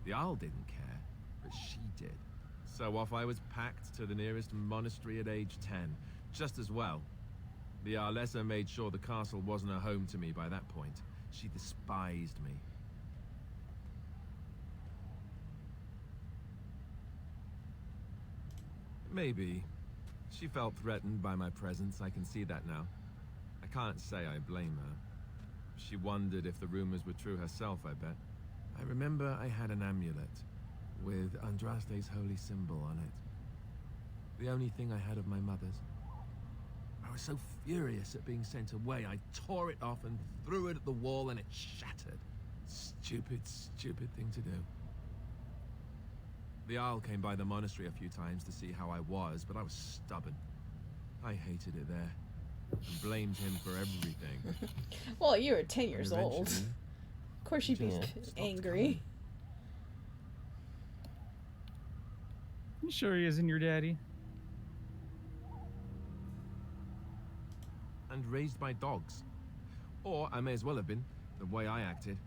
[SPEAKER 7] The Arl didn't care, but she did. So off I was packed to the nearest monastery at age 10, just as well. The Arlessa made sure the castle wasn't a home to me by that point. She despised me. Maybe. She felt threatened by my presence, I can see that now. I can't say I blame her. She wondered if the rumors were true herself, I bet. I remember I had an amulet with Andraste's holy symbol on it. The only thing I had of my mother's. I was so furious at being sent away, I tore it off and threw it at the wall and it shattered. Stupid, stupid thing to do. The Isle came by the monastery a few times to see how I was, but I was stubborn. I hated it there, and blamed him for everything.
[SPEAKER 1] Well, you were 10 years old.
[SPEAKER 7] Eventually,
[SPEAKER 1] Of course you'd be angry.
[SPEAKER 9] You sure he isn't your daddy?
[SPEAKER 7] And raised by dogs. Or I may as well have been, the way I acted.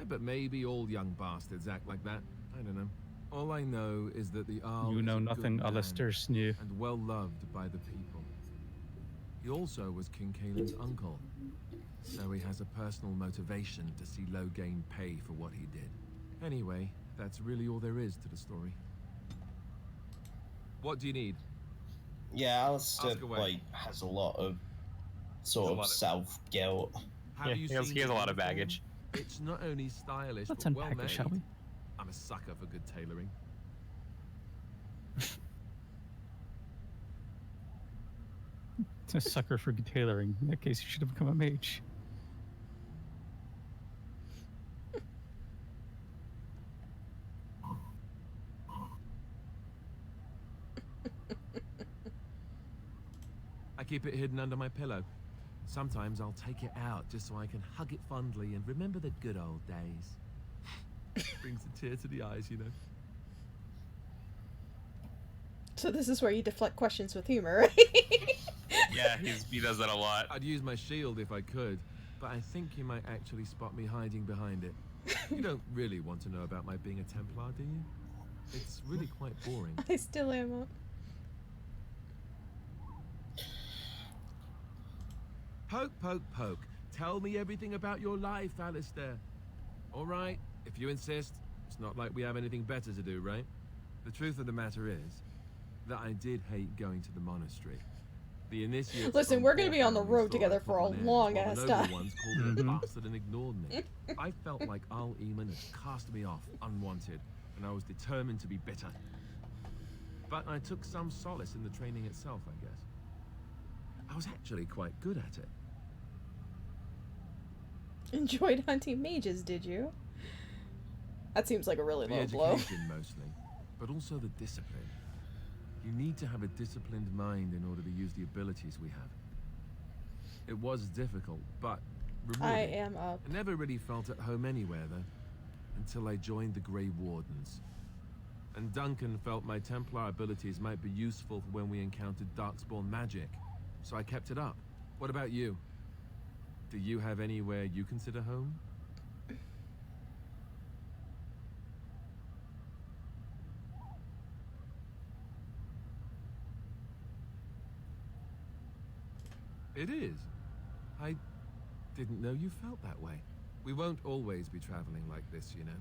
[SPEAKER 7] But maybe all young bastards act like that. I don't know. All I know is that the Arl
[SPEAKER 9] You
[SPEAKER 7] is
[SPEAKER 9] know
[SPEAKER 7] a
[SPEAKER 9] nothing,
[SPEAKER 7] good man
[SPEAKER 9] Alistair Snew.
[SPEAKER 7] and well loved by the people. He also was King Kaelin's uncle, so he has a personal motivation to see Loghain pay for what he did. Anyway, that's really all there is to the story. What do you need?
[SPEAKER 4] Yeah, Alistair
[SPEAKER 7] Ask away.
[SPEAKER 4] like has a lot of sort of self guilt.
[SPEAKER 7] Have you seen
[SPEAKER 2] he has a
[SPEAKER 7] the
[SPEAKER 2] lot of
[SPEAKER 7] uniform?
[SPEAKER 2] baggage.
[SPEAKER 7] It's not only stylish,
[SPEAKER 9] Let's
[SPEAKER 7] but well
[SPEAKER 9] unpack it,
[SPEAKER 7] made.
[SPEAKER 9] shall we?
[SPEAKER 7] I'm a sucker for good tailoring.
[SPEAKER 9] It's a sucker for good tailoring. In that case, you should have become a mage.
[SPEAKER 7] I keep it hidden under my pillow. Sometimes I'll take it out just so I can hug it fondly and remember the good old days. Brings a tear to the eyes, you know.
[SPEAKER 1] So this is where you deflect questions with humor, right?
[SPEAKER 2] Yeah, he does that a lot.
[SPEAKER 7] I'd use my shield if I could, but I think you might actually spot me hiding behind it. You don't really want to know about my being a Templar, do you? It's really quite boring.
[SPEAKER 1] I still am.
[SPEAKER 7] Poke, poke, poke. Tell me everything about your life, Alistair. All right, if you insist. It's not like we have anything better to do, right? The truth of the matter is that I did hate going to the monastery. The initiates.
[SPEAKER 1] Listen, we're gonna be on the road together for a long
[SPEAKER 7] ass
[SPEAKER 1] ass
[SPEAKER 7] time.
[SPEAKER 1] time.
[SPEAKER 7] Ones called me a bastard and ignored me. I felt like Al Eamon had cast me off unwanted, and I was determined to be bitter. But I took some solace in the training itself, I guess. I was actually quite good at it.
[SPEAKER 1] Enjoyed hunting mages, did you? That seems like a really
[SPEAKER 7] The
[SPEAKER 1] low blow.
[SPEAKER 7] education mostly, but also the discipline. You need to have a disciplined mind in order to use the abilities we have. It was difficult, but rewarding.
[SPEAKER 1] I am up.
[SPEAKER 7] I never really felt at home anywhere, though, until I joined the Grey Wardens. And Duncan felt my Templar abilities might be useful for when we encountered Darkspawn magic, so I kept it up. What about you? Do you have anywhere you consider home? It is. I didn't know you felt that way. We won't always be traveling like this, you know.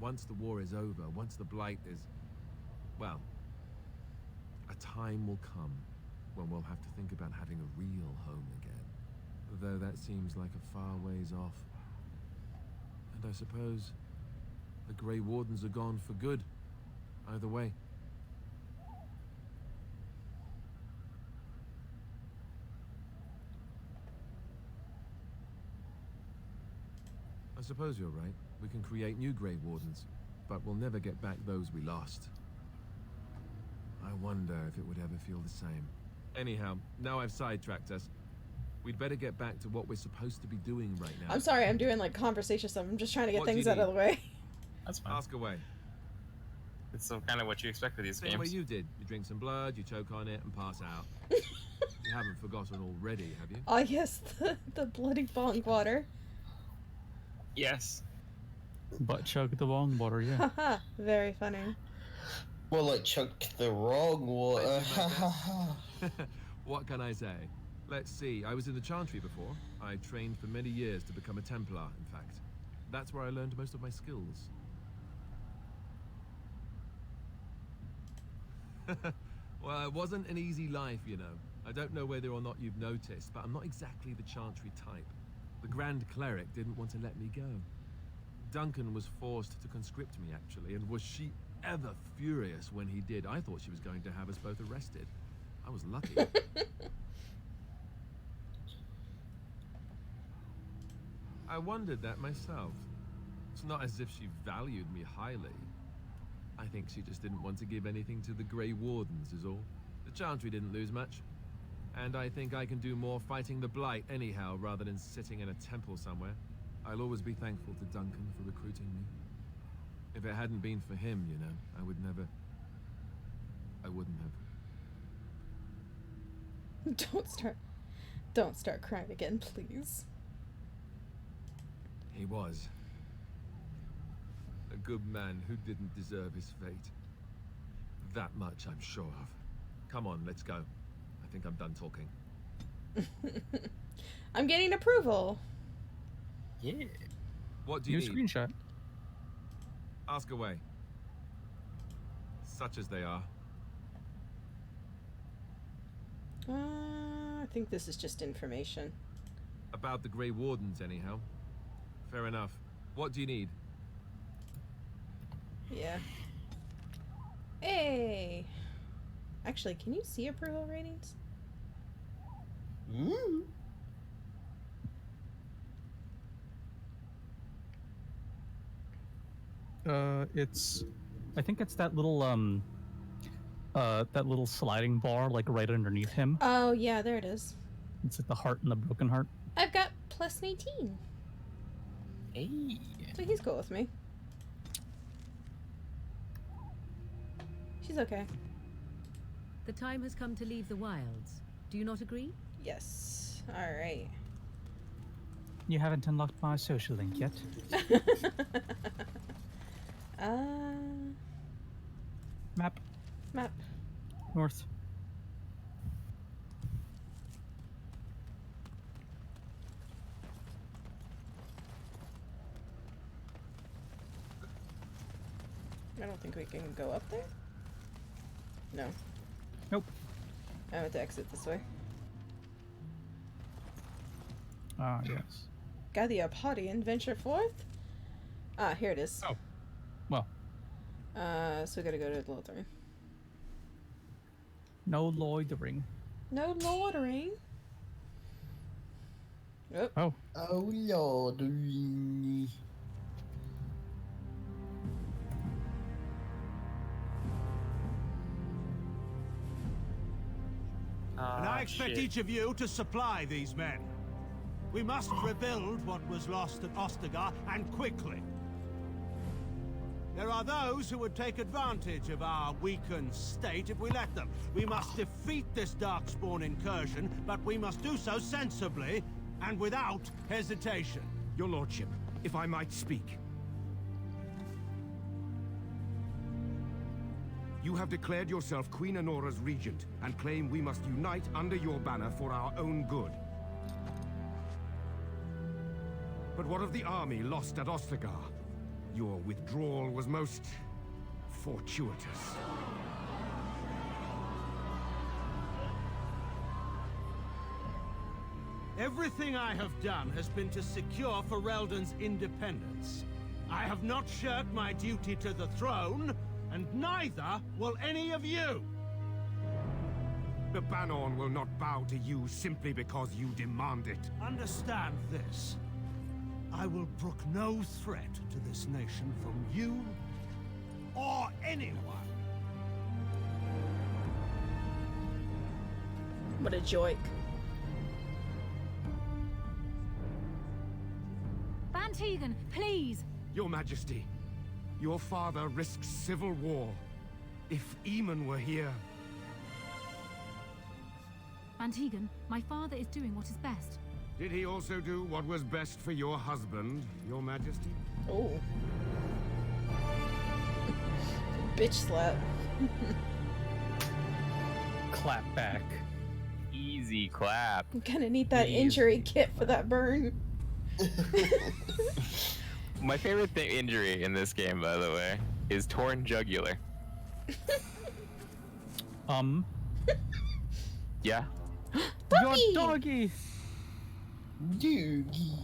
[SPEAKER 7] Once the war is over, once the Blight is... well, a time will come when we'll have to think about having a real home again. Though that seems like a far ways off. And I suppose the Grey Wardens are gone for good. Either way. I suppose you're right. We can create new Grey Wardens, but we'll never get back those we lost. I wonder if it would ever feel the same. Anyhow, now I've sidetracked us. We'd better get back to what we're supposed to be doing right now.
[SPEAKER 1] I'm sorry, I'm doing like conversation stuff. I'm just trying to get
[SPEAKER 7] What do
[SPEAKER 1] things
[SPEAKER 7] you
[SPEAKER 1] out of the
[SPEAKER 7] need?
[SPEAKER 1] way.
[SPEAKER 2] That's fine.
[SPEAKER 7] Ask away.
[SPEAKER 2] It's kind of what you expect with these
[SPEAKER 7] Same way
[SPEAKER 2] games.
[SPEAKER 7] you did. You drink some blood, you choke on it, and pass out. You haven't forgotten already, have you?
[SPEAKER 1] Oh yes, the bloody bong water.
[SPEAKER 2] Yes.
[SPEAKER 9] But chug the long water, yeah.
[SPEAKER 1] Haha, very funny.
[SPEAKER 4] Well, like chug the wrong water.
[SPEAKER 7] What can I say? Let's see, I was in the Chantry before. I trained for many years to become a Templar, in fact. That's where I learned most of my skills. Well, it wasn't an easy life, you know. I don't know whether or not you've noticed, but I'm not exactly the Chantry type. The Grand Cleric didn't want to let me go. Duncan was forced to conscript me, actually, and was she ever furious when he did. I thought she was going to have us both arrested. I was lucky. I wondered that myself. It's not as if she valued me highly. I think she just didn't want to give anything to the Grey Wardens is all. The Chantry didn't lose much. And I think I can do more fighting the Blight anyhow, rather than sitting in a temple somewhere. I'll always be thankful to Duncan for recruiting me. If it hadn't been for him, you know, I wouldn't have.
[SPEAKER 1] Don't start crying again, please.
[SPEAKER 7] He was. A good man who didn't deserve his fate. That much I'm sure of. Come on, let's go. I think I'm done talking.
[SPEAKER 1] I'm getting approval.
[SPEAKER 2] Yeah.
[SPEAKER 7] What do you need?
[SPEAKER 9] Screenshot.
[SPEAKER 7] Ask away. Such as they are.
[SPEAKER 1] I think this is just information.
[SPEAKER 7] About the Grey Wardens, anyhow. Fair enough. What do you need?
[SPEAKER 1] Yeah. Hey! Actually, can you see approval ratings?
[SPEAKER 9] I think it's that little sliding bar like right underneath him.
[SPEAKER 1] Oh yeah, there it is.
[SPEAKER 9] It's like the heart and the broken heart.
[SPEAKER 1] I've got plus 19.
[SPEAKER 2] Hey.
[SPEAKER 1] So he's cool with me. She's okay.
[SPEAKER 12] The time has come to leave the wilds. Do you not agree?
[SPEAKER 1] Yes. Alright.
[SPEAKER 9] You haven't unlocked my social link yet. Map.
[SPEAKER 1] Map.
[SPEAKER 9] North.
[SPEAKER 1] I don't think we can go up there. No.
[SPEAKER 9] Nope.
[SPEAKER 1] I have to exit this way.
[SPEAKER 9] Ah, yes.
[SPEAKER 1] Got the party and venture forth? Ah, here it is.
[SPEAKER 9] Oh. Well.
[SPEAKER 1] So we gotta go to the loitering.
[SPEAKER 9] No loitering.
[SPEAKER 1] No loitering?
[SPEAKER 9] Oh.
[SPEAKER 4] Oh, loitering.
[SPEAKER 16] And I expect each of you to supply these men. We must rebuild what was lost at Ostagar, and quickly. There are those who would take advantage of our weakened state if we let them. We must defeat this Darkspawn incursion, but we must do so sensibly and without hesitation.
[SPEAKER 5] Your lordship, if I might speak. You have declared yourself Queen Honora's regent, and claim we must unite under your banner for our own good. But what of the army lost at Ostagar? Your withdrawal was most fortuitous.
[SPEAKER 16] Everything I have done has been to secure Ferelden's independence. I have not shirked my duty to the throne, and neither will any of you!
[SPEAKER 5] The Banorn will not bow to you simply because you demand it.
[SPEAKER 16] Understand this. I will brook no threat to this nation from you or anyone.
[SPEAKER 1] What a joke.
[SPEAKER 12] Van Tegan, please!
[SPEAKER 5] Your Majesty, your father risks civil war. If Eamon were here...
[SPEAKER 12] Van Tegan, my father is doing what is best.
[SPEAKER 5] Did he also do what was best for your husband, Your Majesty?
[SPEAKER 1] Oh. Bitch slap.
[SPEAKER 9] Clap back.
[SPEAKER 2] Easy clap.
[SPEAKER 1] I'm gonna need that injury kit for that burn.
[SPEAKER 2] My favorite injury in this game, by the way, is torn jugular. Yeah.
[SPEAKER 9] Your doggy!
[SPEAKER 4] Doogie.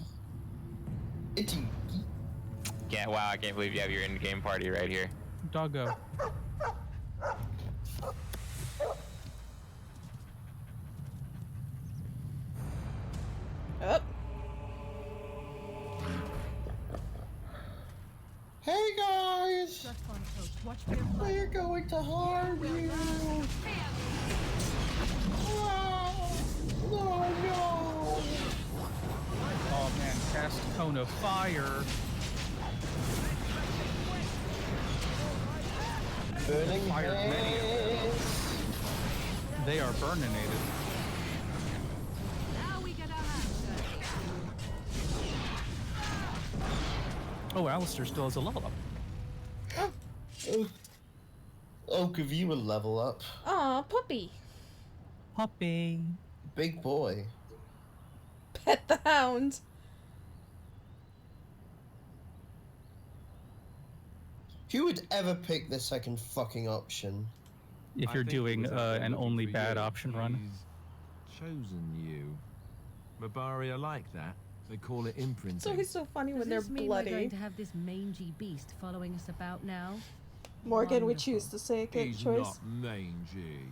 [SPEAKER 2] Wow, I can't believe you have your in-game party right here.
[SPEAKER 9] Doggo.
[SPEAKER 1] Up.
[SPEAKER 4] Hey guys! We're going to harm you! Oh no!
[SPEAKER 9] Oh man, cast cone of fire.
[SPEAKER 4] Burning
[SPEAKER 9] Fire
[SPEAKER 4] hands.
[SPEAKER 9] They are burninated.
[SPEAKER 12] Now we get our hands dirty.
[SPEAKER 9] Oh, Alistair still has a level up.
[SPEAKER 4] Oh, give you a level up.
[SPEAKER 1] Aw, puppy.
[SPEAKER 9] Puppy.
[SPEAKER 4] Big boy.
[SPEAKER 1] Pet the hound.
[SPEAKER 4] Who would ever pick the second fucking option?
[SPEAKER 9] If you're doing an only bad option run.
[SPEAKER 7] chosen you. Barbaria like that. They call it imprinting.
[SPEAKER 1] It's always so funny when
[SPEAKER 12] Does
[SPEAKER 1] they're
[SPEAKER 12] this mean
[SPEAKER 1] bloody.
[SPEAKER 12] we're going to have this mangy beast following us about now?
[SPEAKER 1] Morgan would choose to say a good
[SPEAKER 7] He's
[SPEAKER 1] choice.
[SPEAKER 7] not mangy.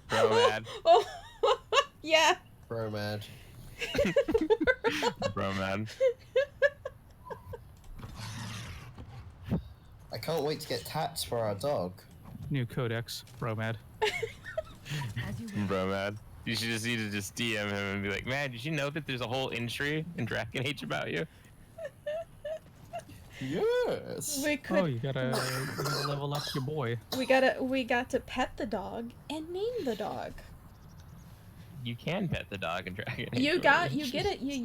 [SPEAKER 2] Bro mad.
[SPEAKER 1] Oh, yeah.
[SPEAKER 4] Bro mad.
[SPEAKER 2] Bro mad.
[SPEAKER 4] I can't wait to get tats for our dog.
[SPEAKER 9] New codex, Bromad.
[SPEAKER 2] Bro mad. You should just need to just DM him and be like, man, did you know that there's a whole entry in Dragon Age about you?
[SPEAKER 4] Yes.
[SPEAKER 1] We could.
[SPEAKER 9] Oh, you gotta level up your boy.
[SPEAKER 1] We got to pet the dog and name the dog.
[SPEAKER 2] You can pet the dog in Dragon Age.
[SPEAKER 1] You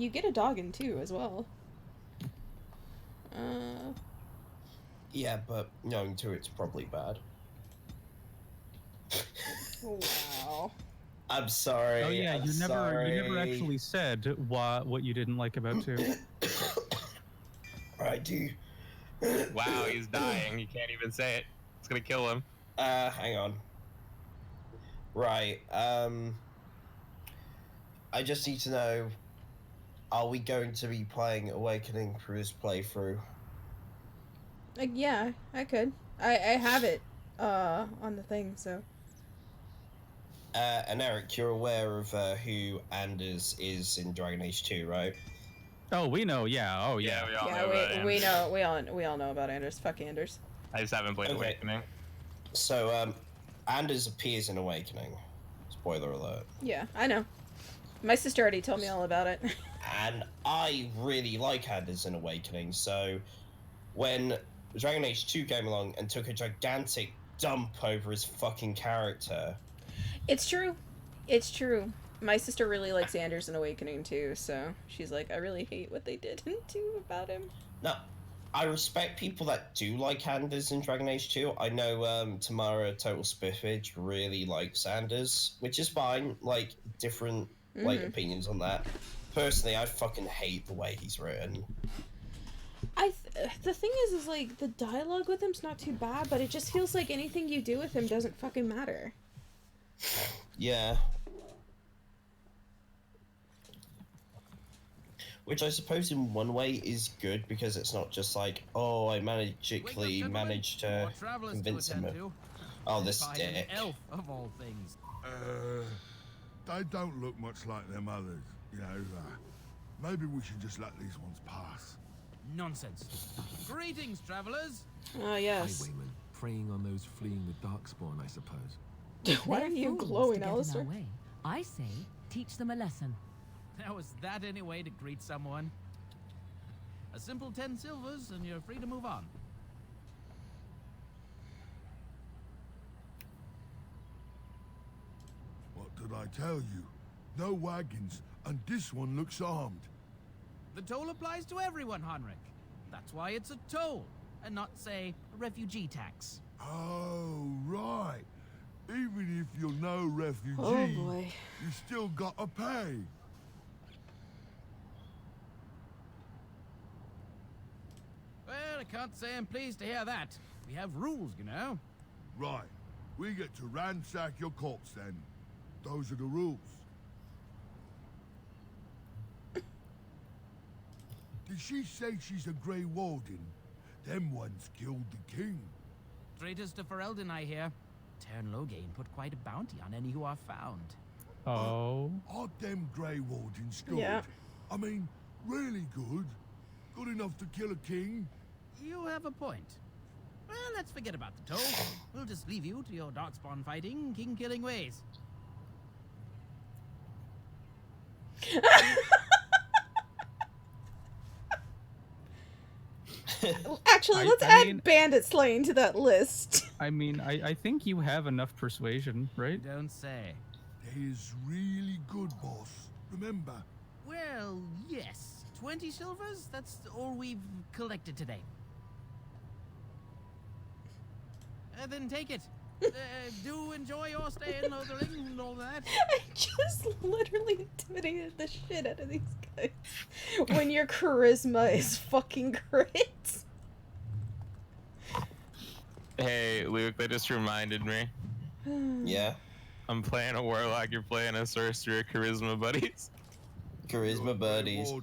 [SPEAKER 1] get a dog in 2 as well.
[SPEAKER 4] Yeah, but knowing too, it's probably bad.
[SPEAKER 1] Wow.
[SPEAKER 4] I'm sorry.
[SPEAKER 9] Oh yeah,
[SPEAKER 4] I'm
[SPEAKER 9] you never
[SPEAKER 4] sorry.
[SPEAKER 9] actually said what you didn't like about 2.
[SPEAKER 4] I do.
[SPEAKER 2] Wow, he's dying. You can't even say it. It's gonna kill him.
[SPEAKER 4] Hang on. Right, I just need to know, are we going to be playing Awakening through this playthrough?
[SPEAKER 1] Yeah, I could. I have it on the thing, so.
[SPEAKER 4] And Eric, you're aware of who Anders is in Dragon Age 2, right?
[SPEAKER 9] Oh, we know. Yeah. Oh yeah.
[SPEAKER 2] we all know
[SPEAKER 1] Yeah,
[SPEAKER 2] about Anders.
[SPEAKER 1] we all know about Anders. Fuck Anders.
[SPEAKER 2] I just haven't played
[SPEAKER 4] Okay.
[SPEAKER 2] Awakening.
[SPEAKER 4] So, Anders appears in Awakening. Spoiler alert.
[SPEAKER 1] Yeah, I know. My sister already told me all about it.
[SPEAKER 4] And I really like Anders in Awakening, so when Dragon Age 2 came along and took a gigantic dump over his fucking character...
[SPEAKER 1] It's true. It's true. My sister really likes Anders in Awakening too, so she's like, I really hate what they did in 2 about him.
[SPEAKER 4] No, I respect people that do like Anders in Dragon Age 2. I know Tamara Total Spiffage really likes Anders, which is fine. Like, different opinions on that. Personally, I fucking hate the way he's written.
[SPEAKER 1] The thing is like, the dialogue with him's not too bad, but it just feels like anything you do with him doesn't fucking matter.
[SPEAKER 4] Yeah. Which I suppose in one way is good, because it's not just like, oh, I magically managed to convince him of... Oh, this dick.
[SPEAKER 11] Elf, of all things.
[SPEAKER 3] They don't look much like them others, you know. Maybe we should just let these ones pass.
[SPEAKER 11] Nonsense. Greetings, travelers.
[SPEAKER 1] Oh, yes.
[SPEAKER 7] Highwaymen, preying on those fleeing the Darkspawn, I suppose.
[SPEAKER 1] Why are you glowing, Alistair?
[SPEAKER 12] I say, teach them a lesson.
[SPEAKER 11] How is that any way to greet someone? A simple 10 silvers and you're free to move on.
[SPEAKER 3] What did I tell you? No wagons, and this one looks armed.
[SPEAKER 11] The toll applies to everyone, Henrik. That's why it's a toll, and not, say, a refugee tax.
[SPEAKER 3] Oh, right. Even if you're no refugee,
[SPEAKER 1] Oh, boy.
[SPEAKER 3] you still gotta pay.
[SPEAKER 11] Well, I can't say I'm pleased to hear that. We have rules, you know.
[SPEAKER 3] Right. We get to ransack your corpse then. Those are the rules. Did she say she's a Grey Warden? Them ones killed the king.
[SPEAKER 11] Traitors to Ferelden, I hear. Tern Loghain put quite a bounty on any who are found.
[SPEAKER 9] Oh.
[SPEAKER 3] Are them Grey Wardens good?
[SPEAKER 1] Yeah.
[SPEAKER 3] I mean, really good? Good enough to kill a king?
[SPEAKER 11] You have a point. Well, let's forget about the toll. We'll just leave you to your darkspawn fighting, king-killing ways.
[SPEAKER 1] Actually, let's add bandit slaying to that list.
[SPEAKER 9] I mean, I think you have enough persuasion, right?
[SPEAKER 11] Don't say.
[SPEAKER 3] There's really good, boss. Remember?
[SPEAKER 11] Well, yes. 20 silvers? That's all we've collected today. Then take it. Do enjoy your stay in Lothering and all that.
[SPEAKER 1] I just literally intimidated the shit out of these guys. When your charisma is fucking great.
[SPEAKER 2] Hey, Luke, that just reminded me.
[SPEAKER 4] Yeah.
[SPEAKER 2] I'm playing a warlock, you're playing a sorcerer, charisma buddies.
[SPEAKER 4] Charisma buddies.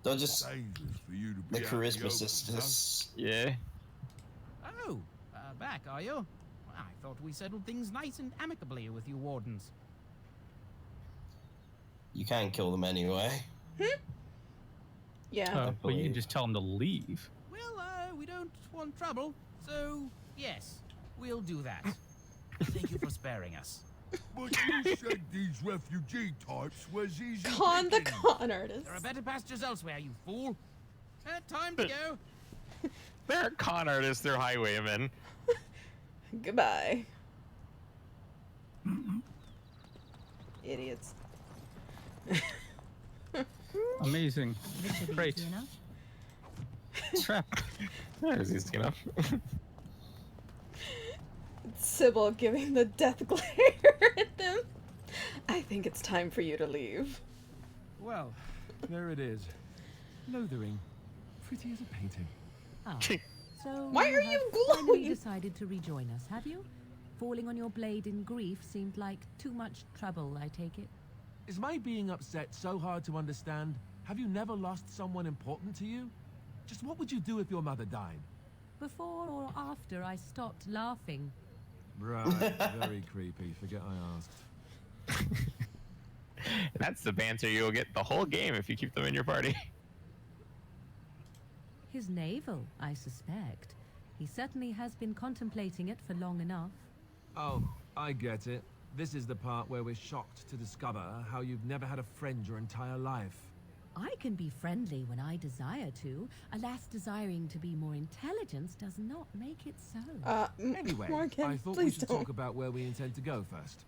[SPEAKER 4] They're just
[SPEAKER 3] Dangerous for you to be
[SPEAKER 4] the
[SPEAKER 3] out in
[SPEAKER 4] charisma
[SPEAKER 3] open,
[SPEAKER 4] sisters.
[SPEAKER 2] Yeah.
[SPEAKER 11] Oh, back, are you? I thought we settled things nice and amicably with you wardens.
[SPEAKER 4] You can't kill them anyway.
[SPEAKER 1] Yeah.
[SPEAKER 9] But you can just tell them to leave.
[SPEAKER 11] Well, we don't want trouble, so yes, we'll do that. Thank you for sparing us.
[SPEAKER 3] But you said these refugee types was easy
[SPEAKER 1] Con the
[SPEAKER 3] picking.
[SPEAKER 1] con artist.
[SPEAKER 11] There are better pastures elsewhere, you fool. Time to go.
[SPEAKER 2] They're con artists, they're highwaymen.
[SPEAKER 1] Goodbye. Idiots.
[SPEAKER 9] Amazing. Great. Trap.
[SPEAKER 2] That is easy enough.
[SPEAKER 1] Sybil giving the death glare at them. I think it's time for you to leave.
[SPEAKER 7] Well, there it is. Lothering. Pretty as a painting.
[SPEAKER 12] Ah, so
[SPEAKER 1] Why are
[SPEAKER 12] have
[SPEAKER 1] you
[SPEAKER 12] finally
[SPEAKER 1] glowing?
[SPEAKER 12] decided to rejoin us, have you? Falling on your blade in grief seemed like too much trouble, I take it.
[SPEAKER 7] Is my being upset so hard to understand? Have you never lost someone important to you? Just what would you do if your mother died?
[SPEAKER 12] Before or after I stopped laughing.
[SPEAKER 7] Right, very creepy. Forget I asked.
[SPEAKER 2] That's the banter you'll get the whole game if you keep them in your party.
[SPEAKER 12] His navel, I suspect. He certainly has been contemplating it for long enough.
[SPEAKER 7] Oh, I get it. This is the part where we're shocked to discover how you've never had a friend your entire life.
[SPEAKER 12] I can be friendly when I desire to. Alas, desiring to be more intelligent does not make it so.
[SPEAKER 7] Anyway,
[SPEAKER 1] Morgan,
[SPEAKER 7] I thought we
[SPEAKER 1] please
[SPEAKER 7] should
[SPEAKER 1] don't.
[SPEAKER 7] talk about where we intend to go first.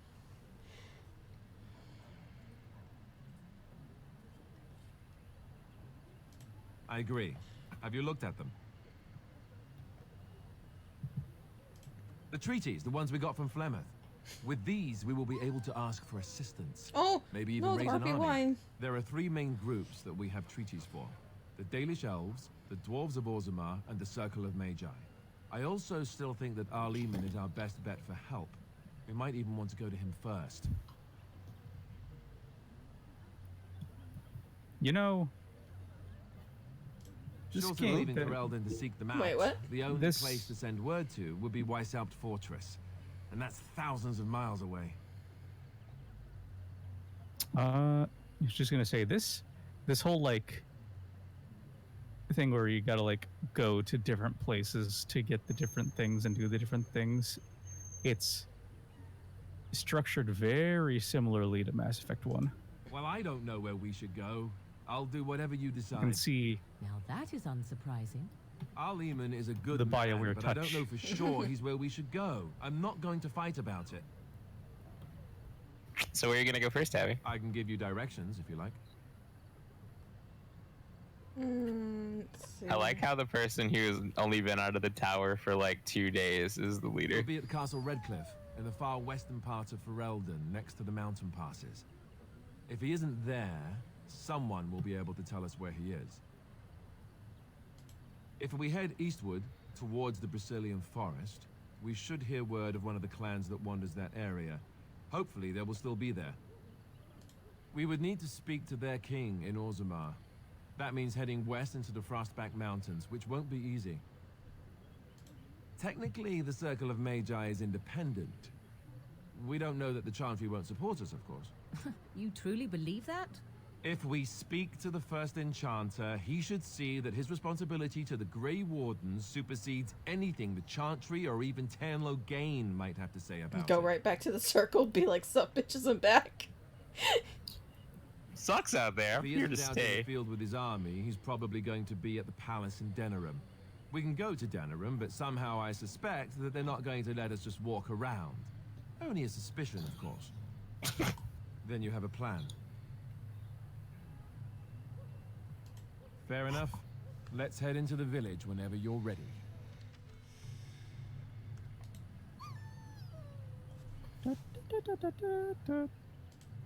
[SPEAKER 7] I agree. Have you looked at them? The treaties, the ones we got from Flemeth. With these, we will be able to ask for assistance.
[SPEAKER 1] Oh,
[SPEAKER 7] maybe even
[SPEAKER 1] no, the
[SPEAKER 7] raise an
[SPEAKER 1] RP
[SPEAKER 7] army.
[SPEAKER 1] wine.
[SPEAKER 7] There are three main groups that we have treaties for. The Dalish Elves, the Dwarves of Orzammar, and the Circle of Magi. I also still think that Arleman is our best bet for help. We might even want to go to him first.
[SPEAKER 9] You know, this
[SPEAKER 7] Short of
[SPEAKER 9] game.
[SPEAKER 7] leaving Ferelden to seek them out,
[SPEAKER 1] Wait, what?
[SPEAKER 7] the only
[SPEAKER 9] This-
[SPEAKER 7] place to send word to would be Weishaupt Fortress. And that's thousands of miles away.
[SPEAKER 9] I was just gonna say this whole like thing where you gotta like go to different places to get the different things and do the different things. It's structured very similarly to Mass Effect 1.
[SPEAKER 7] Well, I don't know where we should go. I'll do whatever you
[SPEAKER 9] You
[SPEAKER 7] decide.
[SPEAKER 9] can see
[SPEAKER 12] Now that is unsurprising.
[SPEAKER 7] Arleman is a good
[SPEAKER 9] The
[SPEAKER 7] man,
[SPEAKER 9] BioWare
[SPEAKER 7] but I don't
[SPEAKER 9] touch.
[SPEAKER 7] know for sure he's where we should go. I'm not going to fight about it.
[SPEAKER 2] So where are you gonna go first, Abby?
[SPEAKER 7] I can give you directions if you like.
[SPEAKER 1] Let's see.
[SPEAKER 2] I like how the person who's only been out of the tower for like 2 days is the leader.
[SPEAKER 7] We'll be at Castle Redcliffe, in the far western part of Ferelden, next to the mountain passes. If he isn't there, someone will be able to tell us where he is. If we head eastward, towards the Brazilian forest, we should hear word of one of the clans that wanders that area. Hopefully, they will still be there. We would need to speak to their king in Orzammar. That means heading west into the Frostback Mountains, which won't be easy. Technically, the Circle of Magi is independent. We don't know that the Chantry won't support us, of course.
[SPEAKER 12] You truly believe that?
[SPEAKER 7] If we speak to the first Enchanter, he should see that his responsibility to the Grey Wardens supersedes anything the Chantry or even Tanlo Gain might have to say about
[SPEAKER 1] Go
[SPEAKER 7] it.
[SPEAKER 1] right back to the circle, be like, sup, bitches, I'm back.
[SPEAKER 2] Sucks out there.
[SPEAKER 7] If
[SPEAKER 2] I'm
[SPEAKER 7] he
[SPEAKER 2] here to
[SPEAKER 7] isn't out in
[SPEAKER 2] stay.
[SPEAKER 7] the field with his army, he's probably going to be at the palace in Denerim. We can go to Denerim, but somehow I suspect that they're not going to let us just walk around. Only a suspicion, of course. Then you have a plan. Fair enough. Let's head into the village whenever you're ready.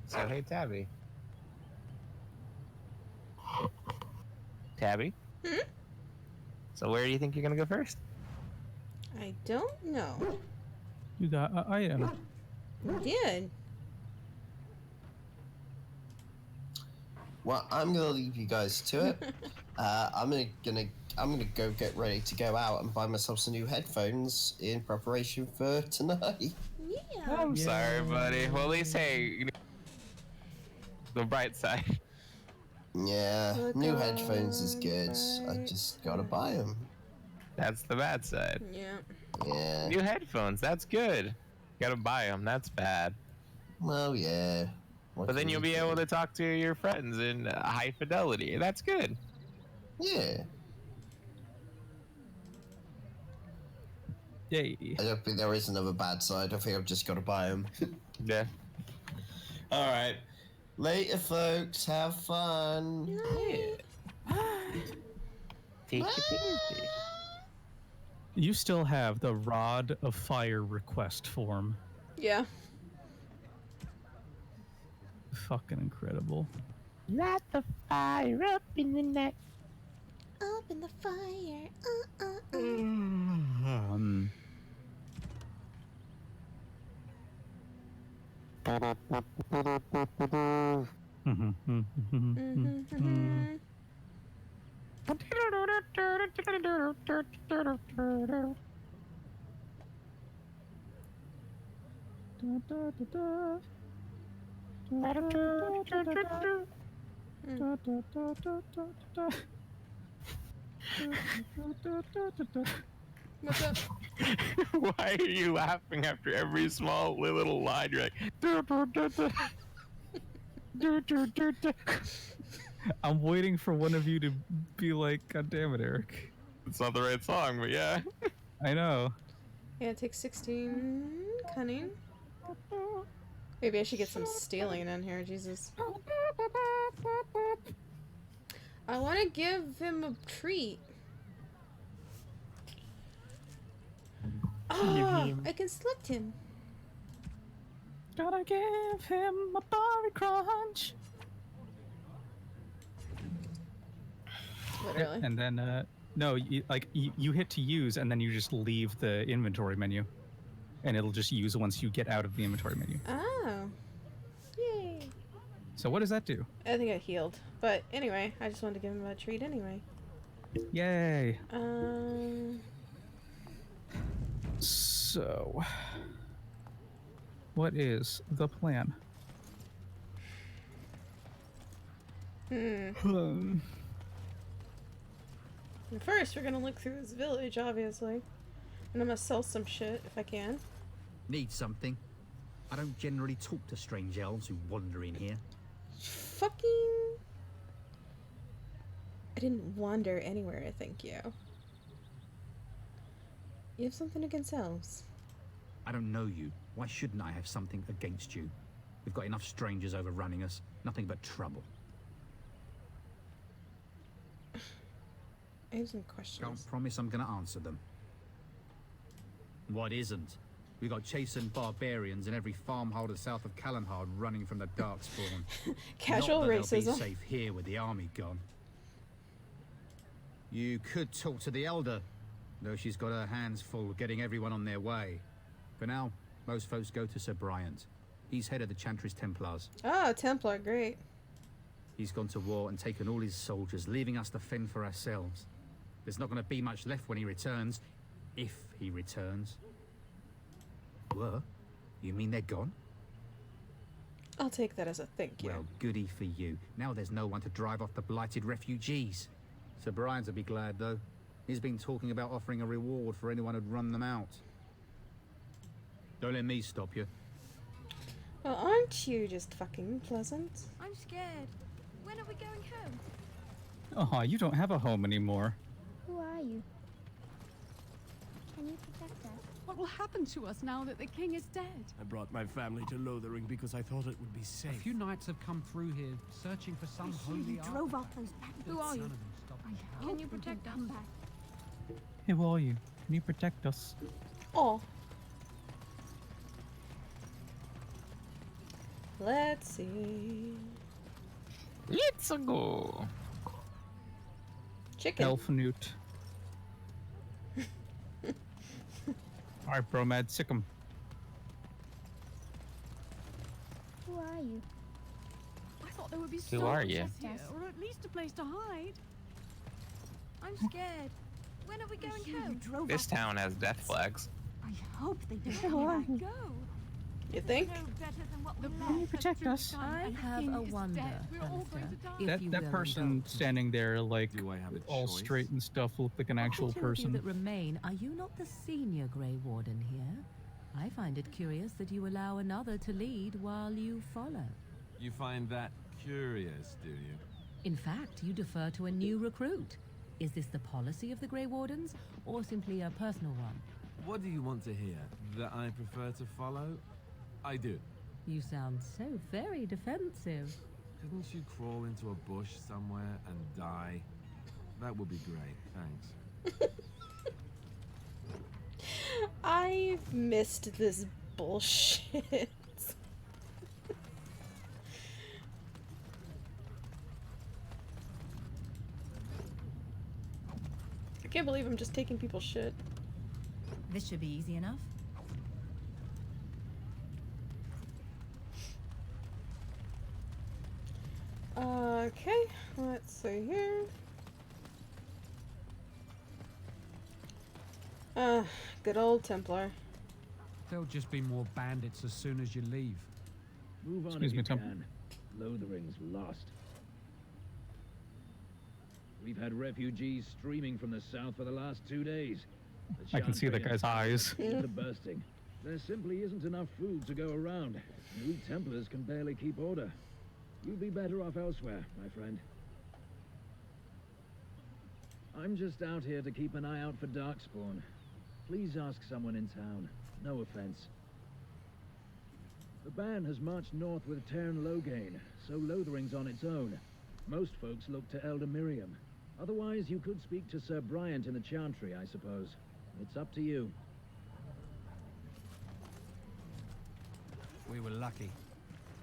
[SPEAKER 2] So hey, Tabby. Tabby?
[SPEAKER 1] Hmm?
[SPEAKER 2] So where do you think you're gonna go first?
[SPEAKER 1] I don't know.
[SPEAKER 9] You got an item.
[SPEAKER 1] I did.
[SPEAKER 4] Well, I'm gonna leave you guys to it. I'm gonna go get ready to go out and buy myself some new headphones in preparation for tonight.
[SPEAKER 1] Yeah.
[SPEAKER 2] I'm sorry, buddy. Well, at least hey, the bright side.
[SPEAKER 4] Yeah,
[SPEAKER 1] Look
[SPEAKER 4] new headphones is
[SPEAKER 1] on
[SPEAKER 4] good.
[SPEAKER 1] the
[SPEAKER 4] I
[SPEAKER 1] bright
[SPEAKER 4] just gotta buy them.
[SPEAKER 2] That's the bad side.
[SPEAKER 1] Yeah.
[SPEAKER 4] Yeah.
[SPEAKER 2] New headphones. That's good. Gotta buy them. That's bad.
[SPEAKER 4] Well, yeah. What
[SPEAKER 2] But then
[SPEAKER 4] can
[SPEAKER 2] you'll
[SPEAKER 4] you
[SPEAKER 2] be
[SPEAKER 4] do?
[SPEAKER 2] able to talk to your friends in high fidelity. That's good.
[SPEAKER 4] Yeah.
[SPEAKER 9] Yay.
[SPEAKER 4] I don't think there is another bad side. I think I've just got to buy them.
[SPEAKER 2] Yeah.
[SPEAKER 4] All right. Later, folks. Have fun.
[SPEAKER 2] Yeah. Take it easy.
[SPEAKER 9] You still have the Rod of Fire request form.
[SPEAKER 1] Yeah.
[SPEAKER 9] Fucking incredible.
[SPEAKER 2] Light the fire up in the night.
[SPEAKER 1] Up in the fire. What's up?
[SPEAKER 2] Why are you laughing after every small little line? You're like,
[SPEAKER 9] I'm waiting for one of you to be like, God damn it, Eric.
[SPEAKER 2] It's not the right song, but yeah.
[SPEAKER 9] I know.
[SPEAKER 1] Yeah, it takes 16 cunning. Maybe I should get some stealing in here, Jesus. I want to give him a treat. Oh, I can select him.
[SPEAKER 9] Gotta give him a Barry Crunch.
[SPEAKER 1] Literally.
[SPEAKER 9] And then, no, you hit to use, and then you just leave the inventory menu. And it'll just use once you get out of the inventory menu.
[SPEAKER 1] Oh. Yay.
[SPEAKER 9] So what does that do?
[SPEAKER 1] I think I healed. But anyway, I just wanted to give him a treat anyway.
[SPEAKER 9] Yay. So, what is the plan?
[SPEAKER 1] First, we're gonna look through this village, obviously. And I'm gonna sell some shit if I can.
[SPEAKER 15] Need something? I don't generally talk to strange elves who wander in here.
[SPEAKER 1] Fucking... I didn't wander anywhere, thank you. You have something against elves?
[SPEAKER 15] I don't know you. Why shouldn't I have something against you? We've got enough strangers overrunning us. Nothing but trouble.
[SPEAKER 1] I have some questions.
[SPEAKER 15] Can't promise I'm gonna answer them. What isn't? We got chastened barbarians in every farmholder south of Callanhard running from the Darkspawn.
[SPEAKER 1] Casual
[SPEAKER 15] Not that
[SPEAKER 1] racism.
[SPEAKER 15] they'll be safe here with the army gone. You could talk to the Elder, though she's got her hands full getting everyone on their way. For now, most folks go to Sir Bryant. He's head of the Chantry's Templars.
[SPEAKER 1] Oh, Templar, great.
[SPEAKER 15] He's gone to war and taken all his soldiers, leaving us to fend for ourselves. There's not going to be much left when he returns, if he returns. What? You mean they're gone?
[SPEAKER 1] I'll take that as a thank you.
[SPEAKER 15] Well, goody for you. Now there's no one to drive off the blighted refugees. Sir Brian'll be glad, though. He's been talking about offering a reward for anyone who'd run them out. Don't let me stop you.
[SPEAKER 1] Well, aren't you just fucking pleasant?
[SPEAKER 13] I'm scared. When are we going home?
[SPEAKER 9] Oh, you don't have a home anymore.
[SPEAKER 19] Who are you? Can you protect us?
[SPEAKER 12] What will happen to us now that the king is dead?
[SPEAKER 16] I brought my family to Lothering because I thought it would be safe.
[SPEAKER 22] A few knights have come through here, searching for some holy
[SPEAKER 19] You drove off those bandits.
[SPEAKER 13] Who are you?
[SPEAKER 19] Can you protect us? Come back.
[SPEAKER 9] Hey, who are you? Can you protect us?
[SPEAKER 1] Oh. Let's see.
[SPEAKER 2] Let's go.
[SPEAKER 1] Chicken.
[SPEAKER 9] Elf newt. Alright, Bromad, sick 'em.
[SPEAKER 19] Who are you?
[SPEAKER 13] I thought there would be
[SPEAKER 2] Who are you?
[SPEAKER 13] here, or at least a place to hide.
[SPEAKER 12] I'm scared. When are we going home?
[SPEAKER 2] This town has death flags.
[SPEAKER 13] I hope they don't
[SPEAKER 12] Who
[SPEAKER 13] come
[SPEAKER 12] are
[SPEAKER 13] back.
[SPEAKER 12] you?
[SPEAKER 13] Go.
[SPEAKER 1] You think?
[SPEAKER 9] Can you protect us?
[SPEAKER 12] I have a wonder, Alistair.
[SPEAKER 9] That person standing there, like, all
[SPEAKER 7] choice?
[SPEAKER 9] straight and stuff, looked like an actual
[SPEAKER 12] Of the two of you
[SPEAKER 9] person.
[SPEAKER 12] that remain, are you not the senior Grey Warden here? I find it curious that you allow another to lead while you follow.
[SPEAKER 7] You find that curious, do you?
[SPEAKER 12] In fact, you defer to a new recruit. Is this the policy of the Grey Wardens, or simply a personal one?
[SPEAKER 7] What do you want to hear? That I prefer to follow? I do.
[SPEAKER 12] You sound so very defensive.
[SPEAKER 7] Couldn't you crawl into a bush somewhere and die? That would be great, thanks.
[SPEAKER 1] I've missed this bullshit. I can't believe I'm just taking people's shit.
[SPEAKER 12] This should be easy enough.
[SPEAKER 1] Okay, let's see here. Good old Templar.
[SPEAKER 22] There'll just be more bandits as soon as you leave.
[SPEAKER 10] Move on
[SPEAKER 9] Excuse
[SPEAKER 10] if
[SPEAKER 9] me,
[SPEAKER 10] you
[SPEAKER 9] Tom.
[SPEAKER 10] can. Lothering's lost. We've had refugees streaming from the south for the last 2 days.
[SPEAKER 9] I can see that guy's eyes.
[SPEAKER 10] They're bursting. There simply isn't enough food to go around. We Templars can barely keep order. You'd be better off elsewhere, my friend. I'm just out here to keep an eye out for Darkspawn. Please ask someone in town. No offense. The band has marched north with Tern Loghain, so Lothering's on its own. Most folks look to Elder Miriam. Otherwise, you could speak to Sir Bryant in the Chantry, I suppose. It's up to you.
[SPEAKER 21] We were lucky.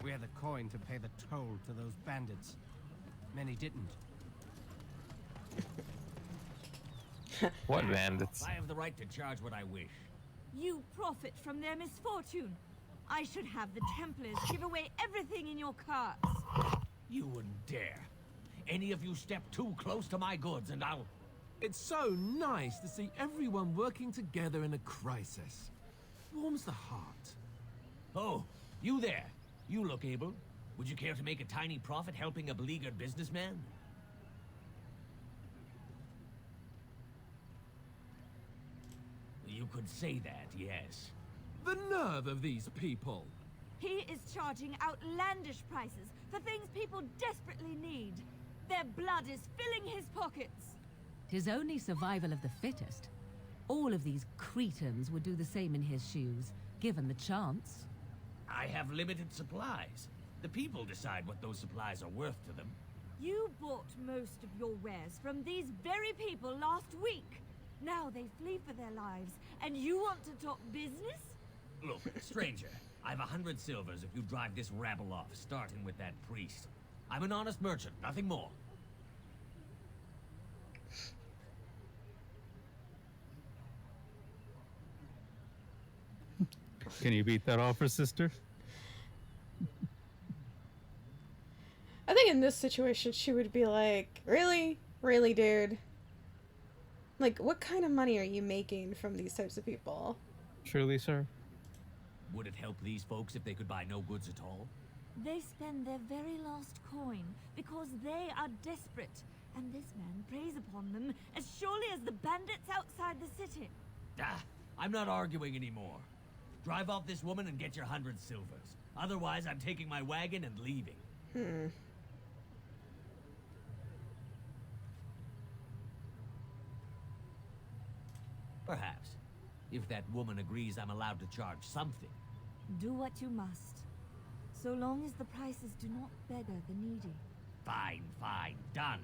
[SPEAKER 21] We had the coin to pay the toll to those bandits. Many didn't.
[SPEAKER 2] What bandits?
[SPEAKER 14] I have the right to charge what I wish.
[SPEAKER 18] You profit from their misfortune. I should have the Templars give away everything in your carts.
[SPEAKER 14] You wouldn't dare. Any of you step too close to my goods and I'll...
[SPEAKER 7] It's so nice to see everyone working together in a crisis. Warms the heart.
[SPEAKER 14] Oh, you there. You look able. Would you care to make a tiny profit helping a beleaguered businessman? You could say that, yes.
[SPEAKER 7] The nerve of these people!
[SPEAKER 18] He is charging outlandish prices for things people desperately need. Their blood is filling his pockets.
[SPEAKER 12] 'Tis only survival of the fittest. All of these cretins would do the same in his shoes, given the chance.
[SPEAKER 14] I have limited supplies. The people decide what those supplies are worth to them.
[SPEAKER 18] You bought most of your wares from these very people last week. Now they flee for their lives, and you want to talk business?
[SPEAKER 14] Look, stranger, I've 100 silvers if you drive this rabble off, starting with that priest. I'm an honest merchant, nothing more.
[SPEAKER 9] Can you beat that offer, sister?
[SPEAKER 1] I think in this situation she would be like, really? Really, dude? Like, what kind of money are you making from these types of people?
[SPEAKER 9] Truly, sir.
[SPEAKER 14] Would it help these folks if they could buy no goods at all?
[SPEAKER 18] They spend their very last coin because they are desperate, and this man preys upon them as surely as the bandits outside the city.
[SPEAKER 14] Ah, I'm not arguing anymore. Drive off this woman and get your 100 silvers. Otherwise, I'm taking my wagon and leaving. Perhaps. If that woman agrees I'm allowed to charge something.
[SPEAKER 18] Do what you must, so long as the prices do not beggar the needy.
[SPEAKER 14] Fine, fine, done.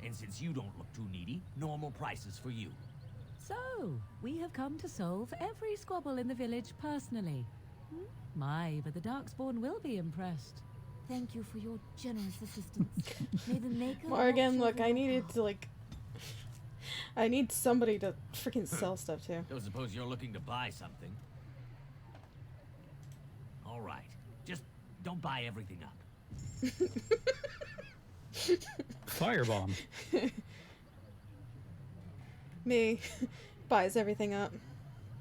[SPEAKER 14] And since you don't look too needy, normal prices for you.
[SPEAKER 12] So, we have come to solve every squabble in the village personally. My, but the Darkspawn will be impressed.
[SPEAKER 18] Thank you for your generous assistance. May the Maker
[SPEAKER 1] Morgan,
[SPEAKER 18] watch
[SPEAKER 1] look,
[SPEAKER 18] over
[SPEAKER 1] I
[SPEAKER 18] your
[SPEAKER 1] needed
[SPEAKER 18] path.
[SPEAKER 1] to, like... I need somebody to freaking sell stuff to.
[SPEAKER 14] Don't suppose you're looking to buy something? All right. Just don't buy everything up.
[SPEAKER 9] Firebomb.
[SPEAKER 1] Me. Buys everything up.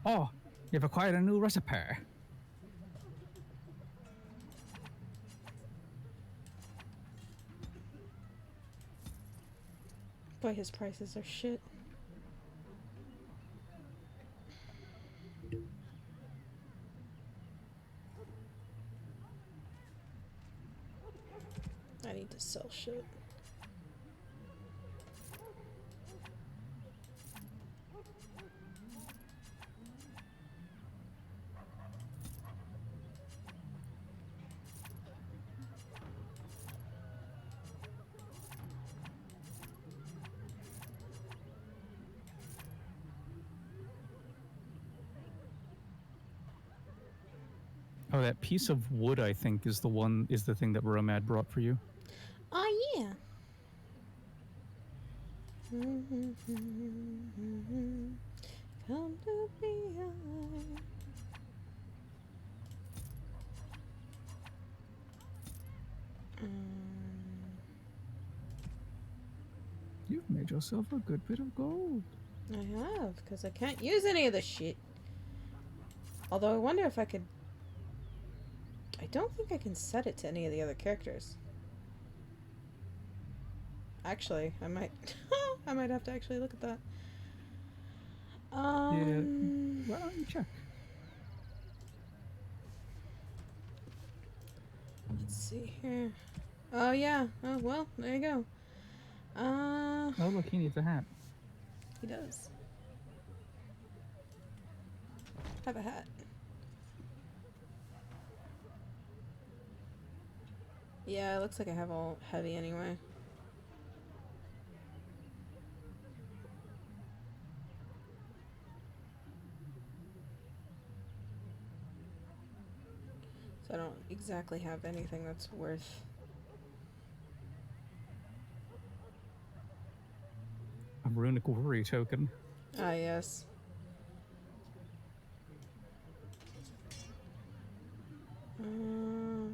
[SPEAKER 9] Oh, you've acquired a new recipe.
[SPEAKER 1] Boy, his prices are shit. I need to sell shit.
[SPEAKER 9] Oh, that piece of wood, I think, is the thing that Romad brought for you.
[SPEAKER 1] Oh, yeah. Come to be high.
[SPEAKER 9] You've made yourself a good bit of gold.
[SPEAKER 1] I have, because I can't use any of this shit. Although I wonder if I could... I don't think I can set it to any of the other characters. Actually, I might... I might have to actually look at that.
[SPEAKER 9] Yeah, why don't you check?
[SPEAKER 1] Let's see here. Oh, yeah. Oh, well, there you go.
[SPEAKER 9] Oh, look, he needs a hat.
[SPEAKER 1] He does. Have a hat. Yeah, it looks like I have all heavy anyway. So I don't exactly have anything that's worth...
[SPEAKER 9] A runic worry token.
[SPEAKER 1] Ah, yes.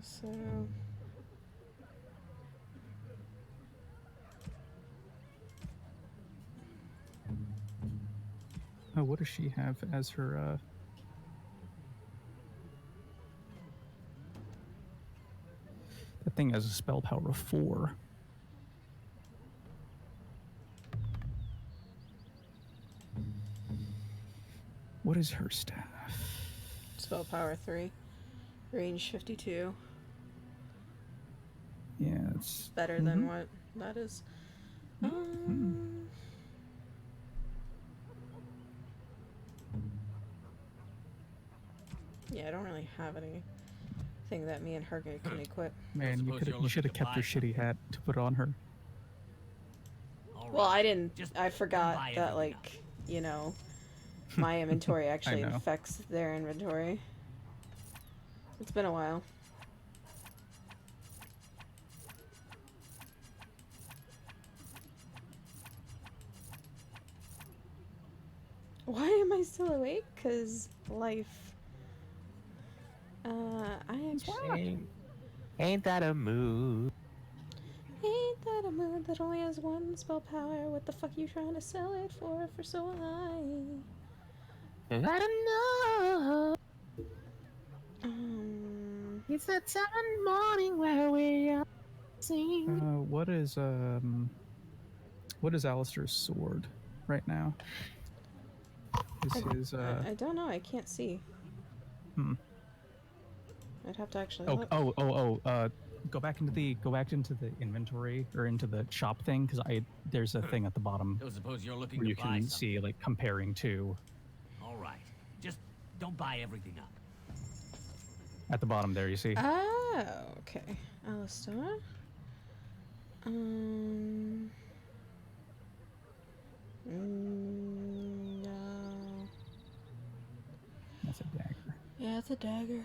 [SPEAKER 1] So...
[SPEAKER 9] Oh, what does she have as her, That thing has a spell power of 4. What is her staff?
[SPEAKER 1] Spell power 3. Range 52.
[SPEAKER 9] Yeah, it's...
[SPEAKER 1] Better than what that is. Yeah, I don't really have anything that me and her can equip.
[SPEAKER 9] Man, you should have kept your shitty hat to put on her.
[SPEAKER 1] Well, I didn't. I forgot that, like, you know, my inventory actually affects their inventory. It's been a while. Why am I still awake? 'Cause life. I actually...
[SPEAKER 2] Ain't that a mood?
[SPEAKER 1] Ain't that a mood that only has one spell power? What the fuck you trying to sell it for so high?
[SPEAKER 2] I don't know.
[SPEAKER 6] It's that time in the morning where we are singing.
[SPEAKER 9] What is Alistair's sword right now?
[SPEAKER 1] I don't know. I can't see. I'd have to actually look.
[SPEAKER 9] Go back into the inventory or into the shop thing, because there's a thing at the bottom
[SPEAKER 14] Don't suppose you're looking
[SPEAKER 9] where you
[SPEAKER 14] to buy
[SPEAKER 9] can
[SPEAKER 14] something.
[SPEAKER 9] see, like, comparing to.
[SPEAKER 14] All right. Just don't buy everything up.
[SPEAKER 9] At the bottom there, you see.
[SPEAKER 1] Oh, okay. Alistair. No.
[SPEAKER 9] That's a dagger.
[SPEAKER 1] Yeah, it's a dagger.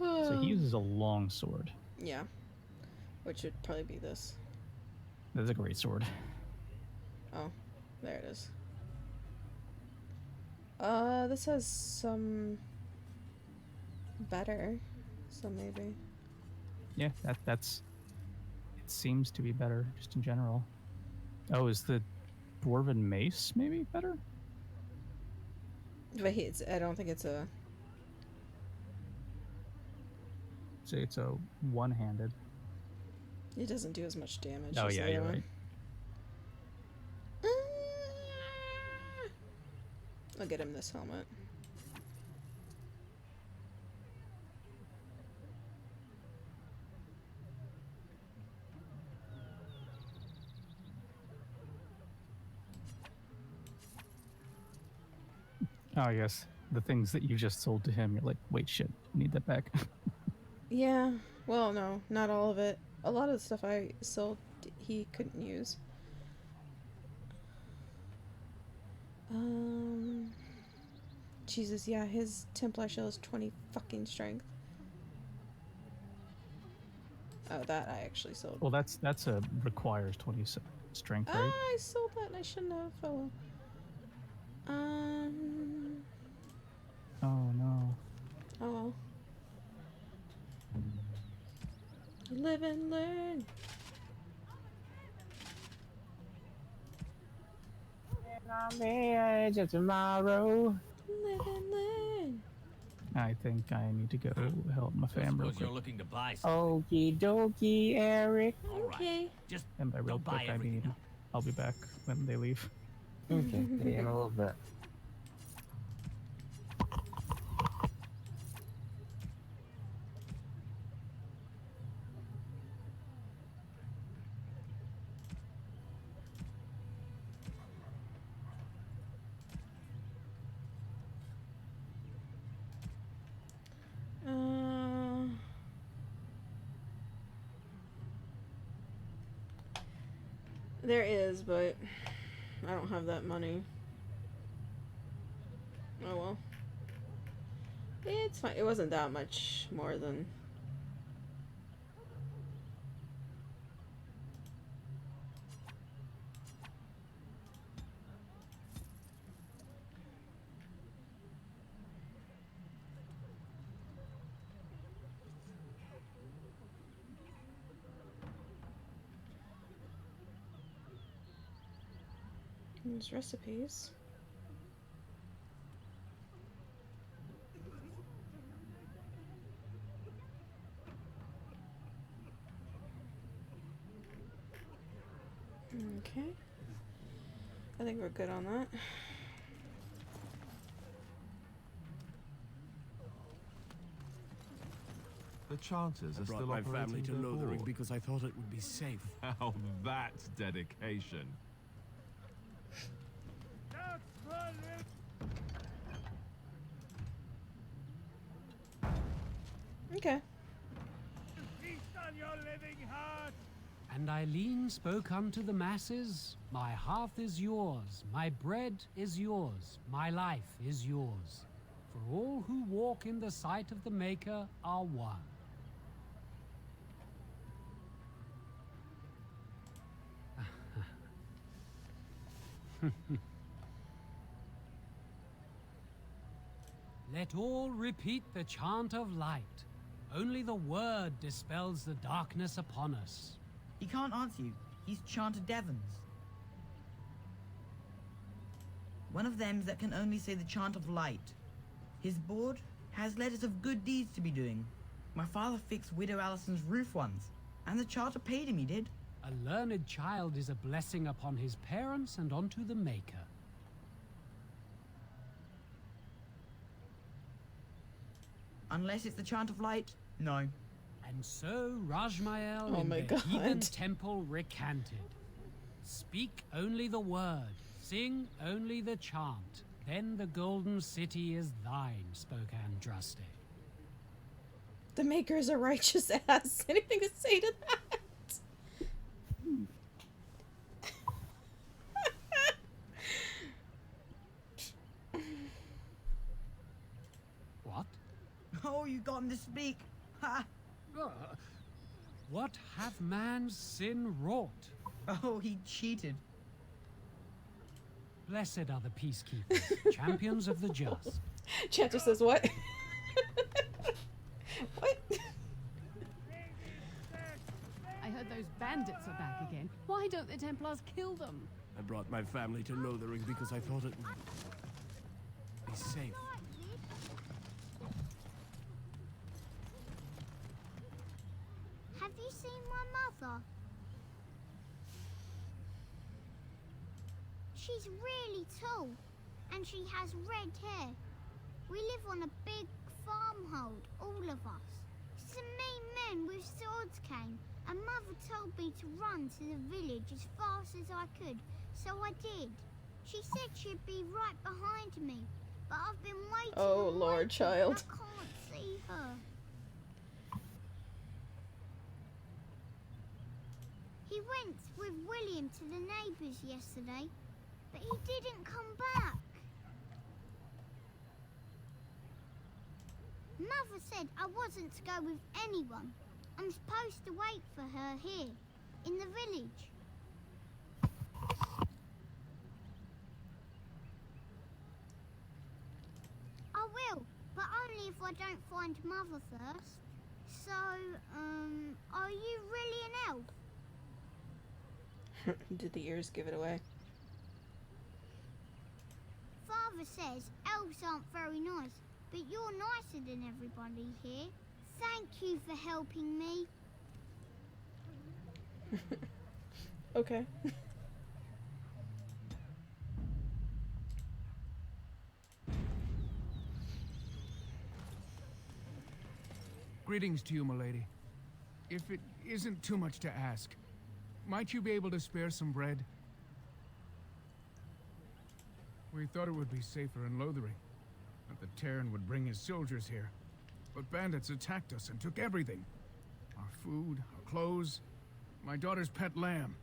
[SPEAKER 9] So he uses a long sword.
[SPEAKER 1] Yeah. Which would probably be this.
[SPEAKER 9] That's a great sword.
[SPEAKER 1] Oh, there it is. This has some better, so maybe.
[SPEAKER 9] Yeah, that's. It seems to be better, just in general. Oh, is the dwarven mace maybe better?
[SPEAKER 1] But I don't think it's a.
[SPEAKER 9] Say it's a one-handed.
[SPEAKER 1] It doesn't do as much damage.
[SPEAKER 9] Oh
[SPEAKER 1] as
[SPEAKER 9] yeah,
[SPEAKER 1] the
[SPEAKER 9] you're
[SPEAKER 1] other
[SPEAKER 9] right.
[SPEAKER 1] one. I'll get him this helmet.
[SPEAKER 9] Oh, I guess the things that you just sold to him, you're like, wait, shit, I need that back.
[SPEAKER 1] Yeah. Well, no, not all of it. A lot of the stuff I sold, he couldn't use. Jesus, yeah, his Templar shell is 20 fucking strength. Oh, that I actually sold.
[SPEAKER 9] Well, that's a requires 20 strength, right?
[SPEAKER 1] I sold that and I shouldn't have. Oh well.
[SPEAKER 9] Oh no.
[SPEAKER 1] Oh well. Live and learn.
[SPEAKER 6] On the edge of tomorrow.
[SPEAKER 1] Live and learn.
[SPEAKER 9] I think I need to go help my fam real
[SPEAKER 14] Suppose you're
[SPEAKER 9] quick.
[SPEAKER 14] looking to buy something.
[SPEAKER 6] Okie dokie, Eric.
[SPEAKER 1] Okay.
[SPEAKER 14] Just
[SPEAKER 9] And by real
[SPEAKER 14] don't buy
[SPEAKER 9] quick, I
[SPEAKER 14] everything
[SPEAKER 9] mean, I'll be back when they leave.
[SPEAKER 6] Okay, see you in a little bit.
[SPEAKER 1] There is, but I don't have that money. Oh well. It's fine. It wasn't that much more than. There's recipes. Okay. I think we're good on that.
[SPEAKER 7] The Chanters
[SPEAKER 16] I
[SPEAKER 7] are
[SPEAKER 16] brought
[SPEAKER 7] still
[SPEAKER 16] my
[SPEAKER 7] operating
[SPEAKER 16] family to
[SPEAKER 7] their
[SPEAKER 16] Lothering
[SPEAKER 7] board.
[SPEAKER 16] because I thought it would be safe.
[SPEAKER 7] Now that's dedication.
[SPEAKER 1] Okay.
[SPEAKER 22] And Eileen spoke unto the masses, my hearth is yours, my bread is yours, my life is yours. For all who walk in the sight of the Maker are one. Let all repeat the chant of light. Only the word dispels the darkness upon us.
[SPEAKER 17] He can't answer you. He's chanted Devons. One of them's that can only say the chant of light. His board has letters of good deeds to be doing. My father fixed Widow Allison's roof once, and the charter paid him, he did.
[SPEAKER 22] A learned child is a blessing upon his parents and onto the Maker.
[SPEAKER 17] Unless it's the chant of light, no.
[SPEAKER 22] And so Rajmael
[SPEAKER 1] Oh
[SPEAKER 22] in
[SPEAKER 1] my
[SPEAKER 22] the
[SPEAKER 1] God.
[SPEAKER 22] heathen temple recanted. Speak only the word, sing only the chant. Then the golden city is thine, spoke Andraste.
[SPEAKER 1] The Maker's a righteous ass. Anything to say to that?
[SPEAKER 22] What?
[SPEAKER 17] Oh, you got him to speak. Ha!
[SPEAKER 22] What hath man's sin wrought?
[SPEAKER 17] Oh, he cheated.
[SPEAKER 22] Blessed are the peacekeepers, champions of the just.
[SPEAKER 1] Chanter says what? What?
[SPEAKER 8] I heard those bandits are back again. Why don't the Templars kill them?
[SPEAKER 7] I brought my family to Lothering because I thought it would be safe.
[SPEAKER 19] Have you seen my mother? She's really tall, and she has red hair. We live on a big farmhold, all of us. Some mean men with swords came, and Mother told me to run to the village as fast as I could, so I did. She said she'd be right behind me, but I've been waiting.
[SPEAKER 1] Oh,
[SPEAKER 19] and
[SPEAKER 1] Lord,
[SPEAKER 19] waiting.
[SPEAKER 1] child.
[SPEAKER 19] I can't see her. He went with William to the neighbours yesterday, but he didn't come back. Mother said I wasn't to go with anyone. I'm supposed to wait for her here, in the village. I will, but only if I don't find Mother first. So, are you really an elf?
[SPEAKER 1] Did the ears give it away?
[SPEAKER 19] Father says elves aren't very nice, but you're nicer than everybody here. Thank you for helping me.
[SPEAKER 1] Okay.
[SPEAKER 20] Greetings to you, milady. If it isn't too much to ask, might you be able to spare some bread? We thought it would be safer in Lothering, that the Terran would bring his soldiers here. But bandits attacked us and took everything. Our food, our clothes, my daughter's pet lamb.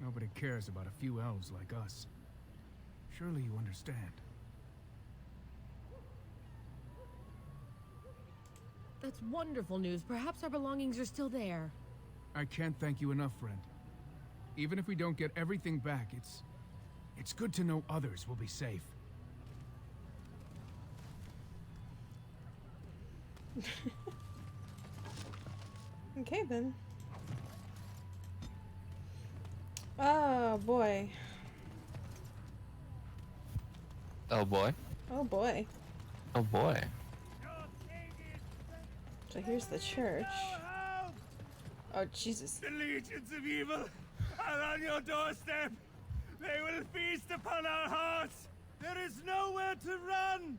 [SPEAKER 20] Nobody cares about a few elves like us. Surely you understand.
[SPEAKER 8] That's wonderful news. Perhaps our belongings are still there.
[SPEAKER 20] I can't thank you enough, friend. Even if we don't get everything back, it's good to know others will be safe.
[SPEAKER 1] Okay then. Oh boy.
[SPEAKER 2] Oh boy.
[SPEAKER 1] Oh boy.
[SPEAKER 2] Oh boy.
[SPEAKER 1] So here's the church. Oh Jesus.
[SPEAKER 23] The legions of evil are on your doorstep. They will feast upon our hearts. There is nowhere to run.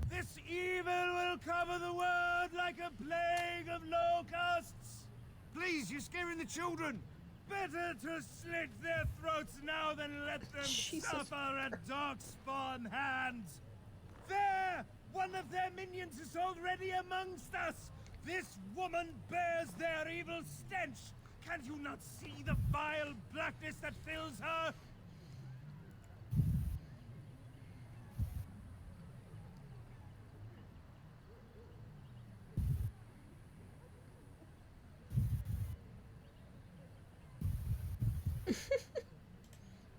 [SPEAKER 23] This evil will cover the world like a plague of locusts. Please, you're scaring the children. Better to slit their throats now than let them suffer at Darkspawn hands. There! One of their minions is already amongst us. This woman bears their evil stench. Can't you not see the vile blackness that fills her?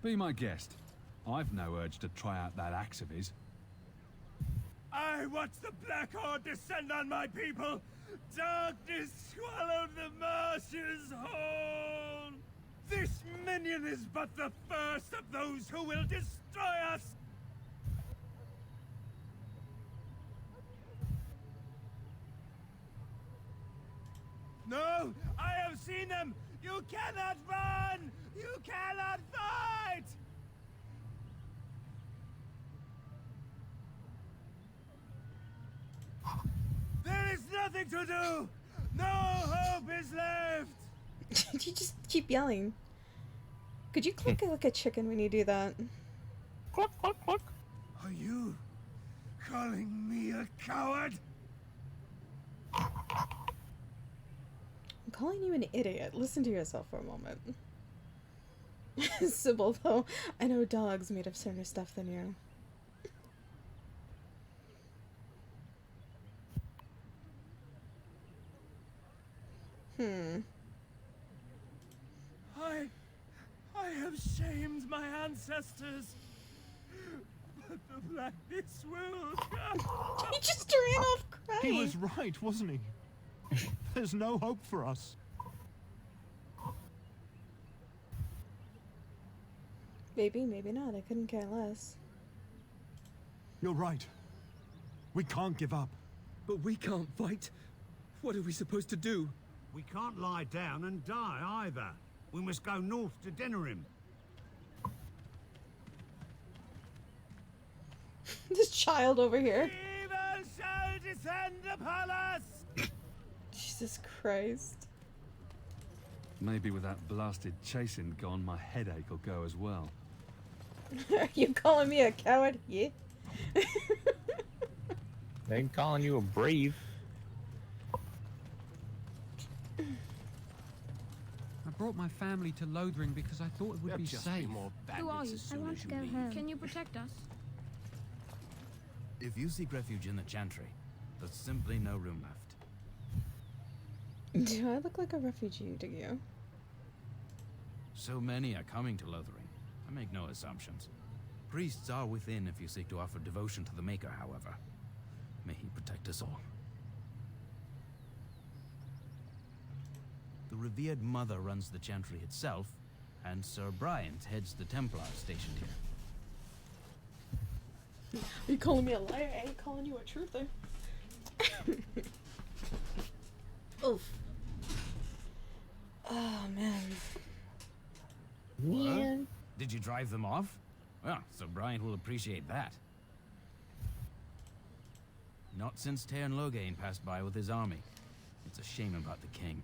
[SPEAKER 24] Be my guest. I've no urge to try out that axe of his.
[SPEAKER 23] I watch the Black Horde descend on my people. Darkness swallowed the marshes whole. This minion is but the first of those who will destroy us. No, I have seen them. You cannot run. You cannot fight. There is nothing to do! No hope is left!
[SPEAKER 1] You just keep yelling. Could you click like a chicken when you do that?
[SPEAKER 23] Cluck, cluck, cluck. Are you calling me a coward?
[SPEAKER 1] I'm calling you an idiot. Listen to yourself for a moment. Sybil, though, I know dogs made of certain stuff than you.
[SPEAKER 23] I have shamed my ancestors, but the blackness will come.
[SPEAKER 1] He just ran off crying.
[SPEAKER 3] He was right, wasn't he? There's no hope for us.
[SPEAKER 1] Maybe, maybe not. I couldn't care less.
[SPEAKER 3] You're right. We can't give up.
[SPEAKER 4] But we can't fight. What are we supposed to do?
[SPEAKER 23] We can't lie down and die either. We must go north to Denerim.
[SPEAKER 1] This child over here.
[SPEAKER 23] Evil shall descend upon us!
[SPEAKER 1] Jesus Christ.
[SPEAKER 24] Maybe with that blasted chasing gone, my headache will go as well.
[SPEAKER 1] Are you calling me a coward? Yeah.
[SPEAKER 5] They ain't calling you a brave.
[SPEAKER 11] I brought my family to Lothering because I thought it would be safe.
[SPEAKER 25] Who are you? I want to go home. Can you protect us?
[SPEAKER 26] If you seek refuge in the Chantry, there's simply no room left.
[SPEAKER 1] Do I look like a refugee to you?
[SPEAKER 26] So many are coming to Lothering. I make no assumptions. Priests are within if you seek to offer devotion to the Maker, however. May he protect us all. The revered mother runs the Chantry itself, and Sir Bryant heads the Templars stationed here.
[SPEAKER 1] Are you calling me a liar? I ain't calling you a truther. Oof. Oh, man.
[SPEAKER 26] What? Did you drive them off? Well, Sir Bryant will appreciate that. Not since Tairn Loghain passed by with his army. It's a shame about the king.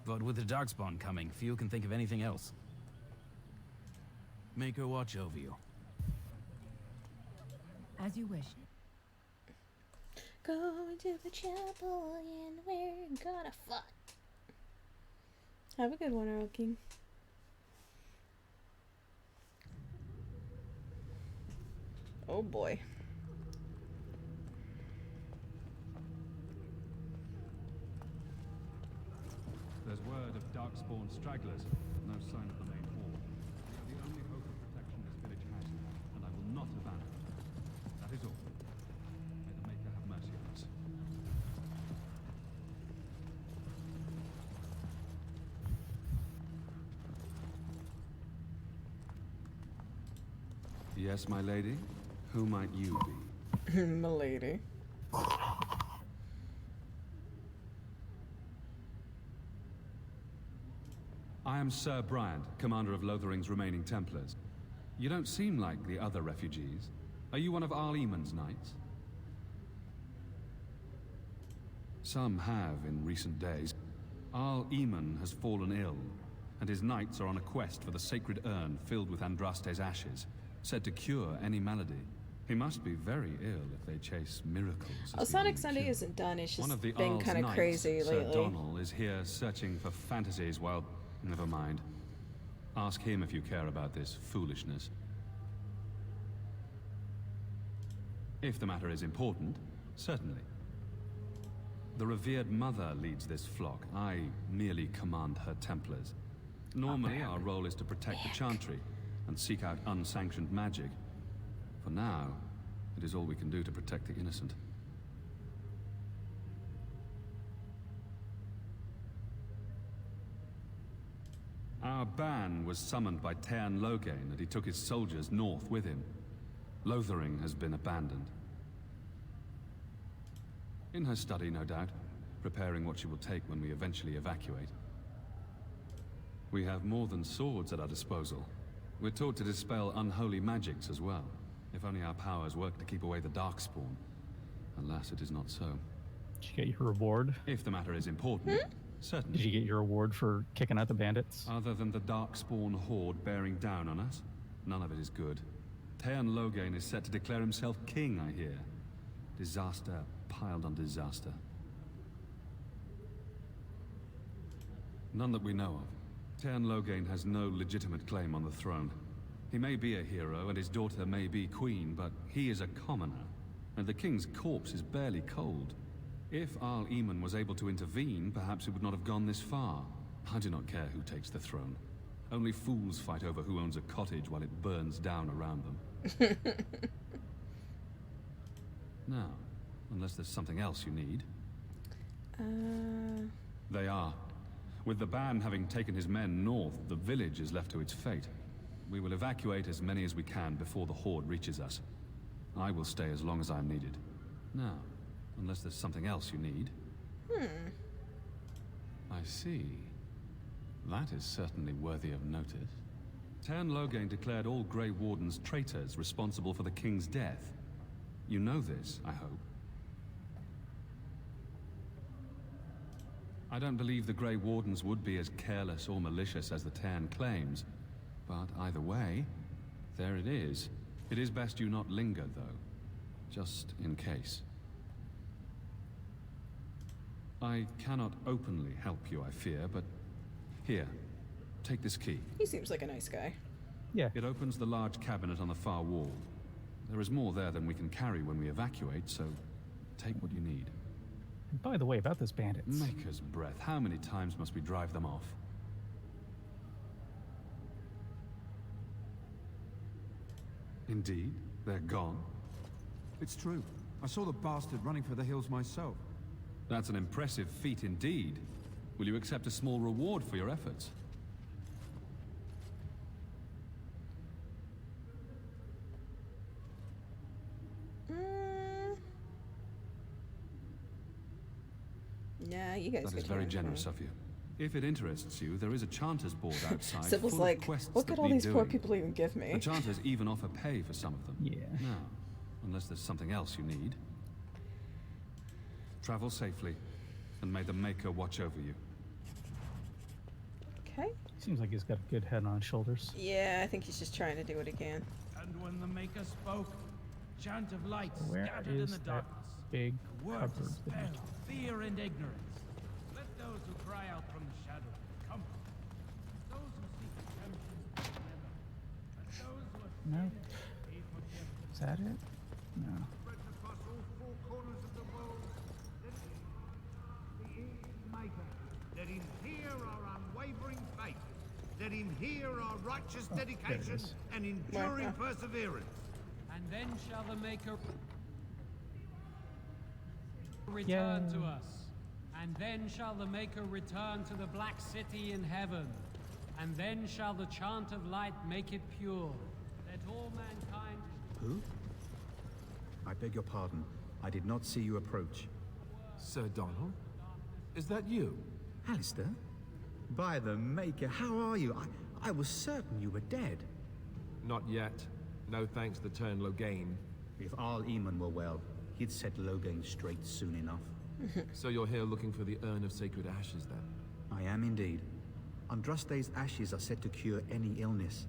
[SPEAKER 26] But with the Darkspawn coming, few can think of anything else. Make her watch over you.
[SPEAKER 12] As you wish.
[SPEAKER 1] Going to the chapel and we're gonna fuck. Have a good one, Earl King. Oh boy.
[SPEAKER 24] There's word of Darkspawn stragglers. No sign of the main horde. We are the only hope of protection this village has, and I will not abandon it. That is all. May the Maker have mercy on us. Yes, my lady? Who might you be?
[SPEAKER 1] Milady.
[SPEAKER 24] I am Sir Bryant, commander of Lothering's remaining Templars. You don't seem like the other refugees. Are you one of Arl Eamon's knights? Some have in recent days. Arl Eamon has fallen ill, and his knights are on a quest for the sacred urn filled with Andraste's ashes, said to cure any malady. He must be very ill if they chase miracles.
[SPEAKER 1] Oh, Sonic Sunday isn't done. It's just
[SPEAKER 24] One of the
[SPEAKER 1] been
[SPEAKER 24] Arl's
[SPEAKER 1] kind of
[SPEAKER 24] knights,
[SPEAKER 1] crazy
[SPEAKER 24] Sir
[SPEAKER 1] lately.
[SPEAKER 24] Donal, is here searching for fantasies while... Never mind. Ask him if you care about this foolishness. If the matter is important, certainly. The revered mother leads this flock. I merely command her Templars. Normally, our role is to protect the Chantry and seek out unsanctioned magic. For now, it is all we can do to protect the innocent. Our ban was summoned by Tairn Loghain, and he took his soldiers north with him. Lothering has been abandoned. In her study, no doubt, preparing what she will take when we eventually evacuate. We have more than swords at our disposal. We're taught to dispel unholy magics as well. If only our powers work to keep away the Darkspawn. Alas, it is not so.
[SPEAKER 9] Did you get your reward?
[SPEAKER 24] If the matter is important, certainly.
[SPEAKER 9] Did you get your reward for kicking out the bandits?
[SPEAKER 24] Other than the Darkspawn horde bearing down on us, none of it is good. Tairn Loghain is set to declare himself king, I hear. Disaster piled on disaster. None that we know of. Tairn Loghain has no legitimate claim on the throne. He may be a hero and his daughter may be queen, but he is a commoner, and the king's corpse is barely cold. If Arl Eamon was able to intervene, perhaps it would not have gone this far. I do not care who takes the throne. Only fools fight over who owns a cottage while it burns down around them. Now, unless there's something else you need. They are. With the ban having taken his men north, the village is left to its fate. We will evacuate as many as we can before the horde reaches us. I will stay as long as I'm needed. Now, unless there's something else you need. I see. That is certainly worthy of notice. Tern Loghain declared all Grey Wardens traitors responsible for the king's death. You know this, I hope. I don't believe the Grey Wardens would be as careless or malicious as the Tern claims. But either way, there it is. It is best you not linger, though. Just in case. I cannot openly help you, I fear, but... Here, take this key.
[SPEAKER 1] He seems like a nice guy.
[SPEAKER 9] Yeah.
[SPEAKER 24] It opens the large cabinet on the far wall. There is more there than we can carry when we evacuate, so take what you need.
[SPEAKER 9] And by the way, about those bandits.
[SPEAKER 24] Maker's breath, how many times must we drive them off? Indeed, they're gone.
[SPEAKER 3] It's true. I saw the bastard running for the hills myself.
[SPEAKER 24] That's an impressive feat indeed. Will you accept a small reward for your efforts?
[SPEAKER 1] Nah, you guys.
[SPEAKER 24] That is very generous of you. If it interests you, there is a Chanter's board outside.
[SPEAKER 1] Sybil's
[SPEAKER 24] full
[SPEAKER 1] like,
[SPEAKER 24] of quests
[SPEAKER 1] what could
[SPEAKER 24] that
[SPEAKER 1] all
[SPEAKER 24] need
[SPEAKER 1] these poor
[SPEAKER 24] doing.
[SPEAKER 1] people even give me?
[SPEAKER 24] The Chanters even offer pay for some of them.
[SPEAKER 9] Yeah.
[SPEAKER 24] Now, unless there's something else you need. Travel safely, and may the Maker watch over you.
[SPEAKER 1] Okay.
[SPEAKER 9] Seems like he's got a good head on his shoulders.
[SPEAKER 1] Yeah, I think he's just trying to do what he can.
[SPEAKER 16] And when the Maker spoke, chant of light
[SPEAKER 9] Where
[SPEAKER 16] scattered in
[SPEAKER 9] is
[SPEAKER 16] the
[SPEAKER 9] that
[SPEAKER 16] darkness.
[SPEAKER 9] big
[SPEAKER 16] Word
[SPEAKER 9] cupboard?
[SPEAKER 16] dispel fear and ignorance. Let those who cry out from the shadow come. Those who seek redemption never. Let those who are
[SPEAKER 9] No.
[SPEAKER 16] be forgiven.
[SPEAKER 9] Is that it? No.
[SPEAKER 16] Spread across all four corners of the world. Let the Maker. Let him hear our unwavering faith. Let him hear our righteous dedication and enduring perseverance.
[SPEAKER 22] And then shall the Maker return to us. And then shall the Maker return to the Black City in heaven. And then shall the chant of light make it pure. Let all mankind...
[SPEAKER 10] Who? I beg your pardon. I did not see you approach.
[SPEAKER 7] Sir Donald? Is that you?
[SPEAKER 10] Alistair? By the Maker, how are you? I was certain you were dead.
[SPEAKER 7] Not yet. No thanks to Tern Loghain.
[SPEAKER 10] If Arl Eamon were well, he'd set Loghain straight soon enough.
[SPEAKER 7] So you're here looking for the urn of sacred ashes, then?
[SPEAKER 10] I am indeed. Andraste's ashes are said to cure any illness.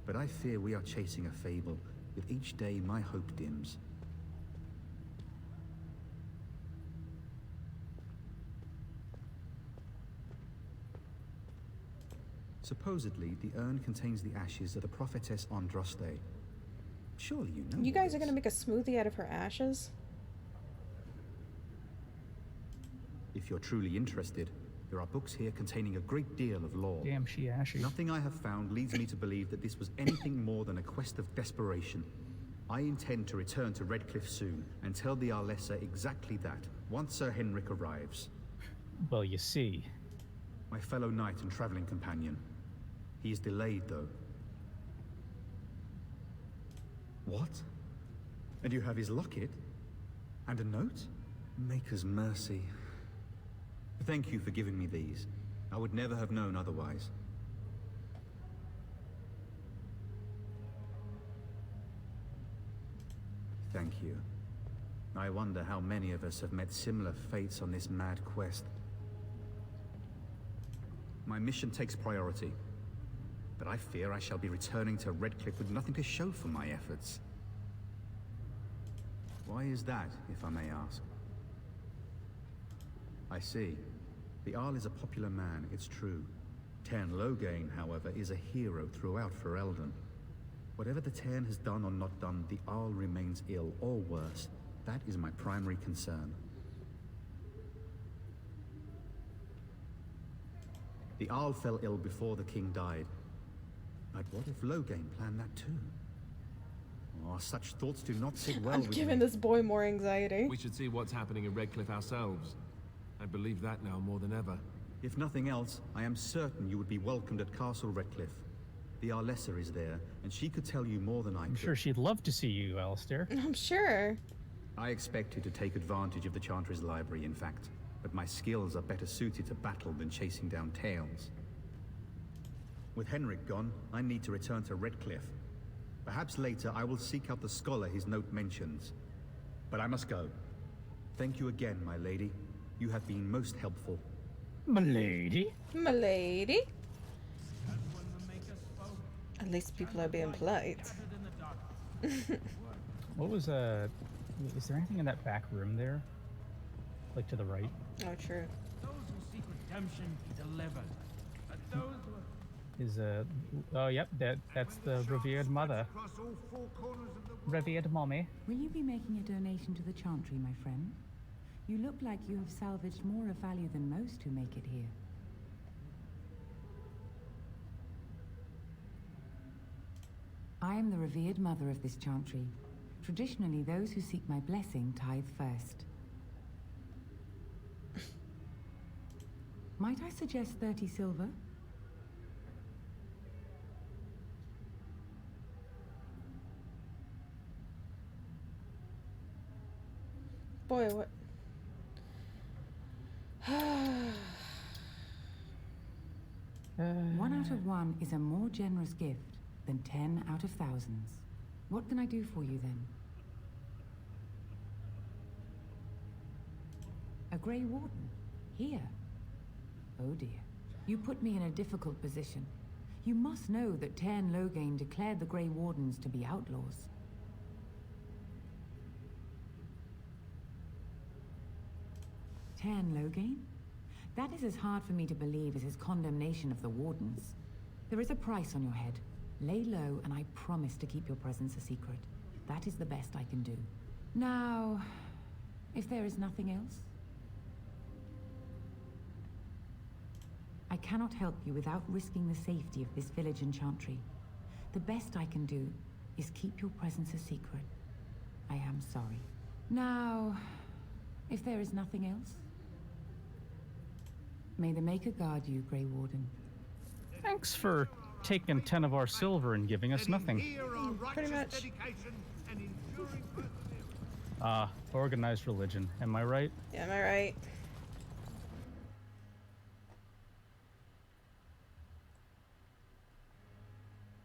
[SPEAKER 10] But I fear we are chasing a fable. With each day, my hope dims. Supposedly, the urn contains the ashes of the prophetess Andraste. Surely you know.
[SPEAKER 1] You guys are gonna make a smoothie out of her ashes?
[SPEAKER 10] If you're truly interested, there are books here containing a great deal of lore.
[SPEAKER 9] Damn, she ashy.
[SPEAKER 10] Nothing I have found leads me to believe that this was anything more than a quest of desperation. I intend to return to Redcliffe soon and tell the Arlessa exactly that, once Sir Henrik arrives.
[SPEAKER 9] Well, you see.
[SPEAKER 10] My fellow knight and traveling companion. He is delayed, though. What? And you have his locket? And a note? Maker's mercy. Thank you for giving me these. I would never have known otherwise. Thank you. I wonder how many of us have met similar fates on this mad quest. My mission takes priority, but I fear I shall be returning to Redcliffe with nothing to show for my efforts. Why is that, if I may ask? I see. The Arl is a popular man, it's true. Tern Loghain, however, is a hero throughout Ferelden. Whatever the Tern has done or not done, the Arl remains ill, or worse. That is my primary concern. The Arl fell ill before the king died. But what if Loghain planned that too? Oh, such thoughts do not sit well
[SPEAKER 1] I'm
[SPEAKER 10] with
[SPEAKER 1] giving
[SPEAKER 10] me.
[SPEAKER 1] this boy more anxiety.
[SPEAKER 7] We should see what's happening in Redcliffe ourselves. I believe that now more than ever.
[SPEAKER 10] If nothing else, I am certain you would be welcomed at Castle Redcliffe. The Arlessa is there, and she could tell you more than I could.
[SPEAKER 9] I'm sure she'd love to see you, Alistair.
[SPEAKER 1] I'm sure.
[SPEAKER 10] I expected to take advantage of the Chantry's library, in fact, but my skills are better suited to battle than chasing down tales. With Henrik gone, I need to return to Redcliffe. Perhaps later I will seek out the scholar his note mentions. But I must go. Thank you again, my lady. You have been most helpful.
[SPEAKER 9] My lady?
[SPEAKER 1] My lady? At least people are being polite.
[SPEAKER 9] What was is there anything in that back room there? Like to the right?
[SPEAKER 1] Oh, true.
[SPEAKER 23] Those who seek redemption be delivered. But those who
[SPEAKER 9] Oh, yep, that's the revered mother. Revered mommy.
[SPEAKER 12] Will you be making a donation to the Chantry, my friend? You look like you have salvaged more of value than most who make it here. I am the revered mother of this Chantry. Traditionally, those who seek my blessing tithe first. Might I suggest 30 silver?
[SPEAKER 1] Boy, what?
[SPEAKER 12] 1 out of 1 is a more generous gift than 10 out of thousands. What can I do for you then? A Grey Warden? Here? Oh dear. You put me in a difficult position. You must know that Tairn Loghain declared the Grey Wardens to be outlaws. Tairn Loghain? That is as hard for me to believe as his condemnation of the Wardens. There is a price on your head. Lay low, and I promise to keep your presence a secret. That is the best I can do. Now, if there is nothing else, I cannot help you without risking the safety of this village and Chantry. The best I can do is keep your presence a secret. I am sorry. Now, if there is nothing else, may the Maker guard you, Grey Warden.
[SPEAKER 9] Thanks for taking 10 of our silver and giving us nothing.
[SPEAKER 1] Pretty much.
[SPEAKER 9] Organized religion. Am I right?
[SPEAKER 1] Yeah, am I right?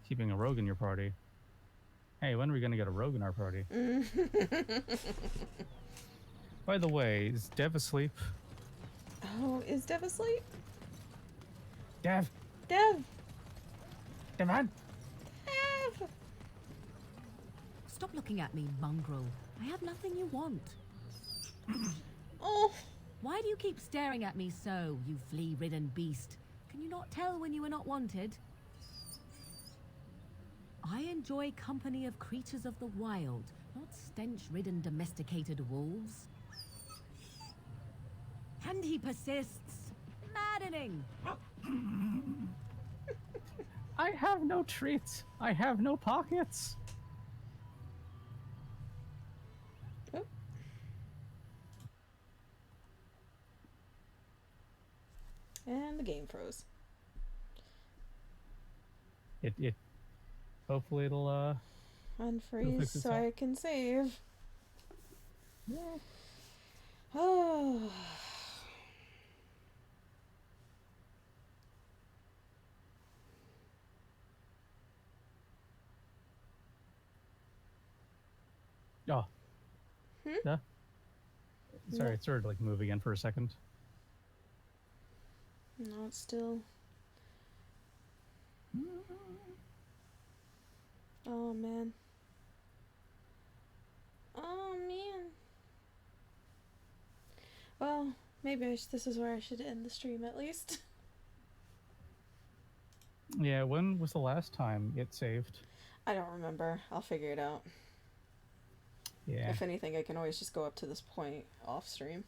[SPEAKER 9] Keeping a rogue in your party. Hey, when are we gonna get a rogue in our party? By the way, is Dev asleep?
[SPEAKER 1] Oh, is Dev asleep?
[SPEAKER 9] Dev!
[SPEAKER 1] Dev!
[SPEAKER 9] Devon!
[SPEAKER 1] Dev!
[SPEAKER 12] Stop looking at me, mongrel. I have nothing you want.
[SPEAKER 1] Oh!
[SPEAKER 12] Why do you keep staring at me so, you flea-ridden beast? Can you not tell when you are not wanted? I enjoy company of creatures of the wild, not stench-ridden domesticated wolves. And he persists. Maddening!
[SPEAKER 9] I have no treats. I have no pockets.
[SPEAKER 1] Oh. And the game froze.
[SPEAKER 9] It hopefully it'll
[SPEAKER 1] unfreeze
[SPEAKER 9] fix
[SPEAKER 1] so
[SPEAKER 9] itself.
[SPEAKER 1] I can save.
[SPEAKER 9] Yeah.
[SPEAKER 1] Oh.
[SPEAKER 9] Oh.
[SPEAKER 1] Hmm?
[SPEAKER 9] Yeah. Sorry,
[SPEAKER 1] No.
[SPEAKER 9] it started to like move again for a second.
[SPEAKER 1] No, it's still. Oh man. Oh man. Well, maybe this is where I should end the stream at least.
[SPEAKER 9] Yeah, when was the last time it saved?
[SPEAKER 1] I don't remember. I'll figure it out.
[SPEAKER 9] Yeah.
[SPEAKER 1] If anything, I can always just go up to this point off stream.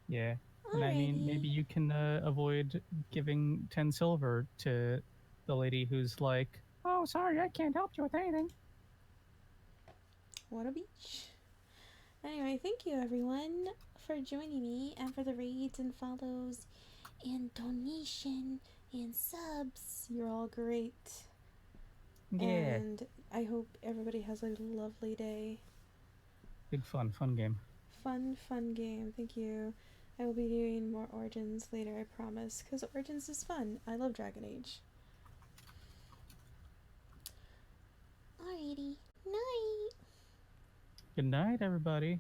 [SPEAKER 9] Yeah. And I mean, maybe you can avoid giving 10 silver to the lady who's like, oh, sorry, I can't help you with anything.
[SPEAKER 1] What a beach. Anyway, thank you everyone for joining me and for the raids and follows and donation and subs. You're all great.
[SPEAKER 9] Yeah.
[SPEAKER 1] And I hope everybody has a lovely day.
[SPEAKER 9] Big fun game.
[SPEAKER 1] Fun game. Thank you. I will be doing more Origins later, I promise, because Origins is fun. I love Dragon Age. Alrighty. Night.
[SPEAKER 9] Good night, everybody.